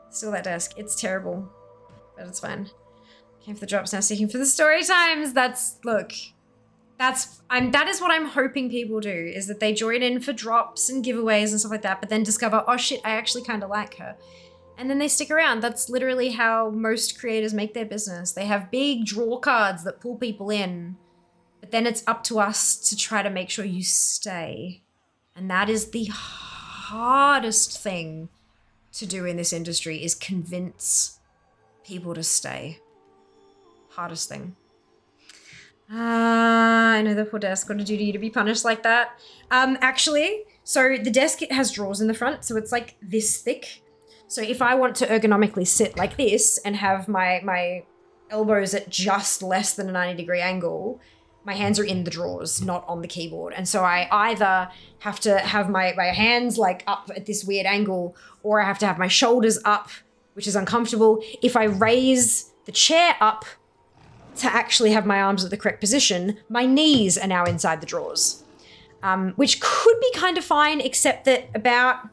Still that desk. It's terrible. But it's fine. Came for the drops, now seeking for the story times. That is what I'm hoping people do, is that they join in for drops and giveaways and stuff like that, but then discover, oh shit, I actually kind of like her. And then they stick around. That's literally how most creators make their business. They have big draw cards that pull people in, but then it's up to us to try to make sure you stay. And that is the hardest thing to do in this industry, is convince people to stay. Hardest thing. I know the poor desk got a duty to be punished like that. Actually, so the desk, it has drawers in the front, so it's like this thick. So if I want to ergonomically sit like this and have my elbows at just less than a 90-degree angle, my hands are in the drawers, not on the keyboard. And so I either have to have my hands like up at this weird angle, or I have to have my shoulders up, which is uncomfortable. If I raise the chair up to actually have my arms at the correct position, my knees are now inside the drawers, which could be kind of fine, except that about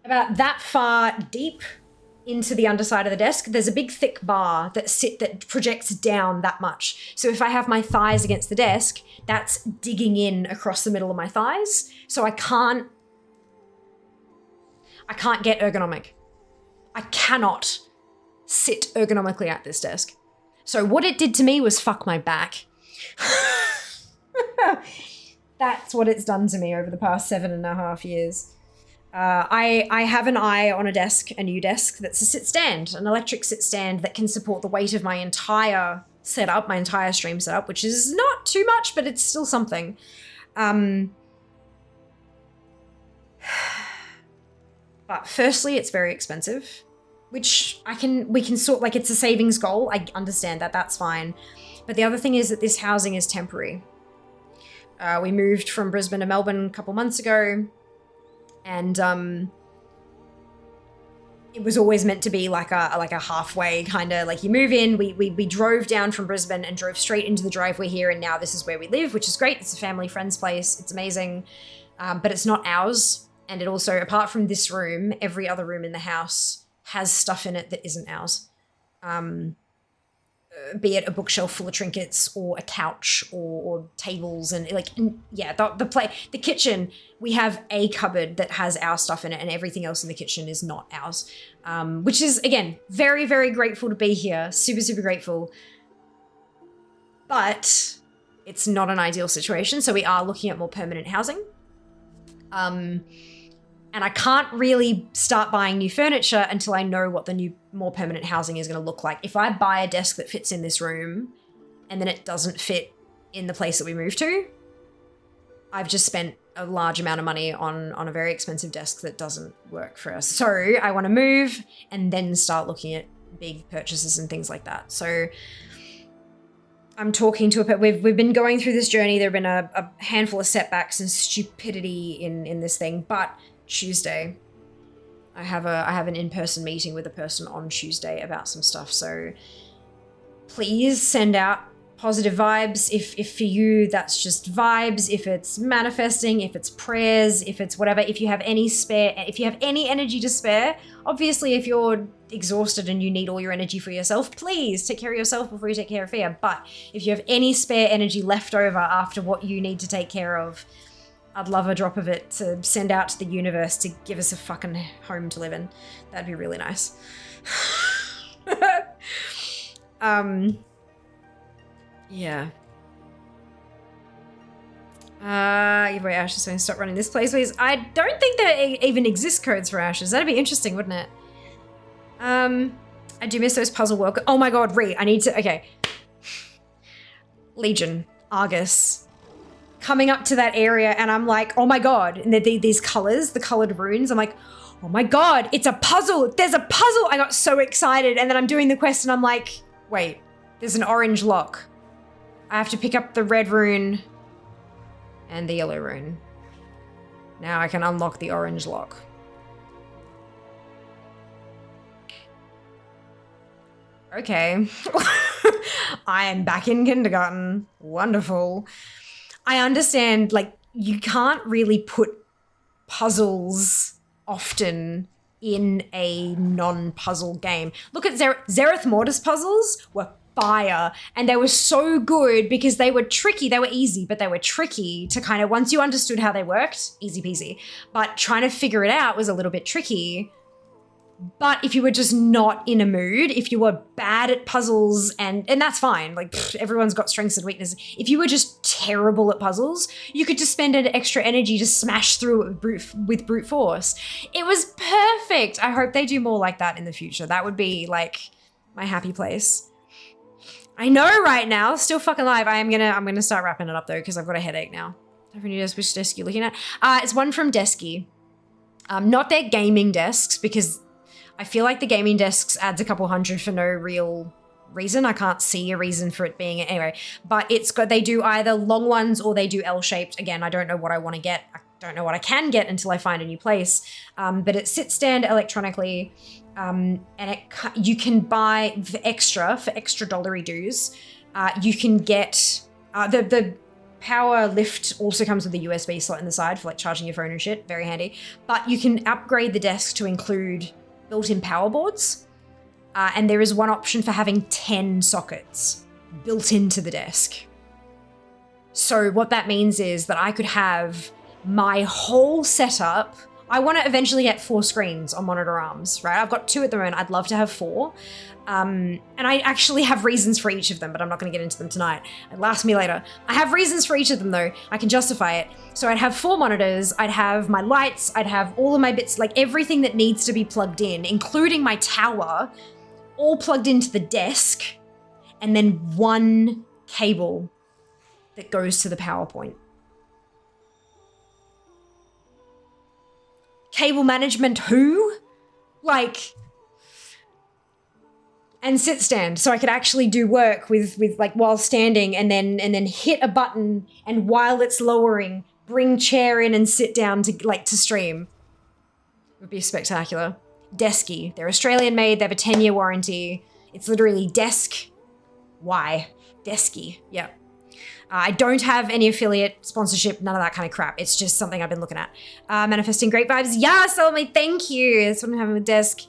that far deep into the underside of the desk, there's a big thick bar that projects down that much. So if I have my thighs against the desk, that's digging in across the middle of my thighs. So I can't get ergonomic. I cannot sit ergonomically at this desk. So what it did to me was fuck my back. That's what it's done to me over the past 7.5 years. I have an eye on a desk, a new desk, that's a sit stand, an electric sit stand that can support the weight of my entire setup, my entire stream setup, which is not too much, but it's still something. But firstly, it's very expensive, which we can sort, like, it's a savings goal. I understand that, that's fine. But the other thing is that this housing is temporary. We moved from Brisbane to Melbourne a couple months ago, and it was always meant to be like a halfway kind of, like, you move in. We drove down from Brisbane and drove straight into the driveway here, and now this is where we live, which is great. It's a family friend's place. It's amazing, but it's not ours. And it also, apart from this room, every other room in the house has stuff in it that isn't ours. Be it a bookshelf full of trinkets, or a couch, or tables, and the kitchen, we have a cupboard that has our stuff in it, and everything else in the kitchen is not ours. Which is, again, very, very grateful to be here. Super, super grateful. But it's not an ideal situation, so we are looking at more permanent housing. And I can't really start buying new furniture until I know what the new, more permanent housing is going to look like. If I buy a desk that fits in this room and then it doesn't fit in the place that we move to, I've just spent a large amount of money on a very expensive desk that doesn't work for us. So I want to move and then start looking at big purchases and things like that. So I'm talking to we've been going through this journey. There have been a handful of setbacks and stupidity in this thing, but Tuesday, I have an in-person meeting with a person on Tuesday about some stuff. So please send out positive vibes. If for you that's just vibes, if it's manifesting, if it's prayers, if it's whatever, if you have any energy to spare, obviously if you're exhausted and you need all your energy for yourself, please take care of yourself before you take care of Fia. But if you have any spare energy left over after what you need to take care of, I'd love a drop of it to send out to the universe to give us a fucking home to live in. That'd be really nice. Yeah. Wait, Ash is saying stop running this place, please. I don't think there even exist codes for Ashes. That'd be interesting, wouldn't it? I do miss those puzzle work. Oh my god, I need to, okay. Legion, Argus. Coming up to that area and I'm like, oh my god. And these colors, the colored runes, I'm like, oh my god, it's a puzzle. There's a puzzle. I got so excited. And then I'm doing the quest and I'm like, wait, there's an orange lock. I have to pick up the red rune and the yellow rune. Now I can unlock the orange lock. Okay. I am back in kindergarten. Wonderful. I understand, like, you can't really put puzzles often in a non-puzzle game. Look at Zereth Mortis puzzles were fire, and they were so good because they were tricky. They were easy, but they were tricky to kind of, once you understood how they worked, easy peasy. But trying to figure it out was a little bit tricky. But if you were just not in a mood, if you were bad at puzzles, and that's fine, like everyone's got strengths and weaknesses. If you were just terrible at puzzles, you could just spend an extra energy to smash through it with brute force. It was perfect. I hope they do more like that in the future. That would be like my happy place. I know right now, still fucking live. I'm gonna start wrapping it up though, because I've got a headache now. Which desk you looking at? It's one from Desky. Not their gaming desks, because I feel like the gaming desks adds a couple hundred for no real reason. I can't see a reason for it being it anyway. But they do either long ones or they do L-shaped. Again, I don't know what I want to get. I don't know what I can get until I find a new place. But it sit stand electronically. And you can buy for extra dollary dues. You can get the power lift also comes with a USB slot in the side for like charging your phone and shit. Very handy. But you can upgrade the desk to include built-in power boards. And there is one option for having 10 sockets built into the desk. So what that means is that I could have my whole setup. I want to eventually get 4 screens on monitor arms, right? I've got 2 at the moment. I'd love to have 4. And I actually have reasons for each of them, but I'm not going to get into them tonight. It'll ask me later. I have reasons for each of them though. I can justify it. So I'd have 4 monitors. I'd have my lights. I'd have all of my bits, like everything that needs to be plugged in, including my tower, all plugged into the desk, and then one cable that goes to the PowerPoint. Cable management who? Like, and sit stand, so I could actually do work with like while standing and then hit a button, and while it's lowering, bring chair in and sit down to stream. It would be spectacular. Desky. They're Australian made, they have a 10-year warranty. It's literally desk. Why? Desky. Yep. I don't have any affiliate sponsorship, none of that kind of crap. It's just something I've been looking at. Manifesting great vibes. Yeah, Salome, thank you. That's what I'm having with desk.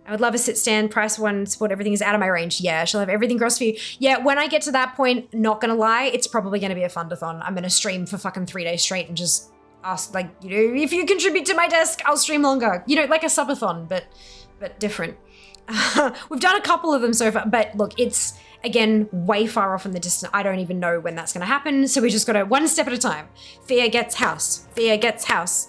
I would love a sit stand, price one, support everything is out of my range. Yeah, she'll have everything crossed for you. Yeah, when I get to that point, not gonna lie, it's probably gonna be a fundathon. I'm gonna stream for fucking 3 days straight and just ask, like, you know, if you contribute to my desk, I'll stream longer. You know, like a subathon, but different. We've done a couple of them so far, but look, it's, again, way far off in the distance. I don't even know when that's gonna happen, so we just gotta one step at a time. Fia gets house. Fia gets house.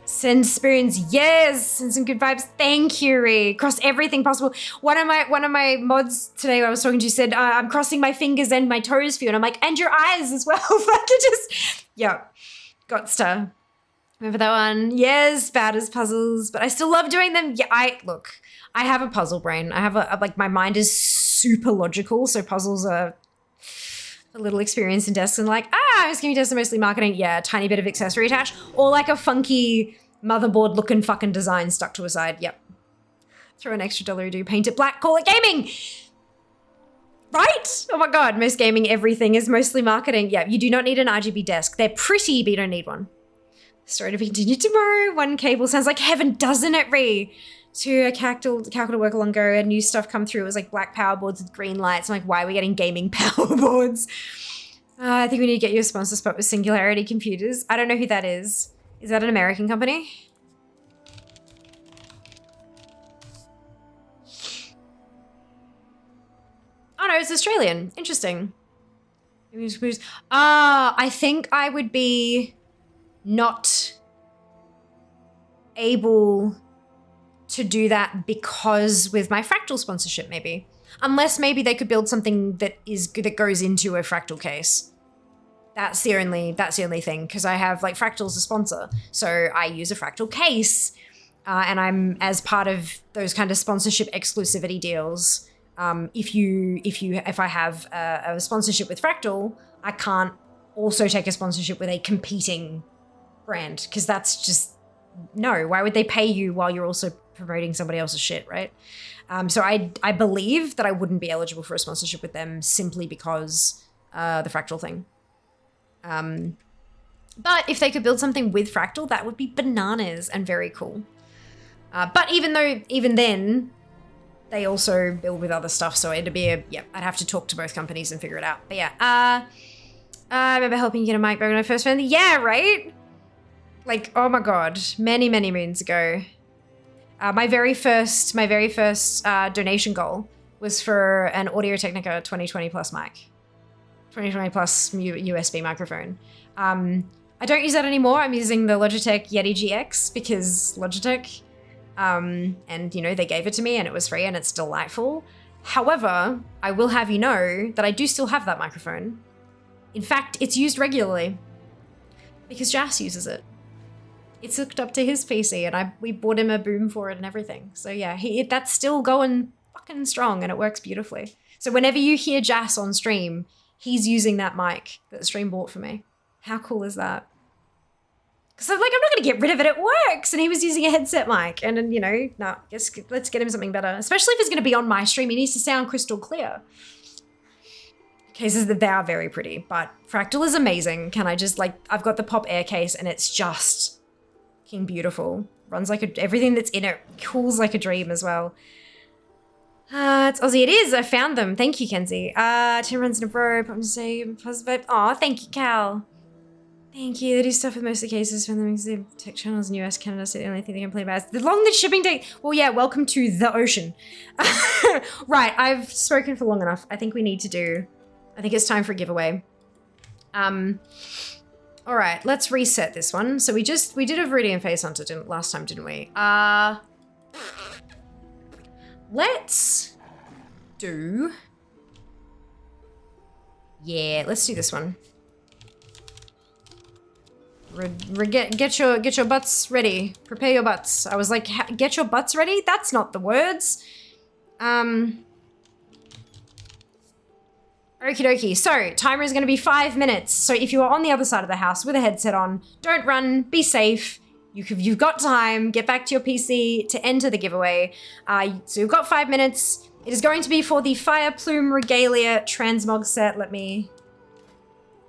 Send spoons, yes! Send some good vibes. Thank you, Ree. Cross everything possible. One of my mods today I was talking to said, I'm crossing my fingers and my toes for you. And I'm like, and your eyes as well. Like it just, yeah. Gotsta. Remember that one? Yes, bad as puzzles, but I still love doing them. Yeah, I have a puzzle brain. I have like my mind is super logical, so puzzles are a little experience in desks and like, I'm just gonna do some mostly marketing. Yeah, a tiny bit of accessory attached or like a funky motherboard looking fucking design stuck to a side. Yep. Throw an extra $1 do, paint it black, call it gaming. Right? Oh my God, most gaming everything is mostly marketing. Yeah, you do not need an RGB desk. They're pretty, but you don't need one. Story to be continued tomorrow. One cable sounds like heaven, doesn't it, Ree? To a calculator to work along go and new stuff come through. It was like black power boards with green lights. I'm like, why are we getting gaming power boards? I think we need to get you a sponsor spot with Singularity Computers. I don't know who that is. Is that an American company? Oh no, it's Australian. Interesting. I think I would be not able to do that because with my Fractal sponsorship, maybe. Unless maybe they could build something that goes into a Fractal case. That's the only thing, because I have like Fractal's a sponsor, so I use a Fractal case, and I'm as part of those kind of sponsorship exclusivity deals. If I have a sponsorship with Fractal, I can't also take a sponsorship with a competing brand, because that's just no. Why would they pay you while you're also promoting somebody else's shit, right? So I believe that I wouldn't be eligible for a sponsorship with them simply because the Fractal thing. But if they could build something with Fractal, that would be bananas and very cool. But even then, they also build with other stuff, so it'd be I'd have to talk to both companies and figure it out. But yeah, I remember helping you get a mic back when I first found it. Yeah, right? Like, oh my God, many, many moons ago. My very first donation goal was for an Audio-Technica 2020 Plus mic. 2020 Plus USB microphone. I don't use that anymore. I'm using the Logitech Yeti GX because Logitech, and you know, they gave it to me and it was free and it's delightful. However, I will have you know that I do still have that microphone. In fact, it's used regularly because Jas uses it. It's hooked up to his PC and we bought him a boom for it and everything. So yeah, that's still going fucking strong and it works beautifully. So whenever you hear Jas on stream, he's using that mic that the stream bought for me. How cool is that? Because I'm like, I'm not going to get rid of it. It works. And he was using a headset mic. And then, you know, no, let's get him something better. Especially if it's going to be on my stream. He needs to sound crystal clear. Cases that they are very pretty. But Fractal is amazing. Can I just, like, I've got the Pop Air case and it's just fucking beautiful. Runs like everything that's in it cools like a dream as well. It's Aussie. It is. I found them. Thank you, Kenzie. 10 runs in a row. I'm just saying positive. Aw, thank you, Cal. Thank you. They do stuff with most of the cases from the tech channels in US, Canada, so the only thing they can play about is the long shipping date. Well, yeah, welcome to the ocean. Right, I've spoken for long enough. I think it's time for a giveaway. All right, let's reset this one. So we did a Viridian Face Hunter last time, didn't we? Let's do this one. Get your butts ready. Prepare your butts. I was like, get your butts ready? That's not the words. Okie dokie. So, timer is going to be 5 minutes. So if you are on the other side of the house with a headset on, don't run, be safe. You've got time. Get back to your PC to enter the giveaway. So you've got 5 minutes. It is going to be for the Fire Plume Regalia Transmog set. Let me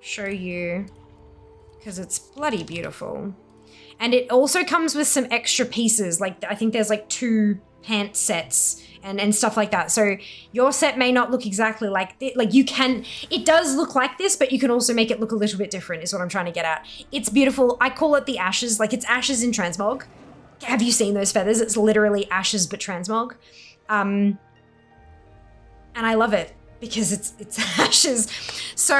show you, because it's bloody beautiful. And it also comes with some extra pieces. Like, I think there's like 2 pant sets and stuff like that. So your set may not look exactly like this. Like it does look like this, but you can also make it look a little bit different is what I'm trying to get at. It's beautiful. I call it the ashes. Like, it's ashes in transmog. Have you seen those feathers? It's literally ashes, but transmog. And I love it because it's ashes. So,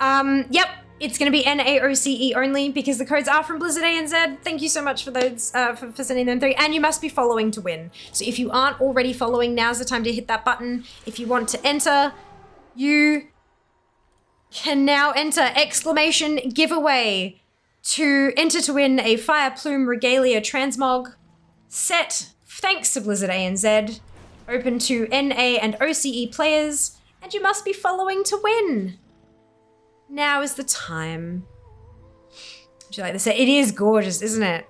yep. It's going to be NAOCE only because the codes are from Blizzard ANZ. Thank you so much for those, for sending them through. And you must be following to win. So if you aren't already following, now's the time to hit that button. If you want to enter, you can now enter exclamation giveaway to enter to win a Fire Plume Regalia Transmog set, thanks to Blizzard ANZ, open to NA and OCE players, and you must be following to win. Now is the time. Would you like the set? It is gorgeous, isn't it?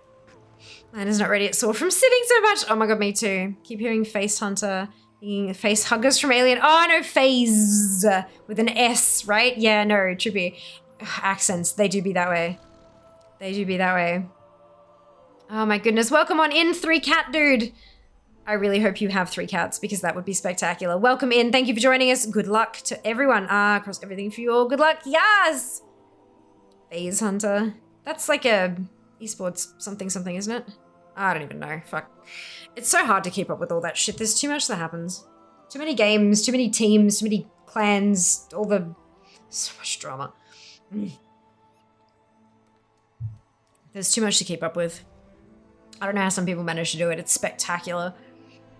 Man is not ready. It's sore from sitting so much. Oh my god, me too. Keep hearing Face Hunter. Thinking Face Huggers from Alien. Oh no, Phase with an S, right? Yeah, no, trippy. Accents, they do be that way. They do be that way. Oh my goodness. Welcome on in, 3 cat dude. I really hope you have 3 cats because that would be spectacular. Welcome in. Thank you for joining us. Good luck to everyone. Cross everything for you all. Good luck. Yes! Phase Hunter. That's like a esports something, isn't it? I don't even know. Fuck. It's so hard to keep up with all that shit. There's too much that happens. Too many games, too many teams, too many clans, so much drama. There's too much to keep up with. I don't know how some people manage to do it. It's spectacular.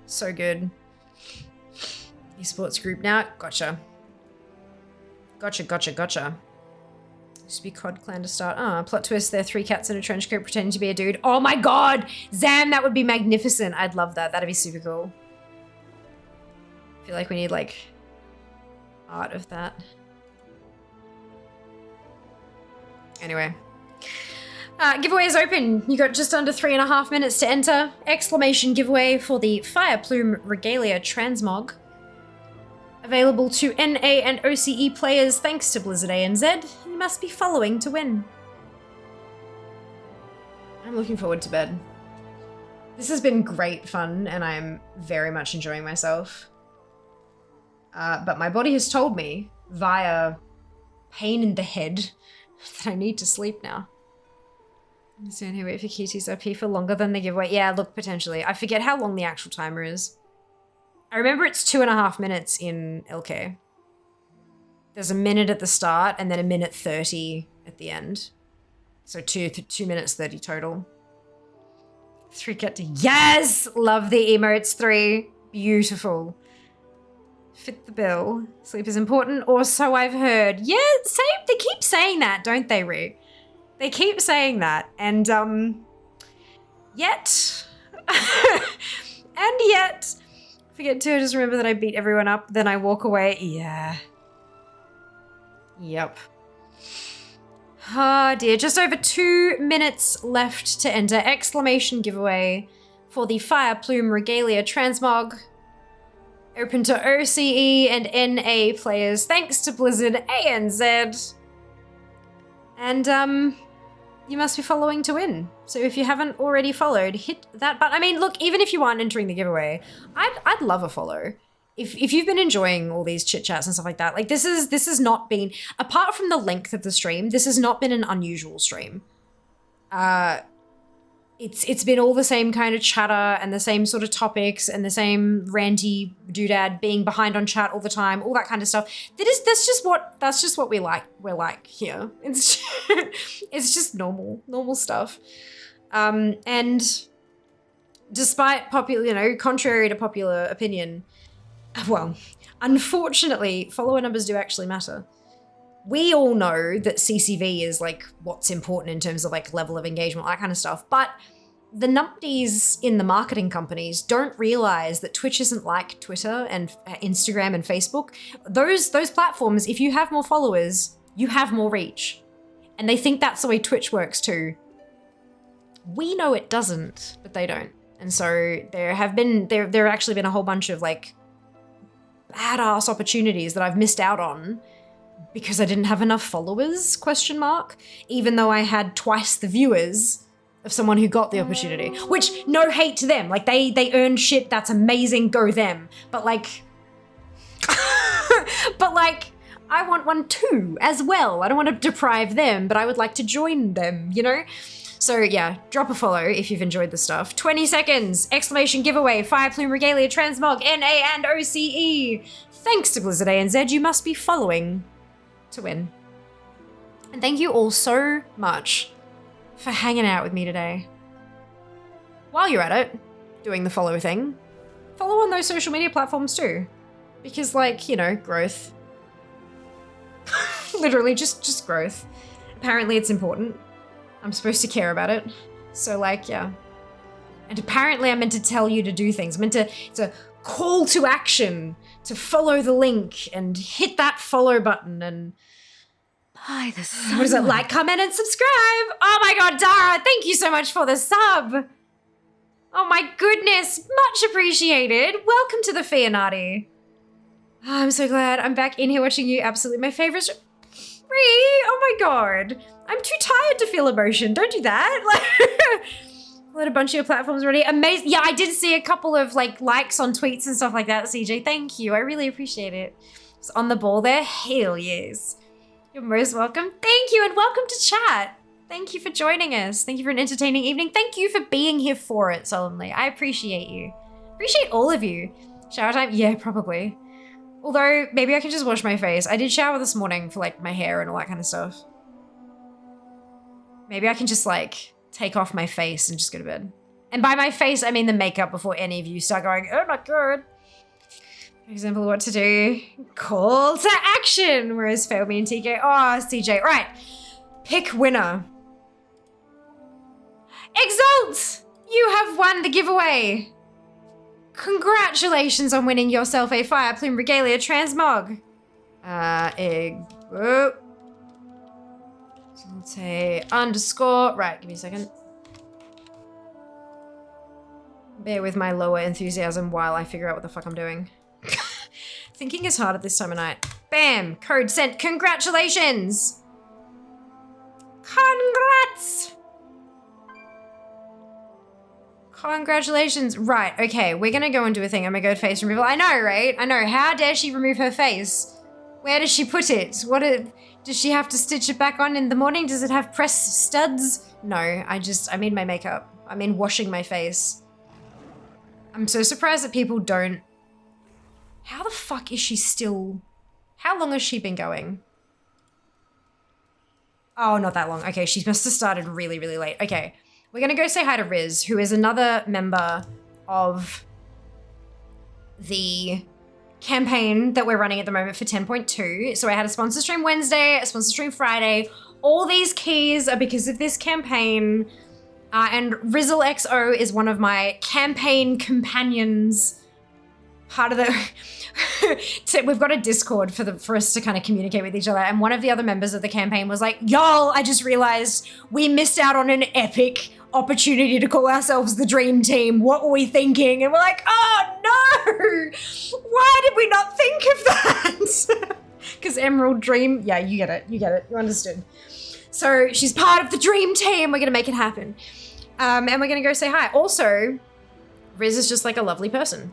So good. Esports group now. Gotcha. Gotcha. Used to be COD clan to start. Plot twist. There are 3 cats in a trench coat pretending to be a dude. Oh my god! Zam, that would be magnificent. I'd love that. That'd be super cool. I feel like we need, like, art of that. Anyway. Giveaway is open. You got just under 3.5 minutes to enter. Exclamation giveaway for the Fire Plume Regalia Transmog. Available to NA and OCE players thanks to Blizzard ANZ. You must be following to win. I'm looking forward to bed. This has been great fun and I'm very much enjoying myself. But my body has told me via pain in the head that I need to sleep now. I'm standing here wait for Kitty's OP for longer than the giveaway. Yeah, look, potentially. I forget how long the actual timer is. I remember it's 2.5 minutes in LK. There's a minute at the start and then a minute 30 at the end. So 2 minutes 30 total. 3 cat to yes! Love the emotes 3. Beautiful. Fit the bill. Sleep is important, or so I've heard. Yeah, same. They keep saying that, don't they, Rick? They keep saying that, and yet, forget to just remember that I beat everyone up, then I walk away. Yeah. Yep. Oh dear, just over 2 minutes left to enter. Exclamation giveaway for the Fire Plume Regalia Transmog. Open to OCE and NA players, thanks to Blizzard ANZ. And, you must be following to win. So if you haven't already followed, hit that button. I mean, look, even if you aren't entering the giveaway, I'd love a follow. If you've been enjoying all these chit chats and stuff like that, like this has not been, apart from the length of the stream, this has not been an unusual stream. It's been all the same kind of chatter and the same sort of topics and the same ranty doodad being behind on chat all the time, all that kind of stuff. That's just what we like. We're like here. It's just normal stuff. And despite contrary to popular opinion, well, unfortunately, follower numbers do actually matter. We all know that CCV is like what's important in terms of like level of engagement, that kind of stuff. But the numpties in the marketing companies don't realize that Twitch isn't like Twitter and Instagram and Facebook. Those platforms, if you have more followers, you have more reach. And they think that's the way Twitch works too. We know it doesn't, but they don't. And so there have actually been a whole bunch of like badass opportunities that I've missed out on because I didn't have enough followers, ? Even though I had twice the viewers of someone who got the opportunity. Which, no hate to them. Like, they earned shit, that's amazing, go them. But like, I want one too, as well. I don't want to deprive them, but I would like to join them, you know? So yeah, drop a follow if you've enjoyed the stuff. 20 seconds, exclamation giveaway, Fire Plume Regalia Transmog, NA and OCE. Thanks to Blizzard ANZ, you must be following to win. And thank you all so much for hanging out with me today. While you're at it, doing the follow thing, follow on those social media platforms too. Because like, you know, growth. Literally just growth. Apparently it's important. I'm supposed to care about it. So like, yeah. And apparently I'm meant to tell you to do things. It's a call to action to follow the link and hit that follow button and By the sun. what is it? Like, comment, and subscribe. Oh my god, Dara, thank you so much for the sub. Oh my goodness, much appreciated. Welcome to the Fianati. I'm so glad I'm back in here watching you. Absolutely my favorite. Oh my god. I'm too tired to feel emotion. Don't do that. Like, let a bunch of your platforms already. Amazing. Yeah, I did see a couple of like likes on tweets and stuff like that, CJ. Thank you. I really appreciate it. It's on the ball there. Hell yes. You're most welcome. Thank you, and welcome to chat. Thank you for joining us. Thank you for an entertaining evening. Thank you for being here for it, solemnly. I appreciate you. Appreciate all of you. Shower time? Yeah, probably. Although, maybe I can just wash my face. I did shower this morning for like my hair and all that kind of stuff. Maybe I can just like take off my face and just go to bed. And by my face, I mean the makeup before any of you start going, oh my god. Example of what to do. Call to action. Whereas Failme and TK. Oh, CJ. Right. Pick winner. Exult! You have won the giveaway. Congratulations on winning yourself a Fire Plume Regalia Transmog. So let's say underscore. Right, give me a second. Bear with my lower enthusiasm while I figure out what the fuck I'm doing. Thinking is hard at this time of night. Bam! Code sent. Congratulations! Congrats! Congratulations. Right, okay. We're gonna go and do a thing. Oh my god, face removal. I know, right? I know. How dare she remove her face? Where does she put it? Does she have to stitch it back on in the morning? Does it have press studs? No, I made my makeup. I mean washing my face. I'm so surprised that people don't. How the fuck is she still? How long has she been going? Oh, not that long. Okay, she must have started really, really late. Okay, we're gonna go say hi to Riz, who is another member of the campaign that we're running at the moment for 10.2. So I had a sponsor stream Wednesday, a sponsor stream Friday. All these keys are because of this campaign. And Rizzle XO is one of my campaign companions. Part of the... So we've got a Discord for us to kind of communicate with each other. And one of the other members of the campaign was like, y'all, I just realized we missed out on an epic opportunity to call ourselves the Dream Team. What were we thinking? And we're like, oh no! Why did we not think of that? Because Emerald Dream... Yeah, you get it. You get it. You understood. So she's part of the Dream Team. We're going to make it happen. And we're going to go say hi. Also, Riz is just like a lovely person.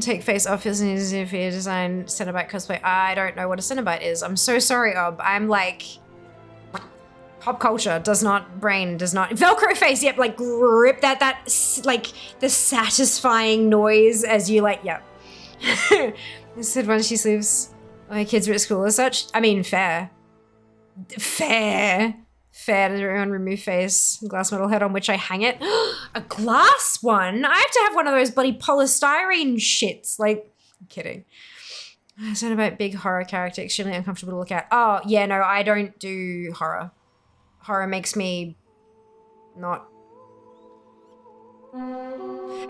Take face off his easy for your design Cenobite cosplay. I don't know what a Cenobite is. I'm so sorry, Ob. I'm like... Pop culture does not... Brain does not... Velcro face, yep, like grip that like the satisfying noise as you like, yep. This said when she sleeps... My kids are at school as such. I mean, fair. Fair. Fair to everyone remove face. Glass metal head on which I hang it. A glass one? I have to have one of those bloody polystyrene shits. Like, I'm kidding. I said about big horror character, extremely uncomfortable to look at. Oh, yeah, no, I don't do horror. Horror makes me not...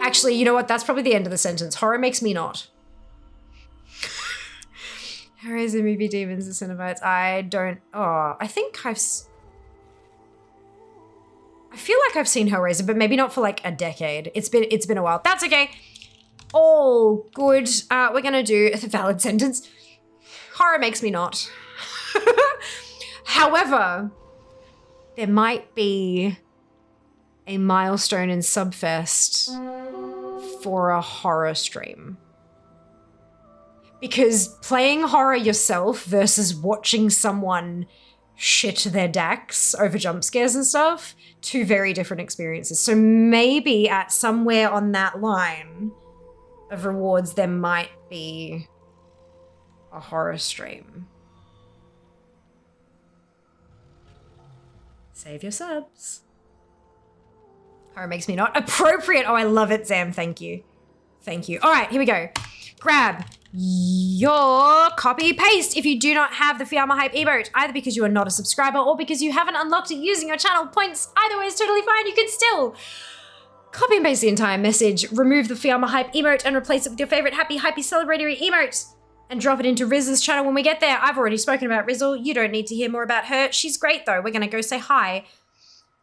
Actually, you know what? That's probably the end of the sentence. Horror makes me not. Hellraiser movie demons and Cenobites. I don't... Oh, I think I feel like I've seen Hellraiser, but maybe not for like a decade. It's been a while. That's okay. All good. We're gonna do a valid sentence. Horror makes me not. However, there might be a milestone in Subfest for a horror stream. Because playing horror yourself versus watching someone shit their dacks over jump scares and stuff, two very different experiences. So maybe at somewhere on that line of rewards, there might be a a horror stream. Save your subs. Horror makes me not appropriate. Oh, I love it, Zam. Thank you. Thank you. All right, here we go. Grab your copy paste if you do not have the Fiamma Hype emote, either because you are not a subscriber or because you haven't unlocked it using your channel points. Either way is totally fine. You can still copy and paste the entire message, remove the Fiamma Hype emote and replace it with your favorite happy, hypey, celebratory emote and drop it into Riz's channel when we get there. I've already spoken about Rizzle. You don't need to hear more about her. She's great though. We're gonna go say hi.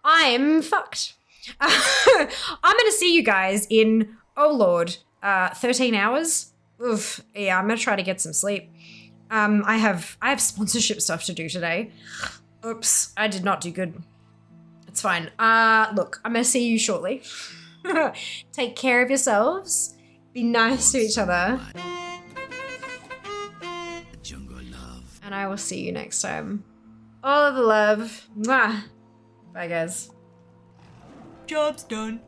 I'm fucked. I'm gonna see you guys in, oh Lord, 13 hours. Oof, yeah, I'm gonna try to get some sleep. I have sponsorship stuff to do today. Oops, I did not do good. It's fine. Look, I'm gonna see you shortly. Take care of yourselves. Be nice to each other. And I will see you next time. All of the love. Mwah. Bye, guys. Job's done.